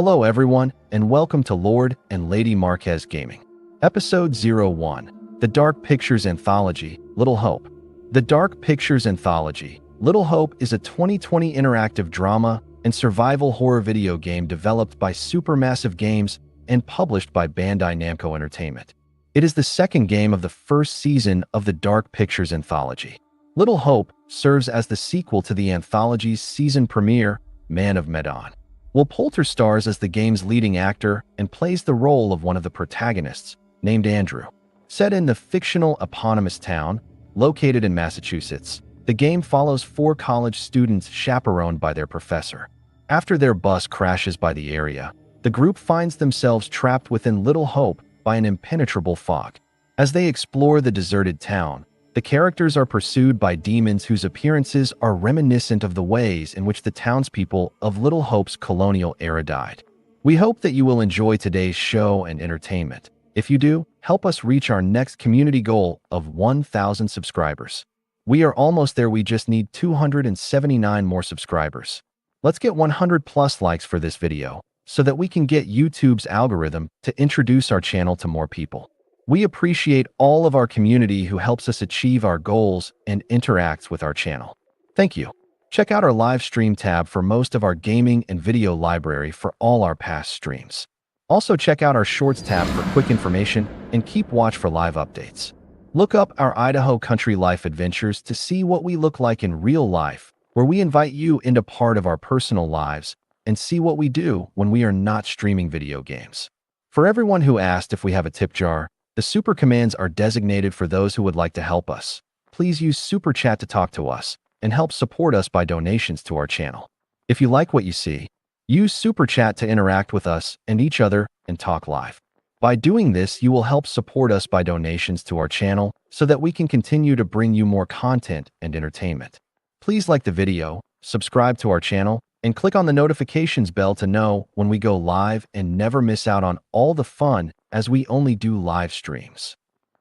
Hello everyone, and welcome to Lord and Lady Marquez Gaming. Episode 01, The Dark Pictures Anthology, Little Hope. The Dark Pictures Anthology, Little Hope is a 2020 interactive drama and survival horror video game developed by Supermassive Games and published by Bandai Namco Entertainment. It is the second game of the first season of the Dark Pictures Anthology. Little Hope serves as the sequel to the anthology's season premiere, Man of Medan. Will Poulter stars as the game's leading actor and plays the role of one of the protagonists, named Andrew. Set in the fictional eponymous town, located in Massachusetts, the game follows four college students chaperoned by their professor. After their bus crashes by the area, the group finds themselves trapped within Little Hope by an impenetrable fog. As they explore the deserted town, the characters are pursued by demons whose appearances are reminiscent of the ways in which the townspeople of Little Hope's colonial era died. We hope that you will enjoy today's show and entertainment. If you do, help us reach our next community goal of 1,000 subscribers. We are almost there. We just need 279 more subscribers. Let's get 100 plus likes for this video so that we can get YouTube's algorithm to introduce our channel to more people. We appreciate all of our community who helps us achieve our goals and interacts with our channel. Thank you. Check out our live stream tab for most of our gaming and video library for all our past streams. Also check out our shorts tab for quick information and keep watch for live updates. Look up our Idaho Country Life adventures to see what we look like in real life, where we invite you into part of our personal lives and see what we do when we are not streaming video games. For everyone who asked if we have a tip jar, the super commands are designated for those who would like to help us. Please use Super Chat to talk to us and help support us by donations to our channel. If you like what you see, use Super Chat to interact with us and each other and talk live. By doing this, you will help support us by donations to our channel so that we can continue to bring you more content and entertainment. Please like the video, subscribe to our channel, and click on the notifications bell to know when we go live and never miss out on all the fun as we only do live streams.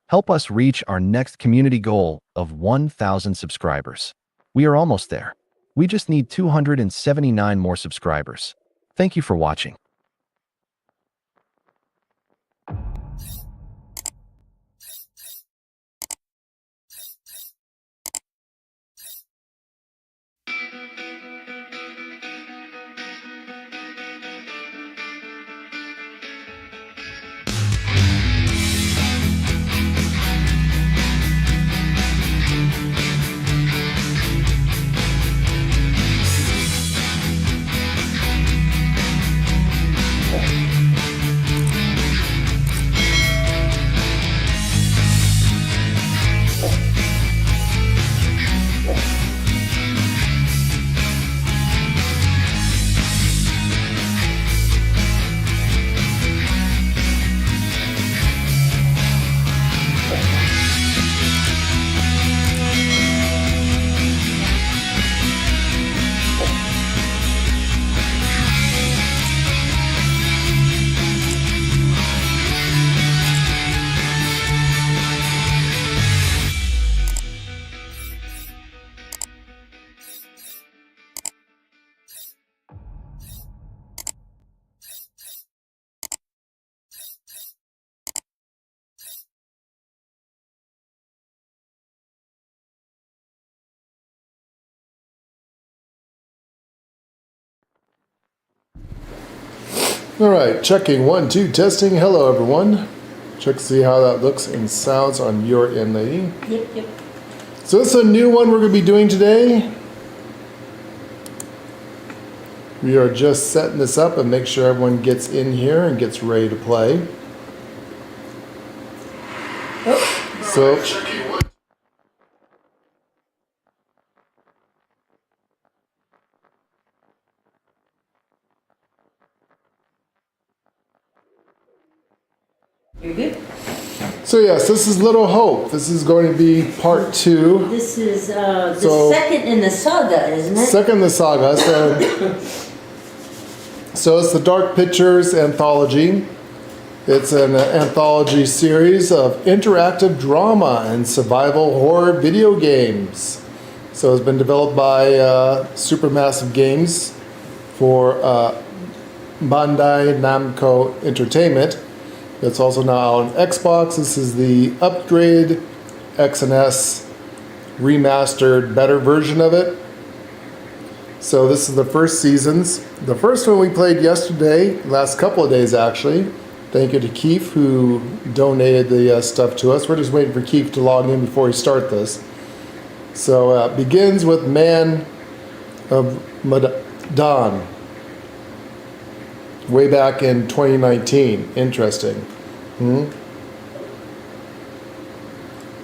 Help us reach our next community goal of 1,000 subscribers. We are almost there. We just need 279 more subscribers. Thank you for watching. All right, checking 1, 2, testing. Hello, everyone. Check to see how that looks and sounds on your end, lady. Yep. So this is a new one we're going to be doing today. We are just setting this up and make sure everyone gets in here and gets ready to play. So, You're good? so yes, this is Little Hope. This is going to be part 2. This is the second in the saga, isn't it? Second in the saga. So it's the Dark Pictures Anthology. It's an anthology series of interactive drama and survival horror video games. So it's been developed by Supermassive Games for Bandai Namco Entertainment. It's also now out on Xbox. This is the upgraded X and S remastered, better version of it. So this is the first seasons. The first one we played yesterday, last couple of days actually. Thank you to Keith who donated the stuff to us. We're just waiting for Keith to log in before we start this. So it begins with Man of Medan. Way back in 2019. Interesting.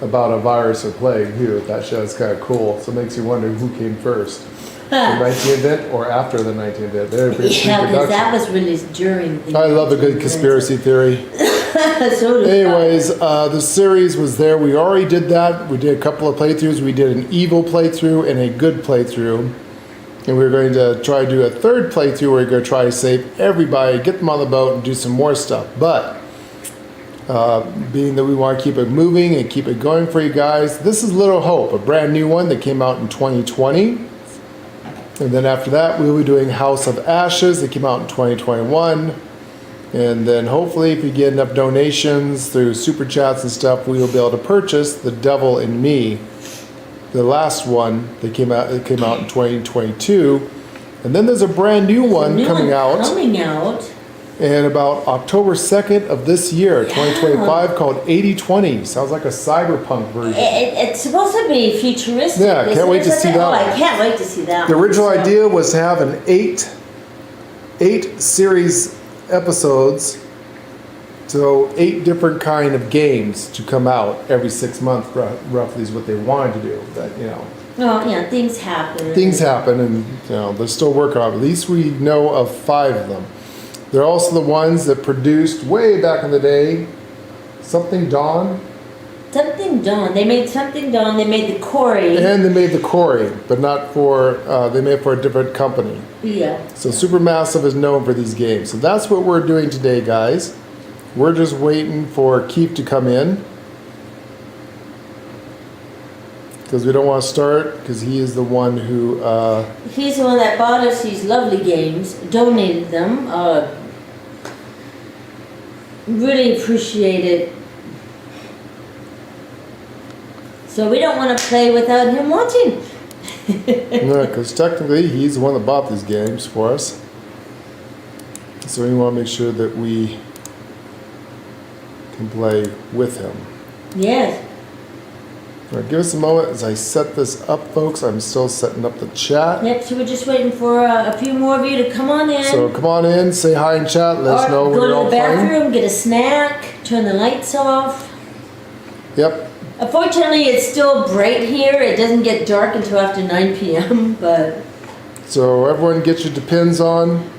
About a virus or plague too. That show is kind of cool. So it makes you wonder who came first. The 19th event or after the 19th event? Yeah, because that was released during the I love a good conspiracy theory. So Anyways, the series was there. We already did that. We did a couple of playthroughs. We did an evil playthrough and a good playthrough. And we're going to try to do a third playthrough where we're going to try to save everybody, get them on the boat, and do some more stuff. But being that we want to keep it moving and keep it going for you guys, this is Little Hope, a brand new one that came out in 2020. And then after that, we'll be doing House of Ashes that came out in 2021. And then hopefully if we get enough donations through super chats and stuff, we will be able to purchase The Devil in Me, the last one that came out in 2022. And then there's a brand new one coming out in about October 2nd of this year, 2025, called 8020. Sounds like a cyberpunk version. It's supposed to be futuristic. Yeah, can't wait to see that. Oh, I can't wait to see that. The original idea was to have an eight series episodes, so 8 different kind of games to come out every 6 months, roughly is what they wanted to do. But well, yeah, things happen. Things happen, and they're still working on it. At least we know of 5 of them. They're also the ones that produced way back in the day Something Dawn. Something Dawn. They made Something Dawn. They made the Quarry. And they made the Quarry, but not for, they made it for a different company. Yeah. So Supermassive is known for these games. So that's what we're doing today, guys. We're just waiting for Keith to come in. Because we don't want to start, because he is the one who... He's the one that bought us these lovely games, donated them. Really appreciate it. So we don't want to play without him watching. No, because technically he's the one that bought these games for us. So we want to make sure that we can play with him. Yes. All right, give us a moment as I set this up, folks. I'm still setting up the chat. Yep, so we're just waiting for a few more of you to come on in. So come on in, say hi in chat, let us know we're all playing. Go to the bathroom, playing. get a snack, turn the lights off. Yep. Unfortunately, it's still bright here. It doesn't get dark until after 9 p.m., but... So everyone get your depends on.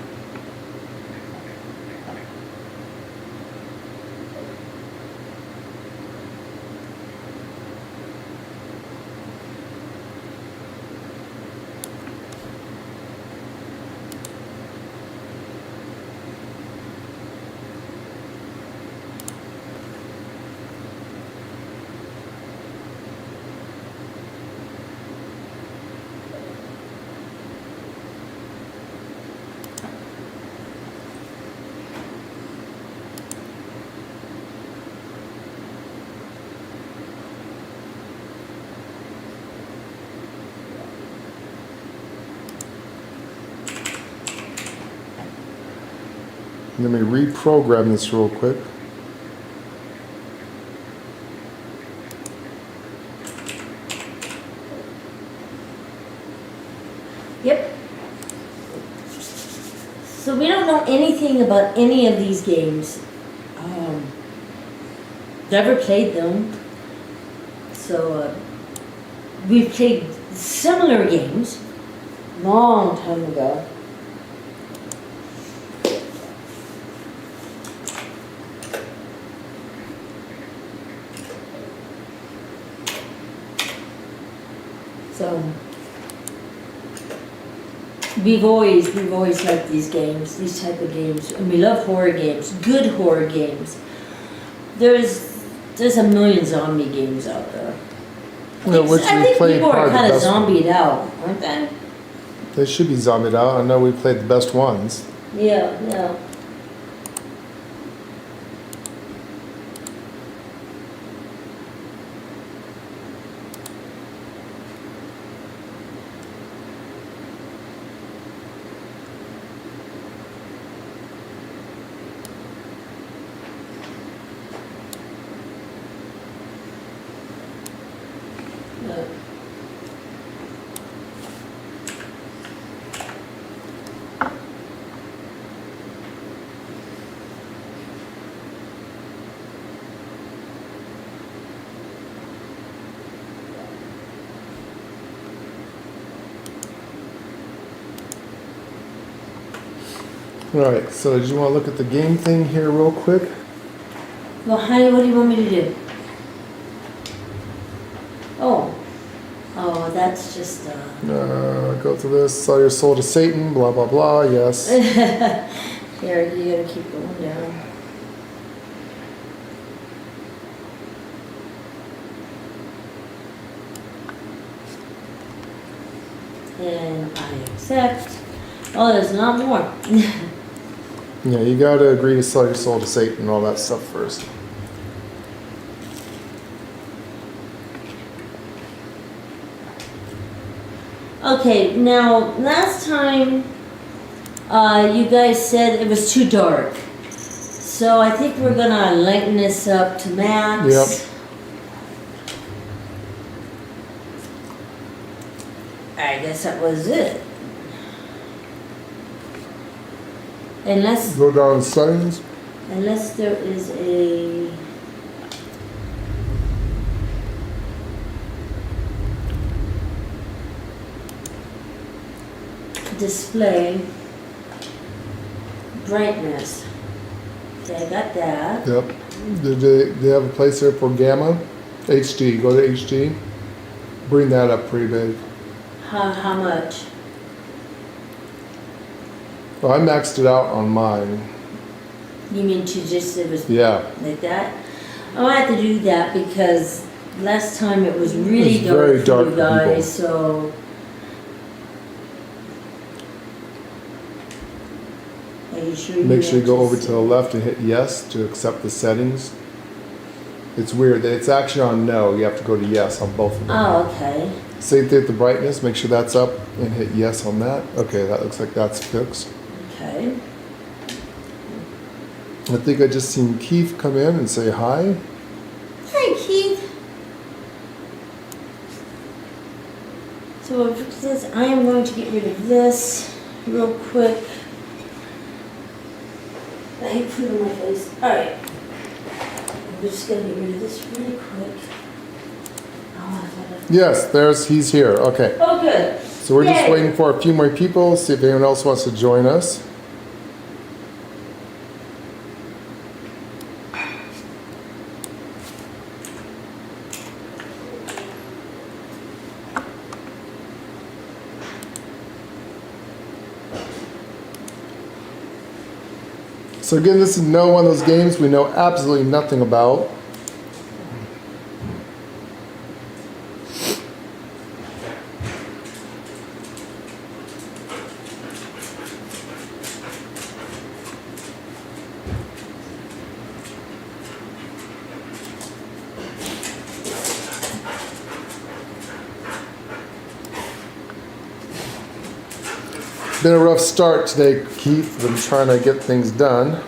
Let me reprogram this real quick. Yep. So we don't know anything about any of these games. Never played them. So we've played similar games long time ago. So we've always liked these games, these type of games, and we love horror games, good horror games. There's a million zombie games out there. I think people are kind of zombied out, aren't they? They should be zombied out. I know we played the best ones. Yeah, yeah. No. Alright, so did you want to look at the game thing here real quick? Well, honey, what do you want me to do? Oh. Oh, that's just, Go through this, sell your soul to Satan, blah blah blah, yes. Here, you gotta keep going down. And I accept. Oh, there's not more. Yeah, you gotta agree to sell your soul to Satan and all that stuff first. Okay, now last time you guys said it was too dark. So I think we're gonna lighten this up to max. Yep. I guess that was it. Unless Go down to settings. there is a display brightness. Okay, I got that. Yep. They have a place there for gamma? HD. Go to HD. Bring that up pretty big. How much? Well, I maxed it out on mine. You mean to just it was Yeah. like that? I have to do that because last time it was really It was very dark dark for for you guys, people. so are you sure Make sure you go over to just- the left and hit yes to accept the settings. It's weird that it's actually on no. You have to go to yes on both of them. Oh, okay. Same thing with the brightness. Make sure that's up and hit yes on that. Okay, that looks like that's fixed. Okay. I think I just seen Keith come in and say hi. Hi, Keith. So if this, I am going to get rid of this real quick. I hate food on my face. Alright. I'm just gonna get rid of this really quick. Oh, Yes, he's here. Okay. oh good. So we're just Yay. waiting for a few more people, see if anyone else wants to join us. So again, this is no one of those games we know absolutely nothing about. Been a rough start today, Keith. Been trying to get things done.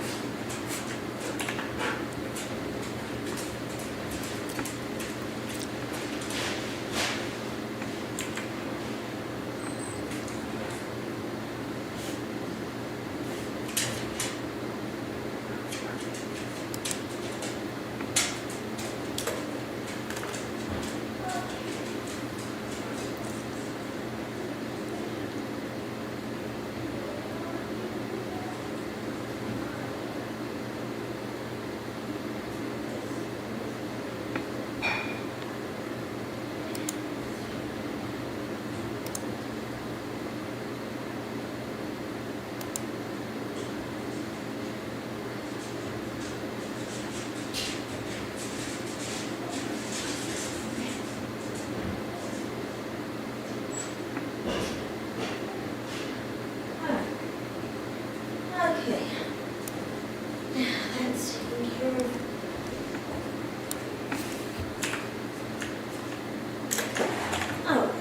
Okay. That's taken care of. Oh.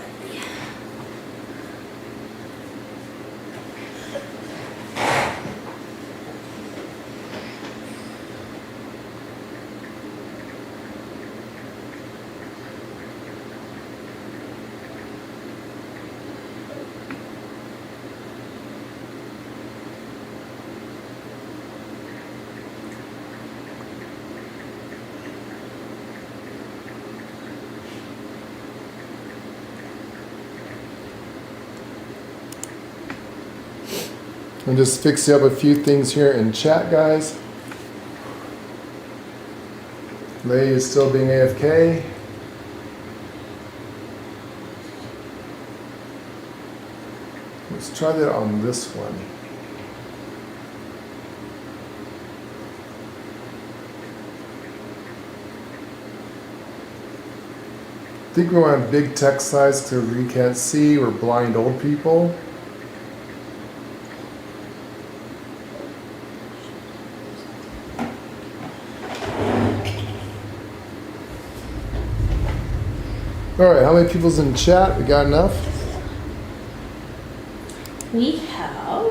I'm just fixing up a few things here in chat, guys. Lay is still being AFK. Let's try that on this one. I think we want big text size because we can't see. We're blind old people. All right, how many people's in chat? We got enough? We have.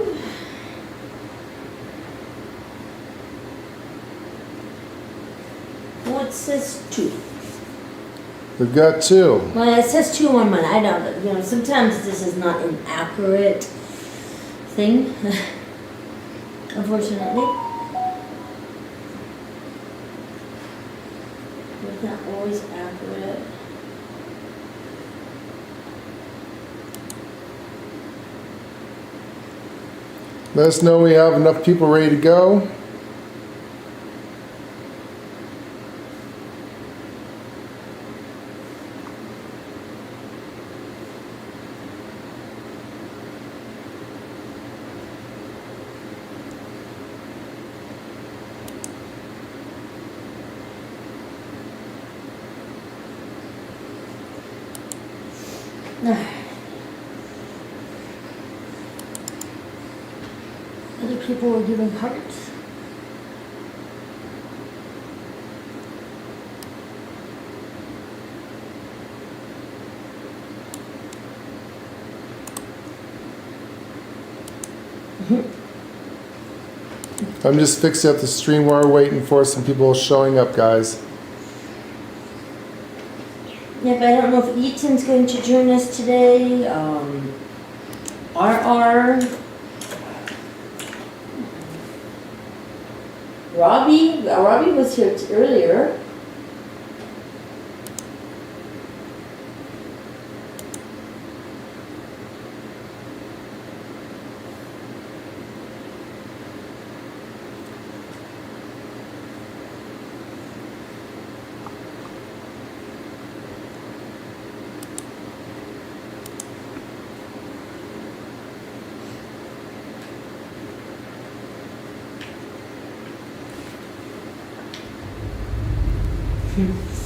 Well, it says 2. We've got 2. Well, it says 2 on mine. I don't, sometimes this is not an accurate thing, unfortunately. It's not always accurate. Let us know we have enough people ready to go. Other people were giving hearts. I'm just fixing up the stream while we're waiting for some people showing up, guys. Yep, I don't know if Eaton's going to join us today. RR. Robbie was here earlier.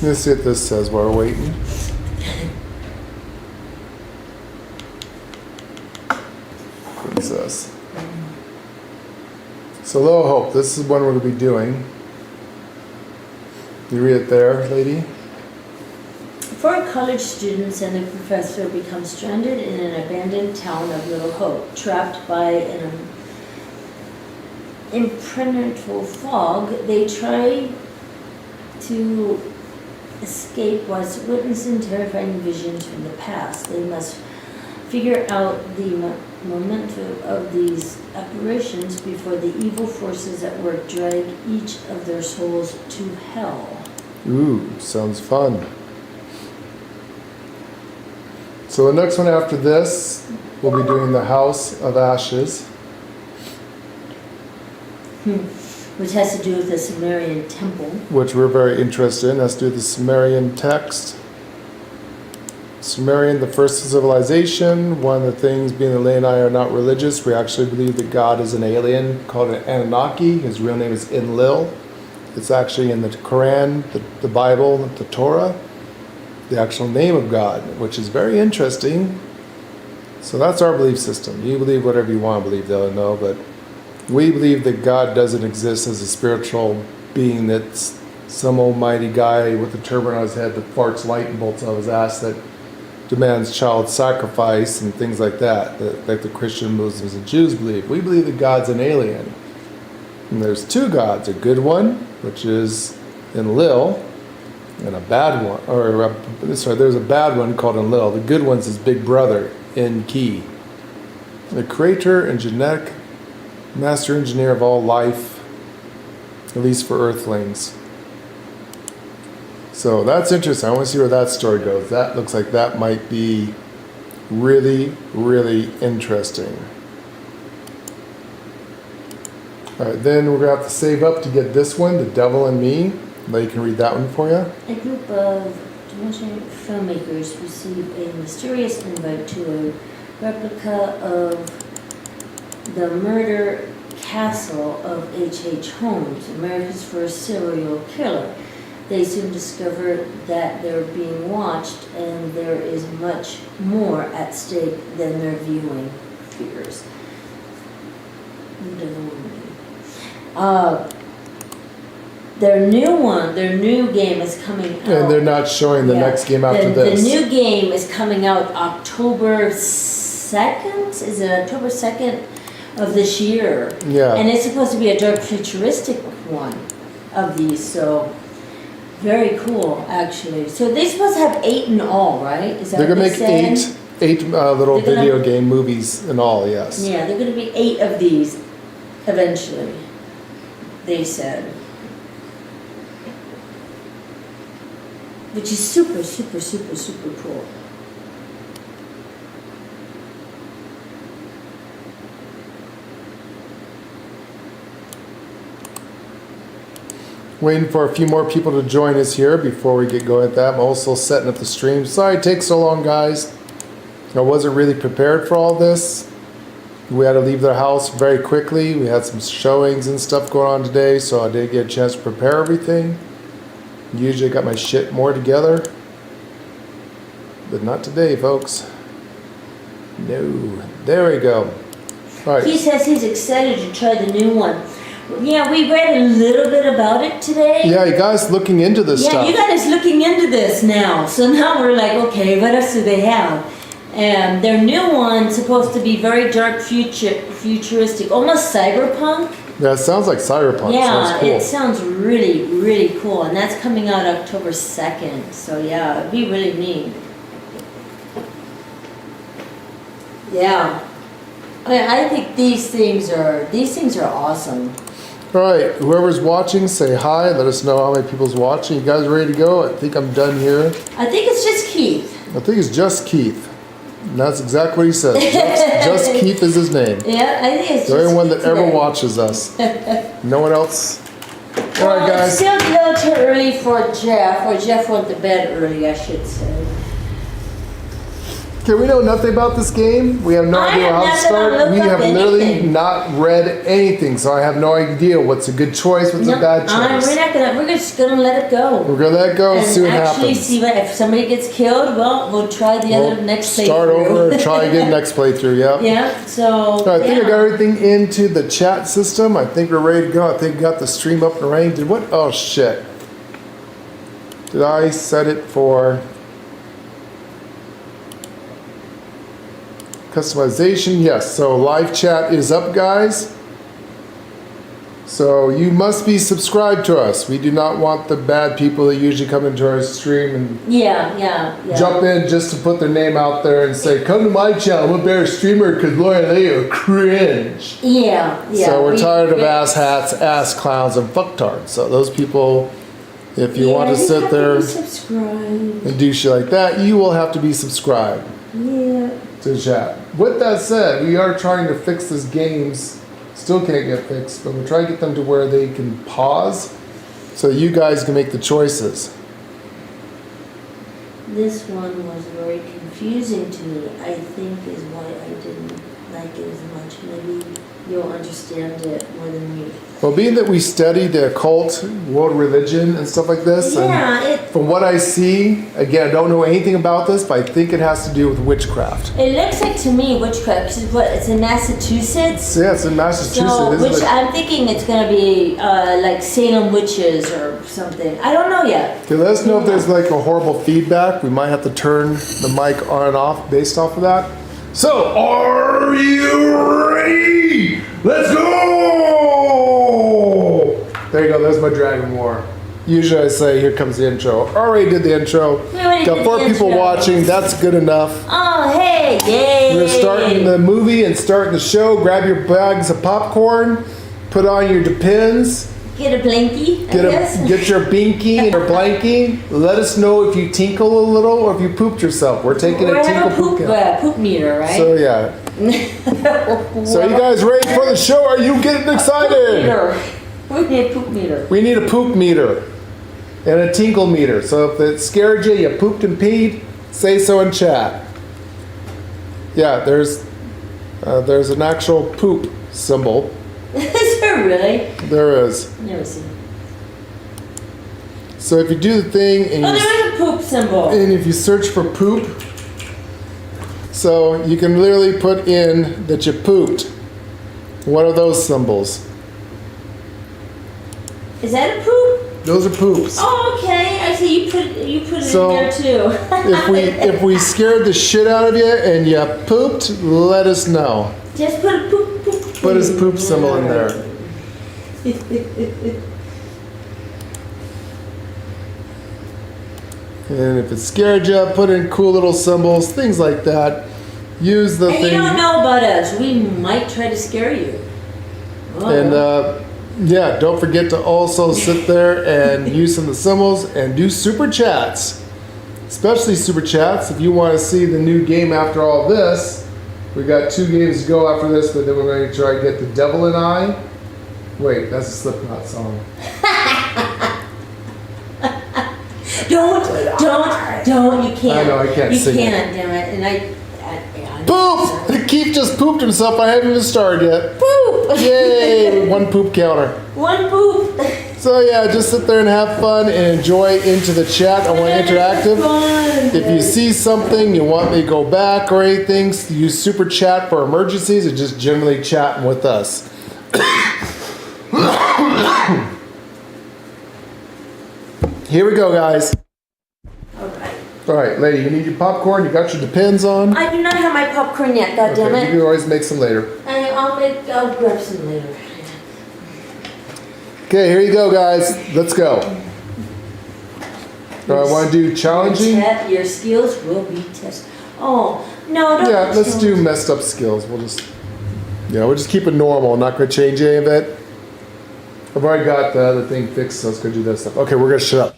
Let's see what this says while we're waiting. Princess. So, Low Hope, this is one we're going to be doing. You read it there, lady? 4 college students and a professor become stranded in an abandoned town of Little Hope, trapped by an impenetrable fog. They try to escape whilst witnessing terrifying visions from the past. They must figure out the momentum of these apparitions before the evil forces at work drag each of their souls to hell. Ooh, sounds fun. So the next one after this, we'll be doing the House of Ashes. Which has to do with the Sumerian temple. Which we're very interested in. Has to do with the Sumerian text. Sumerian, the first civilization. One of the things, being that Lay and I are not religious, we actually believe that God is an alien called an Anunnaki. His real name is Enlil. It's actually in the Quran, the Bible, the Torah, the actual name of God, which is very interesting. So that's our belief system. You believe whatever you want to believe, though, no, but We believe that God doesn't exist as a spiritual being that's some almighty guy with a turban on his head that farts lightning bolts out of his ass that demands child sacrifice and things like that, like the Christian, Muslims, and Jews believe. We believe that God's an alien. And there's two gods, a good one, which is Enlil, and a bad one, there's a bad one called Enlil. The good one's his big brother, Enki. The creator and genetic master engineer of all life, at least for earthlings. So that's interesting. I want to see where that story goes. That looks like that might be really, really interesting. All right, then we're going to have to save up to get this one, The Devil and Me. Now you can read that one for you. A group of Tunisian filmmakers received a mysterious invite to a replica of the murder castle of H.H. Holmes, America's first serial killer. They soon discover that they're being watched and there is much more at stake than their viewing fears. Their new game is coming out. And they're not showing the next game after this. The new game is coming out October 2nd? Is it October 2nd of this year? Yeah. And it's supposed to be a dark futuristic one of these, so very cool, actually. So they're supposed to have 8 in all, right? Is that they're going to make saying? eight little video game movies in all, yes. Yeah, they're going to be 8 of these eventually, they said. Which is super, super, super, super cool. Waiting for a few more people to join us here before we get going at that. I'm also setting up the stream. Sorry it takes so long, guys. I wasn't really prepared for all this. We had to leave the house very quickly. We had some showings and stuff going on today, so I didn't get a chance to prepare everything. Usually I got my shit more together. But not today, folks. No. There we go. All right. He says he's excited to try the new one. Yeah, we read a little bit about it today. Yeah, you guys looking into this stuff. Yeah, you guys looking into this now. So now we're like, okay, what else do they have? And their new one's supposed to be very dark futuristic, almost cyberpunk. Yeah, it sounds like cyberpunk. Yeah, sounds cool. it sounds really, really cool. And that's coming out October 2nd. So yeah, it'd be really neat. Yeah. I think these things are awesome. All right, whoever's watching, say hi. Let us know how many people's watching. You guys ready to go? I think I'm done here. I think it's just Keith. I think it's just Keith. And that's exactly what he says. Just Keith is his name. Yeah, I think it's The only one that ever today. watches us. No one else. All right, Well, it's guys. still a little too early for Jeff, or Jeff went to bed early, I should say. Okay, we know nothing about this game. We have no I idea have how to not start. looked We up have literally anything. not read anything, so I have no idea what's a good choice, what's a bad choice. We're just gonna let it go. We're gonna let it go and see what actually happens. see what, if somebody gets killed, well, we'll try the other next playthrough. Start over and try again next playthrough, yeah. Yeah, so, So I think I got yeah. everything into the chat system. I think we're ready to go. I think we got the stream up and running. Did what? Oh shit. Did I set it for customization? Yes. So live chat is up, guys. So you must be subscribed to us. We do not want the bad people that usually come into our stream and Yeah. jump in just to put their name out there and say, come to my channel, I'm a better streamer because Laura and they are cringe. Yeah. So we're tired of ass hats, ass clowns, and fucktards. So those people, if you want to sit there subscribe. and do shit like that, you will have to be subscribed Yeah. to the chat. With that said, we are trying to fix these games. Still can't get fixed, but we're trying to get them to where they can pause so you guys can make the choices. This one was very confusing to me, I think is why I didn't like it as much. you'll understand it more than me. Well, being that we study the occult, world religion, and stuff like this, Yeah, and from what I see, again, I don't know anything about this, but I think it has to do with witchcraft. it looks like to me witchcraft. 'Cause what? It's in Massachusetts. Yeah, it's in Massachusetts. So, Isn't which it? I'm thinking it's gonna be like Salem witches or something. I don't know yet. Okay, let us know if there's like a horrible feedback. We might have to turn the mic on and off based off of that. So, are you ready? Let's go! There you go, there's my Dragon War. Usually I say, here comes the intro. Already did the intro. We already Got did 4 the people intro. watching, that's good enough. Oh, hey, yay! We're starting the movie and starting the show. Grab your bags of popcorn, put on your Depends, Get a blankie, I guess. get your binky and your blankie. Let us know if you tinkle a little or if you pooped yourself. We're taking We a have tinkle a poop count. poop meter, right? So yeah. So you guys ready for the show? Are you getting excited? Meter. We need a poop meter. We need a poop meter and a tinkle meter. So if it scared you, you pooped and peed, say so in chat. Yeah, there's an actual poop symbol. Is there really? There is. Never seen it. So if you do the thing and Oh, you, there is a poop symbol. and if you search for poop, so you can literally put in that you pooped. One of those symbols. Is that a poop? Those are poops. Oh, okay. I see you put it So, in there too. If we scared the shit out of you and you pooped, let us know. Just put a poop. Put his poop symbol in there. And if it scared you, put in cool little symbols, things like that. Use the And thing. you don't know about us. We might try to scare you. Oh. And yeah, don't forget to also sit there and use some of the symbols and do super chats. Especially super chats if you want to see the new game after all this. We got 2 games to go after this, but then we're going to try to get The Devil and I. Wait, that's a Slipknot song. Don't. You can't. I know, I can't sing it. You can't, damn it. And I Poop! Keith just pooped himself. I haven't even started yet. Poop! Yay! 1 poop counter. 1 poop. So yeah, just sit there and have fun and enjoy into the chat. I want interactive. If you see something you want me to go back or anything, use super chat for emergencies or just generally chatting with us. Here we go, guys. All right, lady, you need your popcorn. You got your Depends on. I do not have my popcorn yet, Okay, you goddammit. can always make some later. I'll grab some later. Okay, here you go, guys. Let's go. I want to do challenging. Your skills will be tested. Oh, no, don't. Yeah, let's do messed up skills. We'll just keep it normal. I'm not going to change any of it. I've already got the other thing fixed, so let's go do that stuff. Okay, we're going to shut up.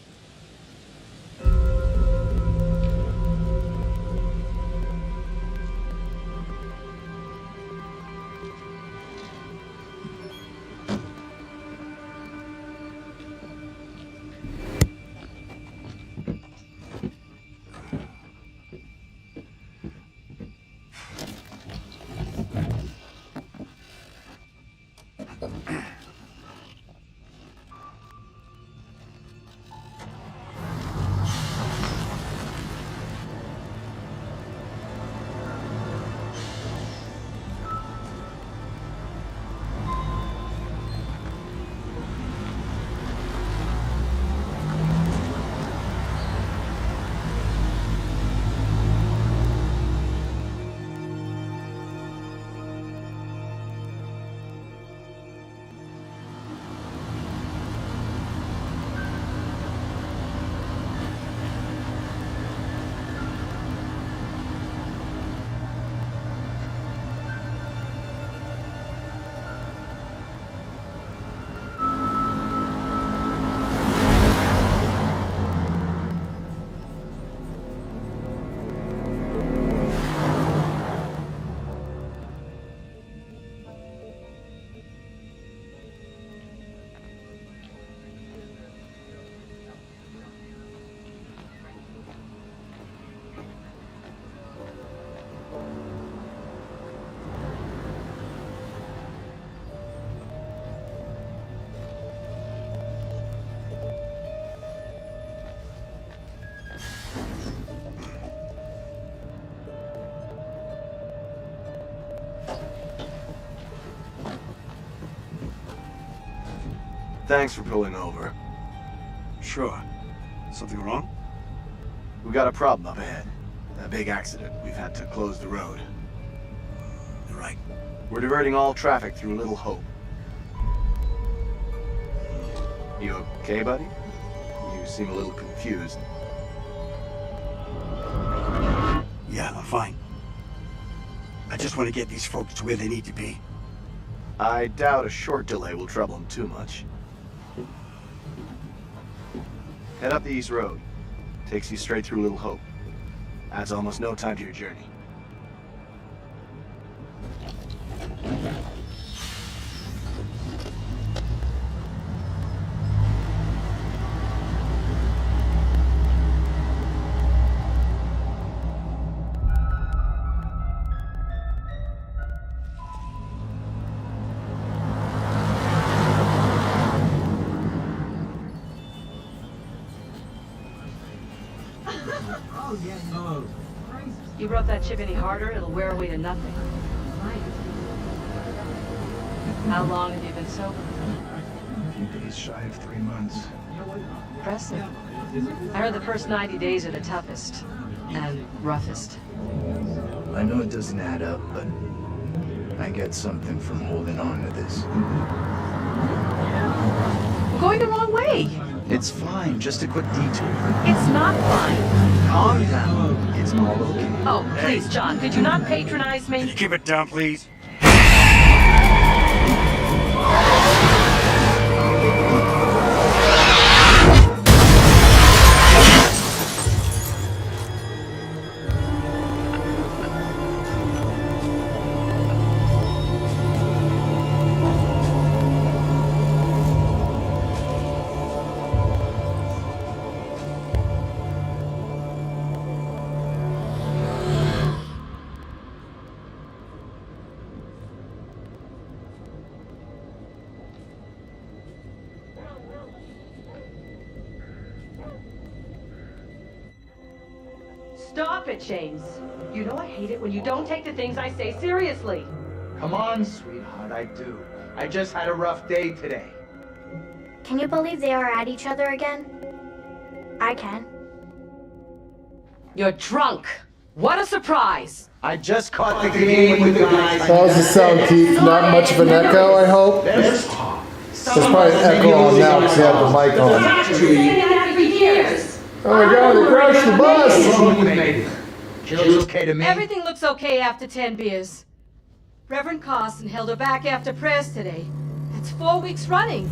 Thanks for pulling over. Sure. Something wrong? We got a problem up ahead. A big accident. We've had to close the road. You're right. We're diverting all traffic through Little Hope. You okay, buddy? You seem a little confused. Yeah, I'm fine. I just want to get these folks to where they need to be. I doubt a short delay will trouble them too much. Head up the East Road. Takes you straight through Little Hope. Adds almost no time to your journey. You rub that chip any harder, it'll wear away to nothing. How long have you been sober? A few days shy of 3 months. Impressive. I heard the first 90 days are the toughest and roughest. I know it doesn't add up, but I get something from holding on to this. We're going the wrong way. It's fine, just a quick detour. It's not fine. Calm down. It's all okay. Oh, please, John, could you not patronize Can you me? keep it down, please? Stop it, James. You know I hate it when you don't take the things I say seriously. Come on, sweetheart, I do. I just had a rough day today. Can you believe they are at each other again? I can. You're drunk. What a surprise. I just caught the game with the guys. How's the sound, Keith? Not much of an echo, I hope? There's probably an echo on now because you have the mic on. I've been saying that for years. Oh my god, they crashed the bus! She looks okay to me. Everything looks okay after 10 beers. Reverend Carson held her back after prayers today. That's 4 weeks running.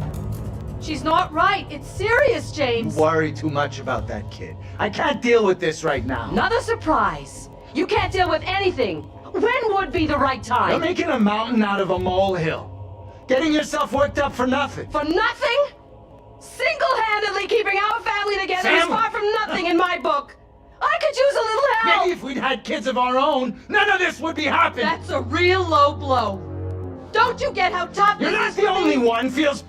She's not right. It's serious, James. You worry too much about that kid. I can't deal with this right now. Another surprise. You can't deal with anything. When would be the right time? You're making a mountain out of a molehill. Getting yourself worked up for nothing. For nothing? Single-handedly keeping our family together is Sam! far from nothing in my book. I could use a little help. Maybe if we'd had kids of our own, none of this would be happening. That's a real low blow. Don't you get how tough You're this not is the for only me? one. Feels.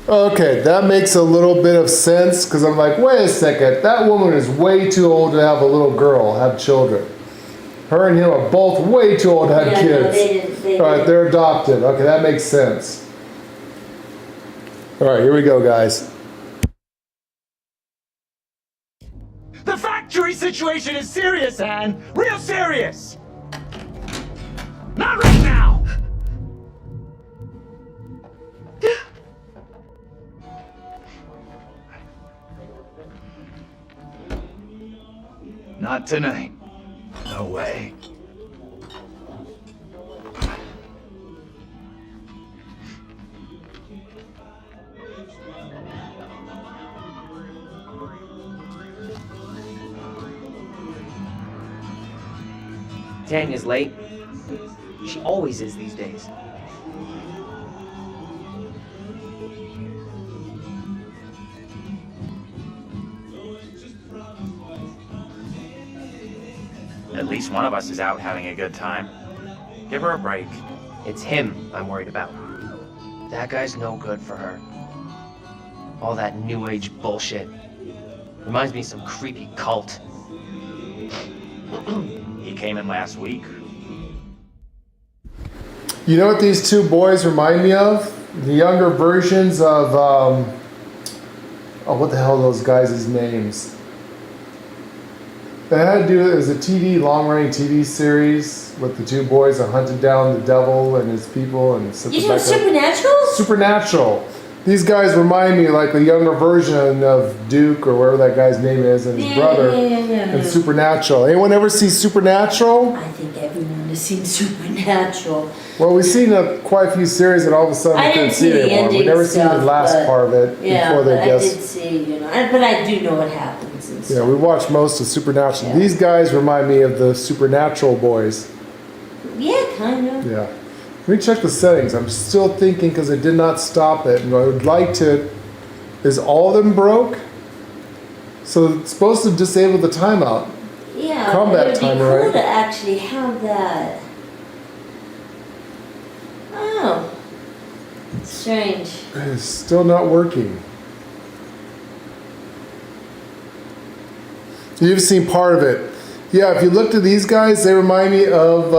Okay, that makes a little bit of sense because I'm like, wait a second, that woman is way too old to have a little girl, have children. Her and him are both way too old to have Yeah, no, kids. they All right, didn't. they're adopted. Okay, that makes sense. All right, here we go, guys. The factory situation is serious, Anne. Real serious. Not right now. Not tonight. No way. Tanya's late. She always is these days. At least one of us is out having a good time. Give her a break. It's him I'm worried about. That guy's no good for her. All that new age bullshit. Reminds me of some creepy cult. He came in last week. You know what these two boys remind me of? the younger versions of what the hell are those guys' names? They had to do it as a TV, long-running TV series with the two boys that hunted down the devil and his people and You know Supernatural? Supernatural. These guys remind me like a younger version of Duke or whatever that guy's name is and his brother in Supernatural. Anyone ever see Supernatural? I think everyone has seen Supernatural. Well, we've seen quite a few series and all of a sudden we couldn't see it anymore. We never seen the last part of it before they I did see, but I do know what happens and stuff. Yeah, we watched most of Supernatural. Yeah. These guys remind me of the Supernatural boys. Yeah, kind of. Yeah. Let me check the settings. I'm still thinking because I did not stop it. And I would like to... Is all of them broke? So it's supposed to disable the timeout. Yeah, combat it would be timer, cool right? to actually have that. Oh. Strange. It's still not working. You've seen part of it. Yeah, if you looked at these guys, they remind me of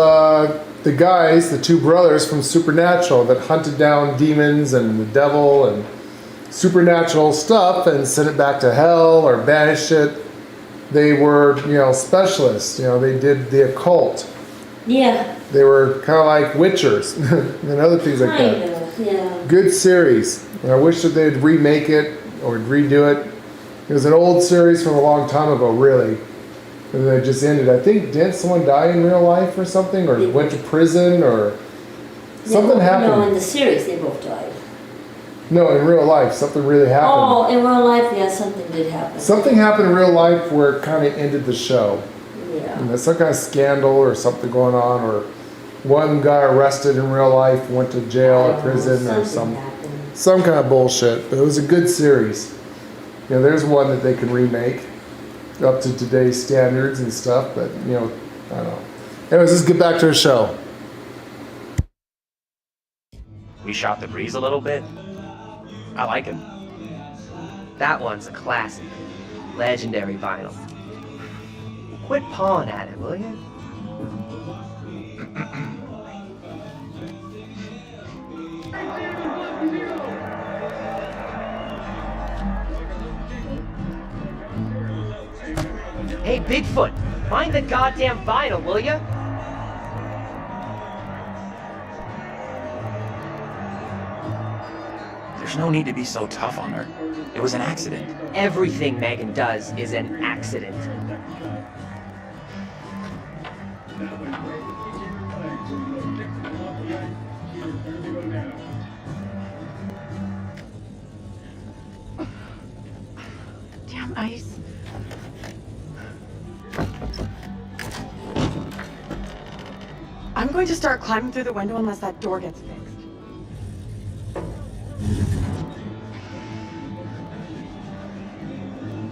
the guys, the two brothers from Supernatural that hunted down demons and the devil and supernatural stuff and sent it back to hell or banished it. They were, specialists. They did the occult. Yeah. They were kind of like witchers and other things like that. Yeah. Good series. And I wish that they'd remake it or redo it. It was an old series from a long time ago, really. And then it just ended. I think, didn't someone die in real life or something? Or went to prison or something happened? No, in the series they both died. No, in real life, something really happened. Oh, in real life, yeah, something did happen. Something happened in real life where it kind of ended the show. Yeah. And there's some kind of scandal or something going on, or one got arrested in real life, went to jail or prison or some kind of bullshit. But it was a good series. There's one that they can remake up to today's standards and stuff, but I don't know. Anyways, let's get back to the show. We shot the breeze a little bit. I like him. That one's a classic. Legendary vinyl. Quit pawing at it, will you? Hey, Bigfoot, mind the goddamn vinyl, will ya? There's no need to be so tough on her. It was an accident. Everything Megan does is an accident. Damn ice. I'm going to start climbing through the window unless that door gets fixed.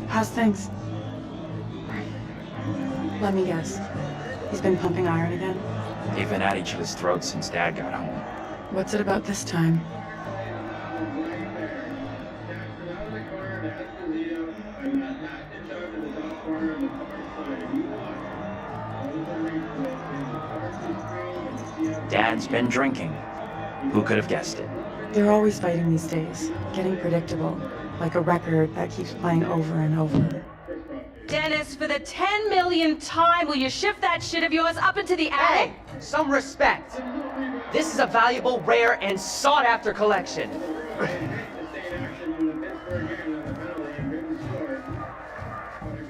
How's things? Let me guess. He's been pumping iron again? They've been at each other's throats since Dad got home. What's it about this time? Dad's been drinking. Who could have guessed it? They're always fighting these days. Getting predictable. Like a record that keeps playing over and over. Dennis, for the 10 millionth time, will you shift that shit of yours up into the attic? Hey, some respect. This is a valuable, rare, and sought-after collection.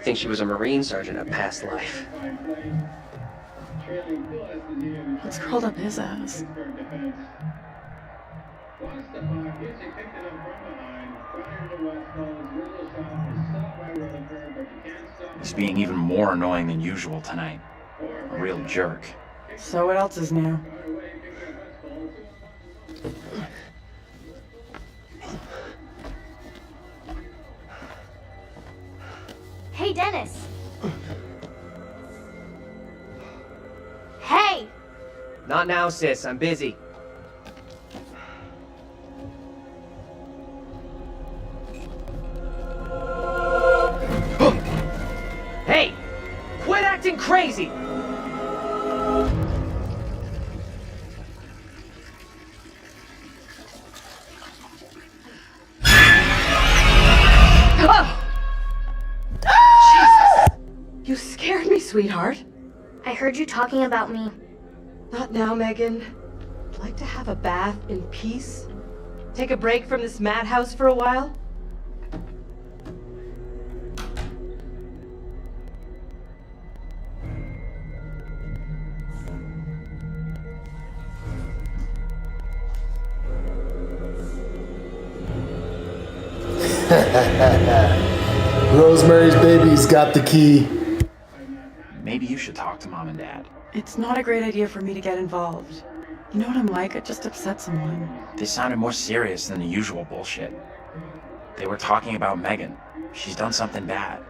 Think she was a Marine sergeant at past life. What's curled up his ass? He's being even more annoying than usual tonight. A real jerk. So what else is new? Hey, Dennis. Hey! Not now, sis. I'm busy. Hey! Quit acting crazy! sweetheart. I heard you talking about me. Not now, Megan. I'd like to have a bath in peace. Take a break from this madhouse for a while. Rosemary's Baby's got the key. Maybe you should talk to Mom and Dad. It's not a great idea for me to get involved. You know what I'm like? I just upset someone. They sounded more serious than the usual bullshit. They were talking about Megan. She's done something bad.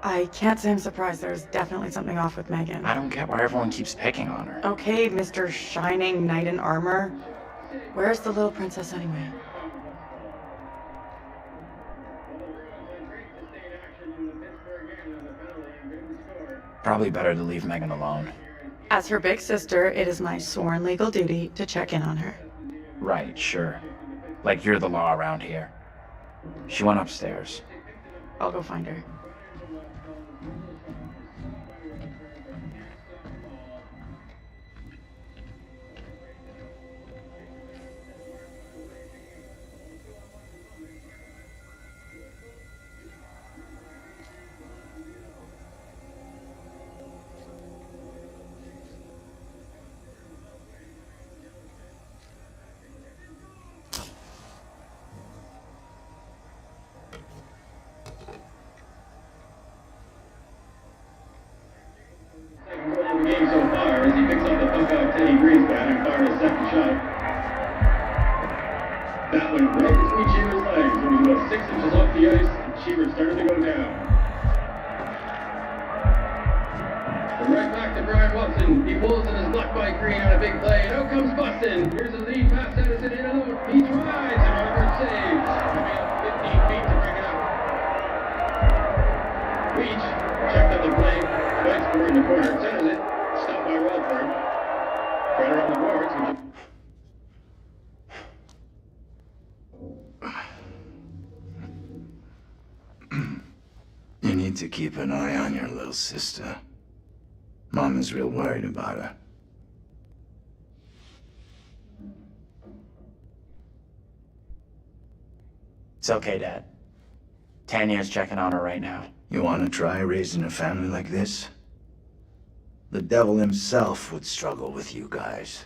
I can't say I'm surprised. There's definitely something off with Megan. I don't get why everyone keeps picking on her. Okay, Mr. Shining Knight in Armor. Where's the little princess anyway? Probably better to leave Megan alone. As her big sister, it is my sworn legal duty to check in on her. Right, sure. Like you're the law around here. She went upstairs. I'll go find her. That went right between Cheever's legs when he was about 6 inches off the ice and Cheever started to go down. And right back to Brian Watson. He pulls in his blocked by Green on a big play, and out comes Bustin. Here's a lead pass, Edison in and out. He tries, and Robert saves. Coming up 15 feet to bring it up. Beach checked up the play, fights for in the corner, centers it, stopped by Walford. Right around the boards, which You need to keep an eye on your little sister. Mom is real worried about her. It's okay, Dad. Tanya's checking on her right now. You want to try raising a family like this? The devil himself would struggle with you guys.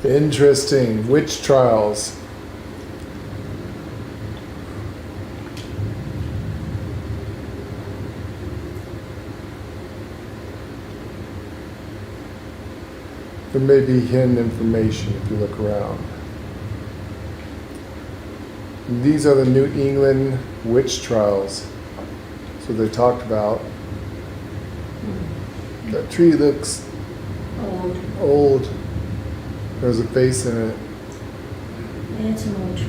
Interesting. Witch trials. There may be hidden information if you look around. And these are the New England witch trials. So they talked about. That tree looks old. There's a face in it. It's an old tree.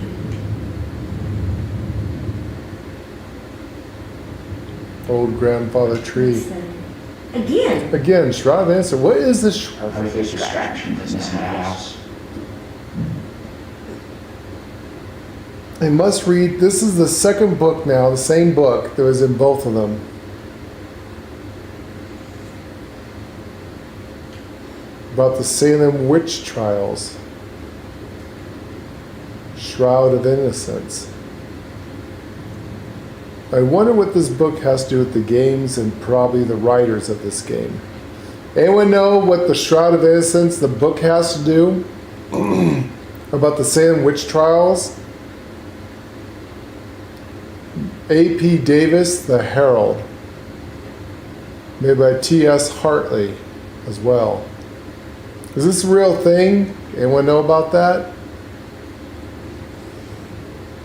Old grandfather tree. Again, Shroud of Answer. What is this? I must read. This is the second book now, the same book that was in both of them. About the Salem witch trials. Shroud of Innocence. I wonder what this book has to do with the games and probably the writers of this game. Anyone know what the Shroud of Innocence, the book, has to do? About the Salem witch trials? A.P. Davis, The Herald. Made by T.S. Hartley as well. Is this a real thing? Anyone know about that?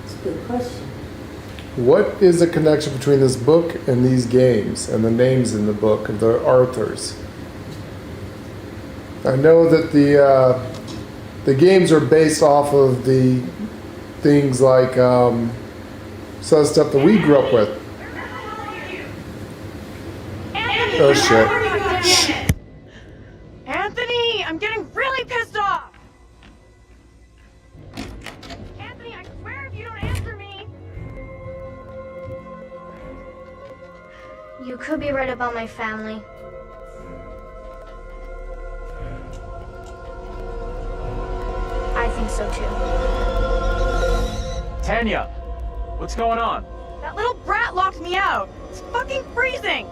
It's a good question. What is the connection between this book and these games and the names in the book of the authors? I know that the games are based off of the things like some of the stuff that we grew up with. Oh shit. Anthony, I'm getting really pissed off! Anthony, I swear if you don't answer me... You could be right about my family. I think so too. Tanya, what's going on? That little brat locked me out. It's fucking freezing!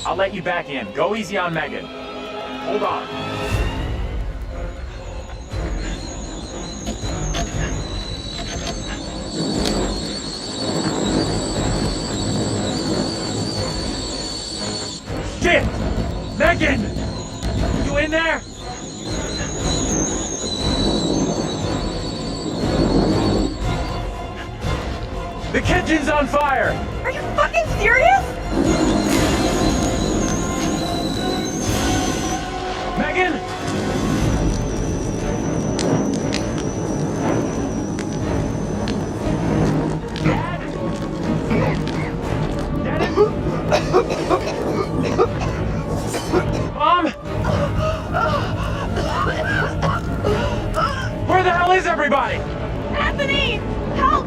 I'll let you back in. Go easy on Megan. Hold on. Shit! Megan! You in there? The kitchen's on fire! Are you fucking serious? Megan! Dad? Mom? Where the hell is everybody? Anthony! Help!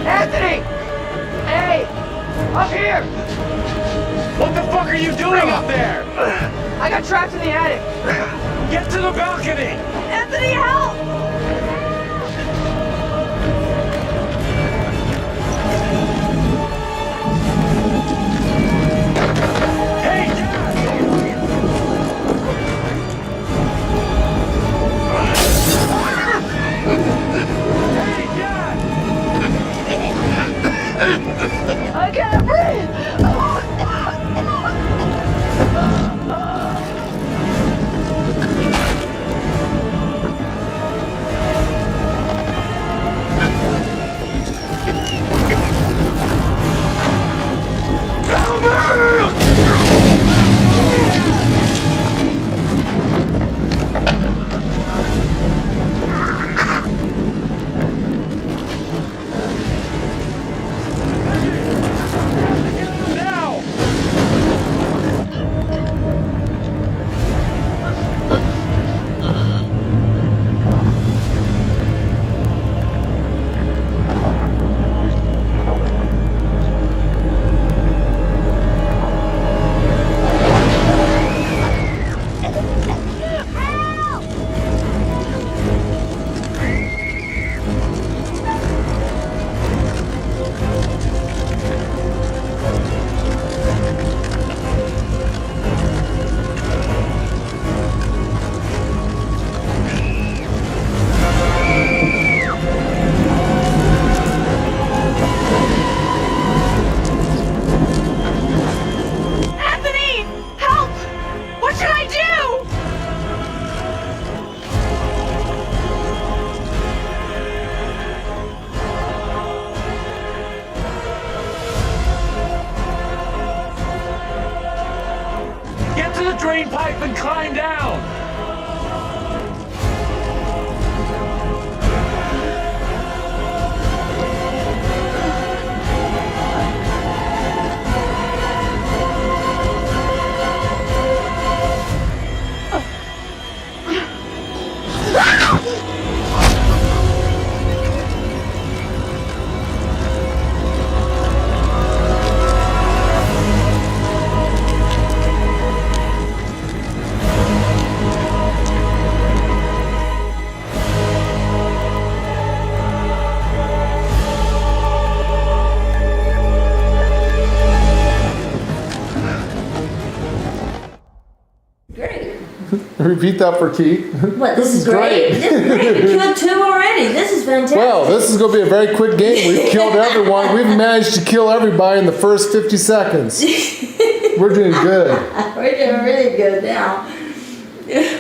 Anthony! Hey! Up here! What the fuck are you doing up there? I got trapped in the attic! Get to the balcony! Anthony, help! Hey, Dad! Hey, Dad! I can't breathe! drain pipe and climb down! Repeat that for Keith. What, this is great? This is great. We killed 2 already. This is fantastic. Well, this is going to be a very quick game. We've killed everyone. We've managed to kill everybody in the first 50 seconds. We're doing good. We're doing really good now.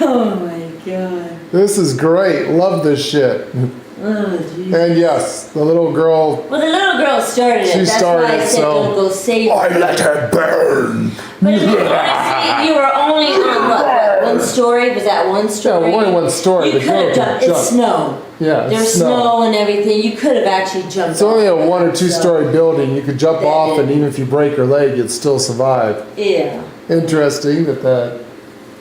Oh my god. This is great. Love this shit. Oh, geez. And yes, the little girl. Well, the little girl started it. That's why I said don't go save her. I let her burn. But honestly, you were only on what, one story? Was that one story? Yeah, only one story. You could have jumped. It's snow. Yeah, there's snow and everything. You could have actually jumped. It's only a 1 or 2 story building. You could jump off, and even if you break your leg, you'd still survive. Yeah. Interesting that the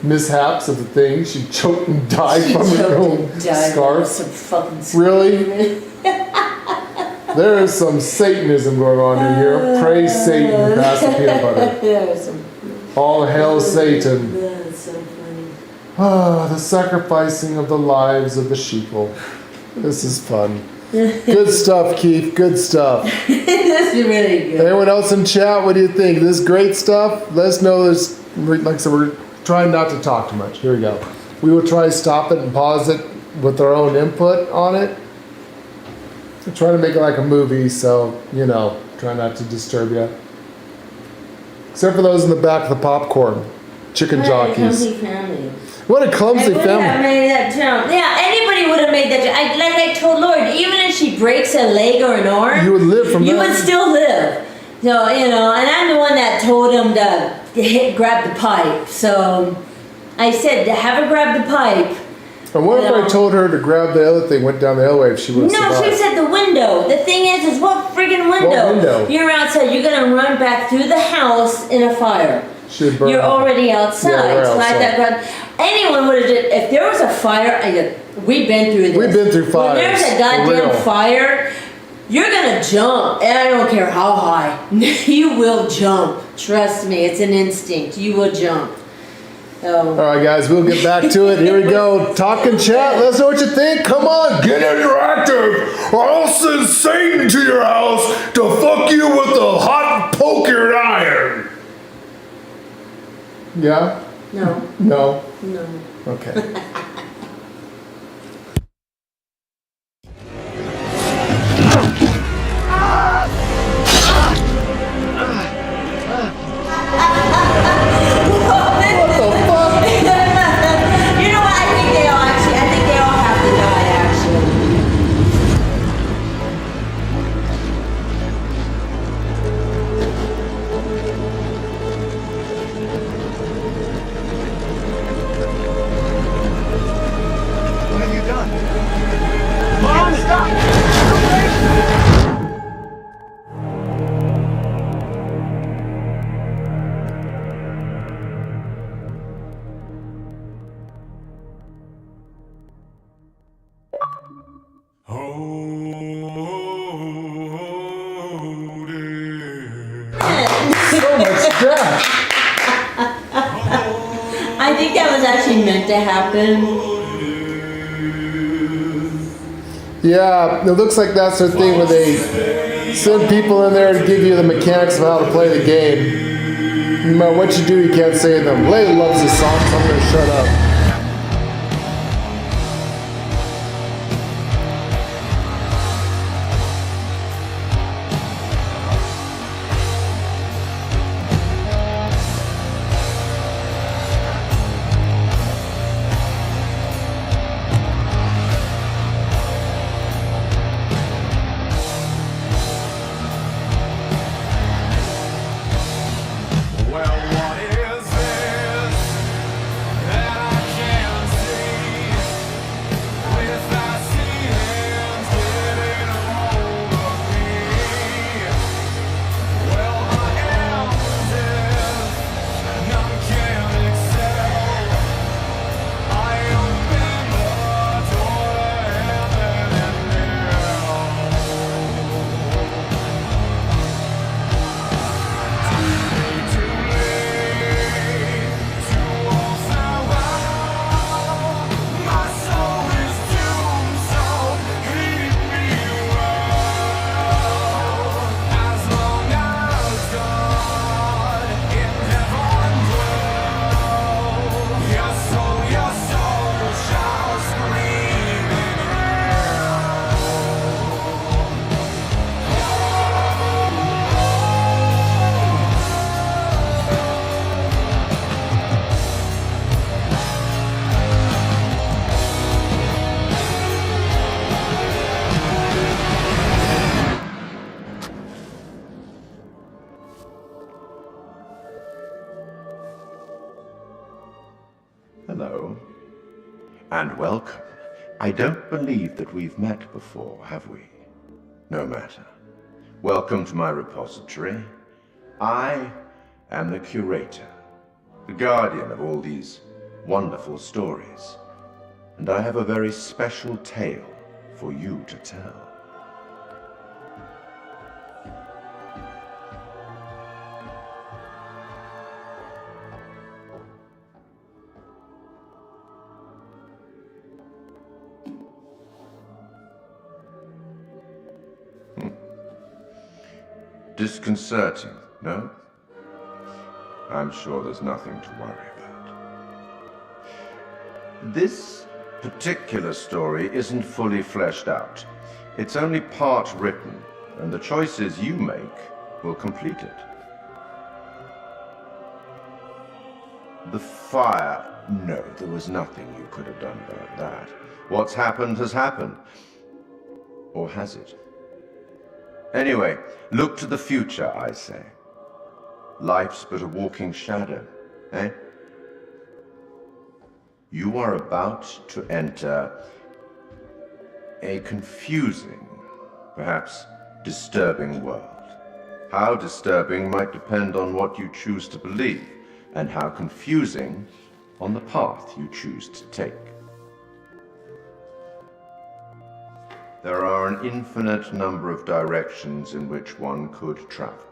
mishaps of the thing, she choked and died from her own scarf. Some fucking really? There is some Satanism going on in here. Praise Satan, pass the peanut butter. All hail Satan. That's so funny. Ah, the sacrificing of the lives of the sheeple. This is fun. Good stuff, Keith. Good stuff. This is really good. Anyone else in chat? What do you think? This is great stuff. Let us know. There's, like I said, we're trying not to talk too much. Here we go. We will try to stop it and pause it with our own input on it. We're trying to make it like a movie, so, you know, try not to disturb you. Except for those in the back of the popcorn. Chicken jockeys. Clumsy family. What a clumsy family. Would have made that jump. Yeah, anybody would have made that jump. Like I told Lord, even if she breaks a leg or an arm, you would live from that. You would still live. So, you know, and I'm the one that told him to grab the pipe. So I said, have her grab the pipe. And what if I told her to grab the other thing, went down the elevator, if she would have survived? No, she said the window. The thing is what friggin' window? What window? You're outside. You're going to run back through the house in a fire. You're already outside. Yeah, we're outside. Anyone would have if there was a fire, we've been through this. We've been through fires. When there's a goddamn fire, you're going to jump. And I don't care how high. You will jump. Trust me. It's an instinct. You will jump. All right, guys, we'll get back to it. Here we go. Talk and chat. Let us know what you think. Come on, get interactive, or I'll send Satan to your house to fuck you with a hot poker iron. Yeah? No. No? No. Okay. I think that was actually meant to happen. Yeah, it looks like that's their thing where they send people in there to give you the mechanics of how to play the game. No matter what you do, you can't save them. Layla loves this song, so I'm going to shut up. Well, what is this that I Hello. And welcome. I don't believe that we've met before, have we? No matter. Welcome to my repository. I am the curator, the guardian of all these wonderful stories, and I have a very special tale for you to tell. Disconcerting, no? I'm sure there's nothing to worry about. This particular story isn't fully fleshed out. It's only part written, and the choices you make will complete it. The fire, no, there was nothing you could have done about that. What's happened has happened. Or has it? Anyway, look to the future, I say. Life's but a walking shadow, eh? You are about to enter a confusing, perhaps disturbing world. How disturbing might depend on what you choose to believe, and how confusing on the path you choose to take. There are an infinite number of directions in which one could travel.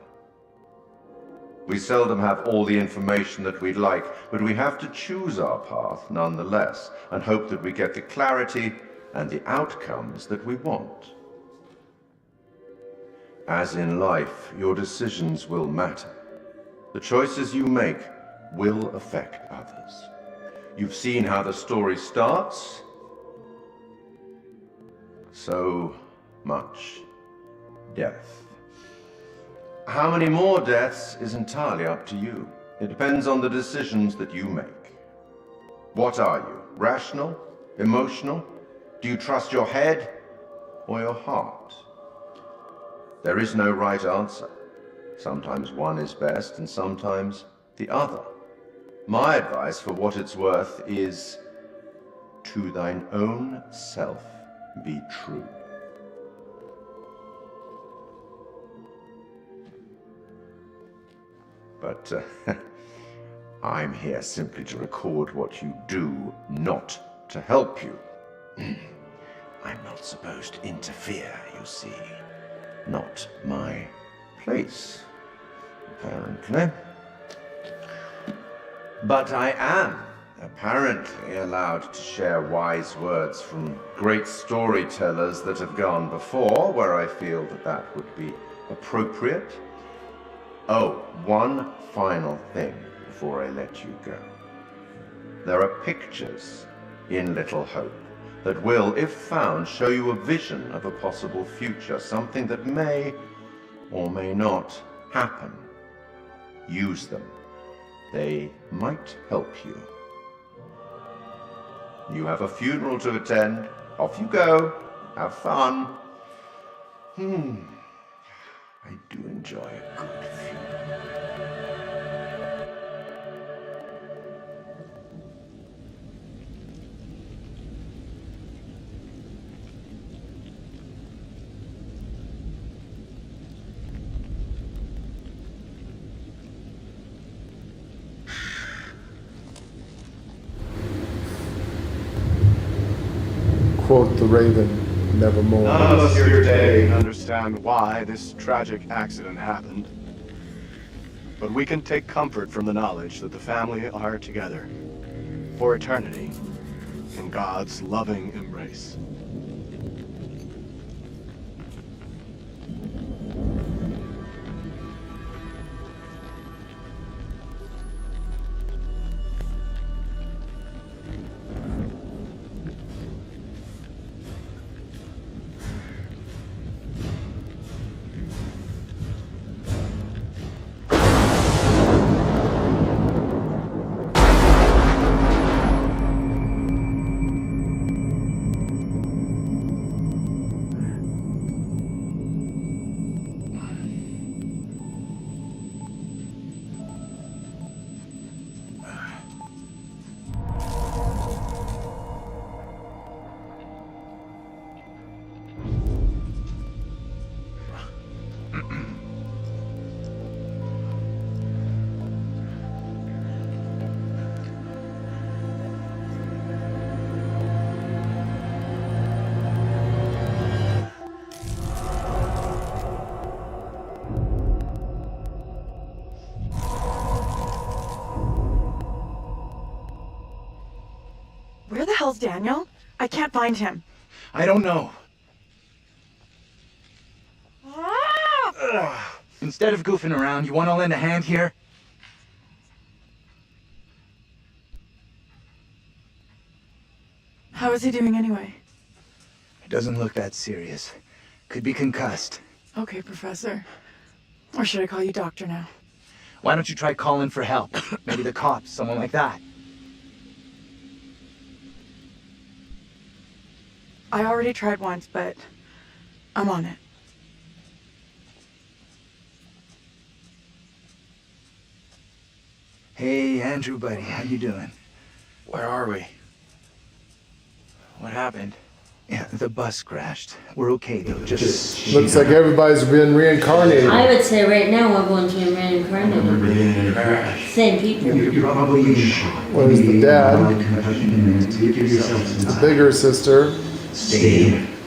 We seldom have all the information that we'd like, but we have to choose our path nonetheless, and hope that we get the clarity and the outcomes that we want. As in life, your decisions will matter. The choices you make will affect others. You've seen how the story starts. So much death. How many more deaths is entirely up to you. It depends on the decisions that you make. What are you? Rational? Emotional? Do you trust your head or your heart? There is no right answer. Sometimes one is best and sometimes the other. My advice, for what it's worth, is to thine own self be true. But I'm here simply to record what you do, not to help you. I'm not supposed to interfere, you see. Not my place, apparently. But I am apparently allowed to share wise words from great storytellers that have gone before, where I feel that that would be appropriate. Oh, one final thing before I let you go. There are pictures in Little Hope that will, if found, show you a vision of a possible future, something that may or may not happen. Use them. They might help you. You have a funeral to attend. Off you go. Have fun. I do enjoy a good funeral. Quote the Raven, nevermore. None of us here today can understand why this tragic accident happened. But we can take comfort from the knowledge that the family are together for eternity in God's loving embrace. hell's Daniel? I can't find him. I don't know. Instead of goofing around, you want to lend a hand here? How is he doing anyway? It doesn't look that serious. Could be concussed. Okay, Professor. Or should I call you Doctor now? Why don't you try calling for help? Maybe the cops, someone like that. I already tried once, but I'm on it. Hey, Andrew, buddy, how you doing? Where are we? What happened? Yeah, the bus crashed. We're okay, though. Just... Looks like everybody's been reincarnated. I would say right now we're going to be reincarnated. Same people. Where's the dad? The bigger sister.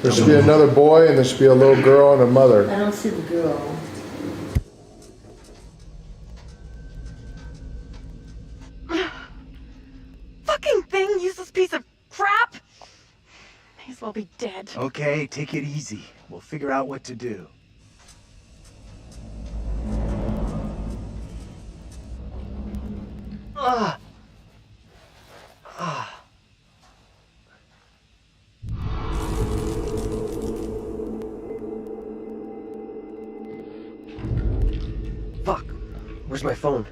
There should be another boy, and there should be a little girl and a mother. I don't see the girl. Fucking thing, useless piece of crap! May as well be dead. Okay, take it easy. We'll figure out what to do. Fuck. Where's my phone?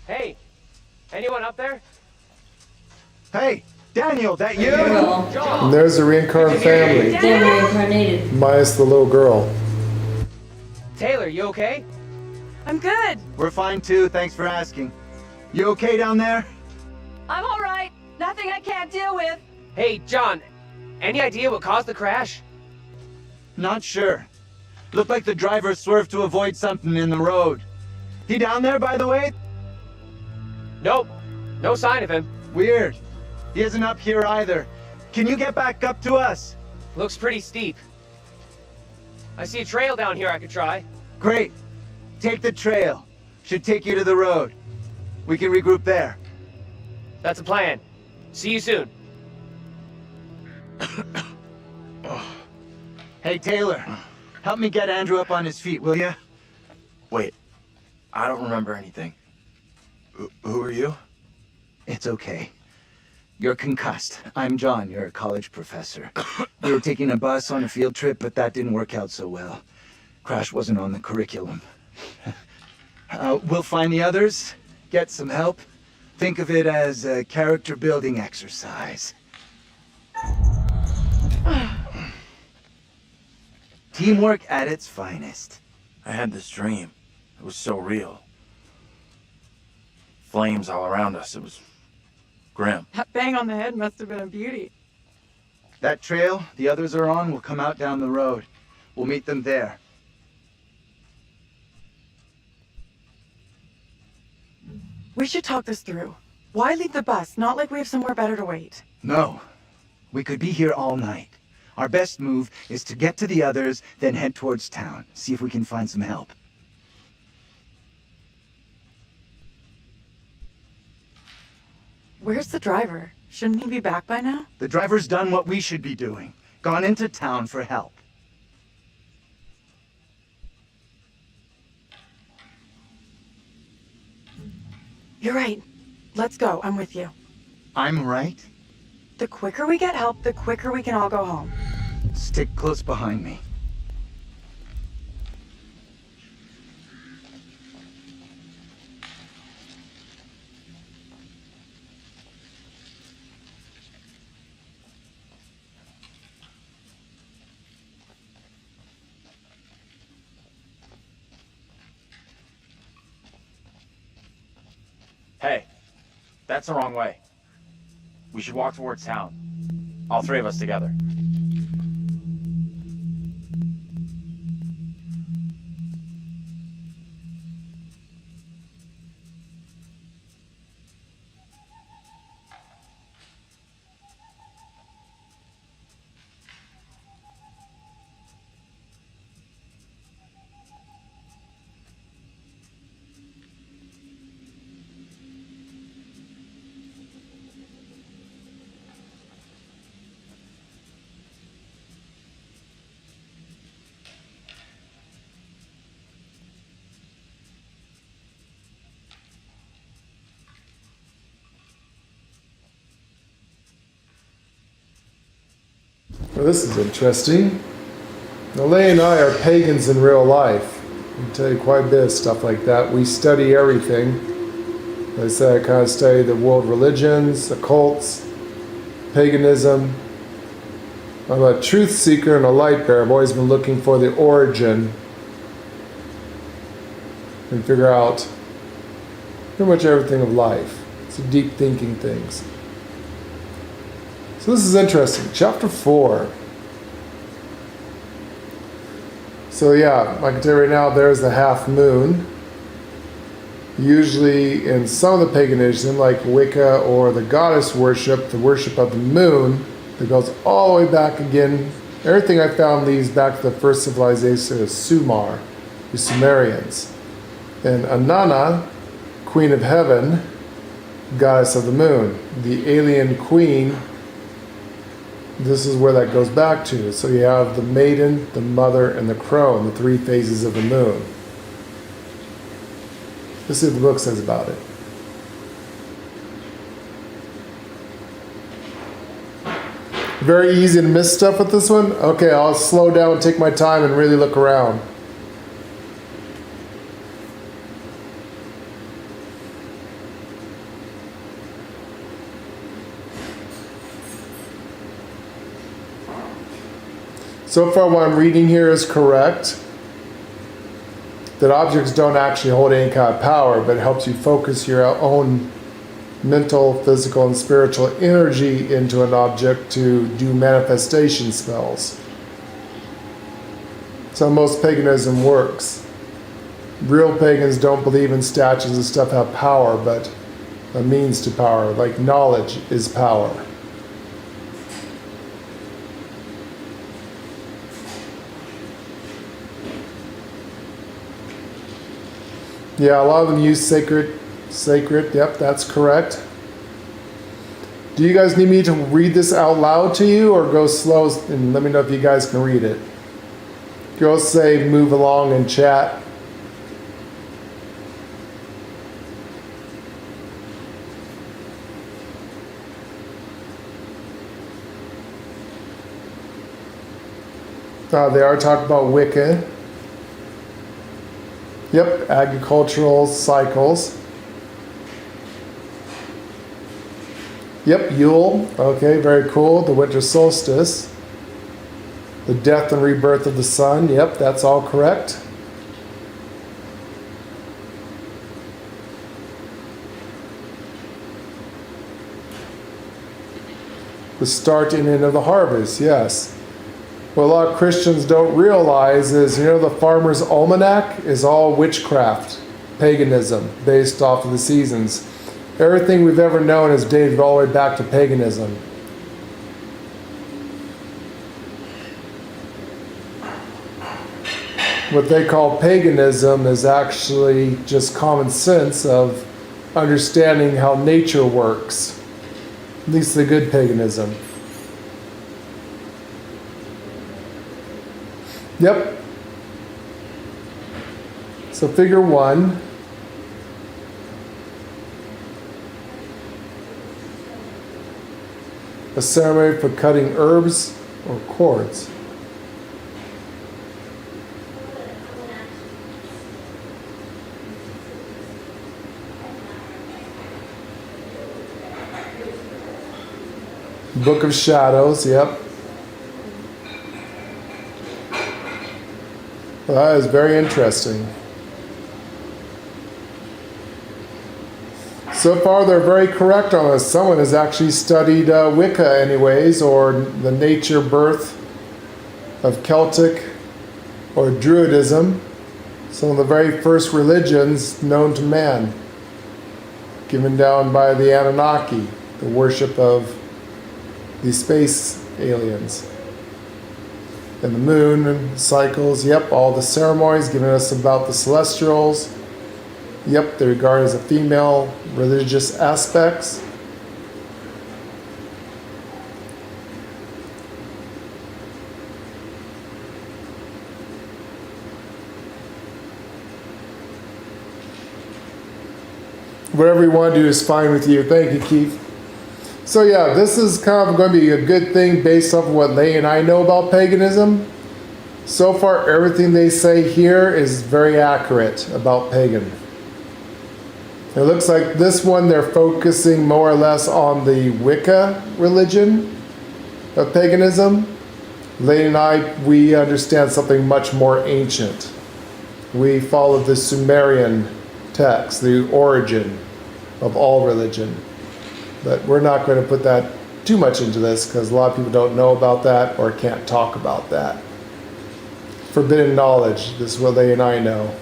Hey, anyone up there? Hey, Daniel, that you? And there's the reincarnated family. They're reincarnated. Minus the little girl. Taylor, you okay? I'm good. We're fine too, thanks for asking. You okay down there? I'm all right. Nothing I can't deal with. Hey, John, any idea what caused the crash? Not sure. Looked like the driver swerved to avoid something in the road. He down there, by the way? Nope. No sign of him. Weird. He isn't up here either. Can you get back up to us? Looks pretty steep. I see a trail down here I could try. Great. Take the trail. Should take you to the road. We can regroup there. That's a plan. See you soon. Hey, Taylor. Help me get Andrew up on his feet, will you? Wait, I don't remember anything. Who are you? It's okay. You're concussed. I'm John. You're a college professor. We were taking a bus on a field trip, but that didn't work out so well. Crash wasn't on the curriculum. We'll find the others, get some help. Think of it as a character-building exercise. Teamwork at its finest. I had this dream. It was so real. Flames all around us. It was grim. That bang on the head must have been a beauty. That trail the others are on will come out down the road. We'll meet them there. We should talk this through. Why leave the bus? Not like we have somewhere better to wait. No. We could be here all night. Our best move is to get to the others, then head towards town. See if we can find some help. Where's the driver? Shouldn't he be back by now? The driver's done what we should be doing. Gone into town for help. You're right. Let's go. I'm with you. I'm right. The quicker we get help, the quicker we can all go home. Stick close behind me. Hey, that's the wrong way. We should walk towards town. All three of us together. Well, this is interesting. Now, Leigh and I are pagans in real life. I can tell you quite a bit of stuff like that. We study everything. Like I said, I kind of study the world religions, occults, paganism. I'm a truth seeker and a light bearer. I've always been looking for the origin and figure out pretty much everything of life. It's deep thinking things. So this is interesting. Chapter 4. So yeah, I can tell you right now, there's the half moon. Usually in some of the paganism, like Wicca or the goddess worship, the worship of the moon, that goes all the way back again. Everything I found leads back to the first civilization of Sumar, the Sumerians. And Anana, queen of heaven, goddess of the moon. The alien queen, this is where that goes back to. So you have the maiden, the mother, and the crone, the three phases of the moon. Let's see what the book says about it. Very easy to miss stuff with this one? Okay, I'll slow down and take my time and really look around. So far what I'm reading here is correct. That objects don't actually hold any kind of power, but it helps you focus your own mental, physical, and spiritual energy into an object to do manifestation spells. So most paganism works. Real pagans don't believe in statues and stuff have power, but a means to power, like knowledge is power. Yeah, a lot of them use sacred, yep, that's correct. Do you guys need me to read this out loud to you or go slow and let me know if you guys can read it? Go say move along and chat. They are talking about Wicca. Yep, agricultural cycles. Yep, Yule. Okay, very cool. The winter solstice. The death and rebirth of the sun. Yep, that's all correct. The start and end of the harvest. Yes. What a lot of Christians don't realize is, the Farmer's Almanac is all witchcraft, paganism, based off of the seasons. Everything we've ever known is dated all the way back to paganism. What they call paganism is actually just common sense of understanding how nature works. At least the good paganism. Yep. So figure 1. A ceremony for cutting herbs or cords. Book of Shadows, yep. Well, that is very interesting. So far, they're very correct on this. Someone has actually studied Wicca anyways, or the nature birth of Celtic or Druidism, some of the very first religions known to man, given down by the Anunnaki, the worship of the space aliens. And the moon and cycles, yep, all the ceremonies giving us about the celestials. Yep, they regard as a female religious aspects. Whatever you want to do is fine with you. Thank you, Keith. So yeah, this is kind of going to be a good thing based off of what Lei and I know about paganism. So far, everything they say here is very accurate about pagan. It looks like this one they're focusing more or less on the Wicca religion of paganism. Lei and I, we understand something much more ancient. We follow the Sumerian text, the origin of all religion. But we're not going to put that too much into this because a lot of people don't know about that or can't talk about that. Forbidden knowledge, this is what Lei and I know.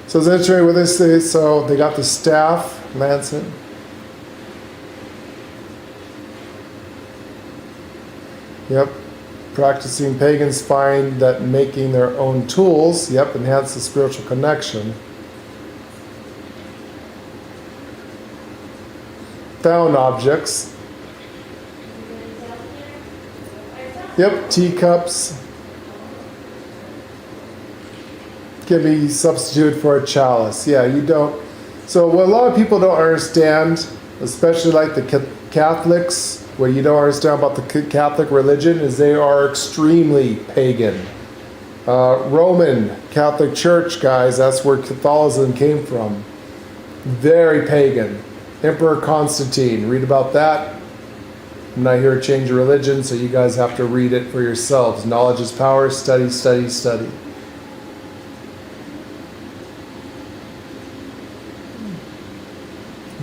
So it's interesting what they say. So they got the staff, lancet. Yep. Practicing pagans find that making their own tools, yep, enhance the spiritual connection. Found objects. Yep, teacups. Can be substituted for a chalice. Yeah, you don't. So what a lot of people don't understand, especially like the Catholics, what you don't understand about the Catholic religion is they are extremely pagan. Roman Catholic Church, guys, that's where Catholicism came from. Very pagan. Emperor Constantine, read about that. I'm not here to change your religion, so you guys have to read it for yourselves. Knowledge is power, study, study, study.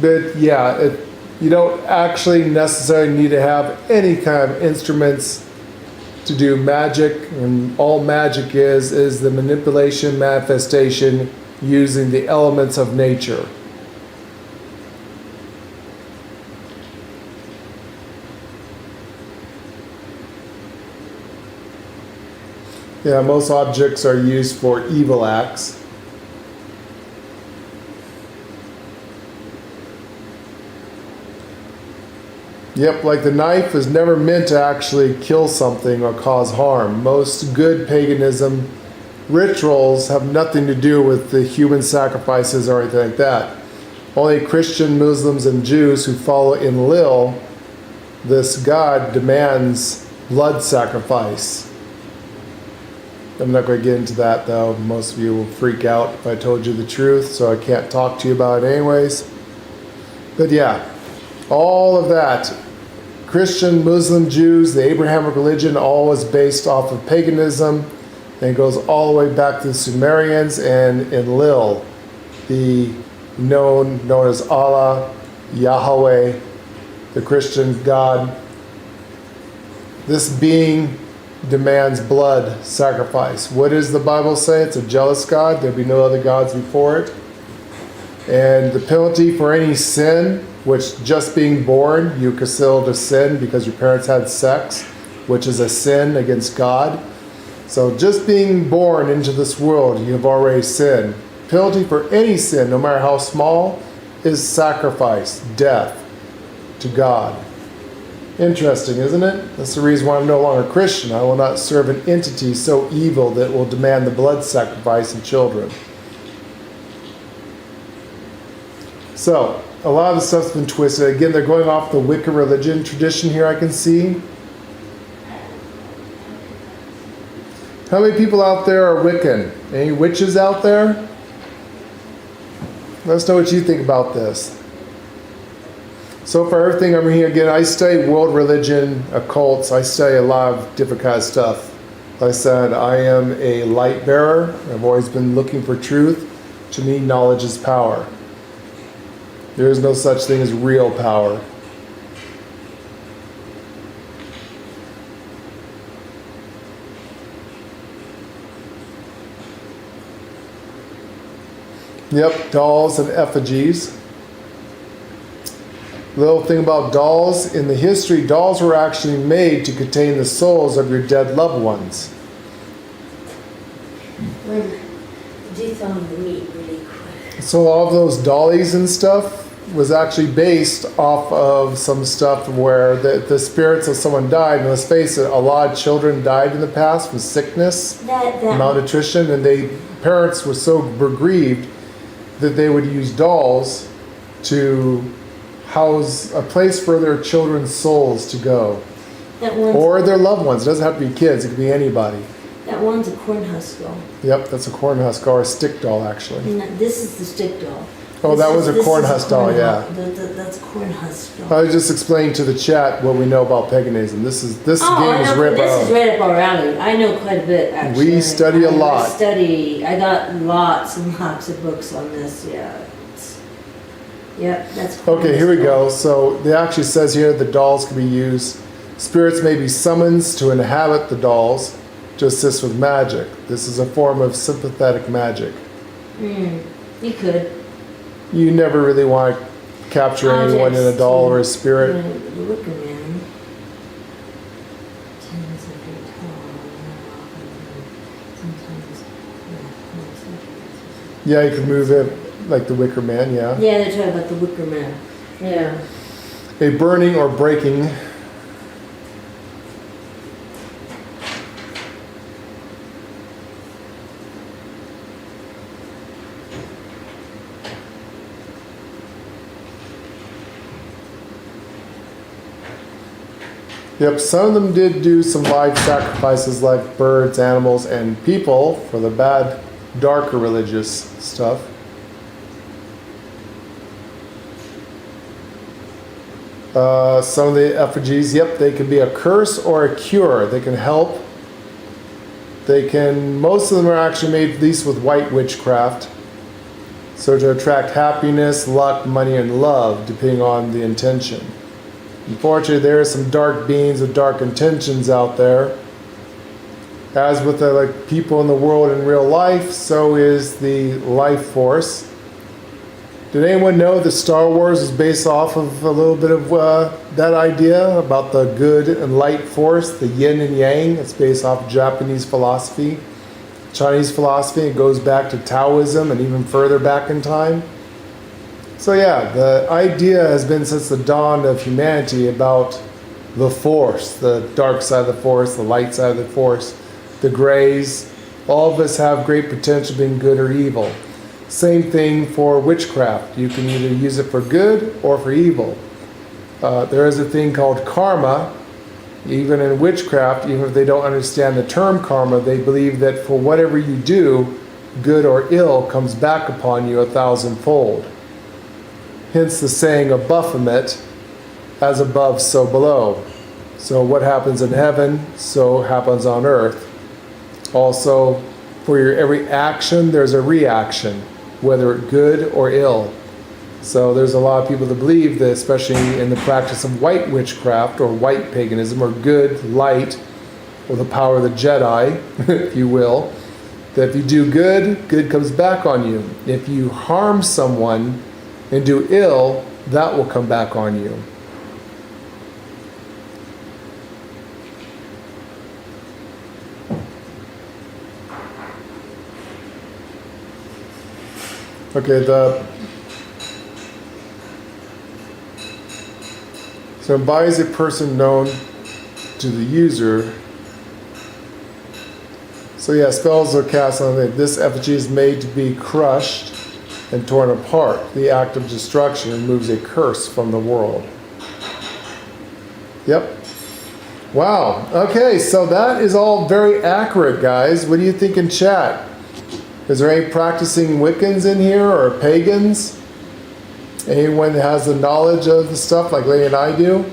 But yeah, you don't actually necessarily need to have any kind of instruments to do magic, and all magic is the manipulation, manifestation using the elements of nature. Yeah, most objects are used for evil acts. Yep, like the knife is never meant to actually kill something or cause harm. Most good paganism rituals have nothing to do with the human sacrifices or anything like that. Only Christian, Muslims, and Jews who follow Enlil, this god, demands blood sacrifice. I'm not going to get into that though. Most of you will freak out if I told you the truth, so I can't talk to you about it anyways. But yeah, all of that, Christian, Muslim, Jews, the Abrahamic religion, all was based off of paganism, and it goes all the way back to the Sumerians and Enlil, the known as Allah, Yahweh, the Christian God. This being demands blood sacrifice. What does the Bible say? It's a jealous God. There'll be no other gods before it. And the penalty for any sin, which just being born, you consider a sin because your parents had sex, which is a sin against God. So just being born into this world, you've already sinned. Penalty for any sin, no matter how small, is sacrifice, death to God. Interesting, isn't it? That's the reason why I'm no longer Christian. I will not serve an entity so evil that will demand the blood sacrifice of children. So, a lot of the stuff's been twisted. Again, they're going off the Wicca religion tradition here, I can see. How many people out there are Wiccan? Any witches out there? Let us know what you think about this. So for everything I'm here, again, I study world religion, occults. I study a lot of different kind of stuff. Like I said, I am a light bearer. I've always been looking for truth. To me, knowledge is power. There is no such thing as real power. Yep, dolls and effigies. Little thing about dolls, in the history, dolls were actually made to contain the souls of your dead loved ones. This on me really quick. So all of those dollies and stuff was actually based off of some stuff where the spirits of someone died. And let's face it, a lot of children died in the past from sickness, malnutrition, and parents were so grieved that they would use dolls to house a place for their children's souls to go. Or their loved ones. It doesn't have to be kids, it could be anybody. That one's a cornhusk doll. Yep, that's a cornhusk doll, or a stick doll, actually. And this is the stick doll. Oh, that was a cornhusk doll, yeah. That's a cornhusk doll. I was just explaining to the chat what we know about paganism. This game is right This is right up our alley. I know quite a bit, actually. We study a lot. I got lots and lots of books on this, yeah. Yep, that's Okay, here we go. So it actually says here the dolls can be used. Spirits may be summoned to inhabit the dolls to assist with magic. This is a form of sympathetic magic. You could. You never really want to capture anyone in a doll or a spirit. The Wicker Man. Yeah, you can move it like the Wicker Man, yeah. Yeah, they're talking about the Wicker Man. Yeah. A burning or breaking. Yep, some of them did do some live sacrifices like birds, animals, and people for the bad, darker religious stuff. Some of the effigies, yep, they can be a curse or a cure. They can help. Most of them are actually made, at least with white witchcraft. So to attract happiness, luck, money, and love, depending on the intention. Unfortunately, there are some dark beings with dark intentions out there. As with the people in the world in real life, so is the life force. Did anyone know that Star Wars is based off of a little bit of that idea about the good and light force, the yin and yang? It's based off of Japanese philosophy, Chinese philosophy. It goes back to Taoism and even further back in time. So yeah, the idea has been since the dawn of humanity about the Force, the dark side of the Force, the light side of the Force, the grays. All of us have great potential being good or evil. Same thing for witchcraft. You can either use it for good or for evil. There is a thing called karma. Even in witchcraft, even if they don't understand the term karma, they believe that for whatever you do, good or ill comes back upon you 1,000-fold. Hence the saying of Baphomet, as above, so below. So what happens in heaven, so happens on earth. Also, for your every action, there's a reaction, whether good or ill. So there's a lot of people that believe that, especially in the practice of white witchcraft or white paganism, or good, light, or the power of the Jedi, if you will, that if you do good, good comes back on you. If you harm someone and do ill, that will come back on you. Okay, so embodies a person known to the user. So yeah, spells are cast on it. This effigy is made to be crushed and torn apart. The act of destruction removes a curse from the world. Yep. Wow. Okay, so that is all very accurate, guys. What do you think in chat? Is there any practicing Wiccans in here or pagans? Anyone that has the knowledge of the stuff like Lady and I do?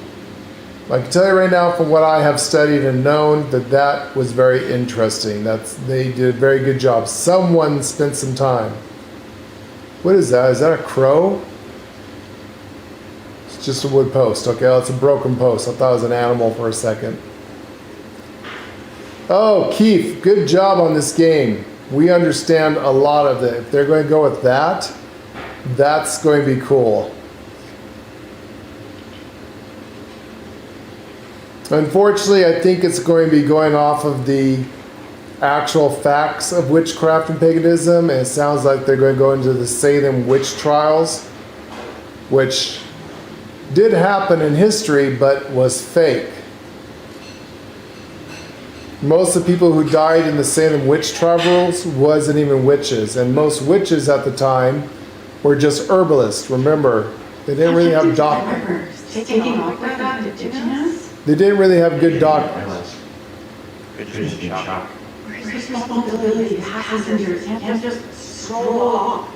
I can tell you right now from what I have studied and known that was very interesting. They did a very good job. Someone spent some time. What is that? Is that a crow? It's just a wood post. Okay, well, it's a broken post. I thought it was an animal for a second. Oh, Keith, good job on this game. We understand a lot of it. If they're going to go with that, that's going to be cool. Unfortunately, I think it's going to be going off of the actual facts of witchcraft and paganism, and it sounds like they're going to go into the Salem witch trials, which did happen in history but was fake. Most of the people who died in the Salem witch trials wasn't even witches, and most witches at the time were just herbalists. Remember, They didn't really have doctors. Taking off like that, indigenous? They didn't really have good doctors. Good shock. Where's responsibility? Passengers can't just stroll off.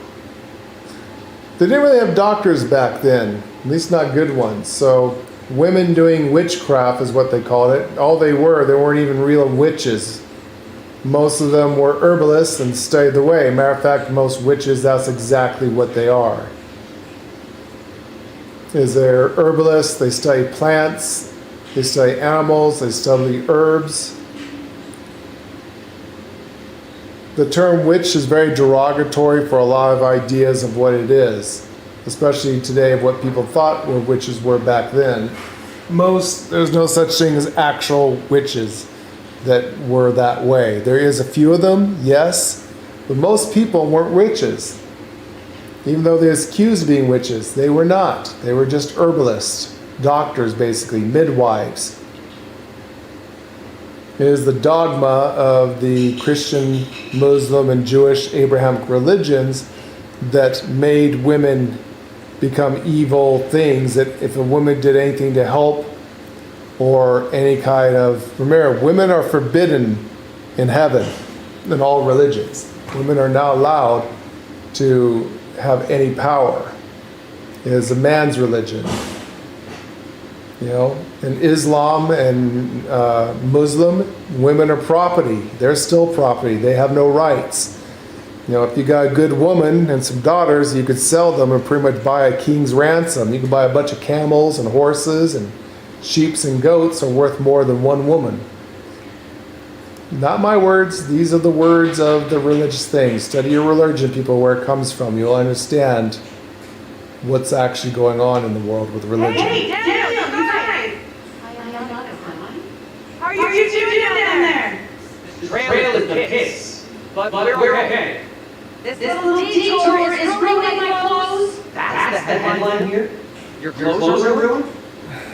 They didn't really have doctors back then, at least not good ones. So women doing witchcraft is what they called it. All they weren't even real witches. Most of them were herbalists and studied the way. Matter of fact, most witches, that's exactly what they are. They're herbalists, they study plants, they study animals, they study herbs. The term witch is very derogatory for a lot of ideas of what it is, especially today of what people thought were witches were back then. There's no such thing as actual witches that were that way. There is a few of them, yes, but most people weren't witches. Even though they're accused of being witches, they were not. They were just herbalists, doctors basically, midwives. It is the dogma of the Christian, Muslim, and Jewish Abrahamic religions that made women become evil things, that if a woman did anything to help or any kind of... Remember, women are forbidden in heaven in all religions. Women are not allowed to have any power. It is a man's religion. You know, in Islam and Muslim, women are property. They're still property. They have no rights. You know, if you got a good woman and some daughters, you could sell them and pretty much buy a king's ransom. You can buy a bunch of camels and horses, and sheep and goats are worth more than one woman. Not my words. These are the words of the religious things. Study your religion, people, where it comes from. You'll understand what's actually going on in the world with religion. Hey, Daniel, you guys! How are you doing down there? This trail is the piss. But we're okay. This little detour is ruining my clothes. That's the headline here? Your clothes are ruined?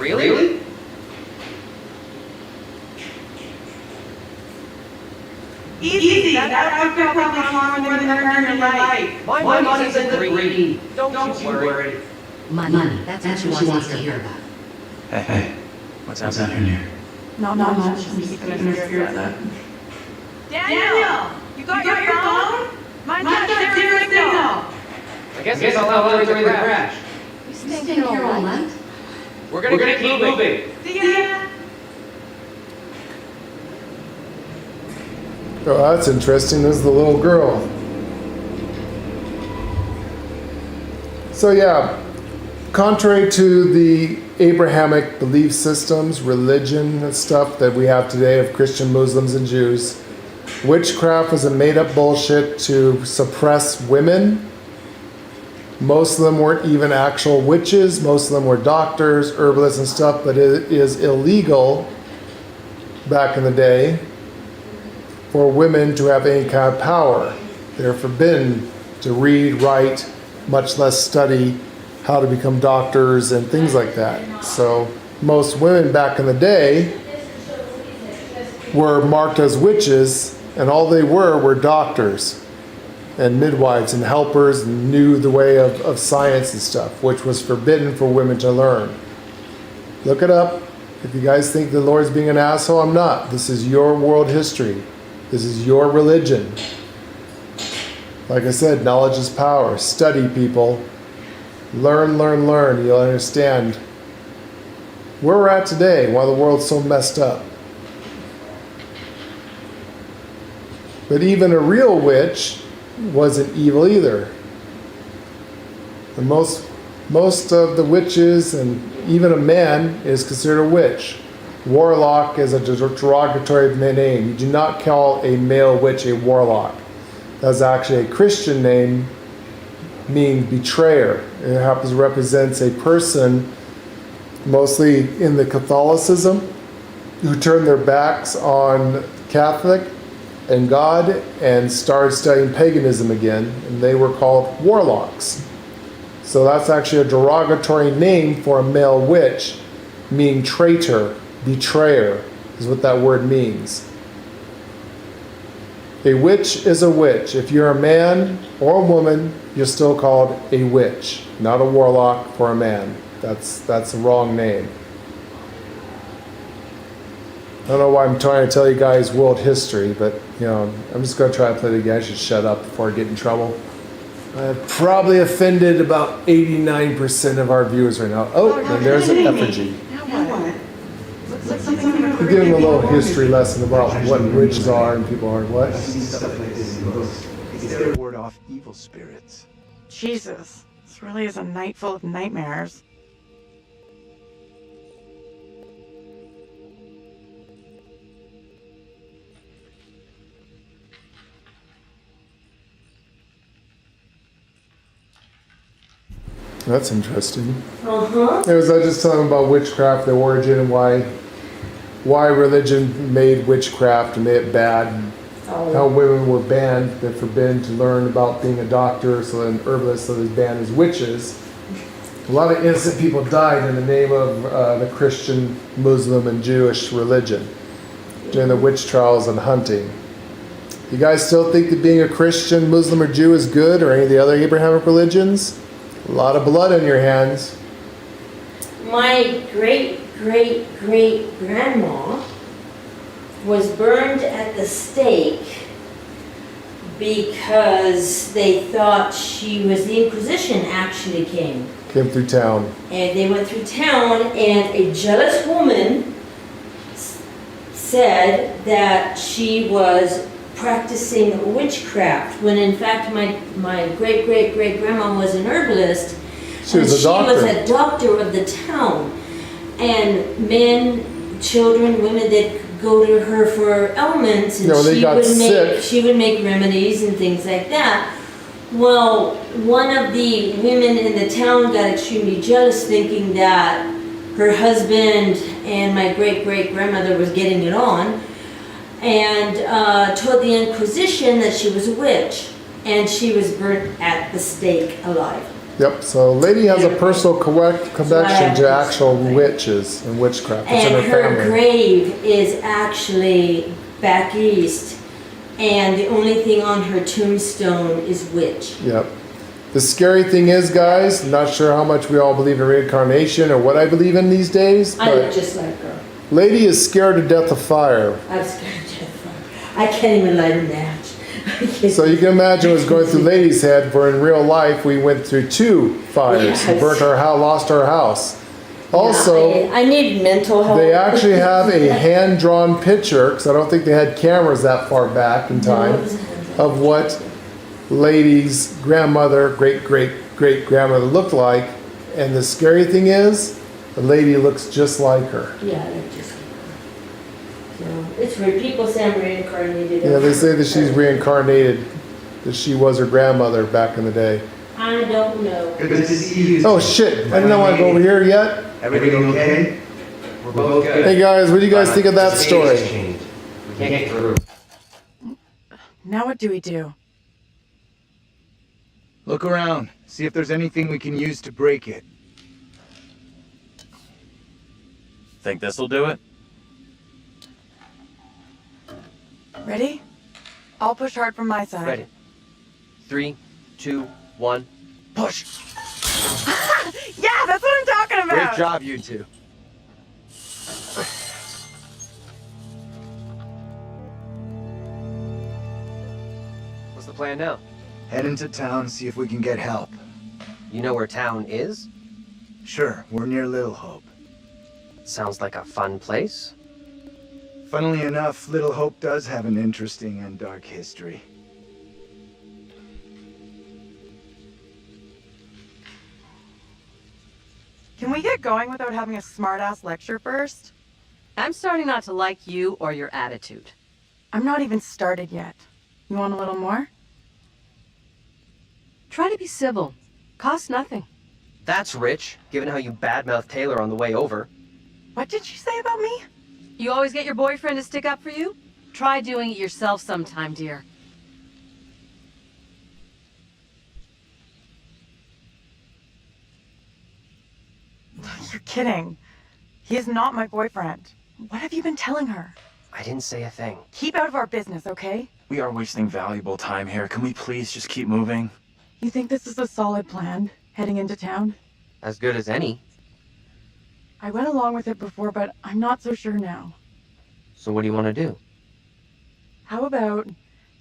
Really? Easy. That outfit probably costs more than earn your life. My money's in the green. Don't you worry. Money. That's what she wants to hear about. Hey. What's happening here? Not much. I'm just gonna interfere with that. Daniel! You got your phone? Mine's got zero signal. I guess I'll allow it during the crash. You staying here all night? We're gonna keep moving. See ya! Oh, that's interesting. There's the little girl. So yeah, contrary to the Abrahamic belief systems, religion, and stuff that we have today of Christian, Muslims, and Jews, witchcraft was a made-up bullshit to suppress women. Most of them weren't even actual witches. Most of them were doctors, herbalists, and stuff, but it is illegal back in the day for women to have any kind of power. They're forbidden to read, write, much less study how to become doctors and things like that. So most women back in the day were marked as witches, and all they were doctors and midwives and helpers, and knew the way of science and stuff, which was forbidden for women to learn. Look it up. If you guys think the Lord's being an asshole, I'm not. This is your world history. This is your religion. Like I said, knowledge is power. Study, people. Learn. You'll understand where we're at today, why the world's so messed up. But even a real witch wasn't evil either. And most of the witches, and even a man, is considered a witch. Warlock is a derogatory name. You do not call a male witch a warlock. That's actually a Christian name, meaning betrayer. It happens to represent a person, mostly in the Catholicism, who turned their backs on Catholic and God and started studying paganism again, and they were called warlocks. So that's actually a derogatory name for a male witch, meaning traitor, betrayer, is what that word means. A witch is a witch. If you're a man or a woman, you're still called a witch, not a warlock for a man. That's the wrong name. I don't know why I'm trying to tell you guys world history, but you know, I'm just going to try to play the game. I should shut up before I get in trouble. I've probably offended about 89% of our viewers right now. Oh, and there's an effigy. We're giving a little history lesson about what witches are and people are what. It's there to ward off evil spirits. Jesus, this really is a night full of nightmares. That's interesting. Uh-huh. I was just telling about witchcraft, the origin, and why religion made witchcraft and made it bad. And how women were banned, they're forbidden to learn about being a doctor, so then herbalists, so they're banned as witches. A lot of innocent people died in the name of the Christian, Muslim, and Jewish religion during the witch trials and hunting. You guys still think that being a Christian, Muslim, or Jew is good, or any of the other Abrahamic religions? A lot of blood on your hands. My great-great-great-grandma was burned at the stake because they thought she was, the Inquisition actually came. Came through town. And they went through town, and a jealous woman said that she was practicing witchcraft, when in fact my great-great-great-grandma was an herbalist. She was a doctor. She was a doctor of the town. And men, children, women that go to her for ailments, and she would make remedies and things like that. Well, one of the women in the town got extremely jealous, thinking that her husband and my great-great-grandmother was getting it on, and told the Inquisition that she was a witch, and she was burnt at the stake alive. Yep, so lady has a personal connection to actual witches and witchcraft. It's And in her her family. grave is actually back east, and the only thing on her tombstone is witch. Yep. The scary thing is, guys, I'm not sure how much we all believe in reincarnation or what I believe in these days, I look but just like her. lady is scared to death of fire. I'm scared to death. I can't even light a match. So you can imagine what's going through lady's head, for in real life we went through 2 fires. Yes. Burnt our house, lost our house. Also, I need mental help. they actually have a hand-drawn picture, because I don't think they had cameras that far back in time, of what lady's grandmother, great-great-great-grandmother looked like. And the scary thing is, the lady looks just like her. Yeah, I look just like her. So, it's weird. People say I'm reincarnated. Yeah, they say that she's reincarnated, that she was her grandmother back in the day. I don't know. Good to see you. Oh shit, I didn't know I'd go over here yet. Everything okay? We're both good. Hey guys, what do you guys think of that story? We can't get through. Now what do we do? Look around. See if there's anything we can use to break it. Think this'll do it? Ready? I'll push hard from my side. Ready. 3, 2, 1, push! Yeah, that's what I'm talking about! Great job, you two. What's the plan now? Head into town, see if we can get help. You know where town is? Sure, we're near Little Hope. Sounds like a fun place. Funnily enough, Little Hope does have an interesting and dark history. Can we get going without having a smart-ass lecture first? I'm starting not to like you or your attitude. I'm not even started yet. You want a little more? Try to be civil. Costs nothing. That's rich, given how you badmouthed Taylor on the way over. What did you say about me? You always get your boyfriend to stick up for you? Try doing it yourself sometime, dear. You're kidding. He is not my boyfriend. What have you been telling her? I didn't say a thing. Keep out of our business, okay? We are wasting valuable time here. Can we please just keep moving? You think this is a solid plan, heading into town? As good as any. I went along with it before, but I'm not so sure now. So what do you want to do? How about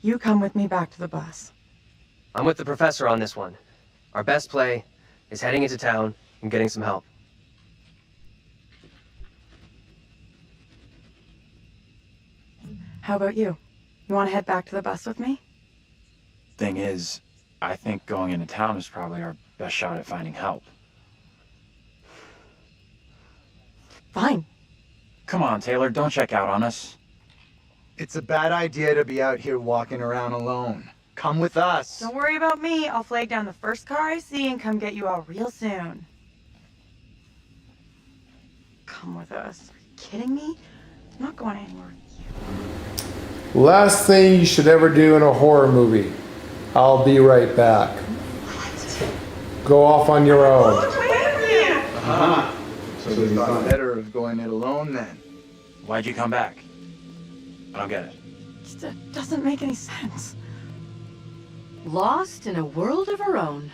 you come with me back to the bus? I'm with the professor on this one. Our best play is heading into town and getting some help. How about you? You want to head back to the bus with me? Thing is, I think going into town is probably our best shot at finding help. Fine. Come on, Taylor, don't check out on us. It's a bad idea to be out here walking around alone. Come with us. Don't worry about me. I'll flag down the first car I see and come get you all real soon. Come with us. Are you kidding me? I'm not going anywhere with you. Last thing you should ever do in a horror movie. I'll be right back. Go off on your own. So you thought better of going it alone then? Why'd you come back? I don't get it. It doesn't make any sense. Lost in a world of her own.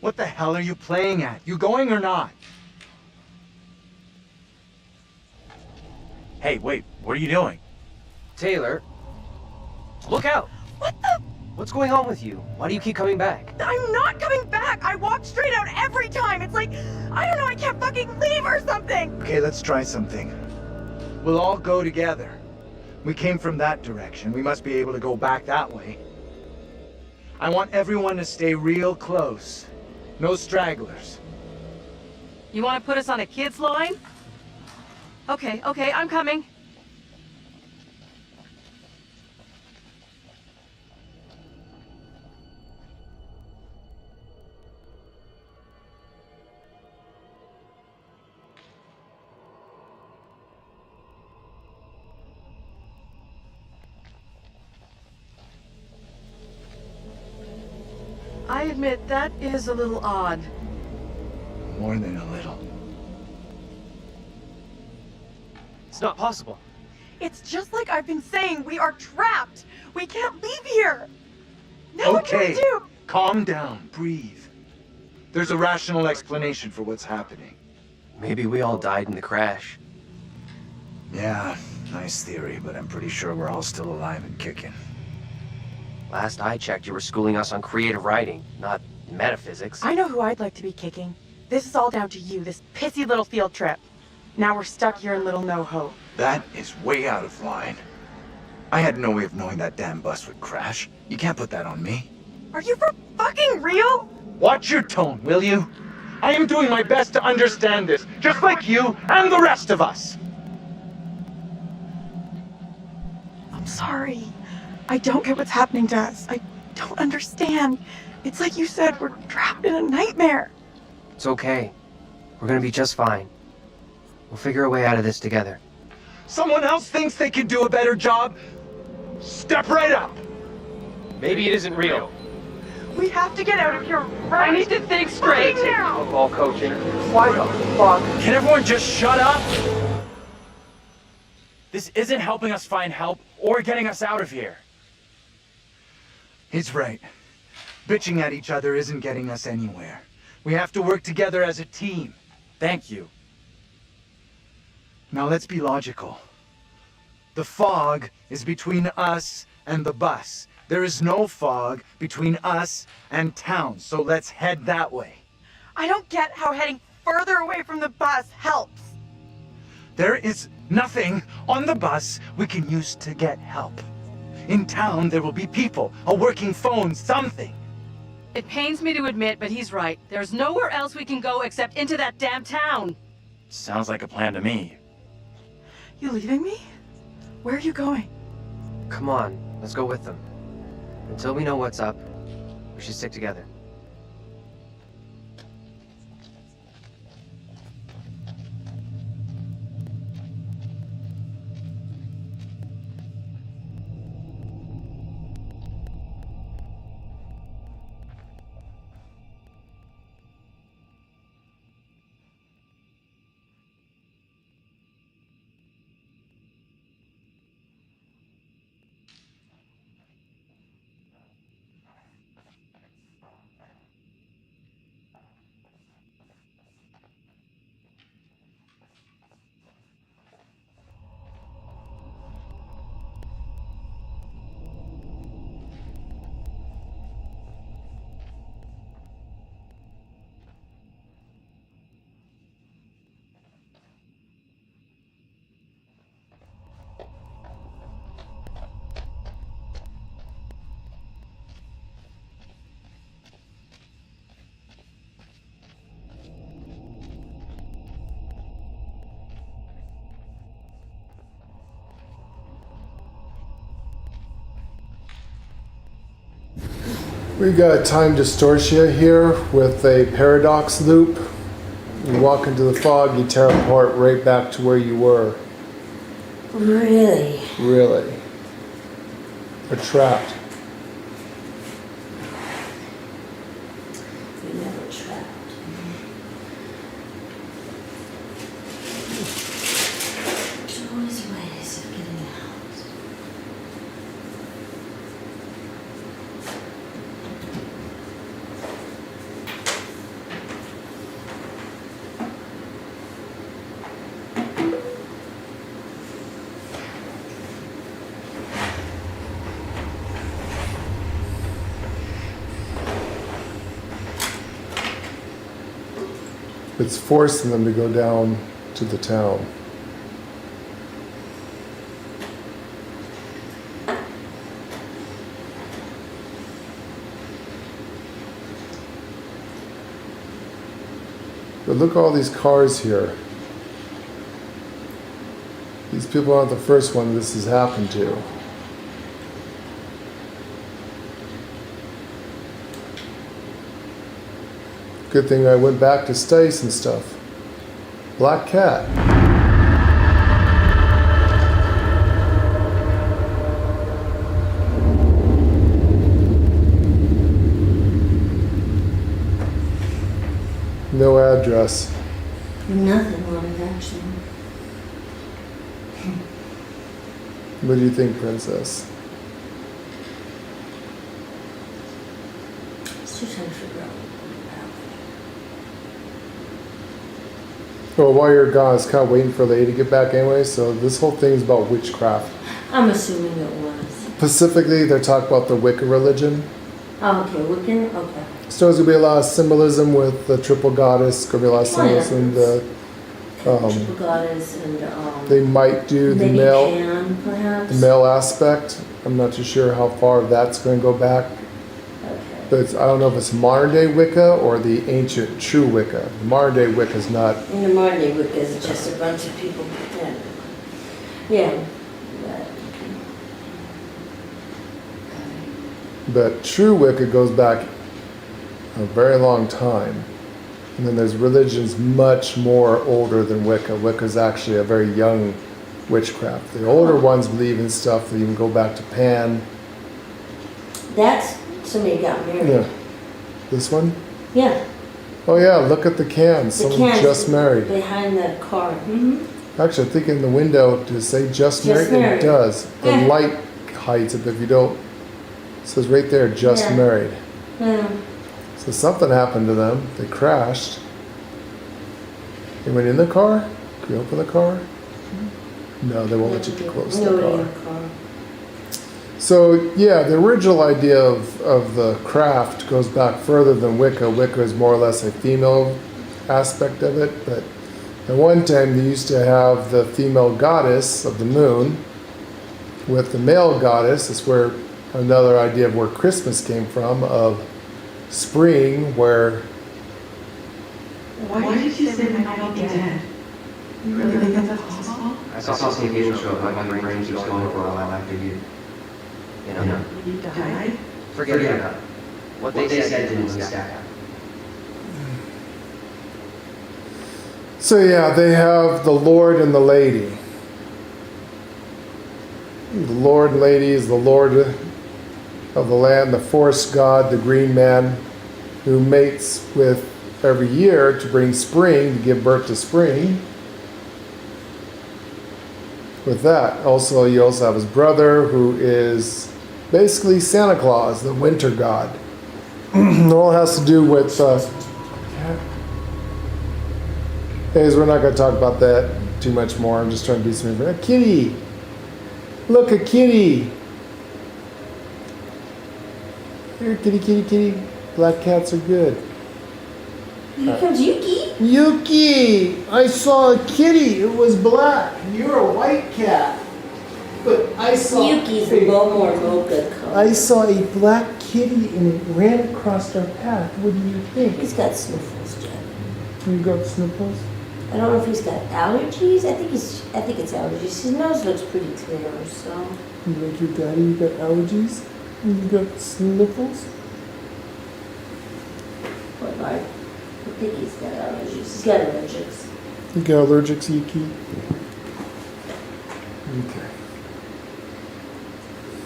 What the hell are you playing at? You going or not? Hey, wait, what are you doing? Taylor, look out! What the? What's going on with you? Why do you keep coming back? I'm not coming back! I walk straight out every time! It's like, I don't know, I can't fucking leave or something! Okay, let's try something. We'll all go together. We came from that direction. We must be able to go back that way. I want everyone to stay real close. No stragglers. You want to put us on a kid's line? Okay, I'm coming. I admit, that is a little odd. More than a little. It's not possible. It's just like I've been saying, we are trapped! We can't leave here! Now what can we Okay, do? calm down, breathe. There's a rational explanation for what's happening. Maybe we all died in the crash. Yeah, nice theory, but I'm pretty sure we're all still alive and kicking. Last I checked, you were schooling us on creative writing, not metaphysics. I know who I'd like to be kicking. This is all down to you, this pissy little field trip. Now we're stuck here in Little No Hope. That is way out of line. I had no way of knowing that damn bus would crash. You can't put that on me. Are you for fucking real? Watch your tone, will you? I am doing my best to understand this, just like you and the rest of us. I'm sorry. I don't get what's happening to us. I don't understand. It's like you said, we're trapped in a nightmare. It's okay. We're gonna be just fine. We'll figure a way out of this together. Someone else thinks they can do a better job? Step right up! Maybe it isn't real. We have to get out of here right I need to think straight. now. Football coaching. Why the fuck? Can everyone just shut up? This isn't helping us find help or getting us out of here. He's right. Bitching at each other isn't getting us anywhere. We have to work together as a team. Thank you. Now let's be logical. The fog is between us and the bus. There is no fog between us and town, so let's head that way. I don't get how heading further away from the bus helps. There is nothing on the bus we can use to get help. In town, there will be people, a working phone, something. It pains me to admit, but he's right. There's nowhere else we can go except into that damn town. Sounds like a plan to me. You leaving me? Where are you going? Come on, let's go with them. Until we know what's up, we should stick together. We got a time distortion here with a paradox loop. You walk into the fog, you teleport right back to where you were. Really? Really. You're trapped. You're never trapped. There's always ways of getting out. It's forcing them to go down to the town. But look at all these cars here. These people aren't the first one this has happened to. Good thing I went back to Stace and stuff. Black Cat. No address. Nothing on it, actually. What do you think, Princess? Still trying to figure out. Well, while you're gone, I was kind of waiting for the lady to get back anyway, so this whole thing is about witchcraft. I'm assuming it was. Specifically, they're talking about the Wicca religion. Oh, okay, Wiccan? Okay. So there's going to be a lot of symbolism with the triple goddess. Going to be a lot of symbolism. Triple goddess and they might do the maybe male, Pan, perhaps? the male aspect. I'm not too sure how far that's going to go back. But I don't know if it's modern day Wicca or the ancient true Wicca. The modern day Wicca is not. In the modern day Wicca is just a bunch of people. Yeah. But true Wicca goes back a very long time. And then there's religions much more older than Wicca. Wicca is actually a very young witchcraft. The older ones believe in stuff that even go back to Pan. That's somebody got married. Yeah. This one? Yeah. Oh yeah, look at the cans. The Someone cans just married. behind the car. Mm-hmm. Actually, I think in the window, does it say just married? married. It does. The Yeah. light hides it, but if you don't, it says right there, just Yeah. married. Yeah. So something happened to them. They crashed. They went in the car. Can you open the car? No, they won't let you get close to the Nobody car. in the car. So yeah, the original idea of the craft goes back further than Wicca. Wicca is more or less a female aspect of it, but at one time they used to have the female goddess of the moon with the male goddess. That's where another idea of where Christmas came from, of spring, where Why did you say they might be dead? You really think that's possible? I saw some occasional show like my brain keeps going for a while after you know. You died? Forget about it. What they said didn't stack up. So yeah, they have the Lord and the Lady. The Lord and Lady is the Lord of the land, the forest god, the green man, who mates with every year to bring spring, to give birth to spring. With that, also you also have his brother, who is basically Santa Claus, the winter god. It all has to do with anyways, we're not going to talk about that too much more. I'm just trying to do some information. Kitty! Look, a kitty! Here, kitty, kitty, kitty. Black cats are good. Here comes Yuki. Yuki! I saw a kitty. It was black. You're a white cat. But I saw Yuki's a little more mocha color. I saw a black kitty and it ran across our path. What do you think? He's got sniffles, Jack. You got sniffles? I don't know if he's got allergies. I think it's allergies. His nose looks pretty clear, so. You like your daddy? You got allergies? You got sniffles? Right. I think he's got allergies. He's got allergics. You got allergics, Yuki? Okay.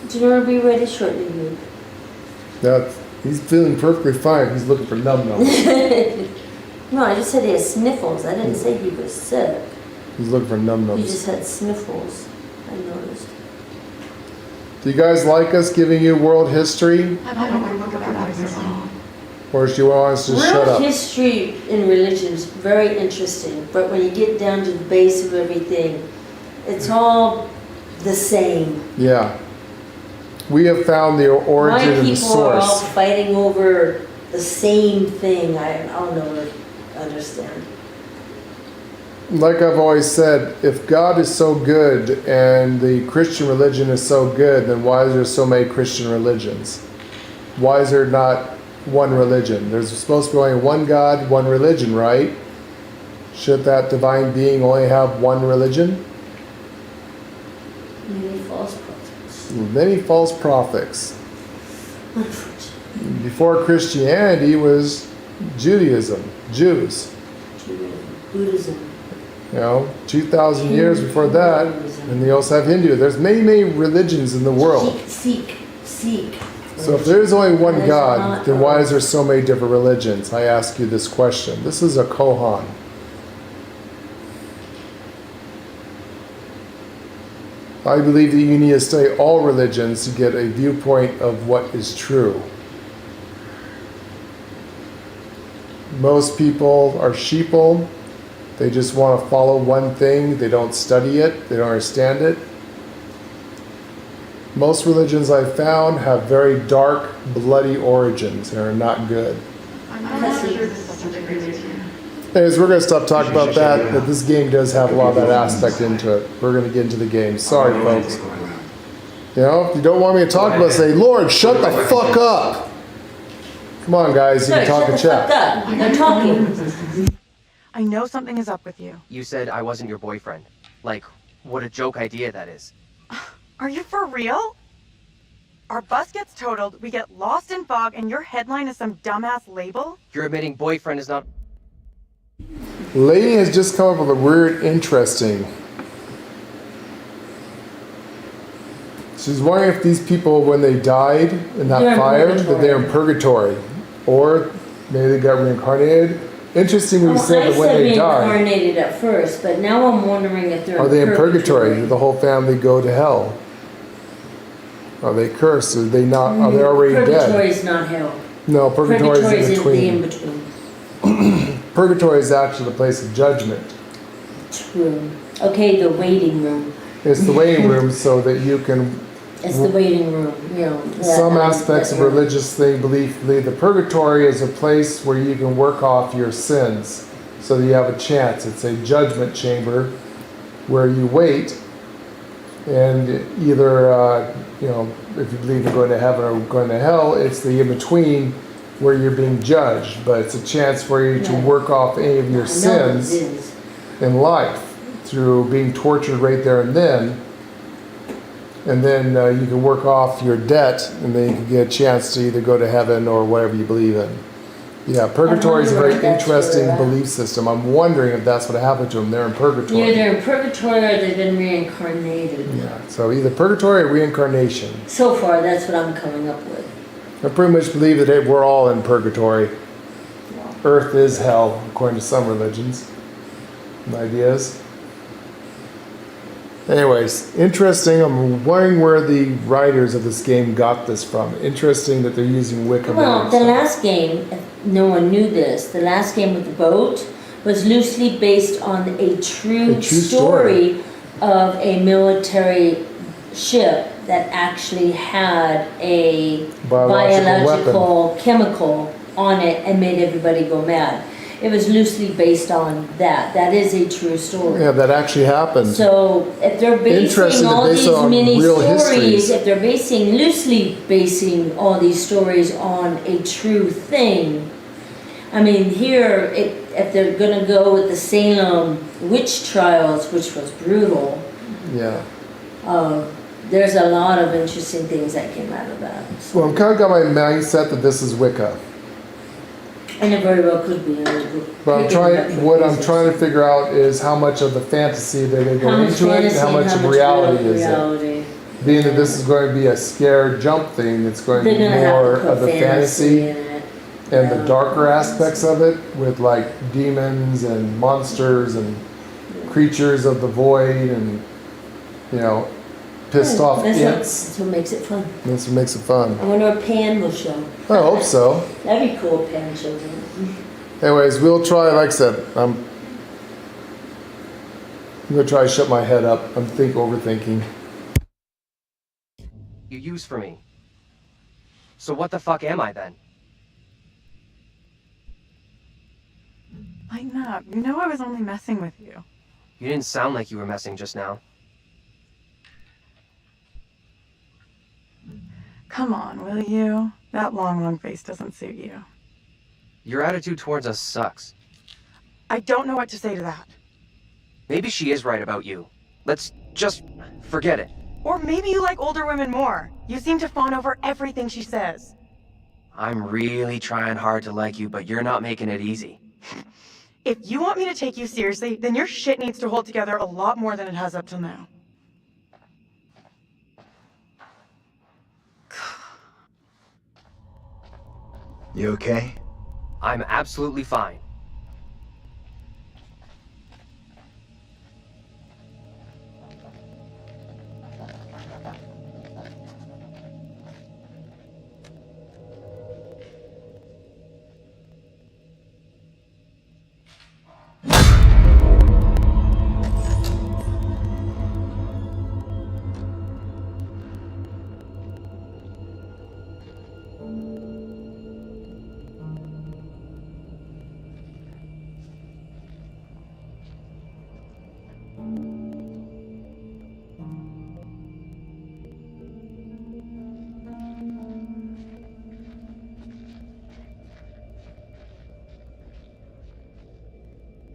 Do you want to be ready shortly, Luke? He's feeling perfectly fine. He's looking for num-nums. No, I just said he has sniffles. I didn't say he was sick. He's looking for num-nums. He just had sniffles. I noticed. Do you guys like us giving you world history? Or do you want us to shut up? World history in religion is very interesting, but when you get down to the base of everything, it's all the same. Yeah. We have found the origin and the source. Why people are all fighting over the same thing, I'll never understand. Like I've always said, if God is so good and the Christian religion is so good, then why is there so many Christian religions? Why is there not one religion? There's supposed to be only one God, one religion, right? Should that divine being only have one religion? Many false prophets. Many false prophets. Before Christianity was Judaism, Jews. Buddhism. 2,000 years before that, and they also have Hindu. There's many, many religions in the world. Sikh. So if there's only one God, then why is there so many different religions? I ask you this question. This is a kohan. I believe that you need to study all religions to get a viewpoint of what is true. Most people are sheeple. They just want to follow one thing. They don't study it. They don't understand it. Most religions I've found have very dark, bloody origins and are not good. Anyways, we're going to stop talking about that, but this game does have a lot of that aspect into it. We're going to get into the game. Sorry, folks. If you don't want me to talk about it, say, Lord, shut the fuck up. Come on, guys, you can talk and chat. They're talking. I know something is up with you. You said I wasn't your boyfriend. Like, what a joke idea that is. Are you for real? Our bus gets totaled, we get lost in fog, and your headline is some dumbass label? You're admitting boyfriend is not... Lady has just come up with a weird, interesting. She's wondering if these people, when they died in that fire, that they're in purgatory. Or maybe they got reincarnated. Interesting when you said that when they died. I said reincarnated at first, but now I'm wondering if they're Are they in purgatory? Did the whole family go to hell? Are they cursed? Are they not? Are they already dead? Purgatory is not hell. No, purgatory is in between. The in-between. Purgatory is actually the place of judgment. True. Okay, the waiting room. It's the waiting room so that you can... It's the waiting room, Some aspects of religious believe the purgatory is a place where you can work off your sins so that you have a chance. It's a judgment chamber where you wait and either, if you believe you're going to heaven or going to hell, it's the in-between where you're being judged. But it's a chance for you to work off any of your sins in life through being tortured right there and then. And then you can work off your debt, and then you can get a chance to either go to heaven or whatever you believe in. Yeah, purgatory is a very interesting belief system. I'm wondering if that's what happened to them. They're in purgatory. Yeah, they're in purgatory or they've been reincarnated. Yeah, so either purgatory or reincarnation. So far, that's what I'm coming up with. I pretty much believe that we're all in purgatory. Yeah. Earth is hell, according to some religions and ideas. Anyways, interesting. I'm wondering where the writers of this game got this from. Interesting that they're using Wicca. Well, the last game, if no one knew this, the last game with the boat was loosely based on a true story of a military ship that actually had a biological chemical on it and made everybody go mad. It was loosely based on that. That is a true story. Yeah, that actually happened. So if they're basing all these mini stories, if they're loosely basing all these stories on a true thing, I mean, here, if they're going to go with the Salem witch trials, which was brutal, there's a lot of interesting things that came out of that. So. Well, I've kind of got my mindset that this is Wicca. And it very well could be. But what I'm trying to figure out is how much of the fantasy they're going to go into it, and how much of reality is it. Being that this is going to be a scare jump thing, it's going to be more of the fantasy and the darker aspects of it, with like demons and monsters and creatures of the void, and pissed off imps. That's what makes it fun. That's what makes it fun. I wonder if Pan will show. I hope so. That'd be cool if Pan showed up. Anyways, we'll try, like I said, I'm going to try to shut my head up. I'm overthinking. You use for me. So what the fuck am I then? Lighten up. You know I was only messing with you. You didn't sound like you were messing just now. Come on, will you? That long face doesn't suit you. Your attitude towards us sucks. I don't know what to say to that. Maybe she is right about you. Let's just forget it. Or maybe you like older women more. You seem to fawn over everything she says. I'm really trying hard to like you, but you're not making it easy. If you want me to take you seriously, then your shit needs to hold together a lot more than it has up till now. You okay? I'm absolutely fine.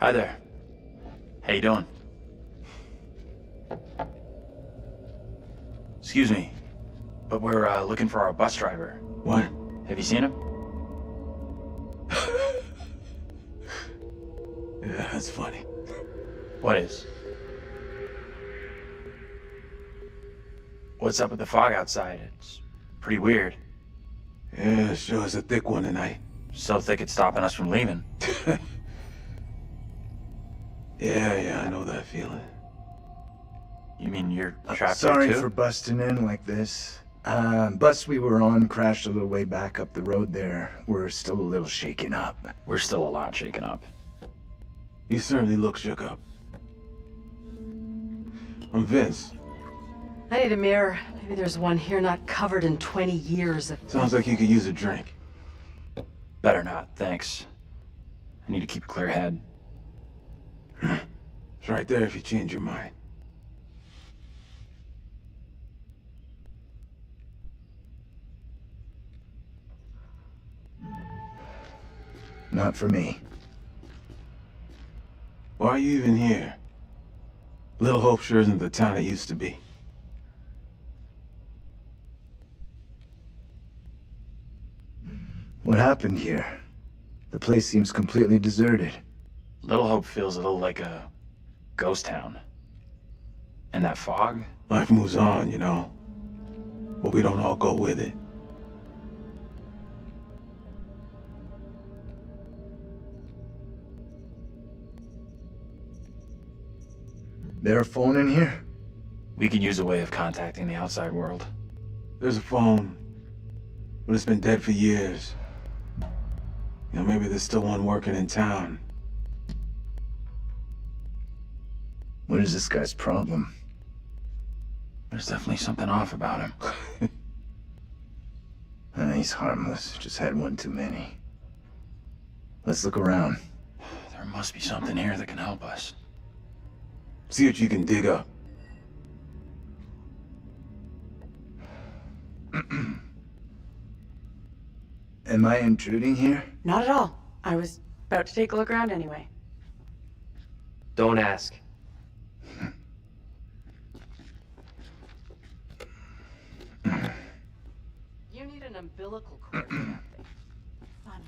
Hi there. How you doing? Excuse me, but we're looking for our bus driver. What? Have you seen him? Yeah, that's funny. What is? What's up with the fog outside? It's pretty weird. Yeah, sure is a thick one tonight. So thick it's stopping us from leaving. Yeah, I know that feeling. You mean you're trapped Sorry there too? for busting in like this. Bus we were on crashed a little way back up the road there. We're still a little shaken up. We're still a lot shaken up. You certainly look shook up. I'm Vince. I need a mirror. Maybe there's one here not covered in 20 years of... Sounds like you could use a drink. Better not, thanks. I need to keep a clear head. It's right there if you change your mind. Not for me. Why are you even here? Little Hope sure isn't the town it used to be. What happened here? The place seems completely deserted. Little Hope feels a little like a ghost town. And that fog? Life moves on, you know. But we don't all go with it. There a phone in here? We could use a way of contacting the outside world. There's a phone, but it's been dead for years. You know, maybe there's still one working in town. What is this guy's problem? There's definitely something off about him. He's harmless. Just had one too many. Let's look around. There must be something here that can help us. See what you can dig up. Am I intruding here? Not at all. I was about to take a look around anyway. Don't ask. You need an umbilical cord for that thing. Fun.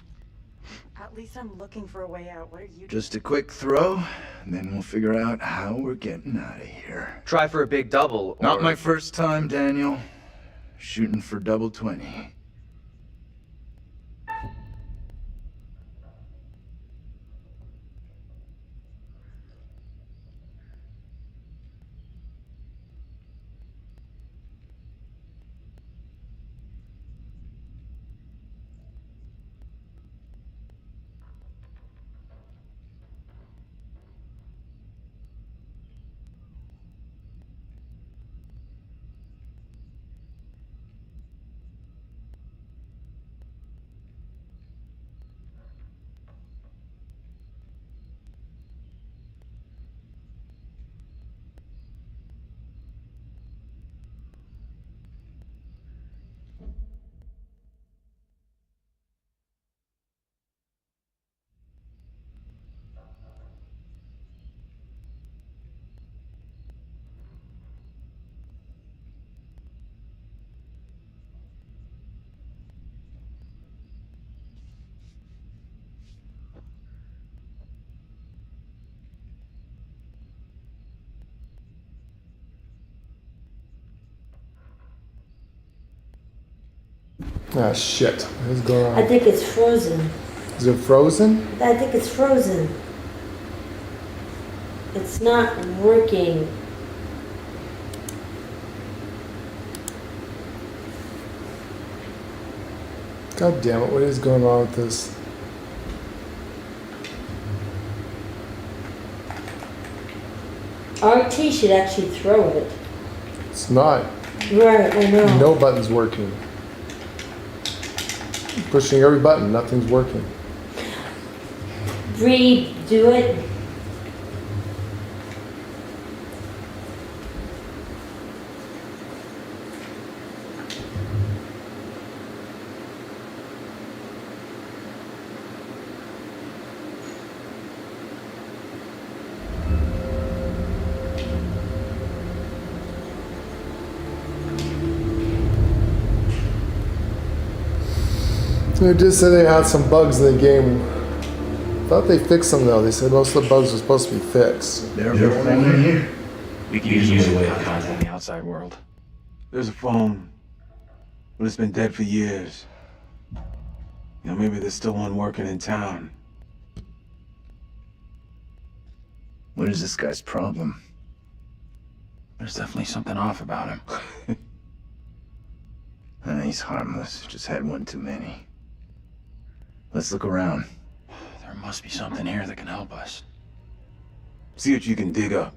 At least I'm looking for a way out. What are you Just a quick throw, and then we'll figure out how we're getting out of here. Try for a big double, or... Not my first time, Daniel. Shooting for double 20. Ah, shit. What's going on? I think it's frozen. Is it frozen? I think it's frozen. It's not working. God damn it, what is going on with this? RT should actually throw it. It's not. Right, I know. No button's working. Pushing every button, nothing's working. Redo it. They did say they had some bugs in the game. Thought they fixed them though. They said most of the bugs were supposed to be fixed. There's a phone in here? We can use a way of contacting the outside world. There's a phone, but it's been dead for years. You know, maybe there's still one working in town. What is this guy's problem? There's definitely something off about him. He's harmless. Just had one too many. Let's look around. There must be something here that can help us. See what you can dig up.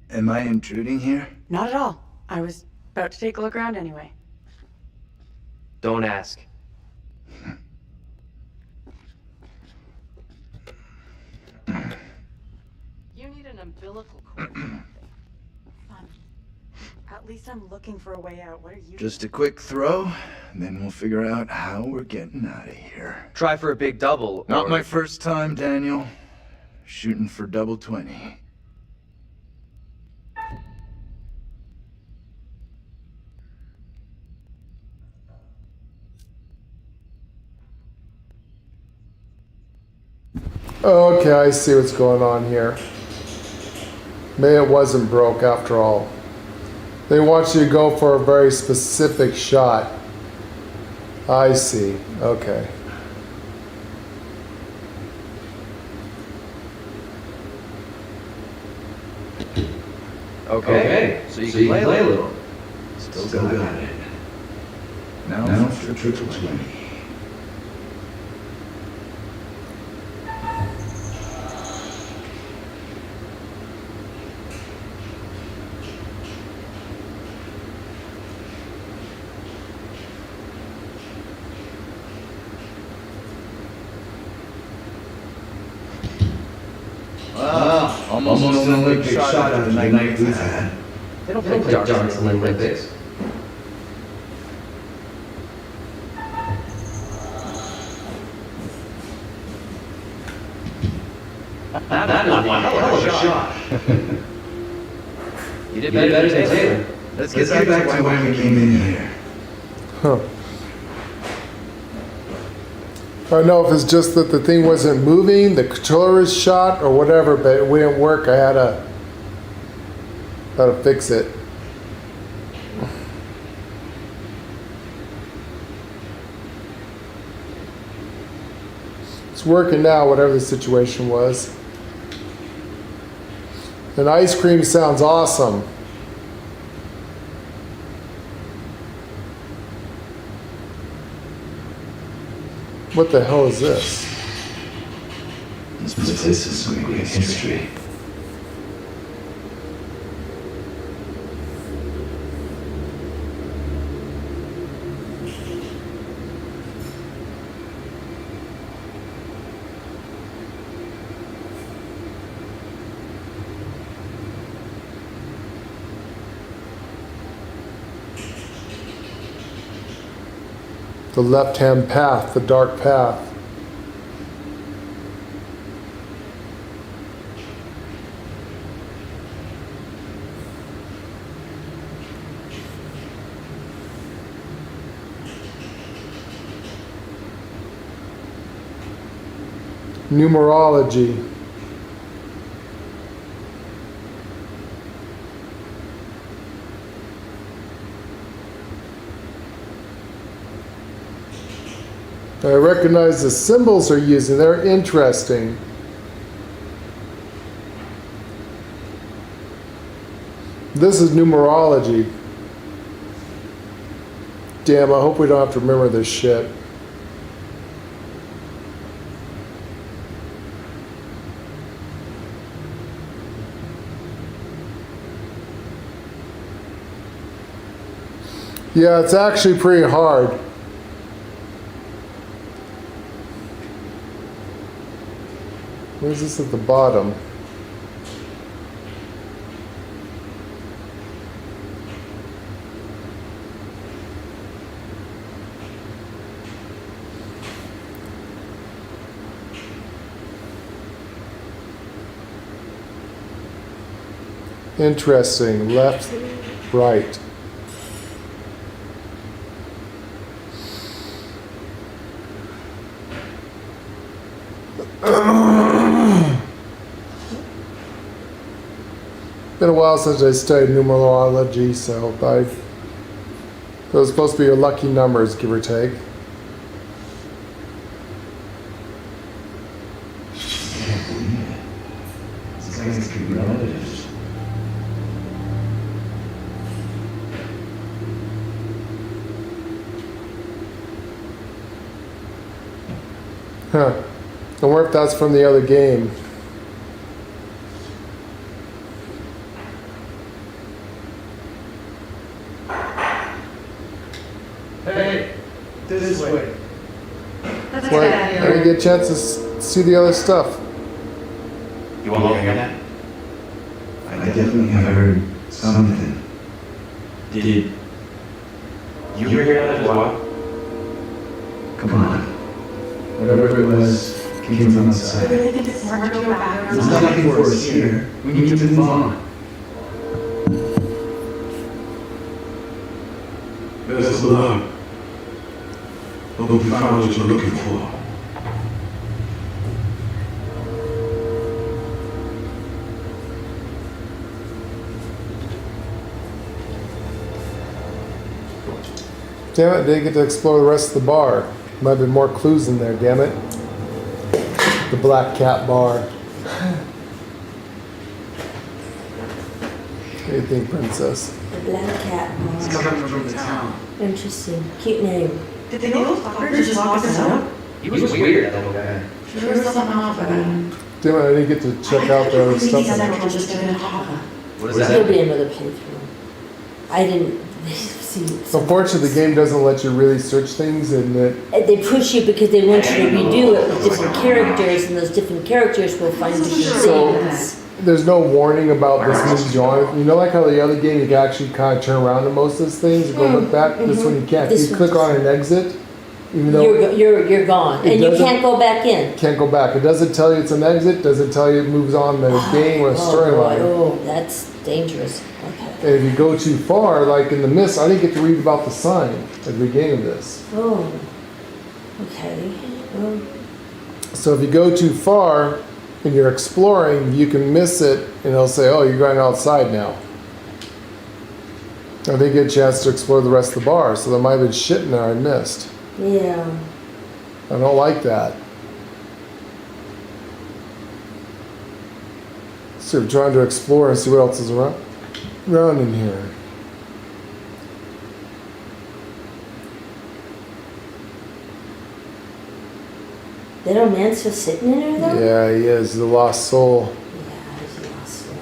Am I intruding here? Not at all. I was about to take a look around anyway. Don't ask. You need an umbilical cord. Fun. At least I'm looking for a way out. What are you Just a quick throw, and then we'll figure out how we're getting out of here. Try for a big double, Not or... my first time, Daniel. Shooting for double 20. Okay, I see what's going on here. Maybe it wasn't broke after all. They want you to go for a very specific shot. I see. Okay. Okay, so you can play a little. Still got it. Now for triple 20. Almost an Olympic shot of the night we've had. They don't play darts in the Olympics. That is one hell of a shot. You did better than Taylor. Let's get back to why we came in here. Huh. I don't know if it's just that the thing wasn't moving, the controller was shot, or whatever, but it wouldn't work. I had to fix it. It's working now, whatever the situation was. And ice cream sounds awesome. What the hell is this? This place has some great history. The left-hand path, the dark path. Numerology. I recognize the symbols they're using. They're interesting. This is numerology. Damn, I hope we don't have to remember this shit. Yeah, it's actually pretty hard. Where's this at the bottom? Interesting. Left, right. Been a while since I studied numerology, so those are supposed to be your lucky numbers, give or take. Huh. I wonder if that's from the other game. Hey, this way. Let's get out of here. I didn't get a chance to see the other stuff. You want to look at that? I definitely heard something. Did you hear that as well? Come on. Whatever it was came from outside. There's nothing for us here. We need to move on. There's a lot. What we found what you're looking for. Damn it, didn't get to explore the rest of the bar. Might have been more clues in there, damn it. The Black Cat Bar. What do you think, Princess? The Black Cat Bar. It's coming from the town. Interesting. Cute name. Did they know Fucker just lock us up? He was weird, that little guy. Sure, there's something off about him. Damn it, I didn't get to check out the other stuff. What is that? There'll be another playthrough. I didn't see. Unfortunately, the game doesn't let you really search things, and They push you because they want you to redo it with different characters, and those different characters will find different things. there's no warning about this means you on. You know, like how the other game you can actually kind of turn around to most of those things and go look back. This one you can't. This You click on an exit, even though you're gone, and you can't go back in. Can't go back. It doesn't tell you it's an exit. Doesn't tell you it moves on the game or storyline. Oh, that's dangerous. Okay. And if you go too far, like in the mist, I didn't get to read about the sign at the beginning of this. Oh, okay. Well, So if you go too far and you're exploring, you can miss it and it'll say, oh, you're going outside now. I didn't get a chance to explore the rest of the bar, so there might have been shit in there I missed. yeah. I don't like that. So we're trying to explore and see what else is around in here. That old man's still sitting in there though? Yeah, he is. The lost soul. Yeah, he's a lost soul.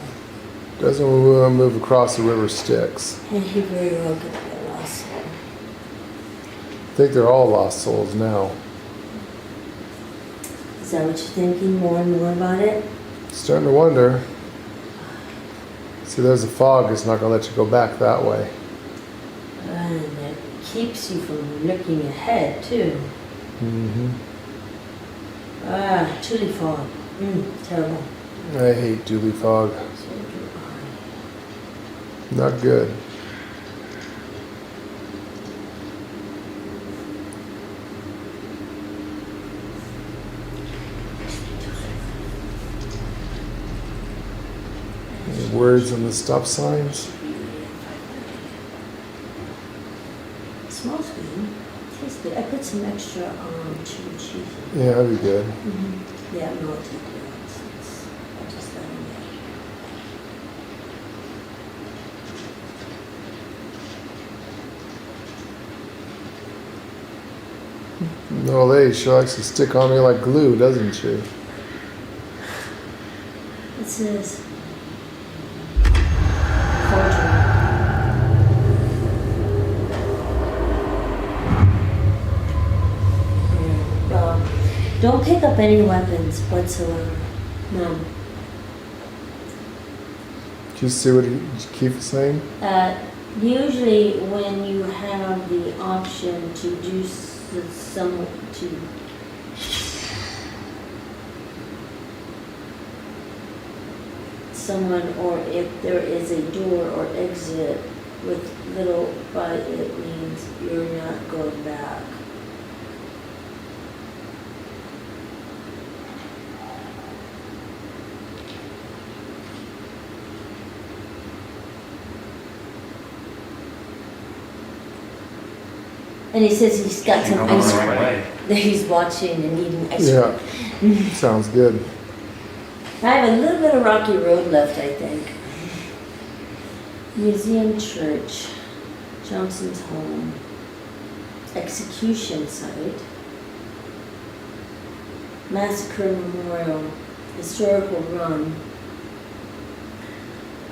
Doesn't move across the river Styx. And he very well could be a lost soul. I think they're all lost souls now. Is that what you're thinking more and more about it? Starting to wonder. See, there's a fog. It's not going to let you go back that way. And it keeps you from looking ahead too. Mm-hmm. Ah, chilly fog. Terrible. I hate Dooley fog. Not good. Any words on the stop signs? It smells good. Tastes good. I put some extra chili cheese in. Yeah, that'd be good. Yeah, no, I'll take it out. I'll just let it No, she likes to stick on me like glue, doesn't she? It says cordial. Don't pick up any weapons whatsoever. None. Did you see what Keith was saying? Usually when you have the option to do someone, or if there is a door or exit with little by, it means you're not going back. And he says he's got some ice cream that he's watching and eating ice cream. Yeah, sounds good. I have a little bit of rocky road left, I think. Museum Church, Johnson's Home, Execution Site, Massacre Memorial, Historical Run,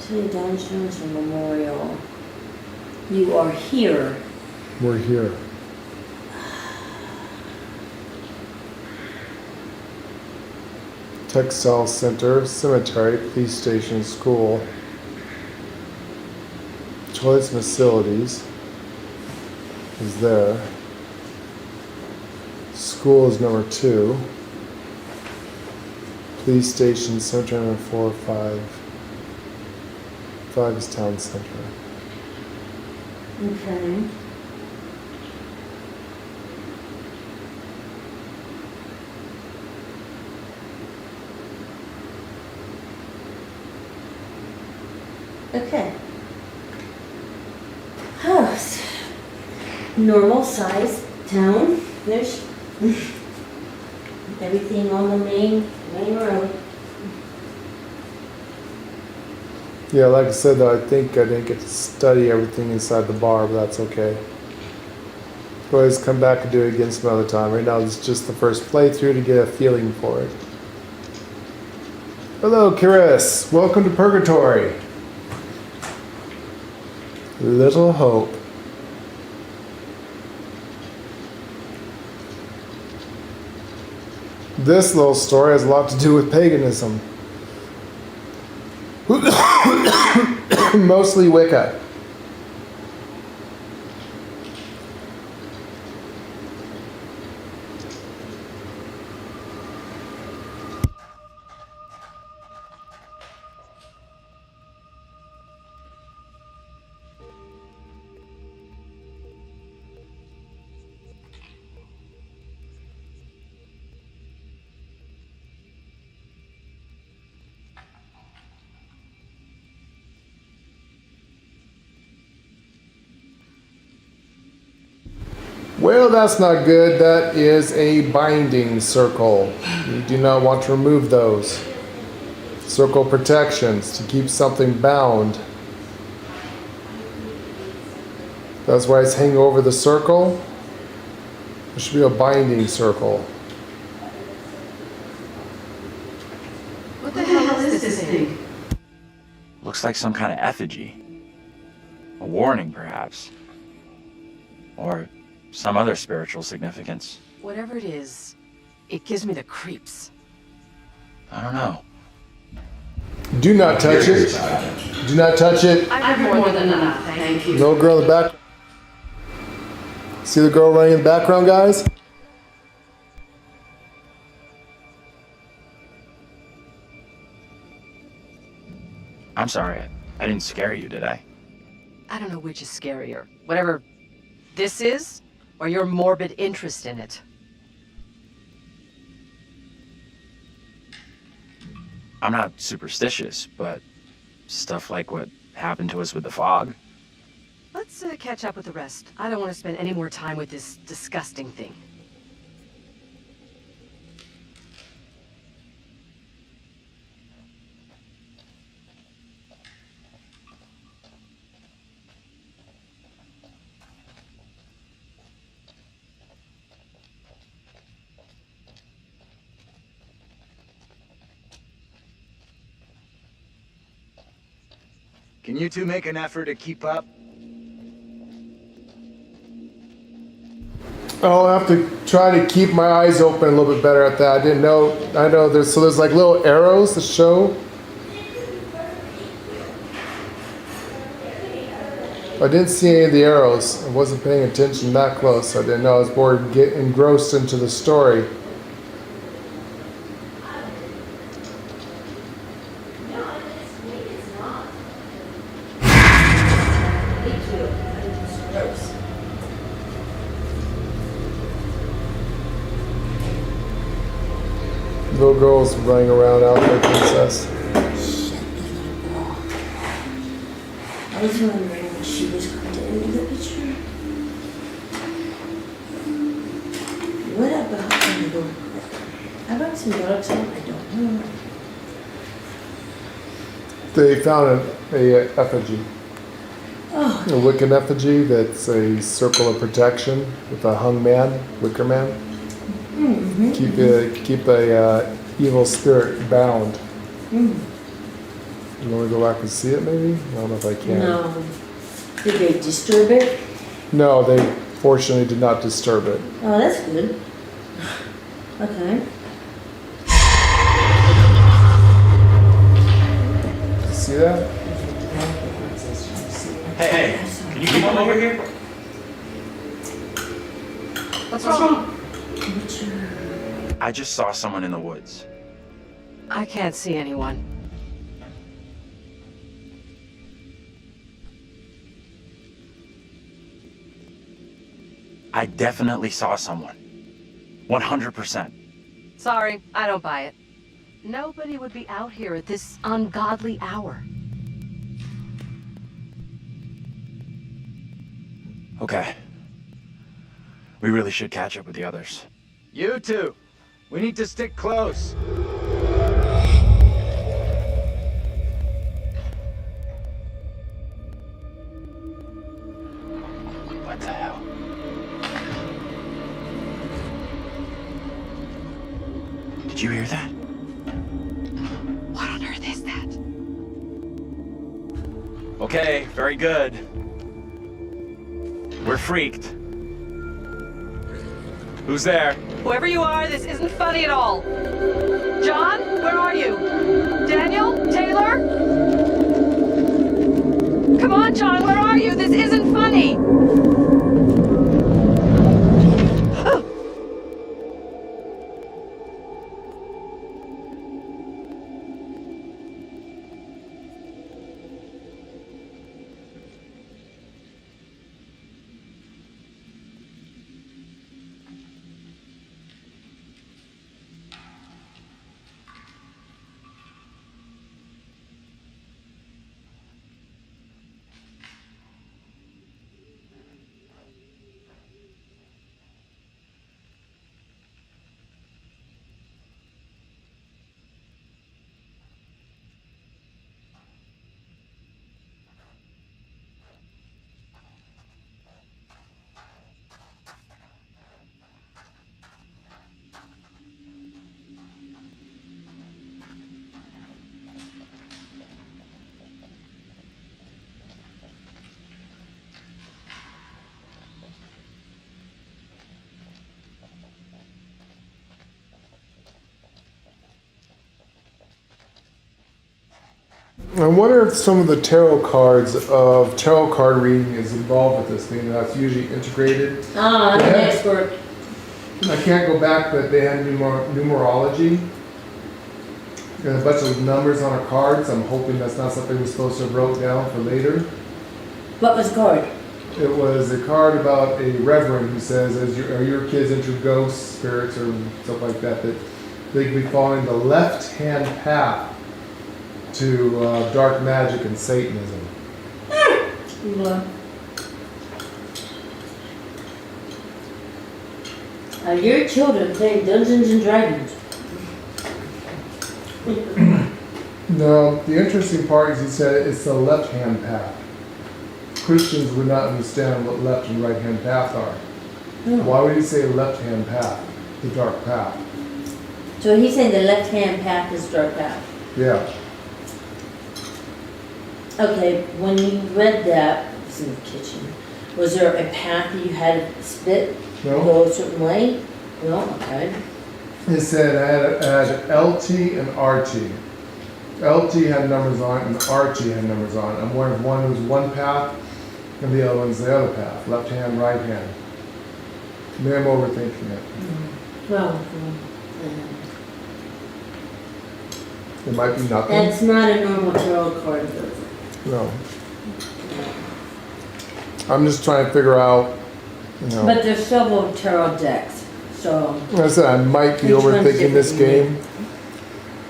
Tilly Downs Johnson Memorial. You are here. We're here. Textile Center, Cemetery, Police Station, School, Toilets and Facilities is there. School is number 2. Police Station, Cemetery number 4, 5. 5 is Town Center. Okay. Okay. House. Normal size town. There's everything on the main road. Yeah, like I said, though, I think I didn't get to study everything inside the bar, but that's okay. Always come back and do it again some other time. Right now, it's just the first playthrough to get a feeling for it. Hello, Chris. Welcome to Purgatory. Little Hope. This little story has a lot to do with paganism. Mostly Wicca. Well, that's not good. That is a binding circle. You do not want to remove those. Circle protections to keep something bound. That's why it's hanging over the circle. There should be a binding circle. What the hell is this thing? Looks like some kind of effigy. A warning, perhaps. Or some other spiritual significance. Whatever it is, it gives me the creeps. I don't know. Do not touch it. Do not touch it. I've more than enough, thank you. No girl in the back. See the girl running in the background, guys? I'm sorry, I didn't scare you, did I? I don't know which is scarier. Whatever this is, or your morbid interest in it. I'm not superstitious, but stuff like what happened to us with the fog. Let's catch up with the rest. I don't want to spend any more time with this disgusting thing. Can you two make an effort to keep up? I'll have to try to keep my eyes open a little bit better at that. I didn't know. I know there's like little arrows to show. I didn't see any of the arrows. I wasn't paying attention that close. I didn't know. I was more get engrossed into the story. Little girls running around out there, princess. I was wondering when she was going to end the picture. What about how about some dogs out? I don't know. They found a effigy. Oh. A Wiccan effigy that's a circle of protection with a hung man, wicker man. Mm-hmm. Keep a evil spirit bound. Mm. You want to go back and see it, maybe? I don't know if I can. No. Did they disturb it? No, they fortunately did not disturb it. Oh, that's good. Okay. See that? Hey, can you come over here? What's wrong? I just saw someone in the woods. I can't see anyone. I definitely saw someone. 100%. Sorry, I don't buy it. Nobody would be out here at this ungodly hour. Okay. We really should catch up with the others. You two, we need to stick close. What the hell? Did you hear that? What on earth is that? Okay, very good. We're freaked. Who's there? Whoever you are, this isn't funny at all. John, where are you? Daniel? Taylor? Come on, John, where are you? This isn't funny! I wonder if some of the tarot cards of tarot card reading is involved with this thing. That's usually integrated. Ah, I'm an expert. I can't go back, but they had numerology. And a bunch of numbers on a card, so I'm hoping that's not something we're supposed to have wrote down for later. What was the card? It was a card about a reverend who says, are your kids into ghosts, spirits, or stuff like that, that they could be following the left-hand path to dark magic and Satanism. Are your children playing Dungeons and Dragons? No, the interesting part is he said it's the left-hand path. Christians would not understand what left and right-hand path are. Why would he say left-hand path, the dark path? So he's saying the left-hand path is dark path. Yeah. Okay, when you read that, it was in the kitchen, was there a path that you had to split? No. Go a certain way? No? Okay. It said I had LT and RT. LT had numbers on it and RT had numbers on it. I'm wondering if one was one path and the other one's the other path. Left hand, right hand. Maybe I'm overthinking it. Well, It might be nothing. that's not a normal tarot card. No. I'm just trying to figure out, you know. But there's several tarot decks, so. Like I said, I might be Which one's overthinking this different? game.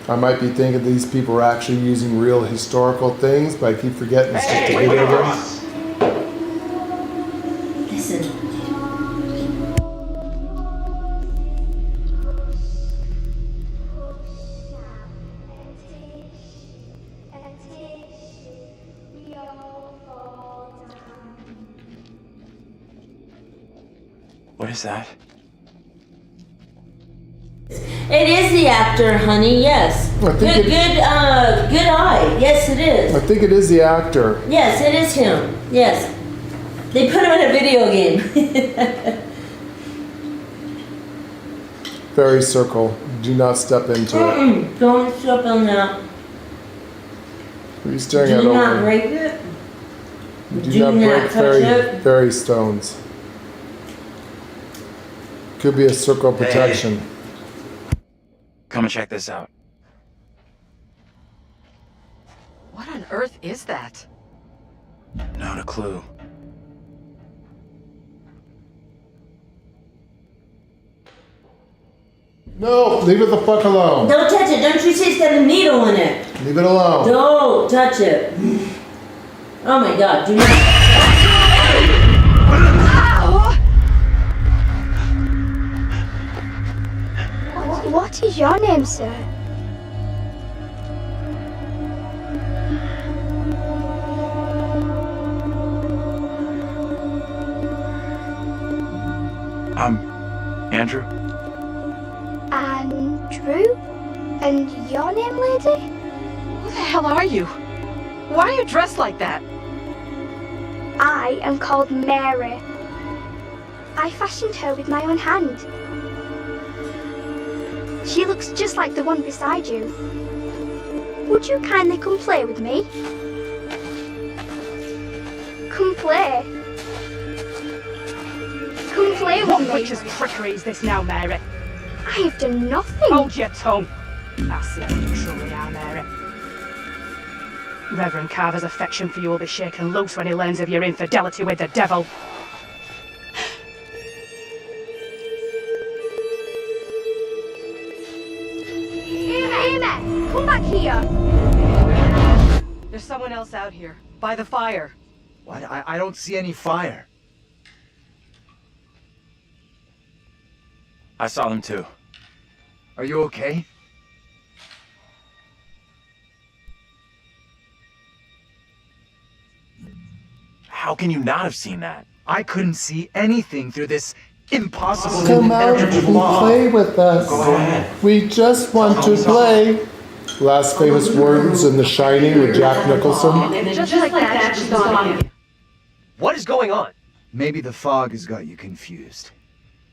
I might be thinking these people are actually using real historical things, but I keep forgetting it's just a video game. Listen. What is that? It is the actor, honey, yes. Good eye. Yes, it is. I think it is the actor. Yes, it is him. Yes. They put him in a video game. Fairy circle. Do not step into it. Don't step on that. What are you staring at Do not over? break it. Do not break touch it. fairy stones. Could be a circle of protection. Come and check this out. What on earth is that? Not a clue. No, leave it the fuck alone. Don't touch it. Don't you see it's got a needle in it. Leave it alone. Don't touch it. Oh my God, do not. What is your name, sir? I'm Andrew. Andrew? And your name, lady? Who the hell are you? Why are you dressed like that? I am called Mary. I fashioned her with my own hand. She looks just like the one beside you. Would you kindly come play with me? Come play. Come play with me. What witch's trickery is this now, Mary? I have done nothing. Hold your tongue. I see what you truly are, Mary. Reverend Carver's affection for you will be shaken loose when he learns of your infidelity with the devil. Amy, come back here. There's someone else out here, by the fire. What? I don't see any fire. I saw them too. Are you okay? How can you not have seen that? I couldn't see anything through this impossible Come out and impenetrable fog. play with us. Go ahead. We just want to play. Last famous words in The Shining with Jack Nicholson. And just like that, she's gone. What is going on? Maybe the fog has got you confused.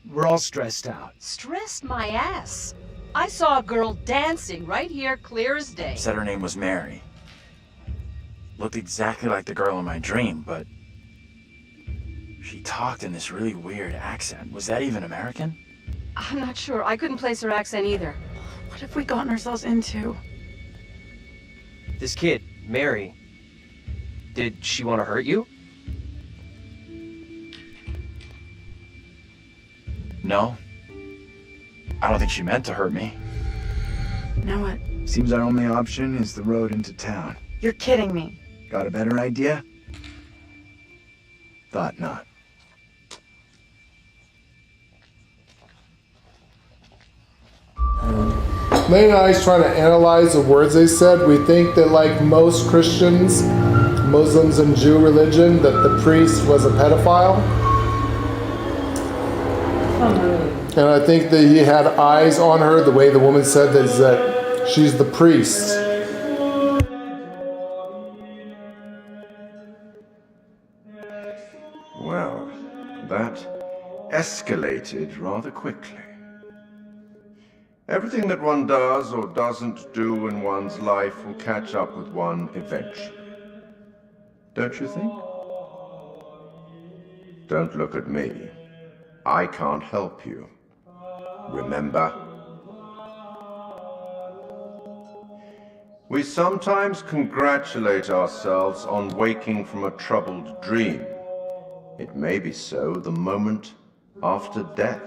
We're all stressed out. Stressed my ass. I saw a girl dancing right here, clear as day. Said her name was Mary. looked exactly like the girl in my dream, but she talked in this really weird accent. Was that even American? I'm not sure. I couldn't place her accent either. What have we gotten ourselves into? This kid, Mary, did she want to hurt you? No. I don't think she meant to hurt me. Now what? Seems our only option is the road into town. You're kidding me. Got a better idea? Thought not. Lane and I's trying to analyze the words they said. We think that, like most Christians, Muslims, and Jew religion, that the priest was a pedophile. And I think that he had eyes on her. The way the woman said is that she's the priest. Well, that escalated rather quickly. Everything that one does or doesn't do in one's life will catch up with one eventually. Don't you think? Don't look at me. I can't help you. Remember? We sometimes congratulate ourselves on waking from a troubled dream. It may be so the moment after death.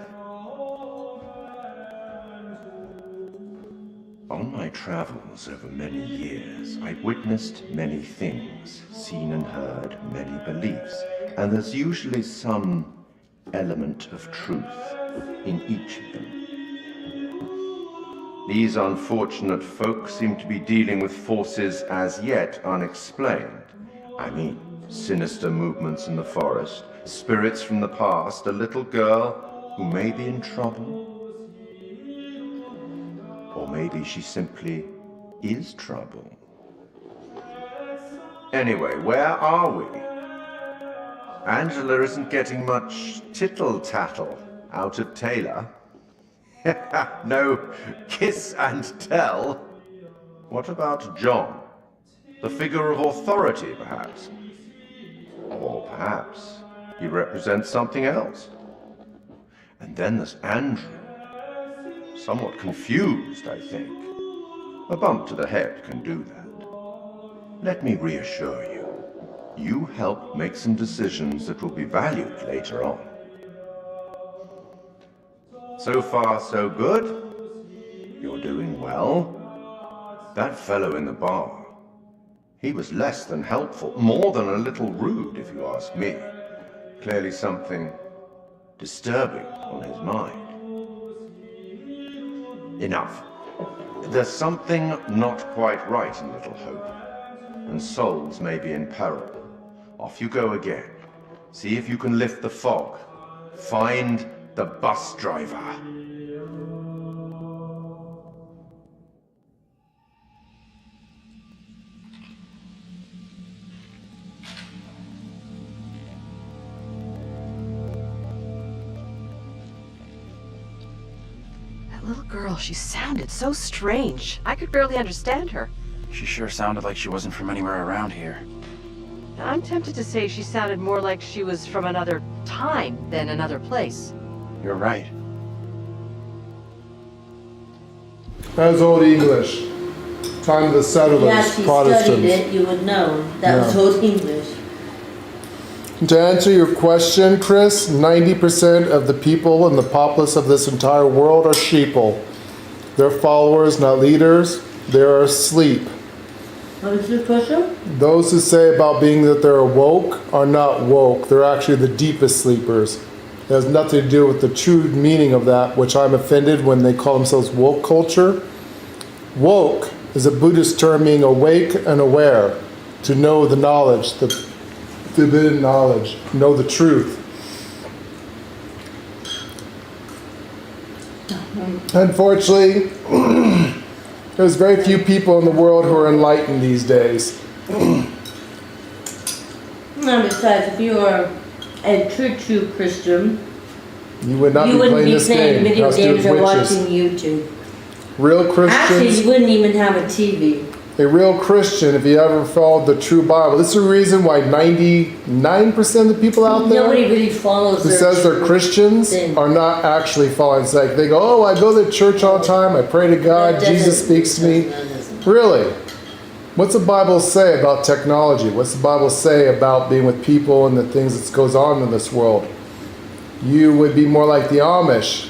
On my travels over many years, I witnessed many things, seen and heard many beliefs, and there's usually some element of truth in each of them. These unfortunate folk seem to be dealing with forces as yet unexplained. I mean, sinister movements in the forest, spirits from the past, a little girl who may be in trouble. Or maybe she simply is trouble. Anyway, where are we? Angela isn't getting much tittle-tattle out of Taylor. No kiss and tell. What about John? The figure of authority, perhaps? Or perhaps he represents something else. And then there's Andrew. Somewhat confused, I think. A bump to the head can do that. Let me reassure you. You help make some decisions that will be valued later on. So far, so good. You're doing well. That fellow in the bar, he was less than helpful, more than a little rude, if you ask me. Clearly something disturbing on his mind. Enough. There's something not quite right in Little Hope, and souls may be in peril. Off you go again. See if you can lift the fog. Find the bus driver. Little girl, she sounded so strange. I could barely understand her. She sure sounded like she wasn't from anywhere around here. I'm tempted to say she sounded more like she was from another time than another place. You're right. That was Old English. Time of the settlers, Yes, you Protestants. studied it, you would know. That was Old English. To answer your question, Chris, 90% of the people in the populace of this entire world are sheeple. They're followers, not leaders. They're asleep. What was your question? Those who say about being that they're woke are not woke. They're actually the deepest sleepers. It has nothing to do with the true meaning of that, which I'm offended when they call themselves woke culture. Woke is a Buddhist term meaning awake and aware, to know the knowledge, the forbidden knowledge, know the truth. Unfortunately, there's very few people in the world who are enlightened these days. And besides, if you are a true Christian, You would not you be wouldn't playing be this playing game. video Has to do games with or witches. watching YouTube. Real Christians. Actually, you wouldn't even have a TV. A real Christian, if you ever followed the true Bible. This is the reason why 99% of the people out there Nobody really follows who their says they're true Christians thing. are not actually following. It's like they go, oh, I go to church all the time, I pray to God, That Jesus doesn't- speaks to me. that doesn't. Really? What's the Bible say about technology? What's the Bible say about being with people and the things that goes on in this world? You would be more like the Amish.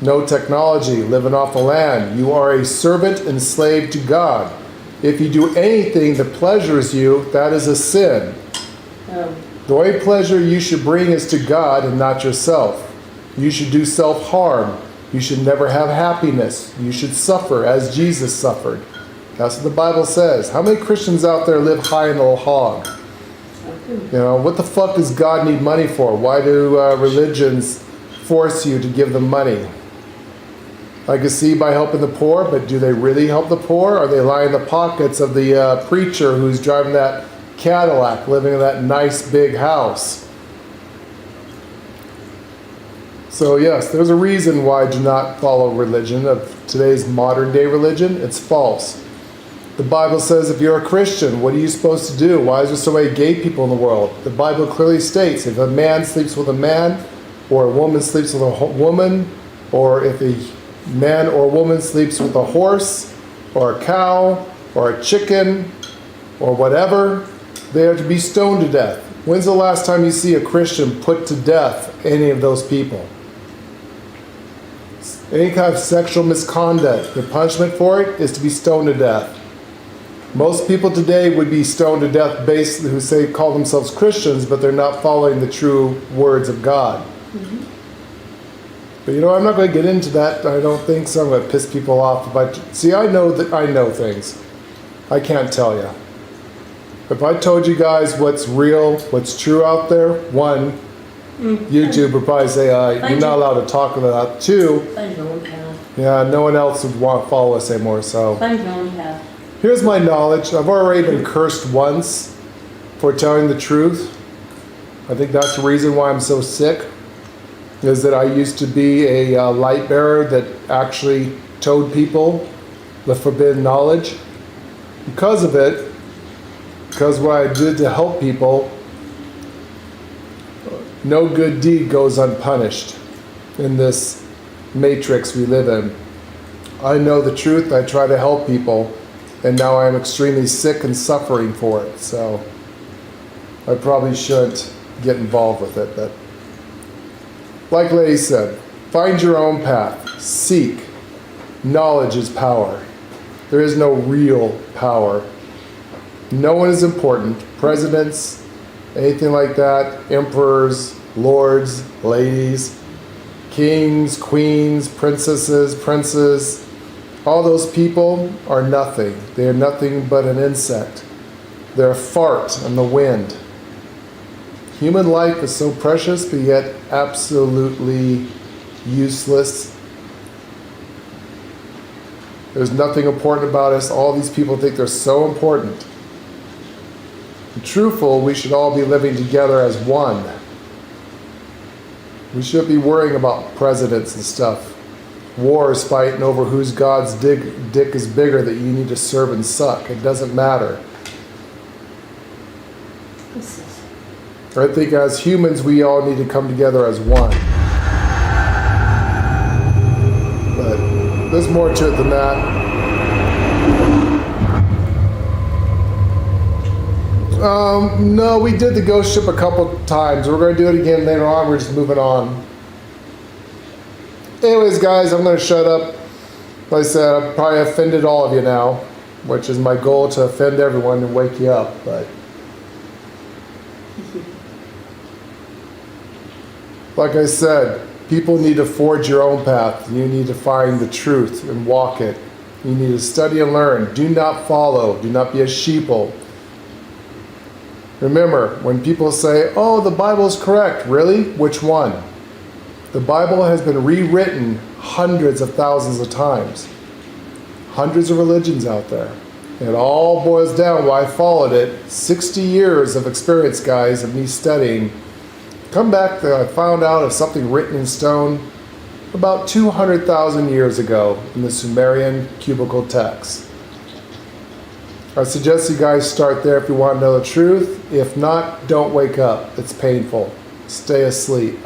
No technology, living off the land. You are a servant enslaved to God. If you do anything that pleasures you, that is a sin. The only pleasure you should bring is to God and not yourself. You should do self-harm. You should never have happiness. You should suffer as Jesus suffered. That's what the Bible says. How many Christians out there live high in the hog? You know, what the fuck does God need money for? Why do religions force you to give them money? I can see by helping the poor, but do they really help the poor? Are they lining the pockets of the preacher who's driving that Cadillac, living in that nice big house? So yes, there's a reason why I do not follow religion of today's modern day religion. It's false. The Bible says if you're a Christian, what are you supposed to do? Why is there so many gay people in the world? The Bible clearly states if a man sleeps with a man, or a woman sleeps with a woman, or if a man or woman sleeps with a horse, or a cow, or a chicken, or whatever, they are to be stoned to death. When's the last time you see a Christian put to death any of those people? Any kind of sexual misconduct, the punishment for it is to be stoned to death. Most people today would be stoned to death basically who say call themselves Christians, but they're not following the true words of God. But you know, I'm not going to get into that. I don't think so. I'm going to piss people off. See, I know that I know things. I can't tell you. If I told you guys what's real, what's true out there, one, YouTube would probably say, you're not allowed to talk about that. Two, Find your own path. yeah, no one else would want to follow us anymore. So Find your own path. here's my knowledge. I've already been cursed once for telling the truth. I think that's the reason why I'm so sick, is that I used to be a light bearer that actually told people the forbidden knowledge. Because of it, because what I did to help people, no good deed goes unpunished in this matrix we live in. I know the truth, I try to help people, and now I'm extremely sick and suffering for it, so I probably shouldn't get involved with it. But like Lady said, find your own path, seek. Knowledge is power. There is no real power. No one is important. Presidents, anything like that, emperors, lords, ladies, kings, queens, princesses, princes, all those people are nothing. They are nothing but an insect. They're a fart in the wind. Human life is so precious, but yet absolutely useless. There's nothing important about us. All these people think they're so important. And truthful, we should all be living together as one. We shouldn't be worrying about presidents and stuff. Wars fighting over whose God's dick is bigger that you need to serve and suck. It doesn't matter. I think as humans, we all need to come together as one. But there's more to it than that. No, we did the ghost ship a couple times. We're going to do it again later on. We're just moving on. Anyways, guys, I'm going to shut up. Like I said, I've probably offended all of you now, which is my goal, to offend everyone and wake you up. But like I said, people need to forge your own path. You need to find the truth and walk it. You need to study and learn. Do not follow. Do not be a sheeple. Remember, when people say, oh, the Bible is correct, really? Which one? The Bible has been rewritten hundreds of thousands of times. Hundreds of religions out there. It all boils down why I followed it. 60 years of experience, guys, of me studying. Come back there, I found out of something written in stone about 200,000 years ago in the Sumerian cubical text. I suggest you guys start there if you want to know the truth. If not, don't wake up. It's painful. Stay asleep.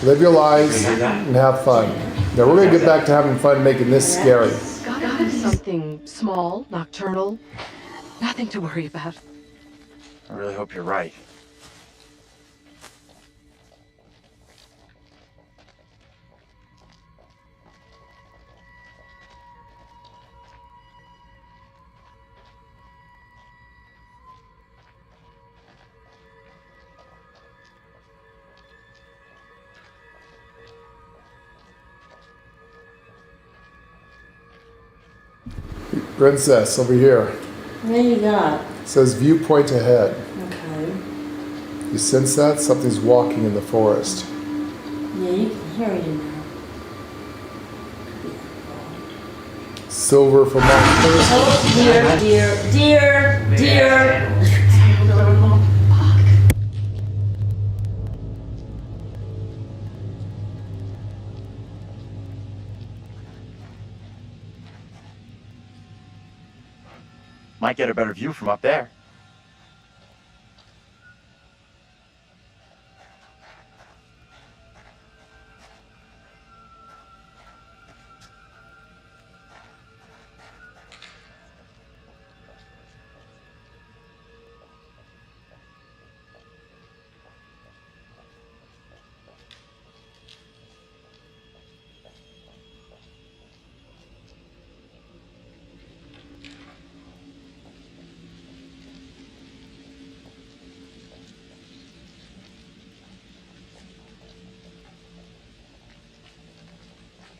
Live your lives and have fun. Now we're going to get back to having fun making this scary. Gotta be something small, nocturnal. Nothing to worry about. I really hope you're right. Princess, over here. What you got? It says viewpoint ahead. Okay. You sense that? Something's walking in the forest. Yeah, you can hear it in there. Silver from Mount First. Oh, dear. Might get a better view from up there.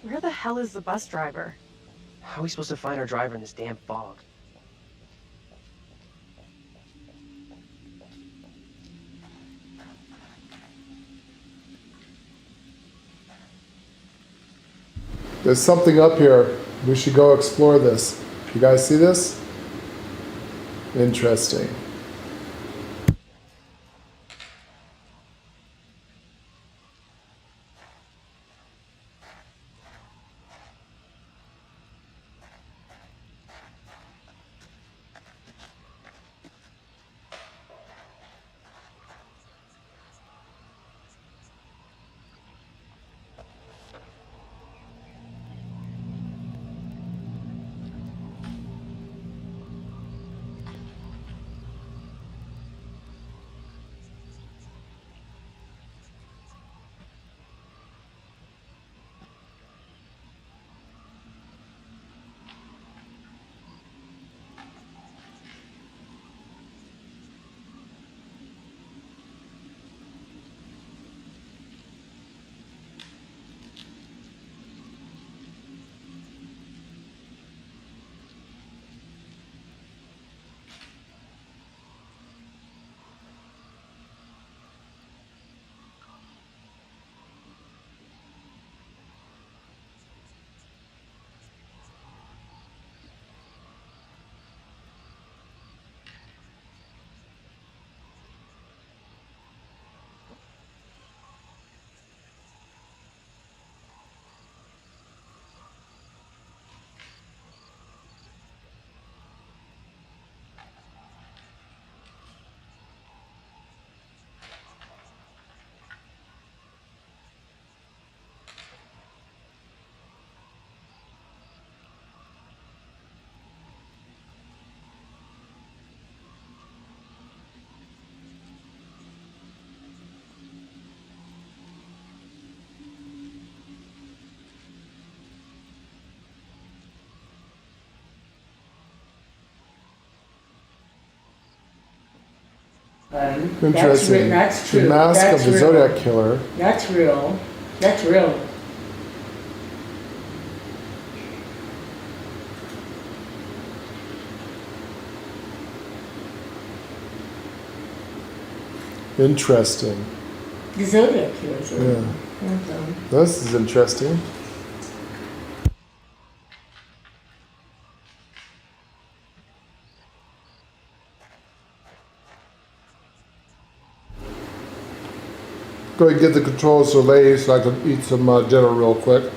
Where the hell is the bus driver? How are we supposed to find our driver in this damn fog? There's something up here. We should go explore this. You guys see this? Interesting. Interesting. That's true. The mask That's of the real. Zodiac Killer. That's real. That's real. Interesting. The Zodiac Killer. Yeah. Okay. This is interesting. Go ahead and get the controls delayed so I can eat some dinner real quick.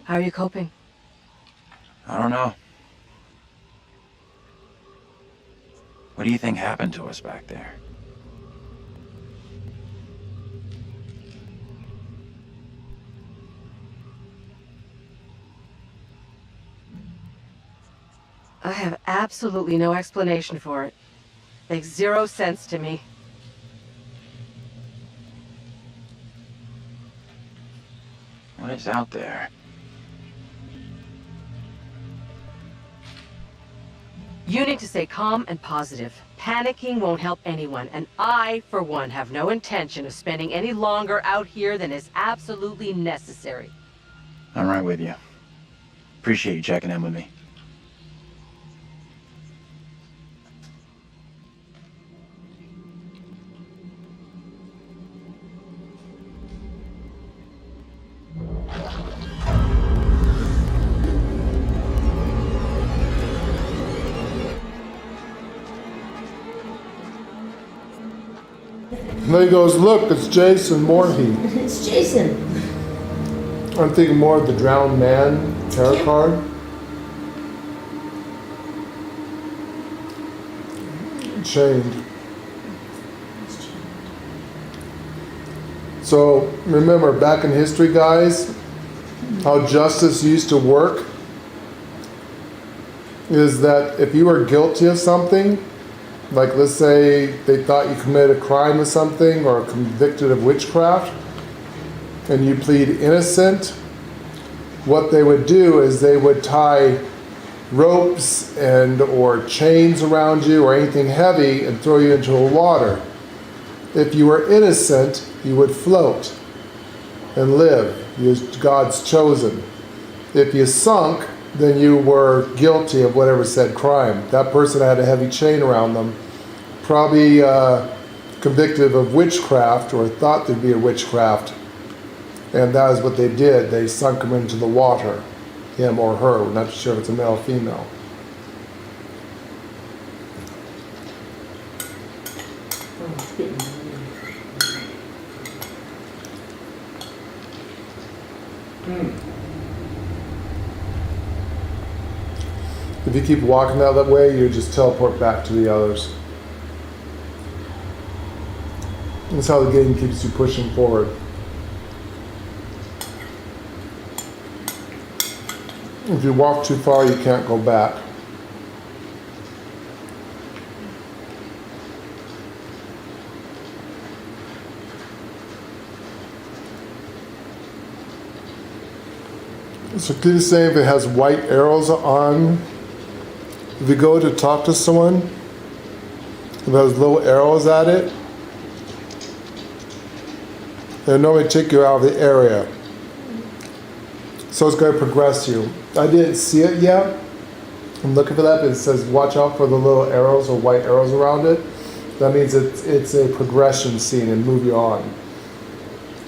How are you coping? I don't know. What do you think happened to us back there? I have absolutely no explanation for it. Makes zero sense to me. What is out there? You need to stay calm and positive. Panicking won't help anyone, and I, for one, have no intention of spending any longer out here than is absolutely necessary. I'm right with you. Appreciate you checking in with me. And then he goes, look, it's Jason Voorhees. It's Jason. I'm thinking more of the Drowned Man tarot card. Chained. So remember, back in history, guys, how justice used to work is that if you were guilty of something, like let's say they thought you committed a crime or something or convicted of witchcraft, and you plead innocent, what they would do is they would tie ropes and or chains around you or anything heavy and throw you into the water. If you were innocent, you would float and live. You're God's chosen. If you sunk, then you were guilty of whatever said crime. That person had a heavy chain around them, probably convicted of witchcraft or thought there'd be a witchcraft. And that is what they did. They sunk him into the water, him or her. We're not sure if it's a male or female. If you keep walking that way, you just teleport back to the others. That's how the game keeps you pushing forward. If you walk too far, you can't go back. So keep saying if it has white arrows on, if you go to talk to someone, if it has little arrows at it, they normally take you out of the area. So it's going to progress you. I didn't see it yet. I'm looking for that, but it says watch out for the little arrows or white arrows around it. That means it's a progression scene and move you on.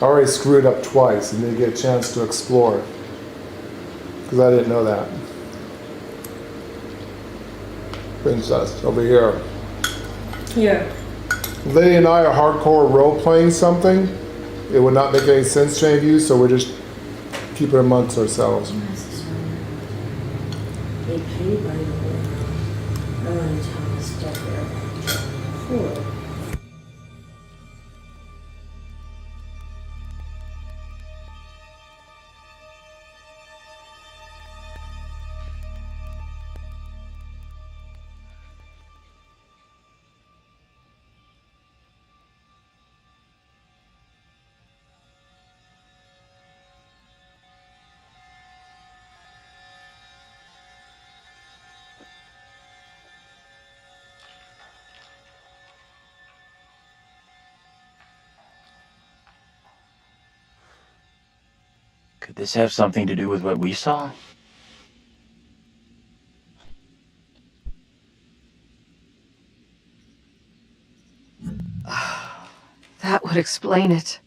I already screwed up twice and didn't get a chance to explore. Because I didn't know that. Princess, over here. Here. Lady and I are hardcore role-playing something. It would not make any sense to any of you, so we're just keeping it amongst ourselves. They play by the way. Thomas Decker. 4. Could this have something to do with what we saw? That would explain it.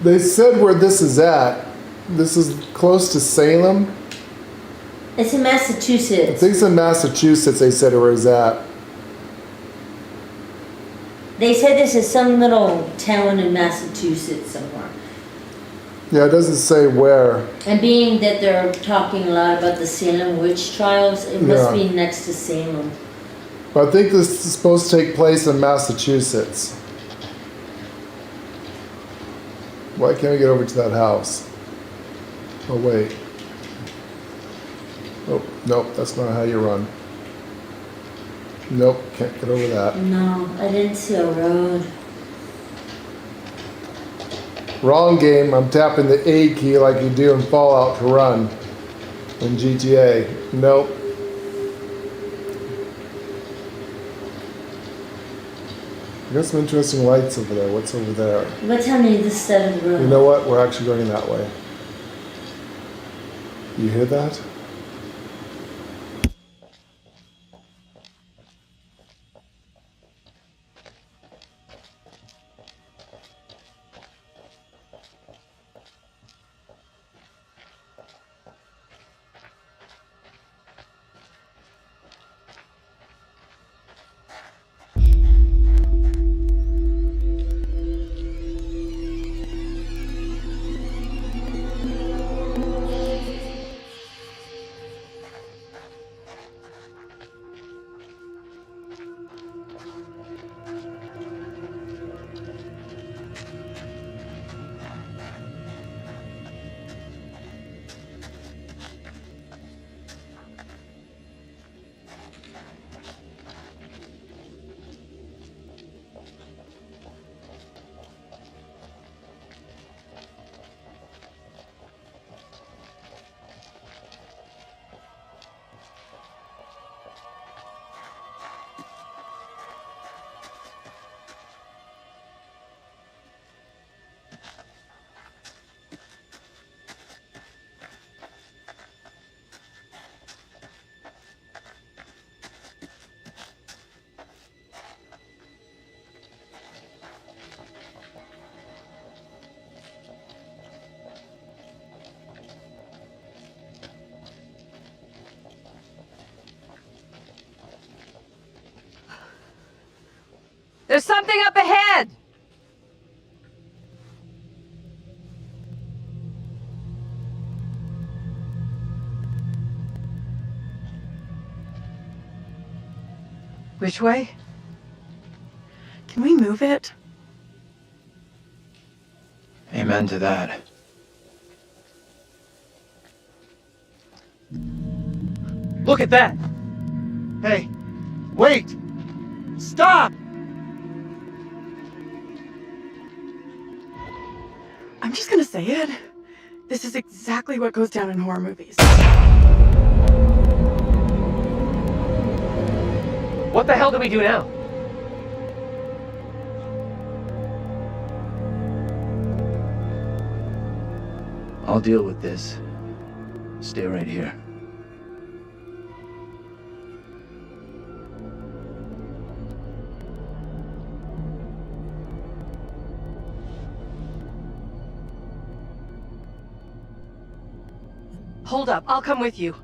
They said where this is at. This is close to Salem. It's in Massachusetts. I think it's in Massachusetts, they said where it's at. They said this is some little town in Massachusetts somewhere. Yeah, it doesn't say where. And being that they're talking a lot about the Salem witch trials, it must Yeah. be next to Salem. But I think this is supposed to take place in Massachusetts. Why can't I get over to that house? Oh, wait. Oh, nope, that's not how you run. Nope, can't get over that. No, I didn't see a road. Wrong game, I'm tapping the A key like you do in Fallout to run. In GTA. Nope. I got some interesting lights over there. What's over there? But tell me this side of the road. You know what? We're actually going that way. You hear that? There's something up ahead! Which way? Can we move it? Amen to that. Look at that! Hey, wait! Stop! I'm just gonna say it. This is exactly what goes down in horror movies. What the hell do we do now? I'll deal with this. Stay right here. Hold up, I'll come with you.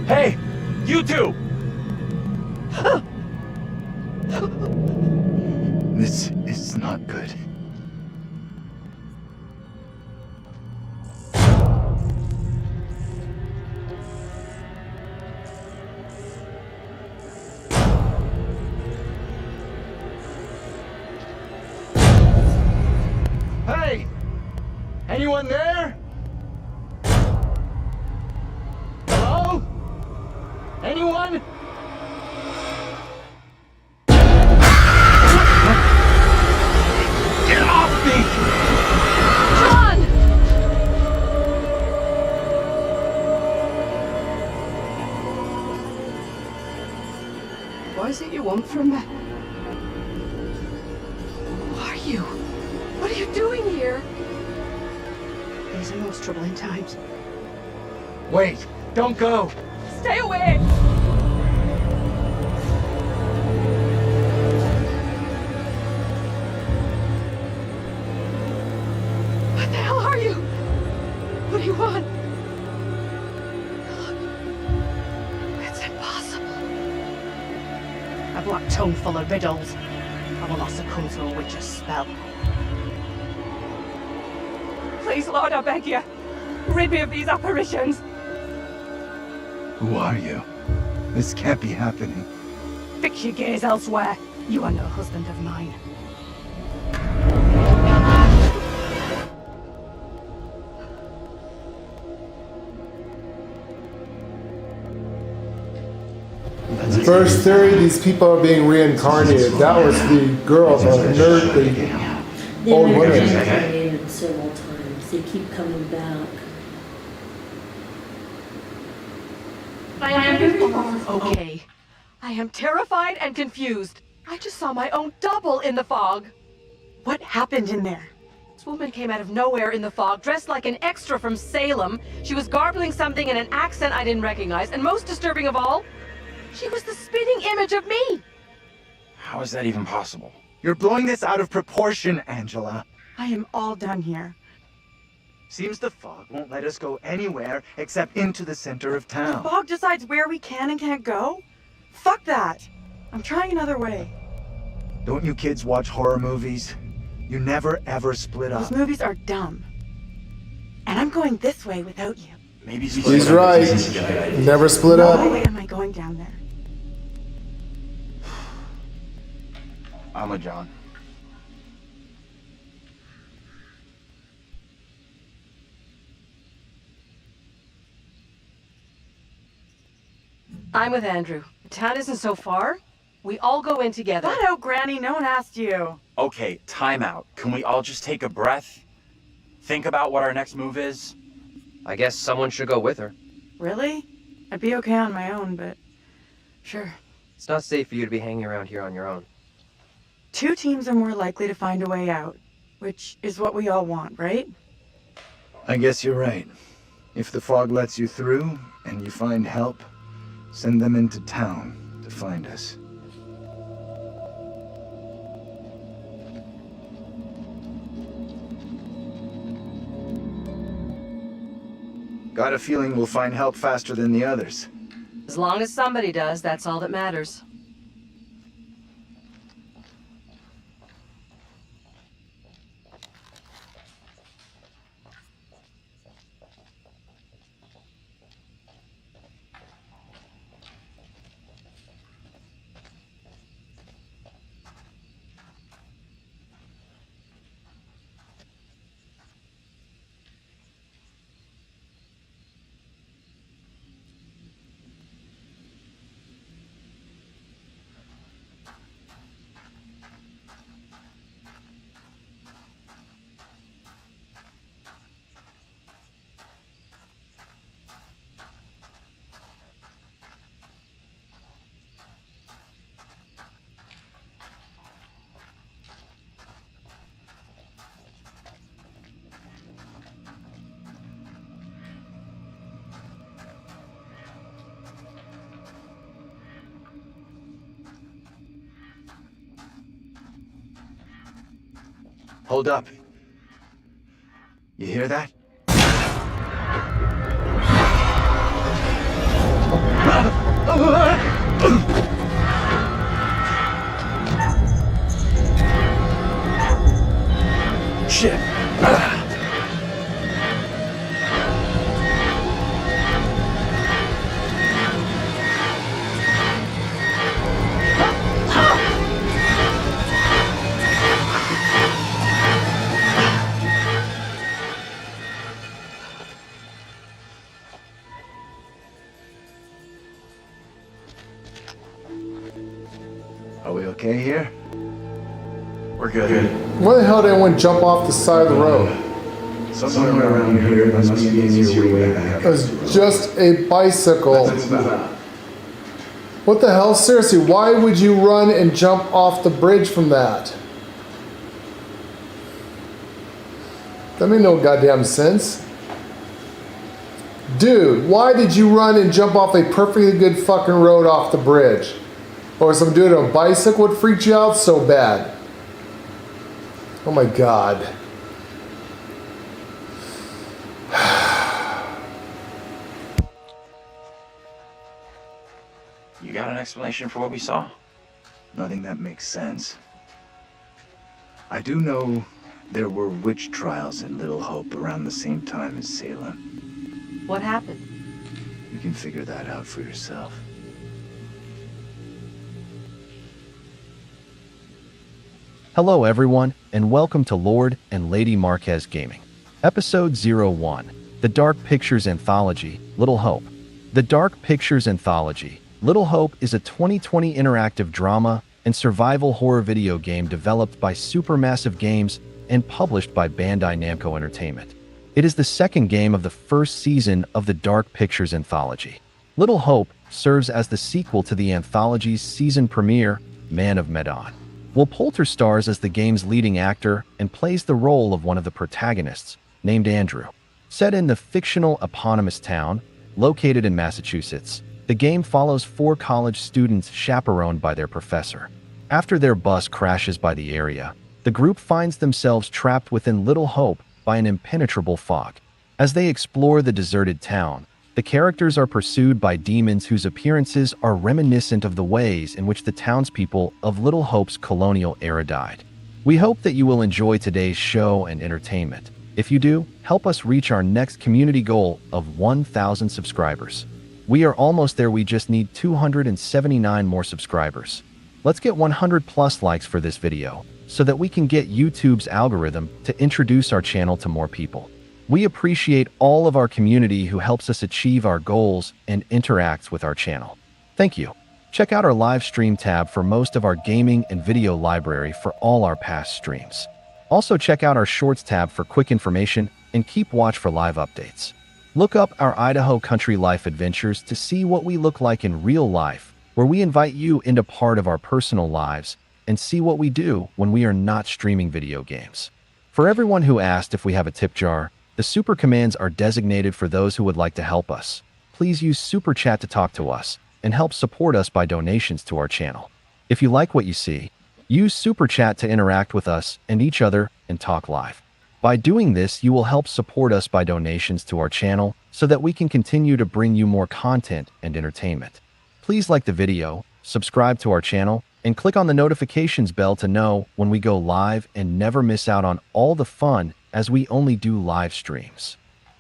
Hey! You two! This is not good. Hey! Anyone there? Hello? Anyone? Get off me! John! What is it you want from me? Who are you? What are you doing here? These are most troubling times. Wait, don't go! Stay away! What the hell are you? What do you want? It's impossible. A black tongue full of riddles. I will not succumb to a witch's spell. Please, Lord, I beg you. Rid me of these apparitions. Who are you? This can't be happening. Fix your gaze elsewhere. You are no husband of mine. First theory, these people are being reincarnated. That was the girl, the nerd, the old They've been woman. reincarnated several times. They keep coming back. Okay. I am terrified and confused. I just saw my own double in the fog. What happened in there? This woman came out of nowhere in the fog, dressed like an extra from Salem. She was garbling something in an accent I didn't recognize, and most disturbing of all, she was the spitting image of me! How is that even possible? You're blowing this out of proportion, Angela. I am all done here. Seems the fog won't let us go anywhere except into the center of The town. fog decides where we can and can't go? Fuck that! I'm trying another way. Don't you kids watch horror movies? You never ever split up. Those movies are dumb. And I'm going this way without you. Maybe He's right. Never split No up. way am I going down there. I'm with John. I'm with Andrew. The town isn't so far. We all go in together. Flat out, Granny. No one asked you. Okay, time out. Can we all just take a breath? Think about what our next move is? I guess someone should go with her. Really? I'd be okay on my own, but... Sure. It's not safe for you to be hanging around here on your own. 2 teams are more likely to find a way out, which is what we all want, right? I guess you're right. If the fog lets you through, and you find help, send them into town to find us. Got a feeling we'll find help faster than the others. As long as somebody does, that's all that matters. Hold up. You hear that? Shit. Are we okay here? We're good. Why the hell did anyone jump off the side of the road? Somewhere around here must be an easier way back. It was just a bicycle. What the hell? Seriously, why would you run and jump off the bridge from that? That made no goddamn sense. Dude, why did you run and jump off a perfectly good fucking road off the bridge? Or some dude on a bicycle would freak you out so bad. Oh my god. You got an explanation for what we saw? Nothing that makes sense. I do know there were witch trials in Little Hope around the same time as Salem. What happened? You can figure that out for yourself. Hello everyone, and welcome to Lord and Lady Marquez Gaming. Episode 01, The Dark Pictures Anthology, Little Hope. The Dark Pictures Anthology, Little Hope is a 2020 interactive drama and survival horror video game developed by Supermassive Games and published by Bandai Namco Entertainment. It is the second game of the first season of the Dark Pictures Anthology. Little Hope serves as the sequel to the anthology's season premiere, Man of Medan. Will Poulter stars as the game's leading actor and plays the role of one of the protagonists, named Andrew. Set in the fictional eponymous town, located in Massachusetts, the game follows 4 college students chaperoned by their professor. After their bus crashes by the area, the group finds themselves trapped within Little Hope by an impenetrable fog. As they explore the deserted town, the characters are pursued by demons whose appearances are reminiscent of the ways in which the townspeople of Little Hope's colonial era died. We hope that you will enjoy today's show and entertainment. If you do, help us reach our next community goal of 1,000 subscribers. We are almost there, we just need 279 more subscribers. Let's get 100 plus likes for this video, so that we can get YouTube's algorithm to introduce our channel to more people. We appreciate all of our community who helps us achieve our goals and interacts with our channel. Thank you. Check out our live stream tab for most of our gaming and video library for all our past streams. Also check out our shorts tab for quick information and keep watch for live updates. Look up our Idaho Country Life adventures to see what we look like in real life, where we invite you into part of our personal lives and see what we do when we are not streaming video games. For everyone who asked if we have a tip jar, the super commands are designated for those who would like to help us. Please use Super Chat to talk to us and help support us by donations to our channel. If you like what you see, use Super Chat to interact with us and each other and talk live. By doing this, you will help support us by donations to our channel so that we can continue to bring you more content and entertainment. Please like the video, subscribe to our channel, and click on the notifications bell to know when we go live and never miss out on all the fun as we only do live streams.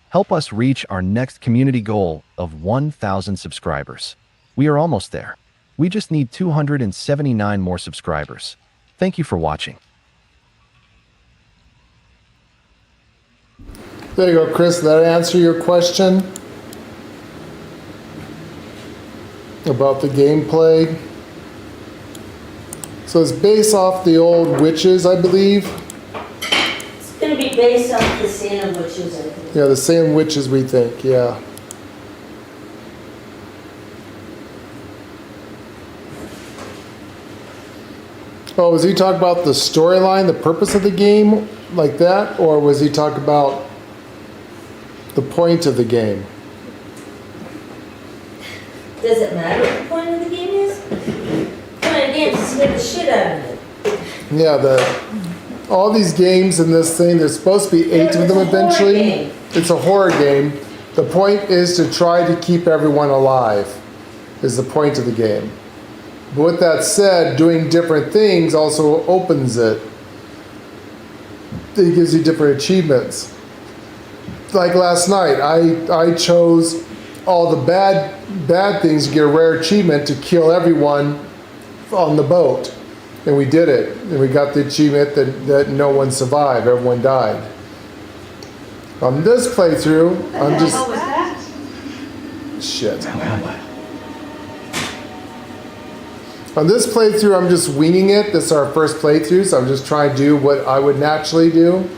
Help us reach our next community goal of 1,000 subscribers. We are almost there. We just need 279 more subscribers. Thank you for watching. There you go, Chris. Did that answer your question about the gameplay? So it's based off the old Witches, I believe. It's going to be based off the Salem Witches, I think. Yeah, the same Witches we think, yeah. Oh, was he talking about the storyline, the purpose of the game, like that? Or was he talking about the point of the game? Does it matter what the point of the game is? The point of the game is to scare the shit out of it. Yeah, all these games in this thing, there's supposed to be 8 of them eventually. It's a horror game. The point is to try to keep everyone alive, is the point of the game. But with that said, doing different things also opens it. It gives you different achievements. Like last night, I chose all the bad things to get a rare achievement to kill everyone on the boat. And we did it. And we got the achievement that no one survived, everyone died. On this playthrough, I'm just... What was that? Shit. On this playthrough, I'm just winging it. This is our first playthrough, so I'm just trying to do what I would naturally do.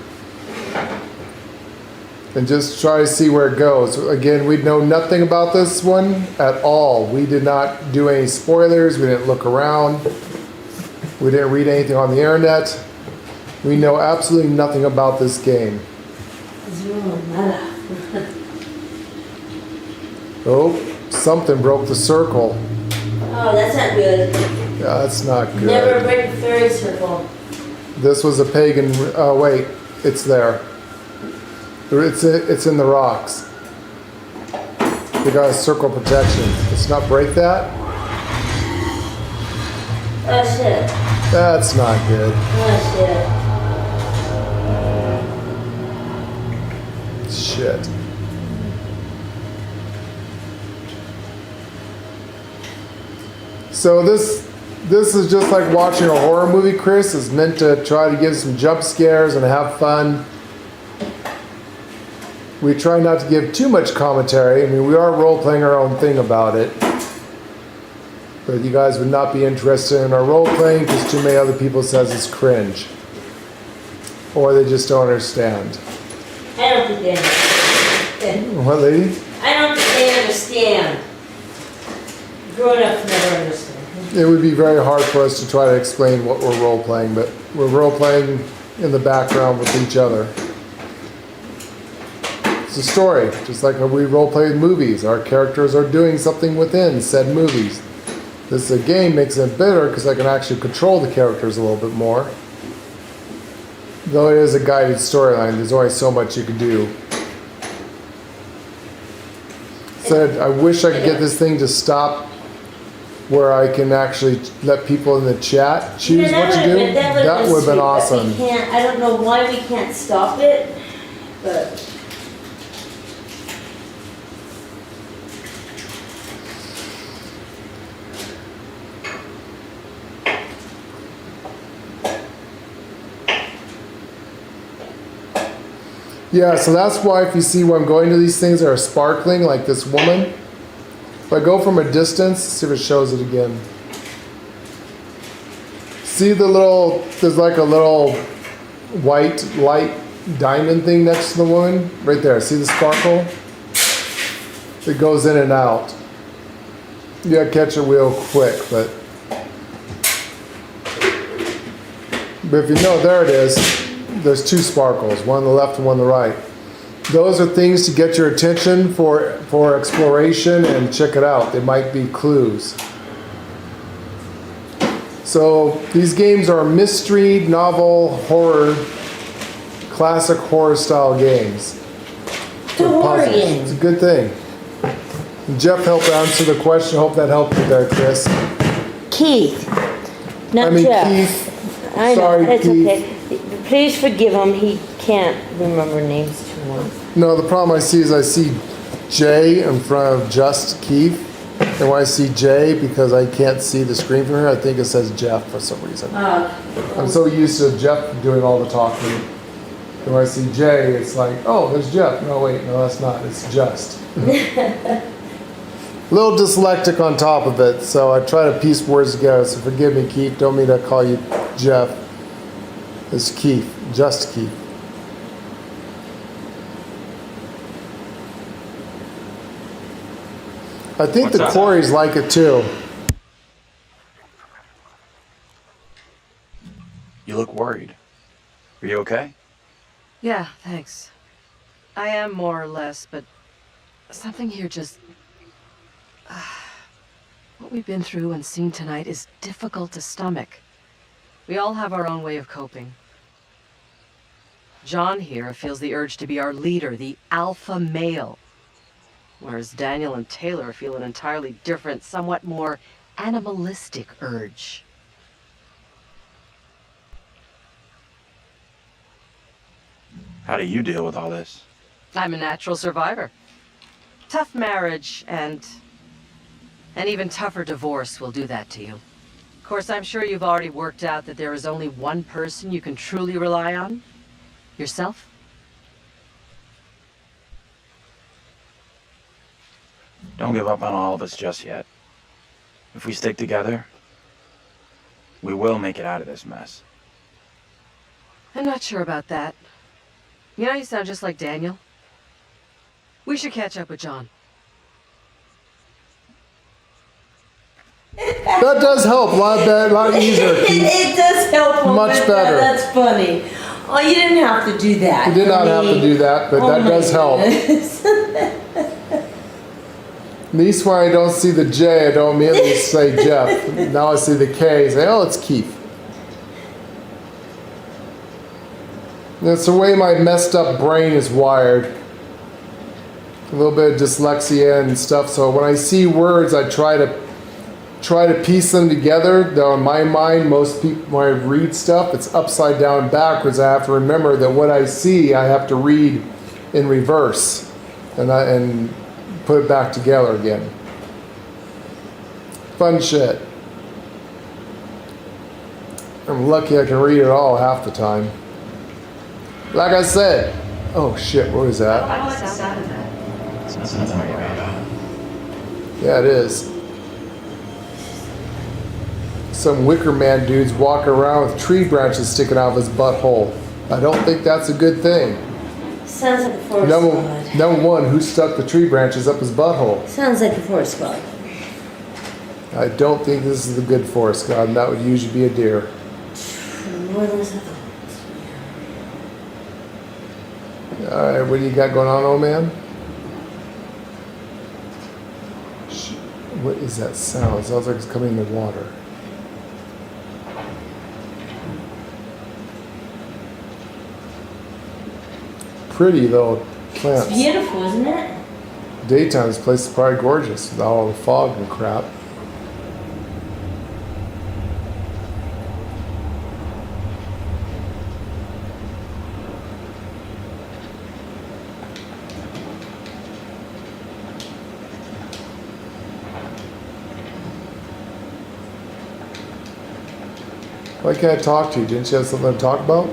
And just try to see where it goes. Again, we know nothing about this one at all. We did not do any spoilers. We didn't look around. We didn't read anything on the internet. We know absolutely nothing about this game. Zero nada. Oh, something broke the circle. Oh, that's not good. Yeah, that's not good. Never break the fairy circle. This was a pagan. Oh wait, it's there. It's in the rocks. We got a circle protection. Let's not break that. Oh shit. That's not good. Oh Shit. So this is just like watching a horror movie, Chris. It's meant to try to give some jump scares and have fun. We try not to give too much commentary. I mean, we are role-playing our own thing about it. But you guys would not be interested in our role-playing because too many other people says it's cringe. Or they just don't understand. I don't think they understand. What, lady? I don't think they understand. Grown-ups never understand. It would be very hard for us to try to explain what we're role-playing, but we're role-playing in the background with each other. It's a story, just like we role-play movies. Our characters are doing something within said movies. This is a game makes it better because I can actually control the characters a little bit more. Though it is a guided storyline, there's only so much you can do. Said, I wish I could get this thing to stop where I can actually let people in the chat choose what to do. That would have been awesome. I don't know why we can't stop it, but... Yeah, so that's why if you see when I'm going to these things that are sparkling, like this woman, if I go from a distance, see if it shows it again. See the little, there's like a little white light diamond thing next to the woman? Right there, see the sparkle? It goes in and out. You gotta catch it real quick, but if you know, there it is. There's two sparkles, one on the left and one on the right. Those are things to get your attention for exploration, and check it out. They might be clues. So these games are mystery, novel, horror, classic horror style games. Horror games. It's a good thing. Jeff helped answer the question. Hope that helped you there, Chris. Keith, not Jeff. Keith. I know, Sorry, it's Keith. okay. Please forgive him. He can't remember names too well. No, the problem I see is I see J in front of just Keith. And when I see J, because I can't see the screen from here, I think it says Jeff for some reason. I'm so used to Jeff doing all the talking. And when I see J, it's like, oh, there's Jeff. No, wait, no, that's not. It's just. A little dyslexic on top of it, so I try to piece words together. So forgive me, Keith. Don't mean to call you Jeff. It's Keith, just Keith. I think the Corys like it too. You look worried. Are you okay? Yeah, thanks. I am more or less, but something here just... what we've been through and seen tonight is difficult to stomach. We all have our own way of coping. John here feels the urge to be our leader, the alpha male. Whereas Daniel and Taylor feel an entirely different, somewhat more animalistic urge. How do you deal with all this? I'm a natural survivor. Tough marriage and an even tougher divorce will do that to you. Of course, I'm sure you've already worked out that there is only one person you can truly rely on. Yourself? Don't give up on all of us just yet. If we stick together, we will make it out of this mess. I'm not sure about that. You know, you sound just like Daniel. We should catch up with John. That does help. A lot easier, Keith. It does help. Much better. That's funny. Oh, you didn't have to do that. You did not have to do that, but that does help. At least when I don't see the J, I don't immediately say Jeff. Now I see the K, I say, oh, it's Keith. That's the way my messed up brain is wired. A little bit of dyslexia and stuff, so when I see words, I try to piece them together. Though in my mind, most people, when I read stuff, it's upside down and backwards. I have to remember that what I see, I have to read in reverse and put it back together again. Fun shit. I'm lucky I can read it all half the time. Like I said, oh shit, what is that? I like the sound of that. Yeah, it is. Some Wicker Man dude's walking around with tree branches sticking out of his butthole. I don't think that's a good thing. Sounds like the forest god. Number one, who stuck the tree branches up his butthole? Sounds like the forest god. I don't think this is the good forest god, and that would usually be a deer. More than something. Alright, what do you got going on, old man? What is that sound? It sounds like it's coming in the water. Pretty though, plants. It's beautiful, isn't it? Daytime, this place is probably gorgeous with all the fog and crap. Why can't I talk to you? Didn't you have something to talk about?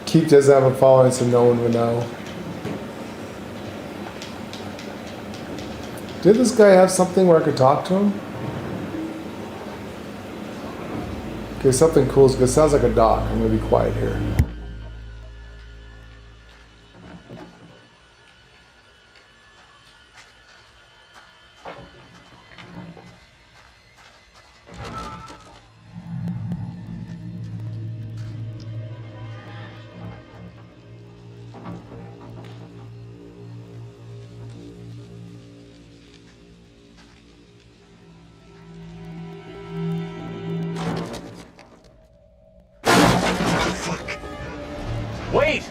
Keith doesn't have a following, so no one would know. Did this guy have something where I could talk to him? Okay, something cool. It sounds like a dock. I'm gonna be quiet here. Wait!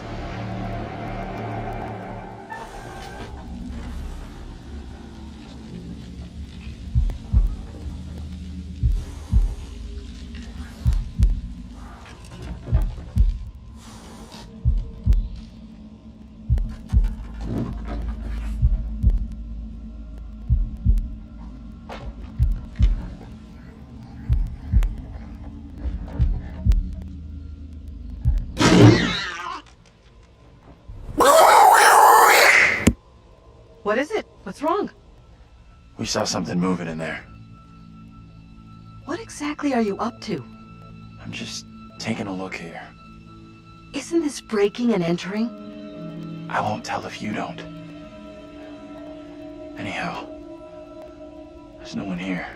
What is it? What's wrong? We saw something moving in there. What exactly are you up to? I'm just taking a look here. Isn't this breaking and entering? I won't tell if you don't. Anyhow, there's no one here.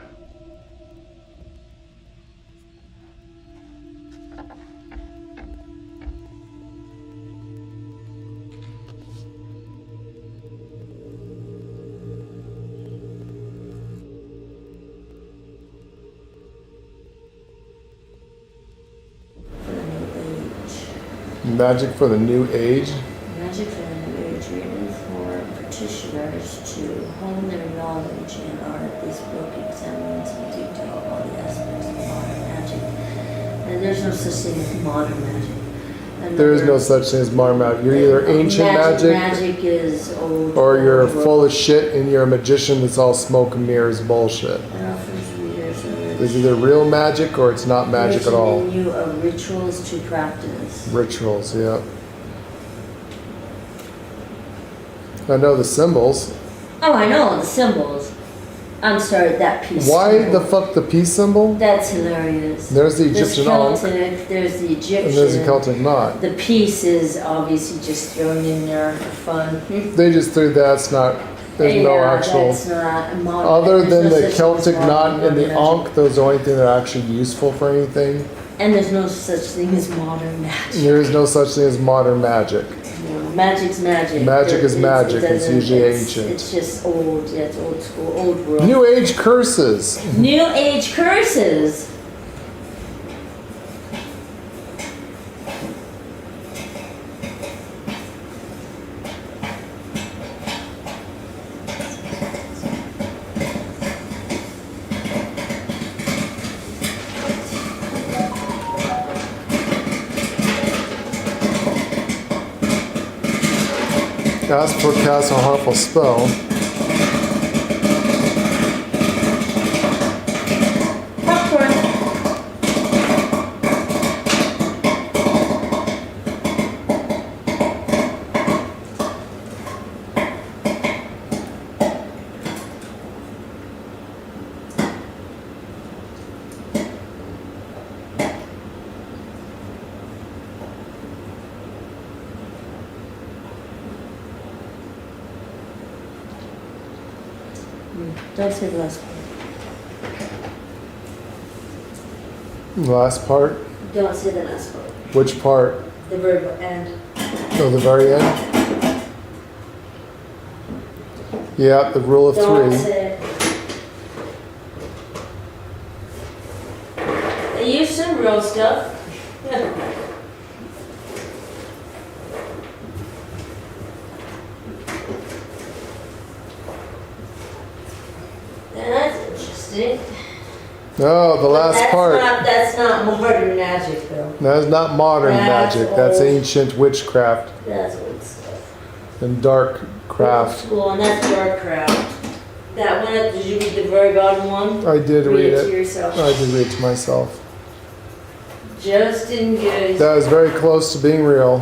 Magic for the new age. Magic for the new age, written for practitioners to hone their knowledge and art. This book examines in detail all the aspects of modern magic. And there's no such thing as modern magic. There is no such thing as modern magic. You're either ancient magic, magic is old, or you're full of shit and you're a magician that's all smoke and mirrors bullshit. It's either real magic or it's not magic at all. There's a menu of rituals to practice. Rituals, yeah. I know the symbols. Oh, I know the symbols. I'm sorry, that piece. Why the fuck the peace symbol? That's hilarious. There's the Egyptian Celtic, ankh. there's the Egyptian. And there's the Celtic knot. The piece is obviously just thrown in there for fun. They just threw that. It's not. There's no actual. That's not a modern. Other there's than no the such Celtic thing as knot modern and the magic. Ankh, those are the only thing that are actually useful for anything. And there's no such thing as modern magic. There is no such thing as modern magic. No, magic's magic. Magic is magic. It's doesn't- usually it's- ancient. It's just old. Yeah, it's old school, old world. New Age curses. New Age curses. Ask for cast a harmful spell. Popcorn. Don't say the last part. Last part. Don't say the last part. Which part? The very end. Oh, the very end? Yeah, the rule of Don't three. say it. They use some real stuff. That's interesting. No, the But last part. That's not modern magic, though. That is not modern That's magic. That's old. ancient witchcraft That's old stuff. and dark craft. Cool, and that's Dark Craft. That one, did you read the very bottom one? I did read it to it. yourself. I did read it to myself. Just in case. That was very close to being real.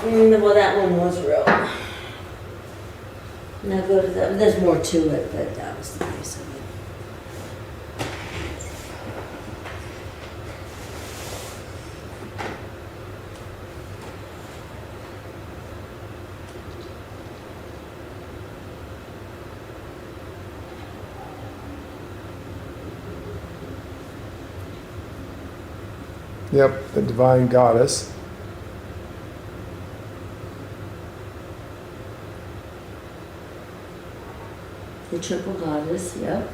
Well, that one was real. Now go to that. There's more to it, but that was the base of it. Yep, the divine goddess. The triple goddess, yep.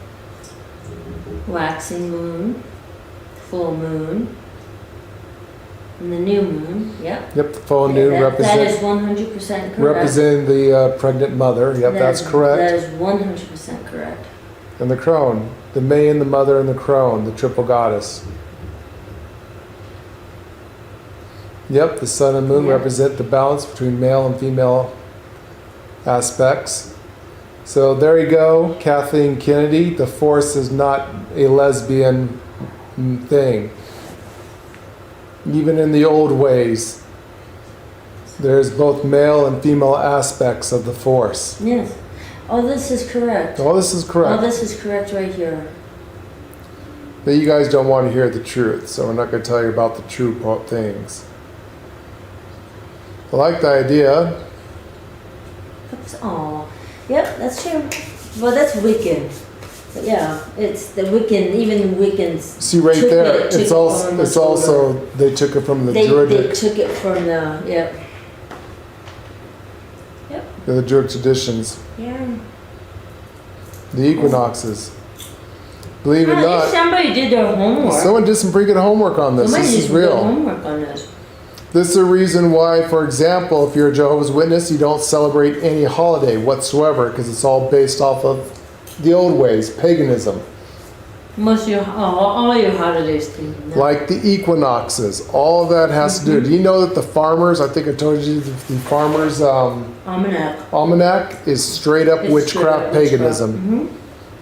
Waxing moon, full moon, and the new moon, yep. Yep, the full moon That is represent 100% correct. representing the pregnant mother. Yep, that's correct. That is 100% correct. And the crone, the Mayan, the mother, and the crone, the triple goddess. Yep, the sun and moon represent the balance between male and female aspects. So there you go, Kathleen Kennedy. The Force is not a lesbian thing. Even in the old ways, there's both male and female aspects of the Force. Yes. All this is correct. All this is correct. All this is correct right here. But you guys don't want to hear the truth, so we're not going to tell you about the true things. I like the idea. Oops, aw. Yep, that's true. Well, that's Wiccan. But yeah, it's the Wiccan, even Wiccans. See right took there, it- took it's it also from it's the also older- they took it from the They Druidic, took it from the, yep. Yep. the Druidic traditions, Yeah. the equinoxes. Believe it or Well, at least not, somebody did their homework. someone did some pretty good homework on this. Somebody This did is some good real. homework on this. This is the reason why, for example, if you're a Jehovah's Witness, you don't celebrate any holiday whatsoever because it's all based off of the old ways, paganism. Most of your, all your holidays do. Like the equinoxes, all of that has to do. Do you know that the farmers, I think I told you, the farmers' Almanac. almanac is straight up It's witchcraft straight up paganism. witchcraft.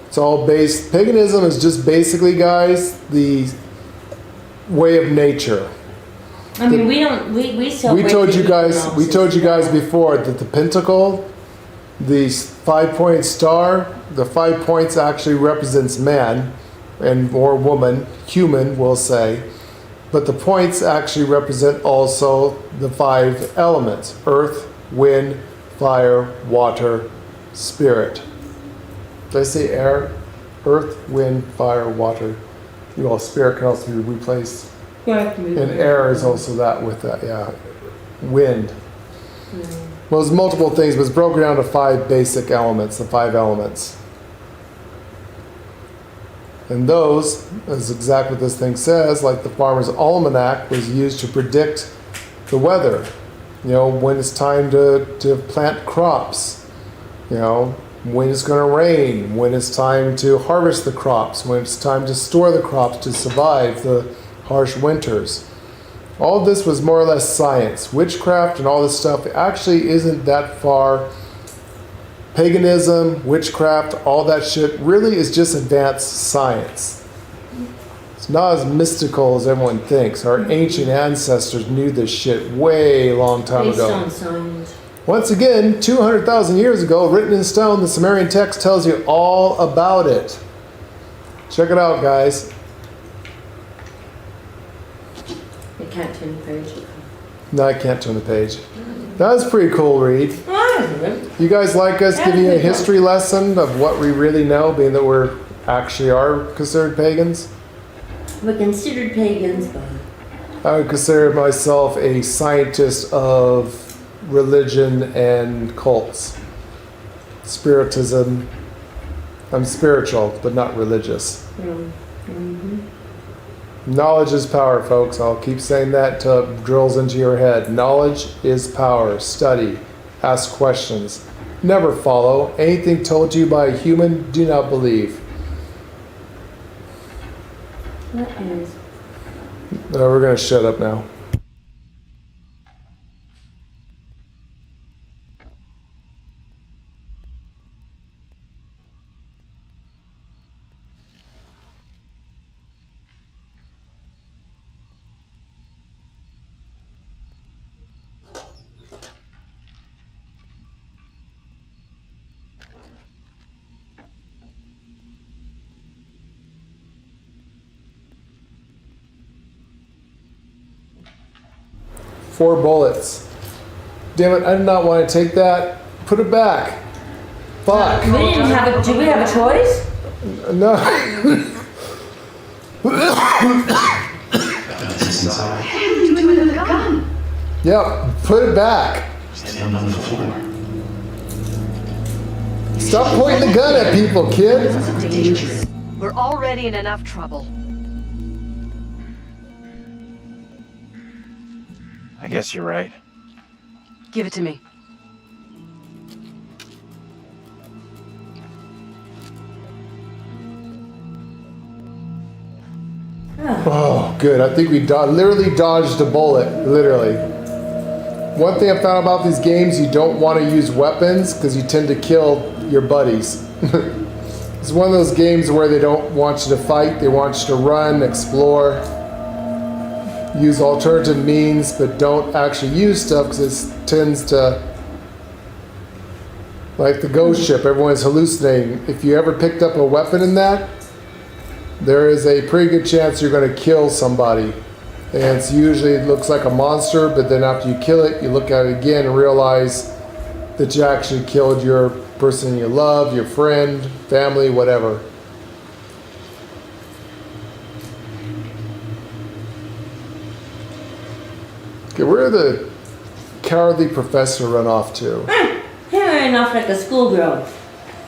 It's all based, paganism is just basically, guys, the way of nature. I mean, we don't, we celebrate. We told the you guys, we equinoxes. told you guys before that the pentacle, the 5-point star, the 5 points actually represents man and or woman, human we'll say, but the points actually represent also the 5 elements: earth, wind, fire, water, spirit. Did I say air? Earth, wind, fire, water. Well, spirit can also be replaced. And air is also that with that, yeah. Wind. Well, there's multiple things, but it's broken down to 5 basic elements, the 5 elements. And those, is exactly what this thing says, like the Farmer's Almanac was used to predict the weather. You know, when it's time to plant crops. You know, when it's going to rain, when it's time to harvest the crops, when it's time to store the crops to survive the harsh winters. All this was more or less science. Witchcraft and all this stuff actually isn't that far. Paganism, witchcraft, all that shit really is just advanced science. It's not as mystical as everyone thinks. Our ancient ancestors knew this shit way long time ago. Based on science. Once again, 200,000 years ago, written in stone, the Sumerian text tells you all about it. Check it out, guys. I can't turn the page. No, I can't turn the page. That was a pretty cool read. You guys like us giving you a history lesson of what we really know, being that we're actually are considered pagans? We're considered pagans, but I would consider myself a scientist of religion and cults. Spiritism. I'm spiritual, but not religious. Knowledge is power, folks. I'll keep saying that till it drills into your head. Knowledge is power. Study. Ask questions. Never follow. Anything told to you by a human, do not believe. what is? We're going to shut up now. Four bullets. Damn it, I did not want to take that. Put it back. Fuck. We didn't have a, do we have a choice? No. Yep, put it back. Stop pointing the gun at people, kid. We're already in enough trouble. I guess you're right. Give it to me. Oh, good. I think we literally dodged a bullet. Literally. One thing I found about these games, you don't want to use weapons because you tend to kill your buddies. It's one of those games where they don't want you to fight. They want you to run, explore, use alternative means, but don't actually use stuff because it tends to, like the ghost ship, everyone's hallucinating. If you ever picked up a weapon in that, there is a pretty good chance you're going to kill somebody. And it's usually, it looks like a monster, but then after you kill it, you look at it again and realize that you actually killed your person you love, your friend, family, whatever. Okay, where did the cowardly professor run off to? He ran off like a schoolgirl.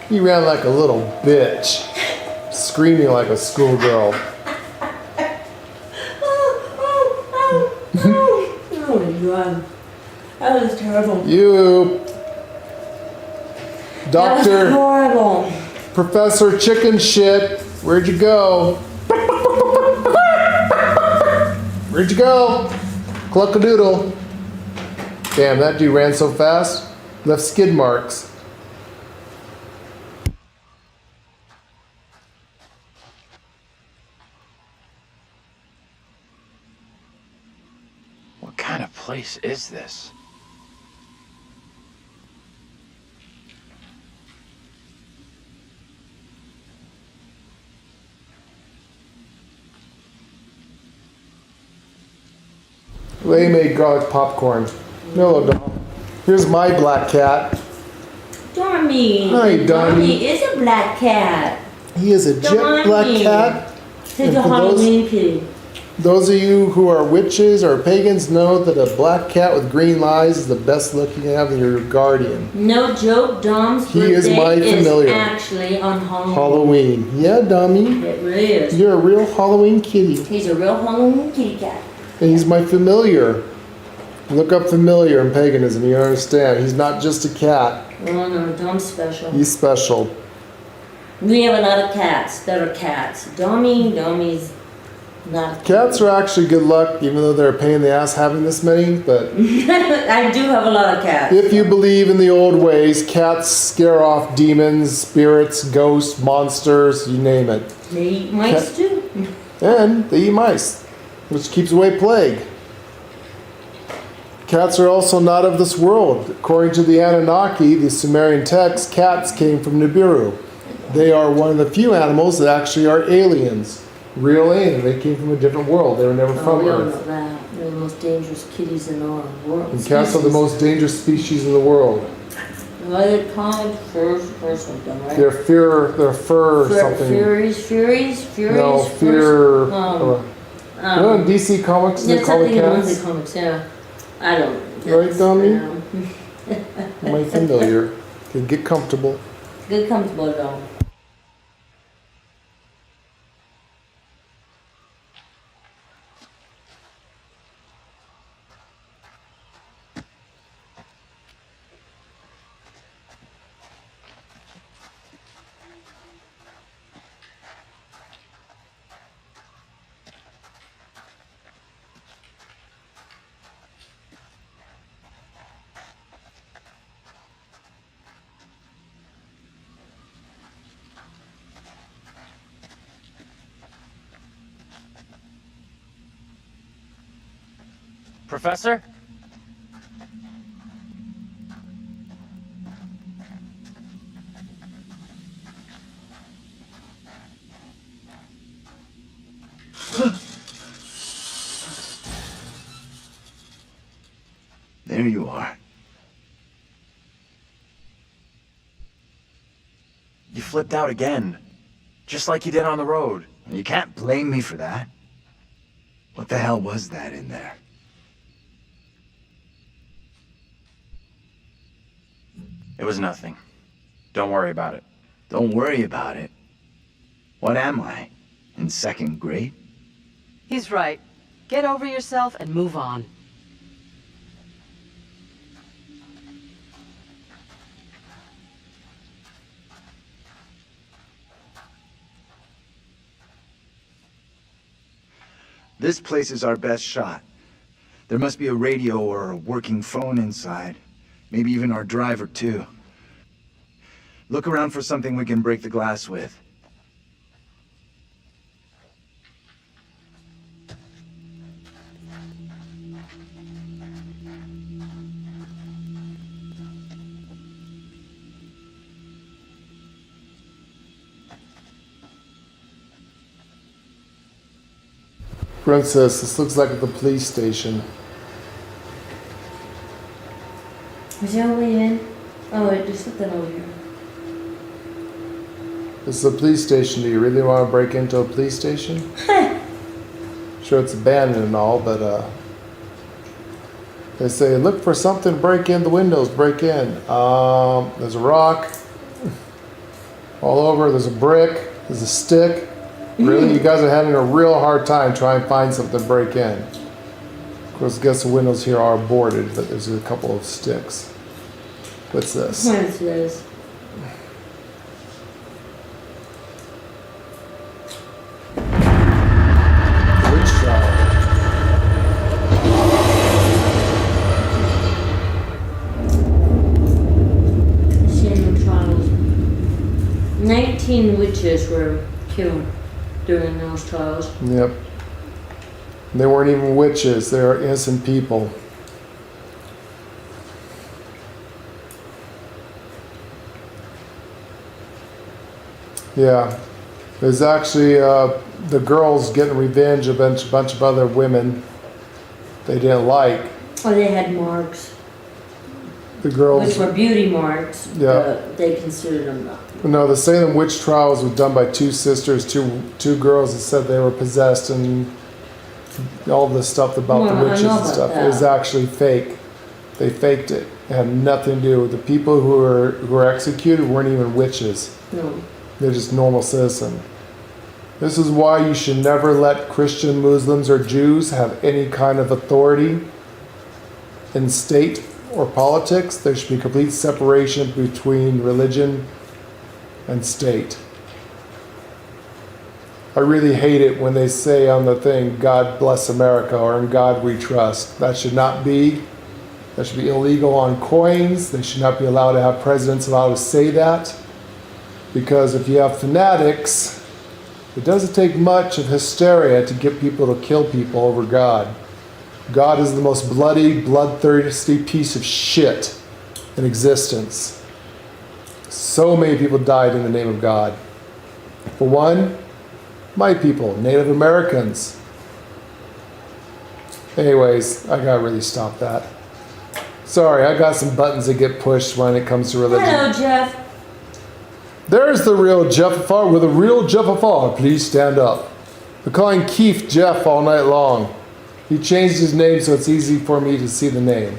He ran like a little bitch, screaming like a schoolgirl. Oh my god. That was terrible. You, Doctor, That was horrible. Professor Chicken Shit, where'd you go? Where'd you go? Cluck-a-doodle. Damn, that dude ran so fast. Left skid marks. What kind of place is this? They made garlic popcorn. Hello, dog. Here's my black cat. Darn Dummy. Hi, The Dummy. is a black cat. He is a jet black cat. He's And a for Halloween kitty. Those of you who are witches or pagans know that a black cat with green eyes is the best look you can have in your guardian. No joke, Dom's He is birthday my familiar. is actually on Halloween. Halloween. Yeah, Dummy. It really is. You're a real Halloween kitty. He's a real Halloween kitty cat. And he's my familiar. Look up familiar in paganism, you understand. He's not just a cat. Oh no, Dom's special. He's special. We have a lot of cats that are cats. Dommy's not. Cats are actually good luck, even though they're a pain in the ass having this many, but I do have a lot of cats. if you believe in the old ways, cats scare off demons, spirits, ghosts, monsters, you name it. They eat mice too. And they eat mice, which keeps away plague. Cats are also not of this world. According to the Anunnaki, the Sumerian text, cats came from Nibiru. They are one of the few animals that actually are aliens. Real alien. They came from a different world. They were never from We all Earth. know that. They're the most dangerous kitties in the world. And cats are the most dangerous species in the world. What are they called? First one, right? They're fur something. Furies? No, fear. In DC Comics, they call it cats. DC Comics, yeah. I don't. Right, Dummy? My familiar. Okay, get comfortable. Get comfortable, though. Professor? There you are. You flipped out again. Just like you did on the road. You can't blame me for that. What the hell was that in there? It was nothing. Don't worry about it. Don't worry about it. What am I? In second grade? He's right. Get over yourself and move on. This place is our best shot. There must be a radio or a working phone inside. Maybe even our driver, too. Look around for something we can break the glass with. Princess, this looks like the police station. Was there a way in? Oh, wait, there's something over here. This is a police station. Do you really want to break into a police station? Sure, it's abandoned and all, but they say, look for something, break in the windows, break in. There's a rock all over, there's a brick, there's a stick. Really, you guys are having a real hard time trying to find something to break in. Of course, I guess the windows here are boarded, but there's a couple of sticks. What's this? What's this? Witch trial. Salem trials. 19 witches were killed during those trials. Yep. They weren't even witches, they are innocent people. Yeah. There's actually the girls getting revenge against a bunch of other women they didn't like. Oh, they had marks. The girls. Which were beauty marks. Yeah. They considered them not. No, the Salem witch trials was done by two sisters, two girls that said they were possessed, and all this stuff about the witches and stuff is actually fake. They faked it. It had nothing to do with the people who were executed weren't even witches. No. They're just normal citizens. This is why you should never let Christian, Muslims, or Jews have any kind of authority in state or politics. There should be complete separation between religion and state. I really hate it when they say on the thing, God bless America, or in God we trust. That should not be. That should be illegal on coins. They should not be allowed to have presidents allowed to say that. Because if you have fanatics, it doesn't take much of hysteria to get people to kill people over God. God is the most bloody, bloodthirsty piece of shit in existence. So many people died in the name of God. For one, my people, Native Americans. Anyways, I gotta really stop that. Sorry, I got some buttons that get pushed when it comes to religion. Hello, Jeff. There's the real Jeff Afar with a real Jeff Afar. Please stand up. We're calling Keith Jeff all night long. He changed his name so it's easy for me to see the name.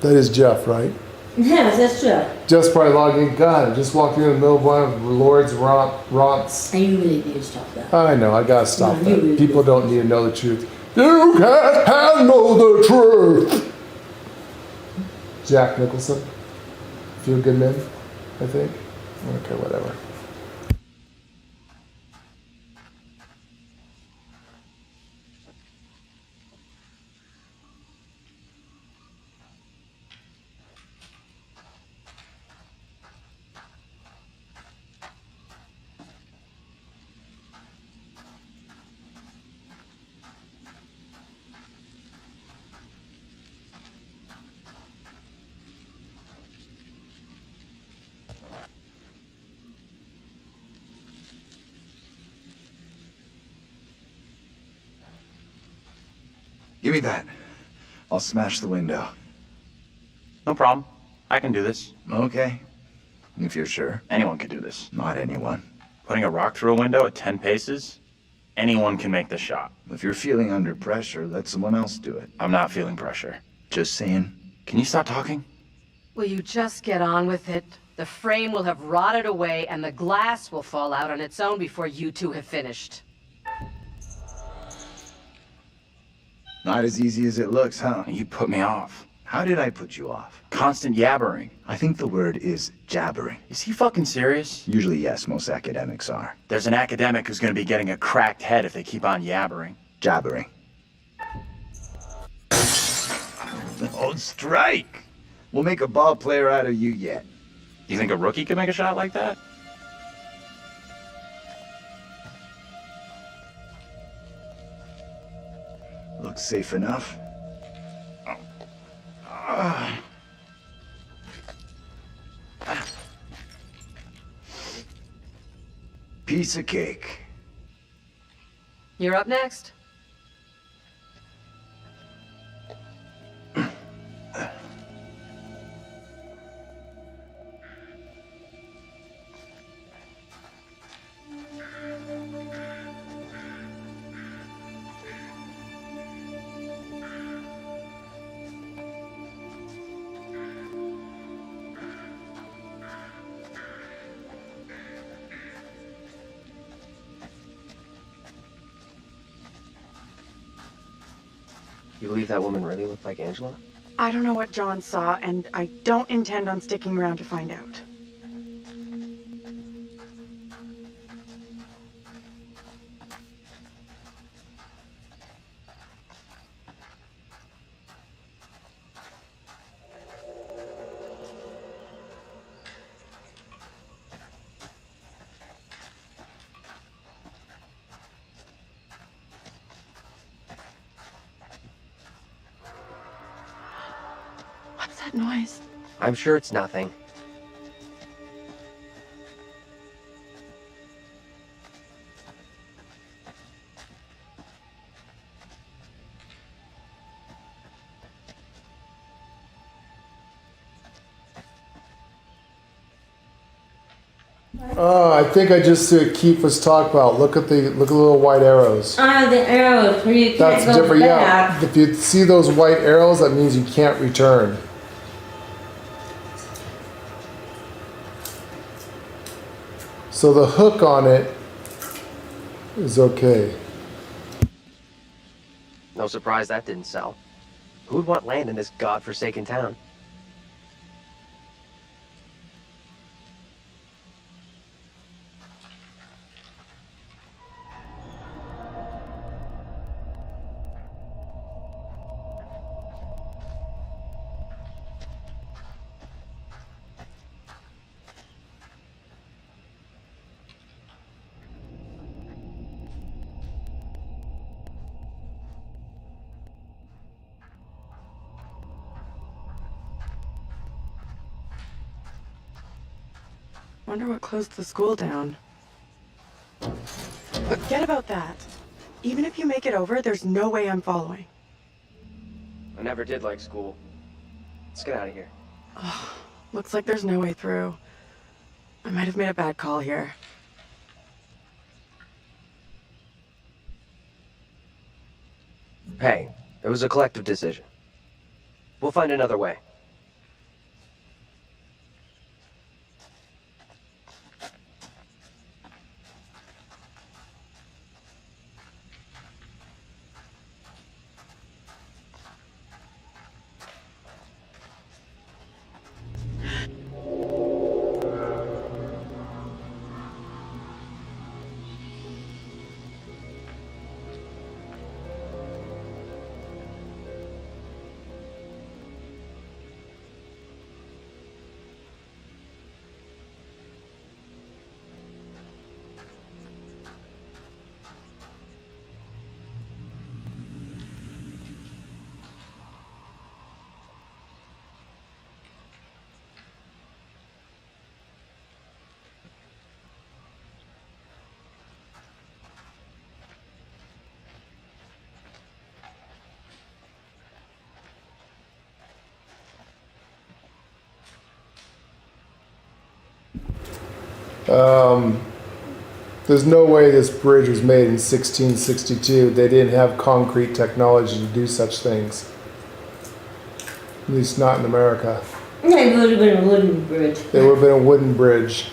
That is Jeff, right? Yes, that's Jeff. Jeff's probably logging. God, I just walked in the middle of one of Lord's romps. And you really need to stop that. I know, I gotta stop No, that. you really People don't need to know the truth. You can't handle the truth! Jack Nicholson. Feel Good Men, I think. Okay, whatever. Give me that. I'll smash the window. No problem. I can do this. Okay. If you're sure. Anyone can do this. Not anyone. Putting a rock through a window at 10 paces? Anyone can make the shot. If you're feeling under pressure, let someone else do it. I'm not feeling pressure. Just saying. Can you stop talking? Will you just get on with it? The frame will have rotted away and the glass will fall out on its own before you two have finished. Not as easy as it looks, huh? You put me off. How did I put you off? Constant yabbering. I think the word is jabbering. Is he fucking serious? Usually, yes, most academics are. There's an academic who's gonna be getting a cracked head if they keep on yabbering. Jabbering. Oh, strike! We'll make a ball player out of you yet. You think a rookie could make a shot like that? Looks safe enough. Piece of cake. You're up next. You believe that woman really looked like Angela? I don't know what John saw, and I don't intend on sticking around to find out. What's that noise? I'm sure it's nothing. I think I just see what Keith was talking about. Look at the little white arrows. Ah, the arrows where you can't That's go different. back. Yeah, if you see those white arrows, that means you can't return. So the hook on it is okay. No surprise that didn't sell. Who'd want land in this godforsaken town? Wonder what closed the school down. Forget about that. Even if you make it over, there's no way I'm following. I never did like school. Let's get out of here. Oh, looks like there's no way through. I might have made a bad call here. Hey, it was a collective decision. We'll find another way. There's no way this bridge was made in 1662. They didn't have concrete technology to do such things. At least not in America. It would have been a wooden bridge. It would have been a wooden bridge.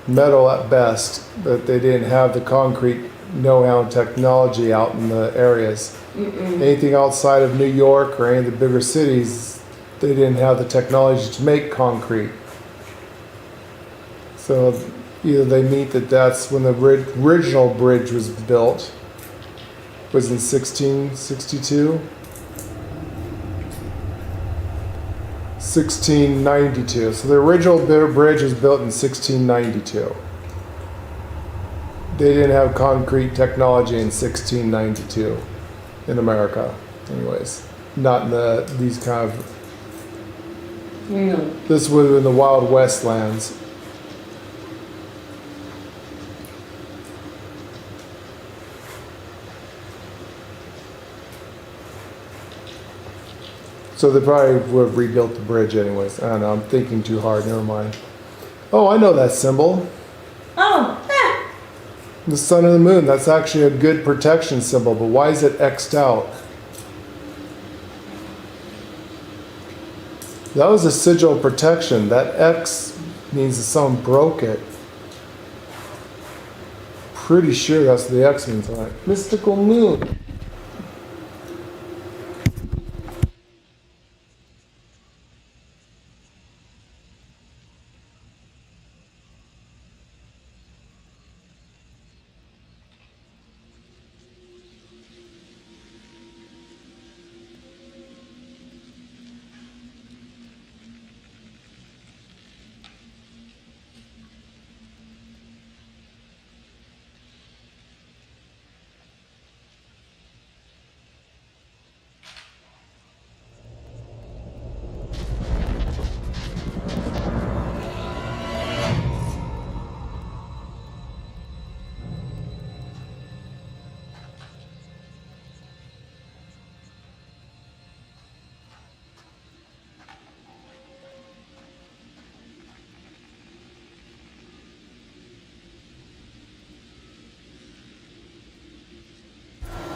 Metal at best, but they didn't have the concrete know-how and technology out in the areas. Anything outside of New York or any of the bigger cities, they didn't have the technology to make concrete. So either they meet that that's when the original bridge was built, was in 1662, 1692. So the original bridge was built in 1692. They didn't have concrete technology in 1692 in America, anyways. Not in these kind of. This would have been the Wild West lands. So they probably would have rebuilt the bridge anyways. I don't know, I'm thinking too hard, never mind. Oh, I know that symbol. Oh, The sun and the moon, that's actually a good protection symbol, but why is it X'd out? That was a sigil of protection. That X means that someone broke it. Pretty sure that's what the X means. Like mystical moon.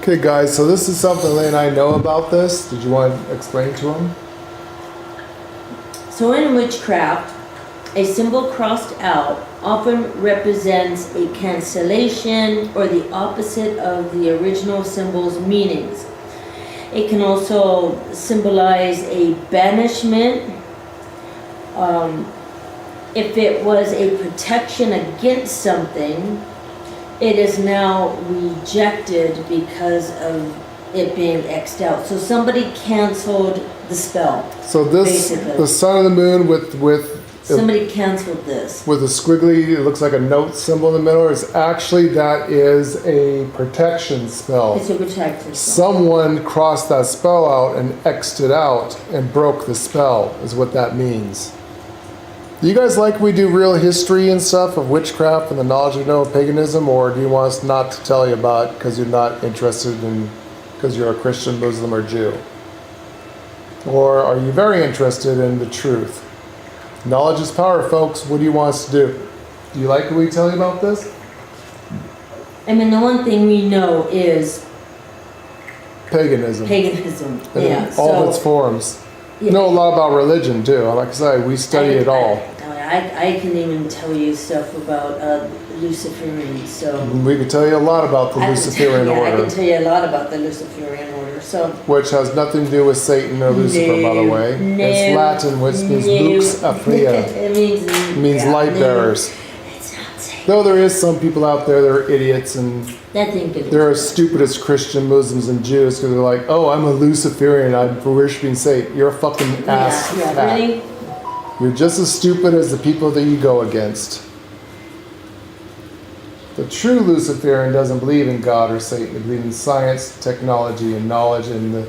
Okay, guys, so this is something Lane and I know about this. Did you want to explain to him? So in witchcraft, a symbol crossed out often represents a cancellation or the opposite of the original symbol's meanings. It can also symbolize a banishment. If it was a protection against something, it is now rejected because of it being X'd out. So somebody canceled the spell. So this, basically. the sun and the moon with Somebody canceled this. with a squiggly, it looks like a note symbol in the middle, is actually, that is a protection spell. It's a protection spell. Someone crossed that spell out and X'd it out and broke the spell, is what that means. Do you guys like we do real history and stuff of witchcraft and the knowledge we know of paganism, or do you want us not to tell you about it because you're not interested in, because you're a Christian, Muslim, or Jew? Or are you very interested in the truth? Knowledge is power, folks. What do you want us to do? Do you like what we tell you about this? I mean, the one thing we know is Paganism. paganism. And Yeah. all so, its forms. Yeah. You know a lot about religion too. Like I say, we study it all. I can even tell you stuff about Luciferians. So We could tell you a lot about the Luciferian I order, can tell you a lot about the Luciferian order. So which has nothing to do with Satan or Lucifer, by the way. No, It's Latin, which means lux afria. it means light bearers. Though there is some people out there that are idiots and that think it they're as stupid as Christian Muslims and Jews because they're like, oh, I'm a Luciferian, I'm worshiping Satan. You're a fucking ass. fat. really. You're just as stupid as the people that you go against. The true Luciferian doesn't believe in God or Satan. They believe in science, technology, and knowledge, and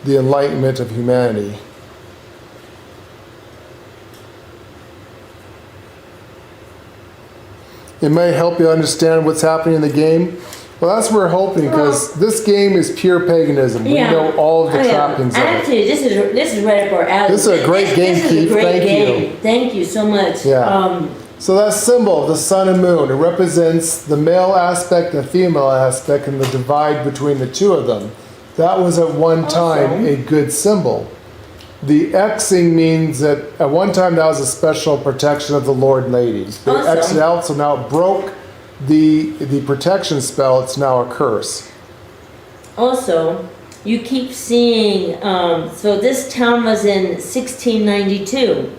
the enlightenment of humanity. It may help you understand what's happening in the game. Well, that's what we're hoping, because this game is pure paganism. We know all of the trappings of it. Actually, this is right up our alley. This is a great game, This is Keith. a great Thank game. you. Thank you so much. Yeah. So that symbol, the sun and moon, it represents the male aspect and female aspect and the divide between the two of them. That was at one time a good symbol. The Xing means that at one time that was a special protection of the Lord and Lady. They X'd it out, so now it broke the protection spell. It's now a curse. Also, you keep seeing, so this town was in 1692.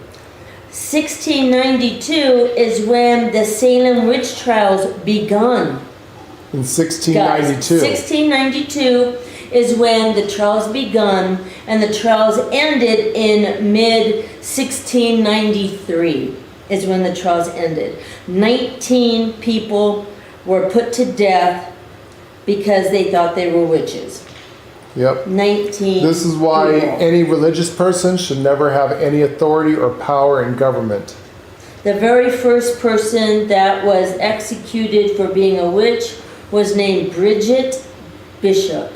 1692 is when the Salem witch trials begun. In 1692. Guys, 1692 is when the trials begun, and the trials ended in mid-1693 is when the trials ended. 19 people were put to death because they thought they were witches. Yep. 19 This is why people. any religious person should never have any authority or power in government. The very first person that was executed for being a witch was named Bridget Bishop.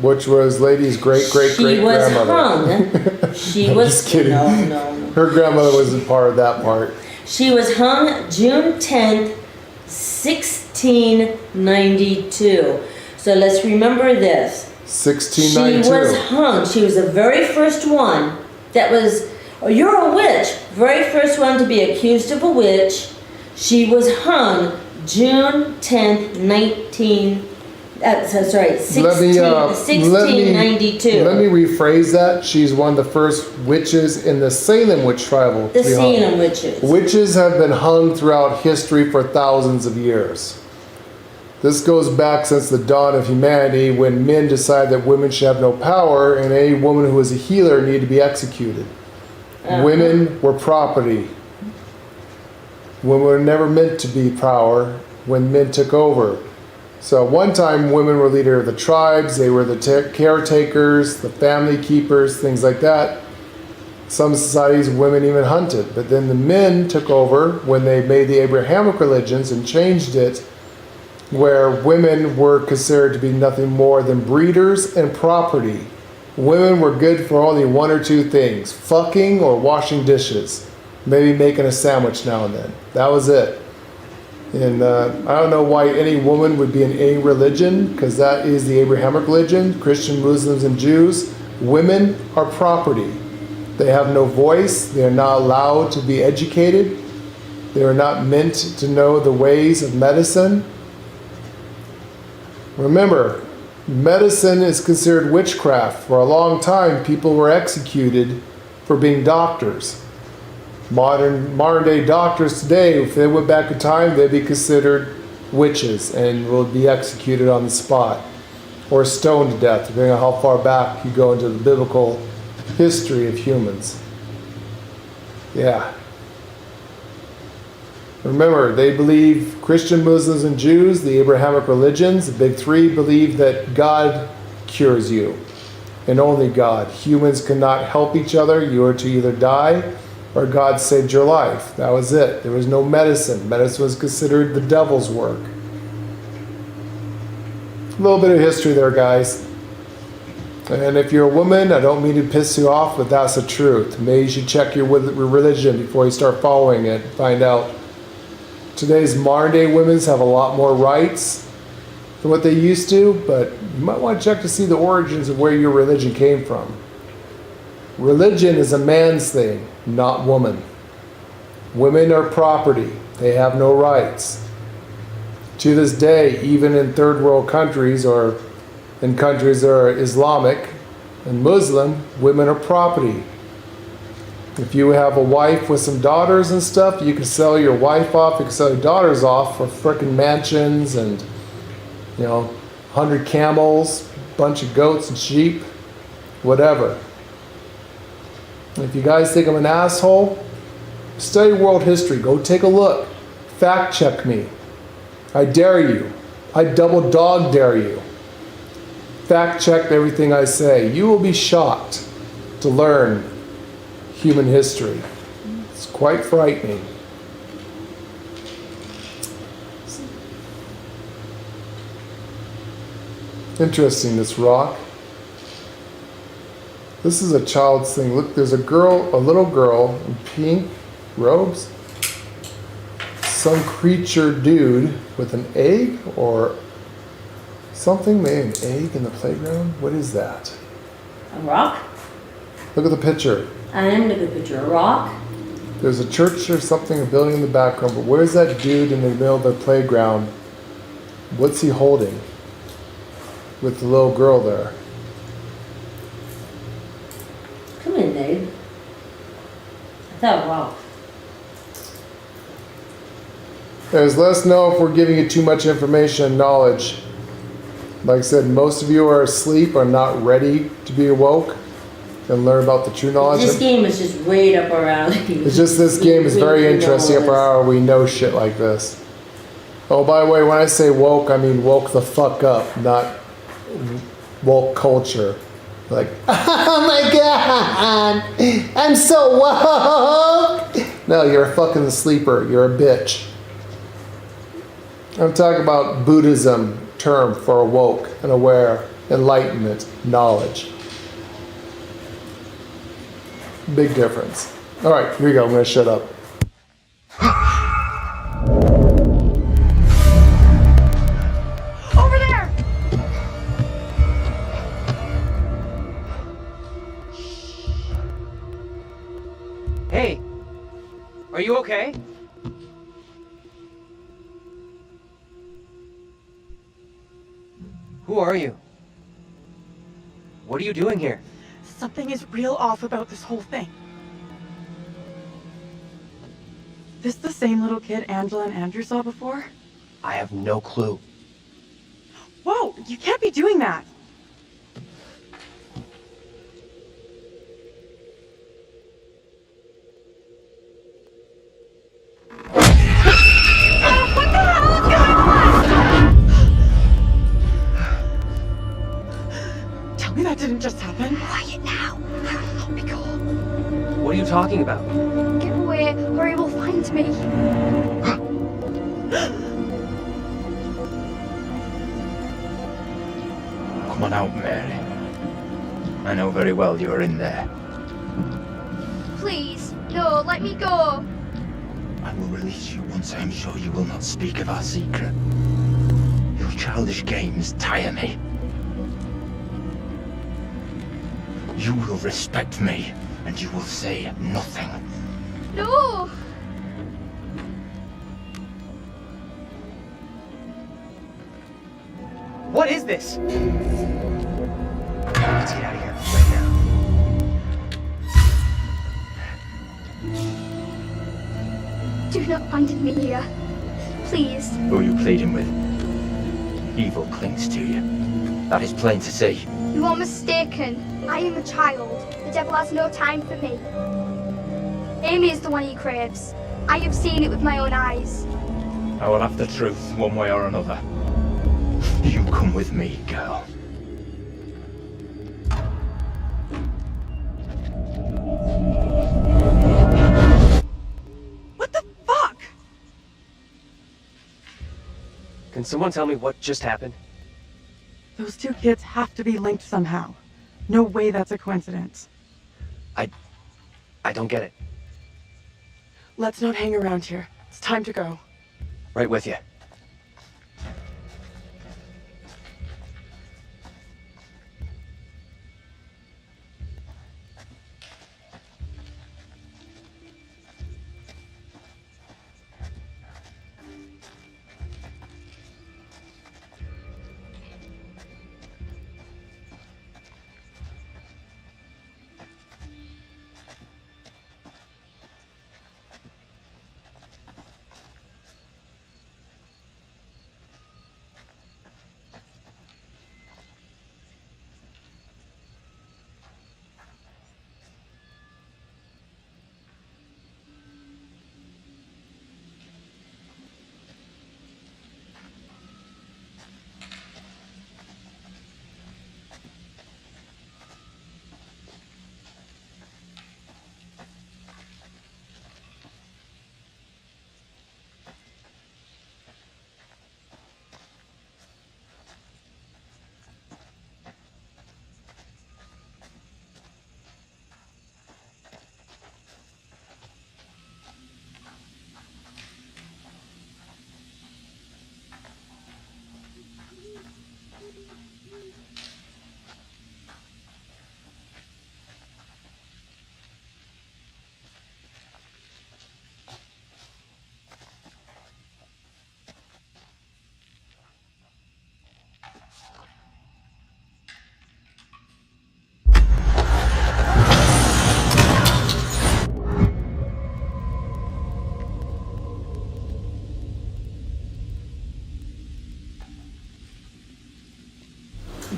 Which was Lady's great-great-great-grandmother. She was hung. She I'm was just kidding. No. Her grandmother wasn't part of that part. She was hung June 10th, 1692. So let's remember this. 1692. She was hung. She was the very first one that was, oh, you're a witch. Very first one to be accused of a witch. She was hung June 10th, 1692. Let me rephrase that. She's one of the first witches in the Salem witch trial. The Salem witches. Witches have been hung throughout history for thousands of years. This goes back since the dawn of humanity, when men decided that women should have no power and any woman who was a healer needed to be executed. Women were property. Women were never meant to be power when men took over. So at one time, women were leader of the tribes. They were the caretakers, the family keepers, things like that. Some societies, women even hunted. But then the men took over when they made the Abrahamic religions and changed it, where women were considered to be nothing more than breeders and property. Women were good for only one or two things: fucking or washing dishes, maybe making a sandwich now and then. That was it. And I don't know why any woman would be in any religion, because that is the Abrahamic religion, Christian, Muslims, and Jews. Women are property. They have no voice. They are not allowed to be educated. They are not meant to know the ways of medicine. Remember, medicine is considered witchcraft. For a long time, people were executed for being doctors. Modern day doctors today, if they went back in time, they'd be considered witches and will be executed on the spot or stoned to death, depending on how far back you go into the biblical history of humans. Yeah. Remember, they believe, Christian, Muslims, and Jews, the Abrahamic religions, the big three, believe that God cures you, and only God. Humans cannot help each other. You are to either die or God saved your life. That was it. There was no medicine. Medicine was considered the devil's work. A little bit of history there, guys. And if you're a woman, I don't mean to piss you off, but that's the truth. Maybe you should check your religion before you start following it. Find out. Today's modern day women have a lot more rights than what they used to, but you might want to check to see the origins of where your religion came from. Religion is a man's thing, not woman. Women are property. They have no rights. To this day, even in third world countries or in countries that are Islamic and Muslim, women are property. If you have a wife with some daughters and stuff, you can sell your wife off, you can sell your daughters off for frickin' mansions and, 100 camels, bunch of goats and sheep, whatever. If you guys think I'm an asshole, study world history. Go take a look. Fact check me. I dare you. I double dog dare you. Fact check everything I say. You will be shocked to learn human history. It's quite frightening. Interesting, this rock. This is a child's thing. Look, there's a little girl in pink robes. Some creature dude with an egg or something, maybe an egg in the playground. What is that? A rock? Look at the picture. I am looking at the picture. A rock? There's a church or something, a building in the background, but where's that dude in the middle of the playground? What's he holding with the little girl there? Come in, Dave. I thought rock. Anyways, let us know if we're giving you too much information and knowledge. Like I said, most of you are asleep, are not ready to be awoke and learn about the true knowledge. This game is just right up our alley. It's just this game is very interesting up our alley. We know shit like this. Oh, by the way, when I say woke, I mean woke the fuck up, not woke culture. Like, oh my god, I'm so woke. No, you're a fucking sleeper. You're a bitch. I'm talking about Buddhism term for awoke and aware, enlightenment, knowledge. Big difference. All right, here we go. I'm going to shut up. Over there! Hey, are you okay? Who are you? What are you doing here? Something is real off about this whole thing. This the same little kid Angela and Andrew saw before? I have no clue. Whoa, you can't be doing that. What the hell is going on? Tell me that didn't just happen. Quiet now. I'll be cool. What are you talking about? Get away, or he will find me. Come on out, Mary. I know very well you're in there. Please, no, let me go. I will release you once I am sure you will not speak of our secret. Your childish games tire me. You will respect me, and you will say nothing. No! What is this? Let's get out of here right now. Do not abandon me here. Please. Who are you pleading with? Evil clings to you. That is plain to see. You are mistaken. I am a child. The devil has no time for me. Amy is the one he craves. I have seen it with my own eyes. I will have the truth one way or another. You come with me, girl. What the fuck? Can someone tell me what just happened? Those two kids have to be linked somehow. No way that's a coincidence. I don't get it. Let's not hang around here. It's time to go. Right with you.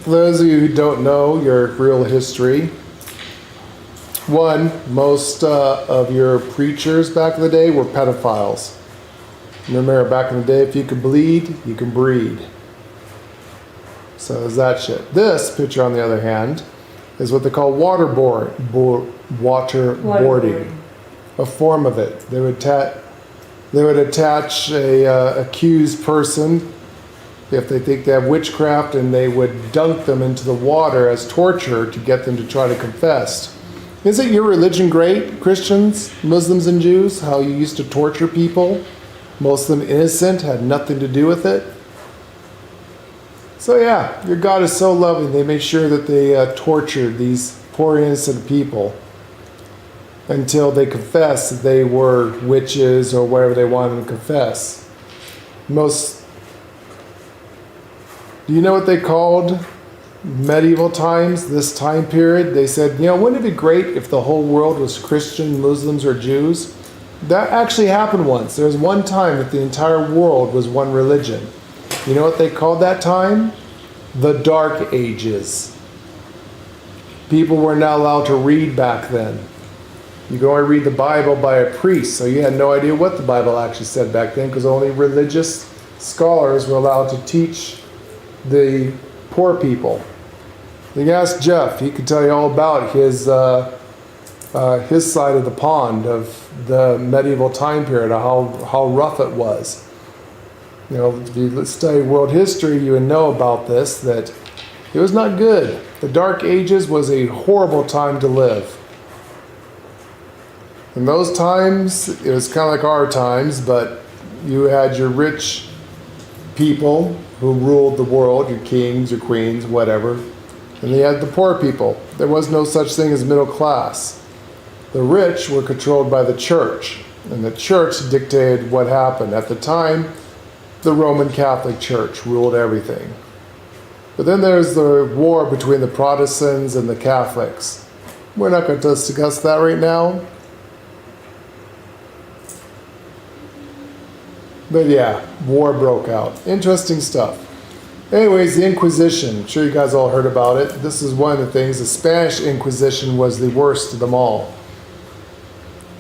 For those of you who don't know your real history, one, most of your preachers back in the day were pedophiles. Remember, back in the day, if you could bleed, you can breed. So there's that shit. This picture, on the other hand, is what they call waterboarding. A form of it. They would attach a accused person if they think they have witchcraft, and they would dunk them into the water as torture to get them to try to confess. Isn't your religion great, Christians, Muslims, and Jews? How you used to torture people, most of them innocent, had nothing to do with it. So yeah, your God is so loving. They made sure that they tortured these poor innocent people until they confessed that they were witches or whatever they wanted to confess. Do you know what they called medieval times, this time period? They said, wouldn't it be great if the whole world was Christian, Muslims, or Jews? That actually happened once. There was one time that the entire world was one religion. You know what they called that time? The Dark Ages. People were not allowed to read back then. You could only read the Bible by a priest, so you had no idea what the Bible actually said back then, because only religious scholars were allowed to teach the poor people. You can ask Jeff. He could tell you all about his side of the pond of the medieval time period, how rough it was. If you study world history, you would know about this, that it was not good. The Dark Ages was a horrible time to live. In those times, it was kind of like our times, but you had your rich people who ruled the world, your kings, your queens, whatever. And you had the poor people. There was no such thing as middle class. The rich were controlled by the church, and the church dictated what happened. At the time, the Roman Catholic Church ruled everything. But then there's the war between the Protestants and the Catholics. We're not going to discuss that right now. But yeah, war broke out. Interesting stuff. Anyways, the Inquisition. I'm sure you guys all heard about it. This is one of the things. The Spanish Inquisition was the worst of them all.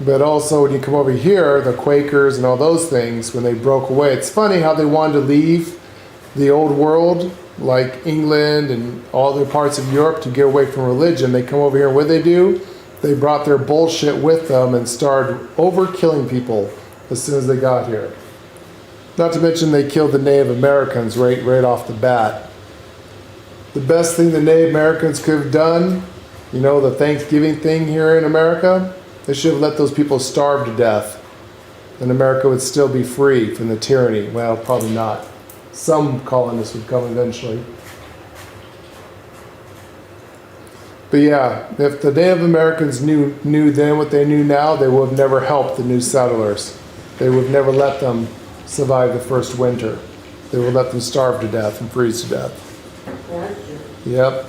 But also when you come over here, the Quakers and all those things, when they broke away, it's funny how they wanted to leave the old world, like England and all the parts of Europe, to get away from religion. They come over here and what do? They brought their bullshit with them and started overkilling people as soon as they got here. Not to mention they killed the Native Americans right off the bat. The best thing the Native Americans could have done, you know, the Thanksgiving thing here in America, they should have let those people starve to death. And America would still be free from the tyranny. Well, probably not. Some colonists would come eventually. But yeah, if the Native Americans knew then what they knew now, they would have never helped the new settlers. They would have never let them survive the first winter. They would let them starve to death and freeze to death. Yep.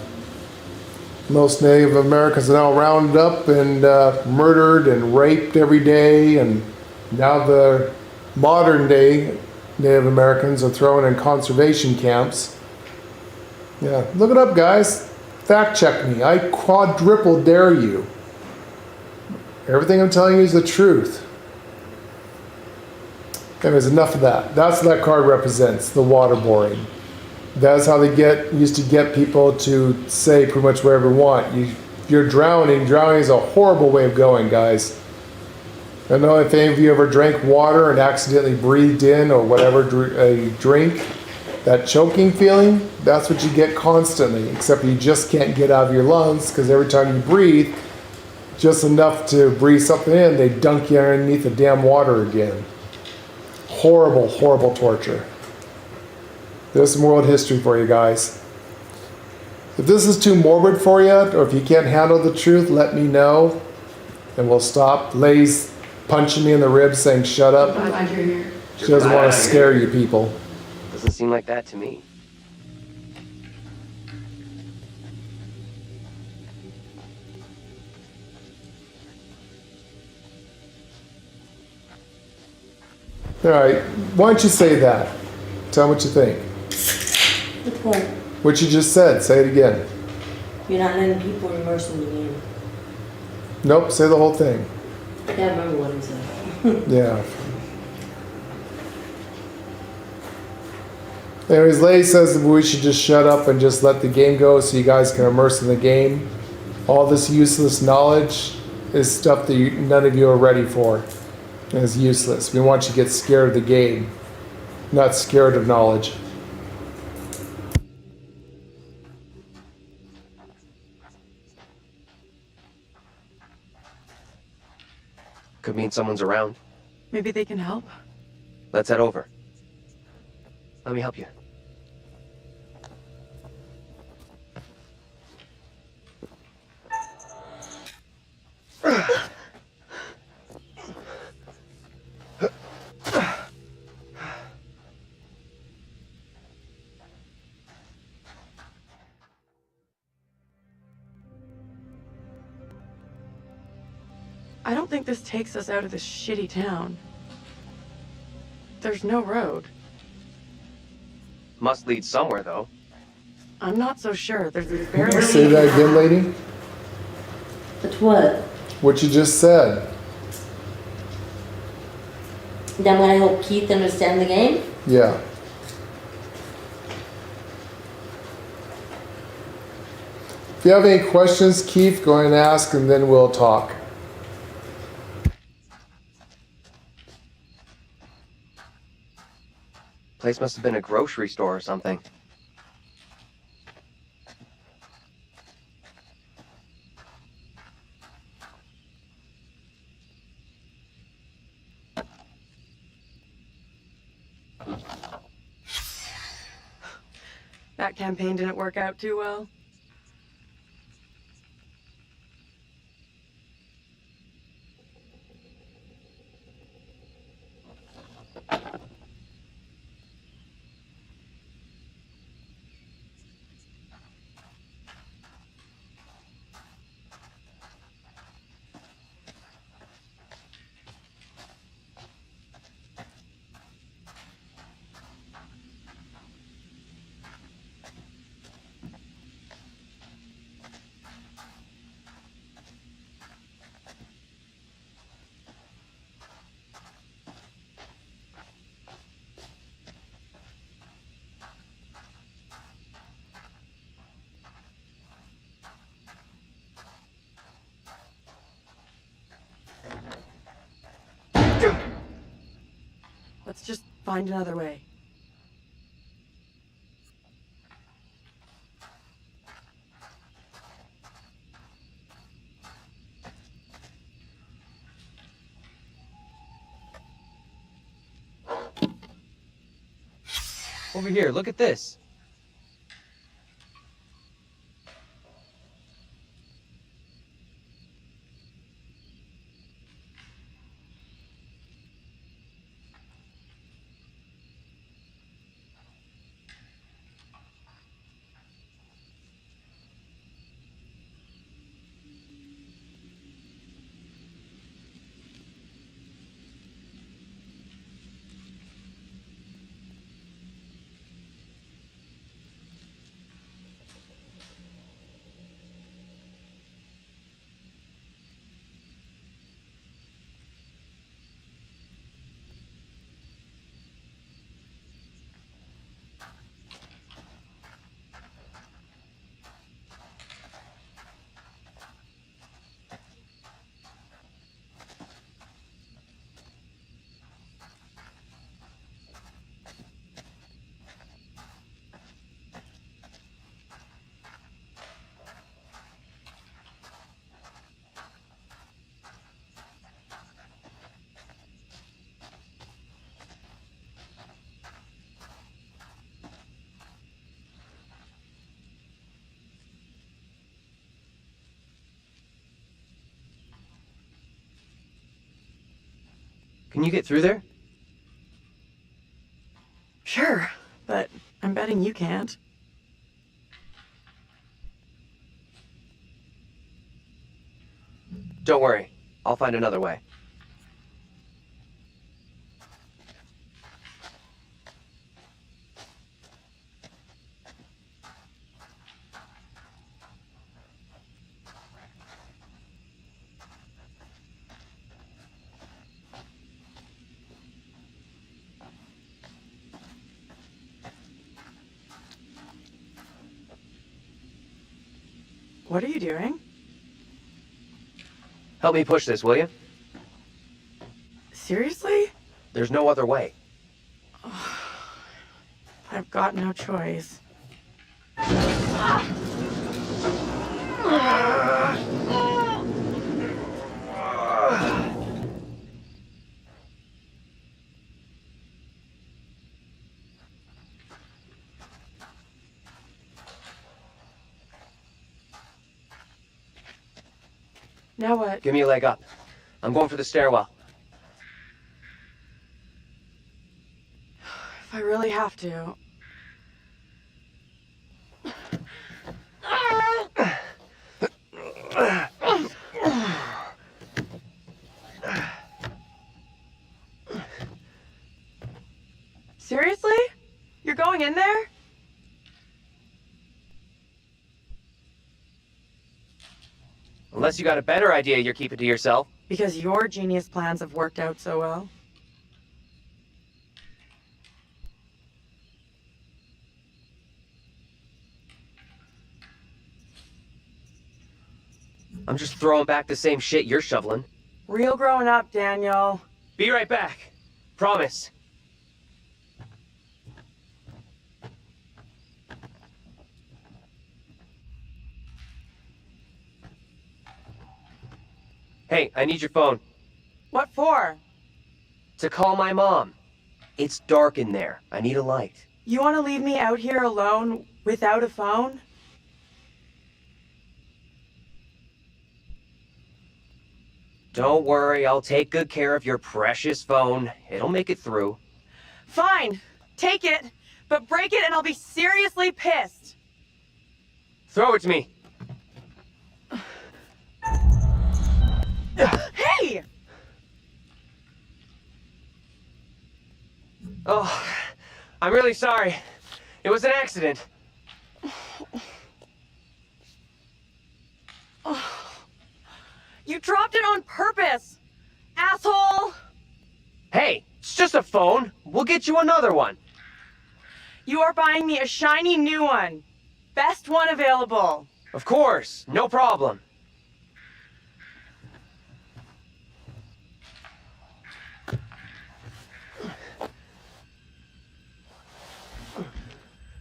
Most Native Americans are now rounded up and murdered and raped every day, and now the modern day Native Americans are thrown in conservation camps. Yeah, look it up, guys. Fact check me. I quadruple dare you. Everything I'm telling you is the truth. Anyways, enough of that. That's what that card represents, the waterboarding. That's how they used to get people to say pretty much whatever you want. You're drowning. Drowning is a horrible way of going, guys. I don't know if any of you ever drank water and accidentally breathed in or whatever a drink. That choking feeling, that's what you get constantly, except you just can't get out of your lungs because every time you breathe, just enough to breathe something in, they dunk you underneath the damn water again. Horrible, horrible torture. There's some world history for you guys. If this is too morbid for you, or if you can't handle the truth, let me know, and we'll stop. Lay's punching me in the ribs saying, shut up. She doesn't want to scare you people. Doesn't seem like that to me. All right, why don't you say that? Tell me what you think. Which one? What you just said, say it again. You're not letting people immerse in the game. Nope, say the whole thing. I can't remember what he said. Yeah. Anyways, Lay says that we should just shut up and just let the game go so you guys can immerse in the game. All this useless knowledge is stuff that none of you are ready for. And it's useless. We want you to get scared of the game, not scared of knowledge. Could mean someone's around. Maybe they can help. Let's head over. Let me help you. I don't think this takes us out of this shitty town. There's no road. Must lead somewhere, though. I'm not so sure. There's barely... Say that again, lady? But what? What you just said. Then when I help Keith understand the game? Yeah. If you have any questions, Keith, go ahead and ask, and then we'll talk. Place must have been a grocery store or something. That campaign didn't work out too well. Let's just find another way. Over here, look at this. Can you get through there? Sure, but I'm betting you can't. Don't worry, I'll find another way. What are you doing? Help me push this, will you? Seriously? There's no other way. I've got no choice. Now what? Give me a leg up. I'm going for the stairwell. If I really have to. Seriously? You're going in there? Unless you got a better idea you're keeping to yourself. Because your genius plans have worked out so well. I'm just throwing back the same shit you're shoveling. Real growing up, Daniel. Be right back. Promise. Hey, I need your phone. What for? To call my mom. It's dark in there. I need a light. You want to leave me out here alone Without a phone? Don't worry, I'll take good care of your precious phone. It'll make it through. Fine, take it, but break it and I'll be seriously pissed. Throw it to me. Hey! Oh, I'm really sorry. It was an accident. You dropped it on purpose, asshole! Hey, it's just a phone. We'll get you another one. You are buying me a shiny new one. Best one available. Of course, no problem.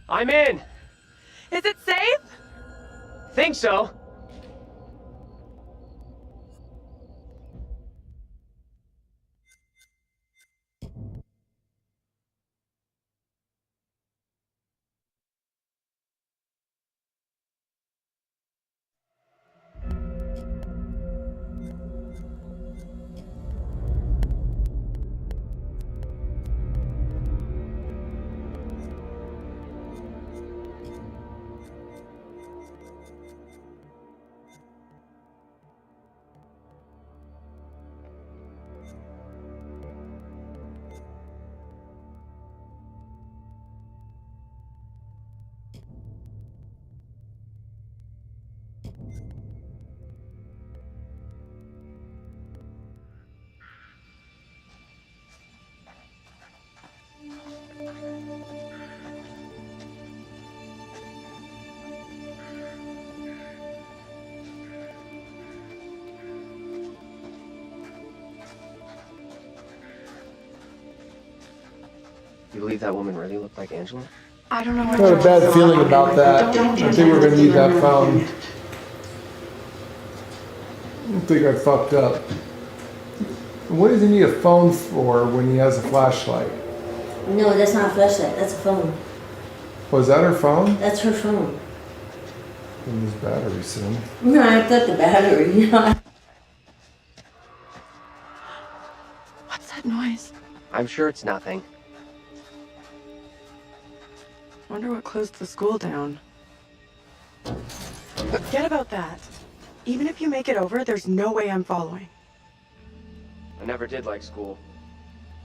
I'm in. Is it safe? Think so. You believe that woman really looked like Angela? I don't know I got a bad feeling about that. I think we're gonna need that phone. I think I fucked up. What does he need a phone for when he has a flashlight? No, that's not a flashlight. That's a phone. Was that her phone? That's her phone. And his battery soon. No, I thought the battery. What's that noise? I'm sure it's nothing. Wonder what closed the school down. Forget about that. Even if you make it over, there's no way I'm following. I never did like school.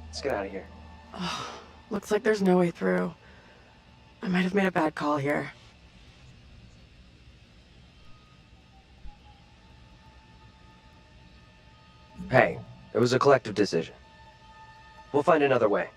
Let's get out of here. Oh, looks like there's no way through. I might have made a bad call here. Hey, it was a collective decision. We'll find another way.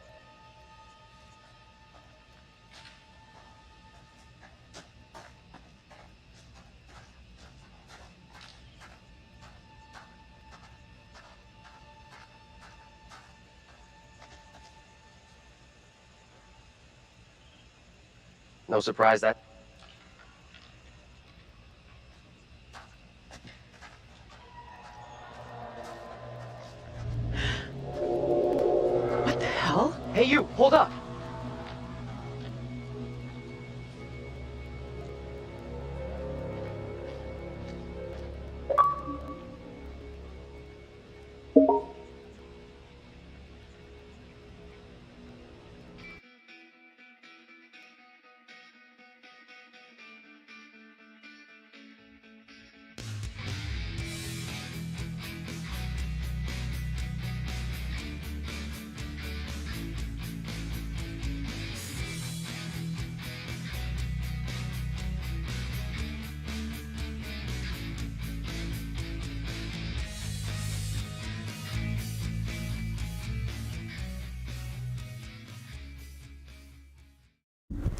No surprise that... What the hell? Hey you, hold up!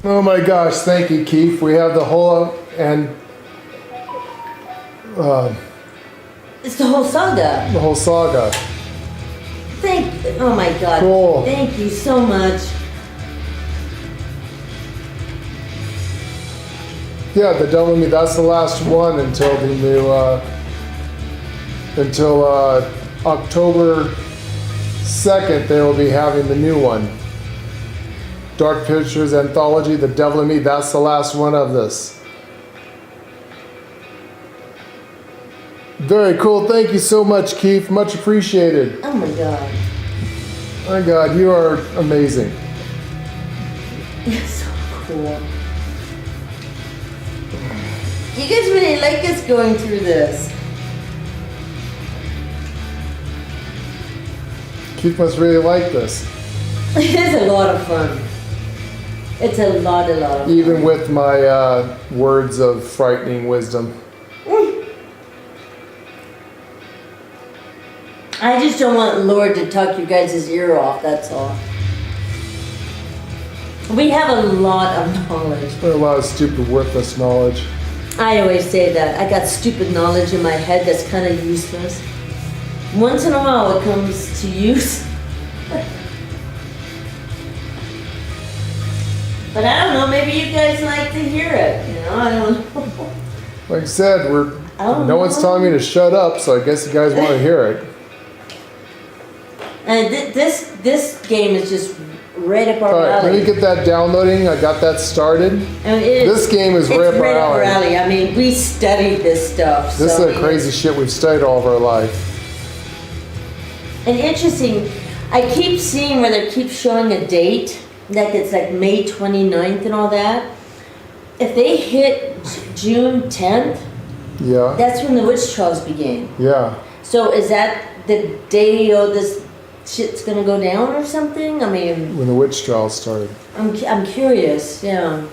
Oh my gosh, thank you, Keith. We have the whole, and It's the whole saga. the whole saga. Oh my god. Cool. Thank you so much. Yeah, the Don't Let Me, that's the last one until the new, until October 2nd, they will be having the new one. Dark Pictures Anthology, The Devil in Me. That's the last one of this. Very cool. Thank you so much, Keith. Much appreciated. Oh my god. My god, you are amazing. It's so cool. You guys really like us going through this. Keith must really like this. It is a lot of fun. It's a lot of fun. Even with my words of frightening wisdom. I just don't want Lord to tuck you guys' ear off, that's all. We have a lot of knowledge. A lot of stupid, worthless knowledge. I always say that. I got stupid knowledge in my head that's kind of useless. Once in a while it comes to use. But I don't know, maybe you guys like to hear it, you know, I don't know. Like I said, no one's telling me to shut up, so I guess you guys want to hear it. And this game is just right up our Alright, alley. let me get that downloading. I got that started. This game is right up our alley. I mean, we studied this stuff. This is the crazy shit we've studied all of our life. And interesting, I keep seeing where they keep showing a date, like it's like May 29th and all that. If they hit June 10th, yeah, that's when the witch trials begin. Yeah. So is that the day this shit's gonna go down or something? I mean, When the witch trials started. I'm curious, yeah.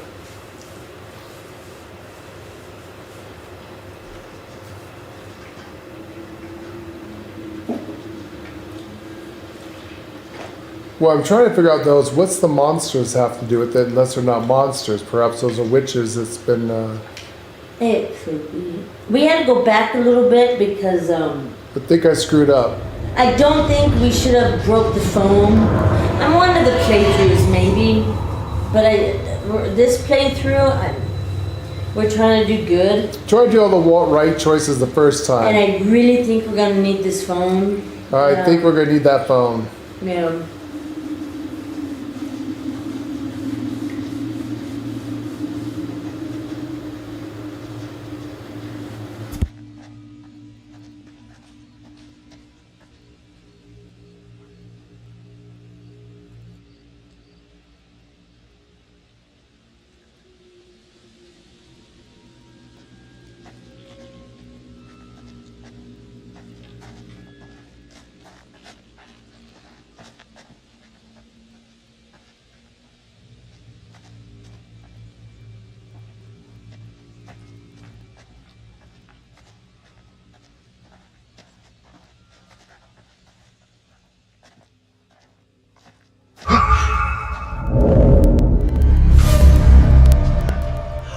Well, I'm trying to figure out those. What's the monsters have to do with it? Unless they're not monsters, perhaps those are witches. That's been. It could be. We had to go back a little bit because I think I screwed up. I don't think we should have broke the foam. I'm one of the playthroughs maybe, but this playthrough we're trying to do good. Try to do all the right choices the first time. And I really think we're gonna need this phone. I think we're gonna need that phone. Yeah.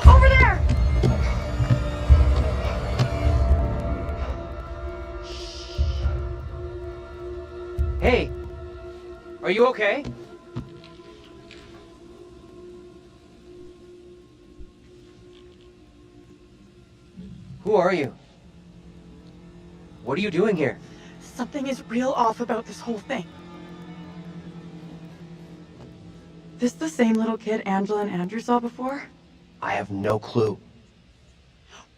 Over there! Hey, are you okay? Who are you? What are you doing here? Something is real off about this whole thing. This the same little kid Angela and Andrew saw before? I have no clue.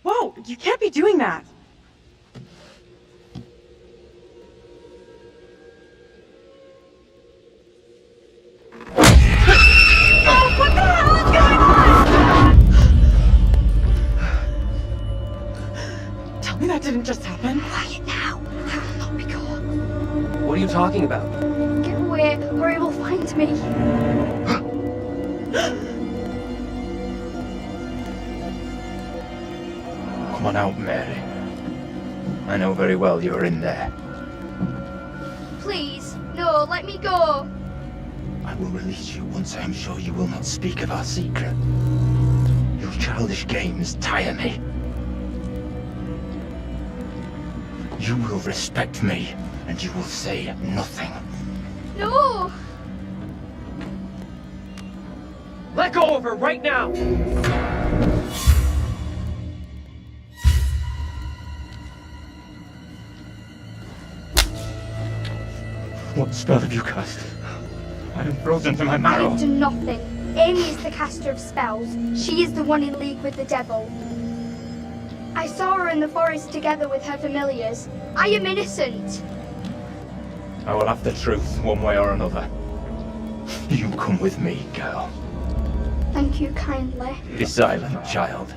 Whoa, you can't be doing that. Oh, what the hell is going on? Tell me that didn't just happen. Quiet now. I will not be caught. What are you talking about? Get away, or he will find me. Come on out, Mary. I know very well you're in there. Please, no, let me go. I will release you once I am sure you will not speak of our secret. Your childish games tire me. You will respect me, and you will say nothing. No! Let go of her right now! What spell have you cast? I'm frozen to my marrow. I've done nothing. Amy is the caster of spells. She is the one in league with the devil. I saw her in the forest together with her familiars. I am innocent. I will have the truth, one way or another. You come with me, girl. Thank you kindly. Be silent, child.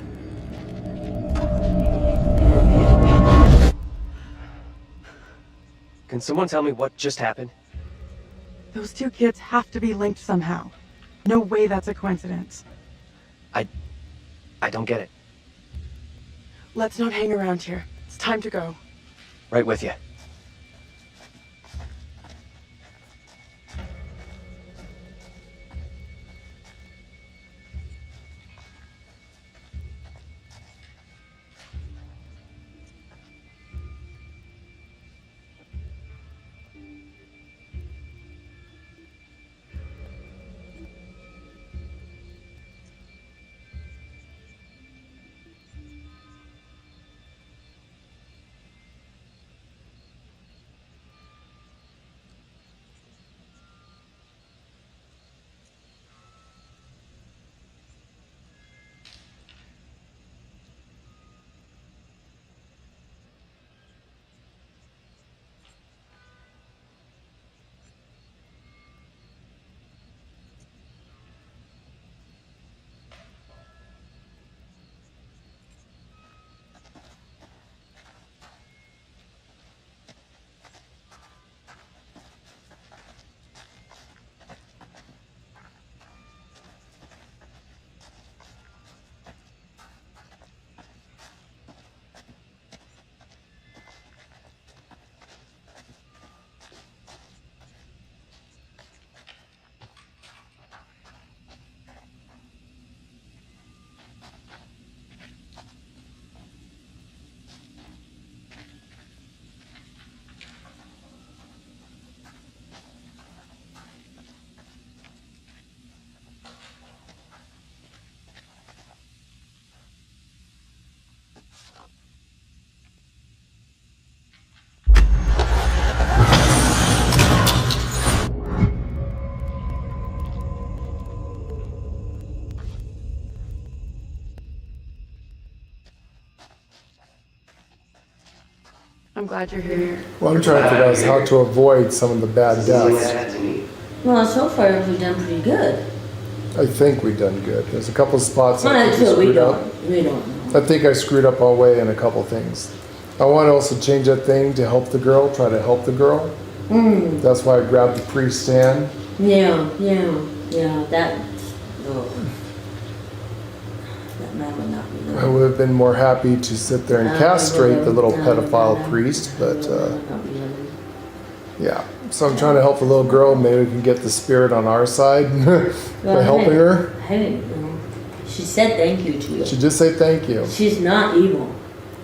Can someone tell me what just happened? Those two kids have to be linked somehow. No way that's a coincidence. I don't get it. Let's not hang around here. It's time to go. Right with you. I'm glad you're here. Well, I'm trying to figure out how to avoid some of the bad deaths. Well, so far we've done pretty good. I think we've done good. There's a couple spots Well, I think until we screwed up. don't. We don't know. I think I screwed up all the way in a couple things. I want to also change that thing to help the girl, try to help the girl. Mm. That's why I grabbed the priest stand. Yeah, that. Oh. That man would not be good. I would have been more happy to sit there and castrate the little pedophile priest, but yeah. So I'm trying to help the little girl. Maybe we can get the spirit on our side by helping her. Hey, she said thank you to you. She just say thank you. She's not evil.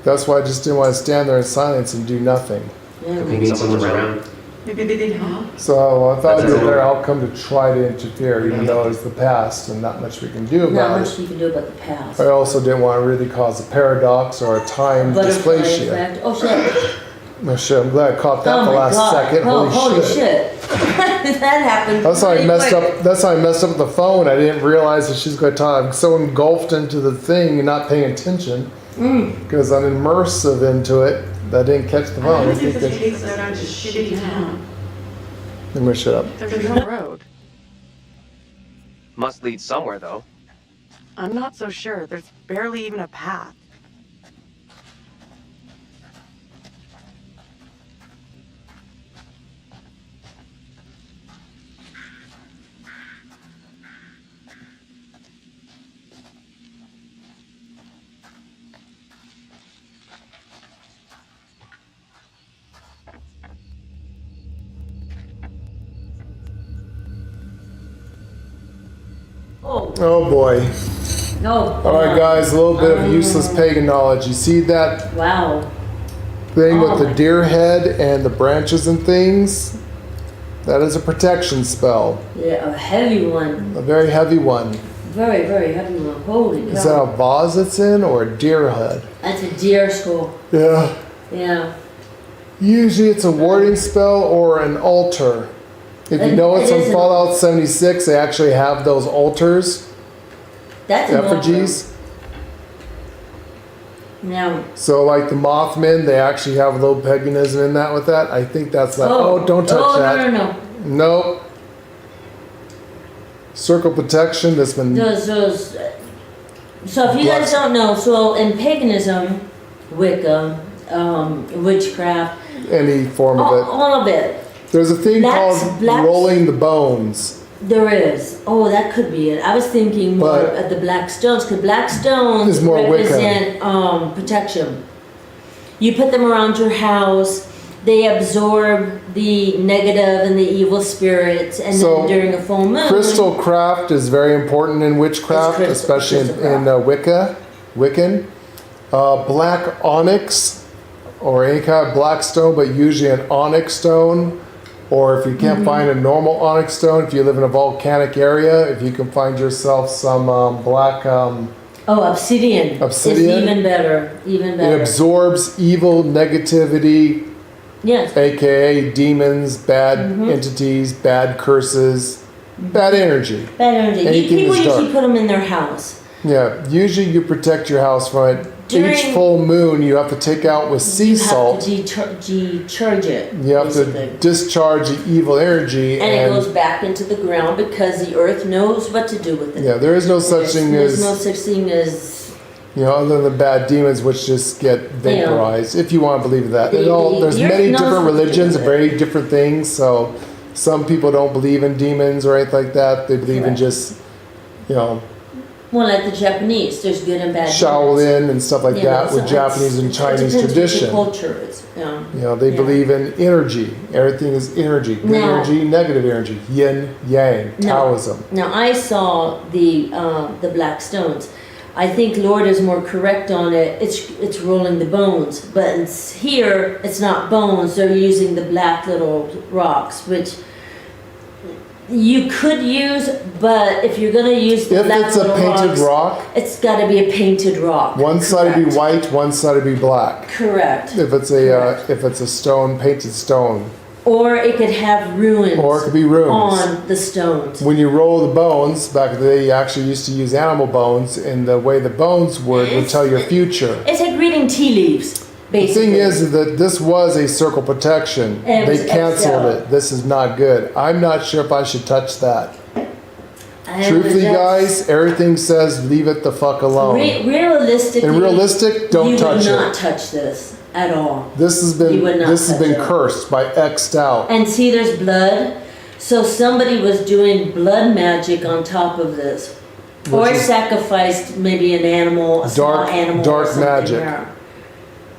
That's why I just didn't want to stand there in silence and do nothing. Yeah. Maybe someone's around. Maybe they didn't help. So I thought it'd be a better outcome to try to interfere, even though it's the past and not much we can do Not about much it. you can do about the past. I also didn't want to really cause a paradox or a time Butterfly dysplasia. effect. Oh shit. Oh shit, I'm glad I caught that Oh the my last God. second. Oh, Holy shit. That happened. That's how I pretty messed quick. up. That's how I messed up with the phone. I didn't realize that she's going to talk. I'm so engulfed into the thing and not paying attention because I'm immersive into it that I didn't catch the phone. I think that, takes us down to shitty town. let me shut up. There's no road. Must lead somewhere, though. I'm not so sure. There's barely even a path. Oh boy. No. All right, guys, a little bit of useless pagan knowledge. You see that Wow. thing with the deer head and the branches and things? That is a protection spell. Yeah, a heavy one. A very heavy one. Very, very heavy one. Holy cow. Is that a vase it's in or a deer head? That's a deer skull. Yeah. Yeah. Usually it's a warding spell or an altar. If you notice on Fallout 76, they actually have those altars, That's effigies. No. So like the Mothman, they actually have a little paganism in that with that. I think that's that. Oh, don't touch that. No. Nope. Circle protection that's been... Those, so if you guys don't know, so in paganism, Wicca, witchcraft, any form of it. All of it. There's a thing called rolling the bones. There is. Oh, that could be it. I was thinking more of the black stones, because black stones is more represent protection. You put them around your house, they absorb the negative and the evil spirits, and So, then during a full moon... Crystal craft is very important in witchcraft, especially in Wiccan. Black onyx, or any kind of black stone, but usually an onyx stone. Or if you can't find a normal onyx stone, if you live in a volcanic area, if you can find yourself some black... obsidian. Obsidian. Is even better. Even better. It absorbs evil, negativity, yes. aka demons, bad entities, bad curses, bad energy. Bad energy. Anything People that's usually dark. put them in their house. Yeah, usually you protect your house from it. During- Each full moon you have to take out with sea salt. You have to decharge it. You have basically. to discharge the evil energy. And it goes back into the ground because the earth knows what to do with it. Yeah, there is no such thing There's as... no such thing as... other than bad demons, which just get vaporized, if you want to believe that. There's the earth many knows different what to do religions, with it. very different things. So some people don't believe in demons or anything like that. They believe in just, Well, like the Japanese, there's good and bad. Shaolin and stuff like that with Japanese and Chinese tradition. Culture is, They believe in energy. Everything is energy. Good energy, negative energy. Yin, yang, Taoism. Now I saw the black stones. I think Lord is more correct on it. It's rolling the bones, but here it's not bones. They're using the black little rocks, which you could use, but if you're gonna use the black If it's a little painted rocks, rock, it's got to be a painted rock. one side would be white, one side would be black. Correct. If it's a stone, painted stone. Or it could have ruins. Or it could be ruins. On the stones. When you roll the bones, back in the day, you actually used to use animal bones, and the way the bones would tell your future. It's like reading tea leaves, basically. The thing is that this was a circle protection. And it was They canceled XL. it. This is not good. I'm not sure if I should touch that. And Truthfully, that's- guys, everything says leave it the fuck alone. Realistically, And realistic, don't touch you would it. not touch this at all. This has You would been not this has touch been it. cursed by X'd out. And see, there's blood. So somebody was doing blood magic on top of this. Or Which is- sacrificed maybe an animal, a small animal. or dark something, magic. yeah.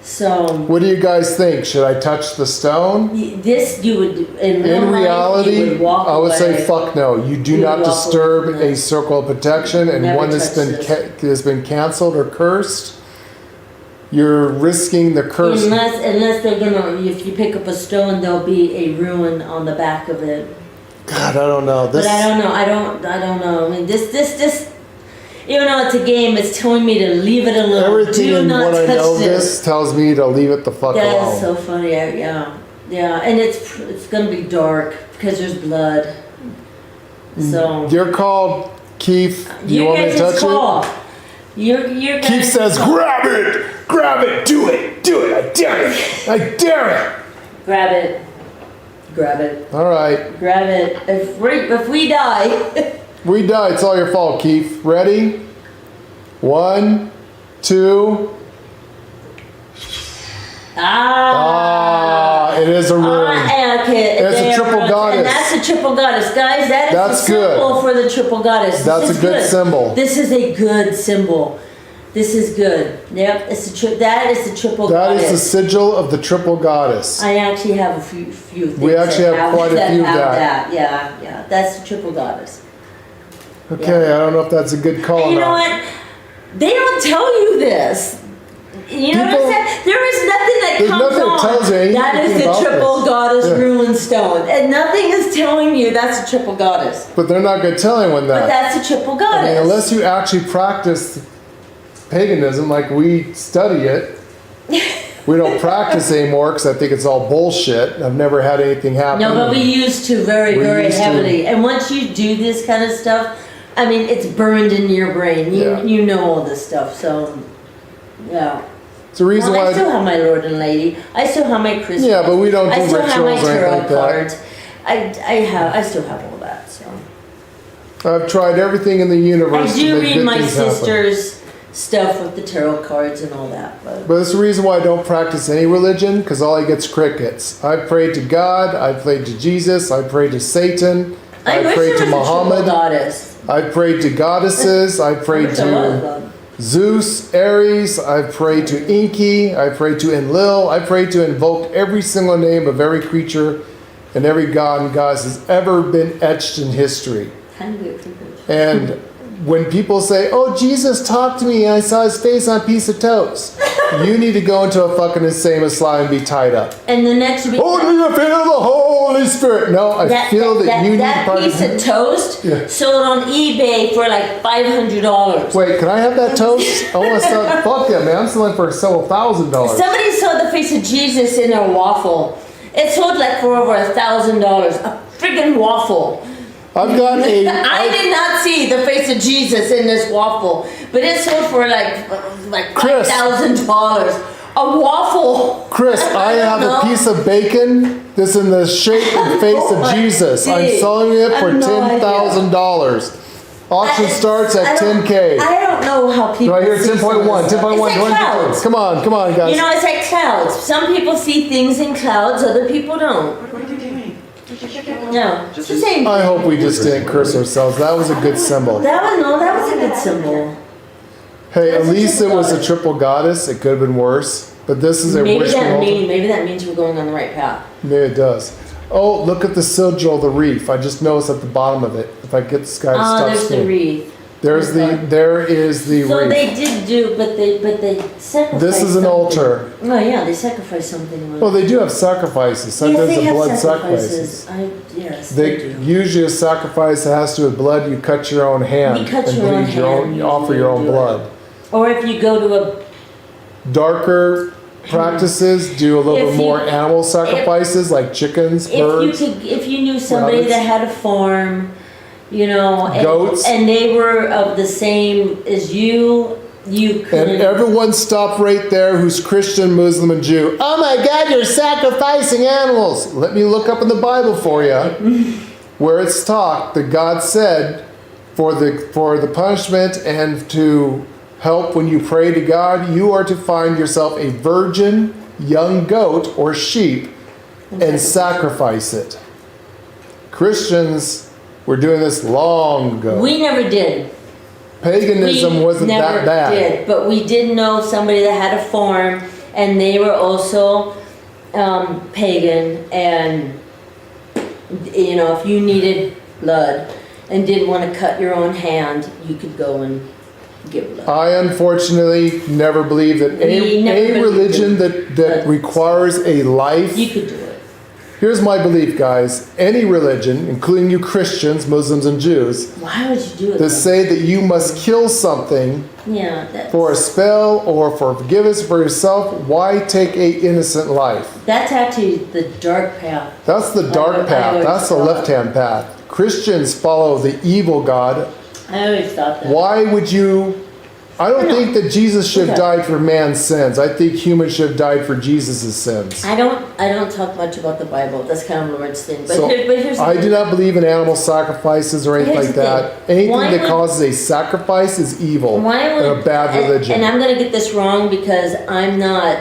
So What do you guys think? Should I touch the stone? this you would in real In life, reality, you would walk I would say away. fuck no. You do You not would walk disturb away from a circle of protection, and Never one that's touch been this. has been canceled or cursed. You're risking the curse. Unless they're gonna, if you pick up a stone, there'll be a ruin on the back of it. God, I don't know. But I don't know. I don't know. I mean, this. Even though it's a game, it's telling me to leave it alone. Everything Do in not what I touch know this. this tells me to leave it the fuck That alone. is so funny. Yeah, and it's gonna be dark because there's blood. So You're called, Keith. You want me to guys' touch call. it? You're Keith guys' says, call. grab it! Grab it! Do it! Do it! I dare it! I dare it! Grab it. Grab it. All right. Grab it. If we die. We die. It's all your fault, Keith. Ready? 1, 2. It is a rune. Okay, It's a triple goddess. And that's a triple goddess, guys. That is That's the symbol good. for the triple goddess. That's This a is good symbol. This is a good symbol. This is good. Yep, that is the triple That goddess. is the sigil of the triple goddess. I actually have a few things. We actually that have quite a few of have that. Yeah. That's the triple goddess. Okay, I don't know if that's a good call And or you know not. what? They don't tell you this. You know what People- I'm saying? There is nothing that There's comes nothing that on. tells you anything That is the about triple this. goddess Yeah. ruin stone. And nothing is telling you that's a triple goddess. But they're not going to tell anyone that. But that's a triple I goddess. mean, unless you actually practice paganism like we study it, We don't practice anymore because I think it's all bullshit. I've never had anything happen. No, but we used to very used to. heavily. And once you do this kind of stuff, I mean, it's burned into your brain. You know all this stuff, so yeah. It's the reason why I still have my Lord and Lady. I still have my Christmas. Yeah, but we don't do I still have my rituals or anything tarot like that. cards. I still have all that. So I've tried everything in the universe I to do make read good my things happen. sister's stuff with the tarot cards and all that. But it's the reason why I don't practice any religion, because all I get's crickets. I prayed to God, I prayed to Jesus, I prayed to Satan, I wish prayed there to was a triple Muhammad, goddess. I prayed to goddesses, I prayed to Zeus, Ares, I prayed to Enki, I prayed to Enlil, I prayed to invoke every single name of every creature and every god and goddess has ever been etched in history. And when people say, oh, Jesus talked to me and I saw his face on a piece of toast, you need to go into a fucking insane asylum and be tied up. And the next week, oh, do you feel the Holy Spirit? No, I feel that you need that piece of toast sold on eBay for like $500. Wait, can I have that toast? I want to sell. Fuck yeah, man! I'm selling for several $1,000. Somebody saw the face of Jesus in a waffle. It sold like for over $1,000. A friggin' waffle. I've got a. I did not see the face of Jesus in this waffle, but it sold for like $5,000. A waffle. Chris, I have a piece of bacon that's in the shape and face of Jesus. I'm selling it for $10,000. Auction starts at $10K. I don't know how people. Right here, 10.1, 10.1. It's like clouds. Come on, guys. You know, it's like clouds. Some people see things in clouds, other people don't. No, it's the same. I hope we just didn't curse ourselves. That was a good symbol. That was a good symbol. Hey, at least it was a triple goddess. It could have been worse. But this is a wish. Maybe that means we're going on the right path. Maybe it does. Oh, look at the sigil of the reef. I just noticed at the bottom of it. If I get this guy to stop there's spinning. the reef. There is the So reef. they did do, but they sacrificed. This is an altar. Oh yeah, they sacrificed something. Well, they do have sacrifices. Sometimes the blood sacrifices. Yes, They usually a sacrifice that has to do with blood. You cut your own hand You cut and your own bleed hand, you offer your own do it. blood. Or if you go to a Darker practices do a little If bit more you- animal sacrifices, like chickens, birds. if you knew somebody rabbits. that had a farm, you know, Goats. and they were of the same as you could. And everyone stop right there who's Christian, Muslim, and Jew. Oh my God, you're sacrificing animals. Let me look up in the Bible for you, where it's taught that God said for the punishment and to help when you pray to God, you are to find yourself a virgin young goat or sheep and sacrifice it. Christians were doing this long ago. We never did. Paganism wasn't that bad. Did, but we did know somebody that had a farm, and they were also pagan. And you know, if you needed blood and didn't want to cut your own hand, you could go and give blood. I unfortunately never believed that a religion that requires a life. You could do it. Here's my belief, guys. Any religion, including you Christians, Muslims, and Jews, Why would you do it? that say that you must kill something Yeah, that's, for a spell or for forgiveness for yourself, why take a innocent life? that's actually the dark path. That's the dark path. That's the left-hand path. Christians follow the evil God. I always thought that. Why would you? I don't think that Jesus should have died for man's sins. I think humans should have died for Jesus' sins. I don't talk much about the Bible. That's kind of Lord's thing. But, So here's the I thing. do not believe in animal sacrifices or anything Here's like the that. thing. Anything Why that would- causes a sacrifice is evil Why and would, a bad religion. And I'm gonna get this wrong because I'm not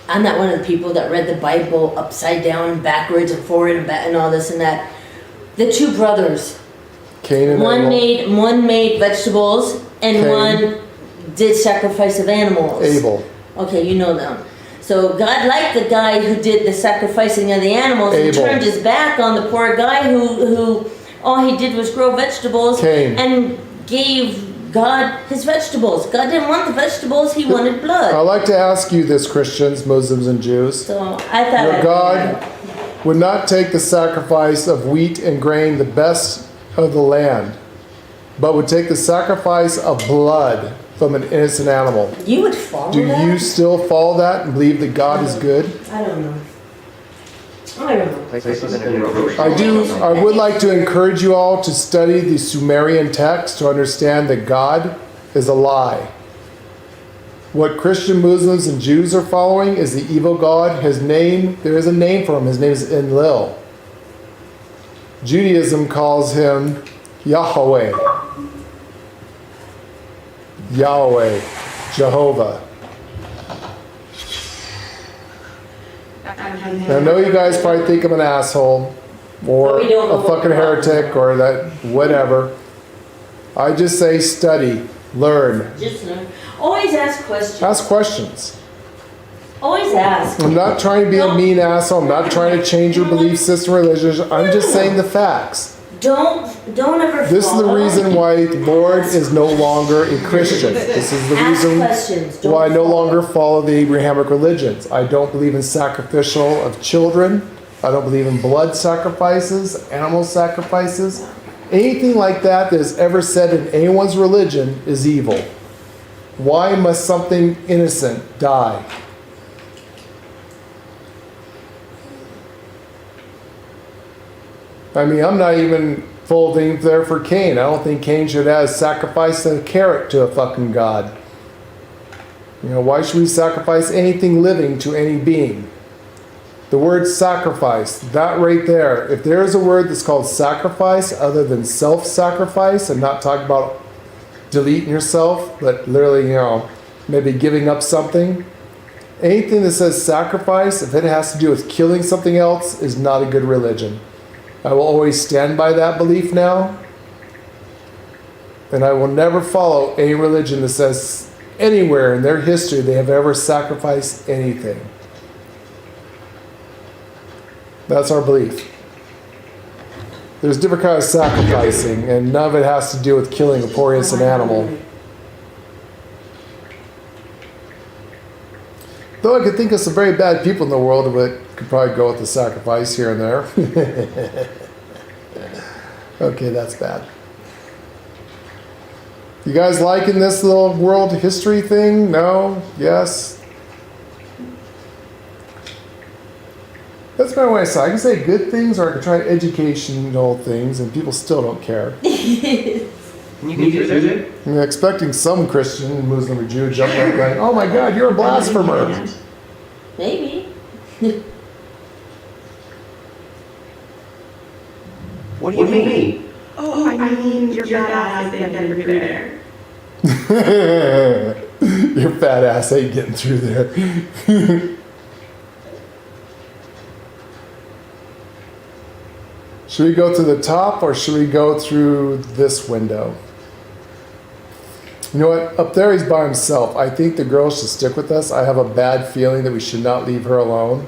one of the people that read the Bible upside down and backwards and forward and all this and that. The two brothers. Cain and Abel. One made vegetables and Cain. one did sacrifice of animals. Abel. Okay, you know them. So God liked the guy who did the sacrificing of the animals and Abel. turned his back on the poor guy who all he did was grow vegetables Cain. and gave God his vegetables. God didn't want the vegetables, he wanted blood. I'd like to ask you this, Christians, Muslims, and Jews. So I thought Your God would not take the sacrifice of wheat and grain, the best of the land, but would take the sacrifice of blood from an innocent animal. You would follow Do that? you still follow that and believe that God is good? I don't know. I don't know. I would like to encourage you all to study the Sumerian text to understand that God is a lie. What Christian, Muslims, and Jews are following is the evil God. His name, there is a name for him. His name is Enlil. Judaism calls him Yahweh. Yahweh. Jehovah. I know you guys probably think I'm an asshole or a fucking heretic or that whatever. I just say study, learn. Just learn. Always ask questions. Ask questions. Always ask. I'm not trying to be a mean asshole. I'm not trying to change your belief system or religion. I'm just saying the facts. Don't ever. This is the reason why the Lord is no longer a Christian. This is the reason why I no longer follow the Abrahamic religions. I don't believe in sacrificial of children. I don't believe in blood sacrifices, animal sacrifices. Anything like that that is ever said in anyone's religion is evil. Why must something innocent die? I mean, I'm not even full thing there for Cain. I don't think Cain should have sacrificed a carrot to a fucking god. You know, why should we sacrifice anything living to any being? The word sacrifice, that right there, if there is a word that's called sacrifice other than self-sacrifice, and not talking about deleting yourself, but literally, you know, maybe giving up something, anything that says sacrifice, if it has to do with killing something else, is not a good religion. I will always stand by that belief now. And I will never follow any religion that says anywhere in their history they have ever sacrificed anything. That's our belief. There's different kinds of sacrificing, and none of it has to do with killing a poor innocent animal. Though I could think of some very bad people in the world that could probably go with the sacrifice here and there. Okay, that's bad. You guys liking this little world history thing? No? Yes? That's my way I say. I can say good things or I can try educational things and people still don't care. Can you do that? I'm expecting some Christian, Muslim, or Jew to jump up going, oh my God, you're a blasphemer. Maybe. What do you mean? Oh, I mean, your fat ass ain't getting through there. Your fat ass ain't getting through there. Should we go to the top or should we go through this window? You know what? Up there he's by himself. I think the girl should stick with us. I have a bad feeling that we should not leave her alone.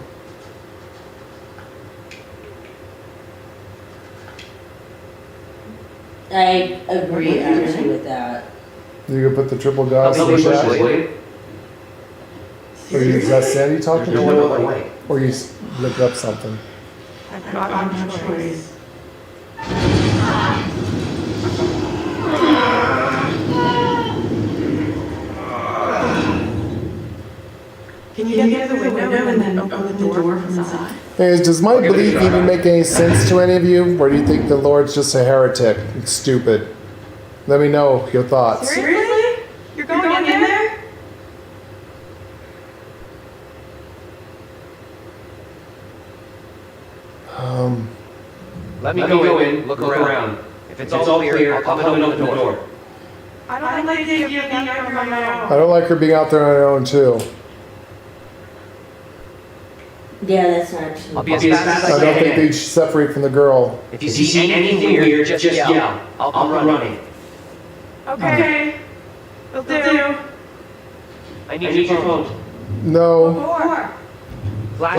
I agree actually with that. You gonna put the triple gods in the chat? Or is that Sandy talking to you? Or you look up something? I've got no choice. Can you get through the window and then open the door from inside? Hey, does my belief even make any sense to any of you? Or do you think the Lord's just a heretic? It's stupid. Let me know your thoughts. Seriously? You're going in there? Let me go in, look around. If it's all clear, I'll come and open the door. I don't like the idea of being out there on my own. I don't like her being out there on her own too. Yeah, that's not true. I'll be as fast as I I don't think can. they should separate from the girl. If you see anything weird, just yell. I'll come running. Okay. Will do. I need your phone. No. More.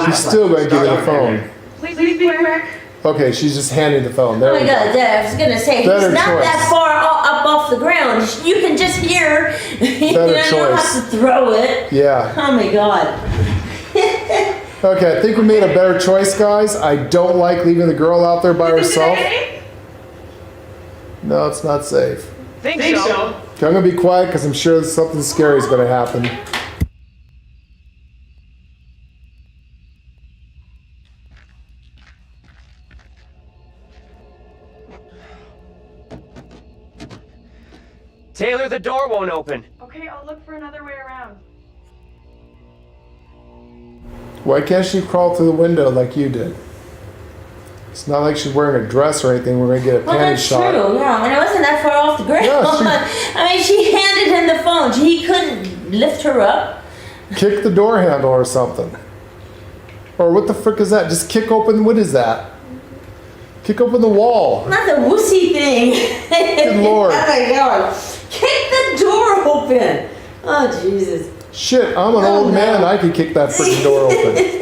She's still going to give her the phone. Please be quick. Okay, she's just handing the phone. There Oh my we go. God, I was gonna say, Better he's not choice. that far up off the ground. You can just hear. You Better don't choice. have to throw it. Yeah. Oh my God. Okay, I think we made a better choice, guys. I don't like leaving the girl out there by herself. No, it's not safe. Think so. Okay, I'm gonna be quiet because I'm sure something scary is gonna happen. Taylor, the door won't open. Okay, I'll look for another way around. Why can't she crawl through the window like you did? It's not like she's wearing a dress or anything. We're gonna get a panty shot. Well, that's true, yeah. And it wasn't that far off the ground. Yeah, I mean, she handed him the phone. He couldn't lift her up. Kick the door handle or something. Or what the frick is that? Just kick open, what is that? Kick open the wall. Not the wussy thing. Good Lord. Oh my God. Kick the door open. Oh, Jesus. Shit, I'm an old man. I could kick that freaking door open.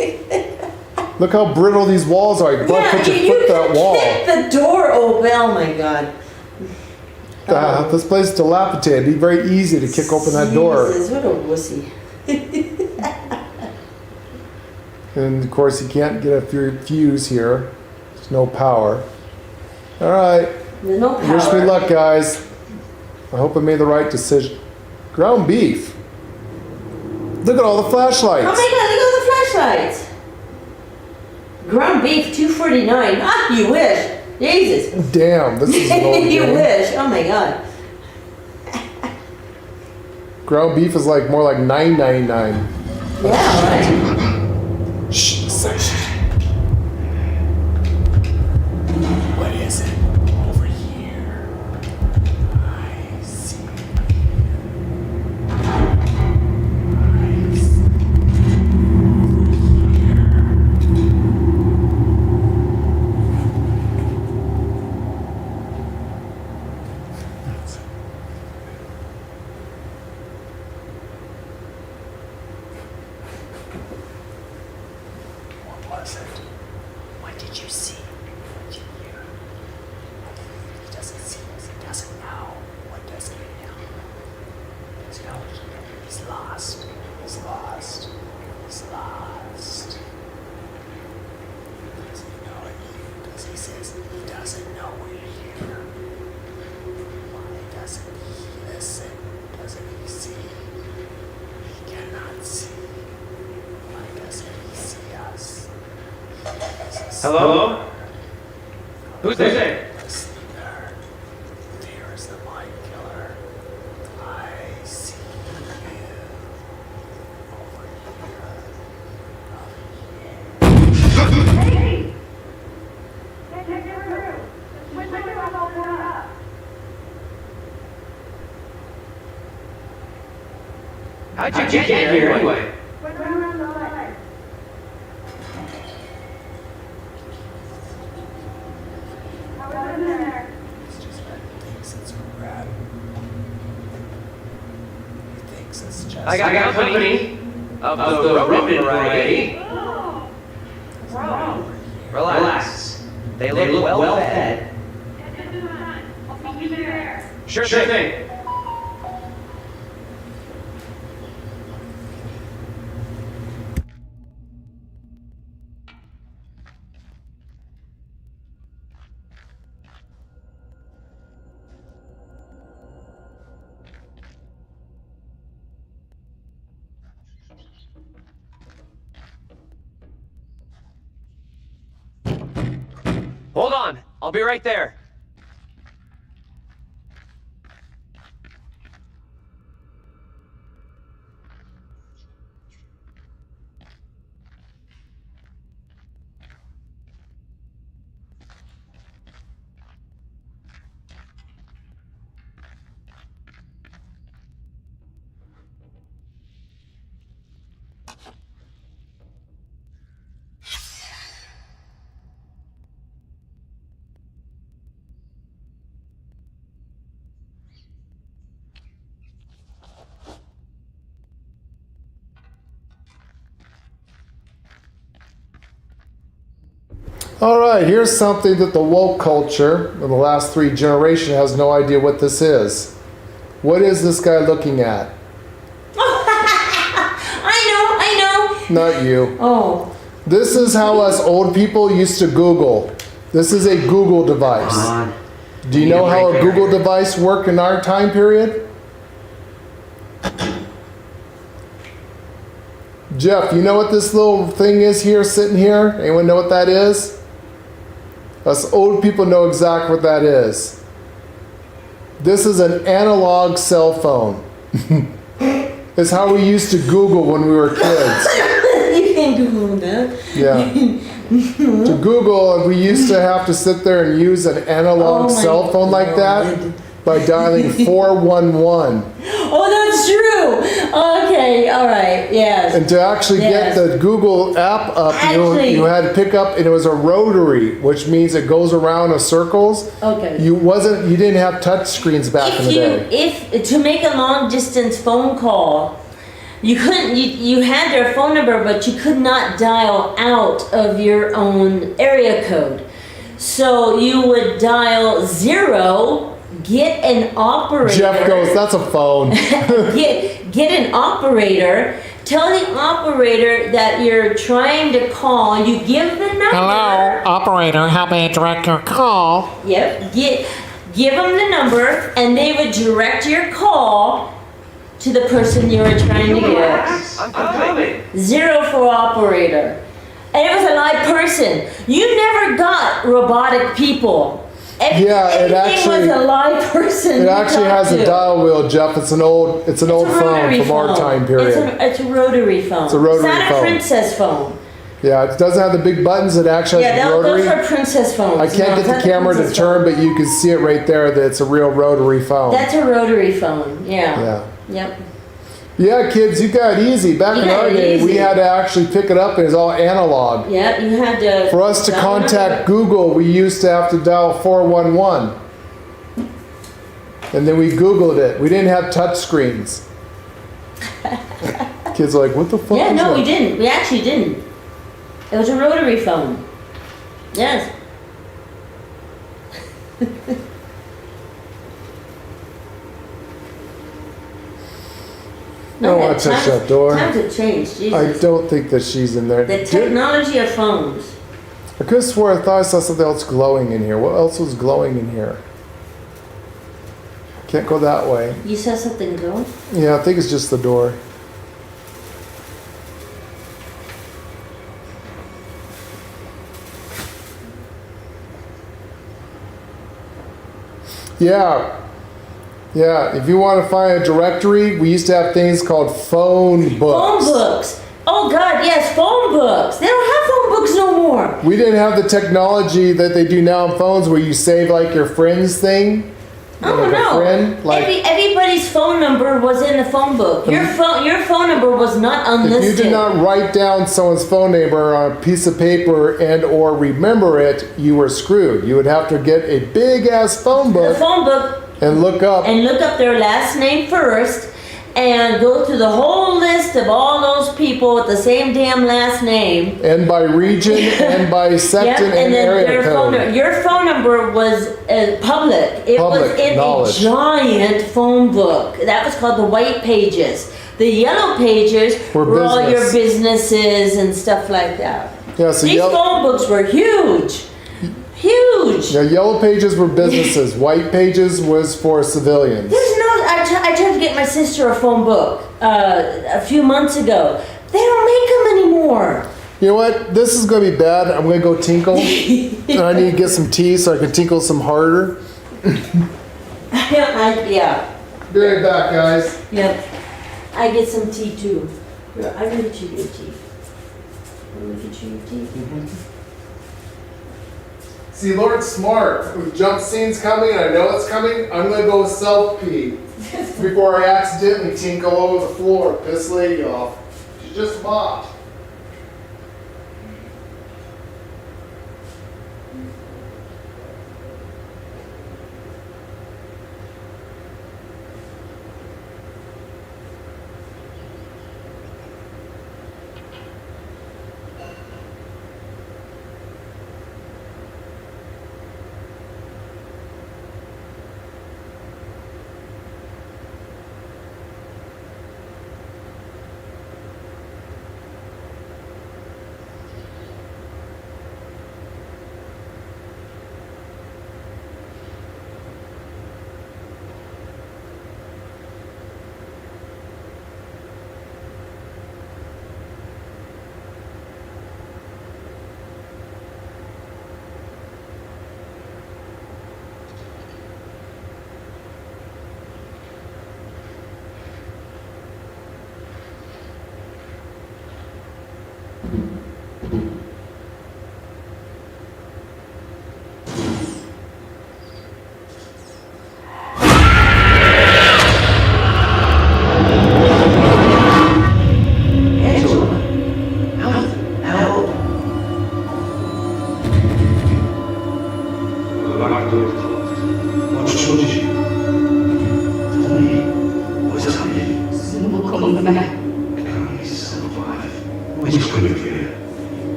Look how brittle these walls are. You can probably put your foot that wall. Kick the door open. Oh my God. This place is dilapidated. It'd be very easy to kick open that door. Jesus, what a wussy. And of course, you can't get a fuse here. There's no power. All right. There's no power. Wish me luck, guys. I hope I made the right decision. Ground beef. Look at all the flashlights. Oh my God, look at all the flashlights. Ground beef, $2.49. Ah, you wish. Jesus. Damn, this is an old You game. wish. Oh my God. Ground beef is like more like $9.99. Yeah, right. Shh, section. What is it? Over here. I see. What was it? What did you see? What did you hear? He doesn't see us. He doesn't know. What does he know? There's no here. He's lost. He's lost. He's lost. Does he know it? Because he says he doesn't know we're here. Why doesn't he listen? Doesn't he see? He cannot see. Why doesn't he see us? Hello? Who's there? Listener. Fear is the mind killer. I see you. Over Hey! Take it through. Switch it up, open it up. How'd you get here anyway? Switch around the leg. How was in there? It's just that he thinks it's a rat. He thinks it's just. I got company of the ribbon variety. Wrong. Relax. They look well fed. I'll keep you there. Sure thing. Hold on. I'll be right there. All right, here's something that the woke culture in the last 3 generations has no idea what this is. What is this guy looking at? I know. Not you. Oh. This is how us old people used to Google. This is a Google device. Do you know how a Google device worked in our time period? Jeff, you know what this little thing is here, sitting here? Anyone know what that is? Us old people know exactly what that is. This is an analog cell phone. It's how we used to Google when we were kids. You can Google that. Yeah. To Google, we used to have to sit there and use an analog cell phone like that by dialing 411. Oh, that's true. Okay, all right, yes. And to actually get the Google app up, you had to pick up, and it was a rotary, which means it goes around in circles. Okay. You didn't have touch screens back in the day. If to make a long distance phone call, you couldn't. You had their phone number, but you could not dial out of your own area code. So you would dial 0. Get an operator. Jeff goes, that's a phone. get an operator. Tell the operator that you're trying to call. You give the number. Hello, operator. How may I direct your call? Yep. Give them the number, and they would direct your call to the person you were trying to get. I'm coming. 0 for operator. And it was a live person. You never got robotic people. Everything was a live person. It actually has a dial wheel, Jeff. It's an old phone from our time period. It's a rotary phone. It's a rotary phone. It's not a princess phone. Yeah, it doesn't have the big buttons. It actually has a rotary. Those are princess phones. I can't get the camera to turn, but you can see it right there that it's a real rotary phone. That's a rotary phone. Yeah. Yep. Yeah, kids, you got it easy. Back in our day, we had to actually pick it up, and it was all analog. Yeah, you had to. For us to contact Google, we used to have to dial 411. And then we Googled it. We didn't have touch screens. Kids are like, what the fuck? Yeah, is no, that? we didn't. We actually didn't. It was a rotary phone. Yes. I don't want to touch that door. Times have changed, Jesus. I don't think that she's in there. The technology of phones. I could have swore I thought I saw something else glowing in here. What else was glowing in here? Can't go that way. You saw something go? Yeah, I think it's just the door. Yeah. Yeah, if you want to find a directory, we used to have things called phone books. Phone books. Oh God, yes, phone books. They don't have phone books no more. We didn't have the technology that they do now on phones where you save like your friends thing. Oh like no! A friend, like, Everybody's phone number was in the phone book. Your phone number was not unlisted. If you did not write down someone's phone number on a piece of paper and or remember it, you were screwed. You would have to get a big ass phone book. The phone book. And look up their last name first, and go through the whole list of all those people with the same damn last name. And by region, and by section, and then area code. Your phone number was public. It was in knowledge. A giant phone book. That was called the white pages. The yellow pages were all your businesses and stuff like that. Yeah, so these phone books were huge. Huge. Yeah, yellow pages were businesses. White pages was for civilians. I tried to get my sister a phone book a few months ago. They don't make them anymore. You know what? This is going to be bad. I'm going to go tinkle. And I need to get some tea so I can tinkle some harder. Yeah. Be right back, guys. Yep. I get some tea too. Here, I will get you your tea. I will get you your tea. See, Lord's smart. With jump scenes coming, and I know it's coming, I'm going to go self-pee before I accidentally tinkle over the floor. Piss lady off. She just mopped.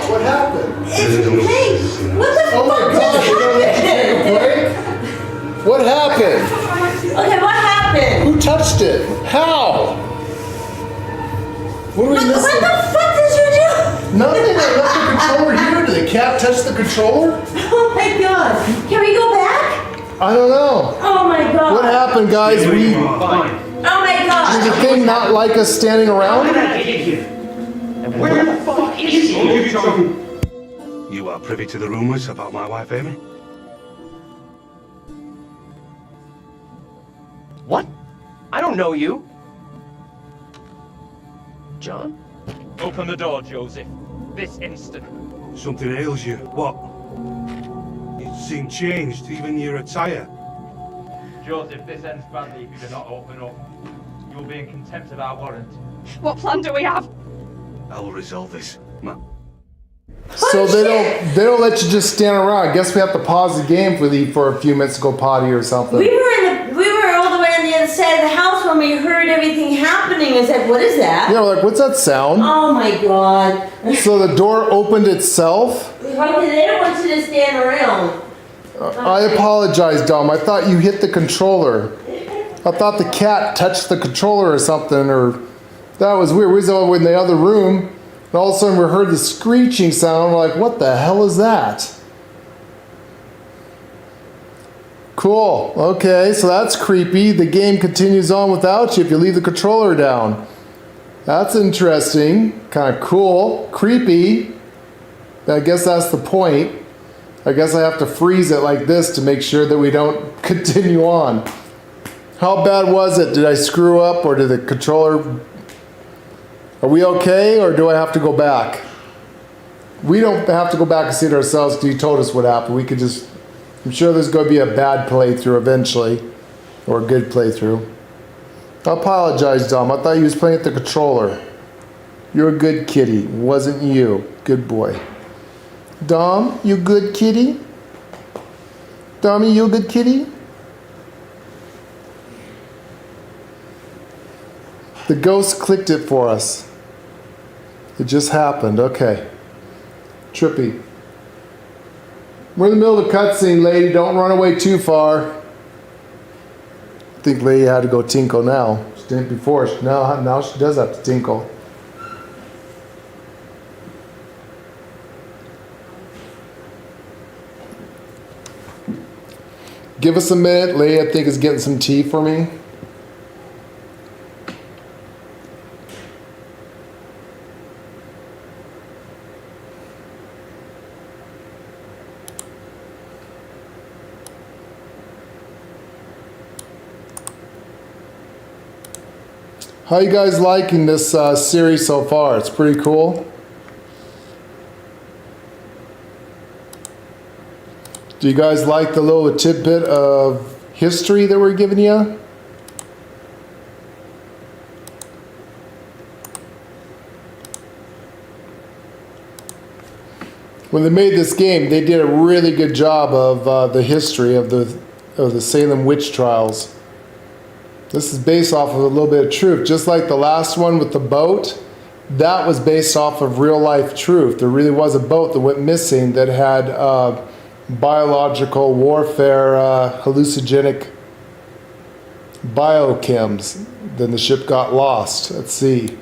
What happened? What happened? Okay, what happened? Who touched it? How? What are we missing? What the fuck did you do? Nothing. I left the controller here. Did the cat touch the controller? Oh my god. Can we go back? I don't know. Oh my god. What happened, guys? Oh my god. Did the thing not like us standing around? Where the fuck is he? You are privy to the rumors about my wife, Amy? What? I don't know you. John? Open the door, Joseph. This instant. Something ails you. What? You seem changed, even your attire. Joseph, this ends badly if you do not open up. You will be in contempt of our warrant. What plan do we have? I will resolve this, man. So they don't let you just stand around. I guess we have to pause the game for a few minutes to go potty or something. We were all the way on the other side of the house when we heard everything happening. I said, what is that? Yeah, we're like, what's that sound? Oh my god. So the door opened itself? They don't want you to stand around. I apologize, Dom. I thought you hit the controller. I thought the cat touched the controller or something, or that was weird. We was over in the other room, and all of a sudden we heard the screeching sound. We're like, what the hell is that? Cool. Okay, so that's creepy. The game continues on without you if you leave the controller down. That's interesting. Kind of cool. Creepy. I guess that's the point. I guess I have to freeze it like this to make sure that we don't continue on. How bad was it? Did I screw up, or did the controller... Are we okay, or do I have to go back? We don't have to go back and see it ourselves because you told us what happened. We could just... I'm sure there's going to be a bad playthrough eventually, or a good playthrough. I apologize, Dom. I thought you was playing with the controller. You're a good kitty. It wasn't you. Good boy. Dom, you good kitty? Dommy, you a good kitty? The ghost clicked it for us. It just happened. Okay. Trippy. We're in the middle of a cutscene, lady. Don't run away too far. I think lady had to go tinkle now. She didn't before. Now she does have to tinkle. Give us a minute. Lady, I think, is getting some tea for me. How you guys liking this series so far? It's pretty cool. Do you guys like the little tidbit of history that we're giving you? When they made this game, they did a really good job of the history of the Salem witch trials. This is based off of a little bit of truth. Just like the last one with the boat, that was based off of real life truth. There really was a boat that went missing that had biological warfare, hallucinogenic biochems. Then the ship got lost at sea.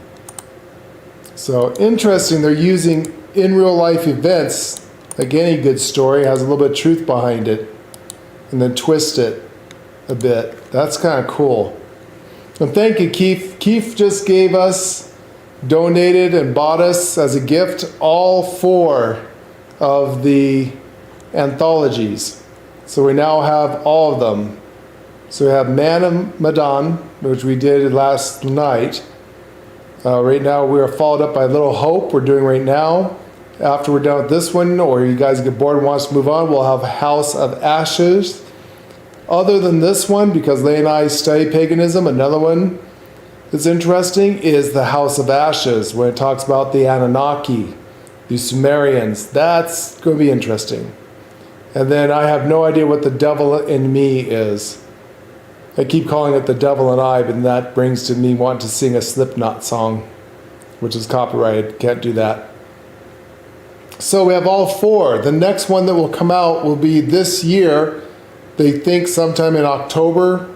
So interesting, they're using in real life events, like any good story, has a little bit of truth behind it, and then twist it a bit. That's kind of cool. And thank you, Keith. Keith just gave us, donated and bought us as a gift all 4 of the anthologies. So we now have all of them. So we have Man of Medan, which we did last night. Right now we are followed up by Little Hope, we're doing right now. After we're done with this one, or you guys get bored and want us to move on, we'll have House of Ashes. Other than this one, because Leigh and I study paganism, another one that's interesting is the House of Ashes, when it talks about the Anunnaki, the Sumerians. That's going to be interesting. And then I have no idea what the Devil in Me is. I keep calling it the Devil and I, but that brings to me wanting to sing a Slipknot song, which is copyrighted. Can't do that. So we have all 4. The next one that will come out will be this year. They think sometime in October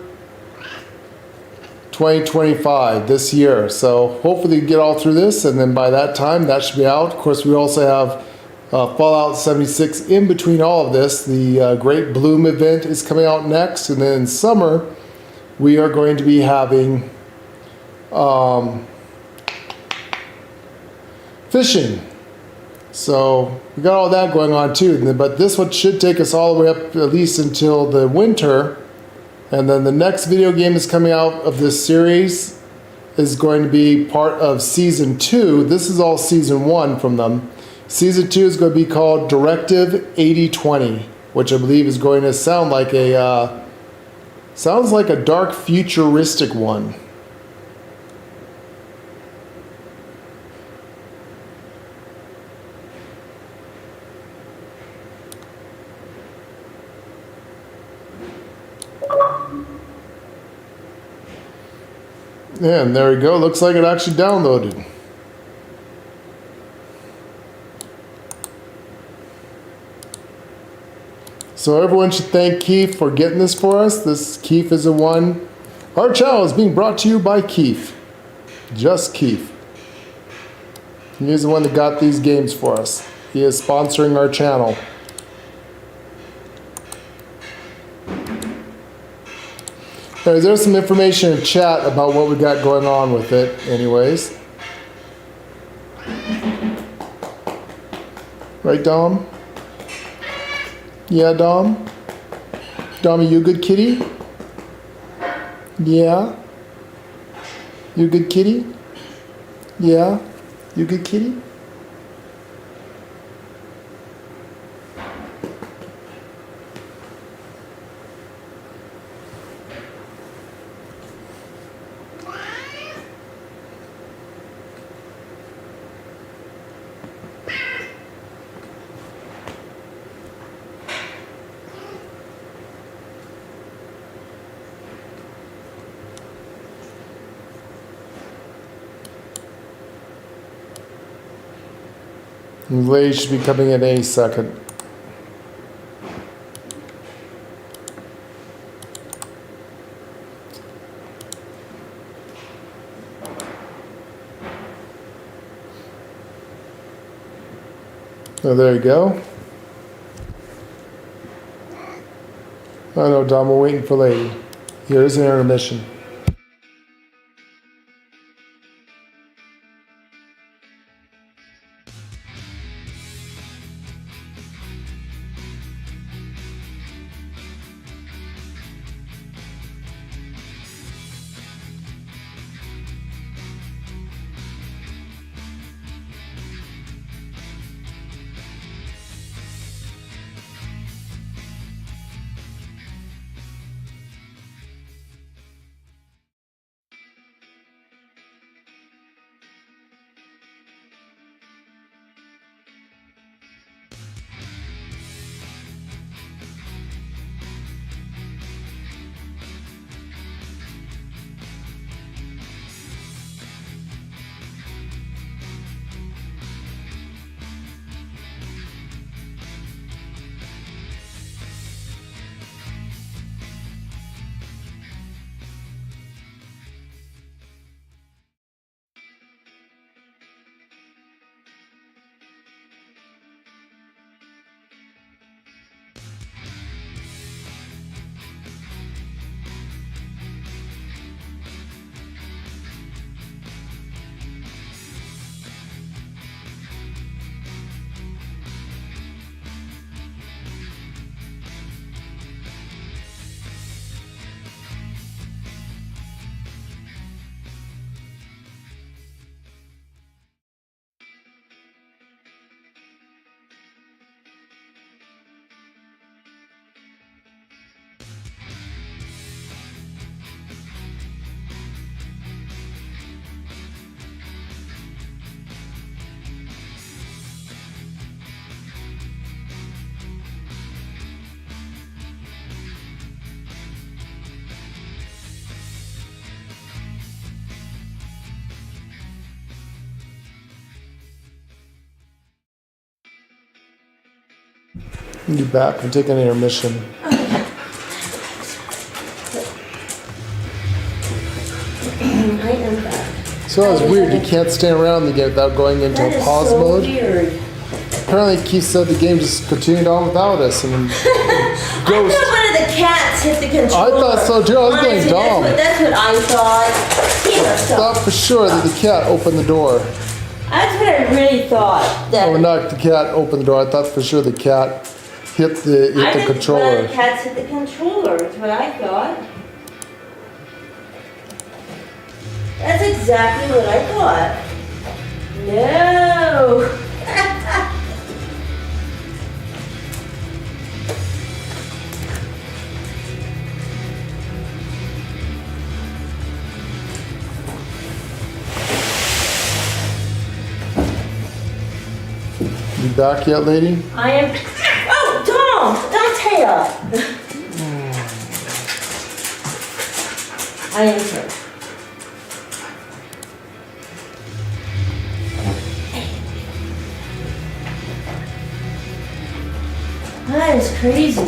2025, this year. So hopefully get all through this, and then by that time that should be out. Of course, we also have Fallout 76 in between all of this. The Great Bloom event is coming out next, and then in summer we are going to be having fishing. So we got all that going on too, but this one should take us all the way up at least until the winter. And then the next video game that's coming out of this series is going to be part of Season 2. This is all Season 1 from them. Season 2 is going to be called Directive 8020, which I believe is going to sound like a dark futuristic one. And there we go. Looks like it actually downloaded. So everyone should thank Keith for getting this for us. This Keith is the one. Our channel is being brought to you by Keith. Just Keith. He is the one that got these games for us. He is sponsoring our channel. There's some information in chat about what we got going on with it anyways. Right, Dom? Yeah, Dom? Dom, are you a good kitty? Yeah? You a good kitty? Yeah? You a good kitty? Lay should be coming in any second. Oh, there you go. I know, Dom, we're waiting for Lady. Here's an intermission. You back? I'm taking an intermission. I am back. So that was weird. You can't stay around the game without going into That a is pause so mode. weird. Apparently, Keith said the game just continued on without us. And I thought one of the cats hit the controller. I thought so too. I was going Honestly, dumb. That's what I thought. I thought for sure that the cat opened the door. That's what I really thought. That Oh, not the cat opened the door. I thought for sure the cat hit the I think one controller. of the cats hit the controller. That's what I thought. That's exactly what I thought. No. You back yet, lady? I am. Oh, Tom! Don't tail! I am here. That is crazy.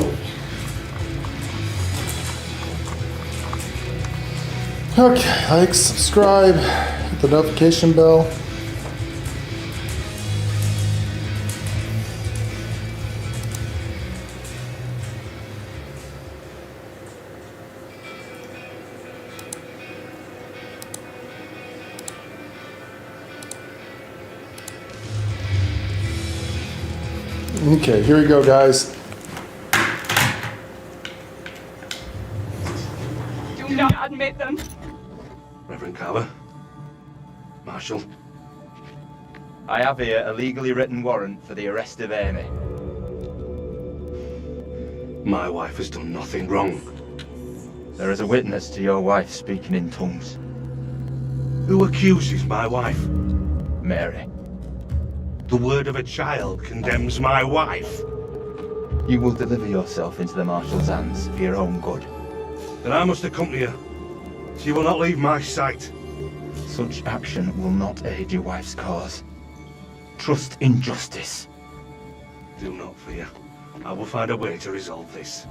Okay, like, subscribe, hit the notification bell. Okay, here we go, guys. Do not admit them. Reverend Carver? Marshal? I have here a legally written warrant for the arrest of Amy. My wife has done nothing wrong. There is a witness to your wife speaking in tongues. Who accuses my wife? Mary. The word of a child condemns my wife. You will deliver yourself into the Marshal's hands for your own good. Then I must accompany her. She will not leave my sight. Such action will not aid your wife's cause. Trust in justice. Do not fear. I will find a way to resolve this.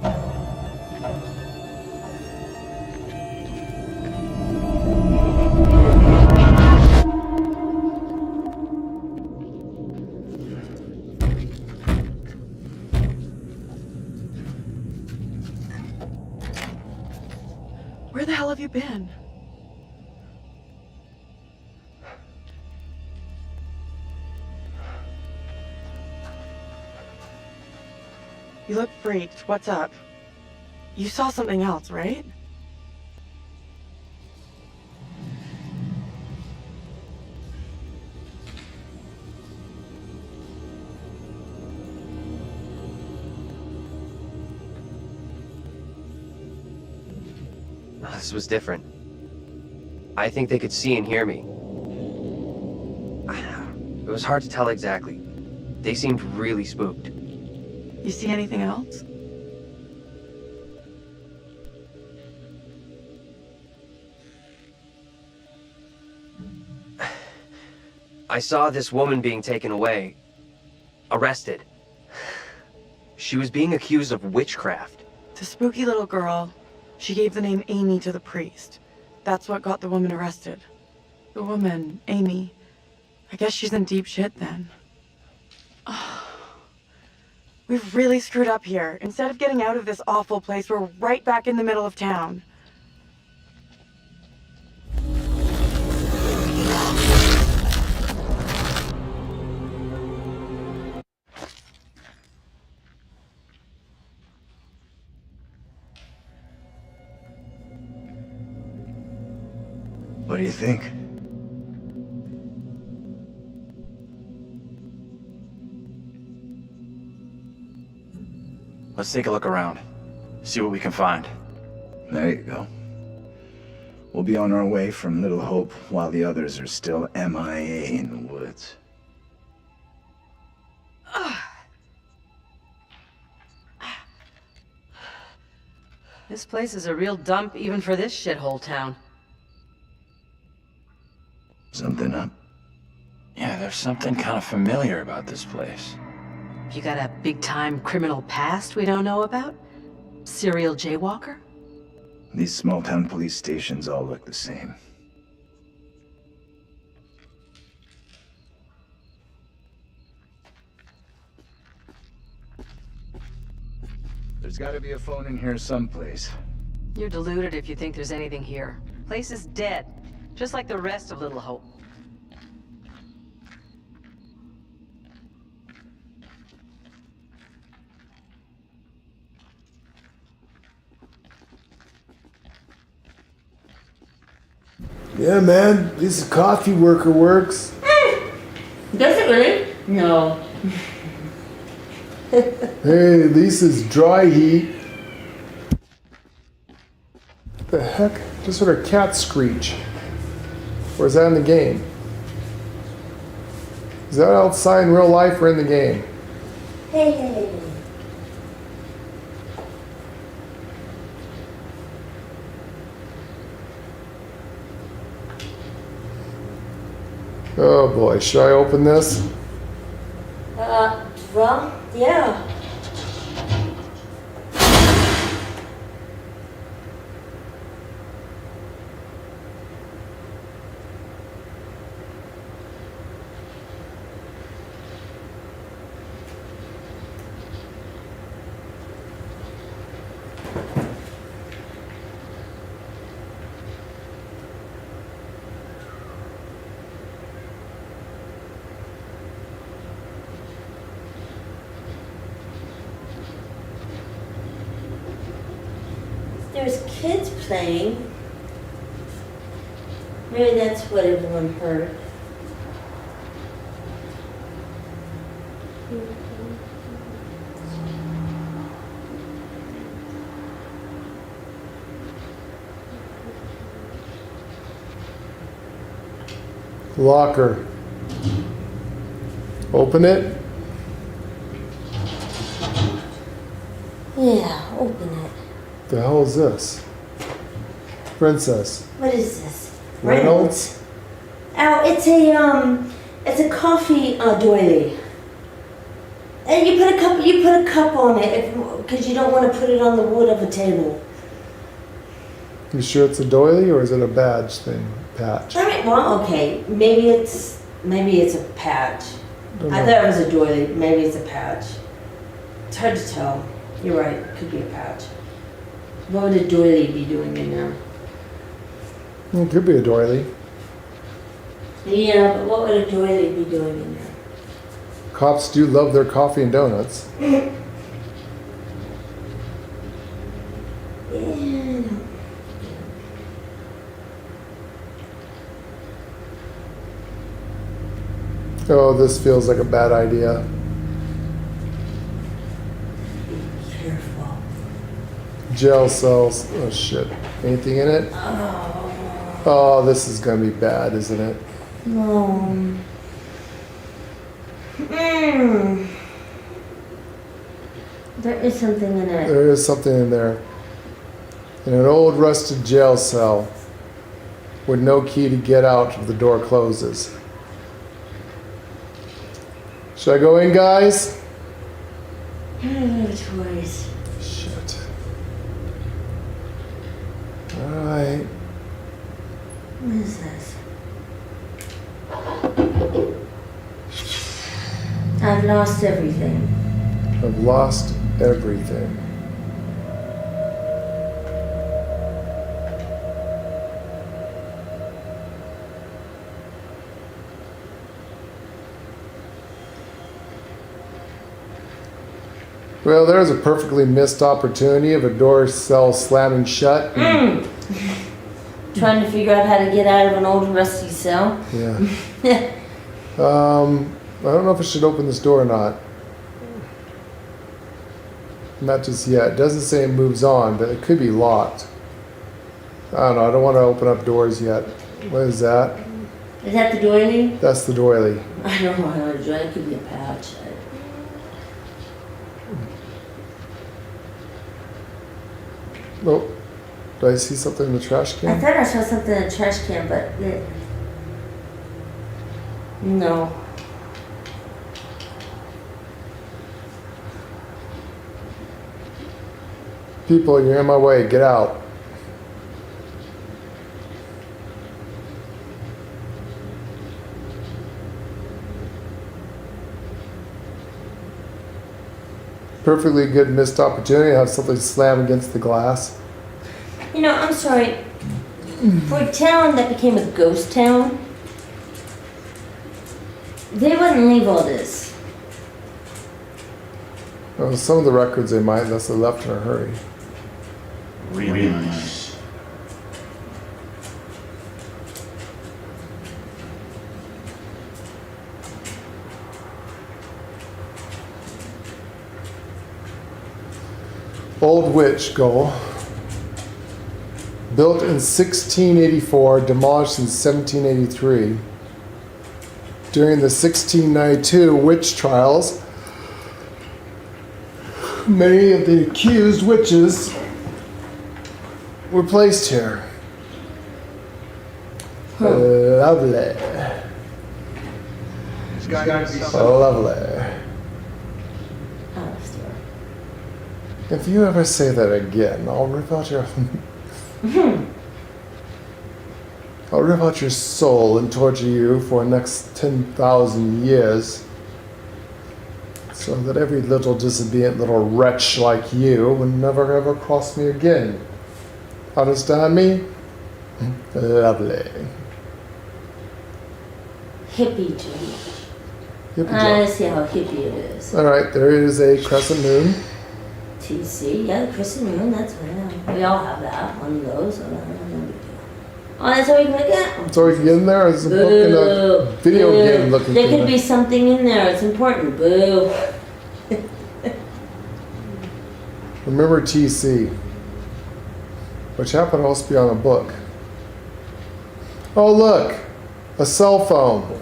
Where the hell have you been? You look freaked. What's up? You saw something else, right? This was different. I think they could see and hear me. It was hard to tell exactly. They seemed really spooked. You see anything else? I saw this woman being taken away. Arrested. She was being accused of witchcraft. The spooky little girl. She gave the name Amy to the priest. That's what got the woman arrested. The woman, Amy. I guess she's in deep shit then. We've really screwed up here. Instead of getting out of this awful place, we're right back in the middle of town. What do you think? Let's take a look around. See what we can find. There you go. We'll be on our way from Little Hope while the others are still MIA in the woods. This place is a real dump even for this shithole town. Something up? Yeah, there's something kind of familiar about this place. You got a big-time criminal past we don't know about? Serial jaywalker? These small-town police stations all look the same. There's gotta be a phone in here someplace. You're deluded if you think there's anything here. Place is dead, just like the rest of Little Hope. Yeah, man, at least the coffee worker works. Does it really? No. Hey, at least it's dry heat. What the heck? Just heard a cat screech. Or is that in the game? Is that outside in real life or in the game? Hey. Oh boy, should I open this? Well, yeah. There's kids playing. Maybe that's what everyone heard. Locker. Open it. Yeah, open it. The hell is this? Princess. What is this? Reynolds? Oh, it's a coffee doily. And you put a cup on it because you don't want to put it on the wood of a table. You sure it's a doily or is it a badge thing? Patch. I mean, well, okay, maybe it's a patch. I thought it was a doily. Maybe it's a patch. It's hard to tell. You're right. It could be a patch. What would a doily be doing in there? It could be a doily. Yeah, but what would a doily be doing in there? Cops do love their coffee and donuts. Yeah. Oh, this feels like a bad idea. Careful. Jail cells. Oh shit. Anything in it? Oh, this is gonna be bad, isn't it? No. There is something in it. There is something in there. In an old rusted jail cell with no key to get out if the door closes. Should I go in, guys? Toys. Shit. Alright. What is this? I've lost everything. I've lost everything. Well, there's a perfectly missed opportunity of a door cell slamming shut. Trying to figure out how to get out of an old rusty cell. Yeah. I don't know if I should open this door or not. Not just yet. It doesn't say it moves on, but it could be locked. I don't know. I don't want to open up doors yet. What is that? Is that the doily? That's the doily. I don't know how to do it. It could be a pouch. Oh, do I see something in the trash I can? thought I saw something in the trash can, but no. People, you're in my way. Get out. Perfectly good missed opportunity to have something slam against the glass. You know, I'm sorry. For a town that became a ghost town, they wouldn't leave all this. Well, some of the records they might, unless they left in a hurry. Really nice. Old Witch Goal. Built in 1684, demolished in 1783. During the 1692 witch trials, many of the accused witches were placed here. Lovely. Lovely. If you ever say that again, I'll rip out your... I'll rip out your soul and torture you for the next 10,000 years. So that every little disobedient little wretch like you will never ever cross me again. Understand me? Lovely. Hippie Jimmy. Hippie I see how hippie it is. Alright, there is a crescent moon. TC, yeah, the crescent moon, that's right. We all have that, one of those. Oh, that's all we can look at? So we can get in there, or is it a book and a video game looking There thing could be something in there, it's important. Boo. Remember TC, which happened to also be on a book. Oh look, a cell phone.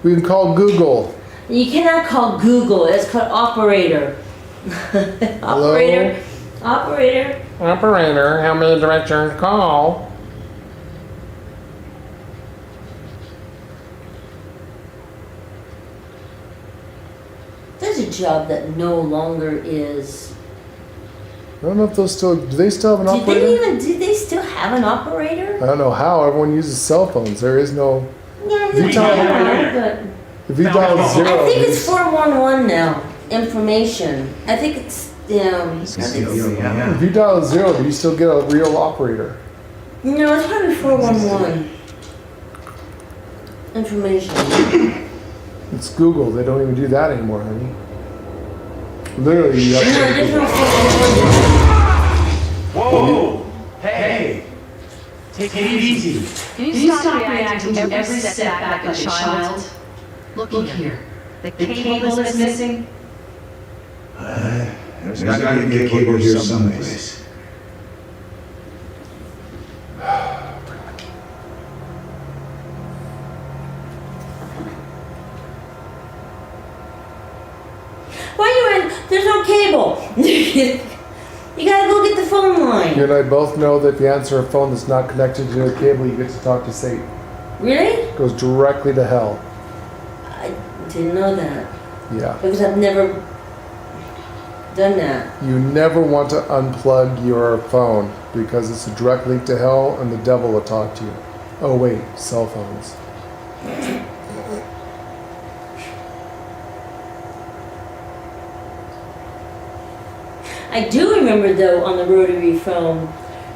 We can call Google. You cannot call Google, it's called operator. Operator. Operator. Operator, how may I direct your call? There's a job that no longer is. I don't know if those still, do they still have an operator? Do they still have an operator? I don't know how, everyone uses cell phones. There is no, Yeah, if you dial zero. I think it's 411 now. Information. I think it's, If you dial 0, do you still get a real operator? No, it's probably 411. Information. It's Google. They don't even do that anymore, honey. Literally, you have to. Whoa! Hey! Take it easy. Can you stop reacting to every setback like a child? Look here. The cable is missing. There's got to be a cable here someplace. Why are you in? There's no cable. You gotta go get the phone line. You and I both know that if you answer a phone that's not connected to a cable, you get to talk to Satan. Really? It goes directly to hell. I didn't know that. Yeah. Because I've never done that. You never want to unplug your phone because it's a direct link to hell and the devil will talk to you. Oh wait, cell phones. I do remember though on the rotary phone,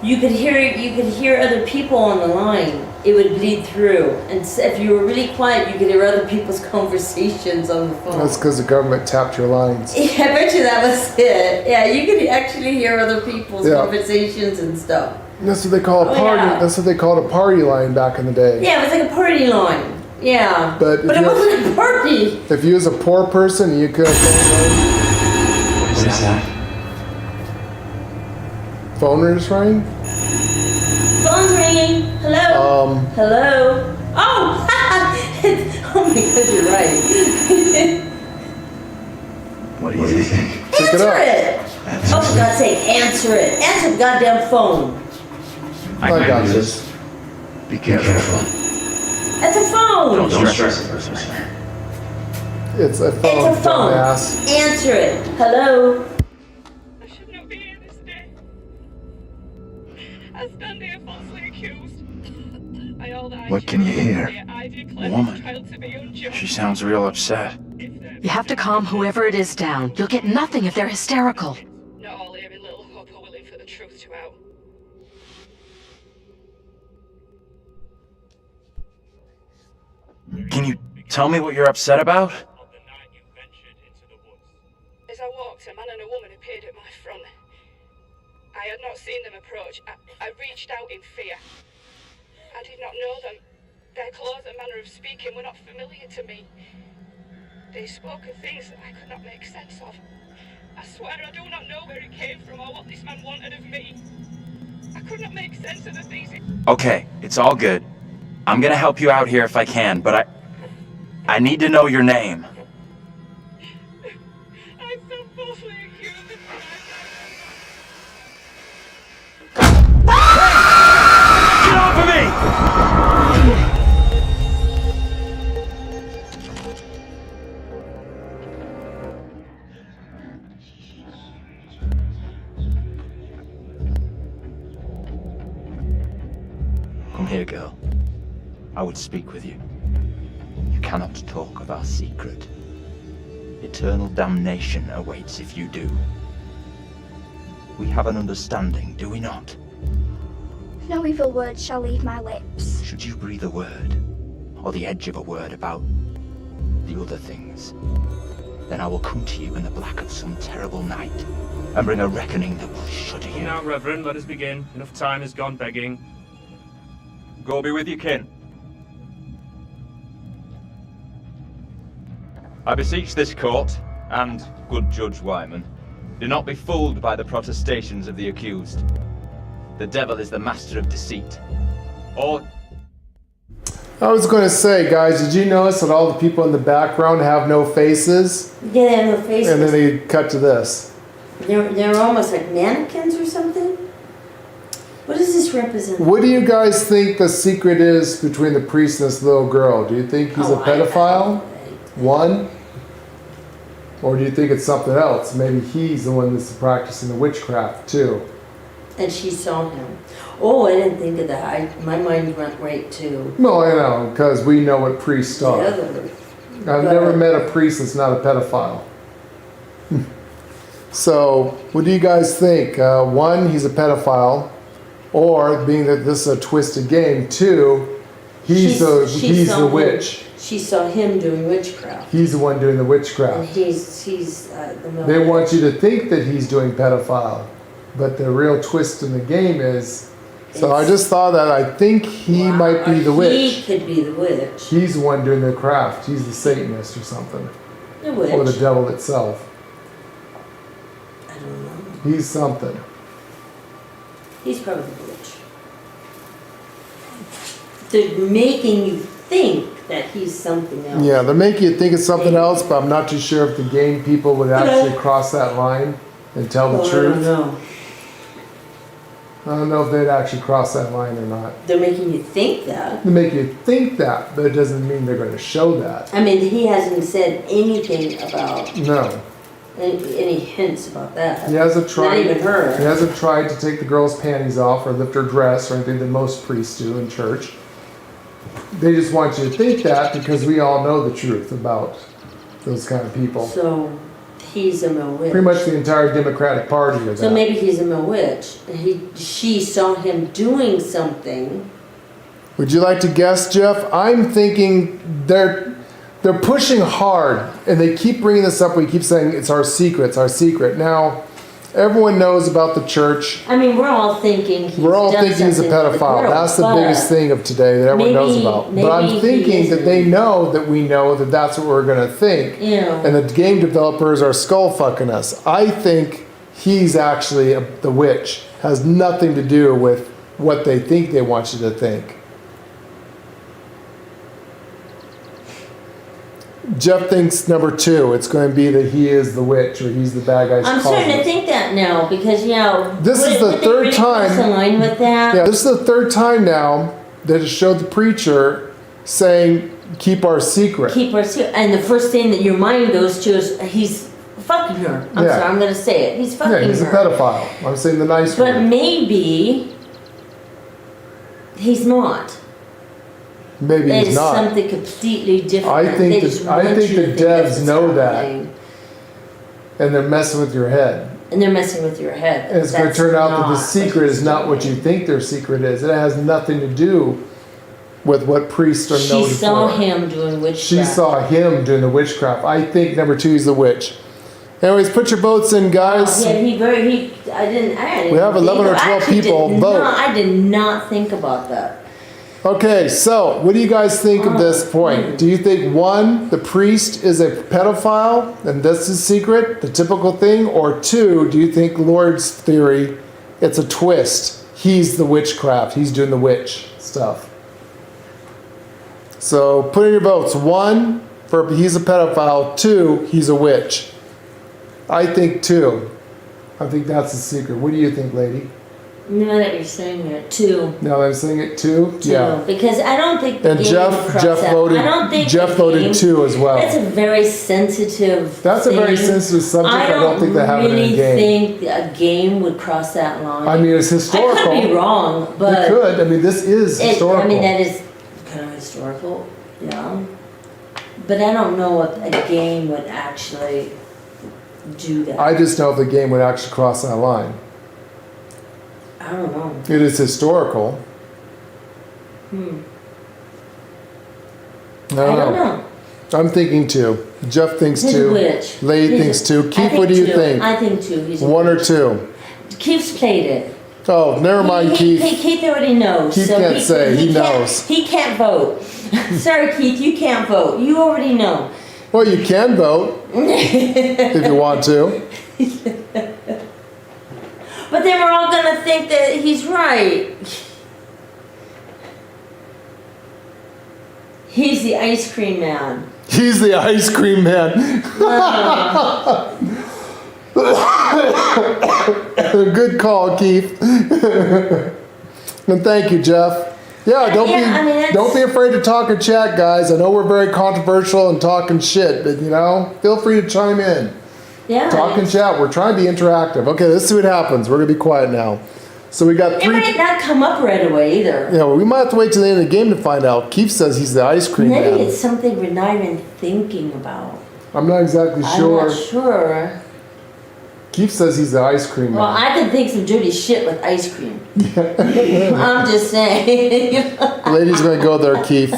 you could hear other people on the line. It would bleed through, and if you were really quiet, you could hear other people's conversations on the phone. That's because the government tapped your lines. Yeah, I bet you that was it. Yeah, you could actually hear other people's conversations and stuff. That's what they call a party. Yeah. That's what they called a party line back in the day. Yeah, it was like a party line. Yeah, But it wasn't a party. If you was a poor person, you could have What is that? phone rings ring. Phone's ringing. Hello. Hello. Oh, oh my God, you're right. What do you think? Answer it. Oh, for God's sake, answer it. Answer the goddamn phone. I got this. Be careful. That's a phone. Don't stress it, person. It's a phone. It's a phone. Dumbass. Answer it. Hello. I stand here falsely accused. By all that I What can you hear? I declare Woman. this trial to be unjust. She sounds real upset. You have to calm whoever it is down. You'll get nothing if they're hysterical. Not all here in Little Hope are willing for the truth to out. Can you tell me what you're upset about? As I walked, a man and a woman appeared at my front. I had not seen them approach. I reached out in fear. I did not know them. Their clothes and manner of speaking were not familiar to me. They spoke of things that I could not make sense of. I swear I do not know where it came from or what this man wanted of me. I could not make sense of the things he... Okay, it's all good. I'm gonna help you out here if I can, but I need to know your name. I'm so falsely accused of Get off of me! Come here, girl. I would speak with you. You cannot talk of our secret. Eternal damnation awaits if you do. We have an understanding, do we not? No evil word shall leave my lips. Should you breathe a word, or the edge of a word about the other things, then I will come to you in the black of some terrible night, and bring a reckoning that will shudder you. Now, Reverend, let us begin. Enough time has gone begging. Go be with your kin. I beseech this court, and good Judge Wyman, do not be fooled by the protestations of the accused. The devil is the master of deceit. All... I was going to say, guys, did you notice that all the people in the background have no faces? Yeah, they have no faces. And then they cut to this. They're almost like mannequins or something? What does this represent? What do you guys think the secret is between the priest and this little girl? Do you think he's a pedophile? One? Or do you think it's something else? Maybe he's the one that's practicing the witchcraft too. And she saw him. Oh, I didn't think of that. My mind went right to... No, I know, because we know what priests are. I've never met a priest that's not a pedophile. So, what do you guys think? One, he's a pedophile. Or, being that this is a twisted game, two, he's the witch. She saw him doing witchcraft. He's the one doing the witchcraft. And he's the They want you to think that he's doing pedophile. But the real twist in the game is... So I just thought that I think he might be the witch. He could be the witch. He's the one doing the craft. He's the Satanist or something. The witch. Or the devil itself. I don't know. He's something. He's probably the witch. They're making you think that he's something else. Yeah, they're making you think it's something else, but I'm not too sure if the game people would actually cross that line and tell the truth. I don't know. I don't know if they'd actually cross that line or not. They're making you think that. They make you think that, but it doesn't mean they're going to show that. I mean, he hasn't said anything about... No. Any hints about that. He hasn't tried. Not even her. He hasn't tried to take the girl's panties off or lift her dress or anything that most priests do in church. They just want you to think that because we all know the truth about those kind of people. So he's a witch. Pretty much the entire Democratic Party is that. So maybe he's a witch. She saw him doing something. Would you like to guess, Jeff? I'm thinking they're pushing hard, and they keep bringing this up. We keep saying it's our secret, it's our secret. Now, everyone knows about the church. I mean, we're all thinking he's he's a pedophile. That's the biggest thing of today that everyone knows about. But I'm thinking that they know that that's what we're going to think. Yeah. And the game developers are skull fucking us. I think he's actually the witch. Has nothing to do with what they think they want you to think. Jeff thinks number 2, it's going to be that he is the witch or he's the bad guy. I'm starting to think that now because, this is the third time. Line with that? Yeah, this is the third time now that it showed the preacher saying, "Keep our secret." Keep our secret. And the first thing that your mind goes to is he's fucking her. I'm sorry, I'm going to say it. He's fucking her. Yeah, he's a pedophile. I'm saying the nice But word. maybe He's not. Maybe It's he's not. something completely different. I think They just that, I want think you the to think that's devs know happening. that, and they're messing with your head. And they're messing with your head. And it's going to That's turn out that the not secret is not what you think their secret is. It has nothing to do with what priests are known for. She saw him doing witchcraft. She saw him doing the witchcraft. I think number 2 is the witch. Anyways, put your votes in, guys. Yeah, I didn't We have 11 or 12 people vote. I did not think about that. Okay, so what do you guys think at this point? Do you think 1, the priest is a pedophile and that's his secret, the typical thing? Or 2, do you think Lord's theory, it's a twist? He's the witchcraft, he's doing the witch stuff. So put in your votes. 1, for he's a pedophile. 2, he's a witch. I think 2. I think that's the secret. What do you think, lady? Now that you're saying it, 2. Now I'm saying it 2? Yeah. Because I don't think the And game Jeff would cross that. voted. I don't think Jeff the voted game- 2 as well. That's a very sensitive. That's a very thing. sensitive subject. I don't think they have it in a really game. think a game would cross that line. I mean, it's historical. I could be wrong, but It could. I mean, this is historical. I mean, that is kind of historical, yeah. But I don't know if a game would actually do that. I just know if the game would actually cross that line. I don't know. It is historical. I don't know. I'm thinking 2. Jeff thinks He's 2. a witch. Lady thinks 2. Keith, what do you think? I think 2. He's a 1 or witch. 2? Keith's played it. Oh, never mind, Keith. Keith already knows. Keith so can't say. He can't- knows. He can't vote. Sorry, Keith, you can't vote. You already know. Well, you can vote if you want to. But then we're all gonna think that he's right. He's the ice cream man. He's the ice cream man. Good call, Keith. And thank you, Jeff. Yeah, don't be afraid to talk in chat, guys. I know we're very controversial and talking shit, but feel free to chime in. Yeah. Talk in chat. We're trying to be interactive. Okay, let's see what happens. We're gonna be quiet now. So we got 3. It might not come up right away either. Yeah, well, we might have to wait till the end of the game to find out. Keith says he's the ice cream Maybe man. it's something we're not even thinking about. I'm not exactly sure. I'm not sure. Keith says he's the ice cream Well, man. I can think some dirty shit with ice cream. I'm just saying. Lady's gonna go there, Keith.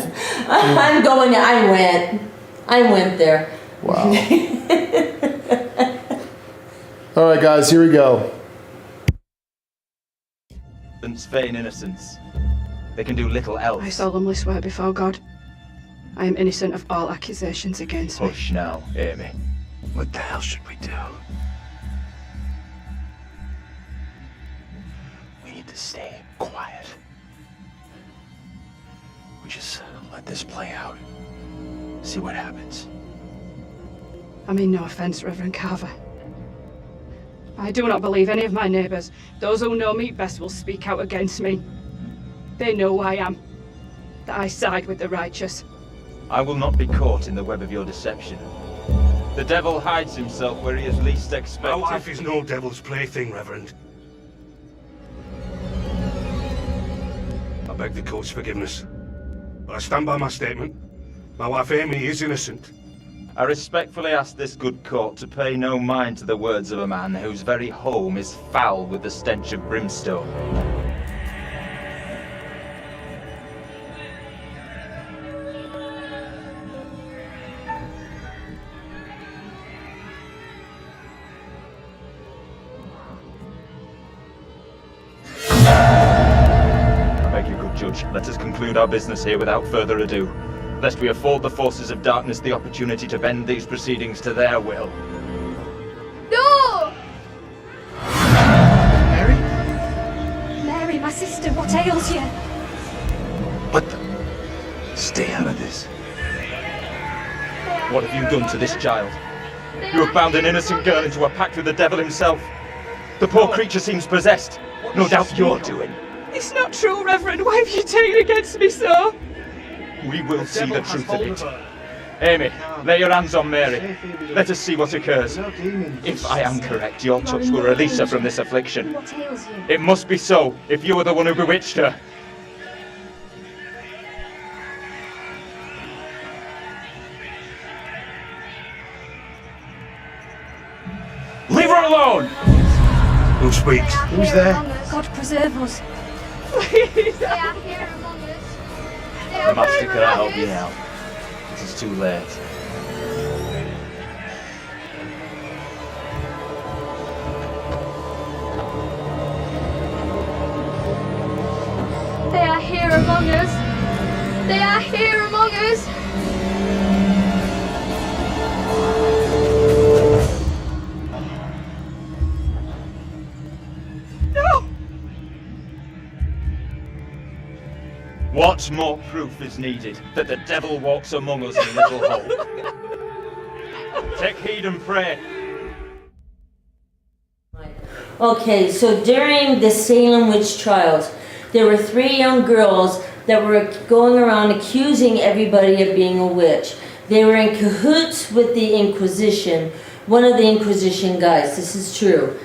I'm going. I went there. Wow. All right, guys, here we go. Feign innocence. They can do little else. I solemnly swear before God, I am innocent of all accusations against me. Hush now, Amy. What the hell should we do? We need to stay quiet. We just let this play out. See what happens. I mean no offense, Reverend Carver. I do not believe any of my neighbors. Those who know me best will speak out against me. They know who I am. That I side with the righteous. I will not be caught in the web of your deception. The devil hides himself where he is least expected. My wife is no devil's plaything, Reverend. I beg the court's forgiveness. But I stand by my statement. My wife Amy is innocent. I respectfully ask this good court to pay no mind to the words of a man whose very home is foul with the stench of brimstone. I beg you, good judge, let us conclude our business here without further ado, lest we afford the forces of darkness the opportunity to bend these proceedings to their will. No! Mary? Mary, my sister, what ails you? What the? Stay out of this. What have you done to this child? You have bound an innocent girl into a pact with the devil himself. The poor creature seems possessed. No doubt you're doing. It's not true, Reverend. Why have you taken against me so? We will see the truth of it. Amy, lay your hands on Mary. Let us see what occurs. If I am correct, your touch will release her from this affliction. What ails you? It must be so, if you are the one who bewitched her. Who speaks? Who's there? God preserve us. Please. They are here among us. They The are Master here cannot among help you us. now. It is too late. They are here among us. They are here among us. No! What more proof is needed that the devil walks among us in Little Hope? Take heed and pray. Okay, so during the Salem witch trials, there were 3 young girls that were going around accusing everybody of being a witch. They were in cahoots with the Inquisition, one of the Inquisition guys, this is true.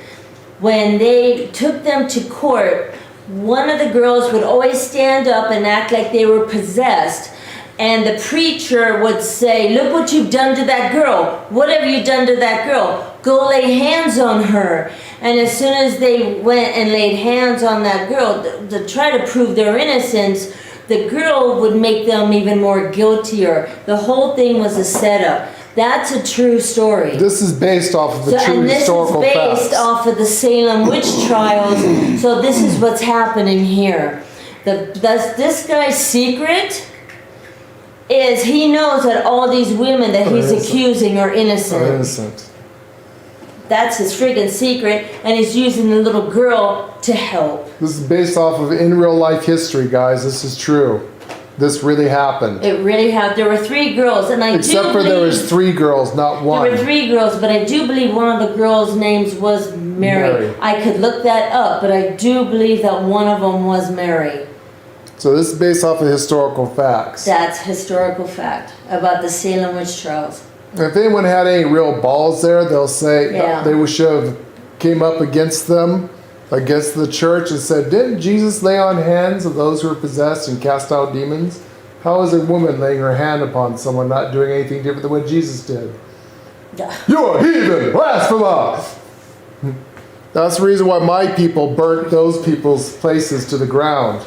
When they took them to court, one of the girls would always stand up and act like they were possessed, and the preacher would say, "Look what you've done to that girl. What have you done to that girl? Go lay hands on her." And as soon as they went and laid hands on that girl to try to prove their innocence, the girl would make them even more guiltier. The whole thing was a setup. That's a true story. This is based off of the true And this historical is based facts. off of the Salem witch trials. So this is what's happening here. This guy's secret is he knows that all these women that he's accusing are innocent. That's his friggin' secret, and he's using the little girl to help. This is based off of in real life history, guys. This is true. This really happened. It really happened. There were 3 girls, and I Except do for believe there was 3 girls, not there were one. 3 girls, but I do believe one of the girls' names was Mary. Mary. I could look that up, but I do believe that one of them was Mary. So this is based off of historical facts. That's historical fact about the Salem witch trials. If anyone had any real balls there, they'll say Yeah. they should have came up against them, against the church, and said, "Didn't Jesus lay on hands of those who were possessed and cast out demons? How is a woman laying her hand upon someone not doing anything different than what Jesus did?" You're a heathen, blasphemer! That's the reason why my people burnt those people's places to the ground.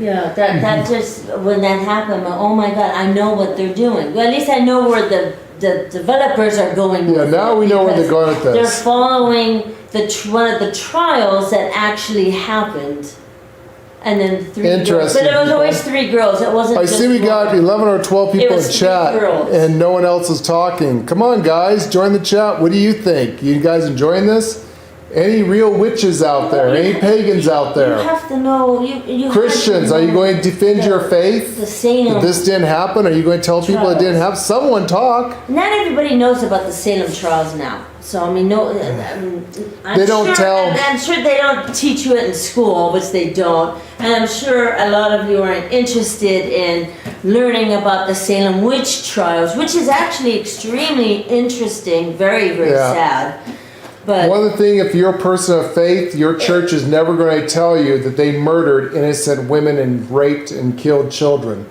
Yeah, that just, when that happened, oh my God, I know what they're doing. Well, at least I know where the developers are going with now it, we know where they're because going with this. They're following one of the trials that actually happened. And then 3 girls. Interesting, But it was people. always 3 girls. It wasn't I just see we one. got 11 or 12 It people in was 3 chat, girls. and no one else is talking. Come on, guys, join the chat. What do you think? You guys enjoying this? Any real witches out there? Any pagans out You there? have to know. You Christians, are you going to defend your faith? The Salem. That this didn't happen? Are you going to tell people it didn't happen? Someone talk. Not everybody knows about the Salem trials now. So I mean, no, I'm They don't sure, tell- I'm sure they don't teach you it in school, which they don't. And I'm sure a lot of you are interested in learning about the Salem witch trials, which is actually extremely interesting, very, very Yeah. sad. But One thing, if you're a person of faith, your church is never going to tell you that they murdered innocent women and raped and killed children.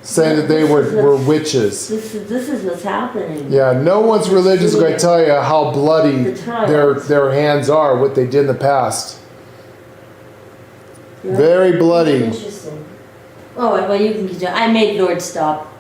Saying that they were witches. this is what's happening. Yeah, no one's religion is going to tell you how bloody their hands are, what they did in the past. Yeah. Very bloody. Interesting. Oh, well, you can. I made Lord stop.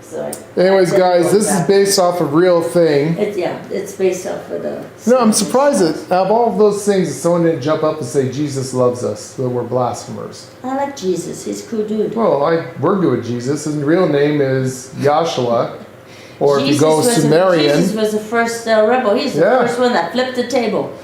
Sorry. Anyways, guys, this is based off a real thing. It's based off of the. No, I'm surprised that out of all of those things, that someone didn't jump up and say Jesus loves us, that we're blasphemers. I like Jesus. He's a cool dude. Well, we're good with Jesus. His real name is Yahshua, or if you go Sumerian. Jesus was the first rebel. He's the first one that flipped the table.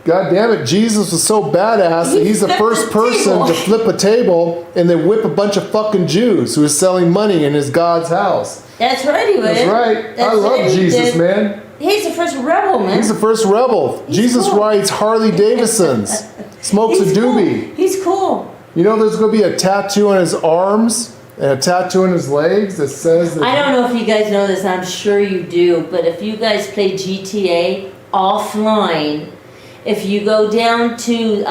God damn it, Jesus was so badass that he's the first person to flip a table and then whip a bunch of fucking Jews who were selling money in his God's house. That's right, he was. That's right. I love Jesus, man. He's the first rebel, man. He's the first rebel. Jesus rides Harley Davidsons, smokes a doobie. He's cool. You know there's going to be a tattoo on his arms and a tattoo on his legs that says that... I don't know if you guys know this, I'm sure you do, but if you guys play GTA offline, if you go down to,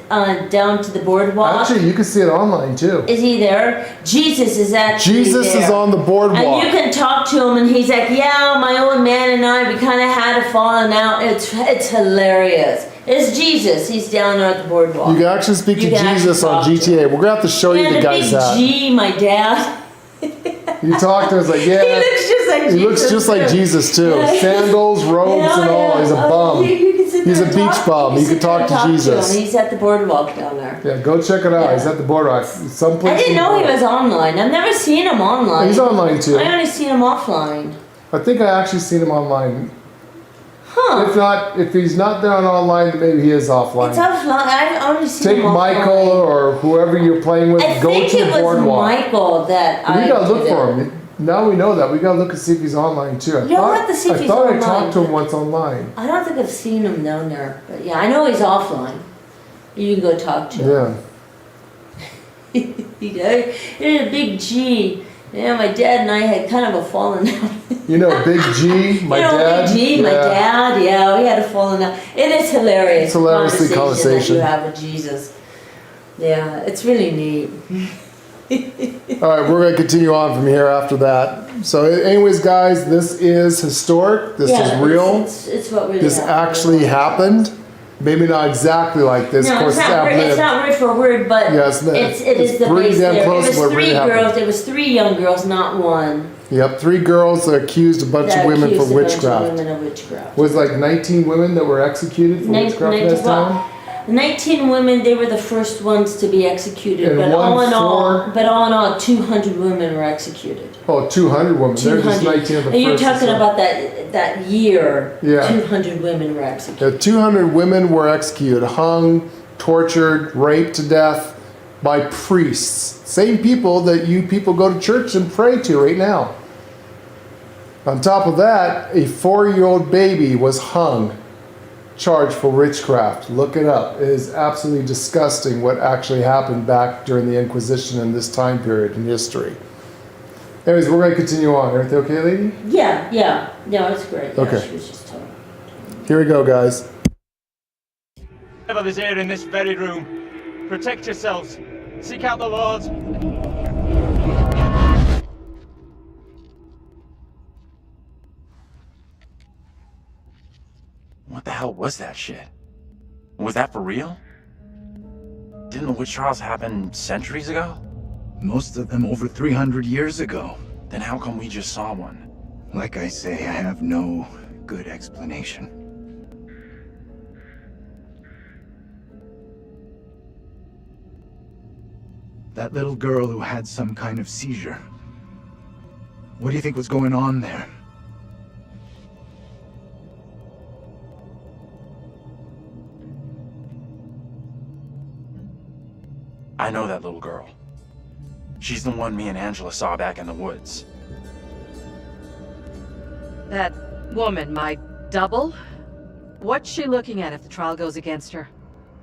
down to the boardwalk. Actually, you can see it online too. Is he there? Jesus is actually Jesus there. is on the boardwalk. And you can talk to him, and he's like, "Yeah, my old man and I, we kind of had a falling out." It's hilarious. It's Jesus. He's down there at the boardwalk. You can actually speak to Jesus on GTA. We're gonna have to show you the guy's hat. G, my dad. You talk to him, it's like, yeah. He looks just like Jesus. He looks just like Jesus too. Yeah. Sandals, robes, and all. He's a bum. He's a beach bum. You can talk to Jesus. He's at the boardwalk down there. Yeah, go check it out. He's at the boardwalk. Someplace. I didn't know he was online. I've never seen him online. He's online too. I only seen him offline. I think I actually seen him online. Huh. If not, if he's not there on online, then maybe he is offline. It's offline. I've only seen Take him Michael offline. or whoever you're playing with. I Go think to it the was boardwalk. Michael that We gotta look did for it. him. Now we know that. We gotta look and see if he's online too. You don't have to see if I he's thought I online. talked to him once online. I don't think I've seen him down there, but yeah, I know he's offline. You can go talk to him. Yeah. He's a big G. Yeah, my dad and I had kind of a falling out. You know, Big G, my dad. Big G, my dad. Yeah, we had a falling out. It is hilarious. It's hilariously That conversation. you have with Jesus. Yeah, it's really neat. All right, we're going to continue on from here after that. So, anyways, guys, this is historic. This is real. It's what really This happened. actually happened. Maybe not exactly like this. No, of course, it's not word for word, but Yes, it is the pretty base damn there. close It to was what really three happened. girls. It was 3 young girls, not one. Yep, 3 girls that accused a bunch that of women accused for a bunch of witchcraft. women of witchcraft. Was like 19 women that were executed for witchcraft last time? 19 women. They were the first ones to be executed, And but one all in all, for- 200 women were executed. Oh, 200 women. They're just 19 of the And first. you're talking so- about that year. Yeah. 200 women were executed. 200 women were executed, hung, tortured, raped to death by priests. Same people that you people go to church and pray to right now. On top of that, a 4-year-old baby was hung, charged for witchcraft. Look it up. It is absolutely disgusting what actually happened back during the Inquisition in this time period in history. Anyways, we're going to continue on. Everything okay, lady? Yeah. No, it's great. Yeah, Okay. she was just talking. Here we go, guys. The devil is here in this very room. Protect yourselves. Seek out the Lord. What the hell was that shit? Was that for real? Didn't the witch trials happen centuries ago? Most of them over 300 years ago. Then how come we just saw one? Like I say, I have no good explanation. That little girl who had some kind of seizure. What do you think was going on there? I know that little girl. She's the one me and Angela saw back in the woods. That woman, my double? What's she looking at if the trial goes against her?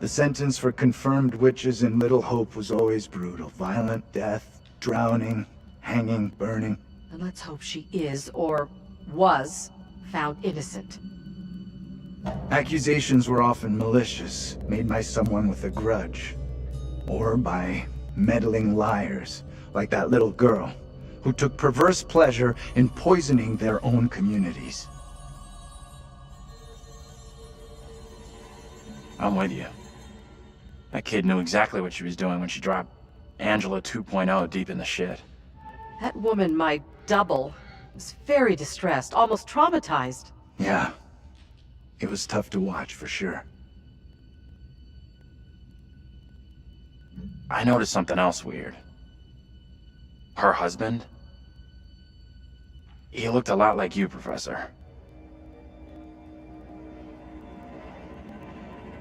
The sentence for confirmed witches in Little Hope was always brutal. Violent death, drowning, hanging, burning. And let's hope she is, or was, found innocent. Accusations were often malicious, made by someone with a grudge. Or by meddling liars, like that little girl, who took perverse pleasure in poisoning their own communities. I'm with you. That kid knew exactly what she was doing when she dropped Angela 2.0 deep in the shit. That woman, my double, was very distressed, almost traumatized. Yeah. It was tough to watch, for sure. I noticed something else weird. Her husband? He looked a lot like you, Professor.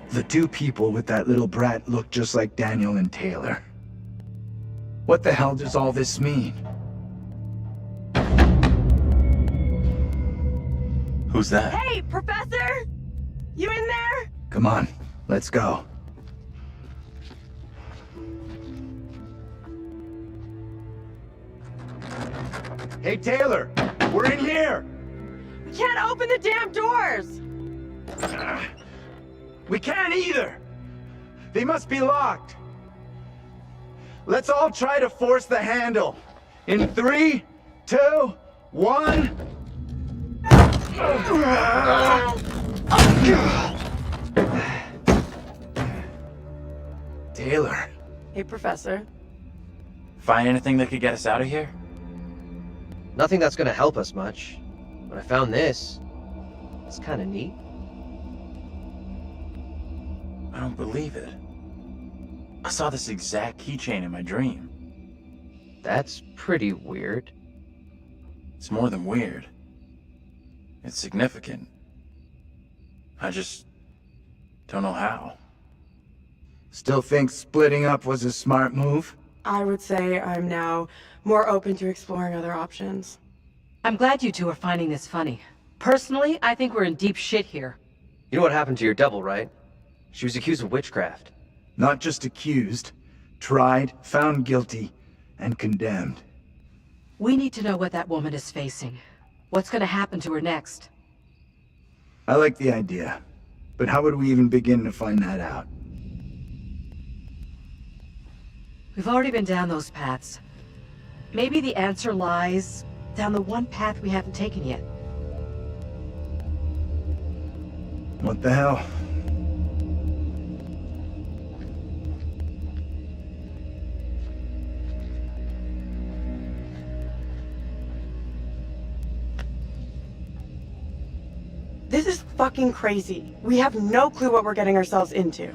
The 2 people with that little brat looked just like Daniel and Taylor. What the hell does all this mean? Who's that? Hey, Professor! You in there? Come on, let's go. Hey, Taylor! We're in here! We can't open the damn doors! We can't either! They must be locked. Let's all try to force the handle. In 3, 2, 1. Taylor. Hey, Professor. Find anything that could get us out of here? Nothing that's gonna help us much. But I found this. It's kinda neat. I don't believe it. I saw this exact keychain in my dream. That's pretty weird. It's more than weird. It's significant. I just don't know how. Still think splitting up was a smart move? I would say I'm now more open to exploring other options. I'm glad you two are finding this funny. Personally, I think we're in deep shit here. You know what happened to your double, right? She was accused of witchcraft. Not just accused. Tried, found guilty, and condemned. We need to know what that woman is facing. What's gonna happen to her next? I like the idea. But how would we even begin to find that out? We've already been down those paths. Maybe the answer lies down the one path we haven't taken yet. What the hell? This is fucking crazy. We have no clue what we're getting ourselves into.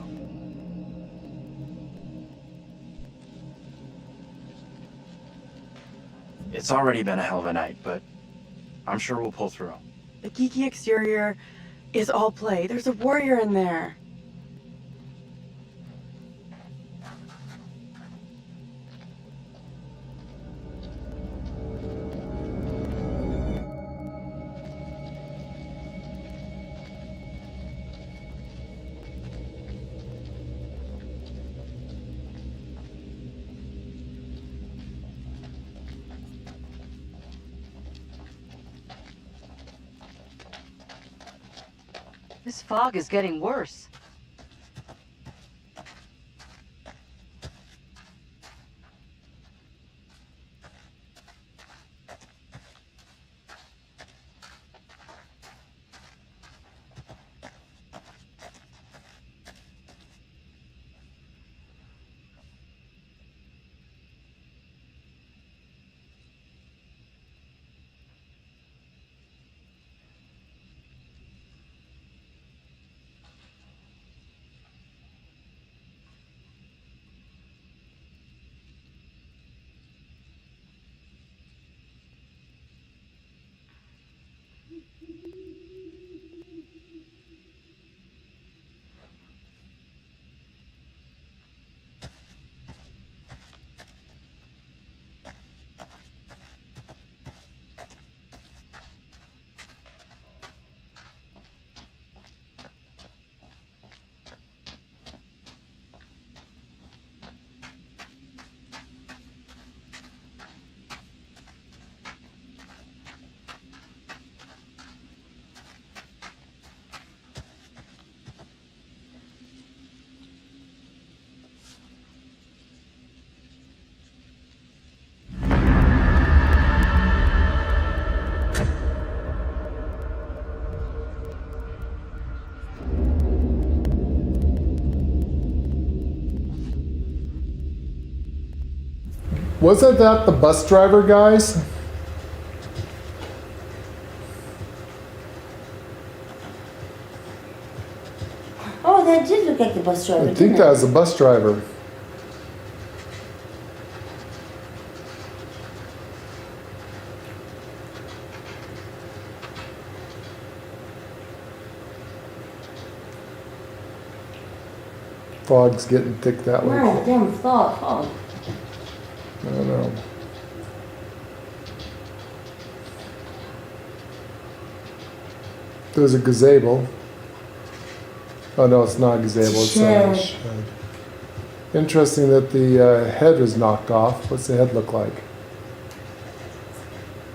It's already been a hell of a night, but I'm sure we'll pull through. The geeky exterior is all play. There's a warrior in there. This fog is getting worse. Wasn't that the bus driver, guys? Oh, that did look like the bus driver. I think that was the bus driver. Fog's getting thick that way. Wow, damn fog. I don't know. There's a gazebo. Oh no, it's not a gazebo. It's a shed. Interesting that the head was knocked off. What's the head look like?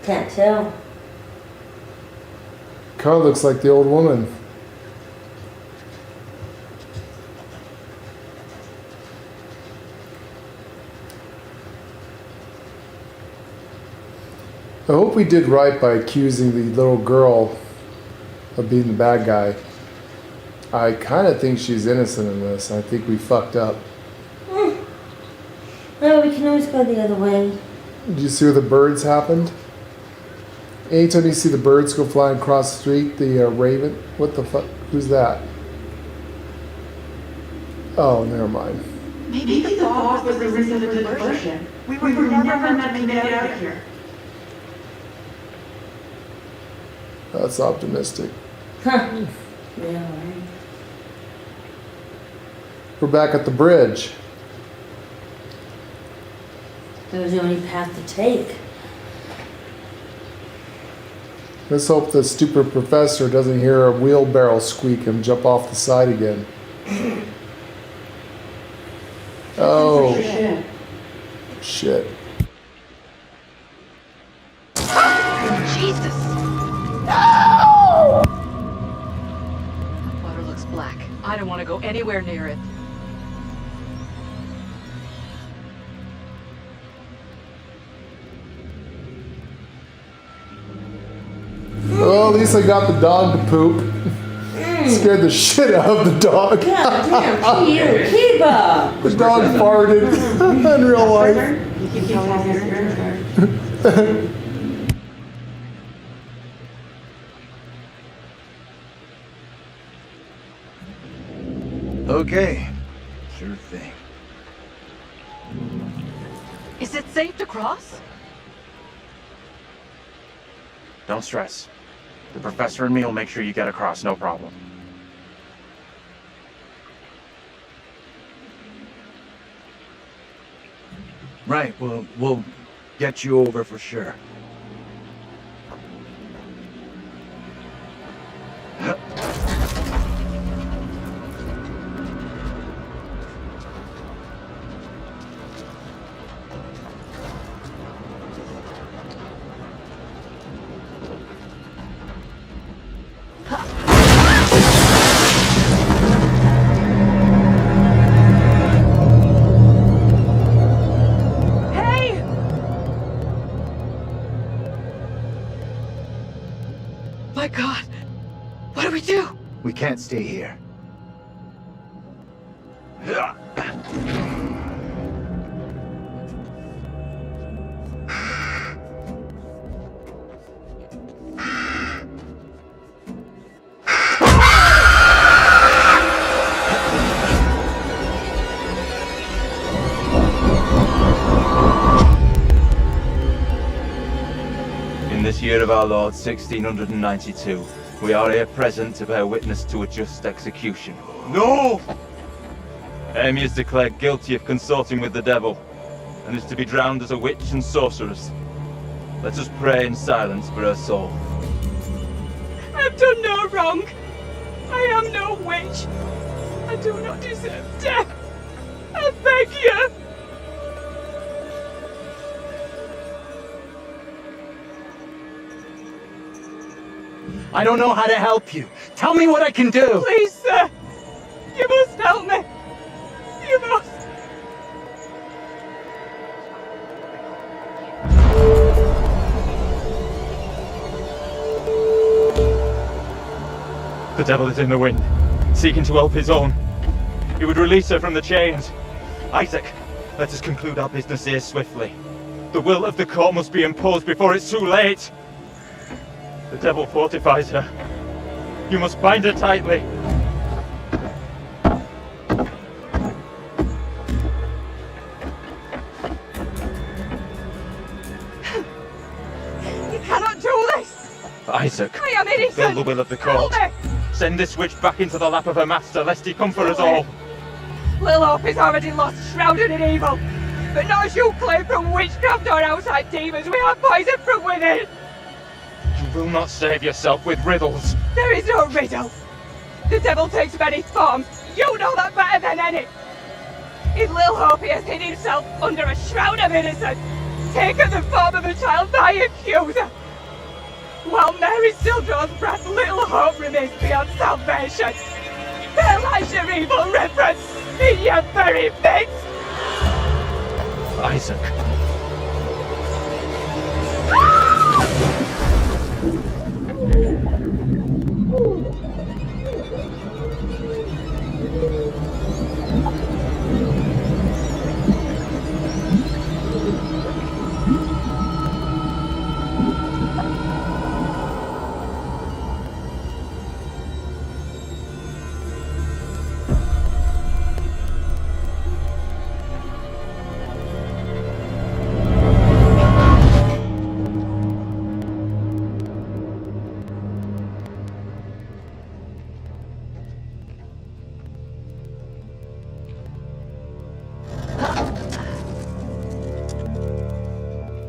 Can't tell. Kind of looks like the old woman. I hope we did right by accusing the little girl of being the bad guy. I kind of think she's innocent in this. I think we fucked up. No, we can always go the other way. Did you see where the birds happened? Anytime you see the birds go flying across the street, the raven, what the fuck? Who's that? Oh, never mind. Maybe the fog was the reason for the diversion. We were never meant to make it out of here. That's optimistic. Huh. Yeah, right. We're back at the bridge. That was the only path to take. Let's hope the stupid professor doesn't hear a wheelbarrow squeak and jump off the side again. Oh. Shit. Jesus! No! Water looks black. I don't want to go anywhere near it. Well, at least I got the dog to poop. Scared the shit out of the dog. God damn, Kiba! The dog farted in real life. Okay, sure thing. Is it safe to cross? Don't stress. The professor and me will make sure you get across, no problem. Right, well, we'll get you over for sure. My God! What do we do? We can't stay here. In this year of our Lord, 1692, we are here present to bear witness to a just execution. No! Amy is declared guilty of consorting with the devil, and is to be drowned as a witch and sorceress. Let us pray in silence for her soul. I've done no wrong. I am no witch. I do not deserve death. I beg you. I don't know how to help you. Tell me what I can do. Please, sir. You must help me. You must. The devil is in the wind, seeking to help his own. He would release her from the chains. Isaac, let us conclude our business here swiftly. The will of the court must be imposed before it's too late. The devil fortifies her. You must bind her tightly. You cannot do this. Isaac, I am innocent. fulfill the will of the court. Help me. Send this witch back into the lap of her master, lest he come for us all. Little Hope is already lost, shrouded in evil. But not as you claim from witchcraft or outside demons. We are poisoned from within. You will not save yourself with riddles. There is no riddle. The devil takes many forms. You know that better than any. In Little Hope, he has hid himself under a shroud of innocence, taken the form of a child by accuser. While Mary still draws breath, Little Hope remains beyond salvation. There lies your evil reverence in your very midst. Isaac.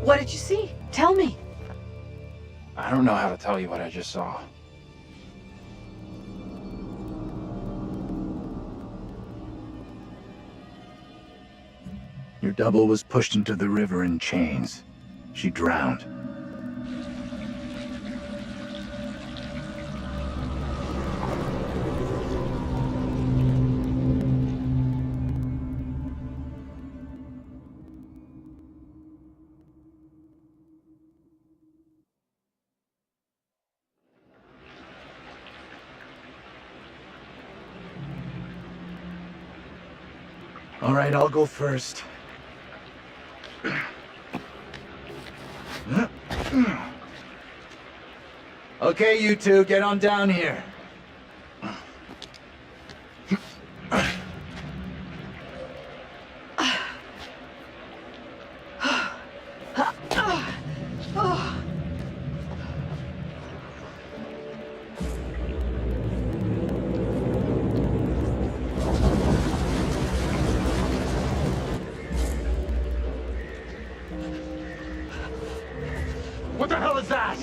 What did you see? Tell me. I don't know how to tell you what I just saw. Your double was pushed into the river in chains. She drowned. All right, I'll go first. Okay, you two, get on down here. What the hell is that?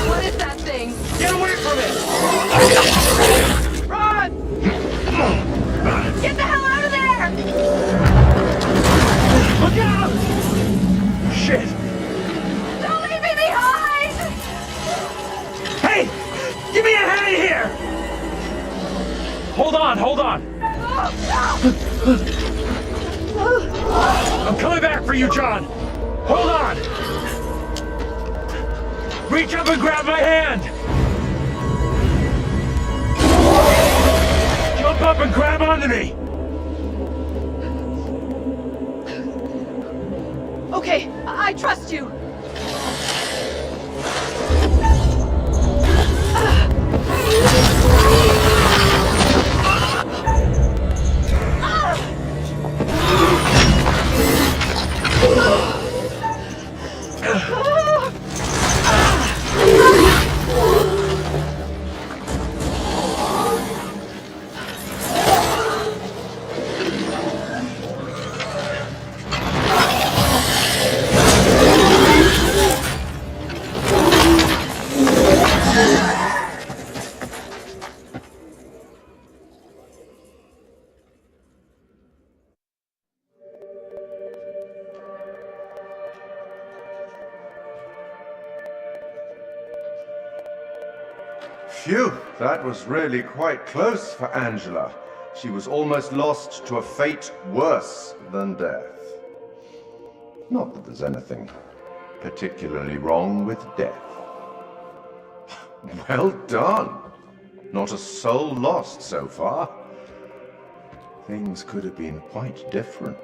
What is that thing? Get away from it! Run! Get the hell out of there! Look out! Shit! Don't leave me behind! Hey! Give me a hand here! Hold on, hold on! I'm coming back for you, John! Hold on! Reach up and grab my hand! Jump up and grab onto me! Okay, I trust you. Phew, that was really quite close for Angela. She was almost lost to a fate worse than death. Not that there's anything particularly wrong with death. Well done. Not a soul lost so far. Things could have been quite different.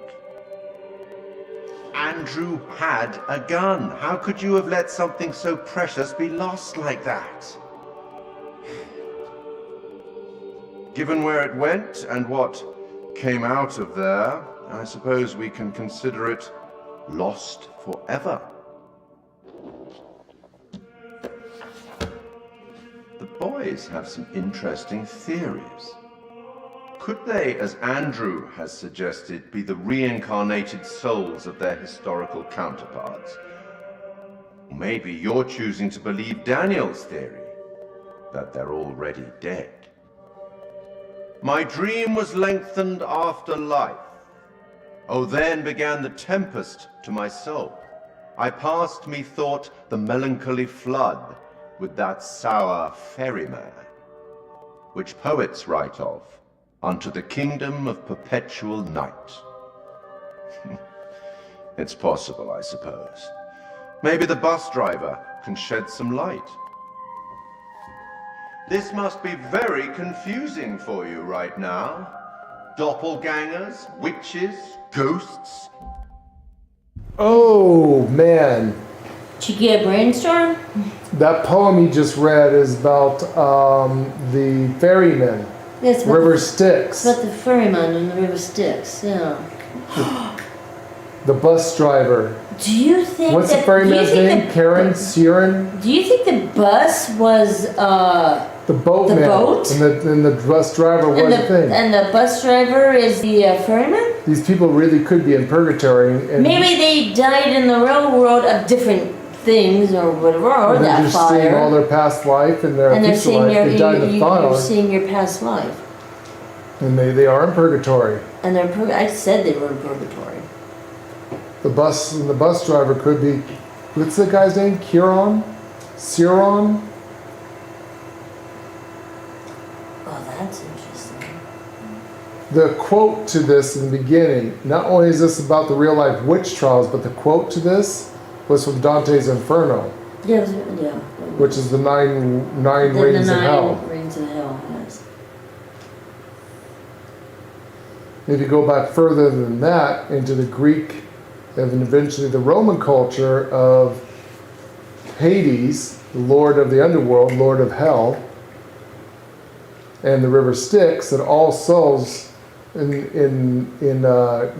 Andrew had a gun. How could you have let something so precious be lost like that? Given where it went and what came out of there, I suppose we can consider it lost forever. The boys have some interesting theories. Could they, as Andrew has suggested, be the reincarnated souls of their historical counterparts? Or maybe you're choosing to believe Daniel's theory, that they're already dead. My dream was lengthened after life. Oh, then began the tempest to my soul. I passed, methought, the melancholy flood with that sour ferryman, which poets write of, unto the kingdom of perpetual night. It's possible, I suppose. Maybe the bus driver can shed some light. This must be very confusing for you right now. Doppelgangers, witches, ghosts. Oh, man. Did you get a brainstorm? That poem you just read is about the ferryman. Yes, River Styx. It's about the ferryman on the River Styx, yeah. The bus driver. Do you think What's the ferryman's name? Karen? Siren? Do you think the bus was The boatman. The boat? And the bus driver was the thing. And the bus driver is the ferryman? These people really could be in purgatory. And Maybe they died in the real world of different things or whatever, or they're that just fire. seeing all their past life and their And they're future seeing life. They died in the fire. you're seeing your past life. And they are in purgatory. And they're I said they were in purgatory. The bus driver could be, what's the guy's name? Ciron? Oh, that's interesting. The quote to this in the beginning, not only is this about the real life witch trials, but the quote to this was from Dante's Inferno. Yeah. Which is the nine rings of hell. Rings of hell, yes. If you go back further than that into the Greek and eventually the Roman culture of Hades, the lord of the underworld, lord of hell, and the river Styx, that all souls in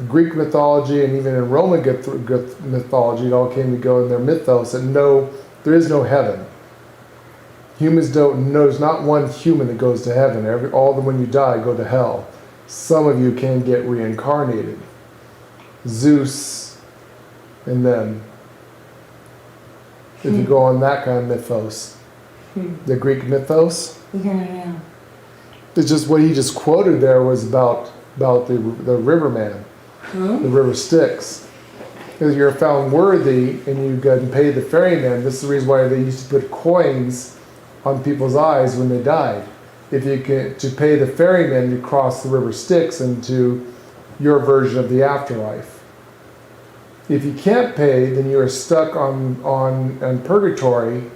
Greek mythology and even in Roman mythology, it all came to go in their mythos that there is no heaven. Humans there's not one human that goes to heaven. When you die, go to hell. Some of you can get reincarnated. Zeus, and then if you go on that kind of mythos, the Greek mythos. Yeah. It's just what he just quoted there was about the riverman, the river Styx. Because you're found worthy and you go and pay the ferryman. This is the reason why they used to put coins on people's eyes when they died. If you can, to pay the ferryman to cross the river Styx into your version of the afterlife. If you can't pay, then you are stuck on purgatory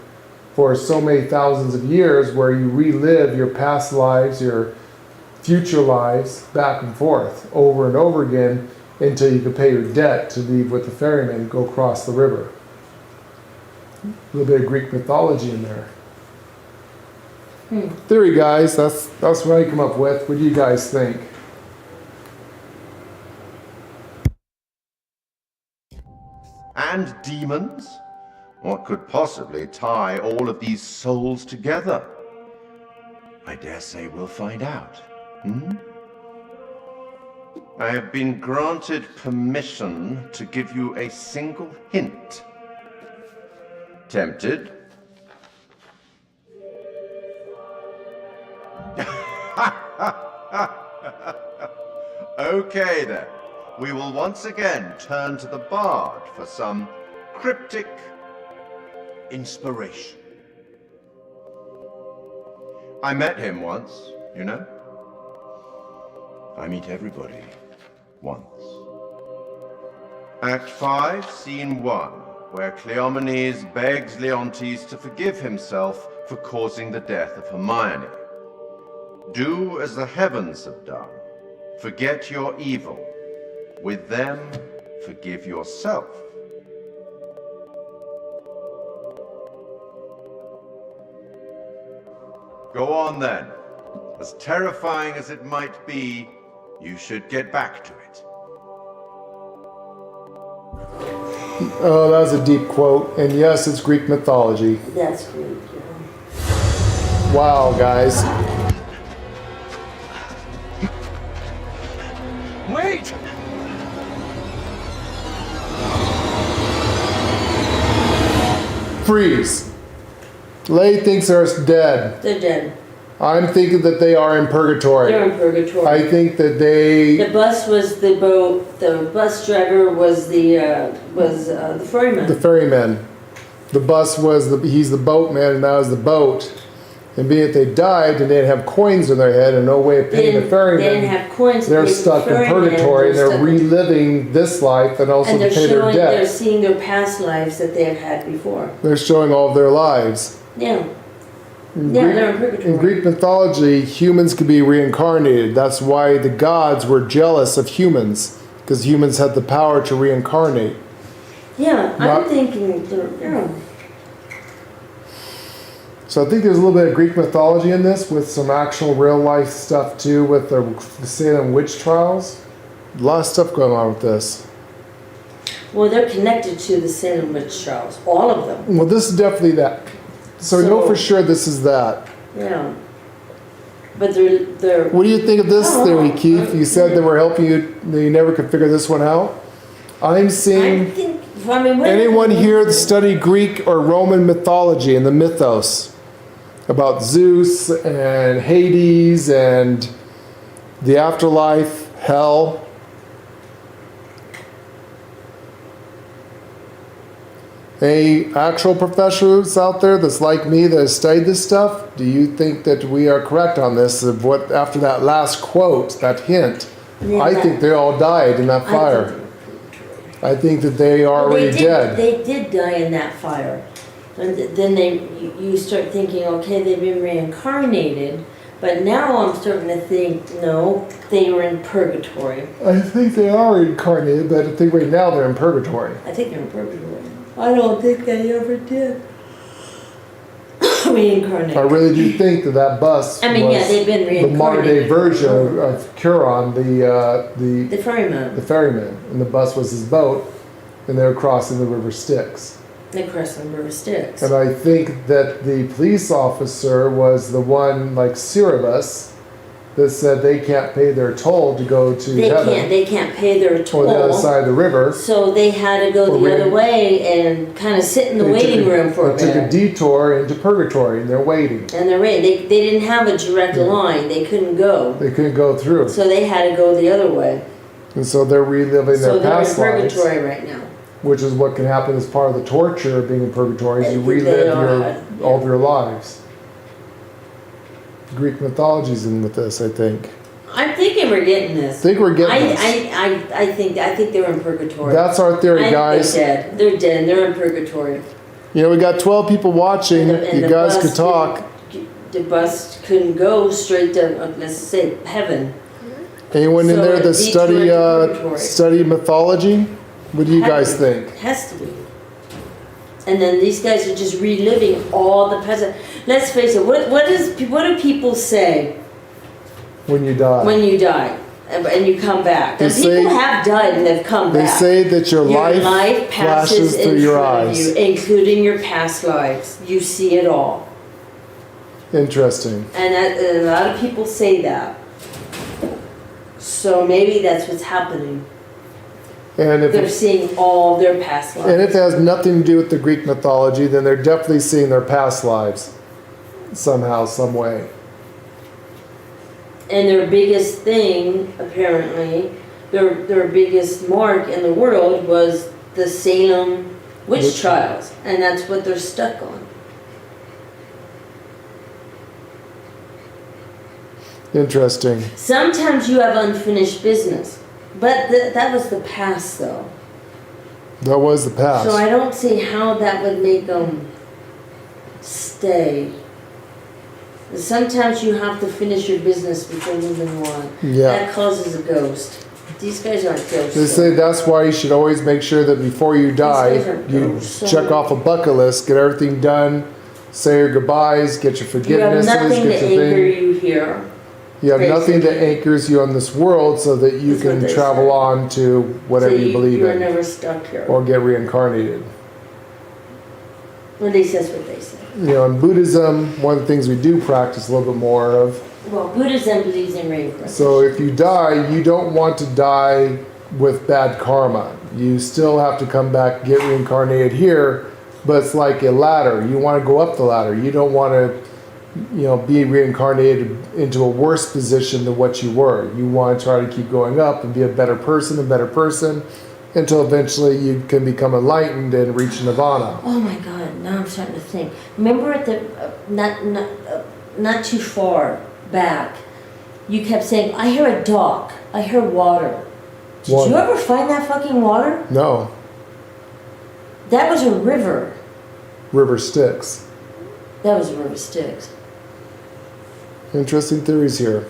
for so many thousands of years, where you relive your past lives, your future lives, back and forth, over and over again, until you can pay your debt to leave with the ferryman and go across the river. A little bit of Greek mythology in there. Theory, guys. That's what I come up with. What do you guys think? And demons? What could possibly tie all of these souls together? I dare say we'll find out. I have been granted permission to give you a single hint. Tempted? Okay then. We will once again turn to the bard for some cryptic inspiration. I met him once, you know. I meet everybody once. Act 5, Scene 1, where Cleomenes begs Leontes to forgive himself for causing the death of Hermione. Do as the heavens have done. Forget your evil. With them, forgive yourself. Go on then. As terrifying as it might be, you should get back to it. Oh, that was a deep quote. And yes, it's Greek mythology. That's Greek, yeah. Wow, guys. Wait! Freeze. Lay thinks they're dead. They're dead. I'm thinking that they are in purgatory. They're in purgatory. I think that they... The bus was the boat. The bus driver was the ferryman. The ferryman. The bus was he's the boatman, and that was the boat. And being that they died and they didn't have coins in their head and no way of paying the ferryman, they didn't have coins to they're pay the stuck in ferryman, purgatory and they're stuck- reliving this life and also and to they're pay their showing, they're debt. seeing their past lives that they have had before. They're showing all of their lives. Yeah. In Yeah, Greek, they're in purgatory. in Greek mythology, humans could be reincarnated. That's why the gods were jealous of humans, because humans had the power to reincarnate. Yeah, I'm Not- thinking, yeah. So I think there's a little bit of Greek mythology in this, with some actual real life stuff too, with the Salem witch trials. A lot of stuff going on with this. Well, they're connected to the Salem witch trials, all of them. Well, this is definitely that. So we know for sure this is that. Yeah. But they're. What do you think of this Oh, theory, Keith? You said they were helping you, that you never could figure this one out. I'm seeing anyone here that study Greek or Roman mythology and the mythos about Zeus and Hades and the afterlife, hell. Any actual professors out there that's like me that has studied this stuff? Do you think that we are correct on this? Of what after that last quote, that hint? Yeah, I think they all died in that I fire. I think that they are Well, already dead. They did die in that fire. And then you start thinking, okay, they've been reincarnated. But now I'm starting to think, no, they were in purgatory. I think they are incarnated, but I think right now they're in purgatory. I think they're in purgatory. I don't think they ever did reincarnate. I really do think that that bus I mean, was yeah, they've been the modern day reincarnated. version of Curon, the ferryman. The ferryman, and the bus was his boat, and they were crossing the river Styx. They crossed the river Styx. And I think that the police officer was the one like Cerebus that said they can't pay their toll to go to heaven. They can't pay their toll. Or the other side of the river. So they had to go the other way and kind of sit in the waiting room for a They took a bit. detour into purgatory, and they're waiting. And they're waiting. They didn't have a direct line. They couldn't go. They couldn't go through. So they had to go the other way. And so they're reliving So their they're in past lives. purgatory right now. Which is what can happen as part of the torture of being in purgatory, is you I think they relive are, all of your lives. Greek mythology's in with this, I think. I'm thinking we're getting this. Think we're getting this. I think they were in purgatory. That's our theory, guys. They're dead. They're dead. And they're in purgatory. You know, we got 12 people watching. And You the guys bus could talk. The bus couldn't go straight to, let's say, heaven. Anyone in So there it that detoured to purgatory. study mythology? What do you guys Heaven. think? Has to be. And then these guys are just reliving all the past. Let's face it. What do people say When you die. when you die and you come back? They And say- people have died and they've come They back. say that your life passes flashes through in your front eyes. of you, including your past lives. You see it all. Interesting. And a lot of people say that. So maybe that's what's happening. And if They're seeing all their past lives. And if it has nothing to do with the Greek mythology, then they're definitely seeing their past lives somehow, some way. And their biggest thing, apparently, their biggest mark in the world was the Salem witch trials. And that's what they're stuck on. Interesting. Sometimes you have unfinished business. But that was the past, though. That was the past. So I don't see how that would make them stay. Sometimes you have to finish your business before moving on. Yeah. That causes a ghost. These guys aren't ghosts. They say that's why you should always make sure that before you die, guys are you ghosts. check off a bucket list, get everything done, say your goodbyes, get your You have forgivenesses, nothing to get your anchor thing. you here. You have nothing that basically. anchors you on this world so that you That's what can they travel say. on to whatever So you believe you're in. never stuck here. Or get reincarnated. Well, at least that's what they say. You know, in Buddhism, one of the things we do practice a little bit more of. Well, Buddhism believes in reincarnation. So if you die, you don't want to die with bad karma. You still have to come back, get reincarnated here, but it's like a ladder. You want to go up the ladder. You don't want to, be reincarnated into a worse position than what you were. You want to try to keep going up and be a better person, until eventually you can become enlightened and reach nirvana. Oh my God! Now I'm starting to think. Remember at the not too far back, you kept saying, I hear a dock, I hear water. Did you ever find that fucking water? No. That was a river. River Styx. That was a river Styx. Interesting theories here.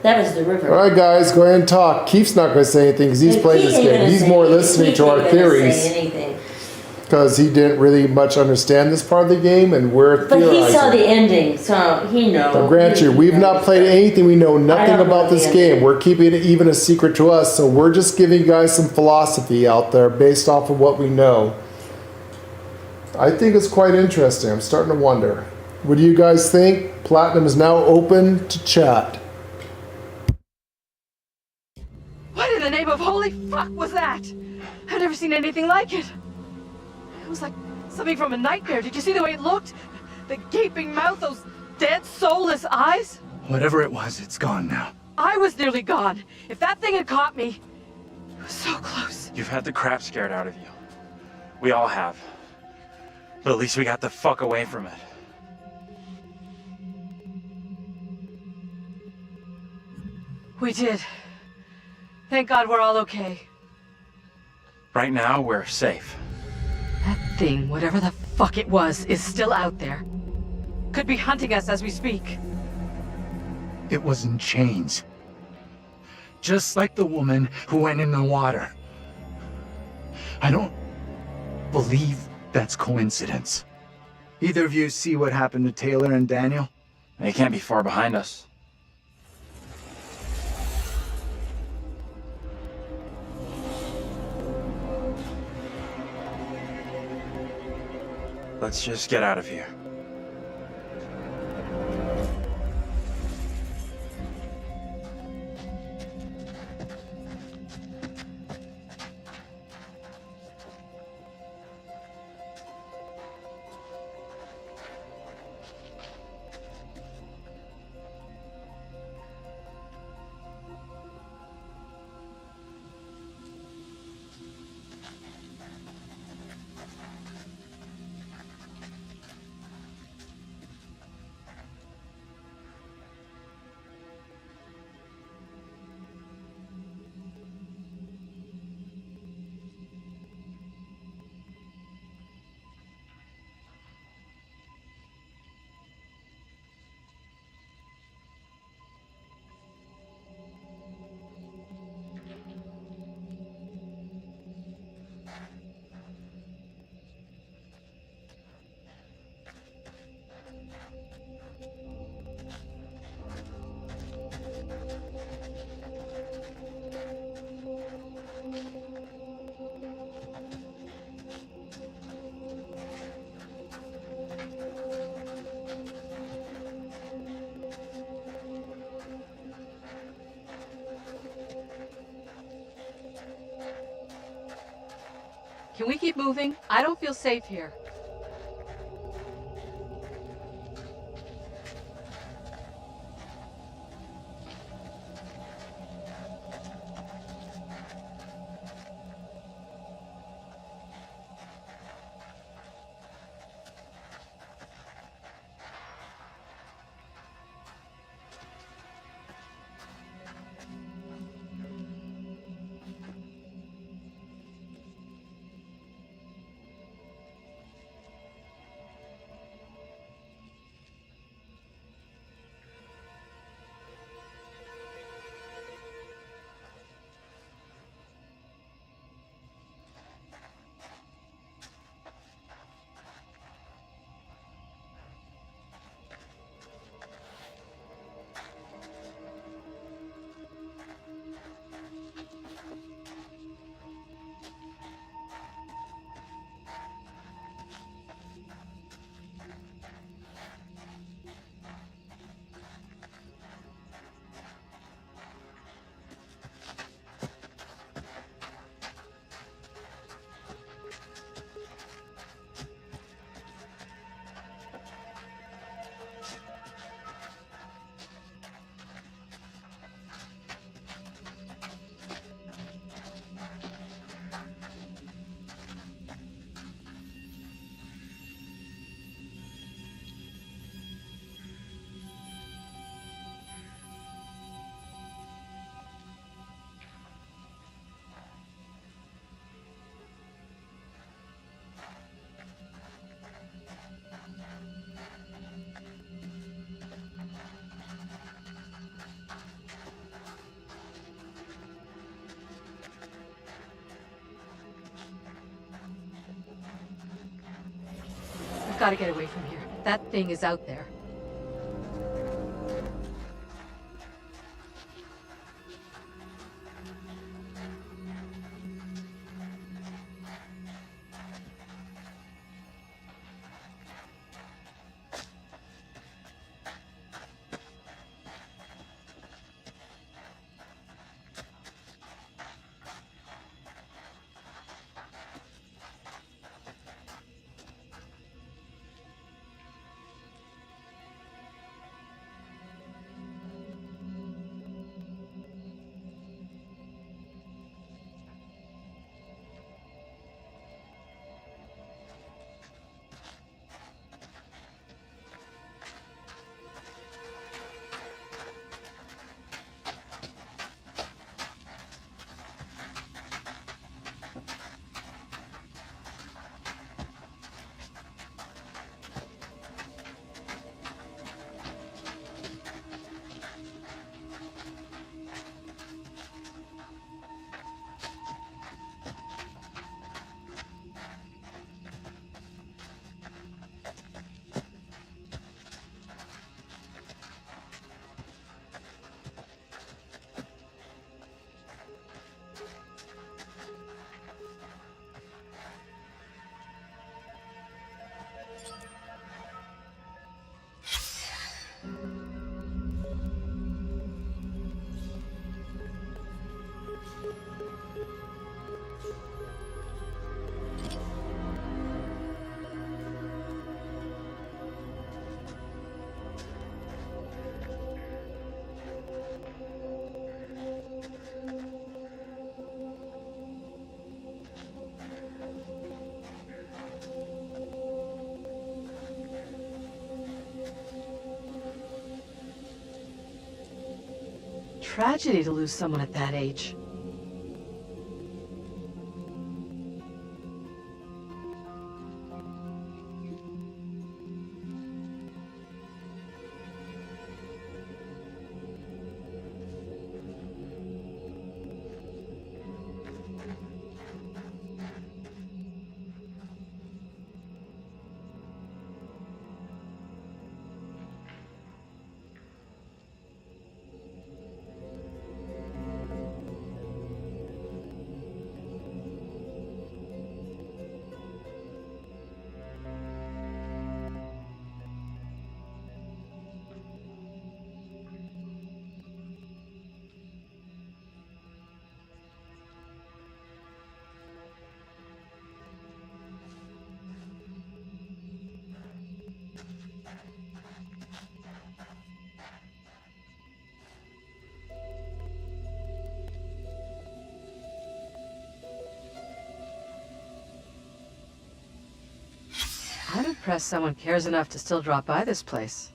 That was the river. All right, guys, go ahead and talk. Keith's not going to say anything because he's playing this game. He's more listening to our theories because he didn't really much understand this part of the game, and we're But theorizing. he saw the ending, so he knows. Now, grant you, we've not played anything. We know nothing about this game. We're keeping it even a secret to us, so we're just giving you guys some philosophy out there based off of what we know. I think it's quite interesting. I'm starting to wonder. What do you guys think? Platinum is now open to chat. What in the name of holy fuck was that? I've never seen anything like it. It was like something from a nightmare. Did you see the way it looked? The gaping mouth, those dead, soulless eyes? Whatever it was, it's gone now. I was nearly gone. If that thing had caught me, it was so close. You've had the crap scared out of you. We all have. But at least we got the fuck away from it. We did. Thank God we're all okay. Right now, we're safe. That thing, whatever the fuck it was, is still out there. Could be hunting us as we speak. It was in chains. Just like the woman who went in the water. I don't believe that's coincidence. Either of you see what happened to Taylor and Daniel? They can't be far behind us. Let's just get out of here. Can we keep moving? I don't feel safe here. gotta get away from here. That thing is out there. Tragedy to lose someone at that age. I'm impressed someone cares enough to still drop by this place.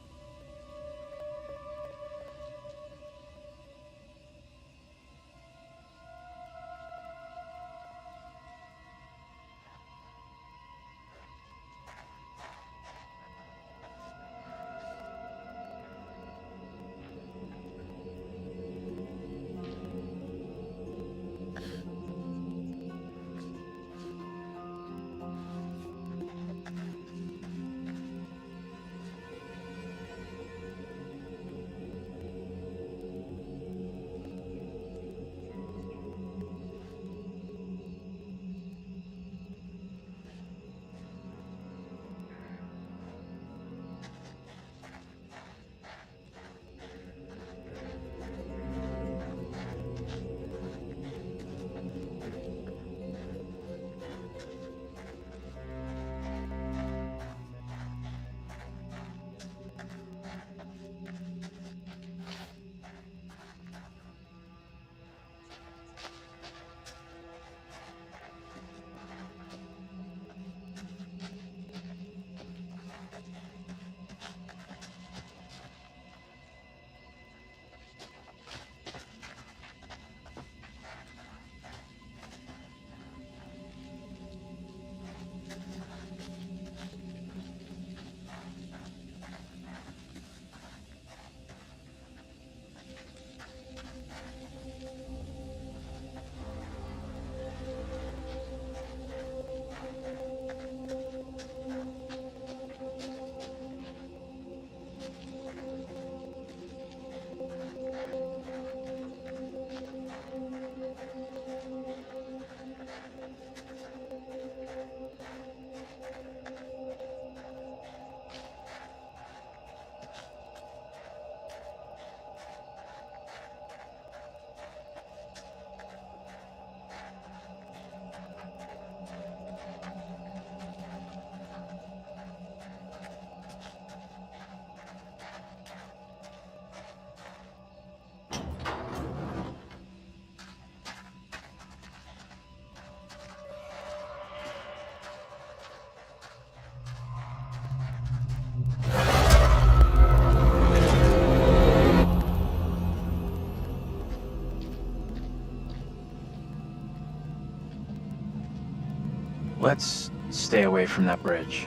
Let's stay away from that bridge.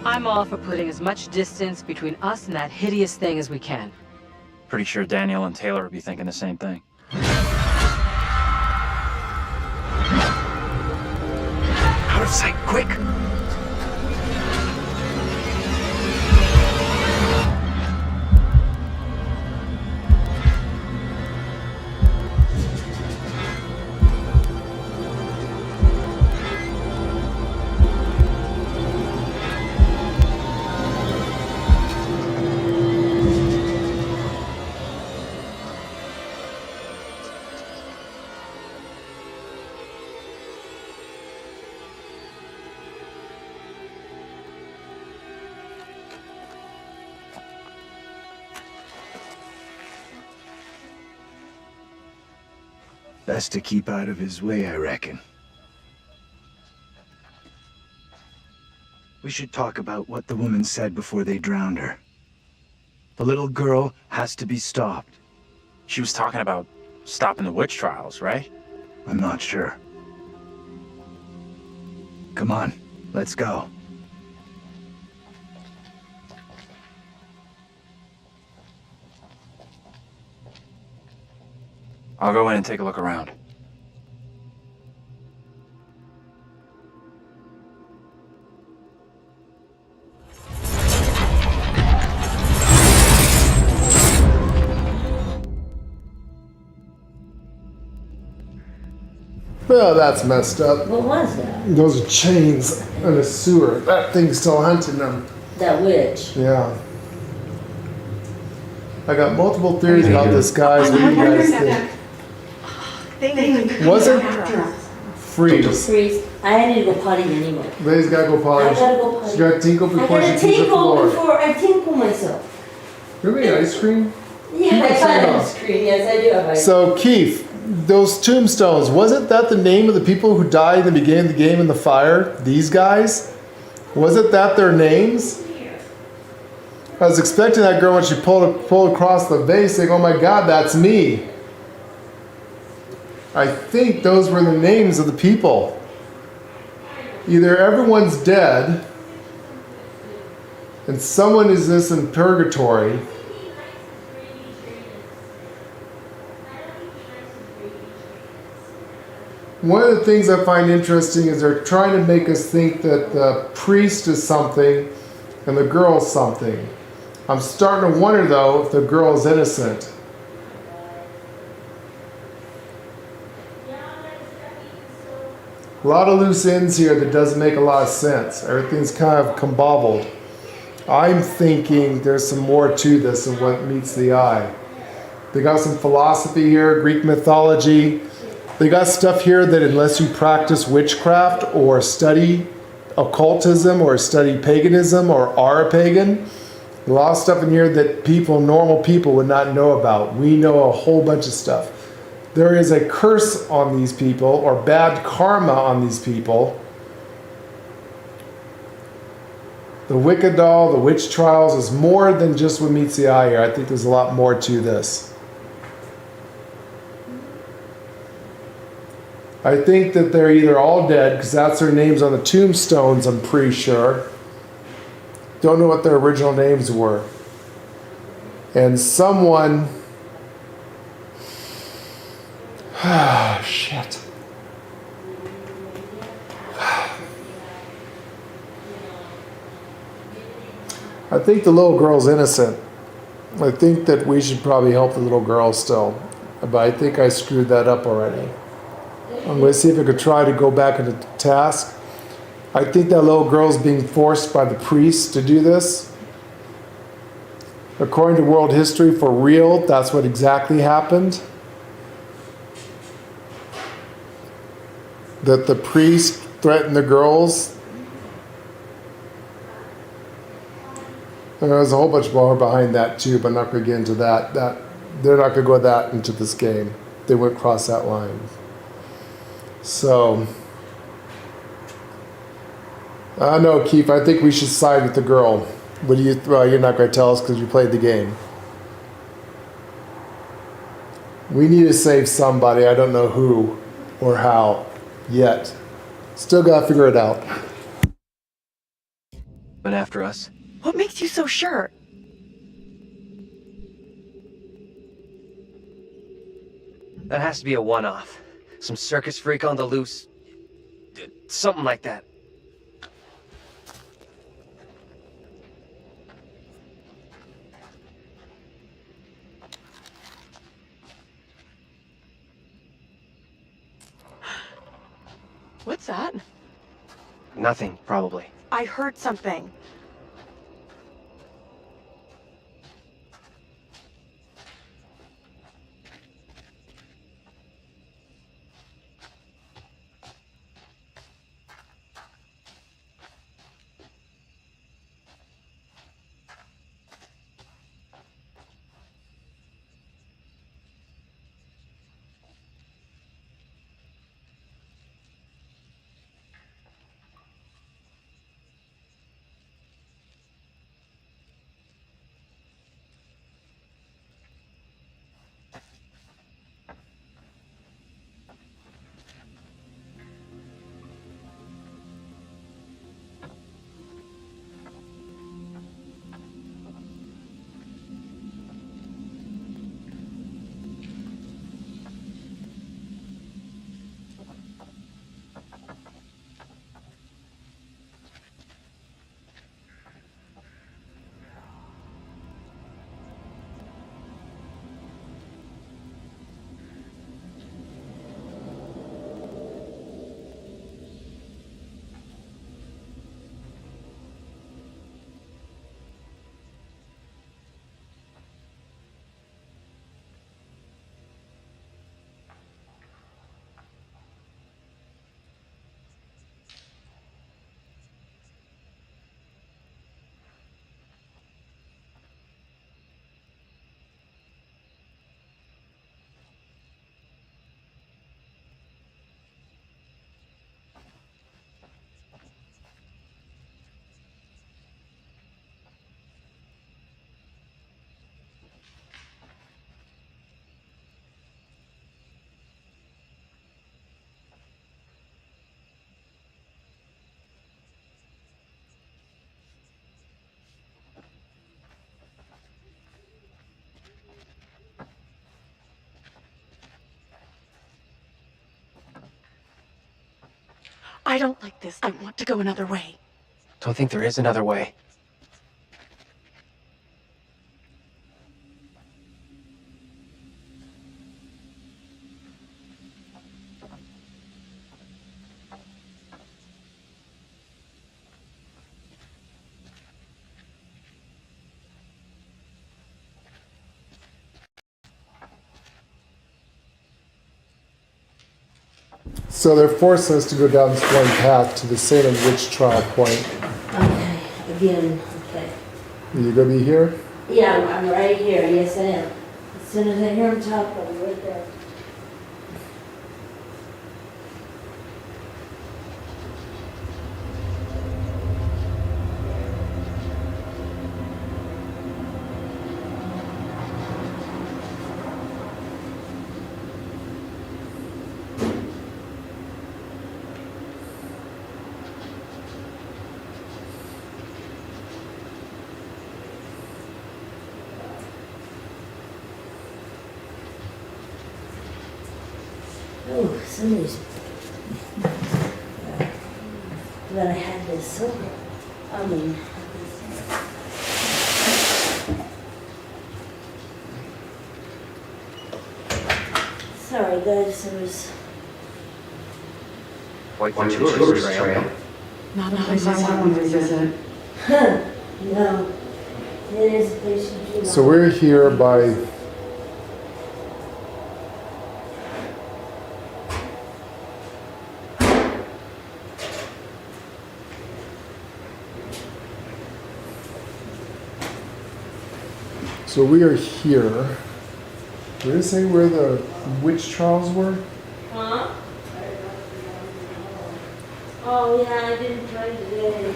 I'm all for putting as much distance between us and that hideous thing as we can. Pretty sure Daniel and Taylor would be thinking the same thing. Out of sight, quick! Best to keep out of his way, I reckon. We should talk about what the woman said before they drowned her. The little girl has to be stopped. She was talking about stopping the witch trials, right? I'm not sure. Come on, let's go. I'll go in and take a look around. Well, that's messed up. What was that? Those are chains in a sewer. That thing's still hunting them. That witch. Yeah. I got multiple theories about this, guys. What do you guys think? Was it freeze? Freeze. I need to go potty anyway. Lady's gotta go potty. I gotta go potty. She gotta tinkle before she I gotta tees up the tinkle floor. before I tinkle myself. You have any ice cream? Yeah, I got ice cream. Yes, I do have ice cream. So, Keith, those tombstones, wasn't that the name of the people who died in the beginning of the game in the fire? These guys? Wasn't that their names? I was expecting that girl when she pulled across the vase saying, oh my god, that's me. I think those were the names of the people. Either everyone's dead and someone is this in purgatory, one of the things I find interesting is they're trying to make us think that the priest is something and the girl's something. I'm starting to wonder, though, if the girl is innocent. A lot of loose ends here that doesn't make a lot of sense. Everything's kind of combobbled. I'm thinking there's some more to this than what meets the eye. They got some philosophy here, Greek mythology. They got stuff here that unless you practice witchcraft or study occultism or study paganism or are a pagan, a lot of stuff in here that normal people would not know about. We know a whole bunch of stuff. There is a curse on these people or bad karma on these people. The Wicked Doll, the witch trials is more than just what meets the eye here. I think there's a lot more to this. I think that they're either all dead, because that's their names on the tombstones, I'm pretty sure. Don't know what their original names were. And someone... shit. I think the little girl's innocent. I think that we should probably help the little girl still. But I think I screwed that up already. I'm going to see if I could try to go back into task. I think that little girl's being forced by the priest to do this. According to world history, for real, that's what exactly happened. That the priest threatened the girls. And there's a whole bunch more behind that too, but I'm not going to get into that. They're not going to go that into this game. They went across that line. So, I know, Keith, I think we should side with the girl. What do you? Well, you're not going to tell us because you played the game. We need to save somebody. I don't know who or how yet. Still gotta figure it out. But after us. What makes you so sure? That has to be a one-off. Some circus freak on the loose. Something like that. What's that? Nothing, probably. I heard something. I don't like this. I want to go another way. Don't think there is another way. So they're forcing us to go down this one path to the Salem witch trial point. Okay, again, okay. You gonna be here? Yeah, I'm right here, yes I am. As soon as I hear him talk, I'll be right there. Oh, somebody's glad I had this silver. I mean, sorry guys, I was... Quite the tourist trail. Not a place I want to visit. No, it is a place you do. So we're here by So we are here. Did it say where the witch trials were? Huh? Oh yeah, I didn't try today.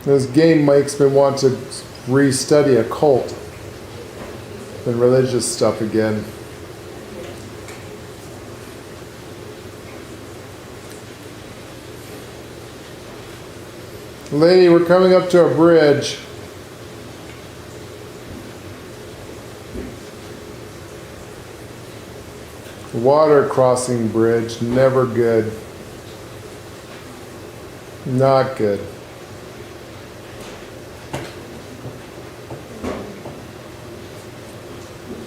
This game makes me want to re-study occult and religious stuff again. Lady, we're coming up to a bridge. Water crossing bridge, never good. Not good.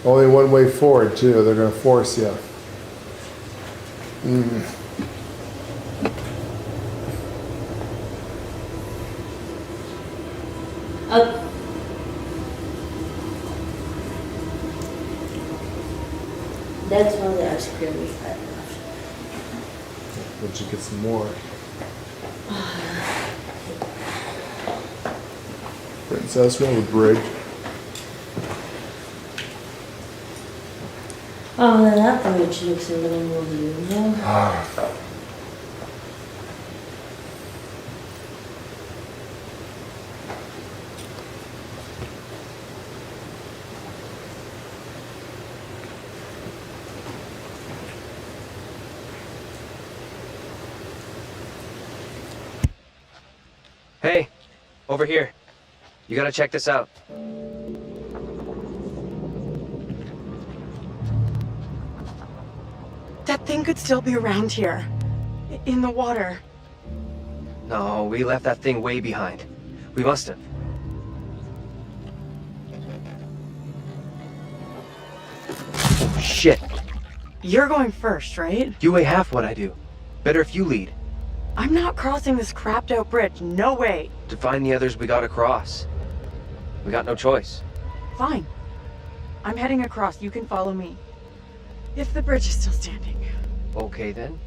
Only one way forward too, they're gonna force you. That's all the ice cream we had left. But you get some more. Princess, we have a bridge. Oh, that bridge looks a little more beautiful. Hey, over here. You gotta check this out. That thing could still be around here. In the water. No, we left that thing way behind. We must have. Shit. You're going first, right? You weigh half what I do. Better if you lead. I'm not crossing this crapped out bridge. No way. To find the others, we gotta cross. We got no choice. Fine. I'm heading across. You can follow me. If the bridge is still standing. Okay then.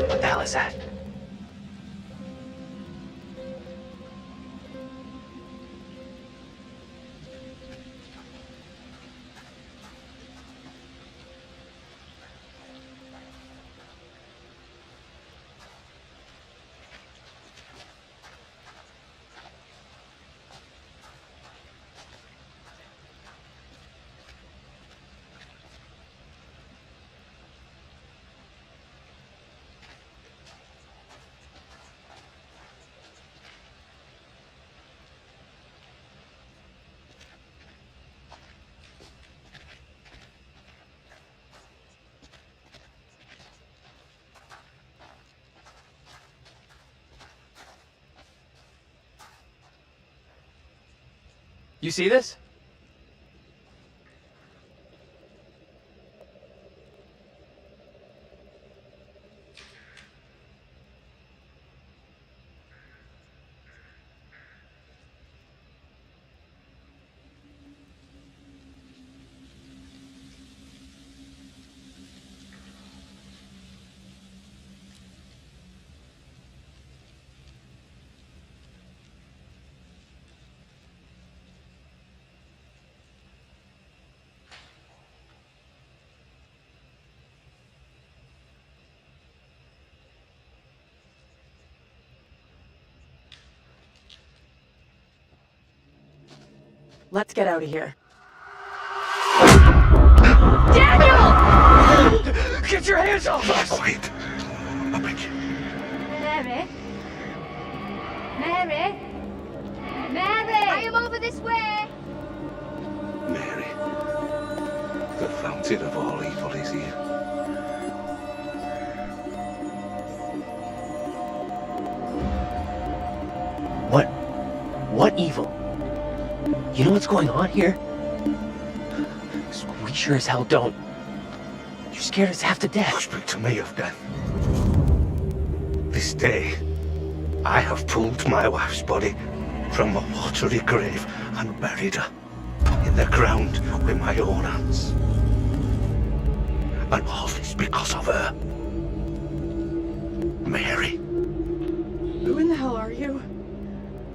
What the hell is that? You see this? Let's get out of here. Daniel! Get your hands off us! Quiet. I beg you. Mary? Mary? Mary! I am over this way! Mary. The fountain of all evil is here. What evil? You know what's going on here? We sure as hell don't. You scared us half to death. Speak to me of death. This day, I have pulled my wife's body from a watery grave and buried her in the ground with my own hands. And all this because of her. Mary.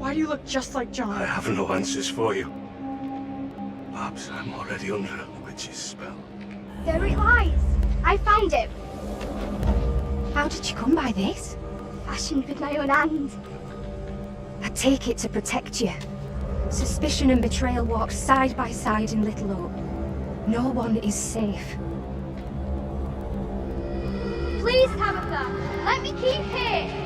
Why do you look just like John? I have no answers for you. Perhaps I'm already under a witch's spell. There it lies. I found it. How did you come by this? Fashioned with my own hand. I take it to protect you. Suspicion and betrayal walk side by side in Little Hope. No one is safe. Please, Tabitha, let me keep here.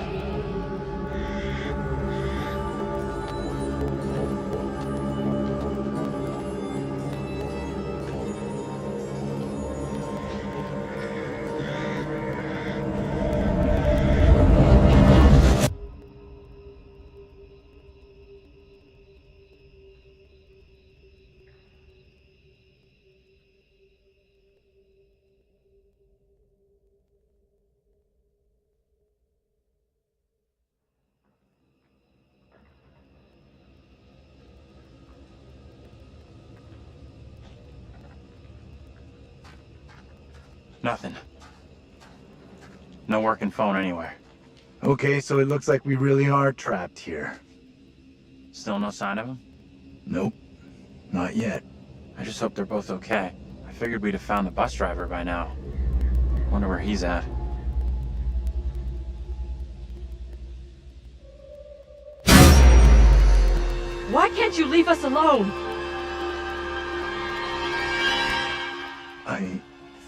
Nothing. No working phone anywhere. Okay, so it looks like we really are trapped here. Still no sign of him? Nope. Not yet. I just hope they're both okay. I figured we'd have found the bus driver by now. Wonder where he's at. Why can't you leave us alone? I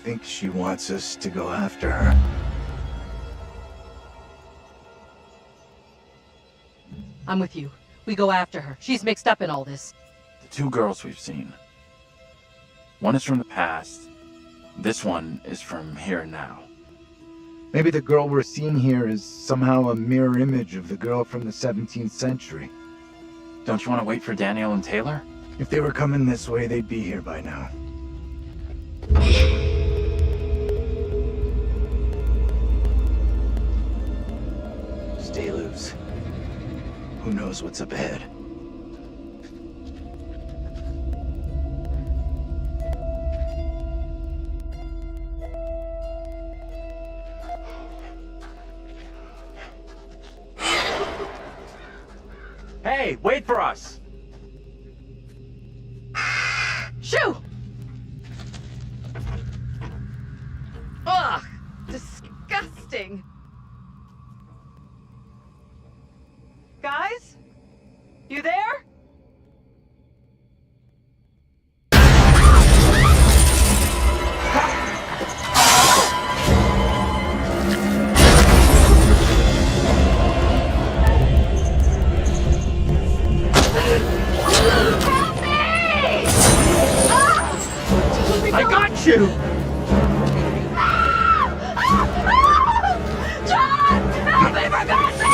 think she wants us to go after her. I'm with you. We go after her. She's mixed up in all this. The two girls we've seen. One is from the past. This one is from here and now. Maybe the girl we're seeing here is somehow a mirror image of the girl from the 17th century. Don't you want to wait for Daniel and Taylor? If they were coming this way, they'd be here by now. Stay loose. Who knows what's up ahead? Hey, wait for us! Shoo! Ugh! Disgusting! Guys? You there? I got you! John! Help me, for God's sake!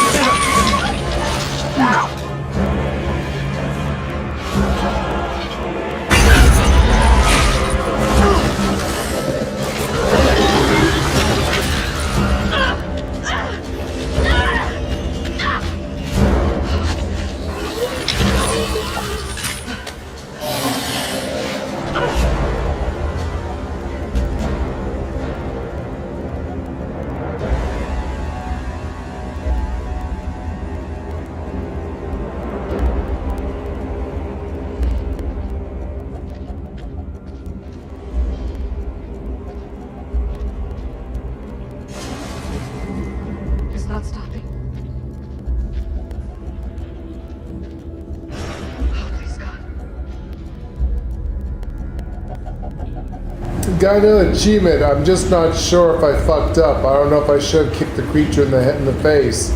Got an achievement. I'm just not sure if I fucked up. I don't know if I should have kicked the creature in the head, in the face.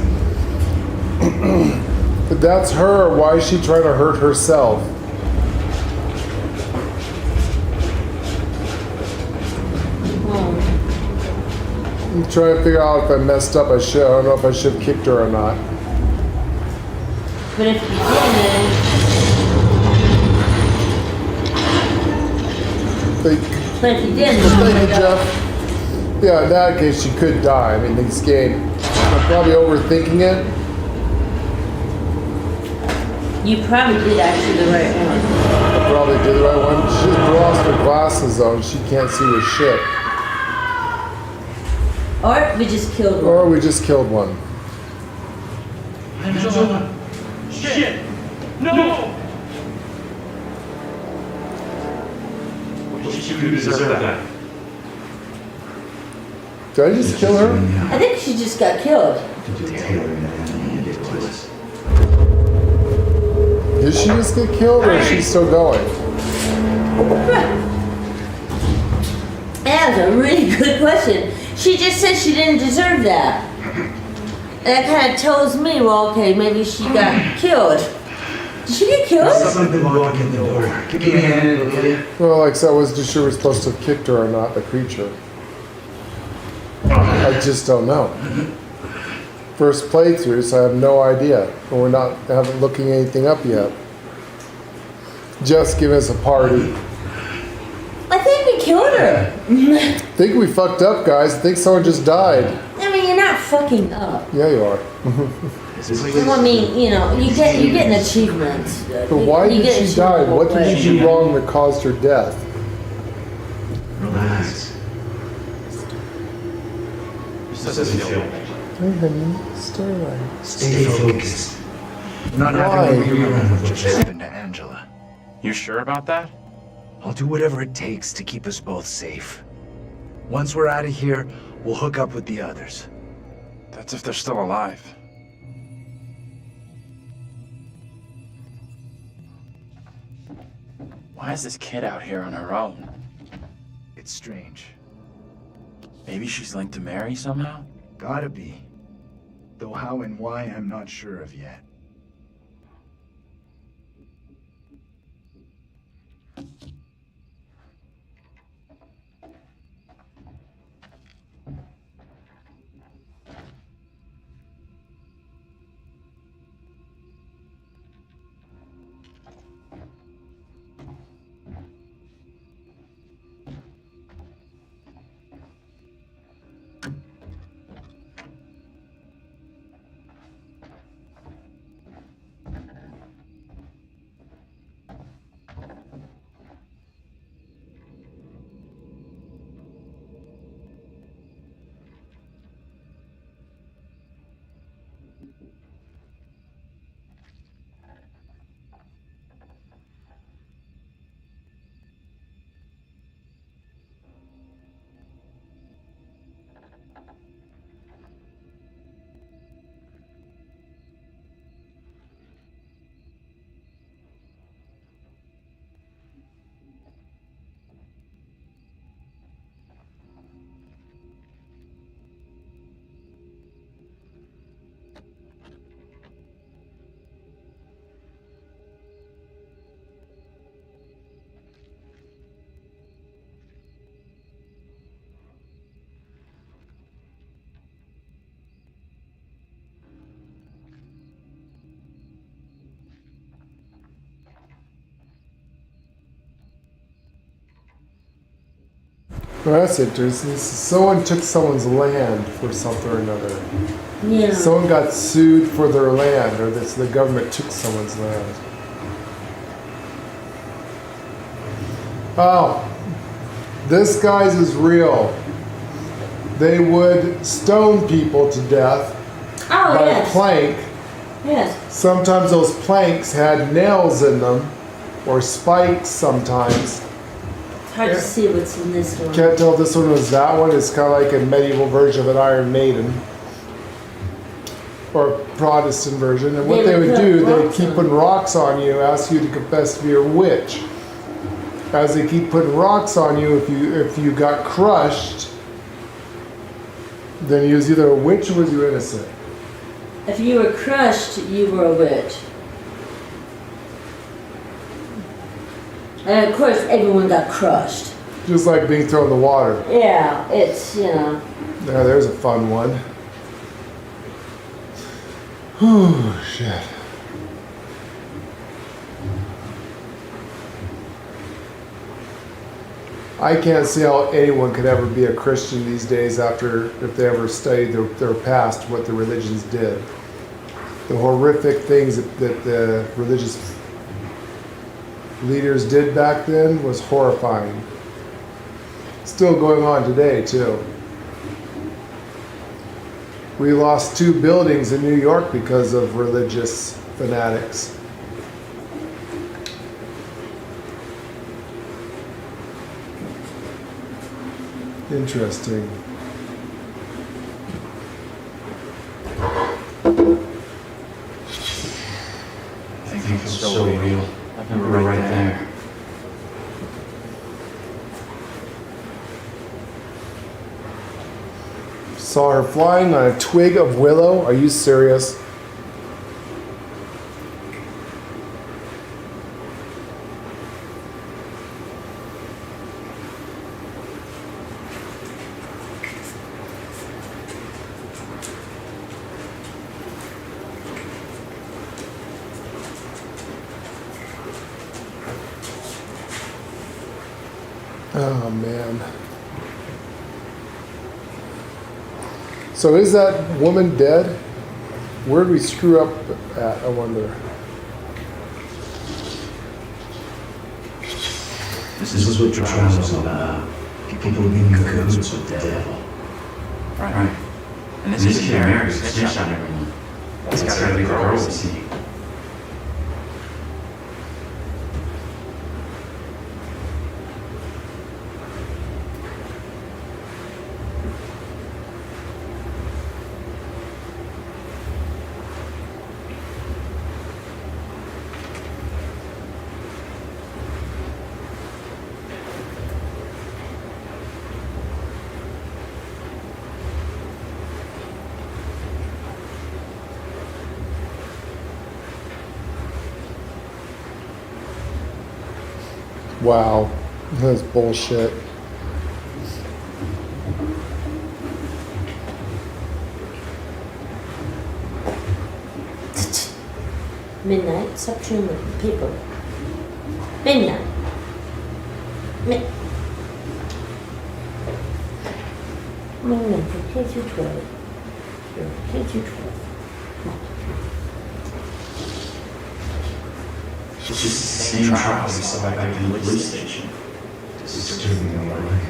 But that's her. Why is she trying to hurt herself? I'm trying to figure out if I messed up. I don't know if I should have kicked her or not. But if you didn't... But if you didn't... Thank you, Jeff. Yeah, in that case, she could die. I mean, this game... I'm probably overthinking it. You probably did actually the right one. I probably did the right one. She just lost her glasses, though, and she can't see her shit. Or we just killed one. Or we just killed one. shit! No! What did you do to deserve that? Did I just kill her? I think she just got killed. Did she just get killed, or is she still going? That's a really good question. She just said she didn't deserve that. That kind of tells me, well, okay, maybe she got killed. Did she get killed? Something blocking the door. Give me a hand, will you? Well, like so I wasn't sure we're supposed to have kicked her or not, the creature. I just don't know. First playthrough, so I have no idea. And haven't looking anything up yet. Just give us a party. I think we killed her. I think we fucked up, guys. I think someone just died. I mean, you're not fucking up. Yeah, you are. I mean, you know, you get an achievement. But why did she die? What did she do wrong that caused her death? Relax. Hey, honey, Starlight. Stay focused. I'm not having a rerun of what just happened to Angela. You sure about that? I'll do whatever it takes to keep us both safe. Once we're out of here, we'll hook up with the others. That's if they're still alive. Why is this kid out here on her own? It's strange. Maybe she's linked to Mary somehow? Gotta be. Though how and why, I'm not sure of yet. Well, that's interesting. Someone took someone's land for something or another. Yeah. Someone got sued for their land, or the government took someone's land. Oh, this guy's is real. They would stone people to death by plank. Yes. Sometimes those planks had nails in them, or spikes sometimes. It's hard to see what's in this one. Can't tell if this one was that one. It's kind of like a medieval version of an Iron Maiden. Or a Protestant version. And what they would do, they would keep putting rocks on you, ask you to confess to be a witch. As they keep putting rocks on you, if you got crushed, then you was either a witch or was you innocent. If you were crushed, you were a witch. And of course, everyone got crushed. Just like being thrown in the water. Yeah, it's, you know. Yeah, there's a fun one. Oh, shit. I can't see how anyone could ever be a Christian these days if they ever studied their past, what the religions did. The horrific things that the religious leaders did back then was horrifying. Still going on today, too. We lost 2 buildings in New York because of religious fanatics. Interesting. I think it's so real. I've never right there. Saw her flying on a twig of willow. Are you serious? Oh man. So is that woman dead? Where did we screw up at, I wonder? This is what your trial is all about. People in cahoots with the devil. Right. And this kid Mary snitched on everyone. That's gotta be the girl we see. Wow, that's bullshit. Midnight, stop chewing the paper. Midnight. Midnight, from K through 12. K through 12. It's just the same trial we saw back in the police station. Disturbing alike.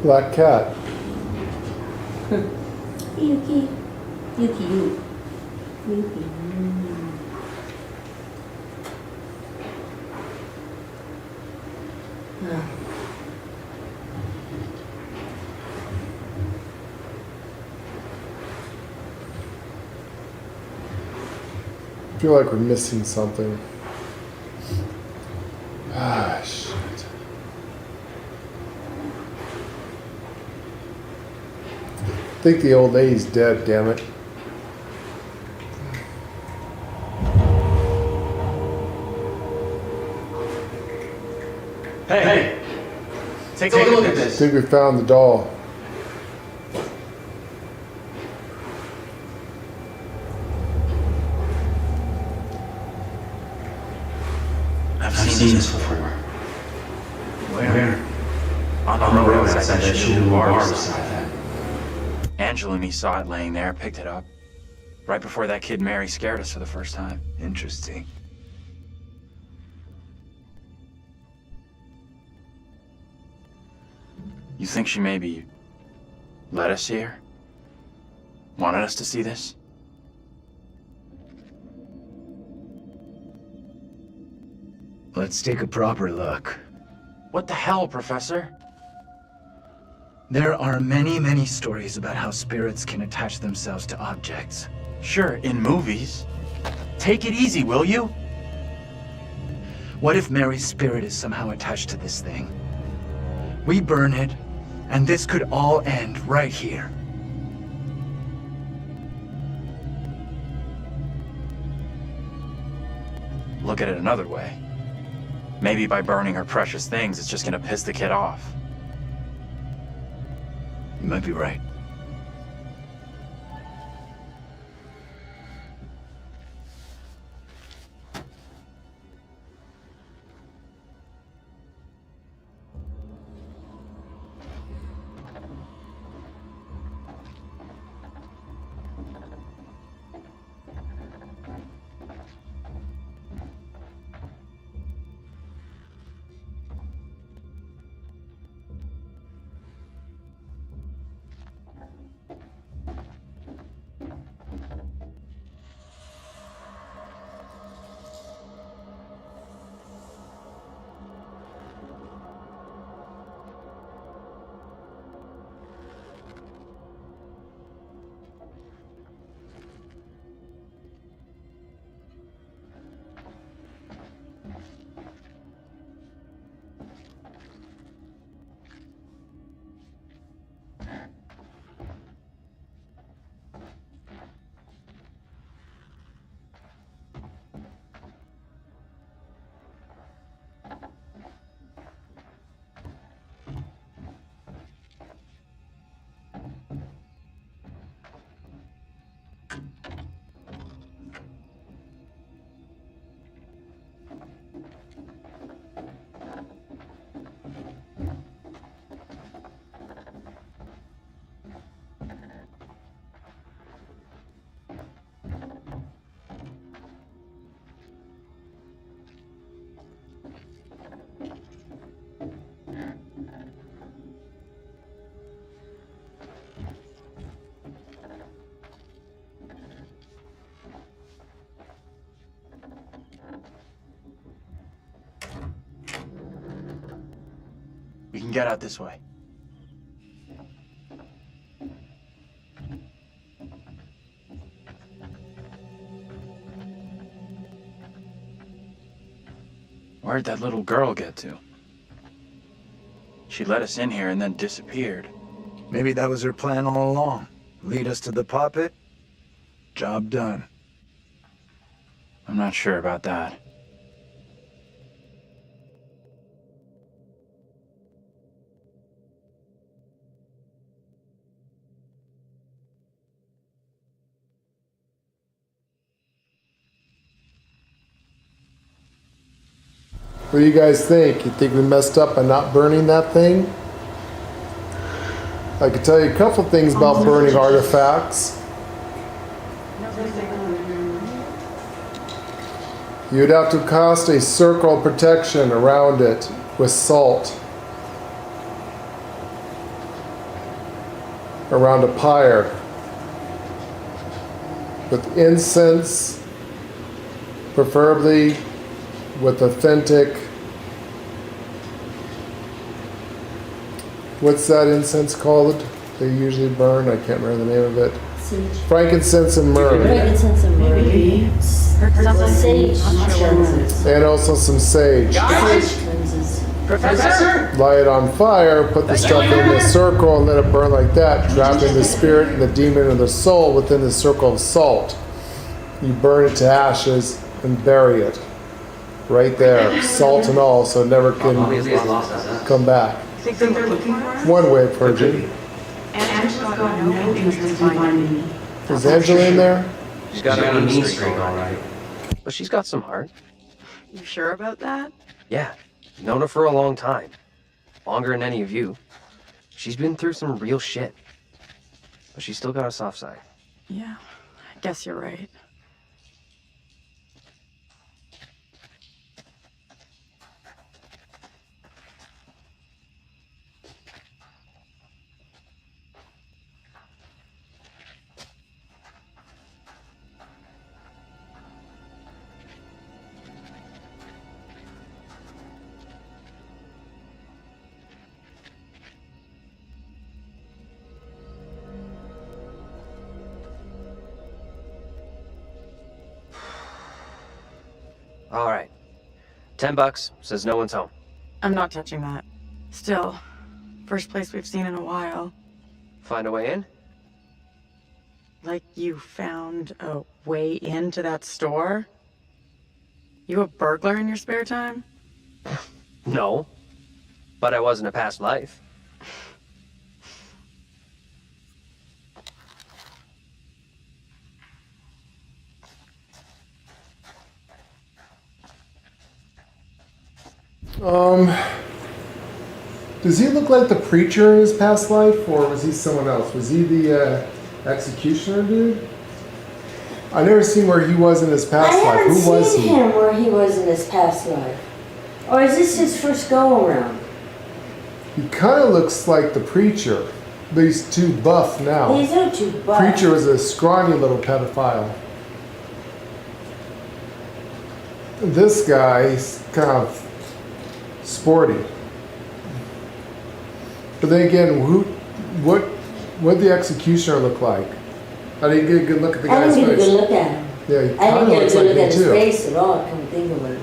Black cat. Yuki. Yuki, you. Yuki. I feel like we're missing something. Ah, shit. I think the old lady's dead, damn it. Hey! Take a look at this. I think we found the doll. I've seen this before. Where? On the road outside that shitty bar beside that. Angela and me saw it laying there, picked it up. Right before that kid Mary scared us for the first time. Interesting. You think she maybe let us see her? Wanted us to see this? Let's take a proper look. What the hell, Professor? There are many, many stories about how spirits can attach themselves to objects. Sure, in movies. Take it easy, will you? What if Mary's spirit is somehow attached to this thing? We burn it, and this could all end right here. Look at it another way. Maybe by burning her precious things, it's just gonna piss the kid off. You might be right. can get out this way. Where'd that little girl get to? She let us in here and then disappeared. Maybe that was her plan all along. Lead us to the puppet. Job done. I'm not sure about that. What do you guys think? You think we messed up by not burning that thing? I could tell you a couple things about burning artifacts. You'd have to cast a circle of protection around it with salt. Around a pyre. With incense, preferably with authentic, what's that incense called they usually burn? I can't remember the name of it. Sage. Frankincense and myrrh. Frankincense and myrrh. Sage. Cleanses. And also some sage. Cleanses. Professor? Light it on fire, put the stuff in a circle and let it burn like that, trapping the spirit and the demon and the soul within the circle of salt. You burn it to ashes and bury it. Right there, salt and all, so it never can come back. Think they're looking for us? One way of purging. Angela's got no interest in finding me. Is Angela in there? She's got a mean streak, all right. But she's got some heart. You sure about that? Yeah, known her for a long time. Longer than any of you. She's been through some real shit. But she's still got a soft side. Yeah, I guess you're right. All right. $10, says no one's home. I'm not touching that. Still, first place we've seen in a while. Find a way in? Like you found a way into that store? You a burglar in your spare time? No. But I was in a past life. Does he look like the preacher in his past life, or was he someone else? Was he the executioner dude? I never seen where he was in his past life. Who was he? I haven't seen him where he was in his past life. Or is this his first go around? He kind of looks like the preacher, but he's too buff now. He's not too buff. Preacher was a scrawny little pedophile. This guy, he's kind of sporty. But then again, what did the executioner look like? I didn't get a good look at the guy's face. I didn't get a good look at him. Yeah, he I kind didn't of get a looks good like look me at his too. face at all, I couldn't think of it.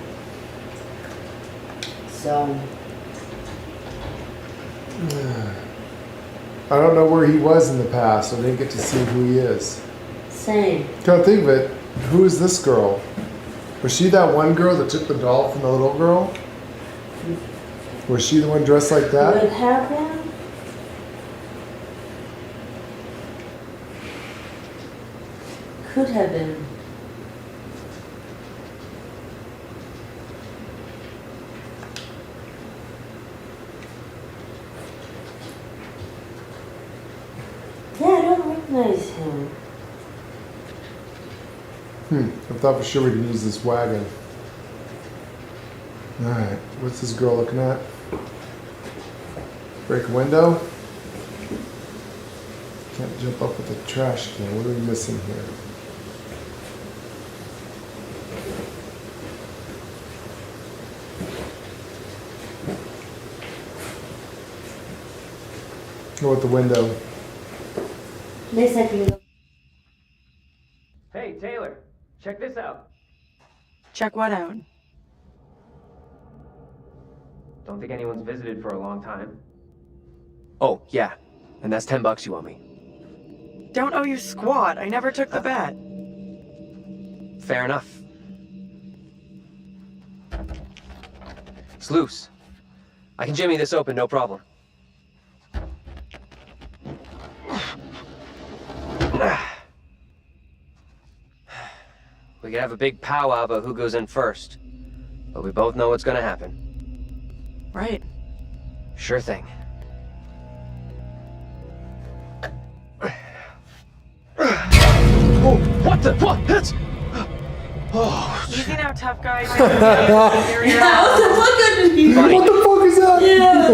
So, I don't know where he was in the past. I didn't get to see who he is. same. Can't think of it. Who is this girl? Was she that one girl that took the doll from the little girl? Was she the one dressed like that? Would have been? Could have been. Yeah, I don't recognize him. I thought for sure we could use this wagon. Alright, what's this girl looking at? Break a window? Can't jump up with the trash can. What are we missing here? Go with the window. Looks like we go. Hey, Taylor, check this out. Check what out? Don't think anyone's visited for a long time. Oh, yeah. And that's $10 you owe me. Don't owe you squat. I never took the bet. Fair enough. It's loose. I can jimmy this open, no problem. We could have a big powwow about who goes in first. But we both know what's gonna happen. Right. Sure thing. Oh, what the? What? That's... Oh, Easy now, tough guy. What the fuck is that? Yeah.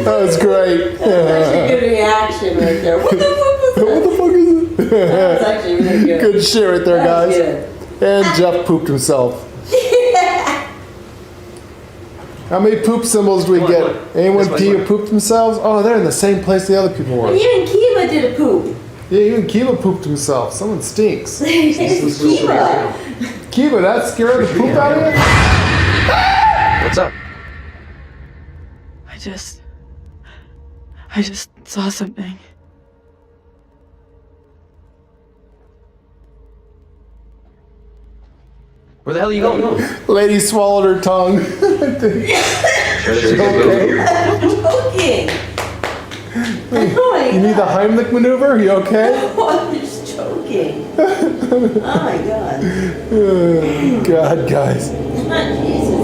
That was great. That's a good reaction right there. What the fuck was that? What the fuck is it? That was actually really good. Good shit right there, That was guys. And Jeff pooped himself. How many poop symbols do we get? Anyone pooped themselves? Oh, they're in the same place the other people were. Even Kiva did a poop. Yeah, even Kiva pooped himself. Someone stinks. Kiva. Kiva, that scared the poop out of you? What's up? I just saw something. Where the hell are you going? Lady swallowed her tongue. Joking. You need the Heimlich maneuver? You okay? I'm just joking. Oh my god. Oh, God, guys. Jesus.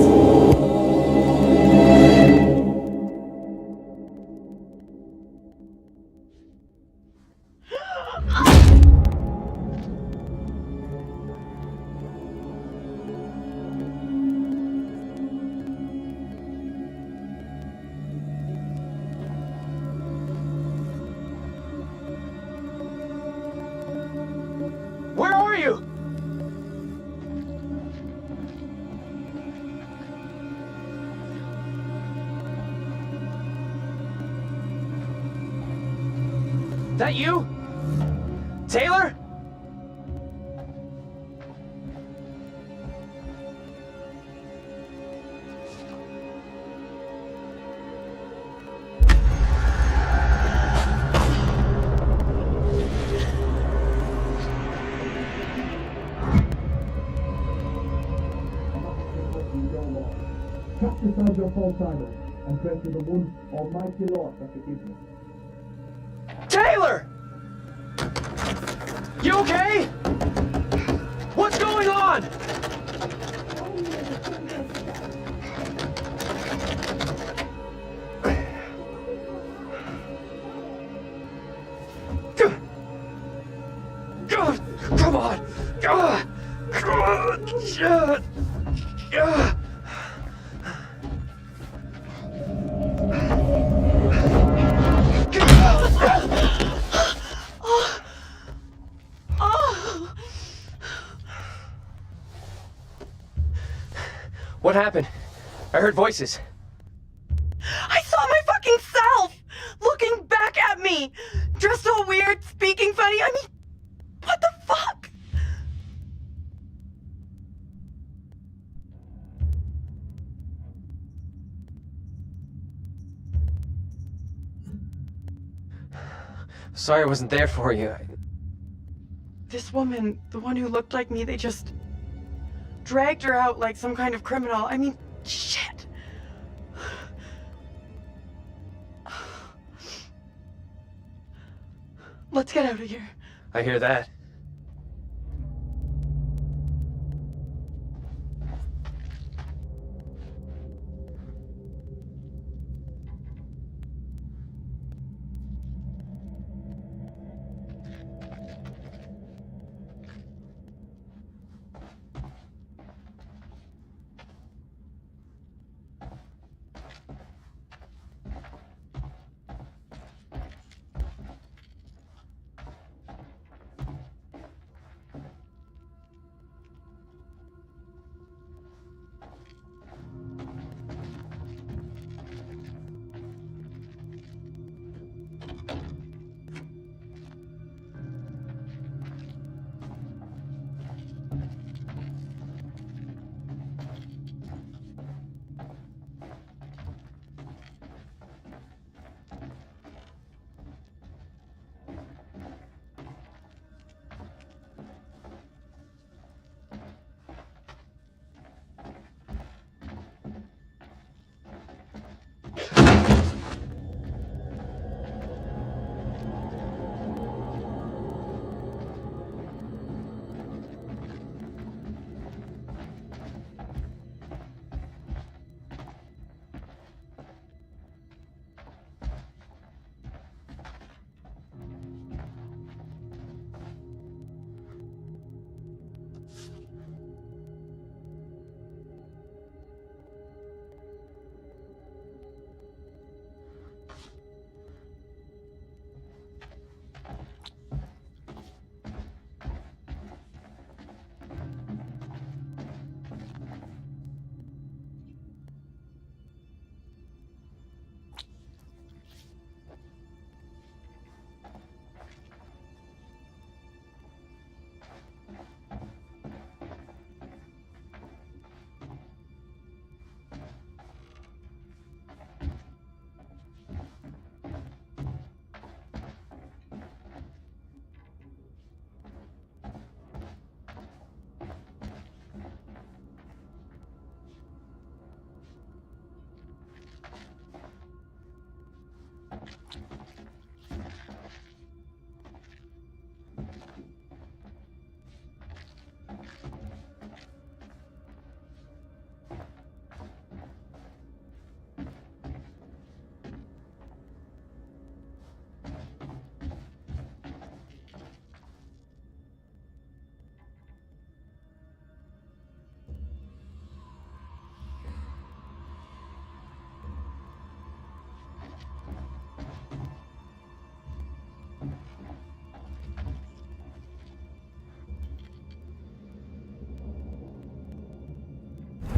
Where are you? That you? Taylor? Cast aside your false idols and pray to the one almighty Lord for forgiveness. Taylor! You okay? What's going on? Come on! What happened? I heard voices. I saw my fucking self looking back at me, dressed all weird, speaking funny. I mean, what the fuck? Sorry I wasn't there for you. This woman, the one who looked like me, they just dragged her out like some kind of criminal. I mean, shit. Let's get out of here. I hear that.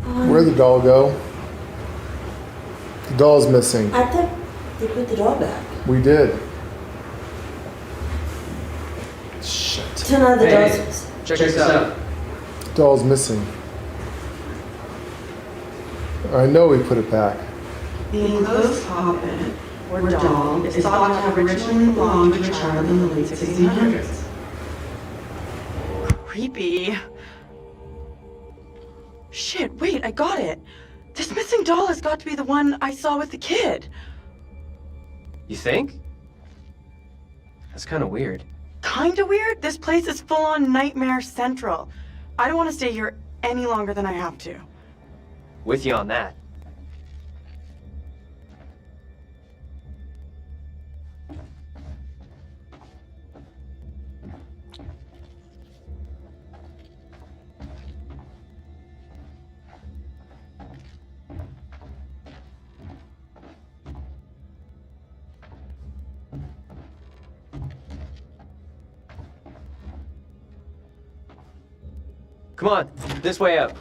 Where'd the doll go? The doll's missing. I thought they put the doll back. We did. Shit. Turn on the doll's. Check this out. The doll's missing. I know we put it back. The enclosed puppet, or doll, is thought to have originally belonged to a child in the late 1600s. Creepy. Shit, wait, I got it. This missing doll has got to be the one I saw with the kid. You think? That's kind of weird. Kinda weird? This place is full-on Nightmare Central. I don't want to stay here any longer than I have to. With you on that. Come on, this way up.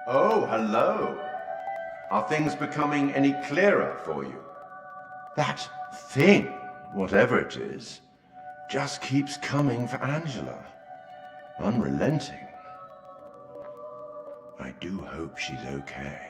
Oh, hello. Are things becoming any clearer for you? That thing, whatever it is, just keeps coming for Angela. Unrelenting. I do hope she's okay.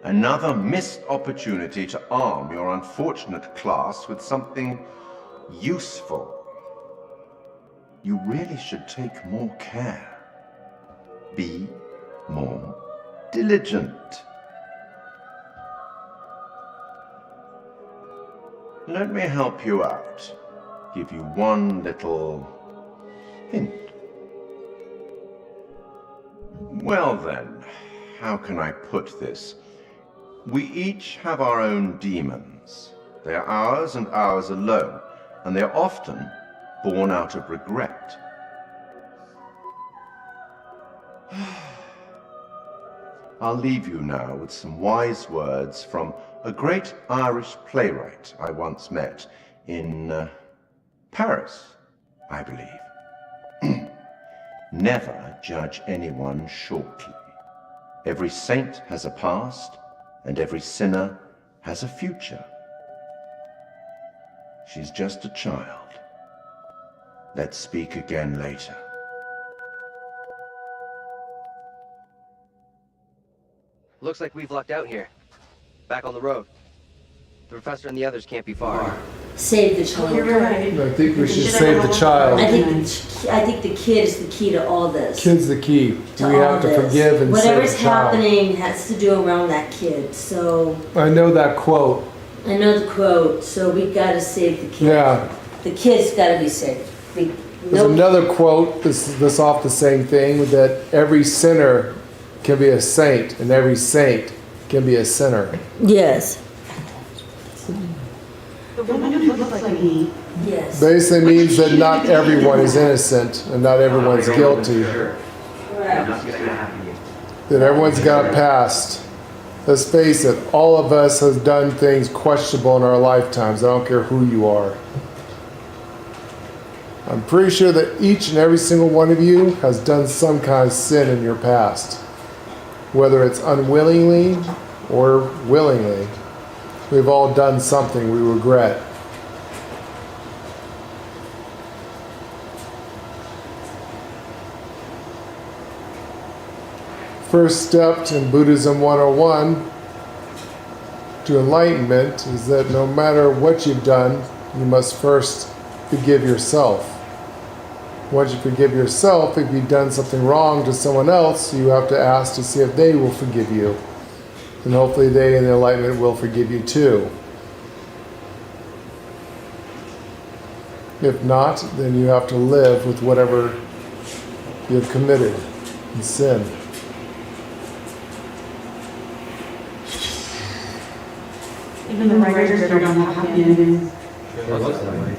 Another missed opportunity to arm your unfortunate class with something useful. You really should take more care. Be more diligent. Let me help you out. Give you one little hint. Well then, how can I put this? We each have our own demons. They are ours and ours alone, and they are often born out of regret. I'll leave you now with some wise words from a great Irish playwright I once met in Paris, I believe. Never judge anyone shortly. Every saint has a past, and every sinner has a future. She's just a child. Let's speak again later. Looks like we've lucked out here. Back on the road. The professor and the others can't be far. Save the child. You're right. I think we should save the child. I think the kid is the key to all this. Kid's the key. To We all have to this. forgive and Whatever's save the child. happening has to do around that kid. So I know that quote. I know the quote. So we gotta save the kid. Yeah. The kid's gotta be saved. There's another quote, this off the same thing, that every sinner can be a saint, and every saint can be a sinner. Yes. The woman who looks like me. Yes. Basically means that not everyone is innocent, and not everyone's guilty. That everyone's got a past. Let's face it, all of us has done things questionable in our lifetimes. I don't care who you are. I'm pretty sure that each and every single one of you has done some kind of sin in your past. Whether it's unwillingly or willingly. We've all done something we regret. First step in Buddhism 101 to enlightenment is that no matter what you've done, you must first forgive yourself. Once you forgive yourself, if you've done something wrong to someone else, you have to ask to see if they will forgive you. And hopefully they in the enlightenment will forgive you too. If not, then you have to live with whatever you have committed in sin. Even the writers don't have happy endings. It looks that way.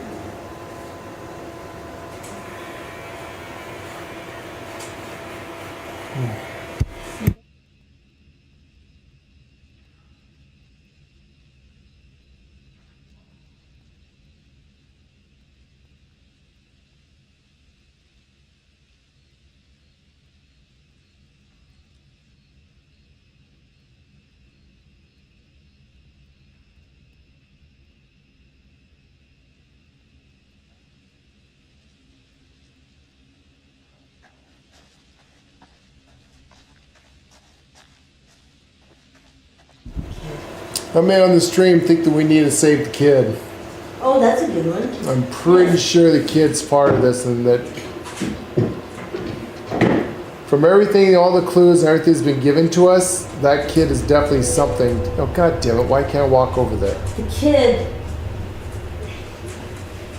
I may on the stream think that we need to save the kid. Oh, that's a good one. I'm pretty sure the kid's part of this, and that from everything, all the clues and everything that's been given to us, that kid is definitely something. Oh, God damn it, why can't I walk over there? The kid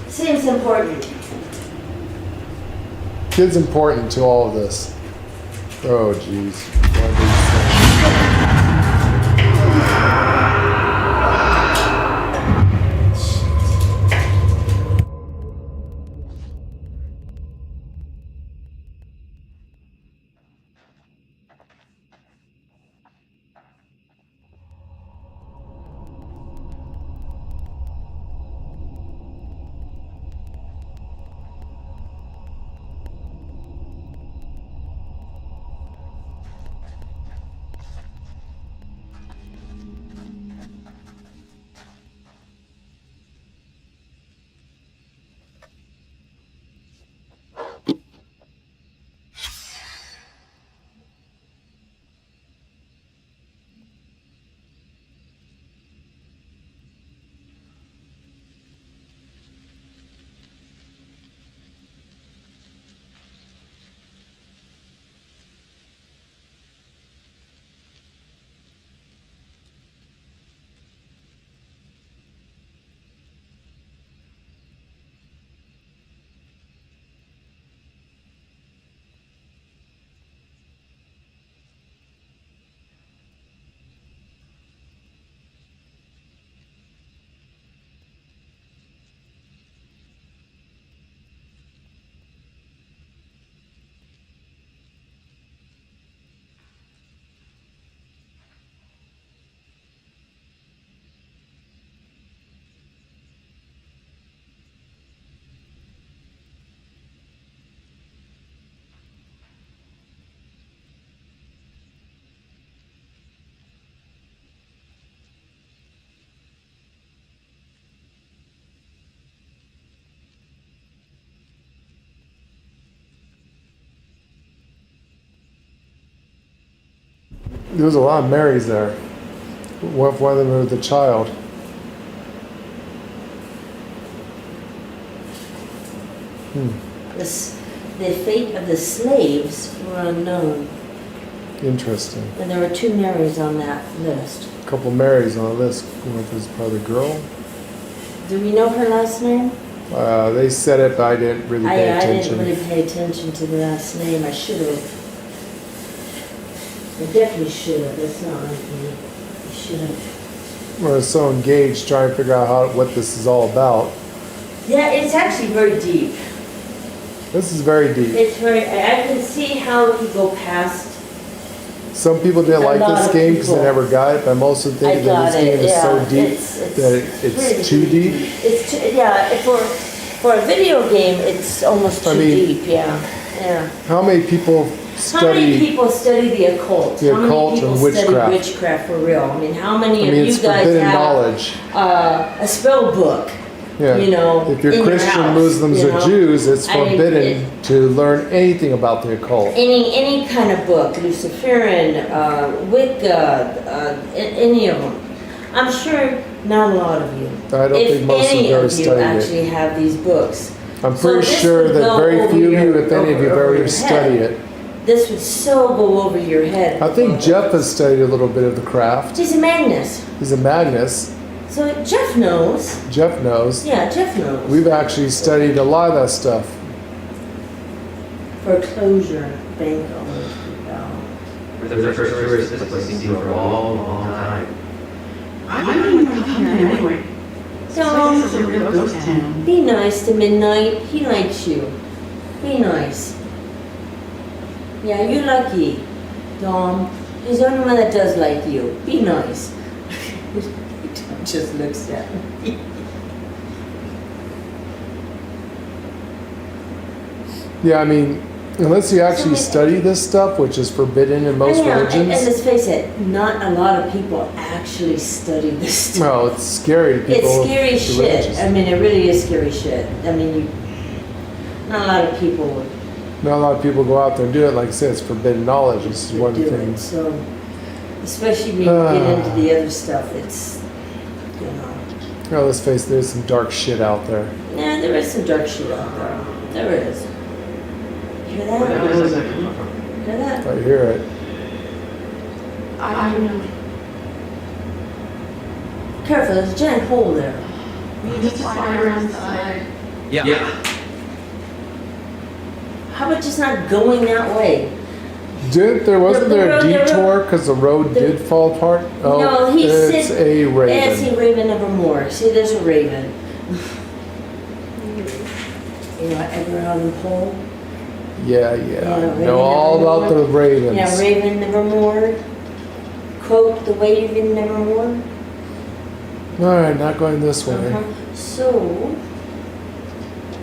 seems important. Kid's important to all of this. Oh, jeez. There was a lot of Marys there. One of them was the child. The fate of the slaves were unknown. Interesting. And there were 2 Marys on that list. A couple Marys on the list. One of them was probably a girl. Do we know her last name? They said it, but I didn't really pay attention. I didn't really pay attention to the last name. I should have. I definitely should have. That's not like me. I should have. I was so engaged trying to figure out what this is all about. Yeah, it's actually very deep. This is very deep. It's very. I can see how you go past. Some people didn't like this game because they people. never got it, but I'm also thinking that this game is so deep that it's too deep. It's too, yeah. For a video game, it's almost too deep. Yeah. How many people study? How many people study the occult? The how occult many people and witchcraft. study witchcraft for real? I mean, how many of it's you guys forbidden have knowledge. A spell book? Yeah. You know, if you're in Christian, your house, Muslims, you or know? Jews, it's I mean, forbidden to learn anything about the occult. Any kind of book, Luciferian, Wicca, any of them. I'm sure not a lot of you. I don't think most of you ever if any of you studied actually it. have these books. I'm So pretty this sure would that go very over few of you, your- if any of you, have over ever your studied head. it. This would so go over your head. I think Jeff has studied a little bit of the craft. He's a Magnus. He's a Magnus. So Jeff knows. Jeff knows. Yeah, Jeff knows. We've actually studied a lot of that stuff. Foreclosure, bank owners. We're the first tourists this place seems to for a long, long time. Why don't you come here anyway? Dom, This is a real ghost town. be nice to Midnight. He likes you. Be nice. Yeah, you're lucky, Dom. He's the only one that does like you. Be nice. Dom just looks at me. Yeah, I mean, unless you actually study this stuff, which is forbidden in most religions. And let's face it, not a lot of people actually study this stuff. Well, it's scary to people. It's scary who are shit. religious. I mean, it really is scary shit. I mean, not a lot of people would Not a lot of people go out there and do it. Like I said, it's forbidden knowledge. This is one of the do it. things. So, especially when you get into the other stuff, it's, you know. Well, let's face it, there's some dark shit out there. Yeah, there is some dark shit out there. There is. Hear that? Where does that come from? Hear that? I hear it. I don't know. Careful, there's a giant hole there. We just fly around the side. Yeah. How about just not going that way? Wasn't The there a road- the road- detour because the road did fall apart? Oh, No, he it's said. a raven. It's a raven evermore. See, there's a raven. You know, Edgar Allan Poe. Yeah, Yeah, I Raven know all about the Nevermore. ravens. Yeah, Raven Nevermore. Quote the Raven Nevermore. All right, not going this way. So,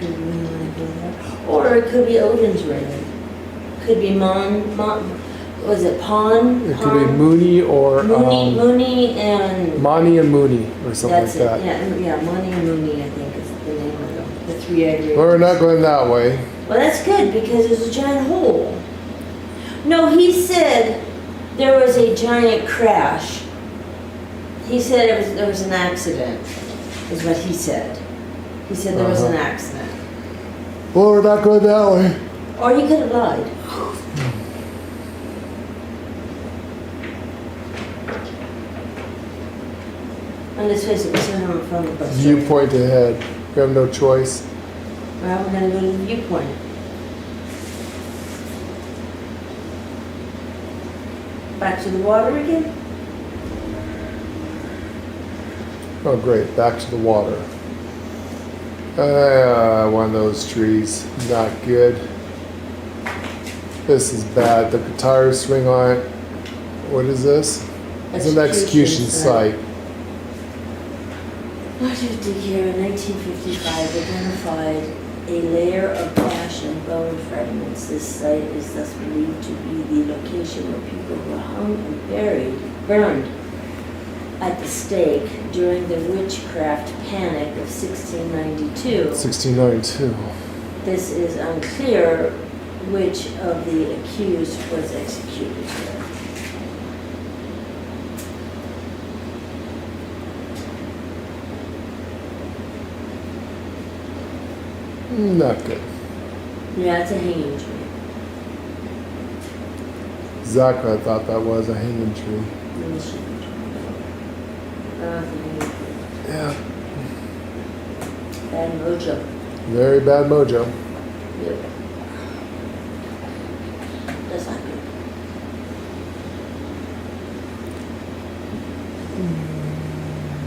do we want to go there? Or it could be Odin's raven. Could be was it Pon? It could be Mooney or Mooney and Mani and Mooney or something that's like that. it. Yeah, Mani and Mooney, I think is the name of them. The three-eyed ravens. Well, we're not going that way. Well, that's good because there's a giant hole. No, he said there was a giant crash. He said there was an accident, is what he said. He said there was an accident. Well, we're not going that way. Or he could have lied. And let's face it, we still haven't found the bus. Viewpoint ahead. We have no choice. Well, we're going to go to the viewpoint. Back to the water again? Oh, great. Back to the water. One of those trees. Not good. This is bad. The tires swing on it. What is this? It's an execution site. What did dig here in 1955 identified a layer of ash and bone fragments. This site is thus believed to be the location where people were hung and burned at the stake during the witchcraft panic of 1692. 1692. This is unclear which of the accused was executed here. Not good. Yeah, it's a hanging tree. Exactly, I thought that was a hanging tree. It's a hanging tree. Yeah. Bad mojo. Very bad mojo. Yep. That's not good.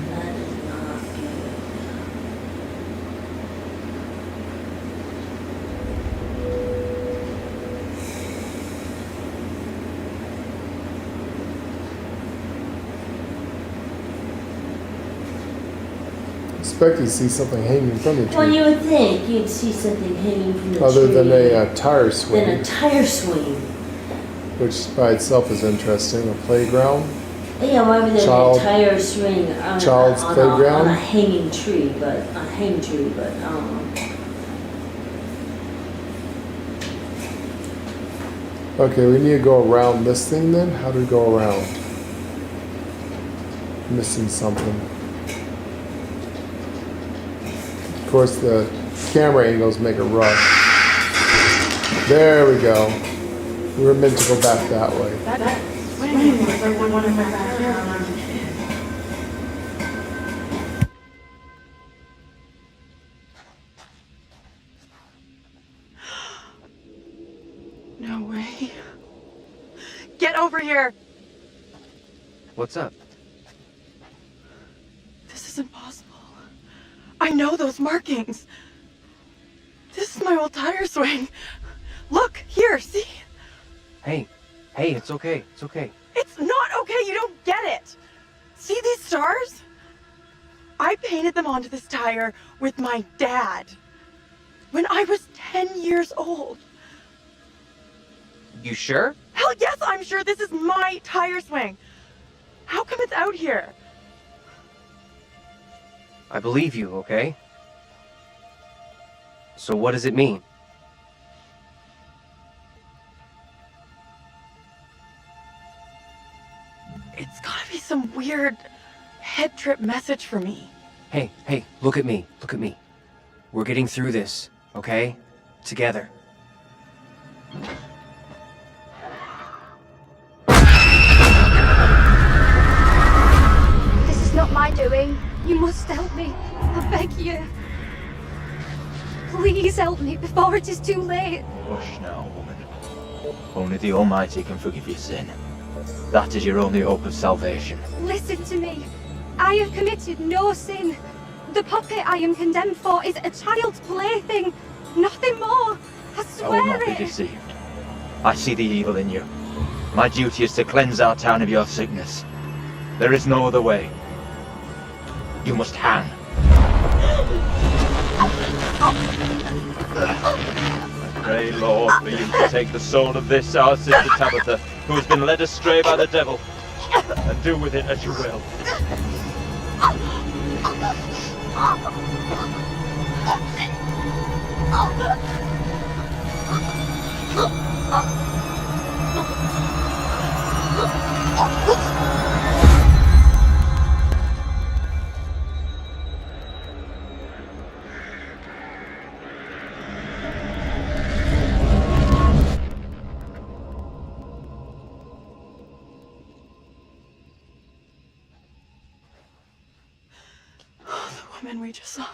That is not good. Expected to see something hanging from the tree. Well, you would think you'd see something hanging from the Other tree. than a tire swing. Than a tire swing. Which by itself is interesting. A playground. Yeah, why would there Child- be a tire swing on, child's on playground? a hanging tree, but a hang tree, but Okay, we need to go around this thing then? How do we go around? Missing something. Of course, the camera angles make it rough. There we go. We were meant to go back that way. That swing was like one of my backyard. here. What's up? This is impossible. I know those markings. This is my old tire swing. Look, here, see? Hey, it's okay. It's okay. It's not okay, you don't get it. See these stars? I painted them onto this tire with my dad when I was 10 years old. You sure? Hell yes, I'm sure this is my tire swing. How come it's out here? I believe you, okay? So what does it mean? It's gotta be some weird head trip message for me. Hey, look at me. Look at me. We're getting through this, okay? Together. This is not my doing. You must help me. I beg you. Please help me before it is too late. Hush now, woman. Only the Almighty can forgive your sin. That is your only hope of salvation. Listen to me. I have committed no sin. The puppet I am condemned for is a child's plaything. Nothing more. I I swear will not be it. deceived. I see the evil in you. My duty is to cleanse our town of your sickness. There is no other way. You must hang. I pray, Lord, for you to take the soul of this, our sister Tabitha, who has been led astray by the devil, and do with it as you will. The woman we just saw,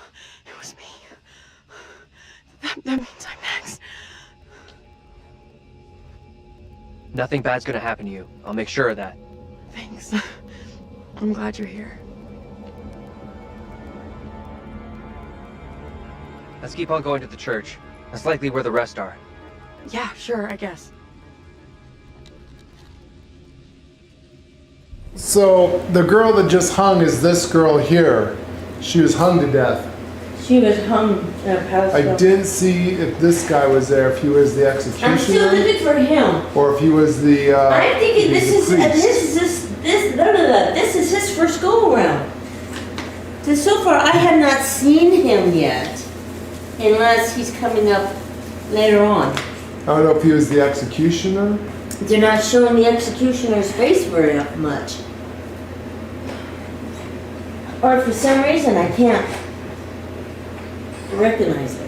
it was me. That means I'm next. Nothing bad's gonna happen to you. I'll make sure of that. Thanks. I'm glad you're here. Let's keep on going to the church. That's likely where the rest are. Yeah, sure, I guess. So the girl that just hung is this girl here. She was hung to death. She was hung in a house. I didn't see if this guy was there, if he was the executioner. I'm still looking for him. Or if he was the. I'm thinking this is priest. his first go around. So far, I have not seen him yet, unless he's coming up later on. I don't know if he was the executioner. They're not showing the executioner's face very much, or for some reason I can't recognize it.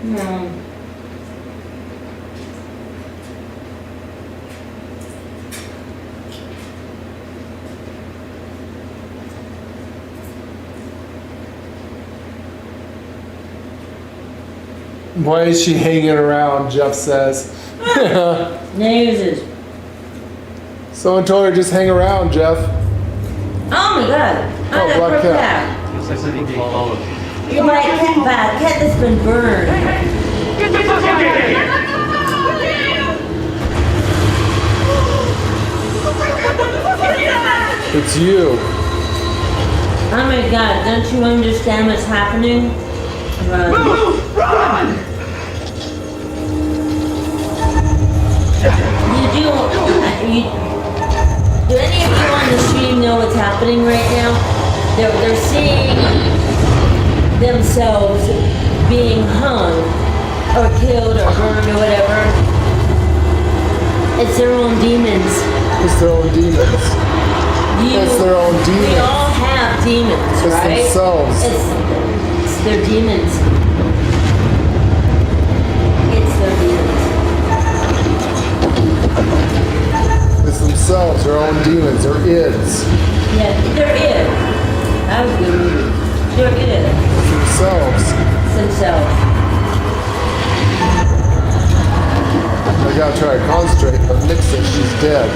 No. Why is she hanging around, Jeff says. Noses. Someone told her just hang around, Jeff. Oh my god. I got Black broke Cat. out. You're my cat that's been burned. Get the fuck out of here! It's you. Oh my god, don't you understand what's happening? Run. Move! Run! Do any of you on the stream know what's happening right now? They're seeing themselves being hung or killed or burned or whatever. It's their own demons. It's their own demons. It's their own demons. We all have demons, It's right? themselves. It's their demons. It's their demons. themselves, their own demons, their ids. Yeah, they're id. That was good movie. They're id. Themselves. Themselves. I gotta try to concentrate, but Nick says she's dead.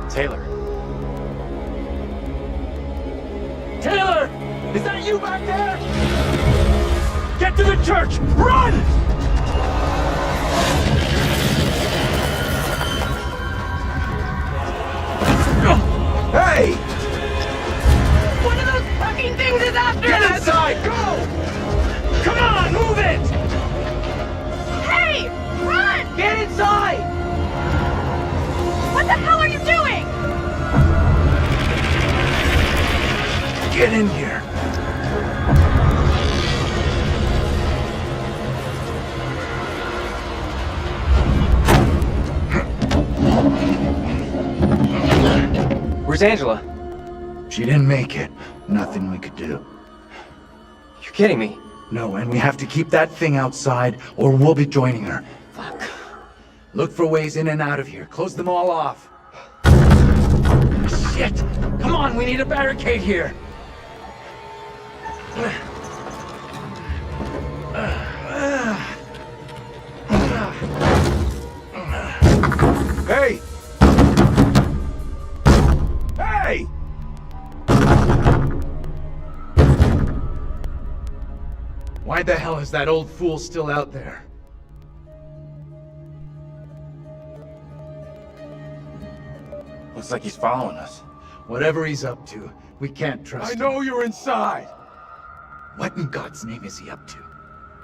Taylor. Taylor! Is that you back there? Get to the church! Run! Hey! One of those fucking things is after us! Get inside! Go! Come on, move it! Hey! Run! Get inside! What the hell are you doing? Get in here. Where's Angela? She didn't make it. Nothing we could do. You're kidding me. No, and we have to keep that thing outside, or we'll be joining her. Fuck. Look for ways in and out of here. Close them all off. Shit! Come on, we need a barricade here. Hey! Hey! Why the hell is that old fool still out there? Looks like he's following us. Whatever he's up to, we can't trust him. I know you're inside! What in God's name is he up to?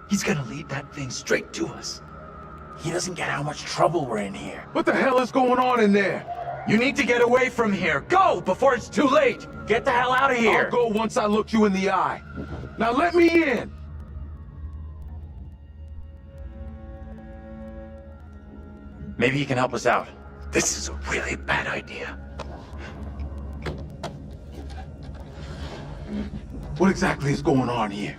He's gonna lead that thing straight to us. He doesn't get how much trouble we're in here. What the hell is going on in there? You need to get away from here. Go before it's too late. Get the hell out of here! I'll go once I look you in the eye. Now let me in. Maybe he can help us out. This is a really bad idea. What exactly is going on here?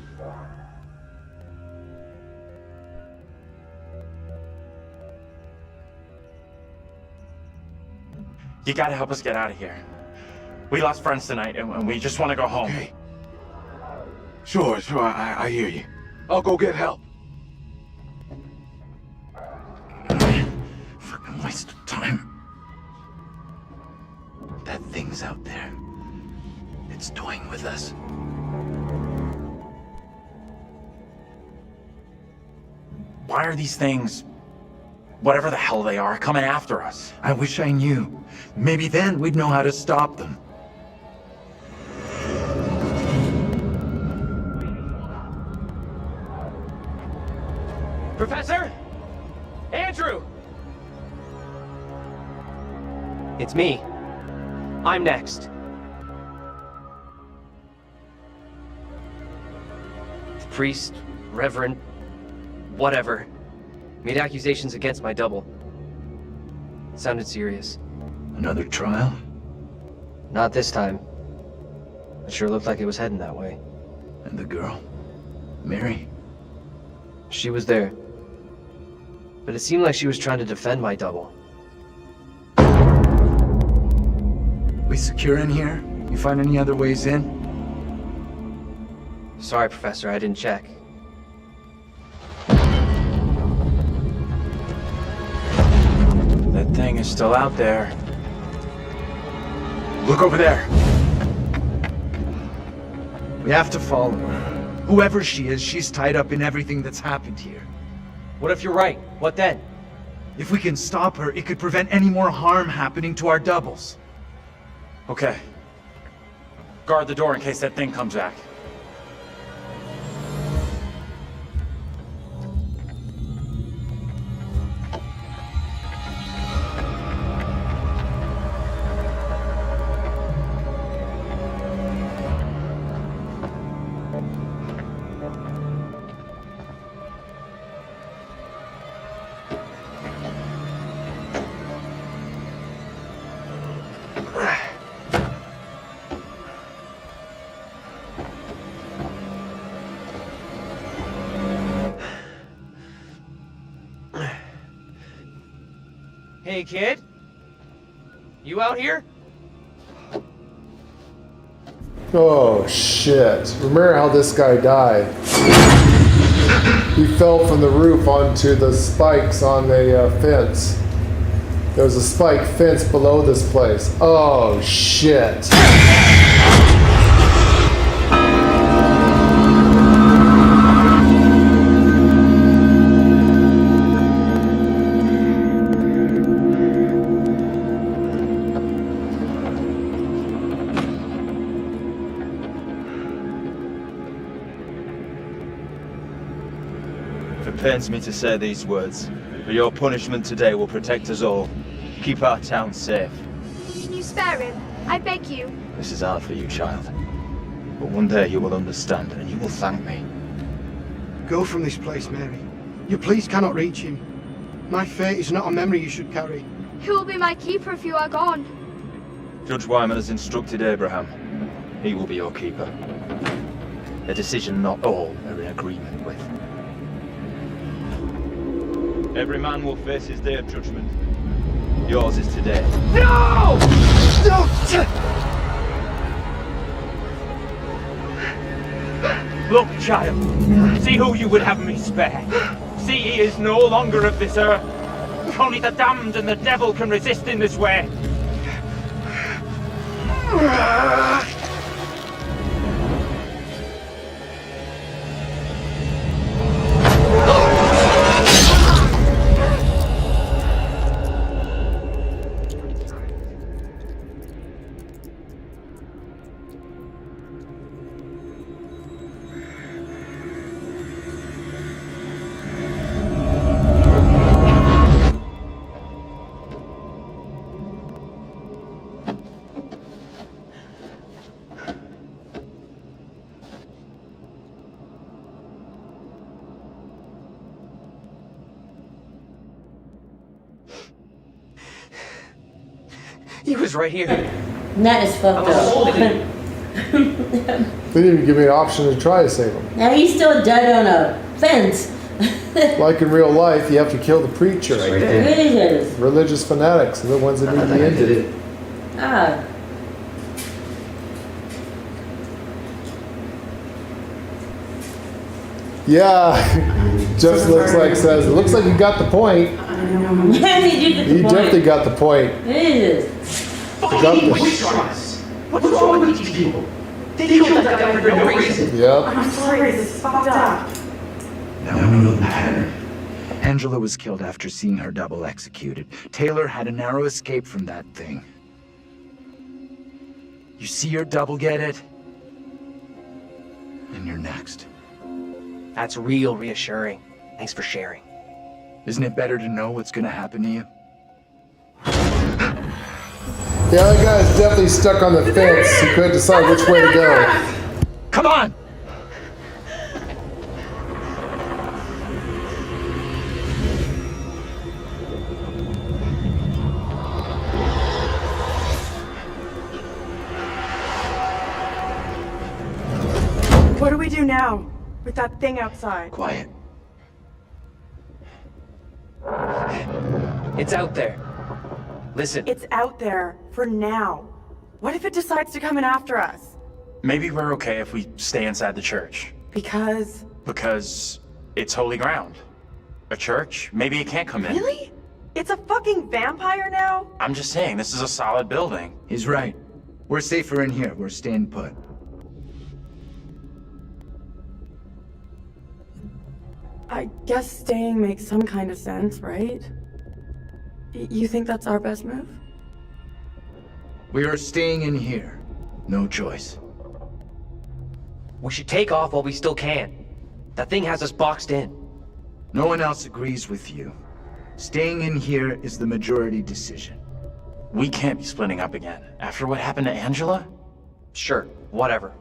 You gotta help us get out of here. We lost friends tonight, and we just want to go home. Okay. Sure, I hear you. I'll go get help. Fucking waste of time. That thing's out there. It's toying with us. Why are these things, whatever the hell they are, coming after us? I wish I knew. Maybe then we'd know how to stop them. Professor? Andrew! It's me. I'm next. The priest, reverend, whatever, made accusations against my double. It sounded serious. Another trial? Not this time. It sure looked like it was heading that way. And the girl? Mary? She was there. But it seemed like she was trying to defend my double. secure in here? You find any other ways in? Sorry, Professor, I didn't check. That thing is still out there. Look over there. We have to follow her. Whoever she is, she's tied up in everything that's happened here. What if you're right? What then? If we can stop her, it could prevent any more harm happening to our doubles. Okay. Guard the door in case that thing comes back. Hey, kid? You out here? Oh, shit. Remember how this guy died? He fell from the roof onto the spikes on the fence. There was a spike fence below this place. Oh, shit. It pains me to say these words, but your punishment today will protect us all. Keep our town safe. Can you spare him? I beg you. This is hard for you, child. But one day you will understand, and you will thank me. Go from this place, Mary. Your pleas cannot reach him. My fate is not a memory you should carry. Who will be my keeper if you are gone? Judge Wyman has instructed Abraham. He will be your keeper. A decision not all are in agreement with. Every man will face his day of judgment. Yours is today. No! Look, child. See who you would have me spare. See he is no longer of this earth. Only the damned and the devil can resist in this way. He was right here. And that is fucked up. They didn't even give me an option to try to save him. Now he's still dead on a fence. Like in real life, you have to kill the preacher. Religious. Religious fanatics are the ones that need the ending. Ah. Yeah, just looks like says, it looks like you got the point. He definitely got the point. It is. Fucking witch trials. What's wrong with these people? They killed that guy for no reason. Yep. I'm sorry, this is fucked up. Now we know the pattern. Angela was killed after seeing her double executed. Taylor had a narrow escape from that thing. You see your double get it, and you're next. That's real reassuring. Thanks for sharing. Isn't it better to know what's gonna happen to you? The other guy's definitely stuck on the fence. He couldn't decide which way to go. Come on! What do we do now with that thing outside? Quiet. It's out there. Listen. It's out there for now. What if it decides to come in after us? Maybe we're okay if we stay inside the church. Because... Because it's holy ground. A church? Maybe it can't come in. Really? It's a fucking vampire now? I'm just saying, this is a solid building. He's right. We're safer in here. We're staying put. I guess staying makes some kind of sense, right? You think that's our best move? We are staying in here. No choice. We should take off while we still can. That thing has us boxed in. No one else agrees with you. Staying in here is the majority decision. We can't be splitting up again. After what happened to Angela? Sure, whatever.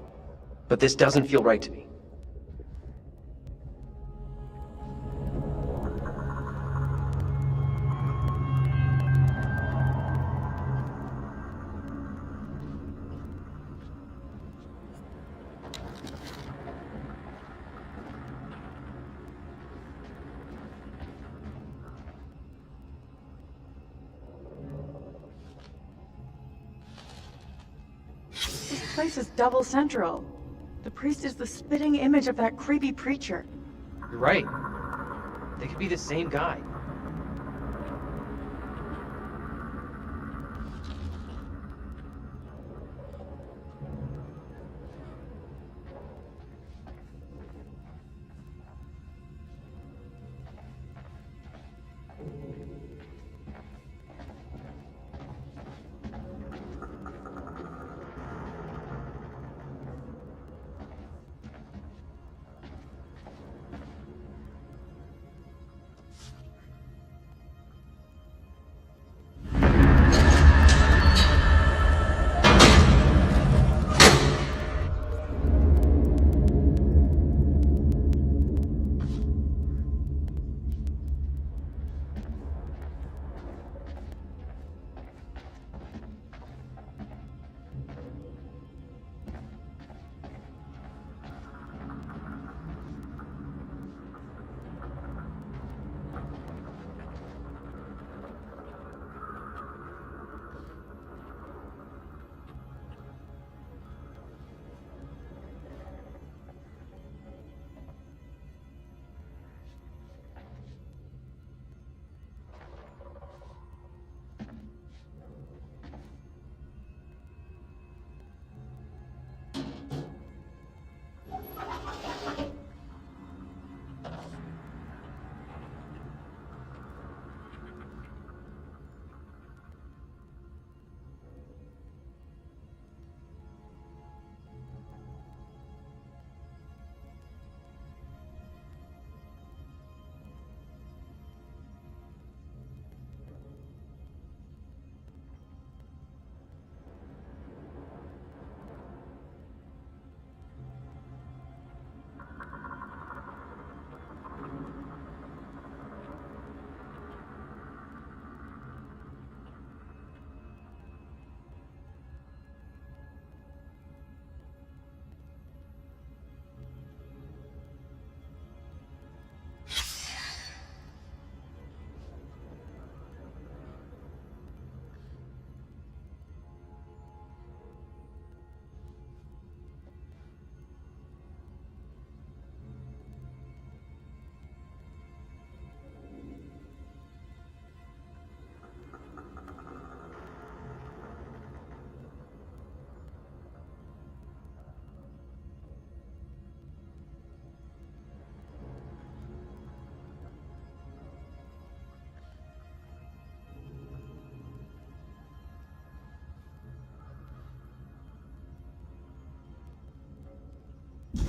But this doesn't feel right to me. This place is double central. The priest is the spitting image of that creepy preacher. You're right. They could be the same guy.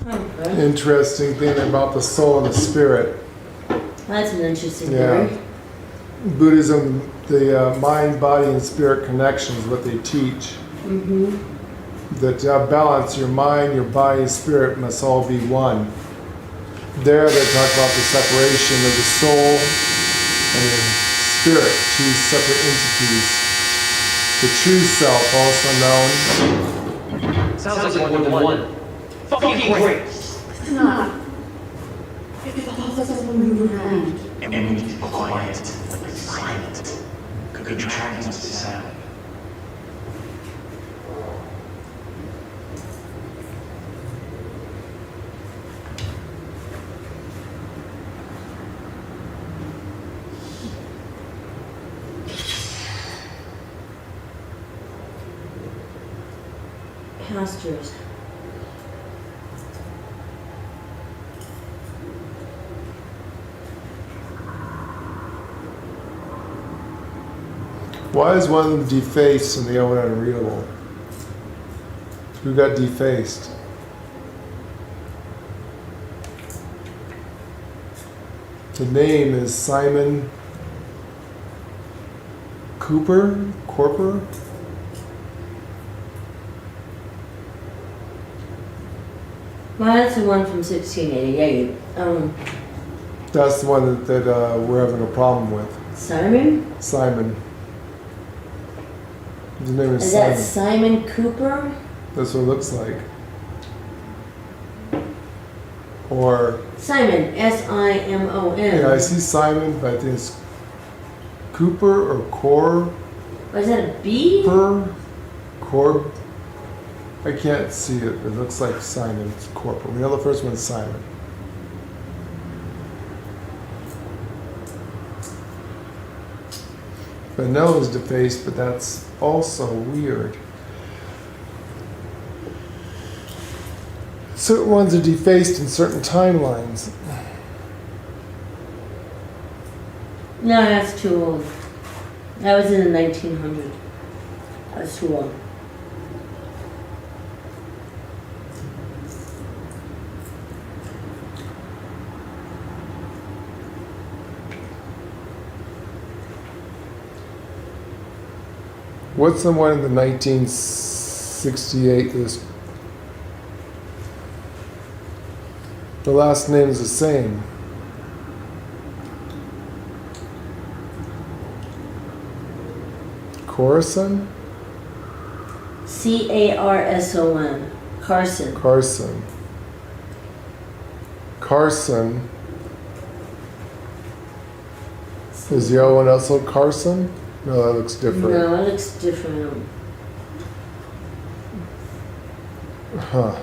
Okay. Interesting thing about the soul and the spirit. That's an interesting Yeah. theory. Buddhism, the mind, body, and spirit connection is what they teach. Mm-hmm. That balance, your mind, your body, and spirit must all be one. There they talk about the separation of the soul and the spirit, two separate entities. The true self, also known. Sounds like more than one. Fucking great! It's not. It's all just moving around. And we need to be quiet, like silent. Could be tracking us to sound. imposters. Why is one of them defaced and the other one unreadable? Who got defaced? The name is Simon Corper? Well, that's the one from 1688. That's the one that we're having a problem with. Simon? Simon. His name is Is Simon. that Simon Cooper? That's what it looks like. Or... Simon, S-I-M-O-N. Yeah, I see Simon, but I think it's Cooper or Cor. Was that a B? Corb. I can't see it. It looks like Simon. It's Corporal. We know the first one's Simon. Vanilla is defaced, but that's also weird. Certain ones are defaced in certain timelines. No, that's too old. That was in the 1900s. That's too old. What's the one in the 1968? The last name is the same. Corson? C-A-R-S-O-N. Carson. Carson. Is the other one also Carson? No, that looks different. No, it looks different. Huh.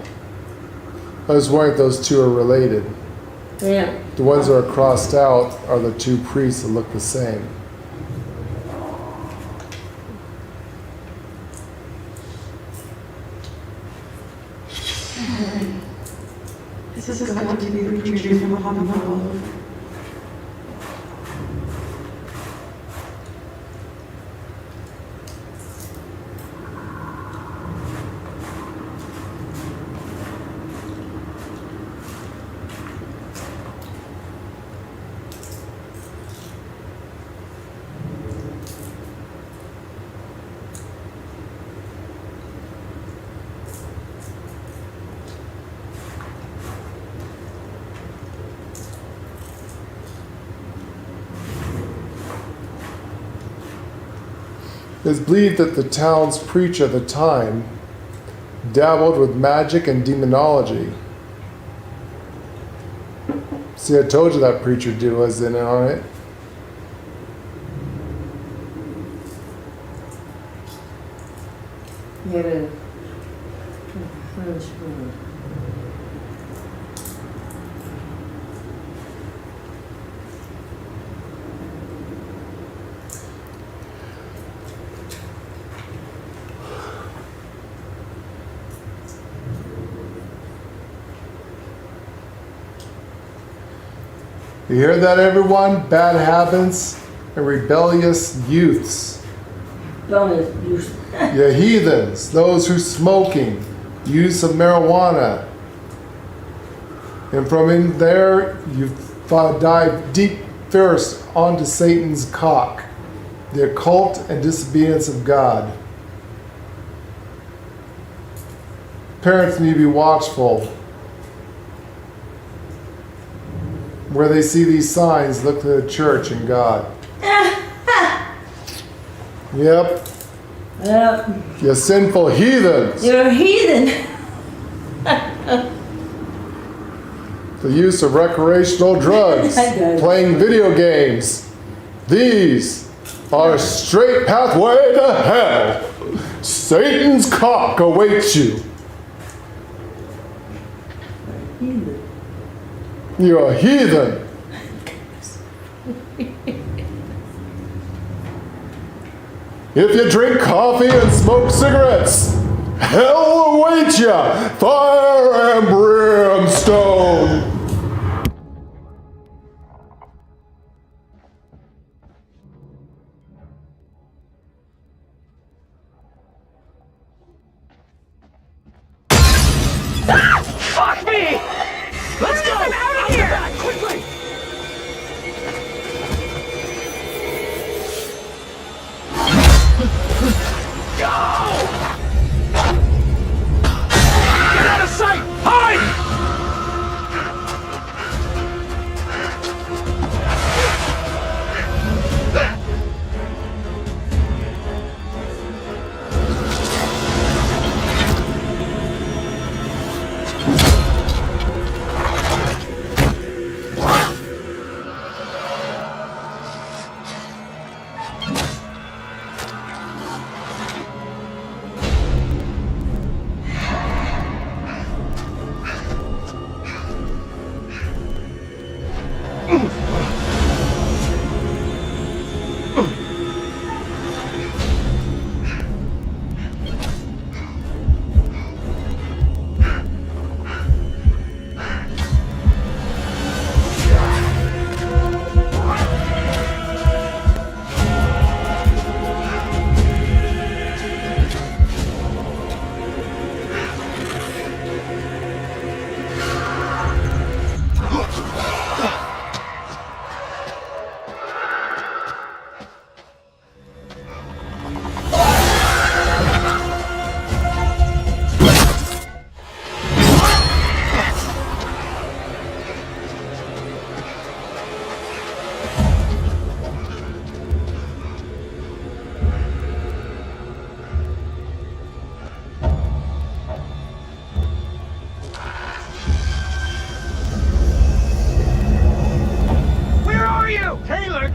I was wondering if those two are related. Yeah. The ones that are crossed out are the two priests that look the same. This has got to be the creature from Honolulu. It is believed that the town's preacher at the time dabbled with magic and demonology. See, I told you that preacher dude was in on it. Yeah. You hear that, everyone? Bad habits and rebellious youths. Yeah, heathens, those who smoking, use of marijuana. And from in there, you dive deep first onto Satan's cock, the occult and disobedience of God. Parents need to be watchful. Where they see these signs, look to the church and God. Yep. Yep. You sinful heathens. You're a heathen. The use of recreational drugs, playing video games. These are a straight pathway to hell. Satan's cock awaits you. You're a heathen. If you drink coffee and smoke cigarettes, Hell awaits ya! Fire and brimstone! Fuck me! Let's go! I'm out of here! Quickly! Go! Get out of sight! Hide!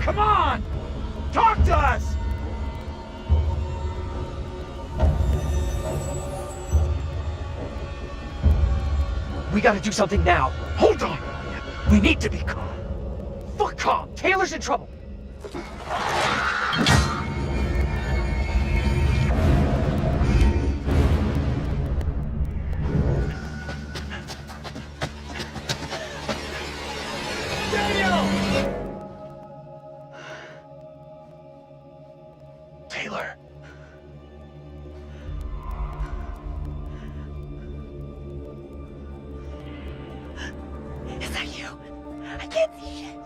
Come on! Talk to us! We gotta do something now. Hold on! We need to be calm. Fuck calm! Taylor's in trouble! Taylor. Is that you? I can't see shit.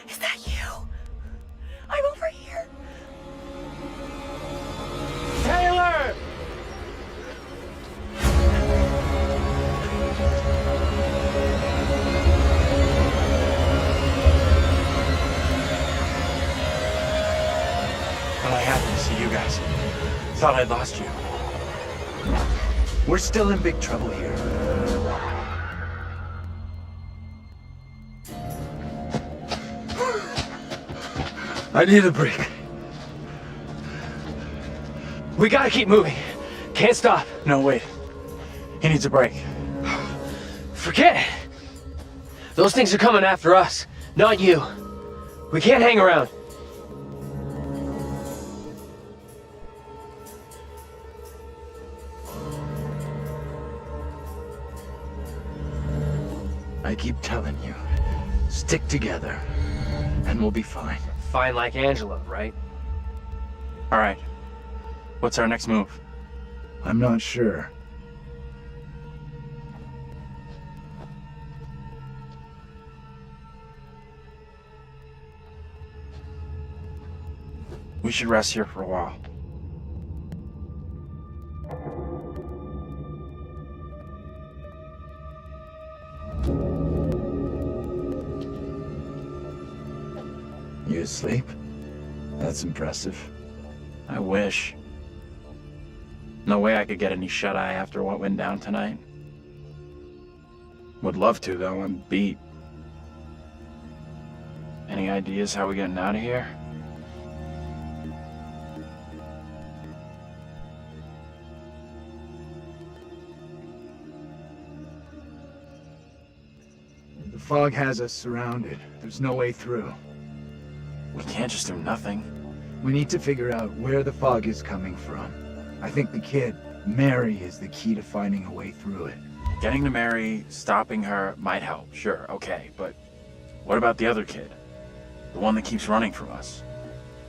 Is that you? I'm over here. Taylor! Well, I happened to see you guys. Thought I'd lost you. We're still in big trouble here. I need a break. We gotta keep moving. Can't stop. No, wait. He needs a break. Forget it. Those things are coming after us, not you. We can't hang around. I keep telling you, stick together, and we'll be fine. Fine like Angela, right? All right. What's our next move? I'm not sure. We should rest here for a while. You asleep? That's impressive. I wish. No way I could get any shut-eye after what went down tonight. Would love to, though. I'm beat. Any ideas how we getting out of here? The fog has us surrounded. There's no way through. We can't just do nothing. We need to figure out where the fog is coming from. I think the kid, Mary, is the key to finding a way through it. Getting to Mary, stopping her might help, sure, okay, but what about the other kid? The one that keeps running from us?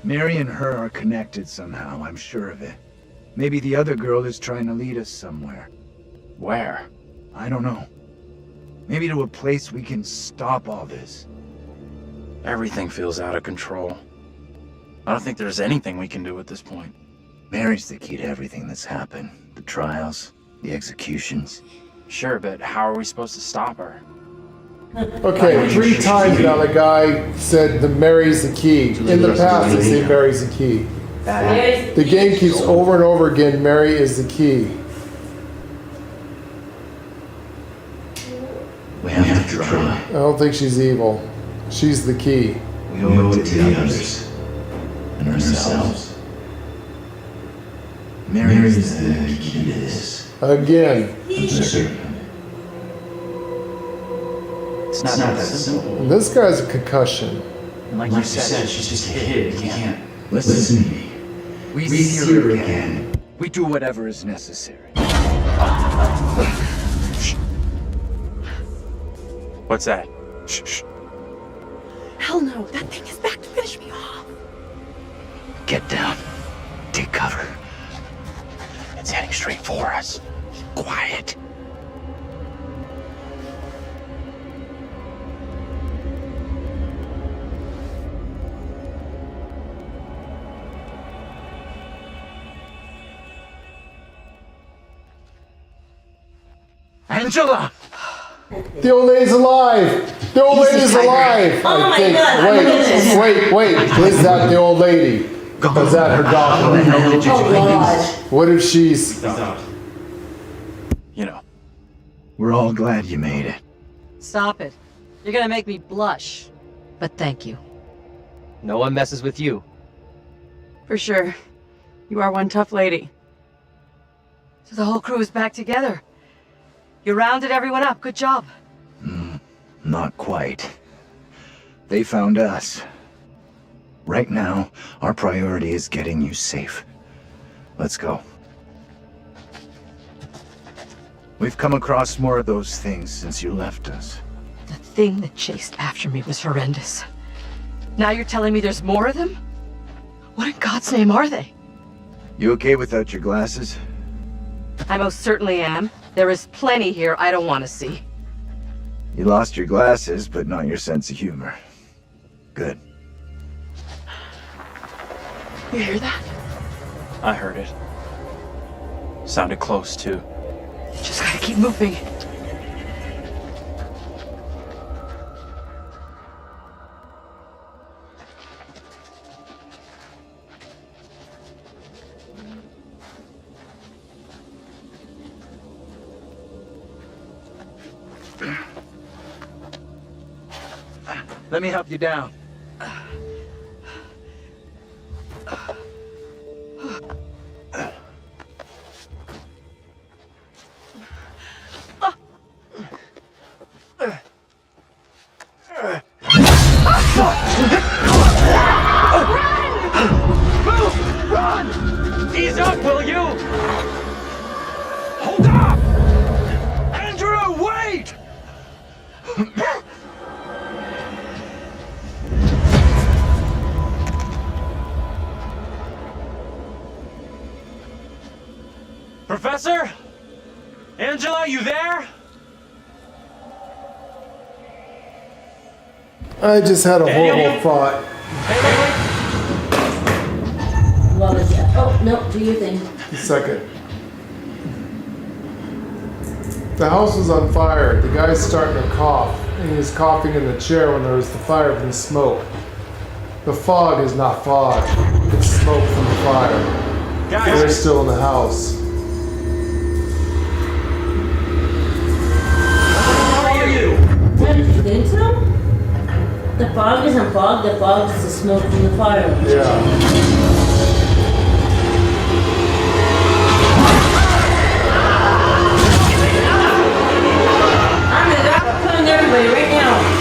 Mary and her are connected somehow, I'm sure of it. Maybe the other girl is trying to lead us somewhere. Where? I don't know. Maybe to a place we can stop all this. Everything feels out of control. I don't think there's anything we can do at this point. Mary's the key to everything that's happened. The trials, the executions. Sure, but how are we supposed to stop her? Okay, 3 times now the guy said the Mary's the key. In the past, they say Mary's the key. The game keeps over and over again, Mary is the key. We have to try. I don't think she's evil. She's the key. We owe it to the others. And ourselves. Mary is the key to this. Again. I'm certain. It's not that simple. And this guy's a concussion. And like you said, she's just a kid. We can't. Listen to me. We see her again. We do whatever is necessary. What's that? Shh. Hell no, that thing is back to finish me off. Get down. Take cover. It's heading straight for us. Quiet. Angela! The old lady's alive! The old lady's alive! Oh my think. God, Wait. Is that the old lady? Is that her daughter? Oh God. What if she's... You know. We're all glad you made it. Stop it. You're gonna make me blush. But thank you. No one messes with you. For sure. You are one tough lady. So the whole crew is back together. You rounded everyone up. Good job. Not quite. They found us. Right now, our priority is getting you safe. Let's go. We've come across more of those things since you left us. The thing that chased after me was horrendous. Now you're telling me there's more of them? What in God's name are they? You okay without your glasses? I most certainly am. There is plenty here I don't want to see. You lost your glasses, but not your sense of humor. Good. You hear that? I heard it. Sounded close, too. Just gotta keep moving. Let me help you down. Run! Ease up, will you? Hold up! Andrew, wait! Professor? Angela, you there? I just had a horrible thought. What was that? Oh, no, do your thing. A second. The house was on fire. The guy's starting to cough. And he was coughing in the chair when there was the fire from the smoke. The fog is not fog. It's smoke from the fire. Guys. They're still in the house. What, did you think so? The fog isn't fog, the fog is the smoke from the fire. Yeah. I'm gonna drop a pun everybody right now.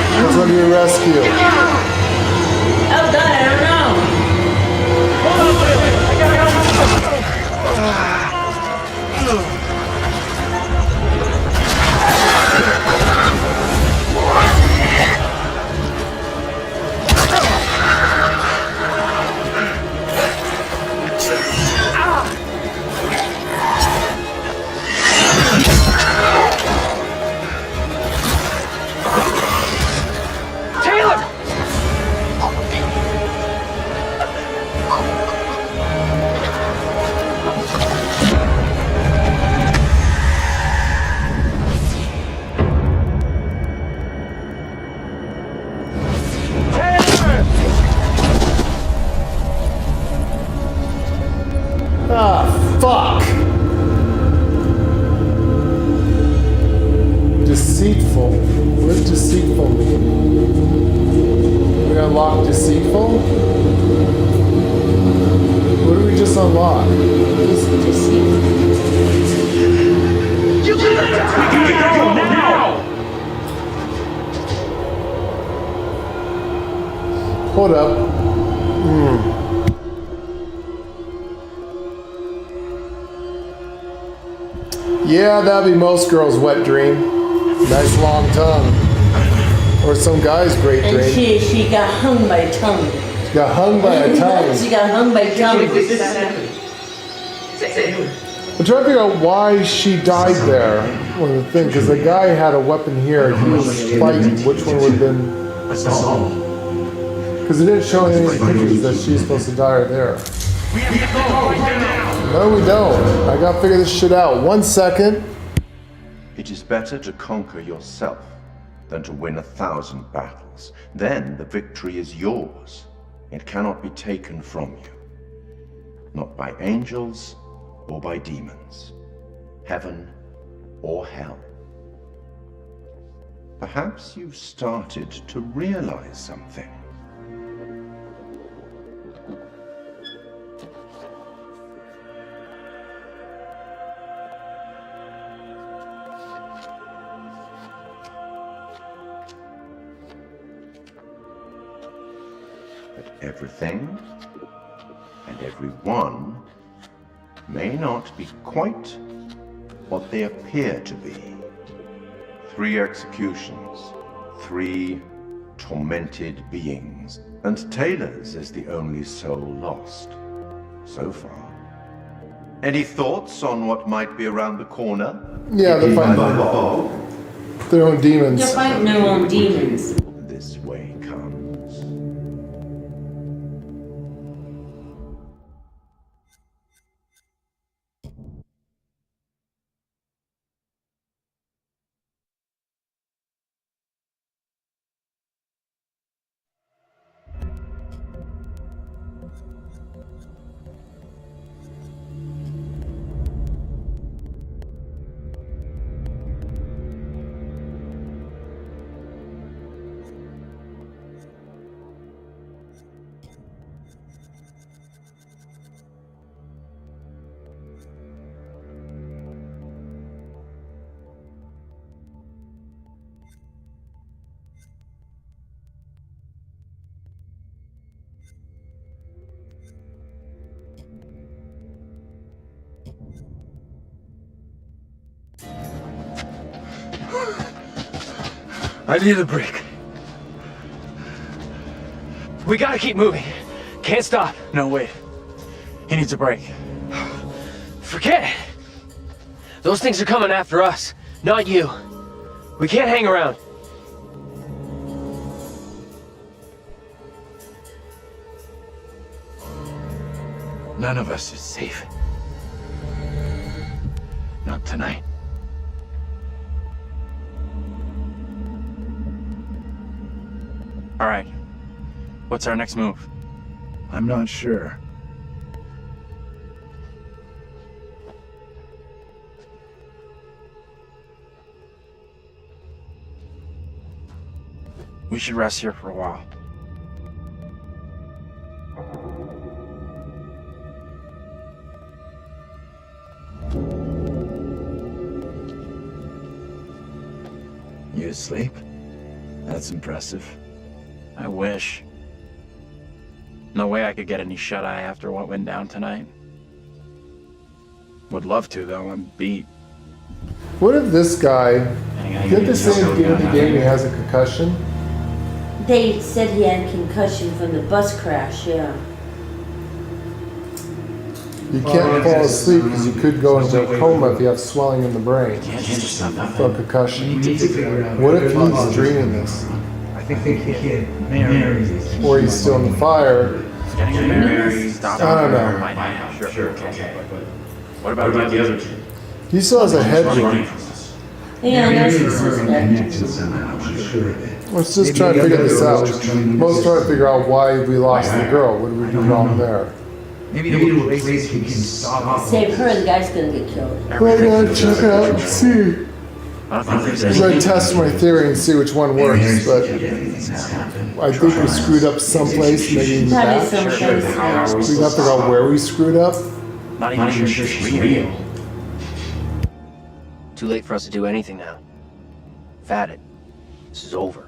Ah, fuck! Deceitful. What does deceitful mean? We unlock deceitful? What did we just unlock? Deceitful. You gotta go now! Hold up. Yeah, that'd be most girls' wet dream. Nice long tongue. Or some guy's great dream. And she got hung by a tongue. She got hung by a tongue. She got hung by a tongue. I'm trying to figure out why she died there. One of the things, because the guy had a weapon here, he was fighting. Which one would have been? Because it didn't show any pictures that she's supposed to die right there. No, we don't. I gotta figure this shit out. 1 second. It is better to conquer yourself than to win 1,000 battles. Then the victory is yours. It cannot be taken from you. Not by angels or by demons. Heaven or hell. Perhaps you've started to realize something. Everything and everyone may not be quite what they appear to be. 3 executions, 3 tormented beings, and Taylor's is the only soul lost so far. Any thoughts on what might be around the corner? Yeah, they're fighting their own demons. They're fighting their own demons. This way comes. I need a break. We gotta keep moving. Can't stop. No, wait. He needs a break. Forget it. Those things are coming after us, not you. We can't hang around. None of us is safe. Not tonight. All right. What's our next move? I'm not sure. We should rest here for a while. You asleep? That's impressive. I wish. No way I could get any shut-eye after what went down tonight. Would love to, though. I'm beat. What if this guy, did the same game in the game, he has a concussion? They said he had a concussion from the bus crash, yeah. You can't fall asleep because you could go into a coma if you have swelling in the brain from concussion. What if he's dreaming this? I think the kid, Mary, or he's still in the fire. Getting Mary, stop. I don't know. Sure, okay. But what about the other two? He still has a head wound. Yeah, that's Let's just try to figure this out. Let's try to figure out why we lost the girl. What did we do wrong there? Maybe the place can stop. Save her, the guy's gonna get killed. Right now, check it out and see. I don't think there's I'm gonna anything. test my theory and see which one works, but I think we screwed up someplace, maybe in the Probably back. someplace, yeah. We got to figure out where we screwed up. Not even sure she's real. Too late for us to do anything now. We've had it. This is over.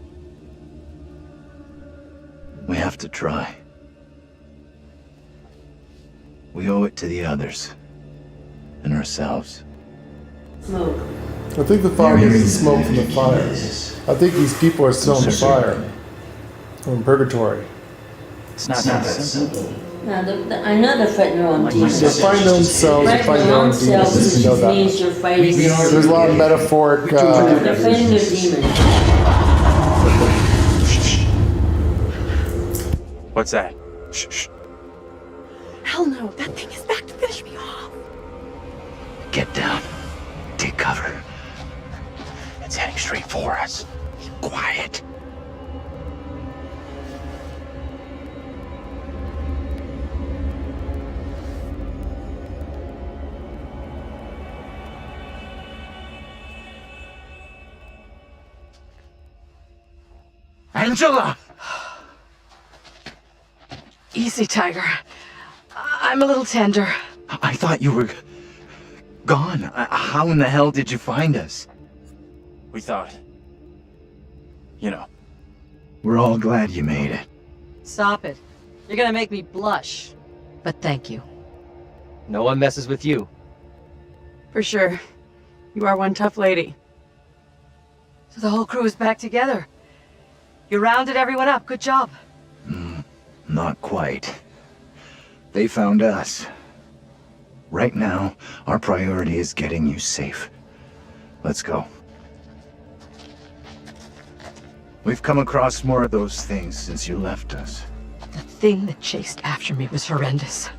We have to try. We owe it to the others. And ourselves. Smoke. I think the fire is the smoke from the fire. I think these people are still in the fire. Or in purgatory. It's not that simple. No, I know they're fighting their own demons. They find themselves, they find their own demons. We know that. Means you're fighting. There's a lot of metaphoric. They're fighting their demons. What's that? Shh. Hell no, that thing is back to finish me off. Get down. Take cover. It's heading straight for us. Quiet. Angela! Easy, Tiger. I'm a little tender. I thought you were gone. How in the hell did you find us? We thought. You know. We're all glad you made it. Stop it. You're gonna make me blush. But thank you. No one messes with you. For sure. You are one tough lady. So the whole crew is back together. You rounded everyone up. Good job. Not quite. They found us. Right now, our priority is getting you safe. Let's go. We've come across more of those things since you left us. The thing that chased after me was horrendous.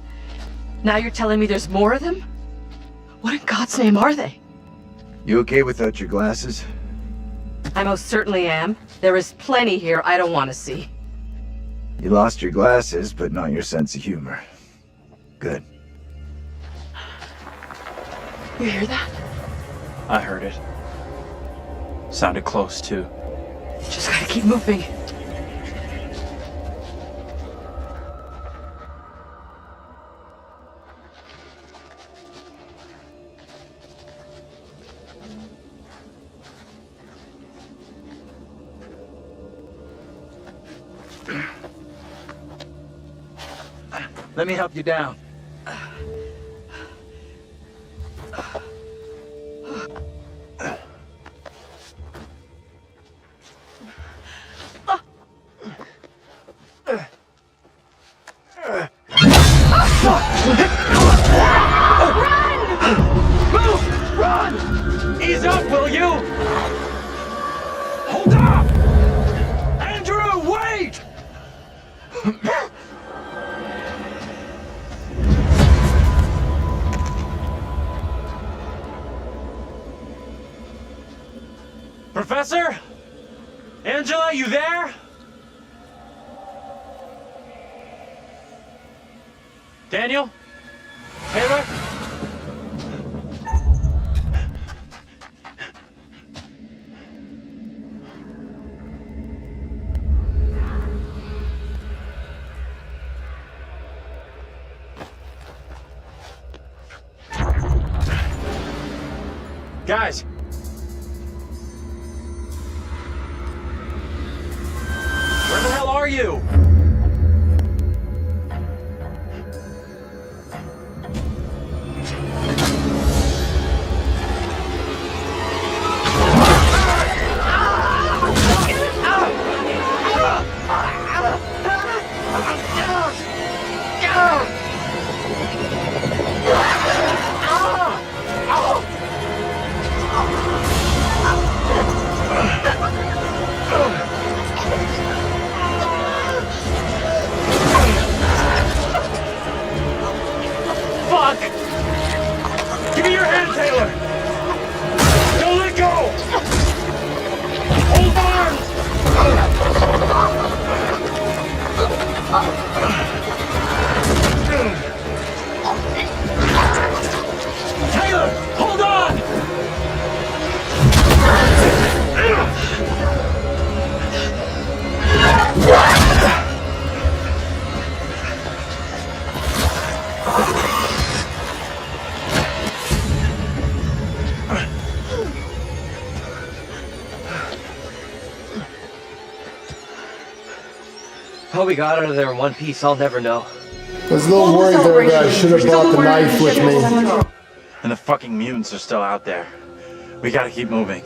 Now you're telling me there's more of them? What in God's name are they? You okay without your glasses? I most certainly am. There is plenty here I don't want to see. You lost your glasses, but not your sense of humor. Good. You hear that? I heard it. Sounded close, too. Just gotta keep moving. Let me help you down. Run! Ease up, will you? Hold up! Andrew, wait! Professor? Angela, you there? Daniel? Taylor? Guys! Where the hell are you? Fuck! Give me your hand, Taylor! Don't let go! Hold on! How we got out of there in one piece, I'll never know. I was a little worried there that I should have brought the knife with me. And the fucking mutants are still out there. We gotta keep moving.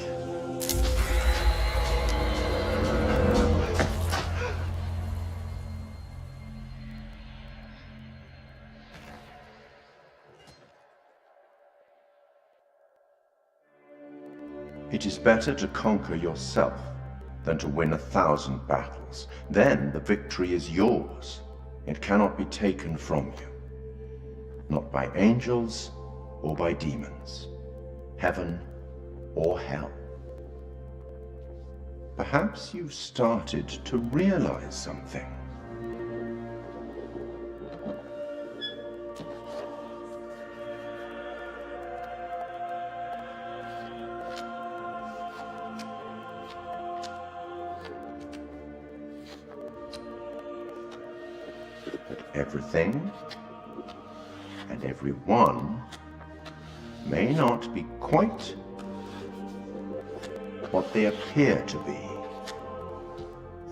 It is better to conquer yourself than to win 1,000 battles. Then the victory is yours. It cannot be taken from you. Not by angels or by demons. Heaven or hell. Perhaps you started to realize something. Everything and everyone may not be quite what they appear to be.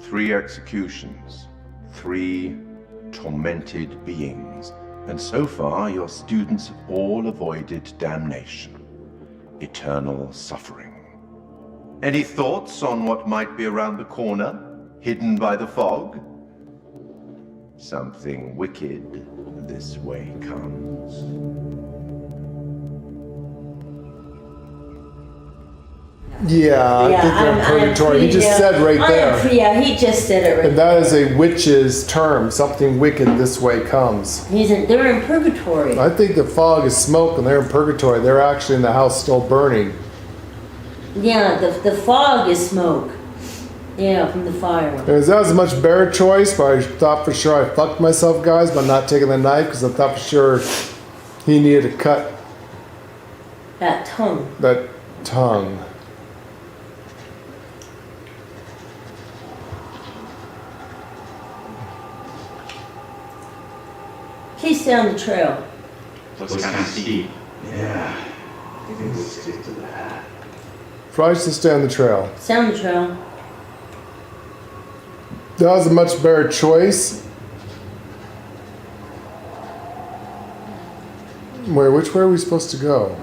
3 executions, 3 tormented beings, and so far your students have all avoided damnation, eternal suffering. Any thoughts on what might be around the corner, hidden by the fog? Something wicked this way comes. Yeah, I think they're in purgatory. He just said right there. Yeah, he just said it right And that is a witch's term. Something wicked this way comes. They're in purgatory. I think the fog is smoke and they're in purgatory. They're actually in the house still burning. Yeah, the fog is smoke. Yeah, from the fire. That was a much better choice, but I thought for sure I fucked myself, guys, by not taking the knife, because I thought for sure he needed to cut that tongue. That tongue. Please stay on the trail. Looks kind of steep. Yeah. I think we'll stick to that. Probably should stay on the trail. Stay on the trail. That was a much better choice. Wait, which way are we supposed to go?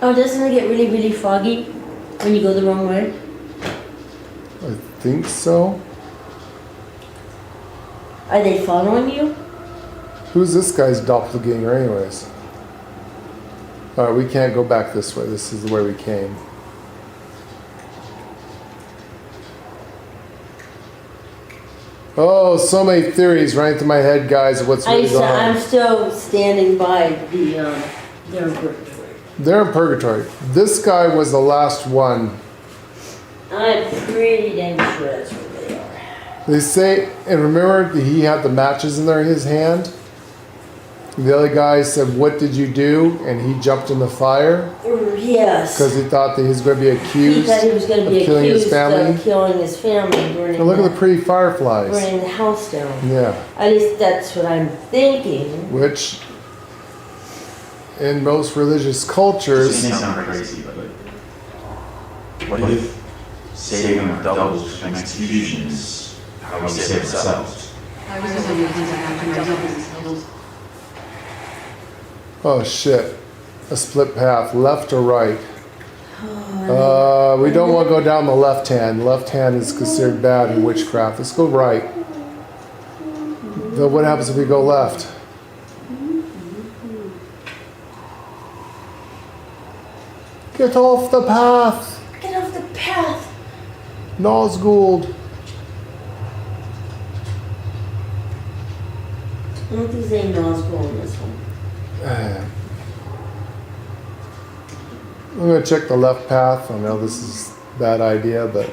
Oh, doesn't it get really, really foggy when you go the wrong way? I think so. Are they following you? Who's this guy's doppelganger anyways? Alright, we can't go back this way. This is the way we came. Oh, so many theories running through my head, guys, of what's really going on. I'm still standing by the, they're in purgatory. They're in purgatory. This guy was the last one. I'm pretty dang sure that's where they are. They say, and remember, he had the matches in his hand? The other guy said, "What did you do?" And he jumped in the fire. Yes. Because he thought that he was going to be accused He thought he was going to be killing his accused family. of killing his family, burning, And look at the pretty fireflies. burning the house down. Yeah. At least that's what I'm thinking. Which, in most religious cultures, This may sound crazy, but what if saving our doubles from execution is how we save ourselves? I was only looking to after my doubles is killed. oh shit, a split path, left or right? We don't want to go down the left hand. Left hand is considered bad in witchcraft. Let's go right. Then what happens if we go left? Get off the path! Get off the path! Nazgul! I don't think there's any Nazgul in this one. I'm gonna check the left path. I know this is a bad idea, but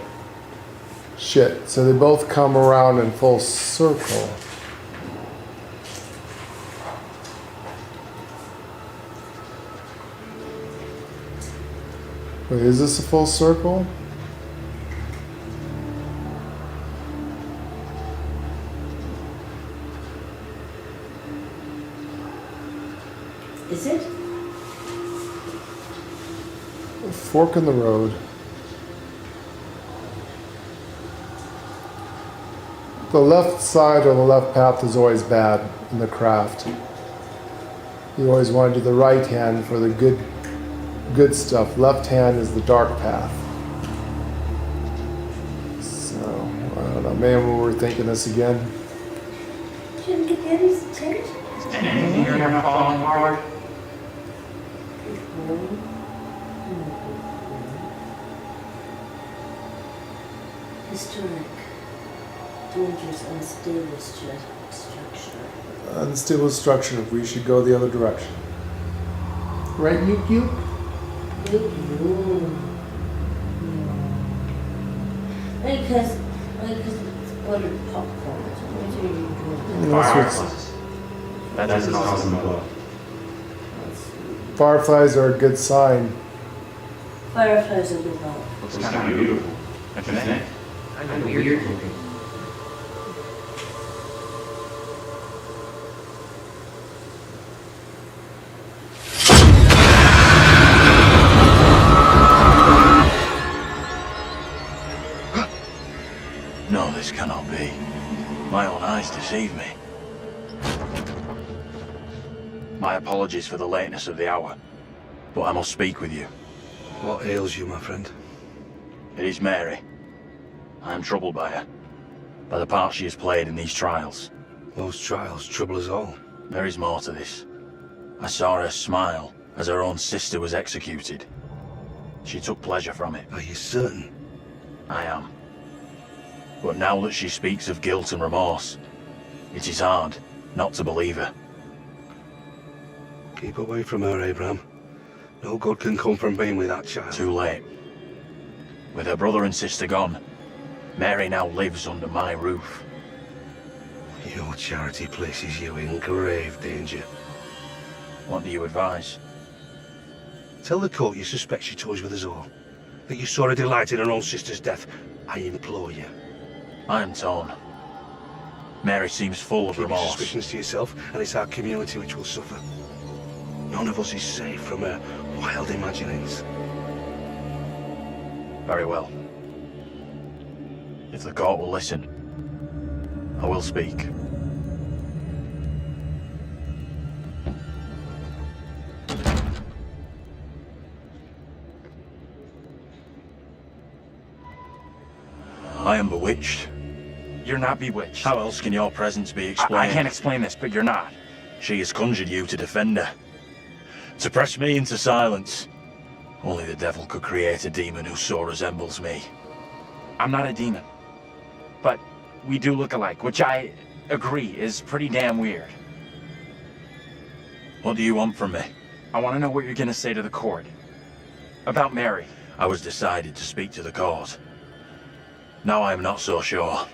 shit. So they both come around in full circle. Wait, is this a full circle? Is it? A fork in the road. The left side or the left path is always bad in the craft. You always want to do the right hand for the good stuff. Left hand is the dark path. So, I don't know, maybe we're thinking this again. Shouldn't get Eddie's attention. Anything you're not falling hard? Historic. Dangerous, unstable structure. Unstable structure. We should go the other direction. Right, Yuki? Because it's buttered popcorn. What are you doing? Fireflies. That doesn't cause them blood. Fireflies are a good sign. Fireflies are good luck. Looks kind of beautiful. Don't you think? Kind of weird looking. No, this cannot be. My own eyes deceive me. My apologies for the lateness of the hour, but I must speak with you. What ails you, my friend? It is Mary. I am troubled by her, by the part she has played in these trials. Those trials trouble us all. There is more to this. I saw her smile as her own sister was executed. She took pleasure from it. Are you certain? I am. But now that she speaks of guilt and remorse, it is hard not to believe her. Keep away from her, Abraham. No good can come from being with that child. Too late. With her brother and sister gone, Mary now lives under my roof. Your charity places you in grave danger. What do you advise? Tell the court you suspect she toys with us all. That you saw her delight in her own sister's death. I implore you. I am torn. Mary seems full of Keep your remorse. suspicions to yourself, and it's our community which will suffer. None of us is safe from her wild imaginings. Very well. If the court will listen, I will speak. I am bewitched. You're not bewitched. How else can your presence be explained? I can't explain this, but you're not. She has conjured you to defend her. To press me into silence. Only the devil could create a demon who so resembles me. I'm not a demon. But we do look alike, which I agree is pretty damn weird. What do you want from me? I want to know what you're gonna say to the court. About Mary. I was decided to speak to the court. Now I am not so sure.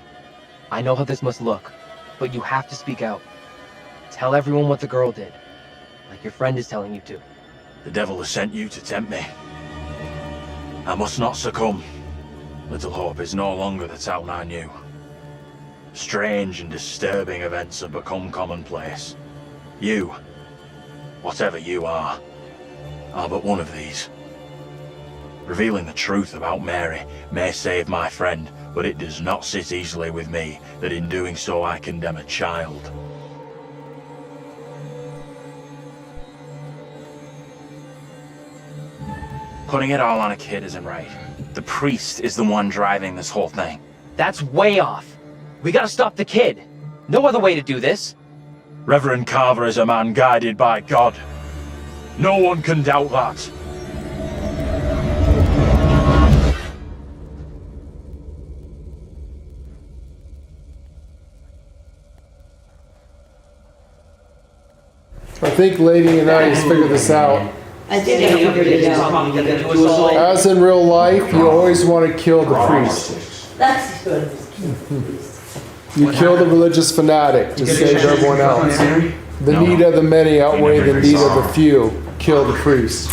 I know how this must look, but you have to speak out. Tell everyone what the girl did, like your friend is telling you to. The devil has sent you to tempt me. I must not succumb. Little Hope is no longer the town I knew. Strange and disturbing events have become commonplace. You, whatever you are but one of these. Revealing the truth about Mary may save my friend, but it does not sit easily with me that in doing so I condemn a child. Putting it all on a kid isn't right. The priest is the one driving this whole thing. That's way off. We gotta stop the kid. No other way to do this. Reverend Carver is a man guided by God. No one can doubt that. I think Lady and I has figured this out. I think I figured it out. As in real life, you always want to kill the priest. That's good. You kill the religious fanatic to save everyone else. The need of the many outweigh the need of the few. Kill the priest.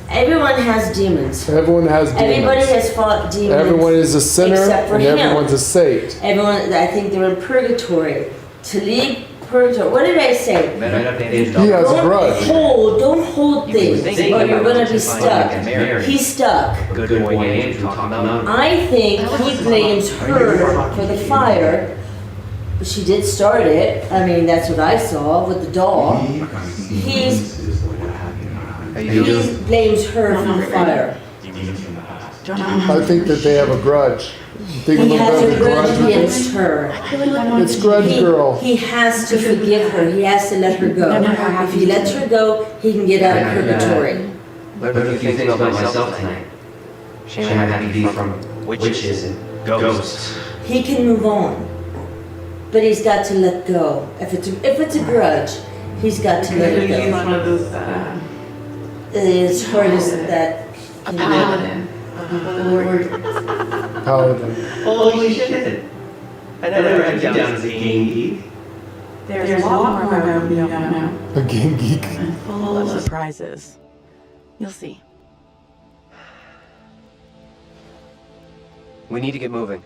Everyone has demons. Everyone has demons. Everybody has fought demons. Everyone is a sinner except for and him. everyone's a saint. Everyone, I think they're in purgatory. Talib purgatory. What did I say? He has a grudge. Don't hold things, or you're gonna be stuck. He's stuck. Good boy games we talked about. I think he blames her for the fire. She did start it. I mean, that's what I saw with the doll. He blames her for the fire. I think that they have a grudge. He has a grudge against her. It's grudge girl. He has to forgive her. He has to let her go. If he lets her go, he can get out of purgatory. Learned a few things about myself tonight. Shame I had to be from witches and ghosts. He can move on, but he's got to let go. If it's a grudge, he's got to let it go. One of those, As hard as that. a paladin. The word. Paladin. Holy shit. I never had you down as a game geek. There's a lot more about me now. A game geek. And full of surprises. You'll see. We need to get moving.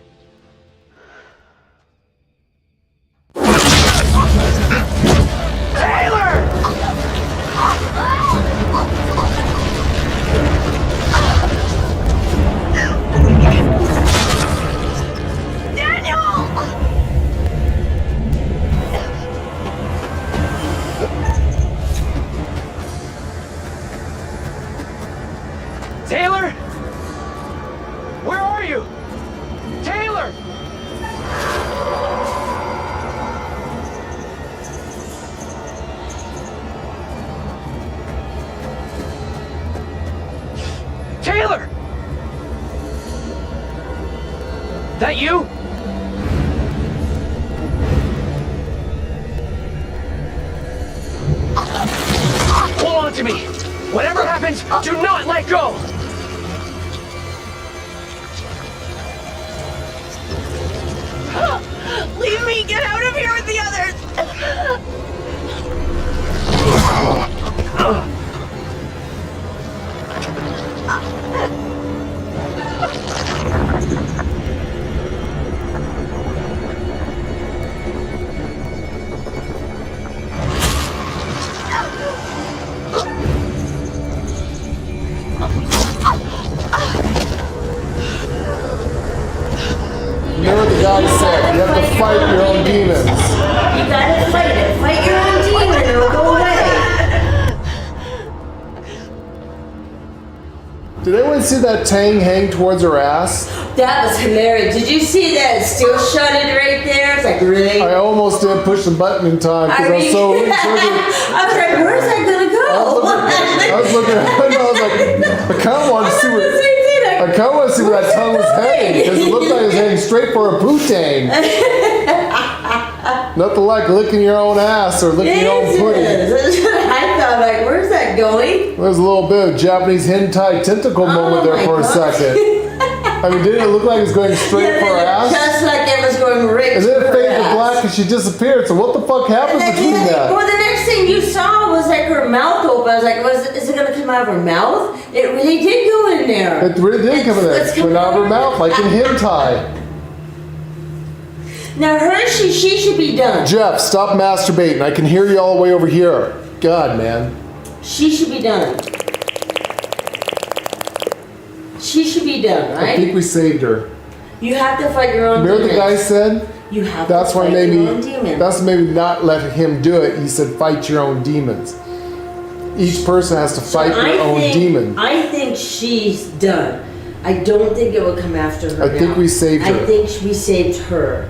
Taylor? Where are you? Taylor! Taylor! That you? Hold on to me! Whatever happens, do not let go! Leave me! Get out of here with the others! Remember what the guy said, you have to fight your own demons. You gotta fight it. Fight your own demon and it'll go away. Did anyone see that Tang hang towards her ass? That was hilarious. Did you see that? It still shot it right there. It's like, really? I almost didn't push the button in time because I was so I was like, where's that gonna go? I was looking at it and I was like, I kind of want to see where that tongue was heading because it looked like it was heading straight for a poo-tang. Nothing like licking your own ass or licking your own pudding. I thought, like, where's that going? There's a little bit of Japanese hentai tentacle moment there for a second. I mean, didn't it look like it was going straight for her ass? Just like it was going right and to then it her faded to ass. black and she disappeared. So what the fuck happened between that? Well, the next thing you saw was like her mouth open. I was like, is it going to come out of her mouth? It really did go in there. It really did come in there. It went out of her mouth like in hentai. Now her, she should be done. Jeff, stop masturbating. I can hear you all the way over here. God, man. She should be done. She should be done, right? I think we saved her. You have to fight your own Remember demons. the guy said? You have that's to why fight maybe your own demons. that's maybe not let him do it. He said fight your own demons. Each person has to fight their own demon. I think she's done. I don't think it will come after her. I think we saved her. I think we saved her.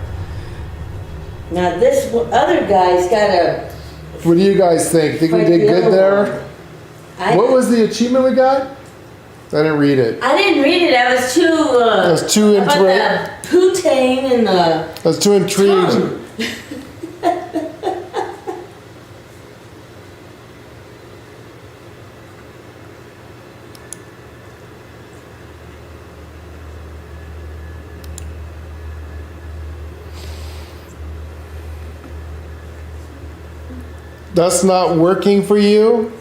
Now this other guy's got a. What do you guys think? Think we Fight did the good other there? What was the achievement we got? I didn't read it. I didn't read it. I was too. About the poo-tang and the. I was too intrigued. Tongue. That's not working for you?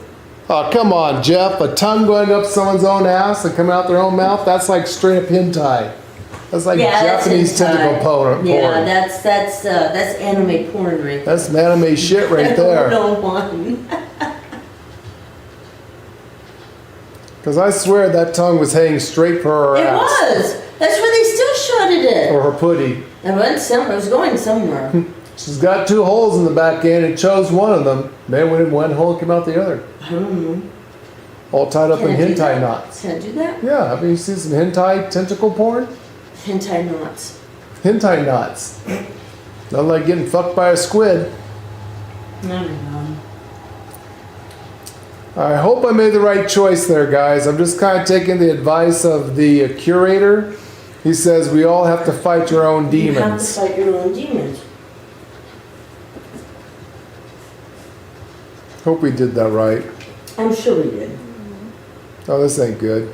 Oh, come on, Jeff. A tongue going up someone's own ass and coming out their own mouth? That's like straight up hentai. That's like Yeah, that's Japanese tentacle hentai. porn. Yeah, that's anime porn right there. That's some anime shit right there. No one. Because I swear that tongue was hanging straight for her It ass. was. That's where they still shot it Or at. her putty. It went somewhere. It was going somewhere. She's got 2 holes in the back end and chose one of them. Man went in one hole, came out the other. I don't know. All tied up Can in I do hentai that? knots. Can I do that? Yeah, I mean, you see some hentai tentacle porn? Hentai knots. Hentai knots. Not like getting fucked by a squid. No, no. I hope I made the right choice there, guys. I'm just kind of taking the advice of the curator. He says we all have to fight your own demons. You have to fight your own demons. Hope we did that right. I'm sure we did. Oh, this ain't good.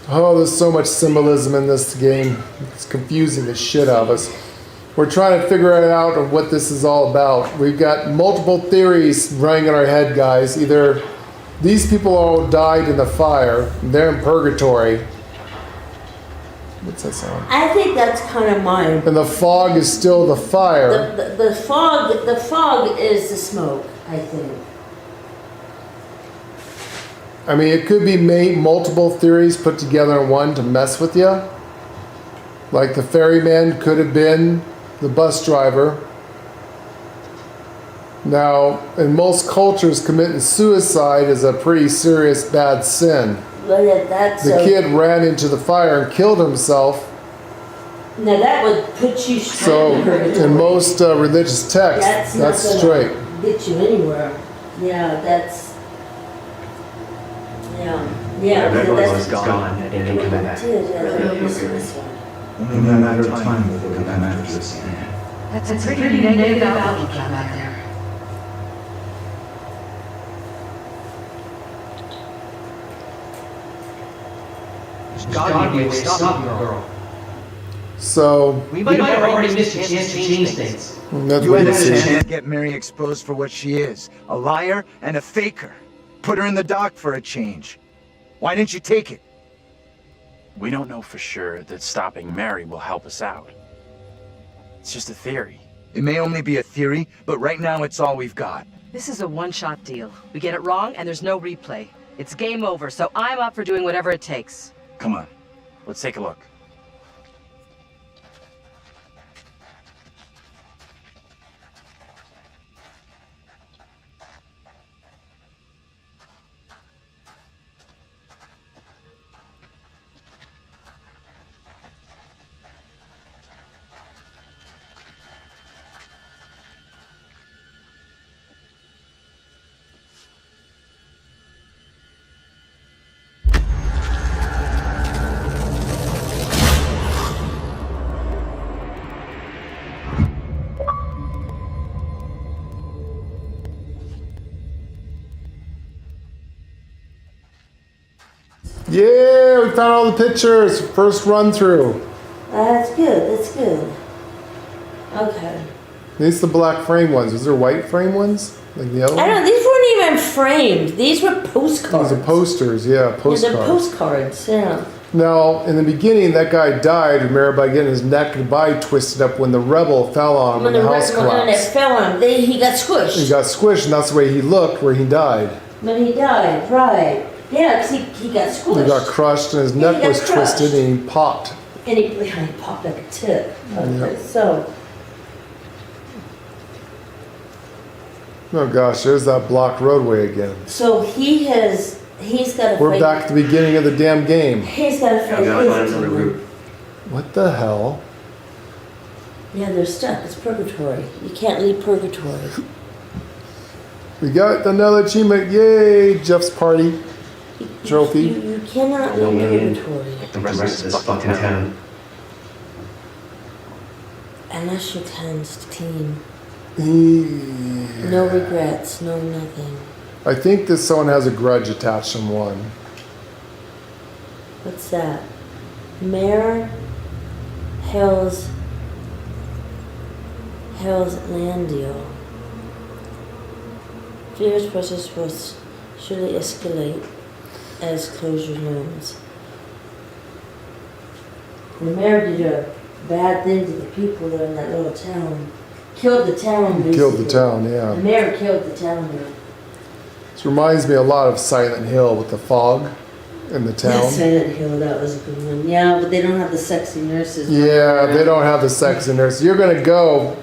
Oh, there's so much symbolism in this game. It's confusing the shit out of us. We're trying to figure out of what this is all about. We've got multiple theories running in our head, guys. Either these people all died in the fire, they're in purgatory. What's that sound? I think that's kind of mine. And the fog is still the fire. The fog is the smoke, I think. I mean, it could be multiple theories put together in one to mess with you. Like the ferryman could have been the bus driver. Now, in most cultures, committing suicide is a pretty serious bad sin. Look at that. The kid ran into the fire and killed himself. Now that would put you straight So, in purgatory. in most religious texts, that's not straight. gonna get you anywhere. Yeah, that's. Yeah, Whatever that's was gone, it didn't come back. Really? Only a matter of time before we come after this again. That's a pretty negative outlook out back there. God gave way to stop you, girl. So, We might have already missed a chance to change things. that's You what had it a is. chance to get Mary exposed for what she is. A liar and a faker. Put her in the dock for a change. Why didn't you take it? We don't know for sure that stopping Mary will help us out. It's just a theory. It may only be a theory, but right now it's all we've got. This is a one-shot deal. We get it wrong, and there's no replay. It's game over, so I'm up for doing whatever it takes. Come on, let's take a look. Yeah, we found all the pictures. First run through. That's good. That's good. Okay. These are the black frame ones. Is there white frame ones? Like the other I don't. ones? These weren't even framed. These were postcards. These are posters, yeah, Yeah, postcards. they're postcards. Yeah. Now, in the beginning, that guy died, remember, by getting his neck and body twisted up when the rebel fell on him When and the the house when it collapsed. fell on him, he got squished. He got squished, and that's the way he looked where he died. When he died, right? Yeah, because he got squished. He got crushed, and his Yeah, neck he was got crushed. twisted, and he popped. And he popped like a tip. Okay, Yeah. so Oh gosh, there's that blocked roadway again. he's got to We're fight. back at the beginning of the damn game. He's got to fight his demon. What the hell? Yeah, they're stuck. It's purgatory. You can't leave purgatory. We got another achievement. Yay! Jeff's party trophy. You cannot leave purgatory The rest of this fucking town. unless you're team. Yeah. No regrets. No nothing. I think this someone has a grudge attached on one. What's that? Mayor Hell's land deal. Fear's process will surely escalate as closure looms. The mayor did a bad thing to the people there in that little town. Killed the town, basically. Killed the town, yeah. The mayor killed the town there. This reminds me a lot of Silent Hill with the fog in the town. Silent Hill, that was a good one. Yeah, but they don't have the sexy nurses. Yeah, they don't have the sex in there. So you're gonna go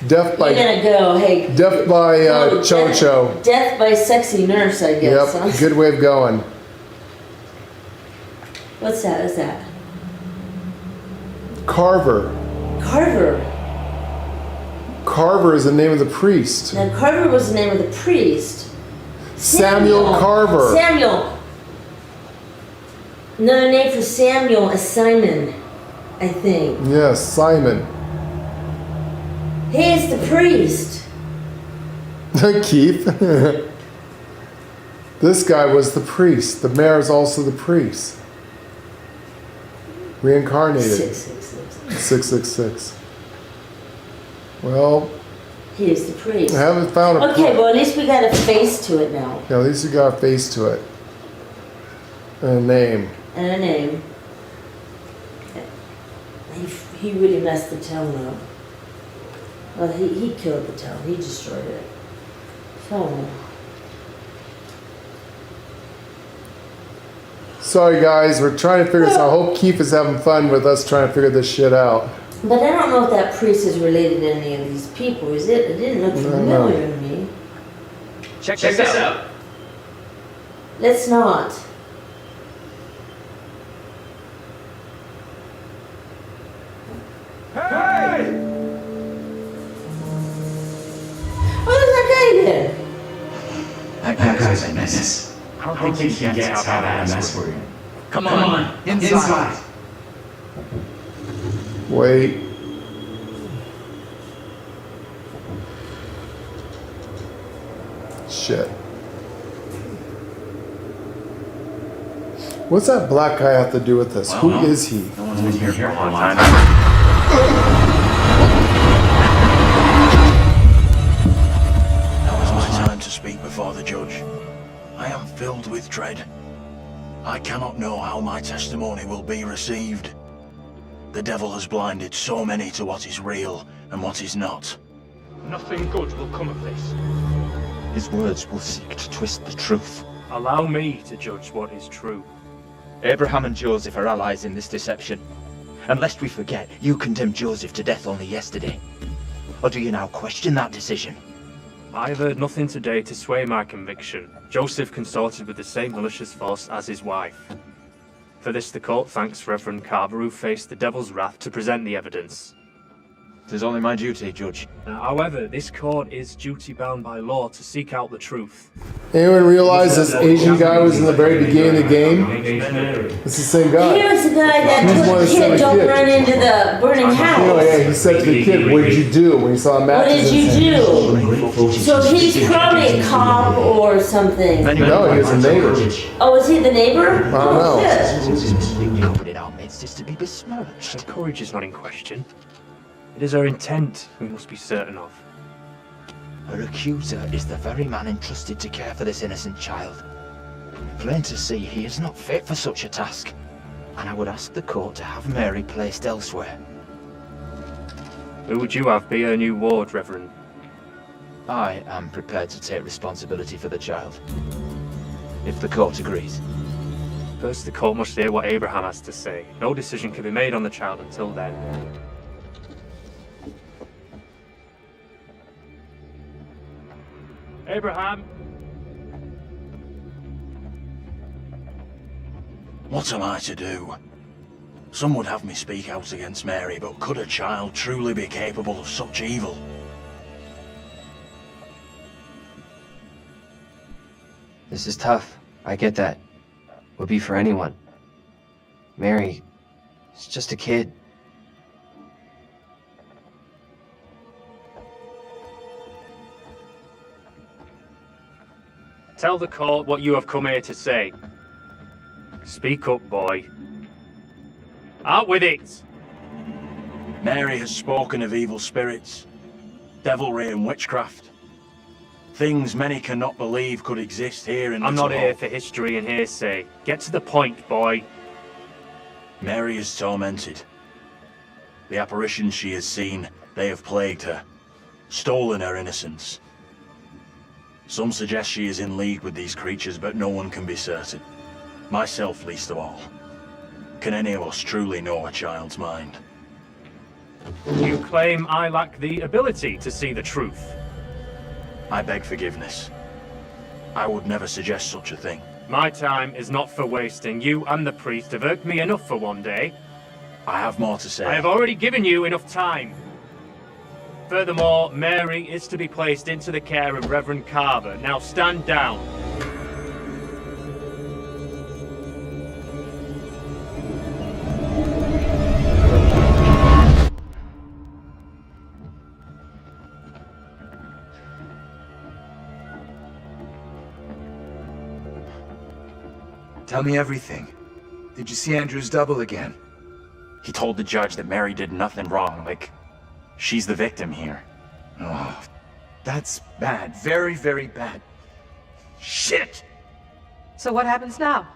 death by You're gonna go, hey. death by Cho-Cho. Death by sexy nurse, I guess. Yep, Huh? good way of going. What's that? What's that? Carver. Carver. Carver is the name of the priest. Now, Carver was the name of the priest. Samuel Carver. Samuel. Another name for Samuel is Simon, I think. Yes, Simon. He is the priest. Keith. This guy was the priest. The mayor is also the priest. Reincarnated. 666. Well, He is the priest. I haven't found a Okay, well, at least we got a face to it now. Yeah, at least you got a face to it. And a name. And a name. He really messed the town up. Well, he killed the town. He destroyed it. So. Sorry guys, we're trying to figure this out. I hope Keith is having fun with us trying to figure this shit out. But I don't know if that priest is related to any of these people, is it? It didn't look familiar to me. Check this out. Let's not. Hey! Oh, there's that guy there. That guy's a mess. I don't think he can get out of that mess for you. Come on, inside. Wait. Shit. What's that black guy have to do with this? Who is he? No one's been here for a long time. Now is my time to speak before the judge. I am filled with dread. I cannot know how my testimony will be received. The devil has blinded so many to what is real and what is not. Nothing good will come of this. His words will seek to twist the truth. Allow me to judge what is true. Abraham and Joseph are allies in this deception. And lest we forget, you condemned Joseph to death only yesterday. Or do you now question that decision? I have heard nothing today to sway my conviction. Joseph consorted with the same malicious force as his wife. For this the court thanks Reverend Carver, who faced the devil's wrath to present the evidence. It is only my duty, Judge. However, this court is duty-bound by law to seek out the truth. Anyone realize this Asian guy was in the very beginning of the game? It's the same guy. He was the guy that told the kid, don't run into the burning house. Oh yeah, he said to the kid, what did you do when he saw a match? What did you do? So he's probably a cop or something. No, he was a neighbor. Oh, is he the neighbor? I don't know. Nobody in our midst is to be besmirched. Her courage is not in question. It is her intent we must be certain of. Her accuser is the very man entrusted to care for this innocent child. Plain to see, he is not fit for such a task, and I would ask the court to have Mary placed elsewhere. Who would you have be her new ward, Reverend? I am prepared to take responsibility for the child, if the court agrees. First, the court must hear what Abraham has to say. No decision can be made on the child until then. Abraham! What am I to do? Some would have me speak out against Mary, but could a child truly be capable of such evil? This is tough. I get that. Would be for anyone. Mary is just a kid. Tell the court what you have come here to say. Speak up, boy. Out with it! Mary has spoken of evil spirits, devilry and witchcraft. Things many cannot believe could exist here in I'm not Little here Hope. for history and hearsay. Get to the point, boy. Mary is tormented. The apparitions she has seen, they have plagued her, stolen her innocence. Some suggest she is in league with these creatures, but no one can be certain. Myself least of all. Can any of us truly know a child's mind? You claim I lack the ability to see the truth. I beg forgiveness. I would never suggest such a thing. My time is not for wasting. You and the priest have irked me enough for one day. I have more to say. I have already given you enough time. Furthermore, Mary is to be placed into the care of Reverend Carver. Now stand down. Tell me everything. Did you see Andrew's double again? He told the judge that Mary did nothing wrong, like she's the victim here. Oh, that's bad. Very, very bad. Shit! So what happens now?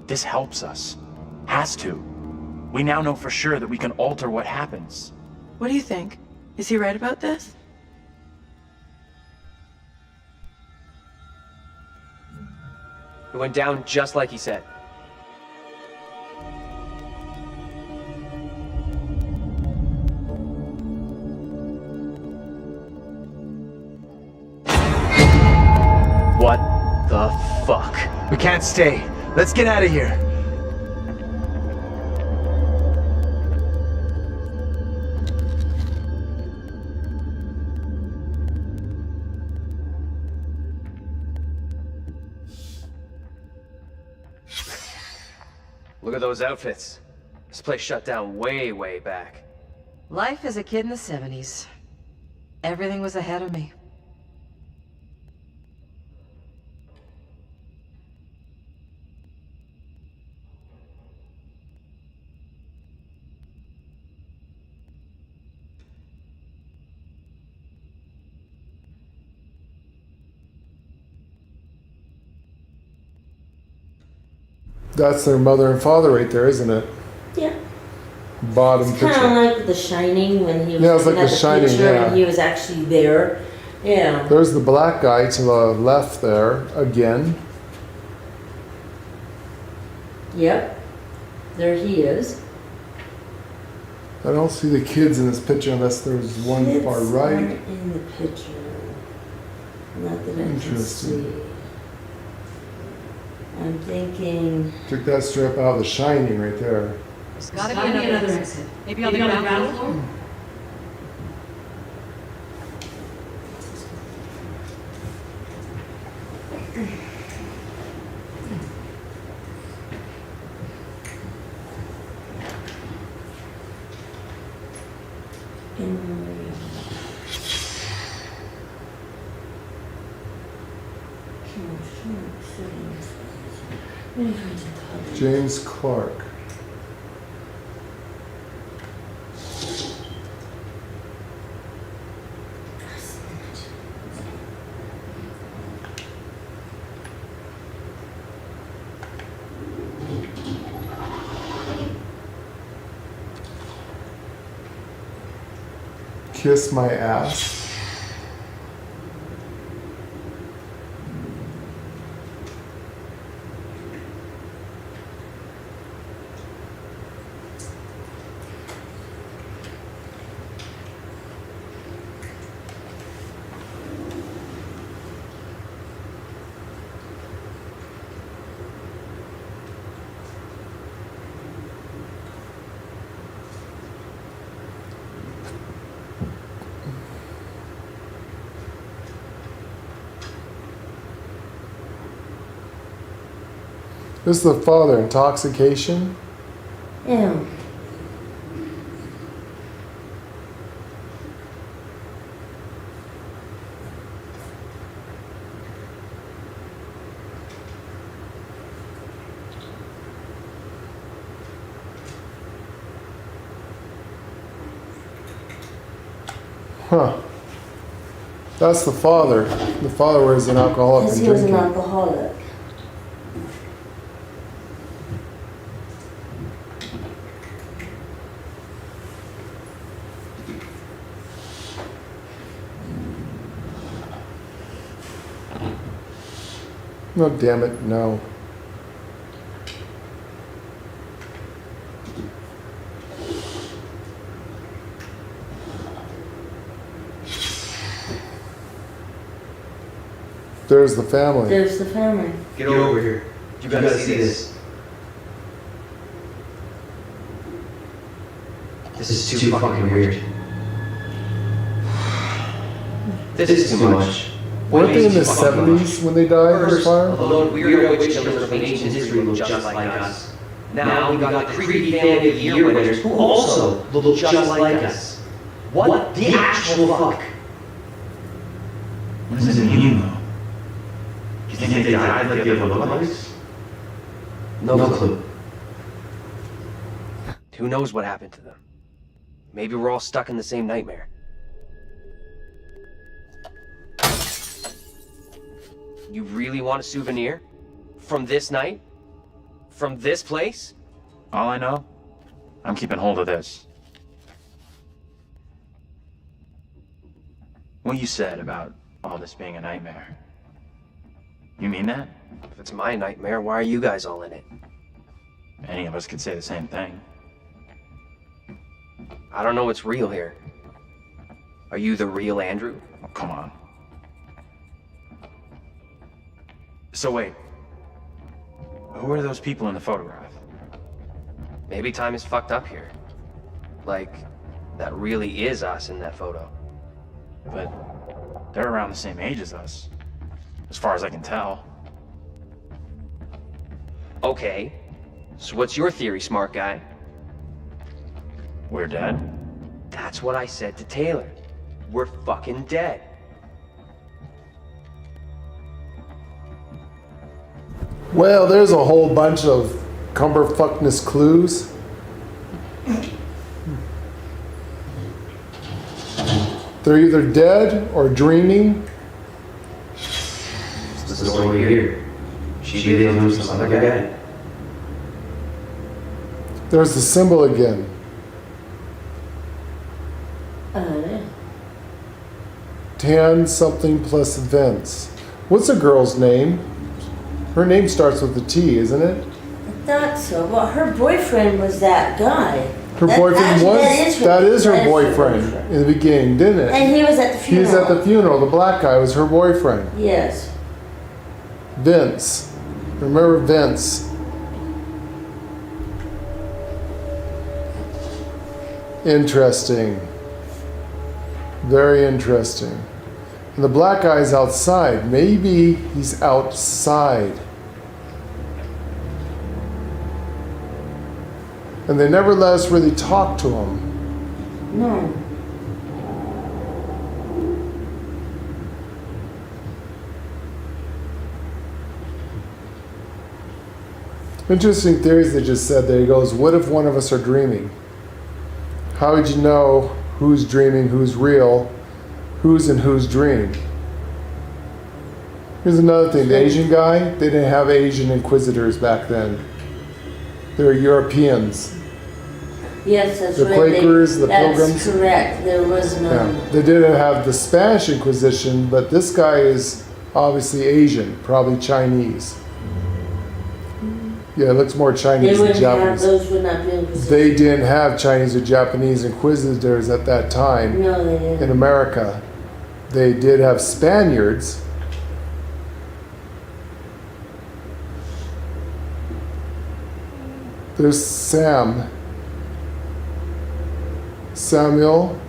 This helps us. Has to. We now know for sure that we can alter what happens. What do you think? Is he right about this? It went down just like he said. What the fuck? We can't stay. Let's get out of here. Look at those outfits. This place shut down way, way back. Life as a kid in the 70s. Everything was ahead of me. That's their mother and father right there, isn't it? Yeah. Bottom It's kind picture. of like The Shining when he was Yeah, it's looking like at The the Shining, picture yeah. and he was actually there. Yeah. There's the black guy to the left there, again. Yep. There he is. I don't see the kids in this picture unless there's one Kids far right. aren't in the picture. Not that I can Interesting. see. I'm thinking. Took that strip out of The Shining right there. There's gotta be another exit. Maybe on the ground floor? James Clark. Kiss my ass. This is the father, intoxication. Yeah. Huh. That's the father. The father was an alcoholic Because and he was an drinking. alcoholic. No, damn it, no. There's the family. There's the family. Get over here. You gotta see this. This is too fucking weird. This is too much. Weren't they in the 70s when they died in the fire? Although weirdo witch killers from ancient history look just like us. Now we got the creepy family of the year winners who also look just like us. What the actual fuck? What does it mean, though? Do you think they died like the other lookalikes? No clue. Who knows what happened to them? Maybe we're all stuck in the same nightmare. You really want a souvenir? From this night? From this place? All I know, I'm keeping hold of this. What you said about all this being a nightmare. You mean that? If it's my nightmare, why are you guys all in it? Any of us could say the same thing. I don't know what's real here. Are you the real Andrew? Oh, come on. So wait, who are those people in the photograph? Maybe time is fucked up here. Like, that really is us in that photo. But they're around the same age as us, as far as I can tell. Okay, so what's your theory, smart guy? We're dead? That's what I said to Taylor. We're fucking dead. Well, there's a whole bunch of cumberfuckness clues. They're either dead or dreaming. This is the story here. She dealing with some other guy. There's the symbol again. Tan something plus Vince. What's a girl's name? Her name starts with a T, isn't it? I thought so. Well, her boyfriend was that guy. Her boyfriend that is her boyfriend in the beginning, didn't it? And he was at the He funeral. was at the funeral. The black guy was her boyfriend. Yes. Vince. Remember Vince. Interesting. Very interesting. And the black guy's outside. Maybe he's outside. And they never let us really talk to him. No. Interesting theories they just said there. He goes, what if one of us are dreaming? How would you know who's dreaming, who's real, who's in whose dream? Here's another thing. The Asian guy, they didn't have Asian inquisitors back then. They were Europeans. Yes, that's The right. Quakers, the Pilgrims. That's correct. There was none. Yeah. They didn't have the Spanish Inquisition, but this guy is obviously Asian, probably Chinese. Yeah, it looks more They Chinese than wouldn't have, Japanese. those would not be inquisitions. They didn't have Chinese or Japanese inquisitors at that time. No, they didn't. In America. They did have Spaniards. There's Sam. Samuel.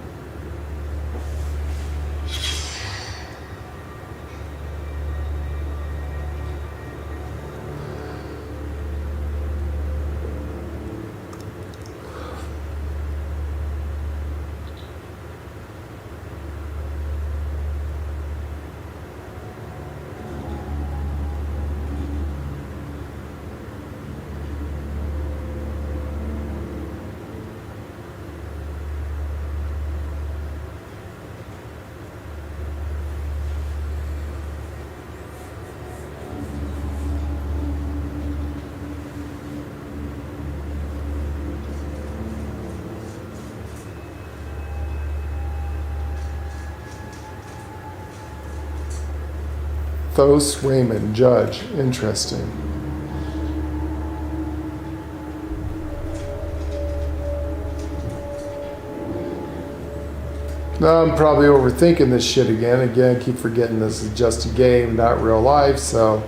Thos Wayman, judge. Interesting. Now I'm probably overthinking this shit again. Again, I keep forgetting this is just a game, not real life, so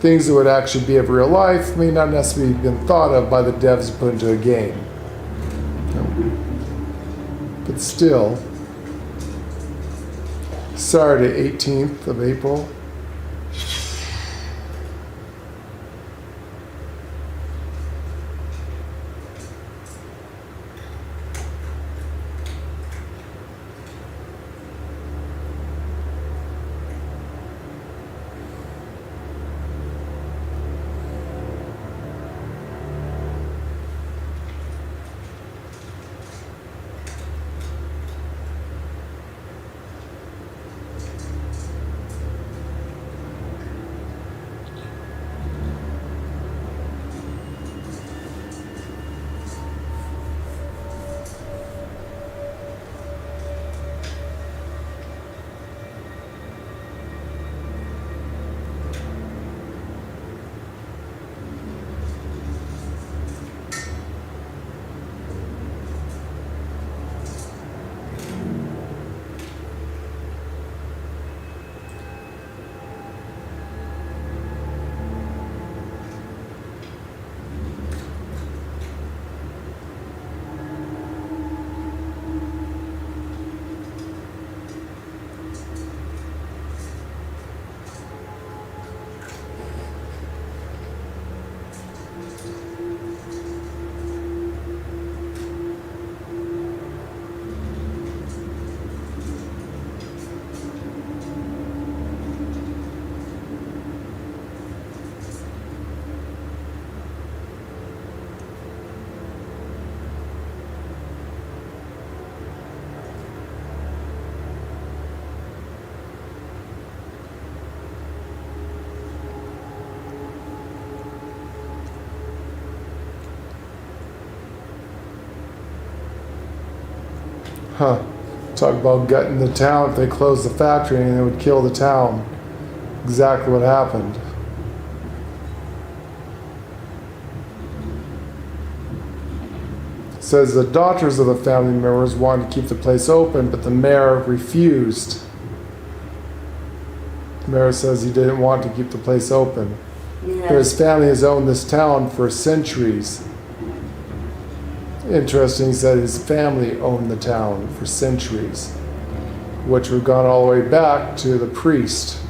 things that would actually be of real life may not necessarily have been thought of by the devs put into a game. But still, Saturday, 18th of April. Huh. Talk about gutting the town. If they closed the factory and they would kill the town. Exactly what happened. It says the daughters of the family members wanted to keep the place open, but the mayor refused. The mayor says he didn't want to keep the place open. Yeah. But his family has owned this town for centuries. Interesting, he said his family owned the town for centuries, which would have gone all the way back to the priest.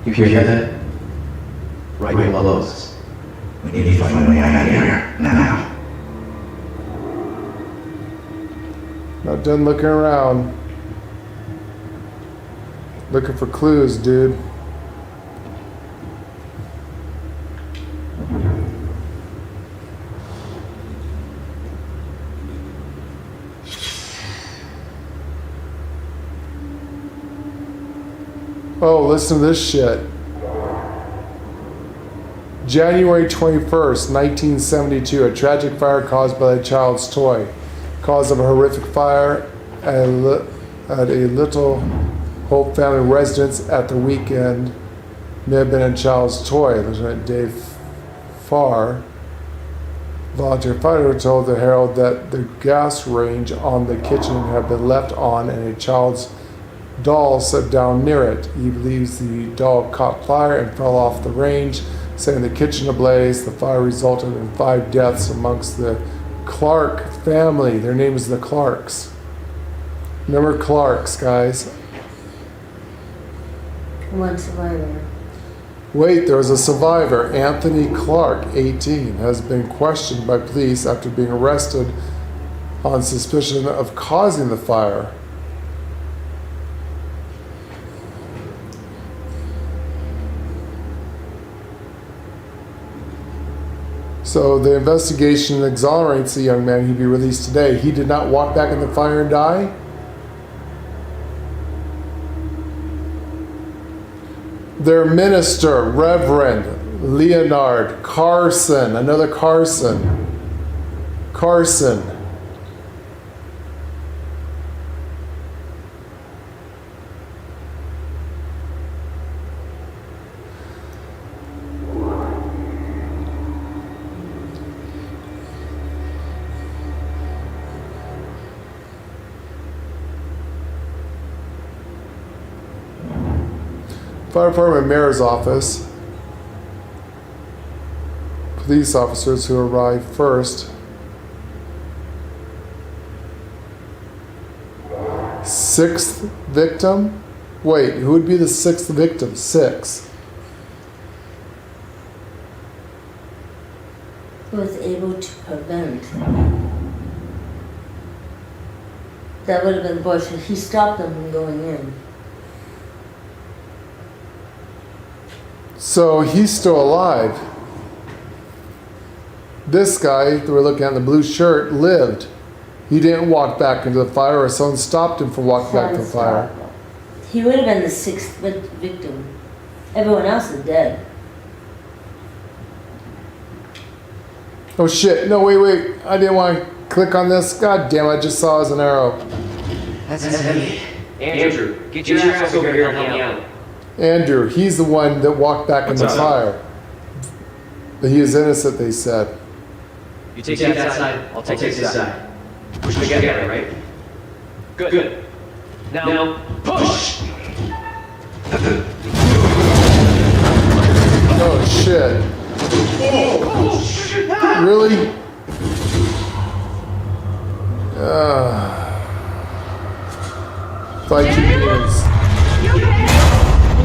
You hear that? Right below us. We need to find a way out of here, now. Not done looking around. Looking for clues, dude. Oh, listen to this shit. January 21st, 1972, a tragic fire caused by a child's toy. Cause of a horrific fire at a Little Hope family residence at the weekend may have been a child's toy. Lieutenant Dave Farr, volunteer firefighter, told the Herald that the gas range on the kitchen had been left on and a child's doll set down near it. He believes the doll caught fire and fell off the range, setting the kitchen ablaze. The fire resulted in 5 deaths amongst the Clark family. Their name is the Clarks. Remember Clarks, guys. One survivor. Wait, there was a survivor. Anthony Clark, 18, has been questioned by police after being arrested on suspicion of causing the fire. So the investigation exonerates the young man. He'd be released today. He did not walk back in the fire and die? Their minister, Reverend Leonard Carson, another Carson. Carson. Fire department mayor's office. Police officers who arrive first. 6th victim? Wait, who would be the 6th victim? 6. Was able to prevent. That would have been Bush. He stopped them from going in. So he's still alive. This guy that we're looking at in the blue shirt lived. He didn't walk back into the fire, or someone stopped him from walking back to the fire. He would have been the 6th victim. Everyone else is dead. Oh shit, no, wait. I didn't want to click on this. God damn, I just saw it as an arrow. That's heavy. Andrew, get your ass over here and help me out. Andrew, he's the one that walked back in the fire. But he is innocent, they said. You take that side, I'll take this side. Push together, right? Good. Now, push! Oh shit. Really? Fight your demons.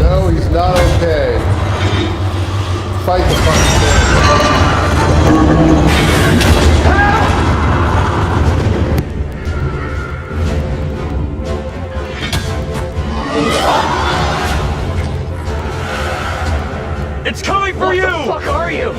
No, he's not okay. Fight the fucking thing. It's coming for you! What the fuck are you?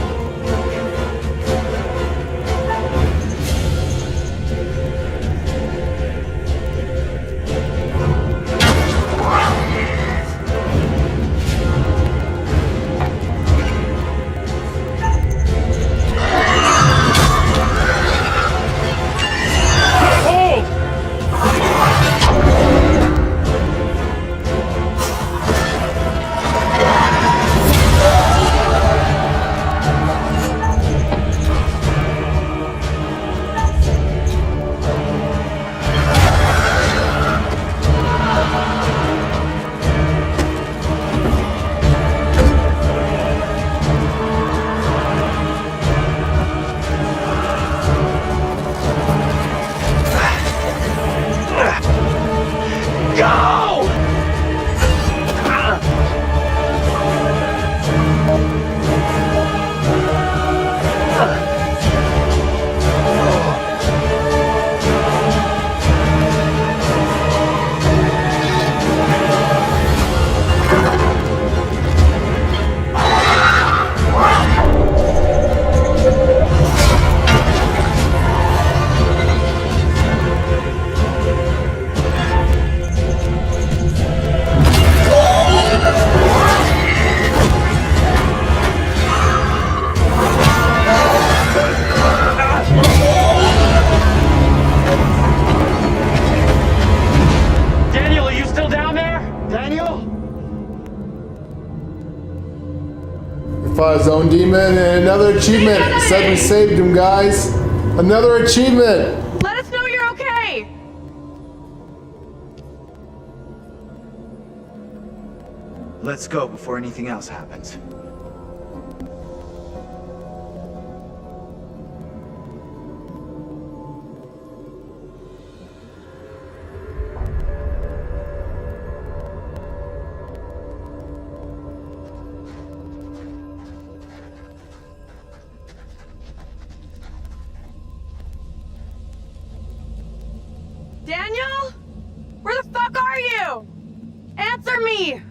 Fought his own demon, and another achievement. Said we saved him, guys. Another achievement. Let us know you're okay! Let's go before anything else happens. Daniel? Where the fuck are you? Answer me!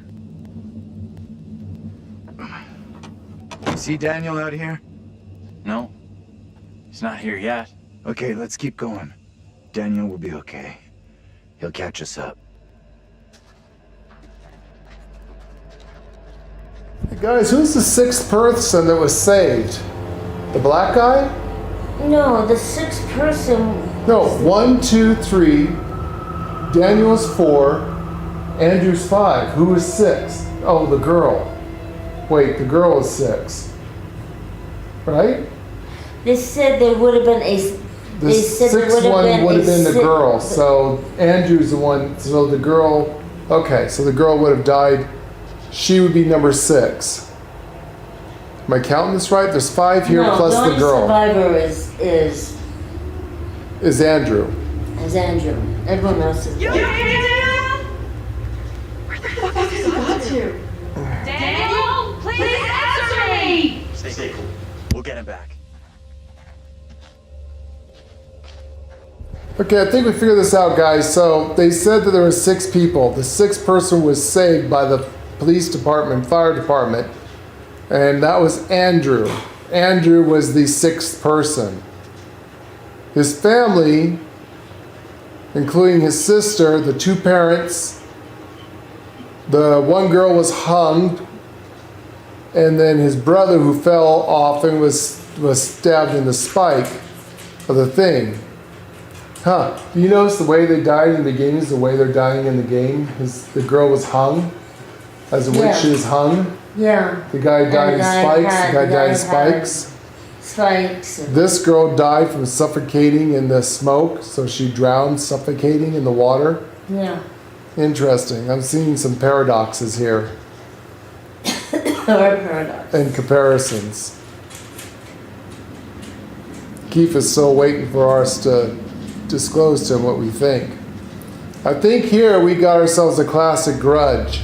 See Daniel out here? No. He's not here yet. Okay, let's keep going. Daniel will be okay. He'll catch us up. Hey guys, who's the 6th person that was saved? The black guy? No, the 6th person. No, 1, 2, 3. Daniel's 4. Andrew's 5. Who was 6? Oh, the girl. Wait, the girl is 6. Right? They said there would have been a. The 6th one would have been the girl. So Andrew's the one. So the girl. Okay, so the girl would have died. she would be number 6. Am I counting this right? There's 5 here No, plus the girl. survivor Is Andrew. is Andrew. Everyone else is. Daniel, please answer me! Stay cool. We'll get him back. Okay, I think we figured this out, guys. So they said that there were 6 people. The 6th person was saved by the police department, fire department, and that was Andrew. Andrew was the 6th person. His family, including his sister, the 2 parents, the one girl was hung, and then his brother who fell off and was stabbed in the spike of the thing. Huh. Do you notice the way they died in the game is the way they're dying in the game? The girl was hung. As a witch, she was hung. Yeah. The guy died in spikes. The guy died in spikes. Spikes. This girl died from suffocating in the smoke, so she drowned suffocating in the water. Yeah. Interesting. I'm seeing some paradoxes here. Or paradox. And comparisons. Keith is still waiting for us to disclose to him what we think. I think here we got ourselves a classic grudge.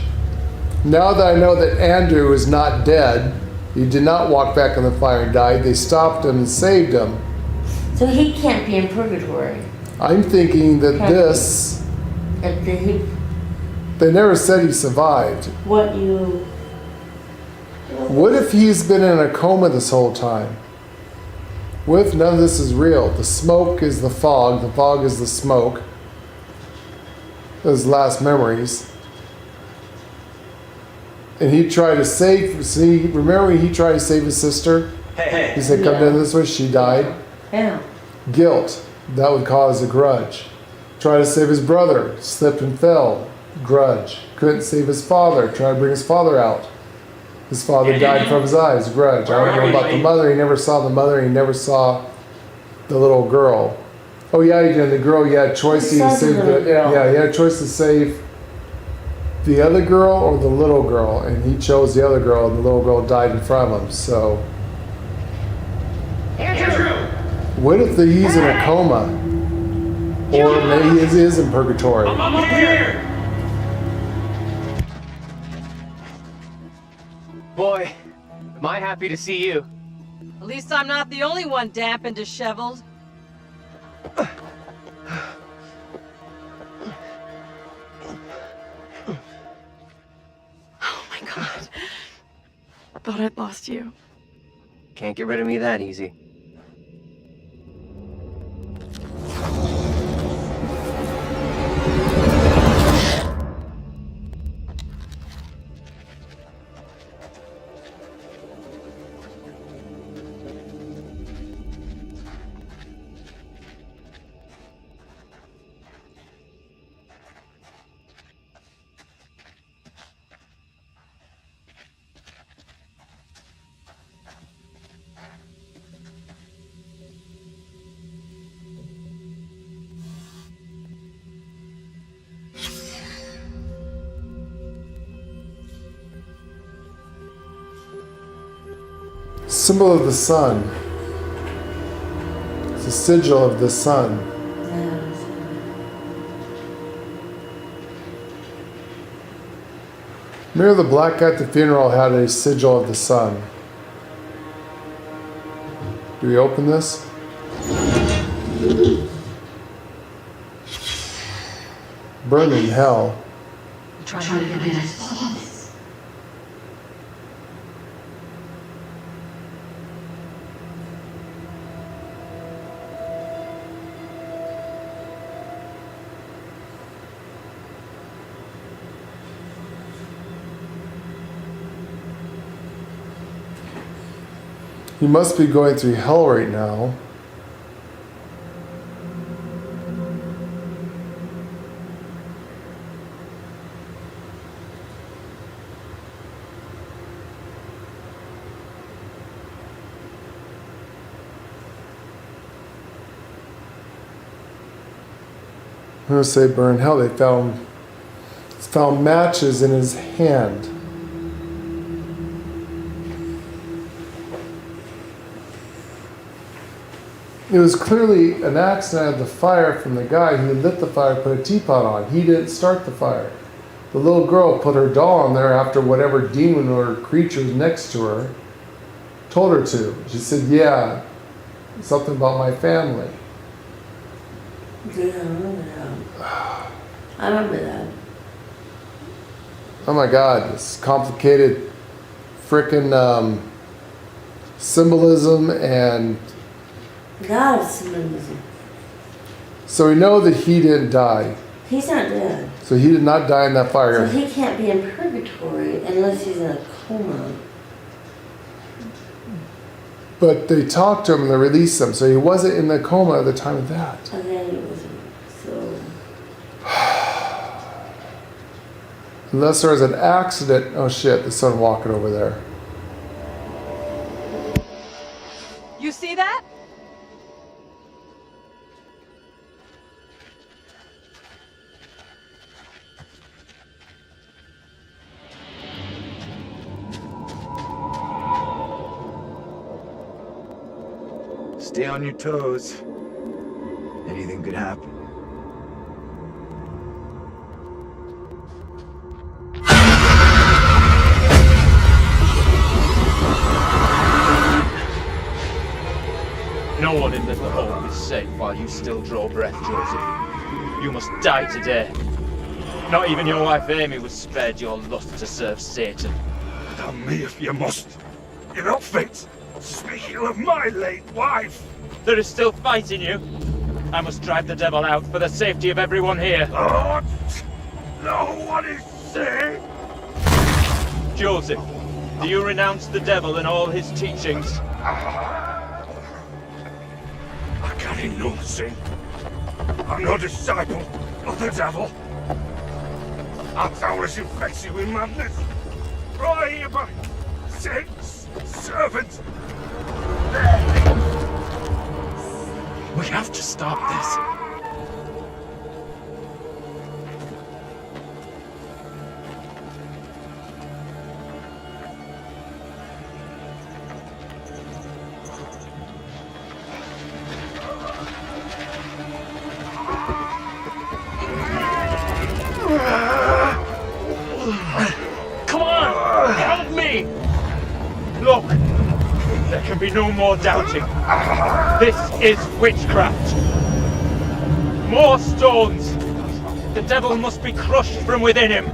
Now that I know that Andrew is not dead, he did not walk back in the fire and died, they stopped him and saved him. So he can't be in purgatory. I'm thinking that this... They never said he survived. What you... What if he's been in a coma this whole time? What if none of this is real? The smoke is the fog is the smoke. Those last memories. And he tried to save, remember he tried to save his sister? He said, come down this way, she died. Yeah. Guilt, that would cause a grudge. Tried to save his brother, slipped and fell, grudge. Couldn't save his father, tried to bring his father out. His father died from his eyes, grudge. I don't know about the mother, he never saw the mother, he never saw the little girl. Oh yeah, he did. The girl, he had a choice to save he had a choice to save the other girl or the little girl, and he chose the other girl, and the little girl died in front of him, so. Andrew! What if he's in a coma? Or maybe he is in purgatory. I'm up here! Boy, am I happy to see you. At least I'm not the only one damp and disheveled. Oh my god. Thought I'd lost you. Can't get rid of me that easy. Symbol of the sun. It's a sigil of the sun. Remember the black guy at the funeral had a sigil of the sun. Do we open this? Burn in hell. Try to get in as possible. He must be going through hell right now. I'm going to say burn hell. They found matches in his hand. It was clearly an accident of the fire from the guy who lit the fire, put a teapot on. He didn't start the fire. The little girl put her doll on there after whatever demon or creature next to her told her to. She said, yeah, something about my family. Yeah, I remember that. I remember that. Oh my God, this complicated frickin' symbolism and... God, symbolism. So we know that he didn't die. He's not dead. So he did not die in that fire. So he can't be in purgatory unless he's in a coma. But they talked to him and they released him. So he wasn't in the coma at the time of that. And then he wasn't. So... Unless there was an accident. Oh shit, the son walking over there. You see that? Stay on your toes. Anything could happen. No one in this home is safe while you still draw breath, Joseph. You must die today. Not even your wife Amy was spared your lust to serve Satan. Damn me if you must. You're not fit. Speaking of my late wife. There is still fight in you. I must drive the devil out for the safety of everyone here. Oh, no one is safe. Joseph, do you renounce the devil and all his teachings? I carry no sin. I'm no disciple of the devil. Our Taurus infects you with madness. Right here by Satan's servant. We have to stop this. Come on! Help me! Look! There can be no more doubting. This is witchcraft. More stones! The devil must be crushed from within him.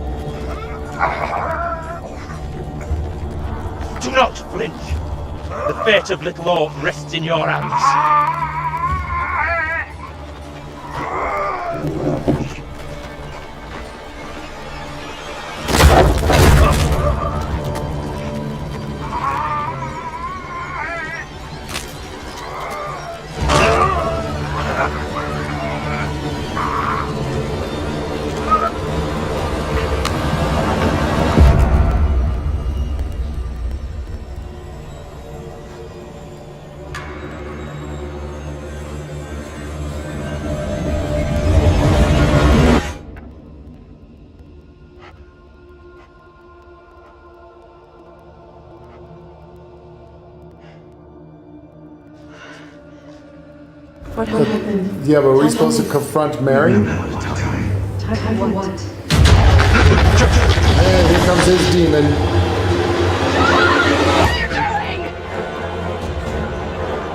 Do not flinch. The fate of Little Orc rests in your hands. What happened? Yeah, but were we supposed to confront Mary? Time for what? And here comes his demon.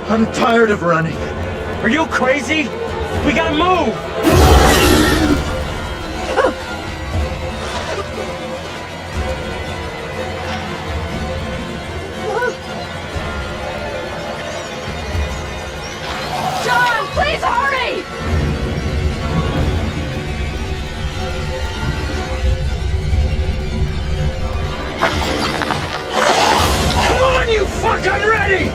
I'm tired of running. Are you crazy? We gotta move! John, please hurry! Come on, you fuck! I'm ready!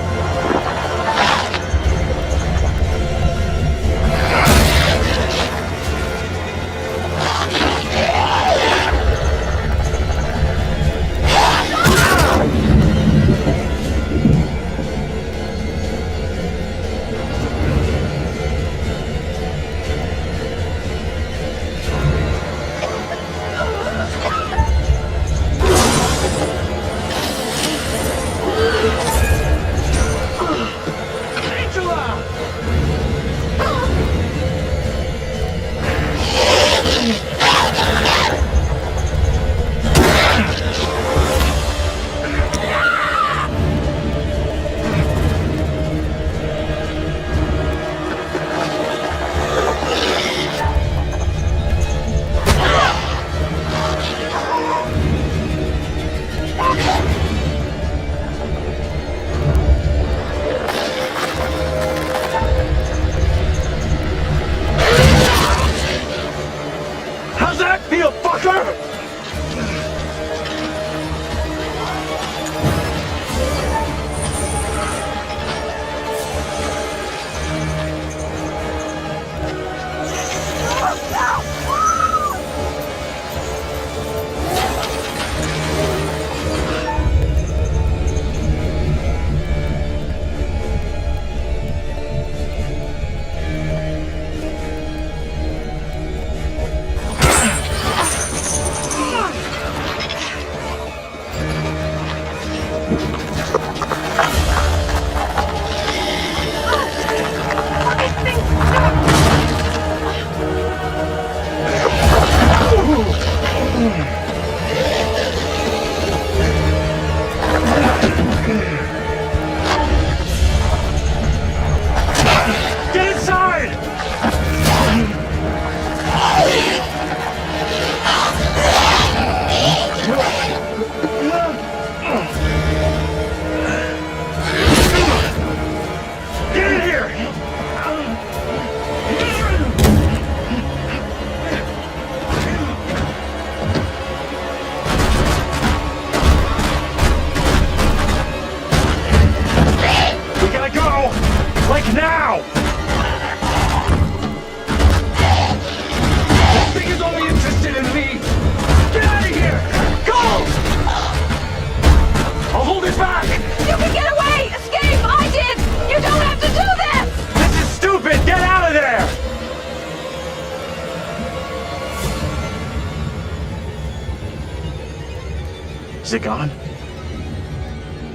Is it gone?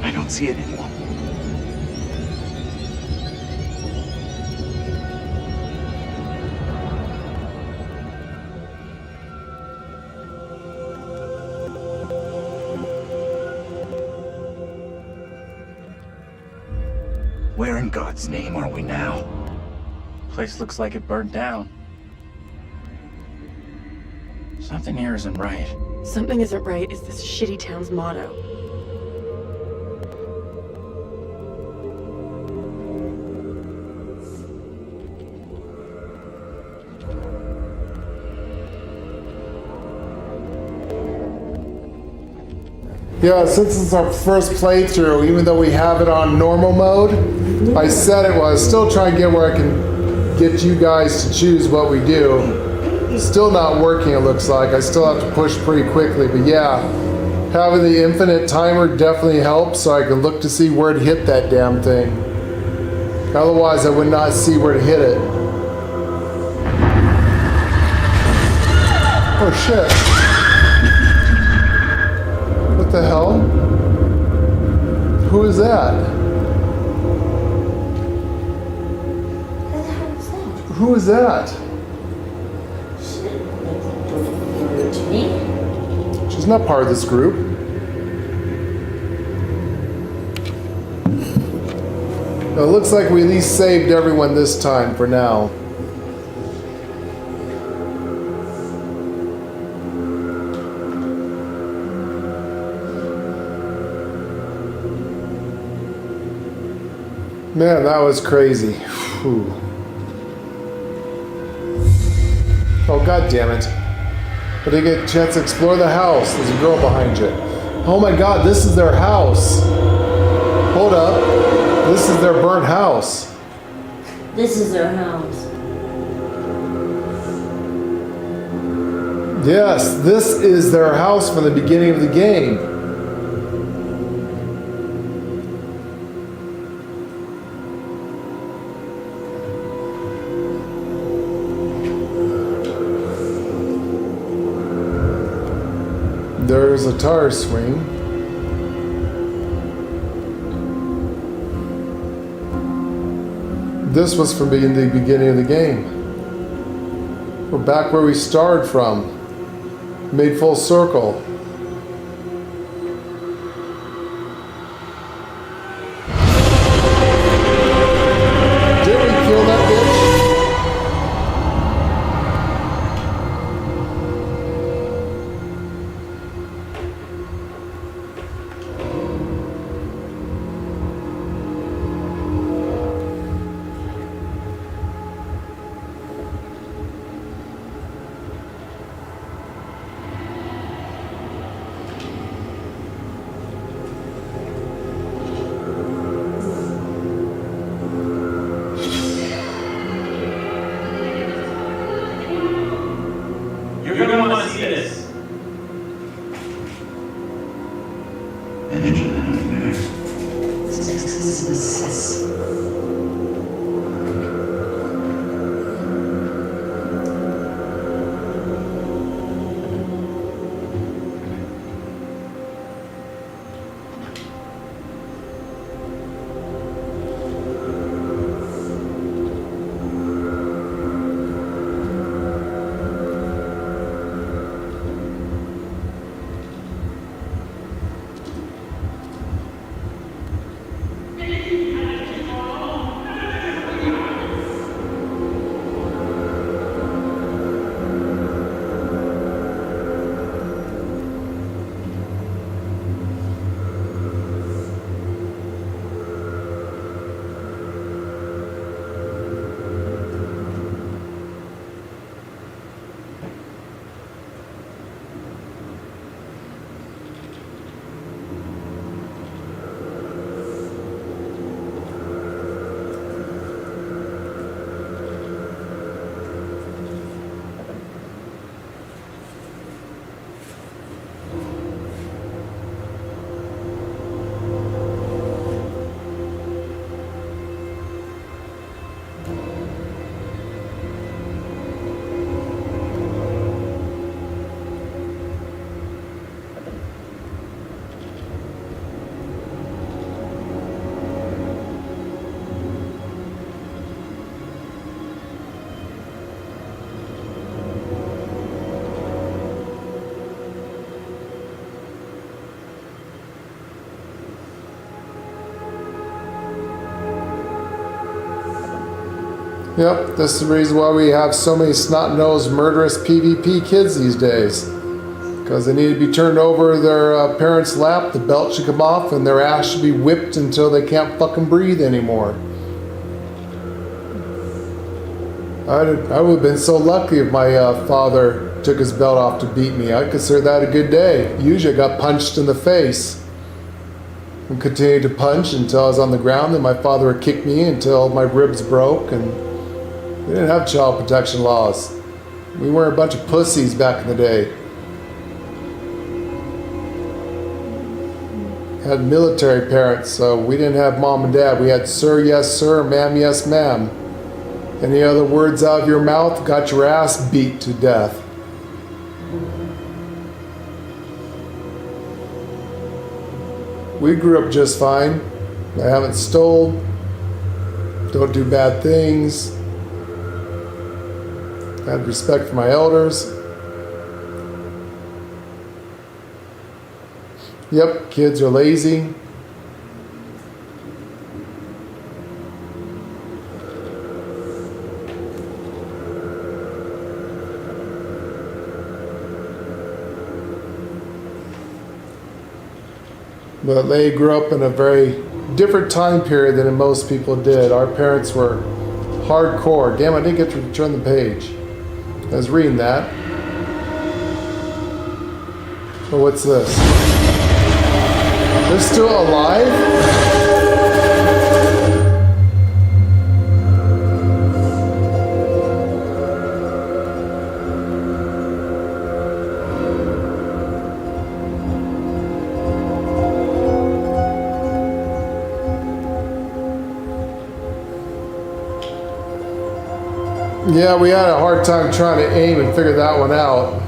I don't see it anymore. Where in God's name are we now? Place looks like it burned down. Something here isn't right. Something isn't right is this shitty town's motto. Yeah, since it's our first playthrough, even though we have it on normal mode, I said it was still trying to get where I can get you guys to choose what we do. Still not working, it looks like. I still have to push pretty quickly, but yeah, having the infinite timer definitely helps so I can look to see where to hit that damn thing. Otherwise, I would not see where to hit it. Oh shit. What the hell? Who is that? Who is that? She's not part of this group. It looks like we at least saved everyone this time for now. Man, that was crazy. Whew. Oh, god damn it. I didn't get a chance to explore the house. There's a girl behind you. Oh my god, this is their house. Hold up. This is their burnt house. This is their house. Yes, this is their house from the beginning of the game. There's a tire swing. This was from the beginning of the game. We're back where we started from. Made full circle. Did we kill that bitch? You're gonna want to see this. Yep, this is the reason why we have so many snot-nosed, murderous PvP kids these days. Because they need to be turned over their parents' lap, the belt should come off, and their ass should be whipped until they can't fucking breathe anymore. I would have been so lucky if my father took his belt off to beat me. I'd consider that a good day. Usually I got punched in the face. And continued to punch until I was on the ground, then my father would kick me until my ribs broke, and we didn't have child protection laws. We weren't a bunch of pussies back in the day. Had military parents, so we didn't have mom and dad. We had sir, yes sir, ma'am, yes ma'am. Any other words out of your mouth, got your ass beat to death. We grew up just fine. I haven't stole, don't do bad things. I had respect for my elders. Yep, kids are lazy. But they grew up in a very different time period than most people did. Our parents were hardcore. Damn, I didn't get to turn the page. I was reading that. Oh, what's this? They're still alive? Yeah, we had a hard time trying to aim and figure that one out.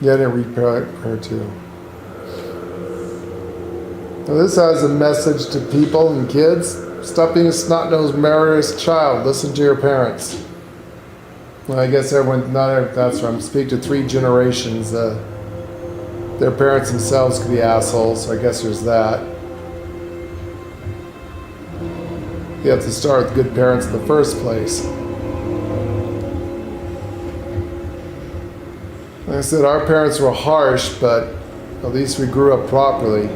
Yeah, I didn't read prayer too. Now this has a message to people and kids. Stop being a snot-nosed, murderous child. Listen to your parents. Well, I guess everyone, that's right. I'm speaking to 3 generations. Their parents themselves could be assholes, so I guess there's that. You have to start with good parents in the first place. Like I said, our parents were harsh, but at least we grew up properly.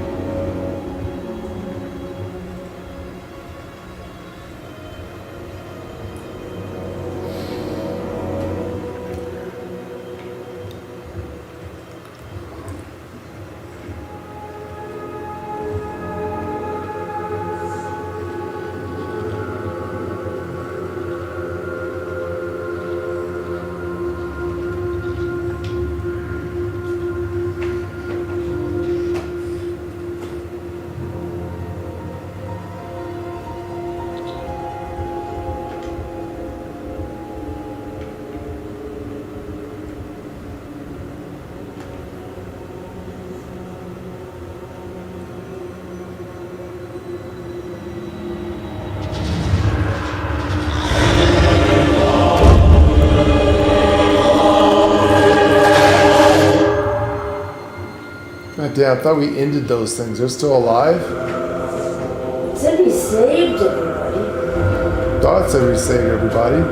Yeah, I thought we ended those things. They're still alive? It said we saved everybody. Thought it said we saved everybody.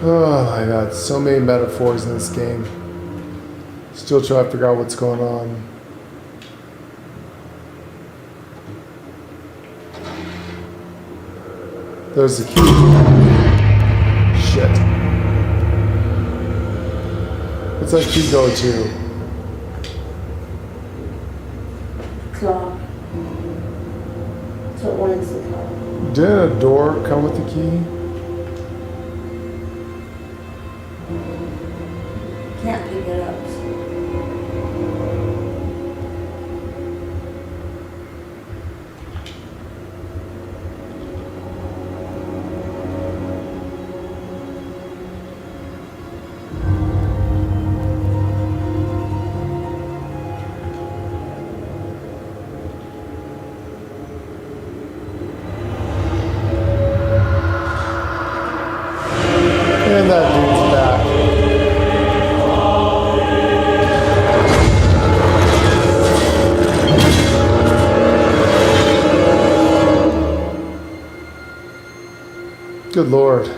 Oh my god, so many metaphors in this game. Still trying to figure out what's going on. There's the key. Shit. What's that key go to? Clock. So one is the clock. Didn't a door come with the key? Can't pick it up. Good lord.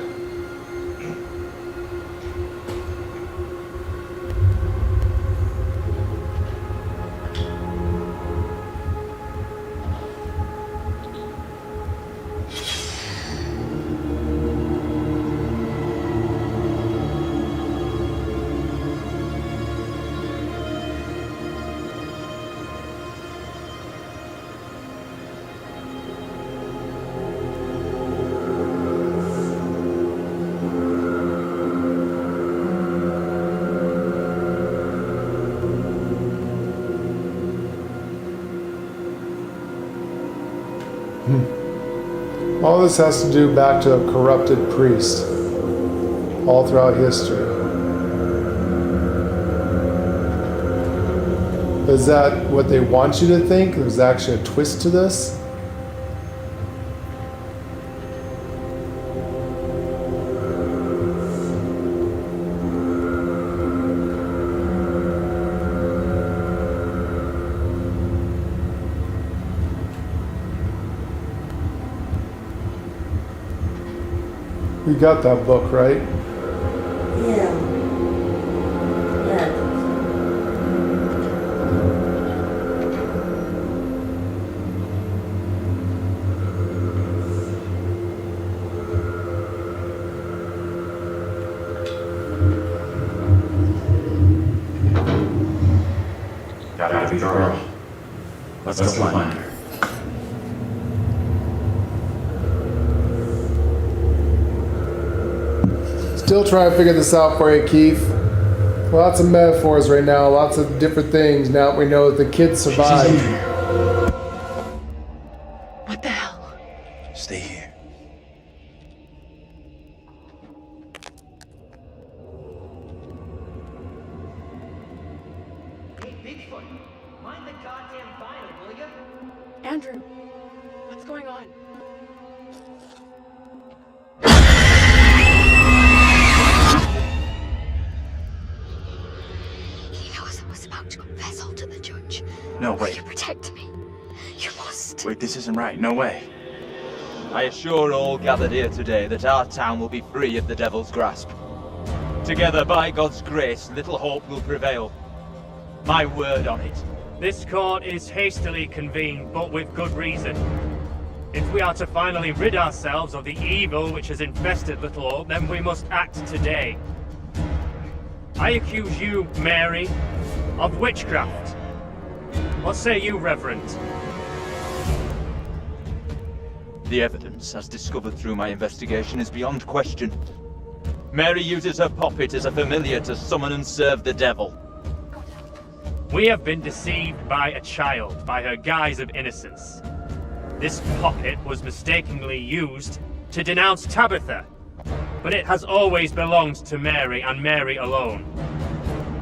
All this has to do back to a corrupted priest all throughout history. Is that what they want you to think? There's actually a twist to this? You got that book, right? Yeah. Yeah. Gotta be girl. Let's go find her. Still trying to figure this out for you, Keith. Lots of metaphors right now, lots of different things now that we know that the kids survived. What the hell? Stay here. Hey, Bigfoot, mind the goddamn vinyl, will ya? Andrew, what's going on? He knows I was about to confess all to the judge. No, Will wait. you protect me? You must. Wait, this isn't right. No way. I assure all gathered here today that our town will be free of the devil's grasp. Together, by God's grace, little hope will prevail. My word on it. This court is hastily convened, but with good reason. If we are to finally rid ourselves of the evil which has infested Little Hope, then we must act today. I accuse you, Mary, of witchcraft. What say you, Reverend? The evidence, as discovered through my investigation, is beyond question. Mary uses her puppet as a familiar to summon and serve the devil. We have been deceived by a child, by her guise of innocence. This puppet was mistakenly used to denounce Tabitha, but it has always belonged to Mary and Mary alone.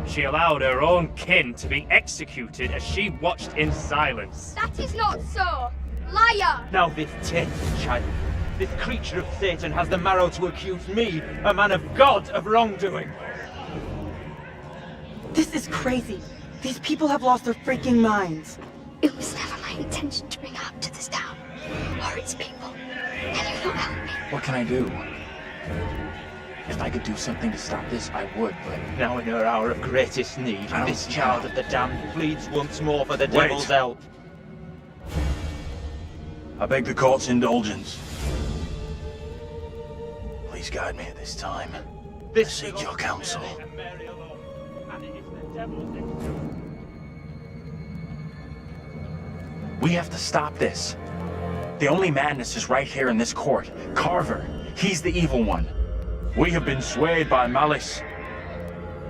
She allowed her own kin to be executed as she watched in silence. That is not so. Liar! Now this tainted child, this creature of Satan has the marrow to accuse me, a man of God, of wrongdoing. This is crazy. These people have lost their freaking minds. It was never my intention to bring harm to this town or its people. Can you not help me? What can I do? If I could do something to stop this, I would, but... Now in her hour of greatest need, I don't this know. child of the damned pleads once more for the Wait. devil's help. I beg the court's indulgence. Please guide me at this time. I seek your counsel. We have to stop this. The only madness is right here in this court. Carver, he's the evil one. We have been swayed by malice.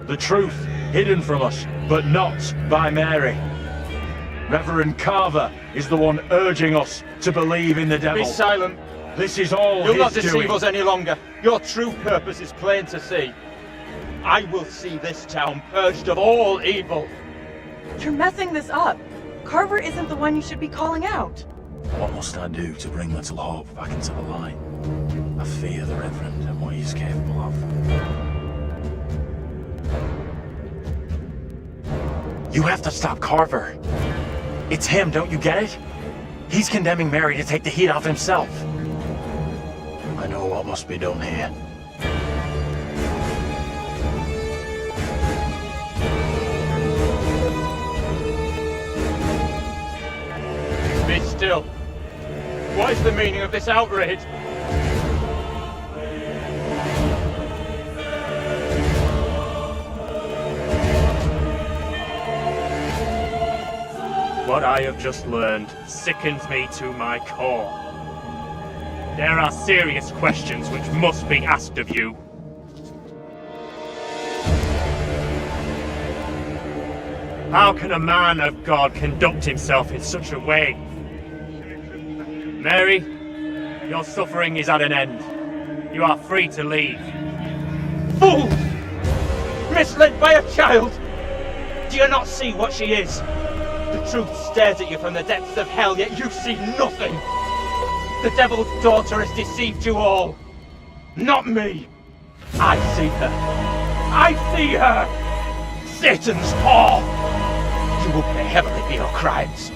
The truth hidden from us, but not by Mary. Reverend Carver is the one urging us to believe in the devil. Be silent. This is all You'll his not deceive doing. us any longer. Your true purpose is plain to see. I will see this town purged of all evil. You're messing this up. Carver isn't the one you should be calling out. What must I do to bring Little Hope back into the light? I fear the Reverend and what he's capable of. You have to stop Carver. It's him, don't you get it? He's condemning Mary to take the heat off himself. I know what must be done here? Be still. What is the meaning of this outrage? What I have just learned sickens me to my core. There are serious questions which must be asked of you. How can a man of God conduct himself in such a way? Mary, your suffering is at an end. You are free to leave. Fool! Misled by a child! Do you not see what she is? The truth stares at you from the depths of hell, yet you see nothing! The devil's daughter has deceived you all! Not me! I see her! I see her! Satan's whore! You will pay heavily for your crimes.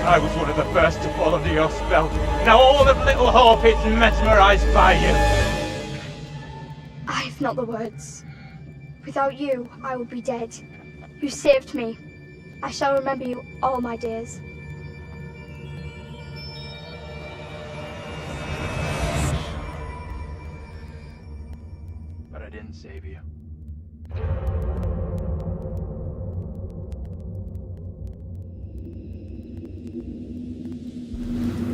I was one of the first to fall under your spell. Now all of Little Hope is mesmerized by you. I have not the words. Without you, I would be dead. You saved me. I shall remember you all my days. But I didn't save you.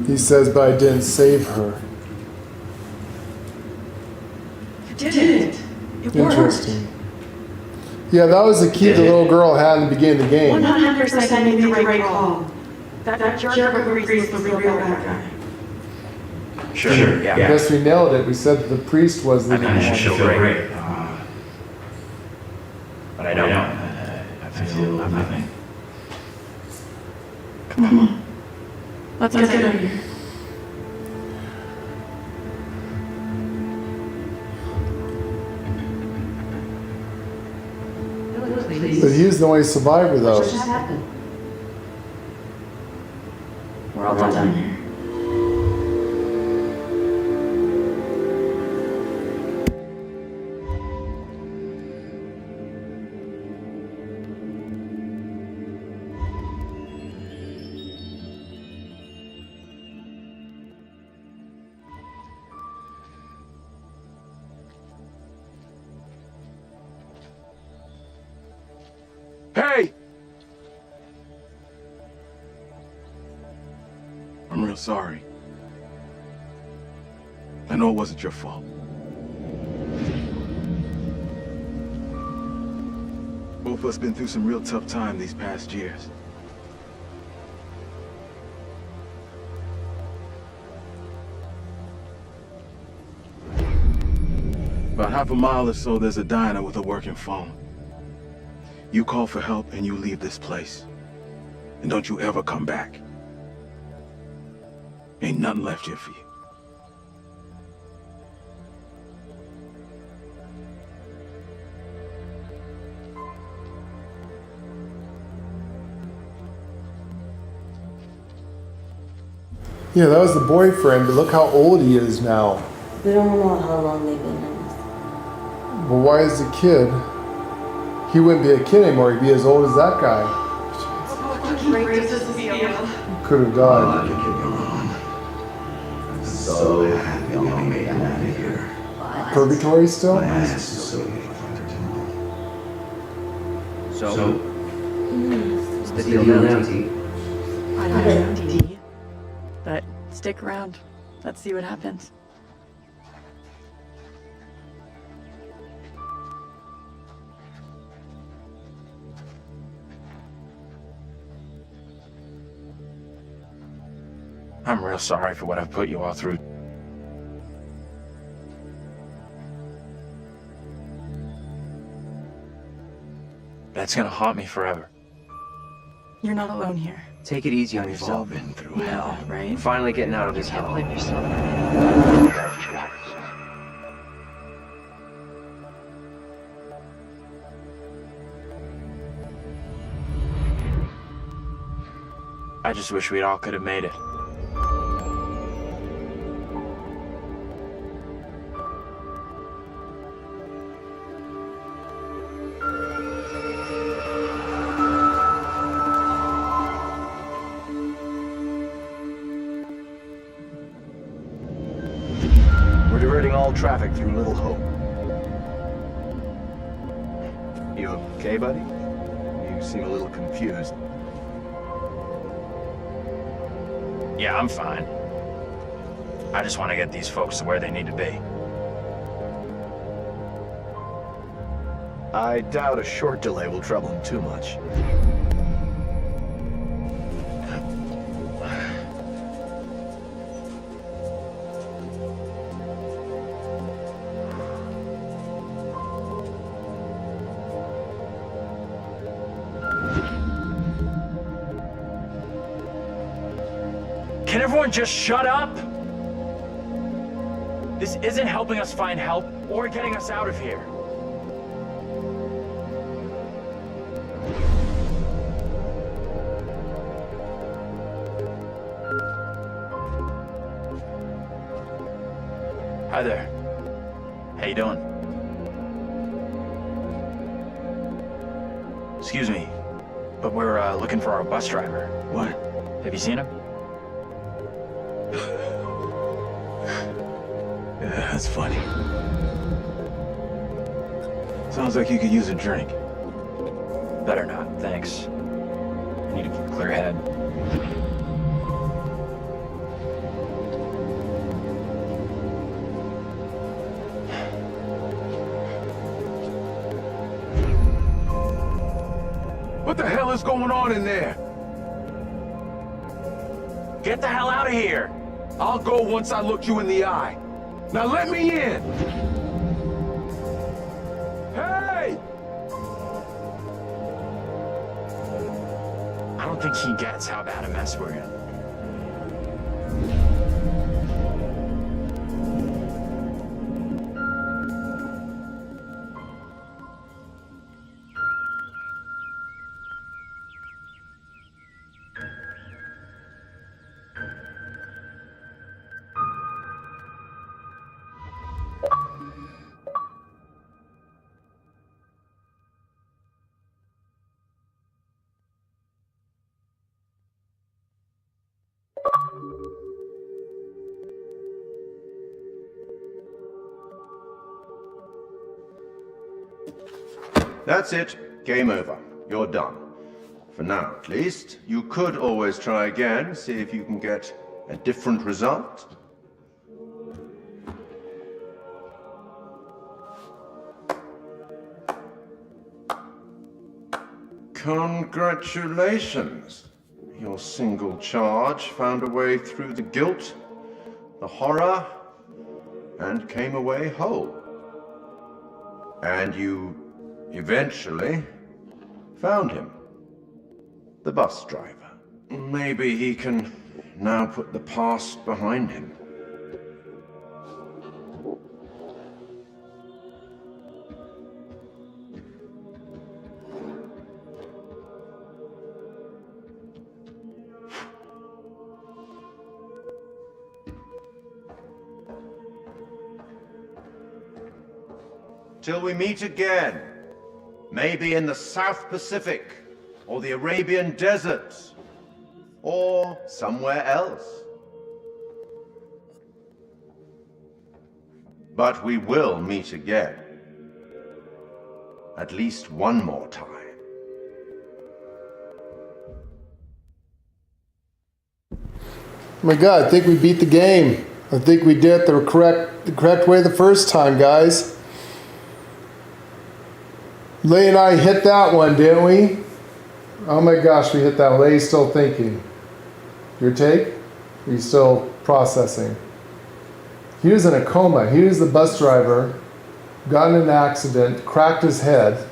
He says, but I didn't save her. You did it. It Interesting. worked. Yeah, that was the key the little girl had in the beginning of the game. 100% made the right call. That jerk agrees with the real bad guy. Sure, yeah. Yes, we nailed it. We said that the priest was the... I should feel great. But I don't. I feel nothing. Come on. Let's get out of here. But he's the only survivor, though. What just happened? We're all done here. Hey! I'm real sorry. I know it wasn't your fault. Both of us been through some real tough time these past years. About half a mile or so, there's a diner with a working phone. You call for help and you leave this place. And don't you ever come back. Ain't nothing left here for you. Yeah, that was the boyfriend, but look how old he is now. We don't know how long they've been in this. But why is the kid? He wouldn't be a kid anymore. He'd be as old as that guy. Great does this feel? Could have died. I'm so happy we made it out of here. Purgatory still? My ass is so So? What's the deal now, T? I don't know, D. But stick around. Let's see what happens. I'm real sorry for what I've put you all through. That's gonna haunt me forever. You're not alone here. Take it easy on We've all yourself. been through Yeah, hell. right? We're finally getting out of this hell. Blame yourself. I just wish we all could have made it. all traffic through Little Hope. You okay, buddy? You seem a little confused. Yeah, I'm fine. I just want to get these folks to where they need to be. I doubt a short delay will trouble him too much. Can everyone just shut up? This isn't helping us find help or getting us out of here. Hi there. How you doing? Excuse me, but we're looking for our bus driver. What? Have you seen him? Yeah, that's funny. Sounds like you could use a drink. Better not, thanks. I need a clear head. What the hell is going on in there? Get the hell out of here! I'll go once I look you in the eye. Now let me in! Hey! I don't think he gets how bad a mess we're in. That's it. Game over. You're done. For now, at least. You could always try again, see if you can get a different result. Congratulations. Your single charge found a way through the guilt, the horror, and came away whole. And you eventually found him. The bus driver. Maybe he can now put the past behind him. Till we meet again. Maybe in the South Pacific, or the Arabian Desert, or somewhere else. But we will meet again. At least one more time. Oh my God, I think we beat the game. I think we did it the correct way the first time, guys. Lay and I hit that one, didn't we? Oh my gosh, we hit that one. Lay's still thinking. Your take? Are you still processing? He was in a coma. He was the bus driver, got in an accident, cracked his head.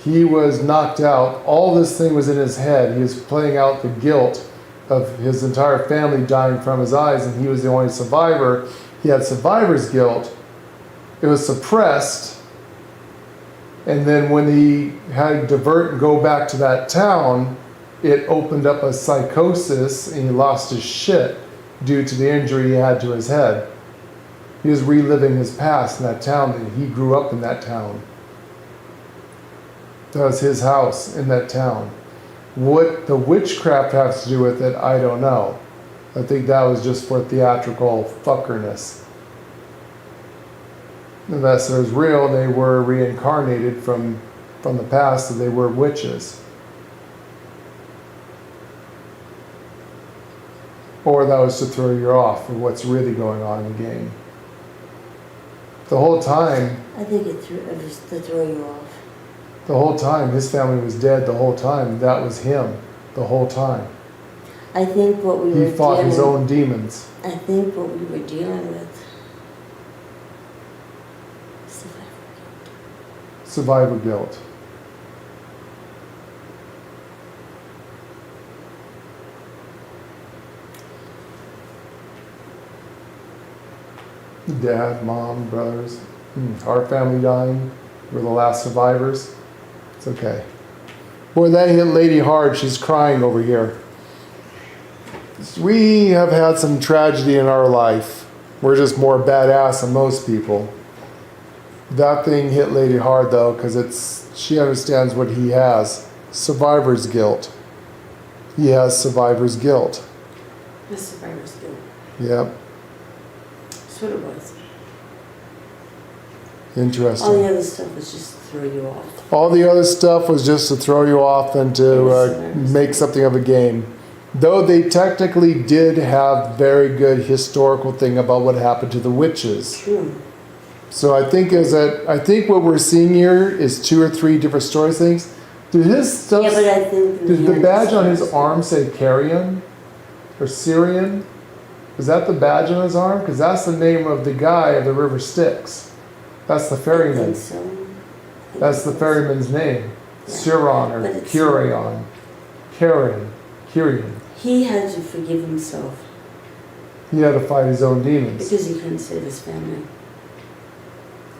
He was knocked out. All this thing was in his head. He was playing out the guilt of his entire family dying from his eyes, and he was the only survivor. He had survivor's guilt. It was suppressed. And then when he had to divert and go back to that town, it opened up a psychosis and he lost his shit due to the injury he had to his head. He was reliving his past in that town. He grew up in that town. That was his house in that town. What the witchcraft has to do with it, I don't know. I think that was just for theatrical fuckerness. unless it was real, they were reincarnated from the past, and they were witches. Or that was to throw you off of what's really going on in the game. The whole time, I think it was to throw you off. the whole time, his family was dead the whole time. That was him the whole time. I think what we were He fought his dealing- own demons. I think what we were dealing with. Survivor guilt. Dad, mom, brothers. Our family dying. We're the last survivors. It's okay. Boy, that hit Lady hard. She's crying over here. We have had some tragedy in our life. We're just more badass than most people. That thing hit Lady hard though, because she understands what he has. Survivor's guilt. He has survivor's guilt. The survivor's guilt. Yep. That's what it was. Interesting. All the other stuff was just to throw you off. All the other stuff was just to throw you off and to make something of a game. Though they technically did have very good historical thing about what happened to the witches. True. So I think what we're seeing here is 2 or 3 different story things. Did his stuff? Yeah, but I think Did the badge on his arm say Carrion or Syrian? Is that the badge on his arm? Because that's the name of the guy of the River Styx. That's the ferryman. I think so. That's the ferryman's name. Suron or Curion. Kyrian. He had to forgive himself He had to fight his own demons. because he couldn't save his family.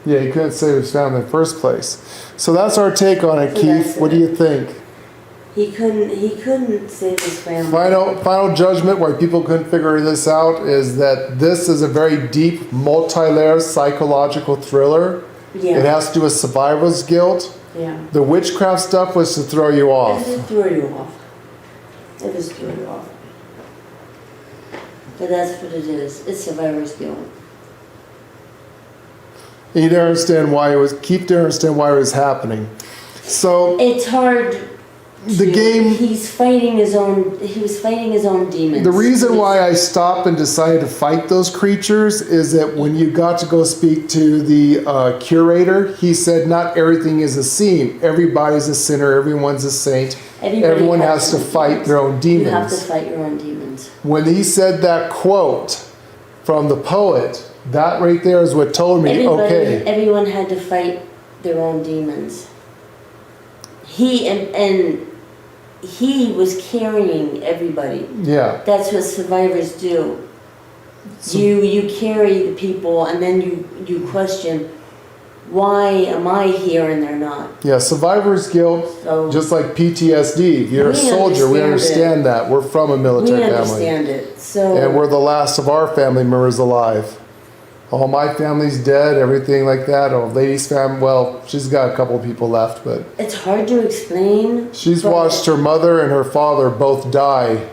Yeah, he couldn't save his family in the first place. So that's our take on it, So Keith. that's What do it. you think? He couldn't save his family. Final judgment, why people couldn't figure this out, is that this is a very deep, multi-layer psychological thriller. Yeah. It has to do with survivor's guilt. Yeah. The witchcraft stuff was to throw you off. It threw you off. It just threw you off. But that's what it is. It's survivor's guilt. You didn't understand why it was. Keith didn't understand why it was happening. So It's hard. The game. He's fighting his own. He was fighting his own demons. The reason why I stopped and decided to fight those creatures is that when you got to go speak to the curator, he said not everything is a scene. Everybody's a sinner. Everyone's a saint. Everyone has to fight their own demons. You have to fight your own demons. When he said that quote from the poet, that right there is what told me, Everyone had to fight their own demons. He was carrying everybody. Yeah. That's what survivors do. You carry the people, and then you question, why am I here and they're not? Yeah, survivor's guilt, just like PTSD. If you're a soldier, we understand that. We're from a military We family. understand it. So And we're the last of our family members alive. All my family's dead, everything like that. Oh, lady's family, well, she's got a couple of people left, but it's hard to explain. she's but watched her mother and her father both die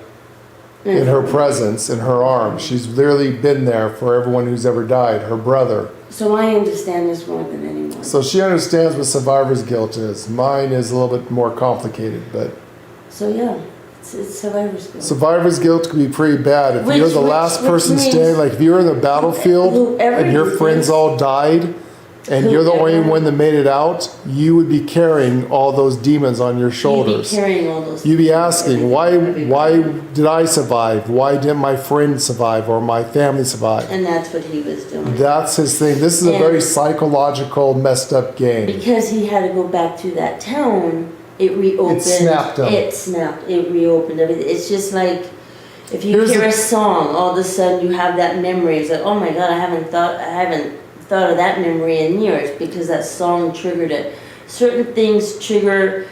in her presence, in her arms. She's literally been there for everyone who's ever died, her brother. So I understand this more than anyone. So she understands what survivor's guilt is. Mine is a little bit more complicated, but So yeah, it's survivor's guilt. survivor's guilt can be pretty bad. If you're the last person means standing, like if you're in the battlefield and your friends all died, and you're the only one that made it out, you would be carrying all those demons on your shoulders. You'd be carrying all those. You'd be asking, why did I survive? Why didn't my friend survive or my family survive? And that's what he was doing. That's his thing. This is a very psychological, messed up game. Because he had to go back to that town, it reopened. It snapped him. It snapped. It reopened everything. It's just like if you Here's hear the- a song, all of a sudden you have that memory. It's like, oh my God, I haven't thought of that memory in years because that song triggered it. Certain things trigger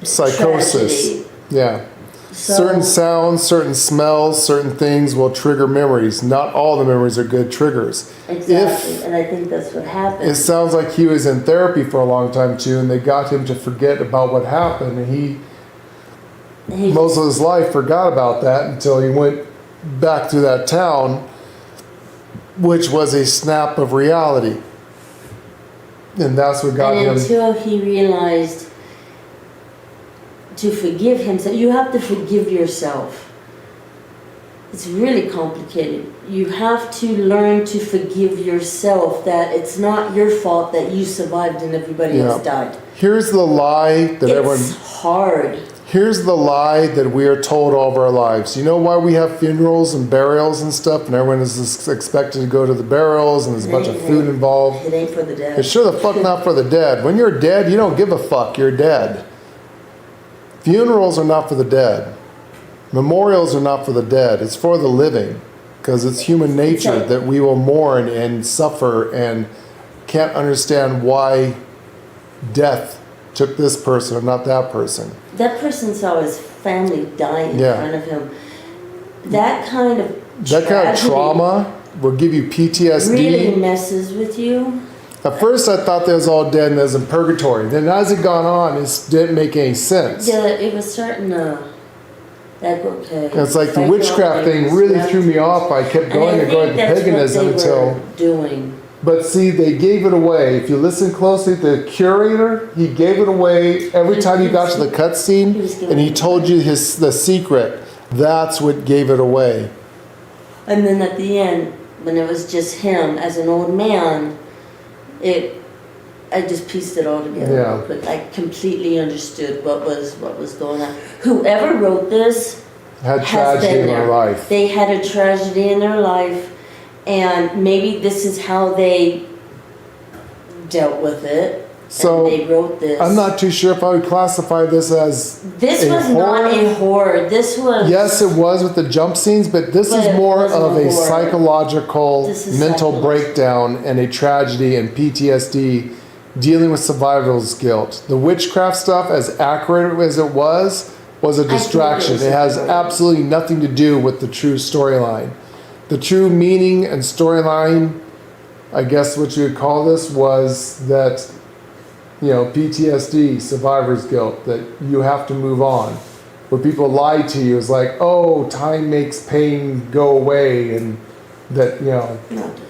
Psychosis. tragedy. Yeah. So- Certain sounds, certain smells, certain things will trigger memories. Not all the memories are good triggers. Exactly, and I think that's what happened. It sounds like he was in therapy for a long time too, and they got him to forget about what happened, and he most of his life forgot about that until he went back to that town, which was a snap of reality. And that's what got and him. until he realized to forgive himself, you have to forgive yourself. It's really complicated. You have to learn to forgive yourself, that it's not your fault that you survived and everybody else died. Here's the lie that It's hard. Here's the lie that we are told all of our lives. You know why we have funerals and burials and stuff, and everyone is expected to go to the burials, and there's a bunch of food involved? It ain't for the dead. It's sure the fuck not for the dead. When you're dead, you don't give a fuck. You're dead. Funerals are not for the dead. Memorials are not for the dead. It's for the living, because it's human nature that we will mourn and suffer and can't understand why death took this person and not that person. That person saw his family die in front of him. That kind of trauma will give you PTSD. really messes with you. At first I thought they was all dead and they was in purgatory. Then as it gone on, it didn't make any sense. Yeah, it was starting to, like, okay. It's like the witchcraft thing really threw me off. I kept going and going to paganism until... doing. But see, they gave it away. If you listen closely, the curator, he gave it away every time you got to the cutscene, and he told you the secret. That's what gave it away. And then at the end, when it was just him as an old man, I just pieced it all together. Yeah. But I completely understood what was going on. Whoever wrote this Had tragedy in their life. They had a tragedy in their life, and maybe this is how they dealt with it. So and they wrote this. I'm not too sure if I would classify this as This was not a horror. This was... Yes, it was with the jump scenes, but this is more of a psychological, mental breakdown and a tragedy and PTSD dealing with survival's guilt. The witchcraft stuff, as accurate as it was a distraction. It has absolutely nothing to do with the true storyline. The true meaning and storyline, I guess what you would call this, was that, you know, PTSD, survivor's guilt, that you have to move on. Where people lie to you is like, oh, time makes pain go away, and that, you know,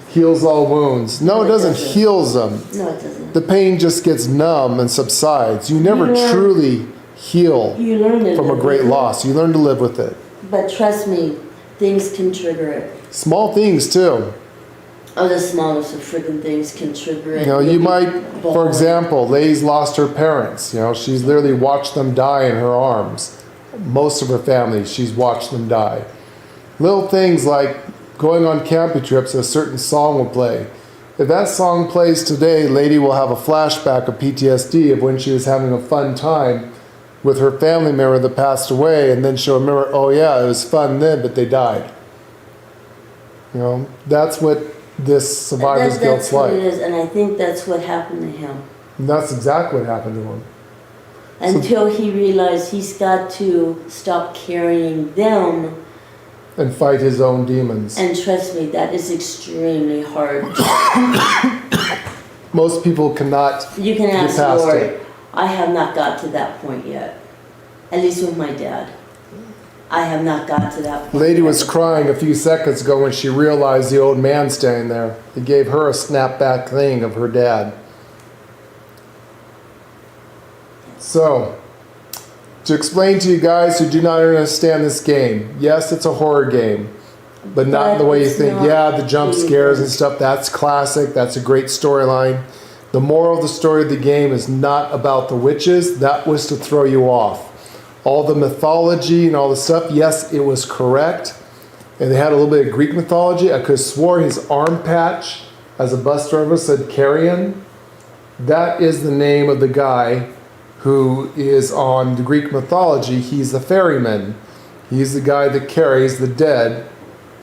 heals all wounds. No, it doesn't heal them. No, it doesn't. The pain just gets numb and subsides. You never truly heal from a great loss. You learn to live with it. But trust me, things can trigger it. Small things too. Oh, the smallest of friggin' things can trigger it. You know, you might, for example, Lay's lost her parents. You know, she's literally watched them die in her arms. Most of her family, she's watched them die. Little things like going on camping trips, a certain song will play. If that song plays today, Lady will have a flashback of PTSD of when she was having a fun time with her family member that passed away, and then she'll remember, oh yeah, it was fun then, but they died. You know, that's what this survivor's guilt's That's what like. it is, and I think that's what happened to him. And that's exactly what happened to him. Until he realized he's got to stop carrying them. And fight his own demons. And trust me, that is extremely hard. Most people cannot You can get ask past Lord. it. I have not got to that point yet. At least with my dad. I have not got to that point. Lady was crying a few seconds ago when she realized the old man standing there. It gave her a snapback thing of her dad. So, to explain to you guys who do not understand this game, yes, it's a horror game, but not in the way you think. Yeah, the jump scares and stuff, that's classic, that's a great storyline. The moral of the story of the game is not about the witches, that was to throw you off. All the mythology and all the stuff, yes, it was correct. And they had a little bit of Greek mythology. I could have swore his arm patch as a bus driver said Carrion. That is the name of the guy who is on the Greek mythology. He's the ferryman. He's the guy that carries the dead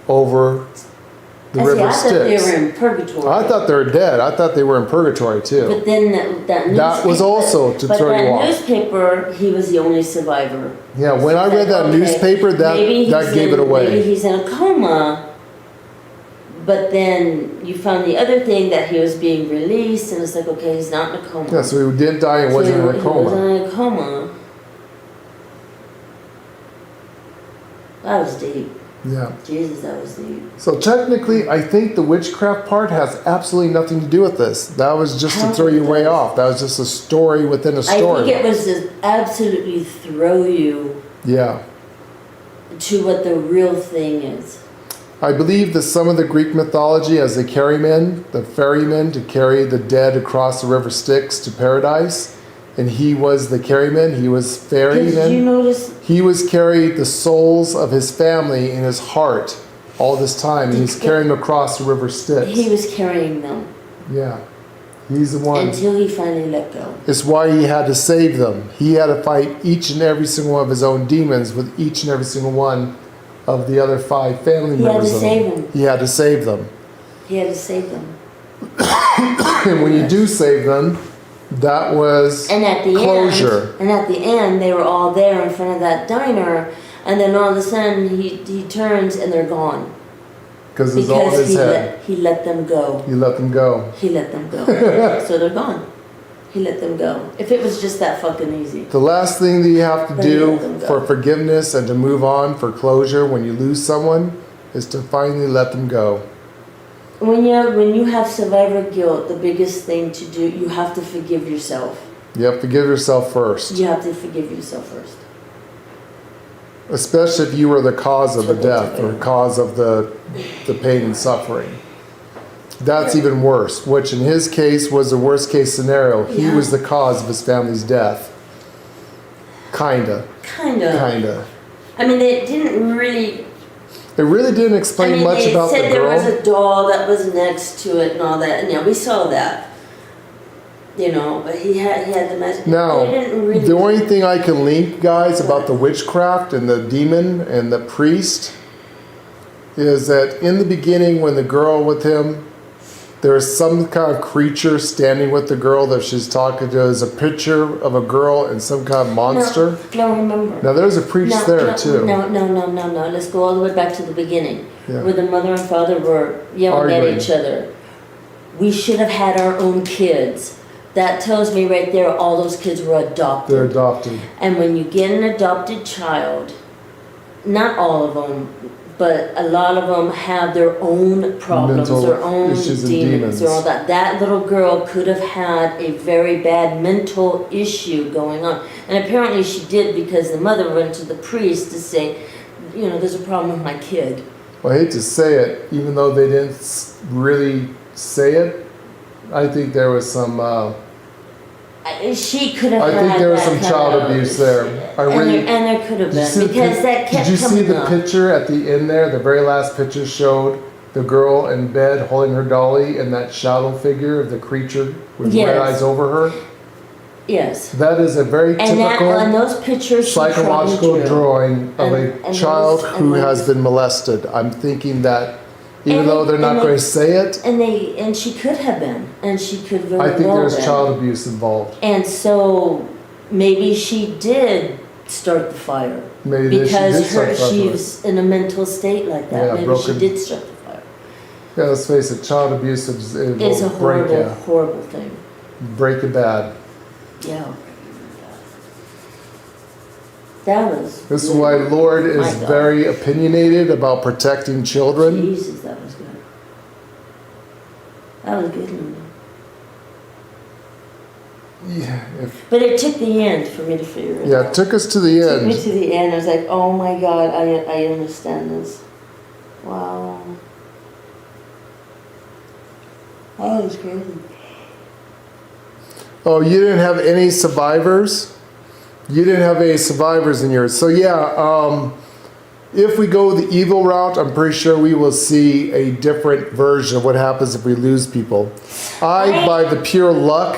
over the river Styx. I thought they were in purgatory. I thought they were dead. I thought they were in purgatory too. But then that newspaper, that was also to throw you off. But that newspaper, he was the only survivor. Yeah, when I read that newspaper, that gave it away. Maybe he's in a coma. But then you found the other thing that he was being released, and it's like, okay, he's not in a coma. Yeah, so he didn't die and wasn't in a coma. He wasn't in a coma. That was deep. Yeah. Jesus, that was deep. So technically, I think the witchcraft part has absolutely nothing to do with this. That was just to throw you way off. That was just a story within a story. I think it was to absolutely throw you Yeah. to what the real thing is. I believe that some of the Greek mythology, as they carry men, the ferrymen to carry the dead across the river Styx to paradise, and he was the carryman, he was ferryman. Did you notice? He was carried the souls of his family in his heart all this time, and he's carrying them across the river Styx. He was carrying them Yeah. He's the one. until he finally let go. It's why he had to save them. He had to fight each and every single one of his own demons with each and every single one of the other 5 family He had members to of save them. them. He had to save them. He had to save them. And when you do save them, that was And at the closure. end, they were all there in front of that diner, and then all of a sudden he turns and they're gone. Because it's all in his head. He let them go. You let them go. He let them go. So they're gone. He let them go. If it was just that fucking easy. The last thing that you have to But he let do them go. for forgiveness and to move on for closure when you lose someone is to finally let them go. When you have survivor guilt, the biggest thing to do, you have to forgive yourself. You have to forgive yourself first. You have to forgive yourself first. Especially if you were the cause of the death or cause of the pain and suffering. That's even worse, which in his case was the worst case scenario. He Yeah. was the cause of his family's death. Kinda. Kinda. I mean, they didn't really. It really didn't explain much about the They said there was girl. a doll that was next to it and all that, and yeah, we saw that. You know, but he had the magic. Now, They didn't really. the only thing I can link, guys, about the witchcraft and the demon and the priest is that in the beginning when the girl with him, there is some kind of creature standing with the girl that she's talking to. There's a picture of a girl and some kind of monster. No, remember. Now there's a priest there too. No. Let's go all the way back to the beginning, Yeah. where the mother and father were yelling Arguing. at each other. We should have had our own kids. That tells me right there, all those kids were adopted. They're adopted. And when you get an adopted child, not all of them, but a lot of them have their own problems, Mental their own issues and demons, demons. or all that. That little girl could have had a very bad mental issue going on. And apparently she did, because the mother went to the priest to say, you know, there's a problem with my kid. Well, I hate to say it, even though they didn't really say it, I think there was some. She could have I had think there was that some kind child of- abuse there. I really. and there could have Did you see been, the because pic- that kept Did you see coming the up. picture at the end there? The very last picture showed the girl in bed holding her dolly and that shadow figure of the creature with Yes. red eyes over her. Yes. That is a very And that, typical on those pictures, she psychological probably drew. drawing of And a child those- who and has those- been molested. I'm thinking that even And though they- they're not and going they- to say it, And she could have been, and she could very I think well there's been. child abuse involved. And so maybe she did start the fire. Maybe she because did start the fire. she's in a mental state like that. Yeah, Maybe broken- she did start the fire. Yeah, let's face it, child abuse is It's a break horrible, you. horrible thing. Break it bad. Yeah. That was. This is why Lord is My God. very opinionated about protecting children. Jesus, that was good. That was good. Linda. Yeah, But it took the end for me to figure it out. yeah, it took us to the It took me end. to the end. I was like, oh my God, I understand this. Wow. That was crazy. Oh, you didn't have any survivors? You didn't have any survivors in yours. So yeah, if we go the evil route, I'm pretty sure we will see a different version of what happens if we lose people. I, by the pure luck,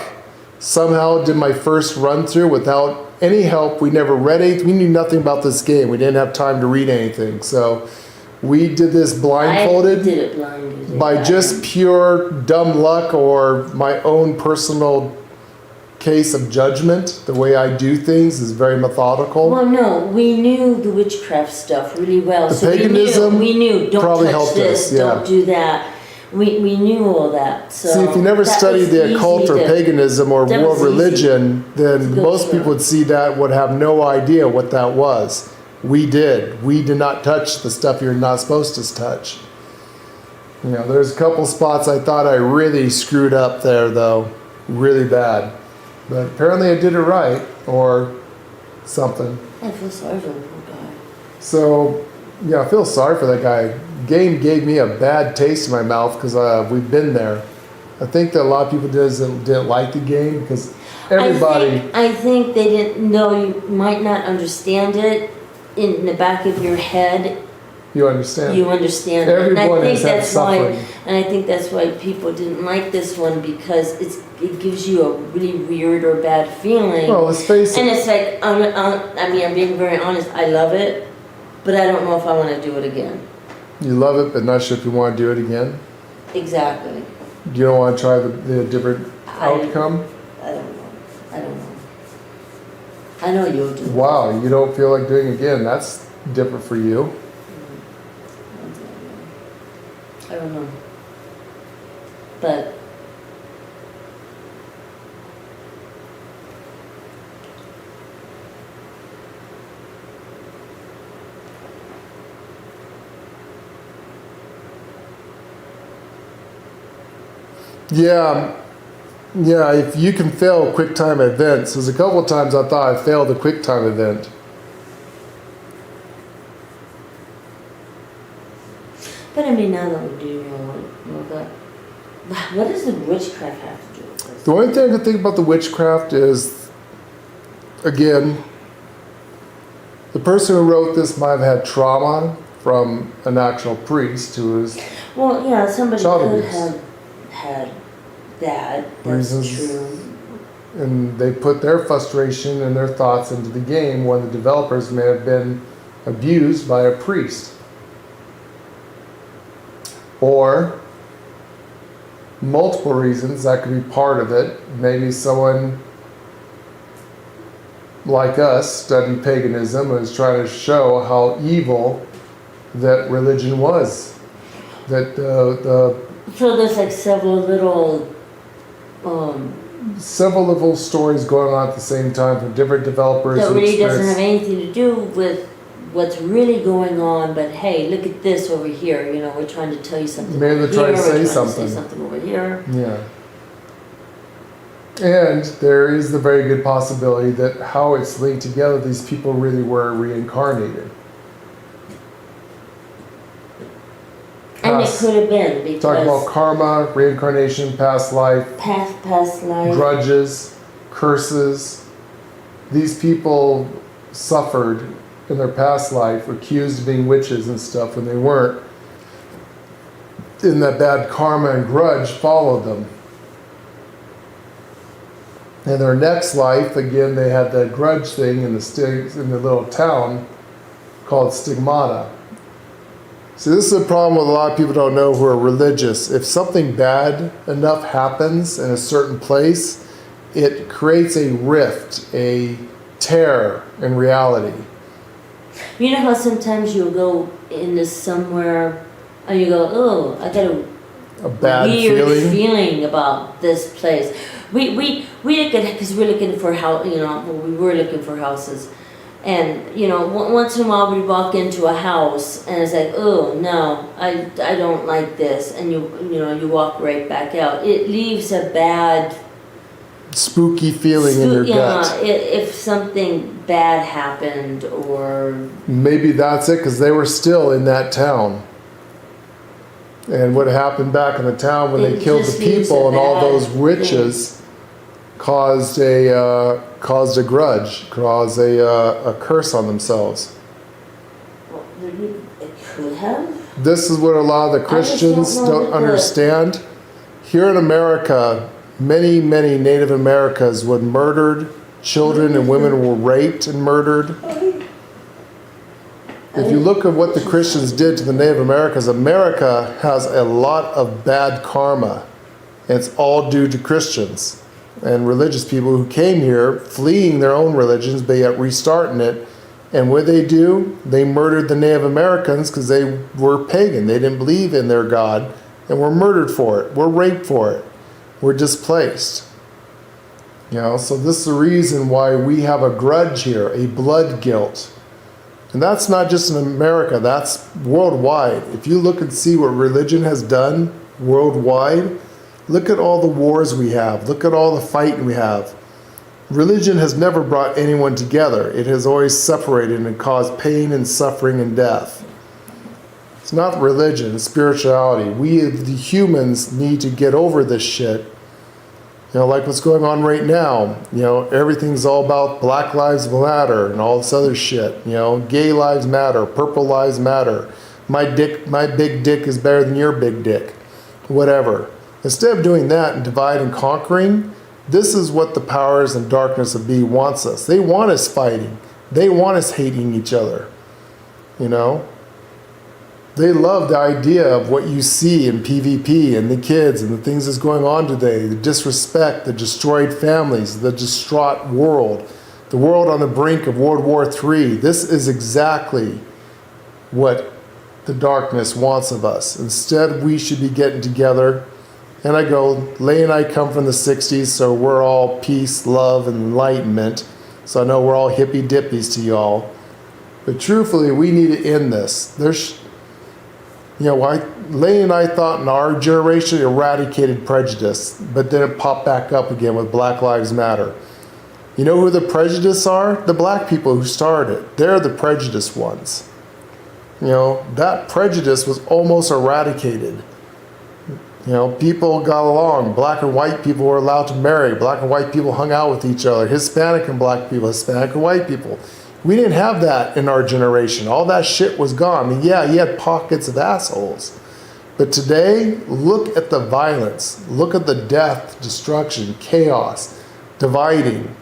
somehow did my first run through without any help. We never read anything. We knew nothing about this game. We didn't have time to read anything. So we did this blindfolded. I did it blinded. By just pure dumb luck or my own personal case of judgment. The way I do things is very methodical. Well, no, we knew the witchcraft stuff really well. The so paganism we knew don't probably touch helped this, us, yeah. don't do that. We knew all that. So See, if you never that studied was the easy occult or to- paganism or that world was easy religion, then to go most through. people would see that would have no idea what that was. We did. We did not touch the stuff you're not supposed to touch. You know, there's a couple spots I thought I really screwed up there, though. Really bad. But apparently I did it right, or something. I feel sorry for the poor guy. So, yeah, I feel sorry for that guy. Game gave me a bad taste in my mouth because we've been there. I think that a lot of people didn't like the game because everybody... I think they didn't know you might not understand it in the back of your head. You understand? You understand it. Everyone And I think has had that's why, suffering. and I think that's why people didn't like this one because it gives you a really weird or bad feeling. Well, let's face it. And it's like, I'm being very honest, I love it, but I don't know if I want to do it again. You love it, but not sure if you want to do it again? Exactly. You don't want to try the different outcome? I don't know. I know you'll do it. Wow, you don't feel like doing it again. That's different for you. I don't know. But Yeah, if you can fail quick time events. There's a couple of times I thought I failed a quick time event. But I mean, now that we do know that, what does the witchcraft have to do with this? The only thing I can think about the witchcraft is, again, the person who wrote this might have had trauma from an actual priest who was Well, yeah, somebody child could abuse. have had that. That's Reasons. true. And they put their frustration and their thoughts into the game when the developers may have been abused by a priest. Or multiple reasons, that could be part of it. Maybe someone like us studied paganism and was trying to show how evil that religion was. That So there's like several little stories going on at the same time from different developers. that who really doesn't experienced- have anything to do with what's really going on, but hey, look at this over here, you know, we're trying to tell you something Maybe over they're trying here, to say we're trying something. to say something over here. Yeah. And there is the very good possibility that how it's linked together, these people really were reincarnated. And it could have been because Talking about karma, reincarnation, past life, past life. grudges, curses. These people suffered in their past life, accused of being witches and stuff when they weren't. And that bad karma and grudge followed them. In their next life, again, they had that grudge thing in the little town called Stigmata. See, this is a problem with a lot of people don't know who are religious. If something bad enough happens in a certain place, it creates a rift, a tear in reality. You know how sometimes you'll go into somewhere and you go, oh, I got A bad weird feeling. about this place. We look at, because we're looking for we were looking for houses. And, you know, once in a while we walk into a house and it's like, oh, no, I don't like this. And you walk right back out. It leaves a bad... Spooky feeling in your gut. If something bad happened or... Maybe that's it, because they were still in that town. And what happened back in the town when they killed the people and all those witches caused a grudge, caused a curse on themselves. It could have. This is what a lot of the Christians don't understand. Here in America, many Native Americans were murdered, children and women were raped and murdered. If you look at what the Christians did to the Native Americans, America has a lot of bad karma. And it's all due to Christians and religious people who came here fleeing their own religions, but yet restarting it. And what they do, they murdered the Native Americans because they were pagan. They didn't believe in their God and were murdered for it, were raped for it, were displaced. You know, so this is the reason why we have a grudge here, a blood guilt. And that's not just in America, that's worldwide. If you look and see what religion has done worldwide, look at all the wars we have, look at all the fighting we have. Religion has never brought anyone together. It has always separated and caused pain and suffering and death. It's not religion, it's spirituality. We, the humans, need to get over this shit. You know, like what's going on right now. You know, everything's all about Black Lives Matter and all this other shit. You know, gay lives matter, purple lives matter. My big dick is better than your big dick. Whatever. Instead of doing that and divide and conquering, this is what the powers and darkness of B wants us. They want us fighting. They want us hating each other. You know? They love the idea of what you see in PvP and the kids and the things that's going on today, the disrespect, the destroyed families, the distraught world, the world on the brink of World War III. This is exactly what the darkness wants of us. Instead, we should be getting together. And I go, Lay and I come from the 60s, so we're all peace, love, and enlightenment. So I know we're all hippy dippies to y'all. But truthfully, we need to end this. You know, Lay and I thought in our generation eradicated prejudice, but then it popped back up again with Black Lives Matter. You know who the prejudice are? The black people who started it. They're the prejudiced ones. You know, that prejudice was almost eradicated. You know, people got along. Black and white people were allowed to marry. Black and white people hung out with each other. Hispanic and black people, Hispanic and white people. We didn't have that in our generation. All that shit was gone. I mean, yeah, you had pockets of assholes. But today, look at the violence. Look at the death, destruction, chaos, dividing.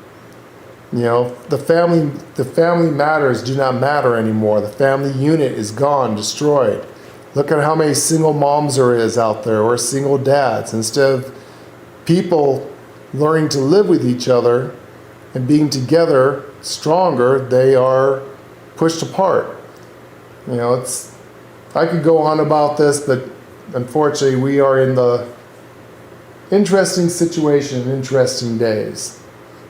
You know, the family matters do not matter anymore. The family unit is gone, destroyed. Look at how many single moms there is out there, or single dads. Instead of people learning to live with each other and being together stronger, they are pushed apart. You know, I could go on about this, but unfortunately we are in the interesting situation, interesting days.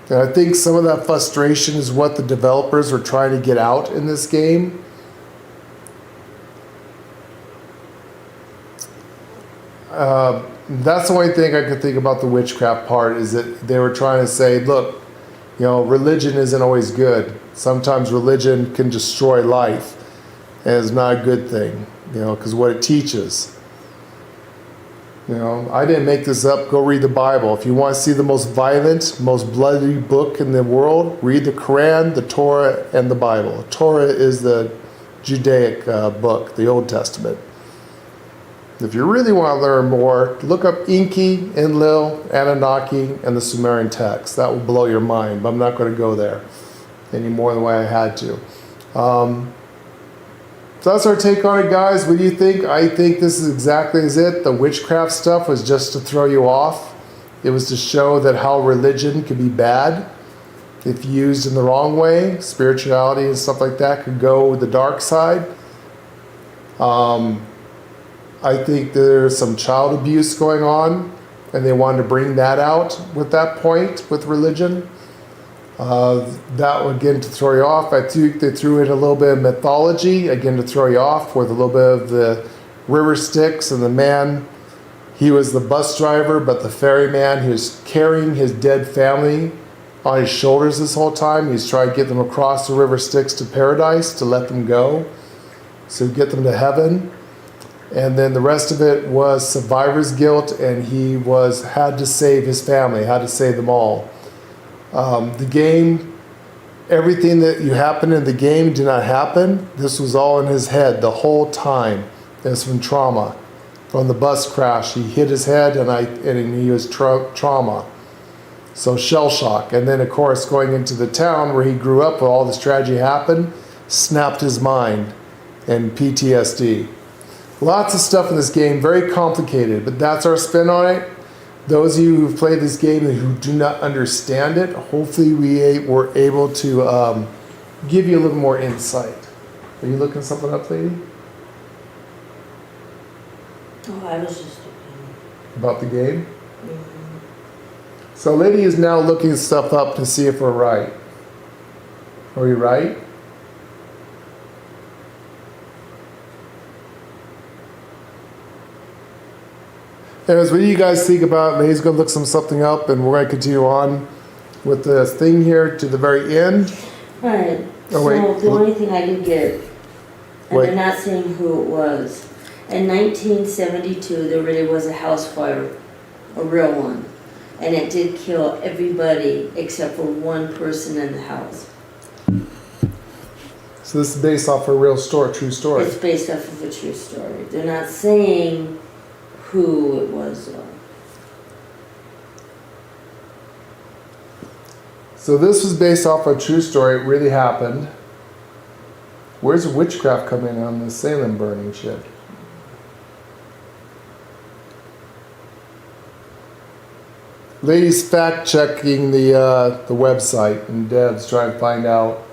And I think some of that frustration is what the developers are trying to get out in this game. That's the only thing I could think about the witchcraft part, is that they were trying to say, look, you know, religion isn't always good. Sometimes religion can destroy life, and it's not a good thing, you know, because what it teaches. You know, I didn't make this up. Go read the Bible. If you want to see the most violent, most bloody book in the world, read the Quran, the Torah, and the Bible. Torah is the Judaic book, the Old Testament. If you really want to learn more, look up Enki, Enlil, Anunnaki, and the Sumerian text. That will blow your mind, but I'm not going to go there any more than the way I had to. So that's our take on it, guys. What do you think? I think this is exactly as it. The witchcraft stuff was just to throw you off. It was to show that how religion could be bad if used in the wrong way. Spirituality and stuff like that could go the dark side. I think there's some child abuse going on, and they wanted to bring that out with that point with religion. That, again, to throw you off. I think they threw in a little bit of mythology, again, to throw you off, with a little bit of the river Styx and the man. He was the bus driver, but the ferryman, he was carrying his dead family on his shoulders this whole time. He was trying to get them across the river Styx to paradise, to let them go, so get them to heaven. And then the rest of it was survivor's guilt, and he had to save his family, had to save them all. The game, everything that happened in the game did not happen. This was all in his head the whole time. It was from trauma. From the bus crash, he hit his head, and he was trauma. So shell shock. And then, of course, going into the town where he grew up, where all this tragedy happened, snapped his mind, and PTSD. Lots of stuff in this game, very complicated, but that's our spin on it. Those of you who've played this game and who do not understand it, hopefully we were able to give you a little more insight. Are you looking something up, lady? Oh, I was just about the game? So lady is now looking stuff up to see if we're right. Are we right? Anyways, what do you guys think about? May's gonna look something up, and we're gonna continue on with the thing here to the very end. Alright, Oh, so wait. the only thing I could get, and Wait. they're not saying who it was. In 1972, there really was a house fire, a real one. And it did kill everybody except for one person in the house. So this is based off a real story, true story. It's based off of a true story. They're not saying who it was though. So this was based off a true story. It really happened. Where's witchcraft coming in on the Salem burning shit? Ladies fact checking the website and devs trying to find out.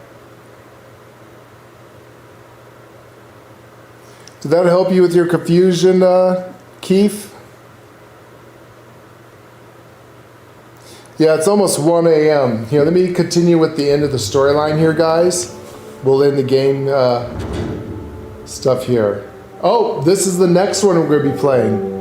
Did that help you with your confusion, Keith? Yeah, it's almost 1 a.m. Here, let me continue with the end of the storyline here, guys. We'll end the game stuff here. Oh, this is the next one we're going to be playing.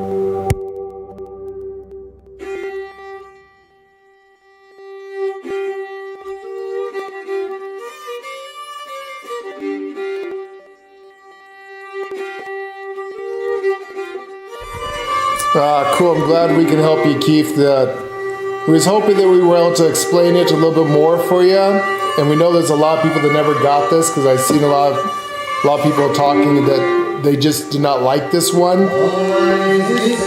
Cool, I'm glad we can help you, Keith. We was hoping that we were able to explain it a little bit more for you. And we know there's a lot of people that never got this because I've seen a lot of people talking that they just did not like this one. Oh,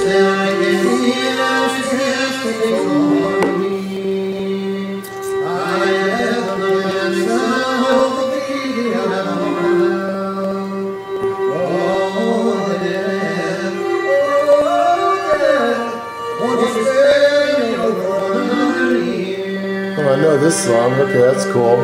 I know this song. Okay, that's cool.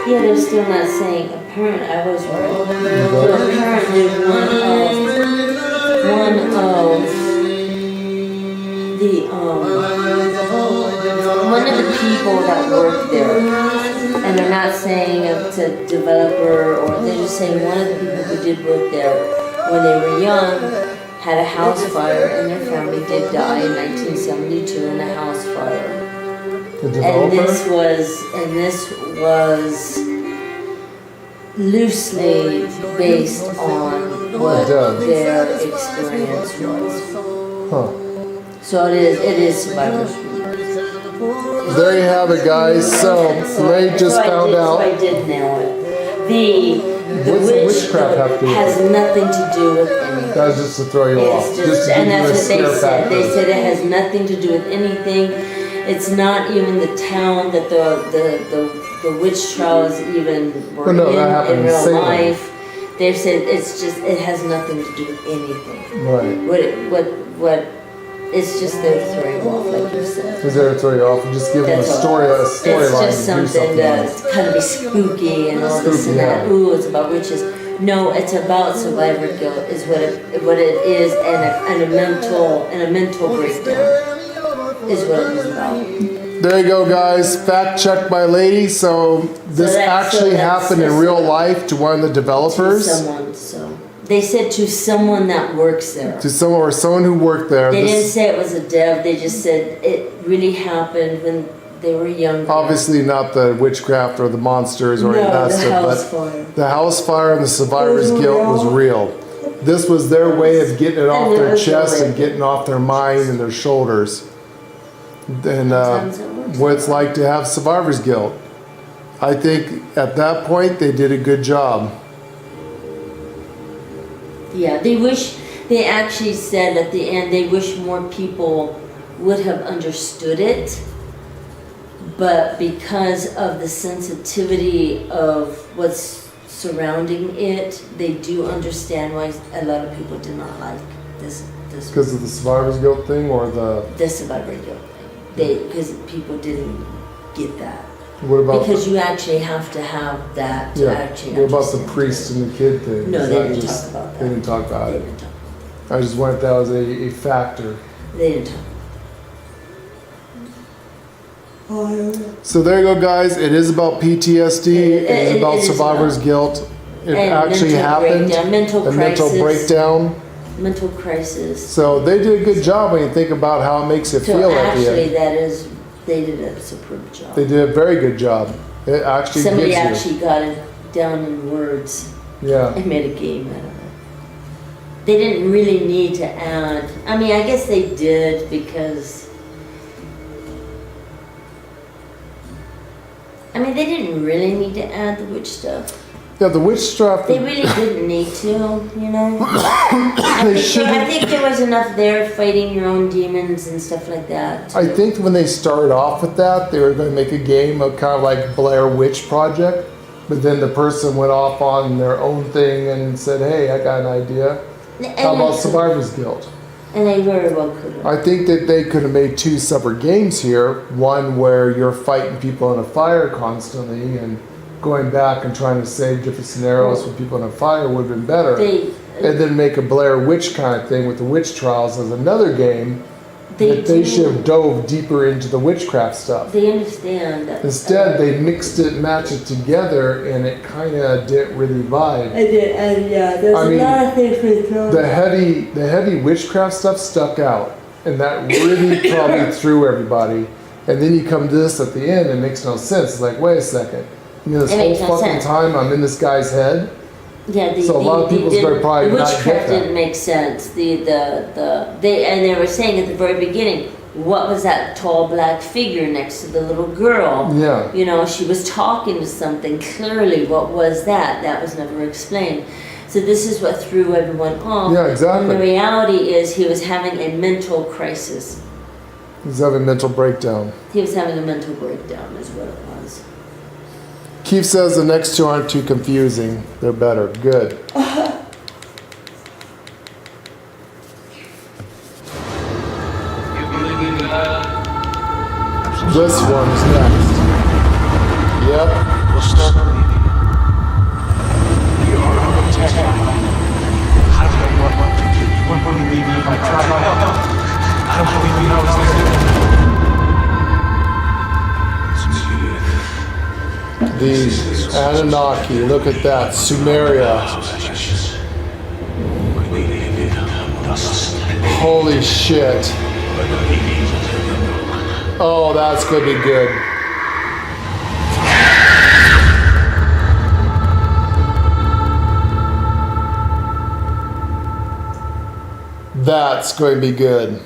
Yeah, they're still not saying. Apparently, I was right. But apparently, one of the people that worked there, and they're not saying it's a developer, or they're just saying one of the people who did work there when they were young had a house fire, and their family did die in 1972 in a house fire. And this was loosely based on what their experience was. Huh. So it is survivor's guilt. There you have it, guys. So Ray just found out. So I did nail it. The witchcraft have to do with has it? nothing to do with anything. That was just to throw you off. Just to and give you that's a what they scare said. factor. They said it has nothing to do with anything. It's not even the town that the witch trials even were in real life. They've said it's just it has nothing to do with anything. Right. What it's just there to throw you off, like you said. Is there to throw you off and just give them a storyline? It's just something that's kind of be spooky and all this and that. Ooh, it's about witches. No, it's about survivor guilt. Is what it is, and a mental breakdown is what it is about. There you go, guys. Fact checked by Lady. So this actually happened in real life to one of the developers. To someone, so they said to someone that works there. To someone who worked there. They didn't say it was a dev. They just said it really happened when they were younger. Obviously not the witchcraft or the monsters or any of that stuff, but the house fire and the survivor's guilt was real. This was their way of getting it off their chest and getting off their mind and their shoulders. And what it's like to have survivor's guilt. I think at that point they did a good job. Yeah, they actually said at the end they wish more people would have understood it, but because of the sensitivity of what's surrounding it, they do understand why a lot of people did not like this this Because of the Survivor's Guild thing, or the Survivor Guild thing. Because people didn't get that. what about? Because you actually have to have that to Yeah. actually What about the understand priest and the kid thing? No, Is they that didn't just- talk about that. They didn't talk about They it. didn't talk I just wondered if that was a factor. They didn't talk. So there you go, guys. It is about PTSD. It is about it is survivor's about- guilt. It and actually mental happened. breakdown, mental a mental crisis. breakdown. Mental crisis. So they did a good job when you think about how it makes you So feel at the actually, end. that is, they did a superb job. They did a very good job. It actually Somebody gives actually got it down in words you. Yeah. and made a game out of it. They didn't really need to add. I mean, I guess they did because. I mean, they didn't really need to add the witch stuff. Yeah, the witch stuff. They really didn't need to, you know. I think there was enough there fighting your own demons and stuff like that. I think when they started off with that, they were going to make a game of kind of like Blair Witch Project, but then the person went off on their own thing and said, "Hey, I got an idea. How about Survivor's Guild?" And they very well could have. I think that they could have made two separate games here. One where you're fighting people in a fire constantly and going back and trying to save different scenarios with people in a fire would have been better. And then make a Blair Witch kind of thing with the witch trials as another game. They should have dove deeper into the witchcraft stuff. They understand that. Instead, they mixed it, matched it together, and it kind of didn't really vibe. And yeah, there's a lot of things we throw. The heavy witchcraft stuff stuck out, and that really probably threw everybody. And then you come to this at the end, and it makes no sense. It's like, wait a second, you know, this It whole makes no fucking sense. time I'm in this guy's head. Yeah, So a lot of people's going to probably the not get witchcraft that. didn't make sense. They were saying at the very beginning, what was that tall black figure next to the little girl? Yeah. You know, she was talking to something. Clearly, what was that? That was never explained. So this is what threw everyone off. Yeah, exactly. And the reality is he was having a mental crisis. He's having a mental breakdown. He was having a mental breakdown is what it was. Keith says the next two aren't too confusing. They're better. Good. This one's next. Yep. We'll start believing. You are protected. I don't know what to do. You won't believe me if I try my help. I don't believe you know The Anunnaki. Look at that. Sumeria. Holy shit. Oh, that's gonna be good. That's going to be good.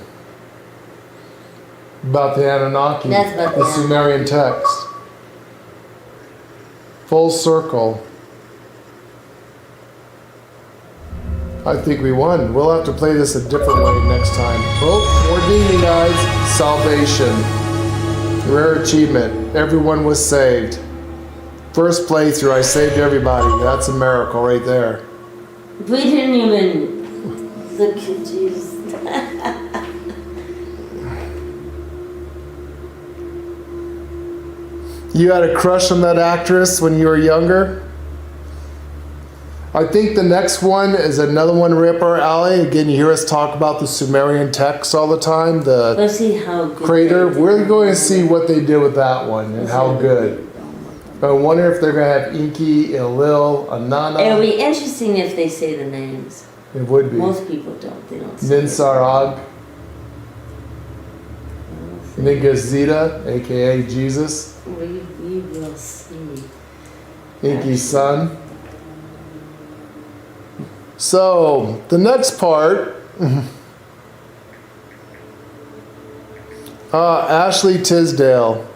About the Anunnaki. That's about the the Sumerian text. Full circle. I think we won. We'll have to play this a different way next time. Oh, more demon guys. Salvation. Rare achievement. Everyone was saved. First playthrough, I saved everybody. That's a miracle right there. We didn't even look at Jesus. You had a crush on that actress when you were younger? I think the next one is another one right up our alley. Again, you hear us talk about the Sumerian text all the time. The Let's see how good crater. they did. We're going to see what they did with that one and how good. I wonder if they're going to have Inky, Elil, Anana. It'll be interesting if they say the names. It would be. Most people don't. They don't say Ninsarag. Nigazita, aka Jesus. We will see. Inky's son. So, the next part. Ashley Tisdale.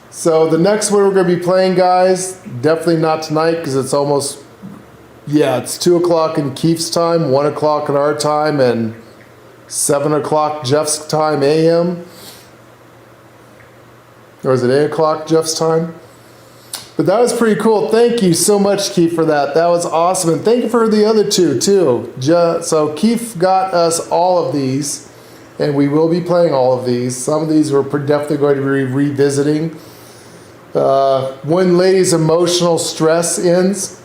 So, the next one we're going to be playing, guys, definitely not tonight because it's almost, it's 2 o'clock in Keith's time, 1 o'clock in our time, and 7 o'clock Jeff's time AM. Or is it 8 o'clock Jeff's time? But that was pretty cool. Thank you so much, Keith, for that. That was awesome. And thank you for the other two, too. So Keith got us all of these, and we will be playing all of these. Some of these we're definitely going to be revisiting. When Lady's emotional stress ends,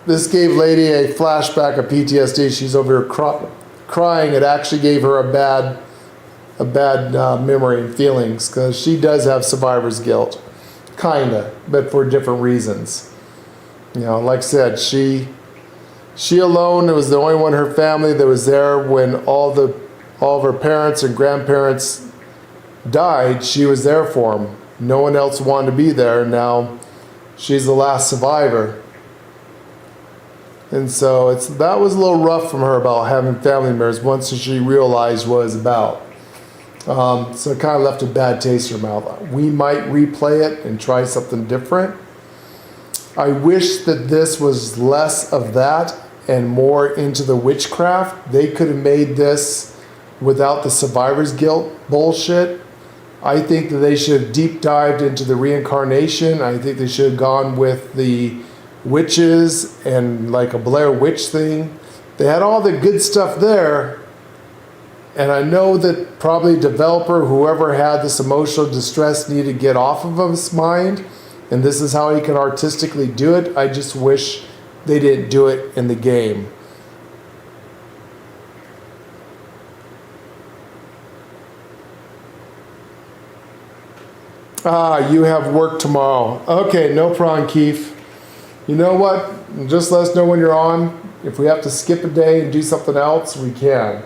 this gave Lady a flashback of PTSD. She's over here crying. It actually gave her a bad memory and feelings, because she does have survivor's guilt. Kinda, but for different reasons. You know, like I said, she alone was the only one in her family that was there when all of her parents and grandparents died. She was there for them. No one else wanted to be there. Now she's the last survivor, and so that was a little rough from her about having family members once she realized what it was about. So it kind of left a bad taste in her mouth. We might replay it and try something different. I wish that this was less of that and more into the witchcraft. They could have made this without the survivor's guilt bullshit. I think that they should have deep dived into the reincarnation. I think they should have gone with the witches and like a Blair Witch thing. They had all the good stuff there. And I know that probably developer, whoever had this emotional distress, needed to get off of his mind. And this is how he can artistically do it. I just wish they didn't do it in the game. You have work tomorrow. Okay, no problem, Keith. You know what? Just let us know when you're on. If we have to skip a day and do something else, we can.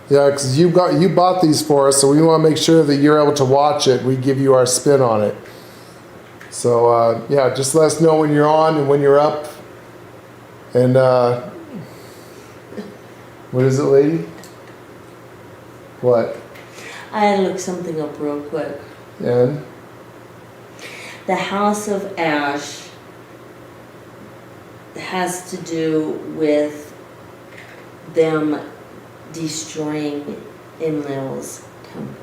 Yeah, because you bought these for us, so we want to make sure that you're able to watch it. We give you our spin on it. So yeah, just let us know when you're on and when you're up. And what is it, lady? What? I had to look something up real quick. And? The House of Ash has to do with them destroying Enlil's temple.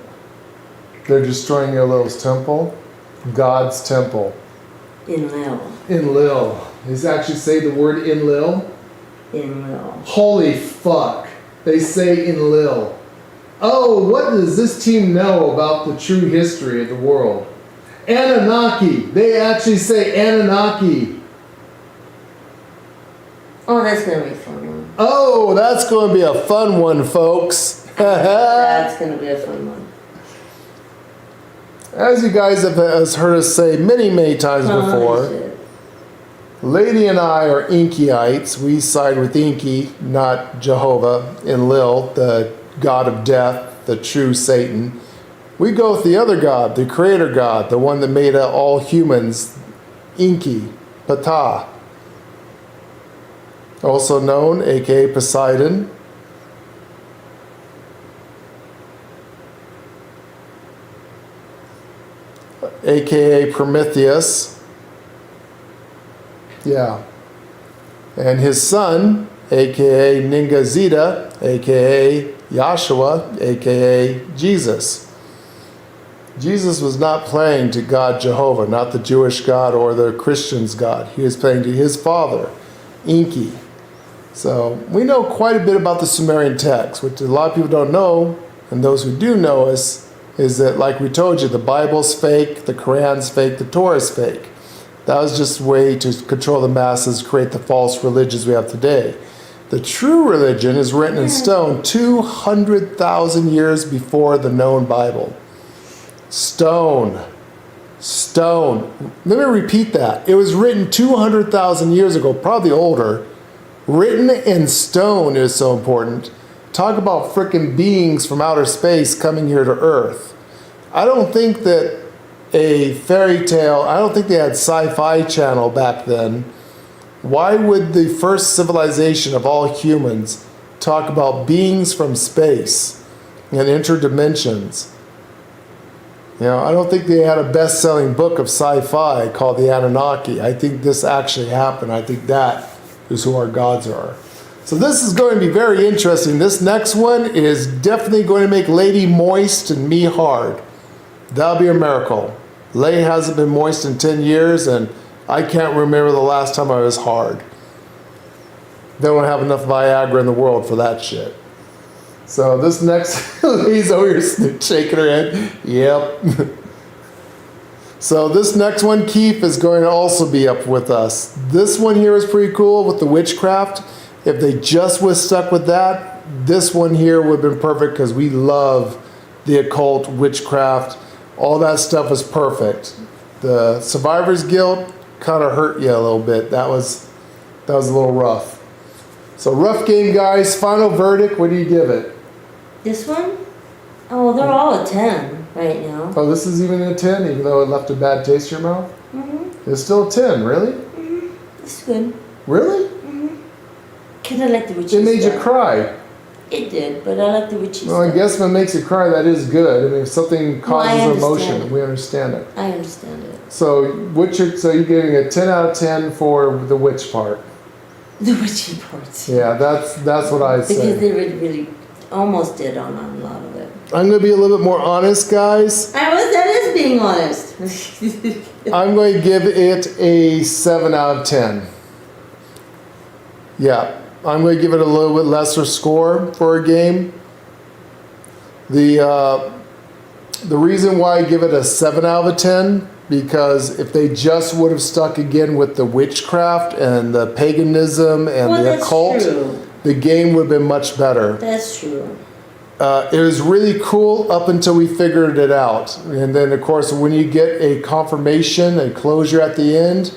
They're destroying Enlil's temple? God's temple. Enlil. Enlil. Does it actually say the word Enlil? Enlil. Holy fuck. They say Enlil. Oh, what does this team know about the true history of the world? Anunnaki. They actually say Anunnaki. Oh, that's going to be a fun one. Oh, that's going to be a fun one, folks. That's going to be a fun one. As you guys have heard us say many, many times before, Lady and I are Inkyites. We side with Inky, not Jehovah, Enlil, the god of death, the true Satan. We go with the other god, the creator god, the one that made all humans, Inky, Ptah. Also known, aka Poseidon. AKA Prometheus. Yeah. And his son, aka Ningazida, aka Yahshua, aka Jesus. Jesus was not playing to God Jehovah, not the Jewish God or the Christians' God. He was playing to his father, Enki. So we know quite a bit about the Sumerian text, which a lot of people don't know, and those who do know us, is that, like we told you, the Bible's fake, the Quran's fake, the Torah's fake. That was just a way to control the masses, create the false religions we have today. The true religion is written in stone 200,000 years before the known Bible. Stone. Stone. Let me repeat that. It was written 200,000 years ago, probably older. Written in stone is so important. Talk about frickin' beings from outer space coming here to Earth. I don't think that a fairy tale, I don't think they had Sci-Fi Channel back then. Why would the first civilization of all humans talk about beings from space and interdimensions? You know, I don't think they had a best-selling book of sci-fi called The Anunnaki. I think this actually happened. I think that is who our gods are. So this is going to be very interesting. This next one is definitely going to make Lady moist and me hard. That'll be a miracle. Lay hasn't been moist in 10 years, and I can't remember the last time I was hard. They don't have enough Viagra in the world for that shit. So this next, Lay's over here shaking her head. Yep. So this next one, Keith, is going to also be up with us. This one here is pretty cool with the witchcraft. If they just was stuck with that, this one here would have been perfect because we love the occult, witchcraft. All that stuff is perfect. The Survivor's Guild kind of hurt you a little bit. That was a little rough. So rough game, guys. Final verdict. What do you give it? This one? Oh, they're all a 10 right now. Oh, this is even a 10, even though it left a bad taste in your mouth? Mm-hmm. It's still a 10, really? Mm-hmm. It's good. Really? Mm-hmm. Kind of like the witches. It made you cry. It did, but I like the witches. Well, I guess if it makes you cry, that is good. I mean, if something causes emotion, it. we understand it. I understand it. So, you're giving a 10 out of 10 for the witch part. The witchy parts. Yeah, that's what I say. Because they really almost did on a lot of it. I'm going to be a little bit more honest, guys. That is being honest. I'm going to give it a 7 out of 10. Yeah, I'm going to give it a little bit lesser score for a game. The reason why I give it a 7 out of 10, because if they just would have stuck again with the witchcraft and the paganism and the occult, the game would have been much better. That's true. It was really cool up until we figured it out. And then, of course, when you get a confirmation, a closure at the end,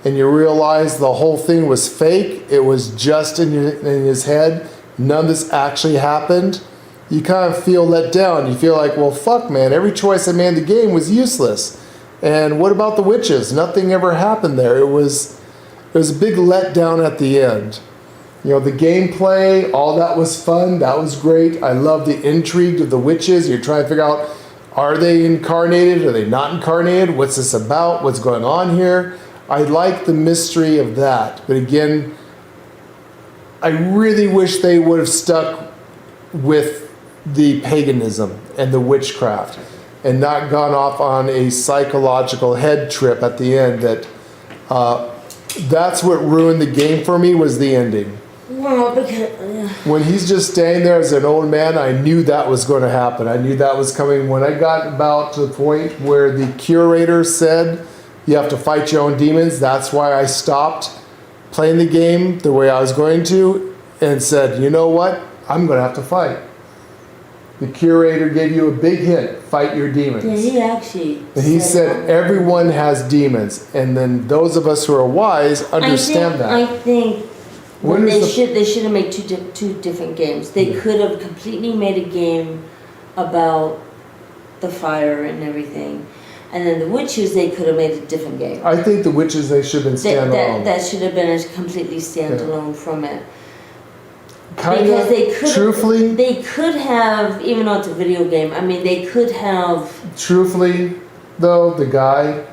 and you realize the whole thing was fake, it was just in his head, none of this actually happened, you kind of feel let down. You feel like, well, fuck, man, every choice I made in the game was useless. And what about the witches? Nothing ever happened there. It was a big letdown at the end. You know, the gameplay, all that was fun. That was great. I love the intrigue of the witches. You're trying to figure out, are they incarnated? Are they not incarnated? What's this about? What's going on here? I like the mystery of that. But again, I really wish they would have stuck with the paganism and the witchcraft and not gone off on a psychological head trip at the end. That's what ruined the game for me, was the ending. Well, because when he's just standing there as an old man, I knew that was going to happen. I knew that was coming. When I got about to the point where the curator said you have to fight your own demons, that's why I stopped playing the game the way I was going to and said, you know what? I'm going to have to fight. The curator gave you a big hint, fight your demons. Yeah, he actually. And he said everyone has demons. And then those of us who are wise understand that. I think they should have made two different games. They could have completely made a game about the fire and everything. And then the witches, they could have made a different game. I think the witches, they should have been standalone. That should have been a completely standalone from it. Because they could have, even though it's a video game, I mean, they could have. Truthfully, though, the guy,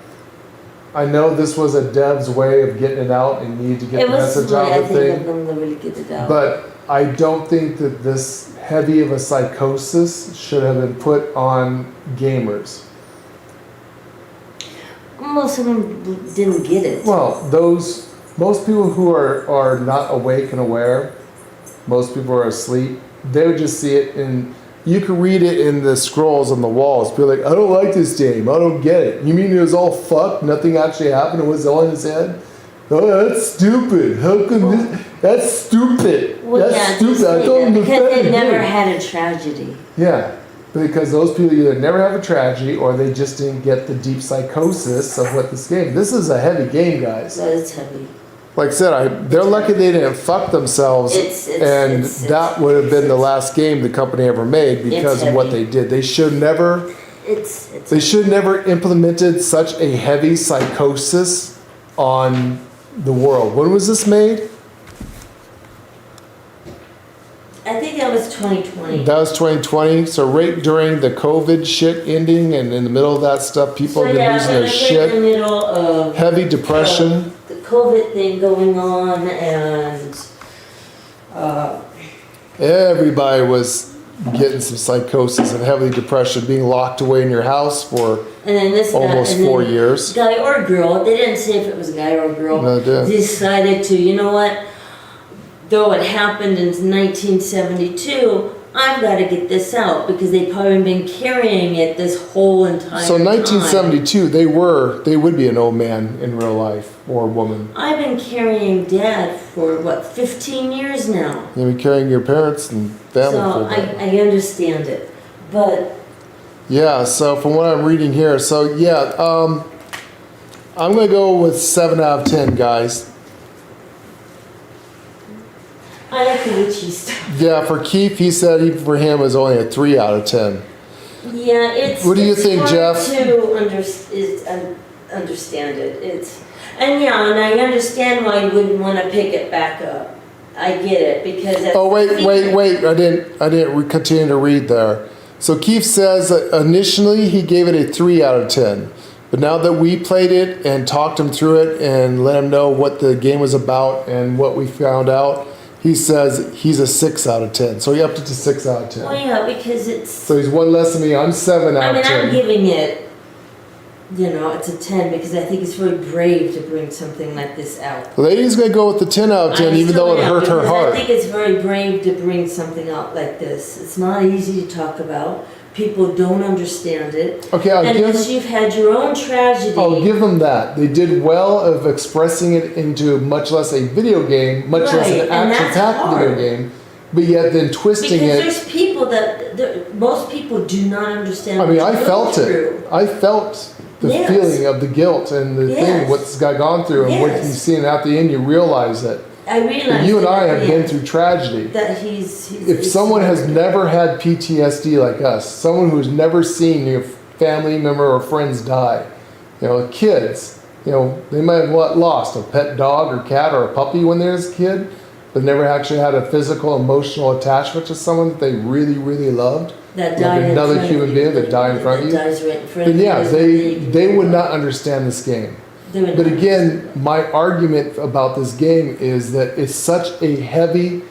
I know this was a dev's way of getting it out and you need to get the message out of the thing. Of them to really get it out. But I don't think that this heavy of a psychosis should have been put on gamers. Most of them didn't get it. Well, most people who are not awake and aware, most people are asleep, they would just see it, and you can read it in the scrolls on the walls. Be like, I don't like this game, I don't get it. You mean it was all fucked, nothing actually happened, it was all in his head? Oh, that's stupid. How come this? That's stupid. Well, that's stupid. I told him because they never had a tragedy. Yeah, because those people either never have a tragedy or they just didn't get the deep psychosis of what this game. This is a heavy game, guys. No, it's heavy. Like I said, they're lucky they didn't fuck themselves, and that would have been the last game the company ever made because of what they did. They should never. They should never implemented such a heavy psychosis on the world. When was this made? I think that was 2020. That was 2020. So right during the COVID shit ending, and in the middle of that stuff, people have been losing their shit. In the middle of heavy depression. The COVID thing going on, and everybody was getting some psychosis and heavily depression, being locked away in your house for And then this almost guy, 4 years. Guy or girl, they didn't say if it was a guy or a girl, No, they didn't. decided to, you know what, though it happened in 1972, I've got to get this out because they've probably been carrying it this whole entire So in time. 1972, they would be an old man in real life or a woman. I've been carrying Dad for, 15 years now. You've been carrying your parents and family So for that. I understand it. But Yeah, so from what I'm reading here, so yeah, I'm going to go with 7 out of 10, guys. I like the witchy stuff. Yeah, for Keith, he said for him it was only a 3 out of 10. Yeah, it's. What do you it's think, hard Jeff? To understand it. And I understand why you wouldn't want to pick it back up. I get it because. That's Oh wait! I didn't continue to read there. So Keith says that initially he gave it a 3 out of 10, but now that we played it and talked him through it and let him know what the game was about and what we found out, he says he's a 6 out of 10. So he upped it to 6 out of 10. Well, yeah, because it's. So he's one less than me. I'm 7 out of 10. I'm giving it. It's a 10 because I think it's very brave to bring something like this out. The lady's gonna go with the 10 out of 10, even though it hurt her heart. I think it's very brave to bring something out like this. It's not easy to talk about. People don't understand it. Okay, unless you've had your own tragedy. I'll give them that. They did well of expressing it into much less a video game, much less an action-packed video game, but yet then twisting because it. there's people most people do not understand. I mean, I what felt you're it. through. I felt the Yes. feeling of the guilt and the thing, Yes. what's got gone through, and what Yes. you've seen at the end, you realize it. I realize But you and I have that, been yeah, through tragedy. that he's If someone has never had PTSD like us, someone who's never seen your family member or friends die, kids, they might have lost a pet dog or cat or a puppy when they was a kid, but never actually had a physical, emotional attachment to someone that they really, really loved. that Like died in another front of human you, being that died in front of you. dies right in front Then of you. yeah, they would not understand this game. They would But not. again, my argument about this game is that it's such a heavy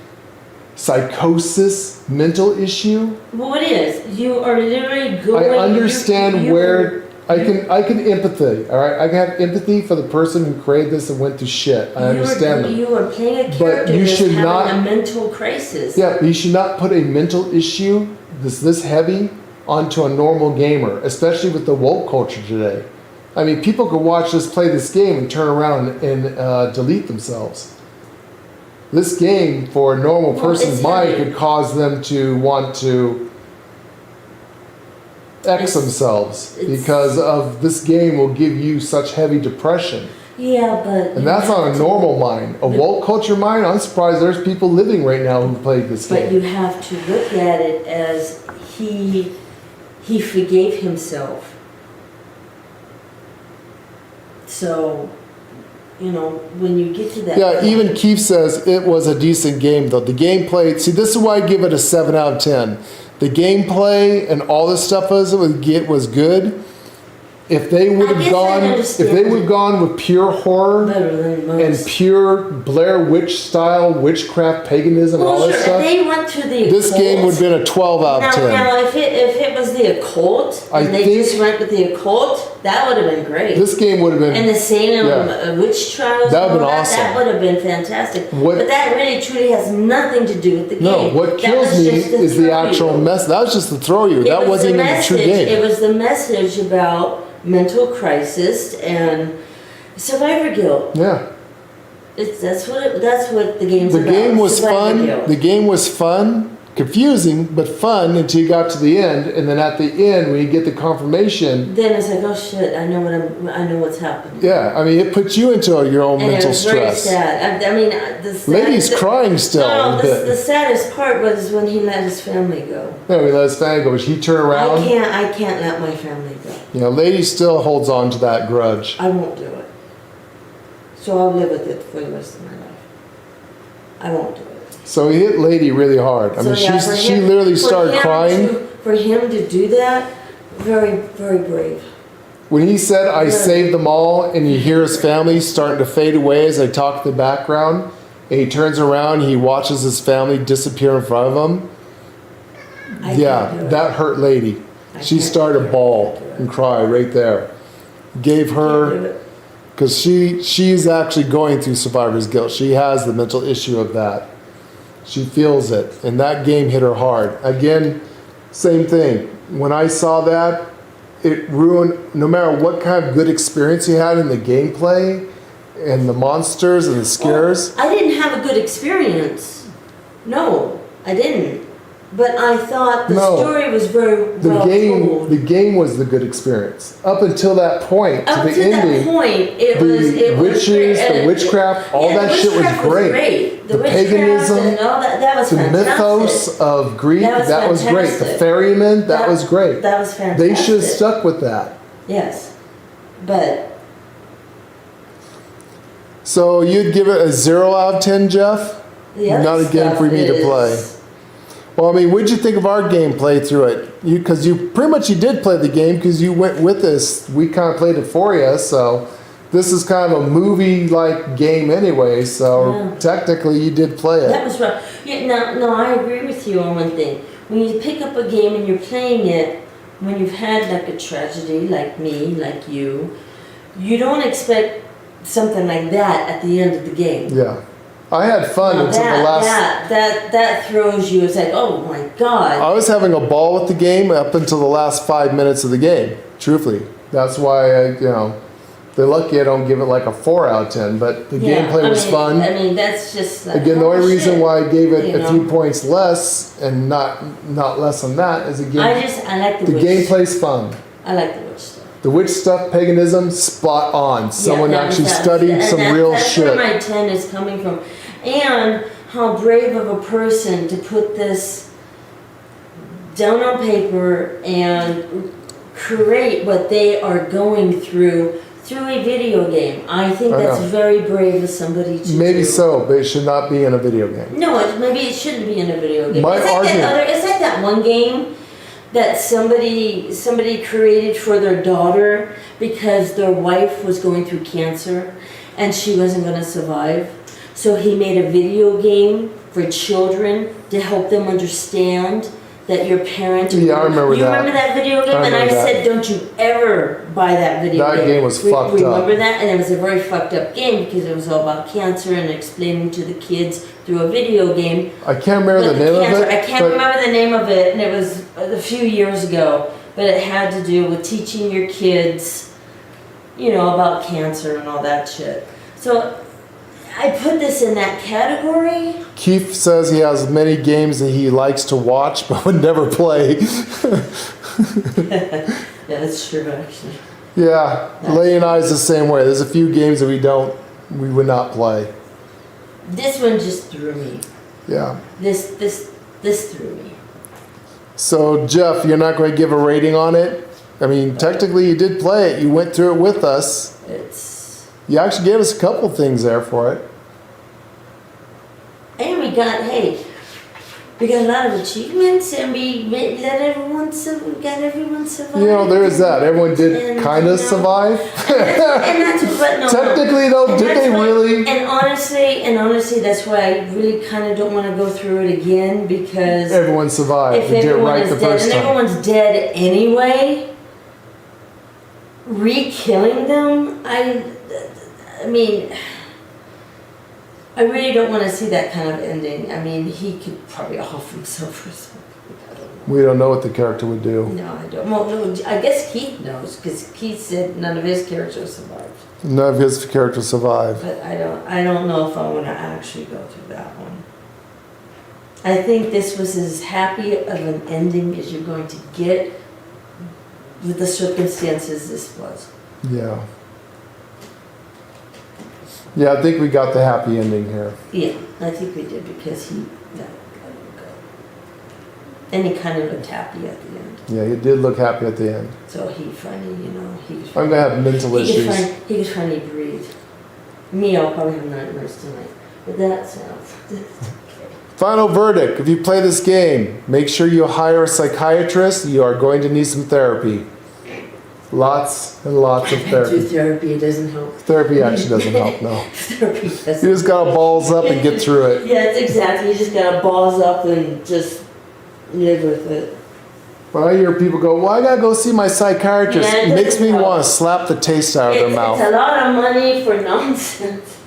psychosis mental issue. Well, it is. You are literally going. I understand where I can empathy. All right, I can have empathy for the person who created this and went through shit. I understand that. You are playing a But character you that's should having not- a mental crisis. Yeah, but you should not put a mental issue this heavy onto a normal gamer, especially with the woke culture today. I mean, people could watch us play this game and turn around and delete themselves. This game, for a normal Well, person's it's mind, heavy. could cause them to want to X themselves because of this game will give you such heavy depression. Yeah, but. And that's on a normal mind. A woke culture mind, I'm surprised there's people living right now who played this But game. you have to look at it as he forgave himself. So, when you get to that. Yeah, point- even Keith says it was a decent game though. The gameplay, see, this is why I give it a 7 out of 10. The gameplay and all this stuff was good. If they would have gone with pure horror and pure Blair Witch style witchcraft paganism and all Well, that sure, stuff, they went to the this occult. game would have been a 12 out of 10. Now, if it was the occult, I and they think- just went with the occult, that would have been great. This game would have been, And the Salem yeah. witch trials, That would've and all been awesome. That would have been fantastic. What- But that really truly has nothing to do with the game. No, what That kills was me just to is the throw actual you. mess. That was just to throw you. It That was wasn't the even the true message- game. It was the message about mental crisis and survivor guilt. Yeah. That's what the game's The about. game was survivor fun. guilt. The game was fun, confusing, but fun until you got to the end. And then at the end, when you get the confirmation, Then it's like, oh shit, I know what's happening. yeah, I mean, it puts you into your own And it mental was very stress. sad. I mean, the sad, Lady's crying still. No, a bit. the saddest part was when he let his family go. Yeah, we let his family go. But he turned around. I can't let my family go. Lady still holds on to that grudge. I won't do it. So I'll live with it for the rest of my life. I won't do it. So he hit Lady really hard. I mean, So, yeah, for she him- literally for started him crying. For him to do that, very, very brave. When he said, I saved them all, and you hear his family starting to fade away as they talk in the background, and he turns around, he watches his family disappear in front of him. That hurt lady. She started to bawl and cry right there. Gave her, because she's actually going through survivor's guilt. She has the mental issue of that. She feels it, and that game hit her hard. Again, same thing. When I saw that, it ruined, no matter what kind of good experience you had in the gameplay and the monsters and the scares. Well, I didn't have a good experience. No, I didn't. But I thought the story was very well told. The game was the good experience. Up until that point, Up to the to ending, that point, it was witches, the witchcraft, all that shit was great. The paganism, and all that was the fantastic. mythos of Greek, that was great. The fantastic. ferryman, that was great. That was fantastic. They should have stuck with that. Yes, but so you'd give it a 0 out of 10, Jeff? the other Not a game for me to play. Well, I mean, what'd you think of our gameplay through it? Because you pretty much did play the game because you went with us. We kind of played it for you, so this is kind of a movie-like game anyway. So technically, you did play it. That was right. Yeah, no, I agree with you on one thing. When you pick up a game and you're playing it, when you've had like a tragedy, like me, like you don't expect something like that at the end of the game. Yeah. I had fun until the last... That throws you. It's like, oh my God. I was having a ball with the game up until the last 5 minutes of the game, truthfully. That's why, they're lucky I don't give it like a 4 out of 10, but the gameplay was fun. I mean, that's just like... Again, the only reason why I gave it a few points less, and not less than that, is again... I like the witch. gameplay's fun. I like the witch stuff. The witch stuff, paganism, spot on. Someone actually studied some real shit. That's where my 10 is coming from. And how brave of a person to put this down on paper and create what they are going through a video game. I think that's very brave of somebody to Maybe do. so, but it should not be in a video game. No, maybe it shouldn't be in a video game. My It's like that one game that somebody created for their daughter because their wife was going through cancer and she wasn't going to survive. So he made a video game for children to help them understand that your parent... Yeah, I remember that. You remember that video game? And I said, don't you ever buy that video game. That game was fucked up. Remember that? And it was a very fucked up game because it was all about cancer and explaining to the kids through a video game. I can't remember the name of it. I can't remember the name of it, and it was a few years ago. But it had to do with teaching your kids, about cancer and all that shit. So I put this in that category. Keith says he has many games that he likes to watch but would never play. Yeah, that's true, actually. Yeah, Lay and I is the same way. There's a few games that we would not play. This one just threw me. Yeah. This threw me. So, Jeff, you're not going to give a rating on it? I mean, technically you did play it. You went through it with us. You actually gave us a couple things there for it. And we got a lot of achievements, and we got everyone survive. There is that. Everyone did kind of survive. And that's what, no. Technically, though, did they really? And honestly, that's why I really kind of don't want to go through it again, because everyone survived. If they did it everyone right is the dead, first and time. everyone's dead anyway, re-killing them, I mean, I really don't want to see that kind of ending. I mean, he could probably off himself or something. We don't know what the character would do. No, I don't. Well, no, I guess Keith knows, because Keith said none of his characters survived. None of his characters survived. But I don't know if I want to actually go through that one. I think this was as happy of an ending as you're going to get with the circumstances this was. Yeah. Yeah, I think we got the happy ending here. Yeah, I think we did, because he let go. And he kind of looked happy at the end. Yeah, he did look happy at the end. So he finally, I'm going to have mental issues. He could finally breathe. Me, I'll probably have nightmares tonight. But that sounds... Final verdict. If you play this game, make sure you hire a psychiatrist. You are going to need some therapy. Lots and lots of Do therapy. therapy, it doesn't help. Therapy actually doesn't help, no. Therapy doesn't. You just gotta balls up and get through it. Yeah, it's exactly. You just gotta balls up and just live with it. When I hear people go, well, I gotta go see my psychiatrist, Yeah, it makes me help. want to slap the taste out of their mouth. It's a lot of money for nonsense.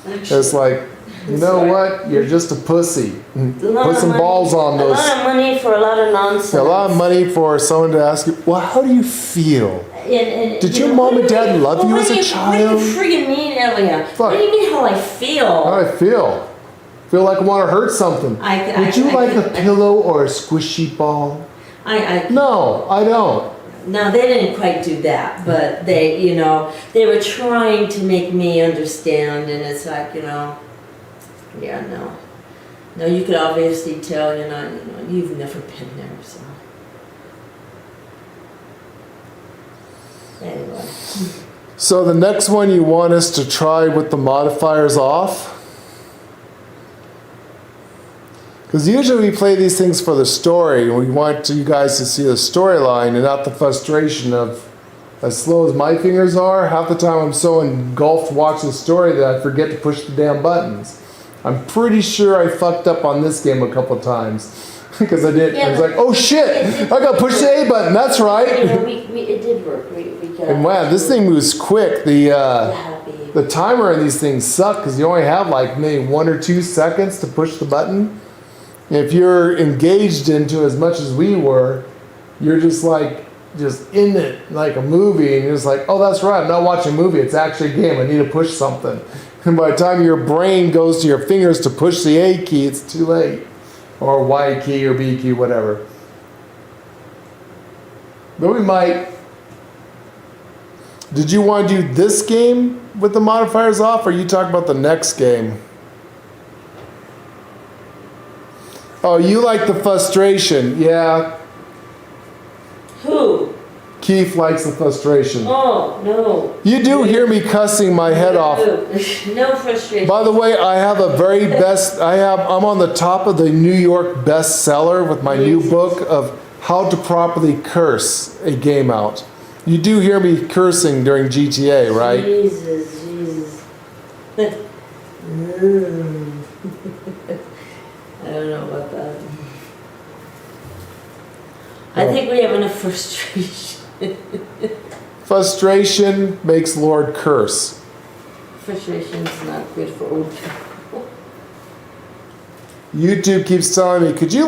It's like, you know what? You're just a pussy. Put some balls on A those. lot of money for a lot of nonsense. A lot of money for someone to ask you, well, how do you feel? Did your mom and dad love you as a child? What do you friggin' mean, Elia? What do you mean how I feel? How do I feel? Feel like I want to hurt something. Would you like a pillow or a squishy ball? No, I don't. No, they didn't quite do that, but they, you know, they were trying to make me understand, and it's like, you know, yeah, no. No, you could obviously tell, you know, you've never been there, so. Anyway. So the next one you want us to try with the modifiers off? Because usually we play these things for the story, and we want you guys to see the storyline and not the frustration of, as slow as my fingers are, half the time I'm so engulfed watching the story that I forget to push the damn buttons. I'm pretty sure I fucked up on this game a couple times. Because I did. Yeah, I was like, oh shit, I gotta push the A button, that's right. You know, it did work. We got And wow, this thing moves quick. The timer in these things suck because you only have like maybe 1 or 2 seconds to push the button. If you're engaged into as much as we were, you're just in it like a movie, and you're just like, oh, that's right, I'm not watching a movie, it's actually a game, I need to push something. And by the time your brain goes to your fingers to push the A key, it's too late. Or Y key or B key, whatever. But we might. Did you want to do this game with the modifiers off, or you talk about the next game? Oh, you like the frustration. Yeah. Who? Keith likes the frustration. Oh, no. You do hear me cussing my head off. No frustration. By the way, I have I'm on the top of the New York bestseller with my new book of how to properly curse a game out. You do hear me cursing during GTA, right? Jesus. I don't know about that. I think we have enough frustration. Frustration makes Lord curse. Frustration is not good for old people. YouTube keeps telling me, could you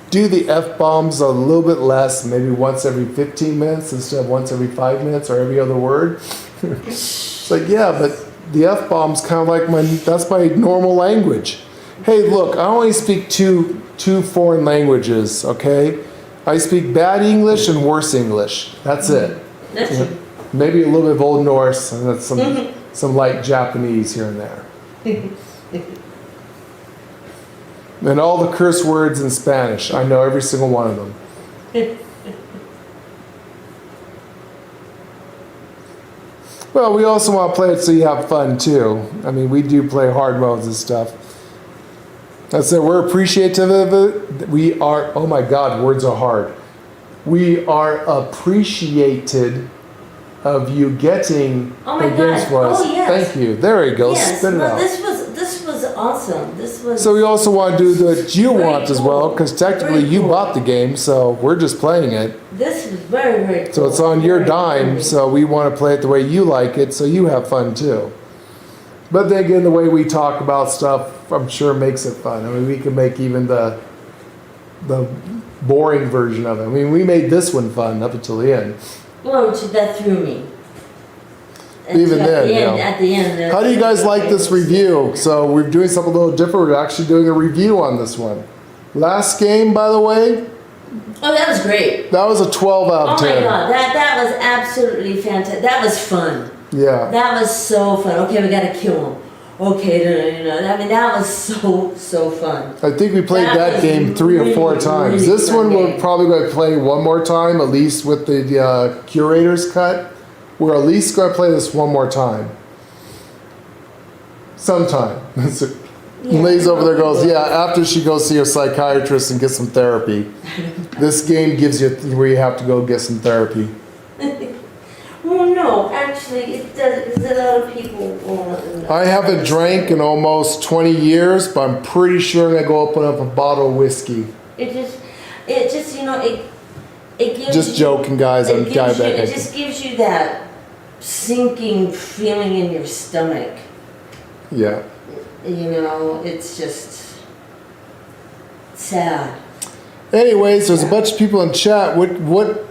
do the F-bombs a little bit less, maybe once every 15 minutes instead of once every 5 minutes or every other word? It's like, yeah, but the F-bomb's kind of like that's my normal language. Hey, look, I only speak two foreign languages, okay? I speak bad English and worse English. That's it. That's it. Maybe a little bit of Old Norse and that's some light Japanese here and there. And all the curse words in Spanish. I know every single one of them. Well, we also want to play it so you have fun too. I mean, we do play hard modes and stuff. I said we're appreciative of it. We are, oh my God, words are hard. We are appreciated of you getting the games for us. Oh, yes. Thank you. There you go. Yes. Spit it out. This was awesome. This was. So we also want to do what you want as well, because technically you bought the game, so we're just playing it. This was very, very cool. So it's on your dime, so we want to play it the way you like it, so you have fun too. But then again, the way we talk about stuff, I'm sure makes it fun. I mean, we can make even the boring version of it. I mean, we made this one fun up until the end. Well, that threw me. Even then, at the end. How do you guys like this review? So we're doing something a little different. We're actually doing a review on this one. Last game, by the way. Oh, that was great. That was a 12 out of 10. Oh my God, that was absolutely fantastic. That was fun. Yeah. That was so fun. Okay, we gotta kill him. Okay, I mean, that was so fun. I think we played that game 3 or 4 times. Really This one we're game. probably going to play one more time, at least with the curator's cut. We're at least going to play this one more time. Sometime. Lays over there goes, yeah, after she goes see her psychiatrist and get some therapy. This game gives you where you have to go get some therapy. I haven't drank in almost 20 years, but I'm pretty sure I'm gonna go open up a bottle of whiskey. It just, you know, it gives Just you, joking, guys. I'm diabetic. It just gives you that sinking feeling in your stomach. Yeah. You know, it's just sad. Anyways, there's a bunch of people in chat.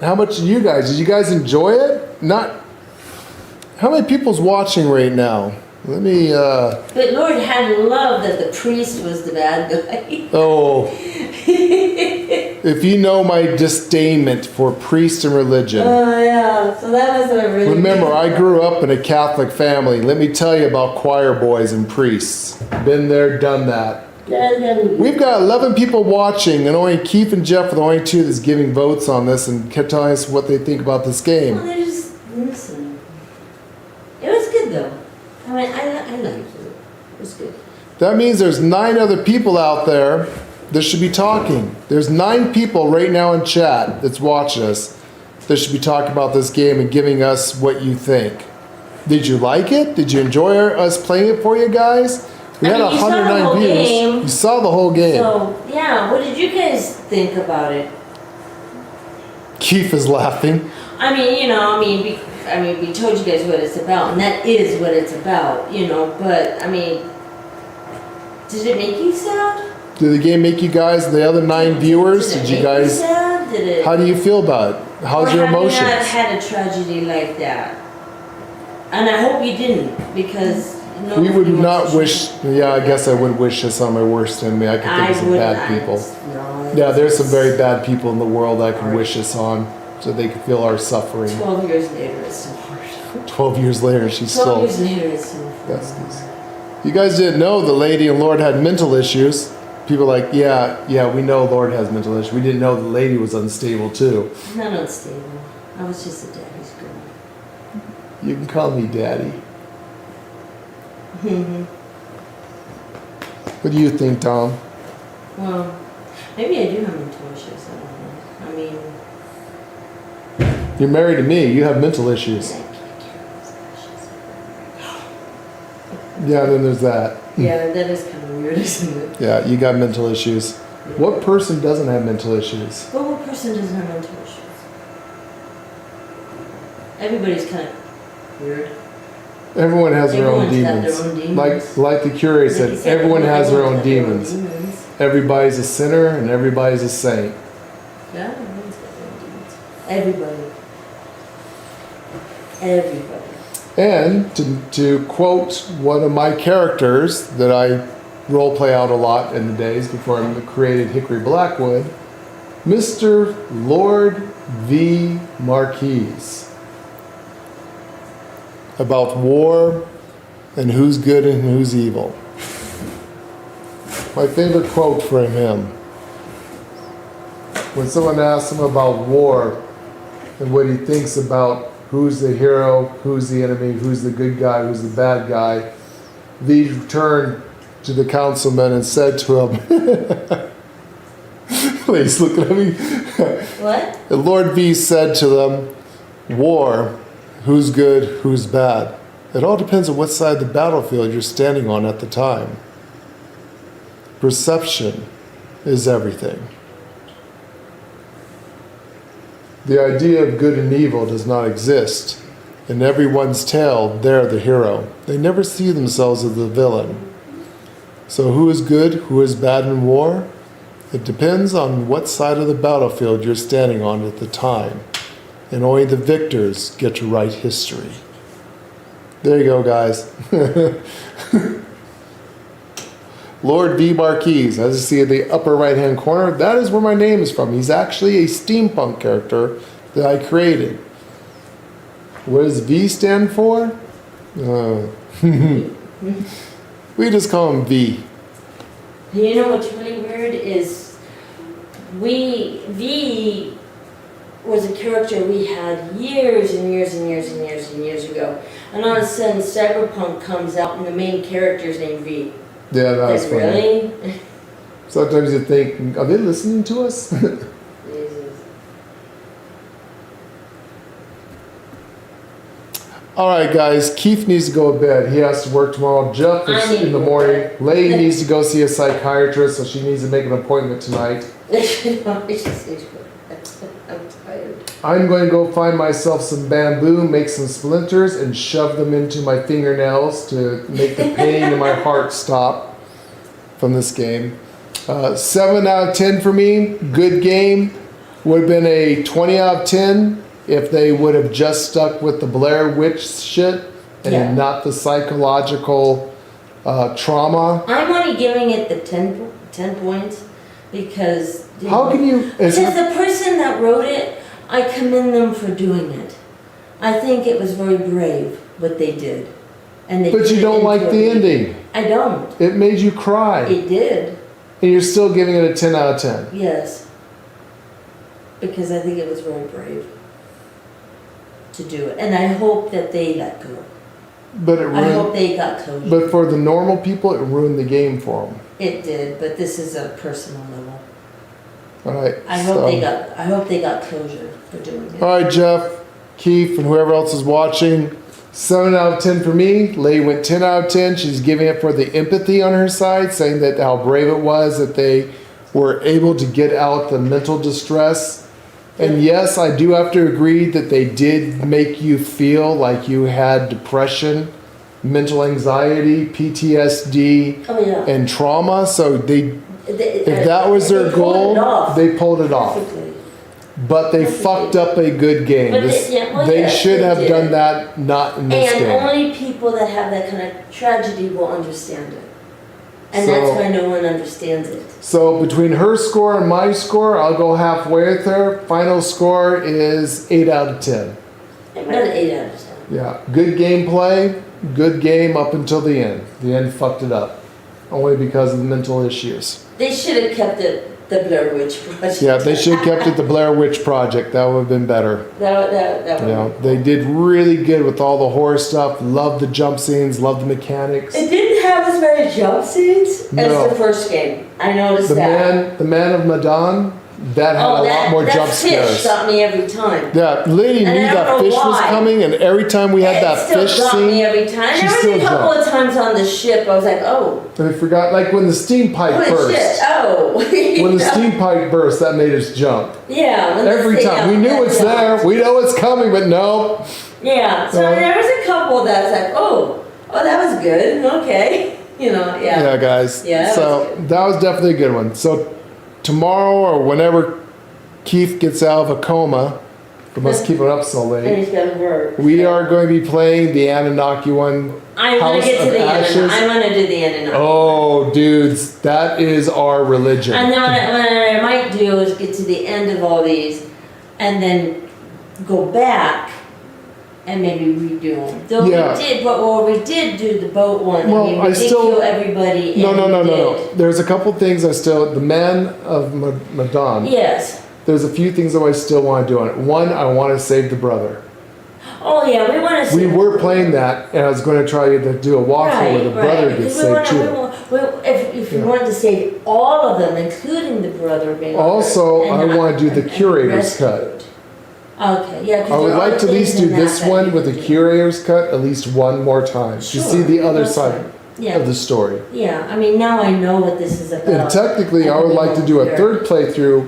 How much did you guys enjoy it? Not, how many people's watching right now? Let me, But Lord had love that the priest was the bad guy. oh. If you know my disdainment for priest and religion. Oh, yeah. So that was a really Remember, I grew up in a Catholic family. Let me tell you about choir boys and priests. Been there, done that. We've got 11 people watching, and only Keith and Jeff are the only two that's giving votes on this and kept telling us what they think about this game. Well, they're just listening. It was good, though. I mean, I liked it. It was good. That means there's 9 other people out there that should be talking. There's 9 people right now in chat that's watching us that should be talking about this game and giving us what you think. Did you like it? Did you enjoy us playing it for you guys? We had 109 views. You saw the whole game. So, yeah, what did you guys think about it? Keith is laughing. I mean, you know, we told you guys what it's about, and that is what it's about, you know, but, I mean, did it make you sad? Did the game make you guys, the other 9 viewers, did you guys, sad? Did it, how do you feel about it? How's your emotions? Or have you not had a tragedy like that? And I hope you didn't, because We would not wish, yeah, I guess I would wish this on my worst enemy. I could think of some bad people. Yeah, there's some very bad people in the world I could wish this on so they could feel our suffering. 12 years later, it's still hard. 12 years later, she's 12 still... years later, it's still hard. Besties. You guys didn't know the lady and Lord had mental issues. People are like, yeah, we know Lord has mental issues. We didn't know the lady was unstable too. I'm not unstable. I was just a daddy's girl. You can call me daddy. Mm-hmm. What do you think, Tom? Well, maybe I do have mental issues. I don't know. I mean... You're married to me. You have mental issues. Yeah, then there's that. Yeah, that is kind of weird, isn't it? Yeah, you got mental issues. What person doesn't have mental issues? But what person doesn't have mental issues? Everybody's kind of weird. Everyone has their own Everyone's got demons. their own demons. Like the curator said, everyone has their own demons. Everybody's a sinner and everybody's a saint. Yeah, everyone's got their own demons. Everybody. And to quote one of my characters that I role play out a lot in the days before I created Hickory Blackwood, Mr. Lord V. Marquise. About war and who's good and who's evil. My favorite quote from him. When someone asks him about war and what he thinks about who's the hero, who's the enemy, who's the good guy, who's the bad guy, V turned to the councilman and said to him, please look at me. What? The Lord V said to them, war, who's good, who's bad. It all depends on what side of the battlefield you're standing on at the time. Perception is everything. The idea of good and evil does not exist. In everyone's tale, they're the hero. They never see themselves as the villain. So who is good, who is bad in war? It depends on what side of the battlefield you're standing on at the time. And only the victors get to write history. There you go, guys. Lord V. Marquise, as you see in the upper right-hand corner, that is where my name is from. He's actually a steampunk character that I created. What does V stand for? We just call him V. You know what's really weird is V was a character we had years and years and years and years and years ago. And all of a sudden Cyberpunk comes out and the main character's named V. Yeah, that's funny. Really? Sometimes you think, are they listening to us? All right, guys. Keith needs to go to bed. He has to work tomorrow. Jeff is in the morning. Lady needs to go see a psychiatrist, so she needs to make an appointment tonight. I'm tired. I'm going to go find myself some bamboo, make some splinters, and shove them into my fingernails to make the pain in my heart stop from this game. 7 out of 10 for me. Good game. Would have been a 20 out of 10 if they would have just stuck with the Blair Witch shit and not the psychological trauma. I'm only giving it the 10 points because... How can you... Because the person that wrote it, I commend them for doing it. I think it was very brave what they did. And they But you don't like the ending. I don't. It made you cry. It did. And you're still giving it a 10 out of 10. Yes. Because I think it was very brave to do it. And I hope that they let go. But it ruined, I hope they got closure. But for the normal people, it ruined the game for them. It did, but this is a personal level. All right. I hope they got closure for doing it. All right, Jeff, Keith, and whoever else is watching. 7 out of 10 for me. Lady went 10 out of 10. She's giving it for the empathy on her side, saying that how brave it was that they were able to get out the mental distress. And yes, I do have to agree that they did make you feel like you had depression, mental anxiety, PTSD, and trauma. So if that was their goal, they pulled it off. But they fucked up a good game. They should have done that not in this game. And only people that have that kind of tragedy will understand it. And that's why no one understands it. So between her score and my score, I'll go halfway with her. Final score is 8 out of 10. About 8 out of 10. Yeah, good gameplay, good game up until the end. The end fucked it up, only because of the mental issues. They should have kept it the Blair Witch Project. Yeah, they should have kept it the Blair Witch Project. That would have been better. That would They did really good with all the horror stuff. Loved the jump scenes, loved the mechanics. It didn't have as many jump scenes No. as the first game. I noticed The that. Man of Medan, that had a lot more jump That scares. fish got me every time. Yeah, Lady And knew I don't that know fish was why. coming, and every time we had that fish It still got scene, me every time. she There still was a couple jumped. of times on the ship I was like, oh. And I forgot, like when the steam pipe Holy burst. shit, oh. When the steam pipe burst, that made us jump. Yeah. when Every they- time. We yeah, knew it's yeah. there. We know it's coming, but no. Yeah, so there was a couple that was like, oh, that was good, okay. Yeah. Yeah, guys. Yeah, that was so that was definitely a good one. So tomorrow or whenever Keith gets out of a coma from us keeping up so And late, he's gonna work. we are going to be playing the Anunnaki one. I'm gonna House get to of the Ashes. end. I'm gonna do the end. Oh, dudes, that is our religion. And then what I might do is get to the end of all these, and then go back and maybe redo them. Though Yeah. we did do the boat one. Well, we I did still kill everybody. No. and we did. There's a couple things I still. The Man of Medan. Yes. There's a few things that I still want to do on it. One, I want to save the brother. Oh yeah, we want to. We were playing that, and I was going to try to do a walkthrough where the brother gets saved too. If you wanted to save all of them, including the brother, maybe. Also, I want to do the curator's cut. Okay, yeah. 'cause I would there are like to at least things do in that this that one you with the can do. curator's cut at least one more time to Sure, see the other that's side fine. Yeah. of the story. Yeah, I mean now I know what this is about. And technically, I would like to do a third playthrough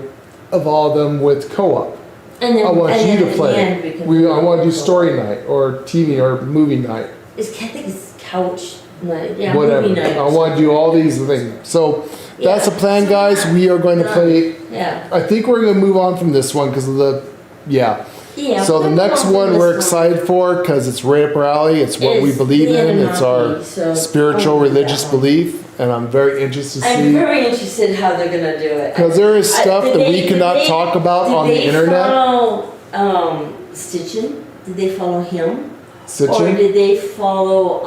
of all of them with co-op. And then, I want and you then to at the play. end we can I want to do story night or TV or movie night. I think it's couch night. Yeah, Whatever. movie night. I want to do all these things. So that's the plan, guys. We are going to play. Yeah. I think we're going to move on from this one because of the. Yeah. Yeah, So the we'll next move on one from we're this excited for because it's right up our alley. It's what we It's believe the in. It's our Anunnaki, so- spiritual, Oh, religious belief, and I'm very interested to I'm see very interested how they're gonna do it. because there is stuff Did that we did cannot they- talk about did on the they internet. Follow Stitchin? Did they follow him? Stitchin? Or did they follow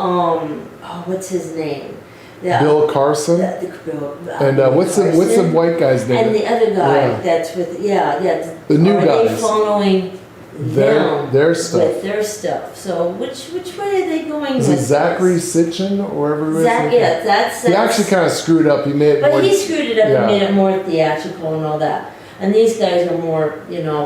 what's his name? Bill Carson. And what's the white guy's name? And the other guy Yeah. that's with The new are they guys. following them Their stuff. with their stuff? So which way are they going Is with it Zachary Sitchin or wherever it is? Zach, yeah, that's He actually kind of screwed up. He made it But more- he screwed it up yeah. and made it more theatrical and all that. And these guys are more,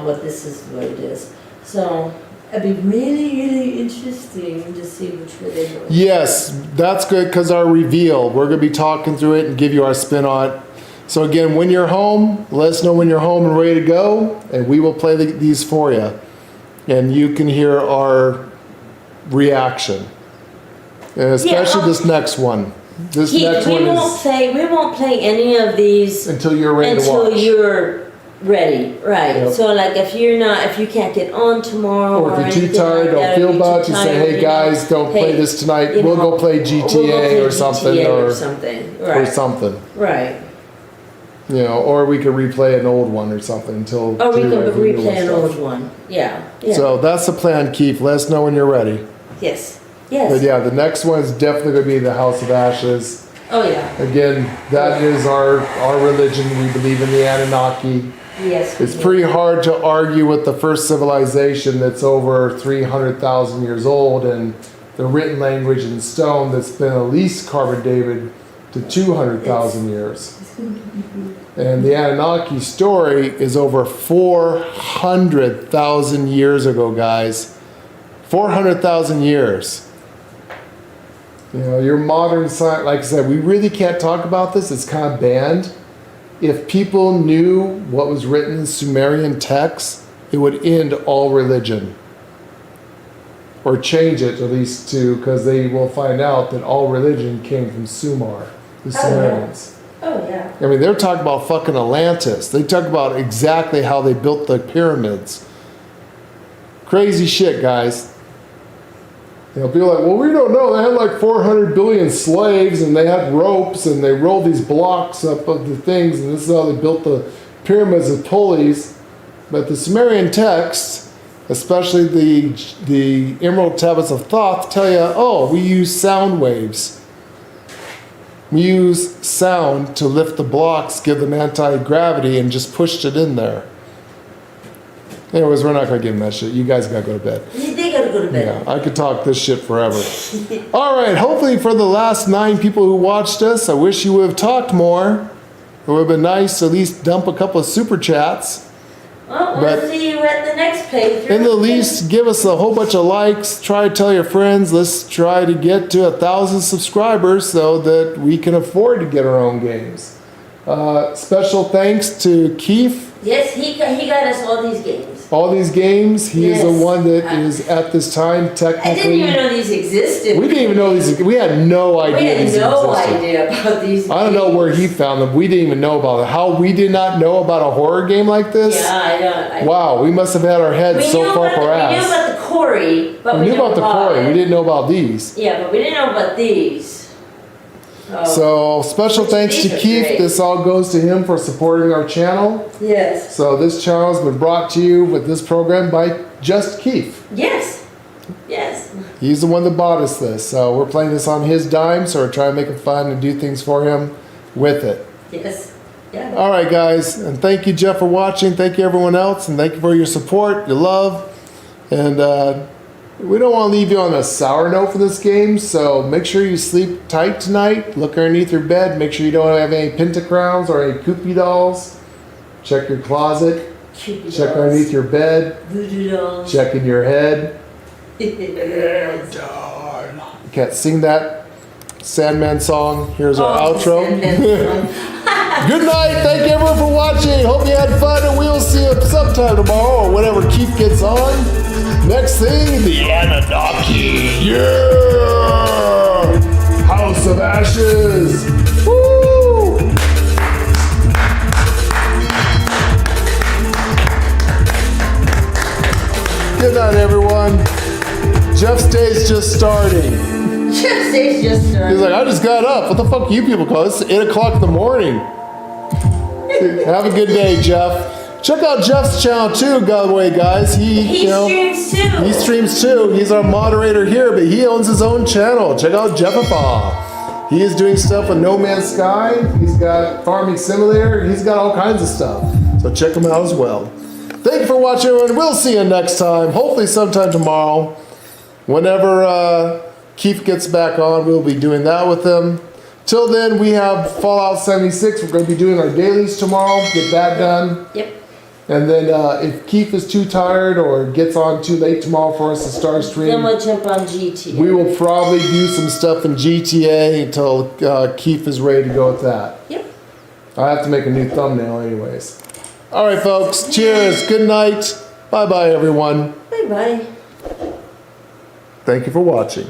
what this is what it is. So It'd be really, really interesting to see which way they go. Yes, that's good because our reveal, we're going to be talking through it and give you our spin on it. So again, when you're home, let us know when you're home and ready to go, and we will play these for you. And you can hear our reaction. And especially this next one. This next one we won't play any of these until you're ready to watch. Until you're ready, right? Yep. So like if you can't get on tomorrow, or if you're too tired, don't feel bad. You say, "Hey guys, don't play this tonight. We'll go play GTA or something, or something, right? You know, or we could replay an old one or something until. Or we could replay an old one. Yeah. So that's the plan, Keith. Let us know when you're ready. Yes. Yes. But yeah, the next one is definitely going to be the House of Ashes. Oh yeah. Again, that is our religion. We believe in the Anunnaki. Yes. It's pretty hard to argue with the first civilization that's over 300,000 years old and the written language in stone that's been at least carbon dated to 200,000 years. And the Anunnaki story is over 400,000 years ago, guys. 400,000 years. You know, your modern science, like I said, we really can't talk about this. It's kind of banned. If people knew what was written in Sumerian texts, it would end all religion. Or change it at least to, because they will find out that all religion came from Sumar, the Sumerians. Oh yeah. I mean, they're talking about fucking Atlantis. They talk about exactly how they built the pyramids. Crazy shit, guys. You know, people are like, well, we don't know. They had like 400 billion slaves, and they had ropes, and they rolled these blocks up of the things, and this is how they built the pyramids of pulleys. But the Sumerian texts, especially the Emerald Tablets of Thoth, tell you, oh, we use sound waves. We use sound to lift the blocks, give them anti-gravity, and just pushed it in there. Anyways, we're not going to get in that shit. You guys got to go to bed. They got to go to bed. Yeah, I could talk this shit forever. All right, hopefully for the last 9 people who watched us, I wish you would have talked more. It would have been nice to at least dump a couple of super chats. Well, we'll see you at the next playthrough. In the least, give us a whole bunch of likes. Try to tell your friends. Let's try to get to 1,000 subscribers so that we can afford to get our own games. Special thanks to Keith. Yes, he got us all these games. All these games. He is the one that is at this time technically. I didn't even know these existed. We didn't even know these. We had no idea these existed. We had no idea about these games. I don't know where he found them. We didn't even know about it. How we did not know about a horror game like this? Yeah, I don't. Wow, we must have had our heads so far up our ass. We knew about the Corey, but we knew about the Corey. We didn't know about these. Yeah, but we didn't know about these. So special thanks to Keith. Great. This all goes to him for supporting our channel. Yes. So this channel has been brought to you with this program by just Keith. Yes. Yes. He's the one that bought us this. So we're playing this on his dime. So we're trying to make it fun and do things for him with it. Yes. Yeah. All right, guys. And thank you, Jeff, for watching. Thank you, everyone else. And thank you for your support, your love. And we don't want to leave you on a sour note for this game, so make sure you sleep tight tonight. Look underneath your bed. Make sure you don't have any pentacrowns or any Koopy dolls. Check your closet. Check underneath your bed. Voodoo dolls. Check in your head. Can't sing that Sandman song. Here's our outro. Good night. Thank you everyone for watching. Hope you had fun, and we will see you sometime tomorrow or whenever Keith gets on. Next thing, the Anunnaki. Yeah! House of Ashes. Woo! Good night, everyone. Jeff's day's just starting. Jeff's day's just starting. He's like, I just got up. What the fuck you people call? It's 8 o'clock in the morning. Have a good day, Jeff. Check out Jeff's channel too, by the way, guys. He streams too. He streams too. He's our moderator here, but he owns his own channel. Check out Jeffapaw. He is doing stuff with No Man's Sky. He's got Farming Simulator. He's got all kinds of stuff. So check him out as well. Thank you for watching, everyone. We'll see you next time. Hopefully sometime tomorrow. Whenever Keith gets back on, we'll be doing that with him. Till then, we have Fallout 76. We're going to be doing our dailies tomorrow. Get that done. Yep. And then if Keith is too tired or gets on too late tomorrow for us to start Then stream, we'll jump on GTA. we will probably do some stuff in GTA until Keith is ready to go with that. Yep. I have to make a new thumbnail anyways. All right, folks. Cheers. Good night. Bye-bye, everyone. Bye-bye. Thank you for watching.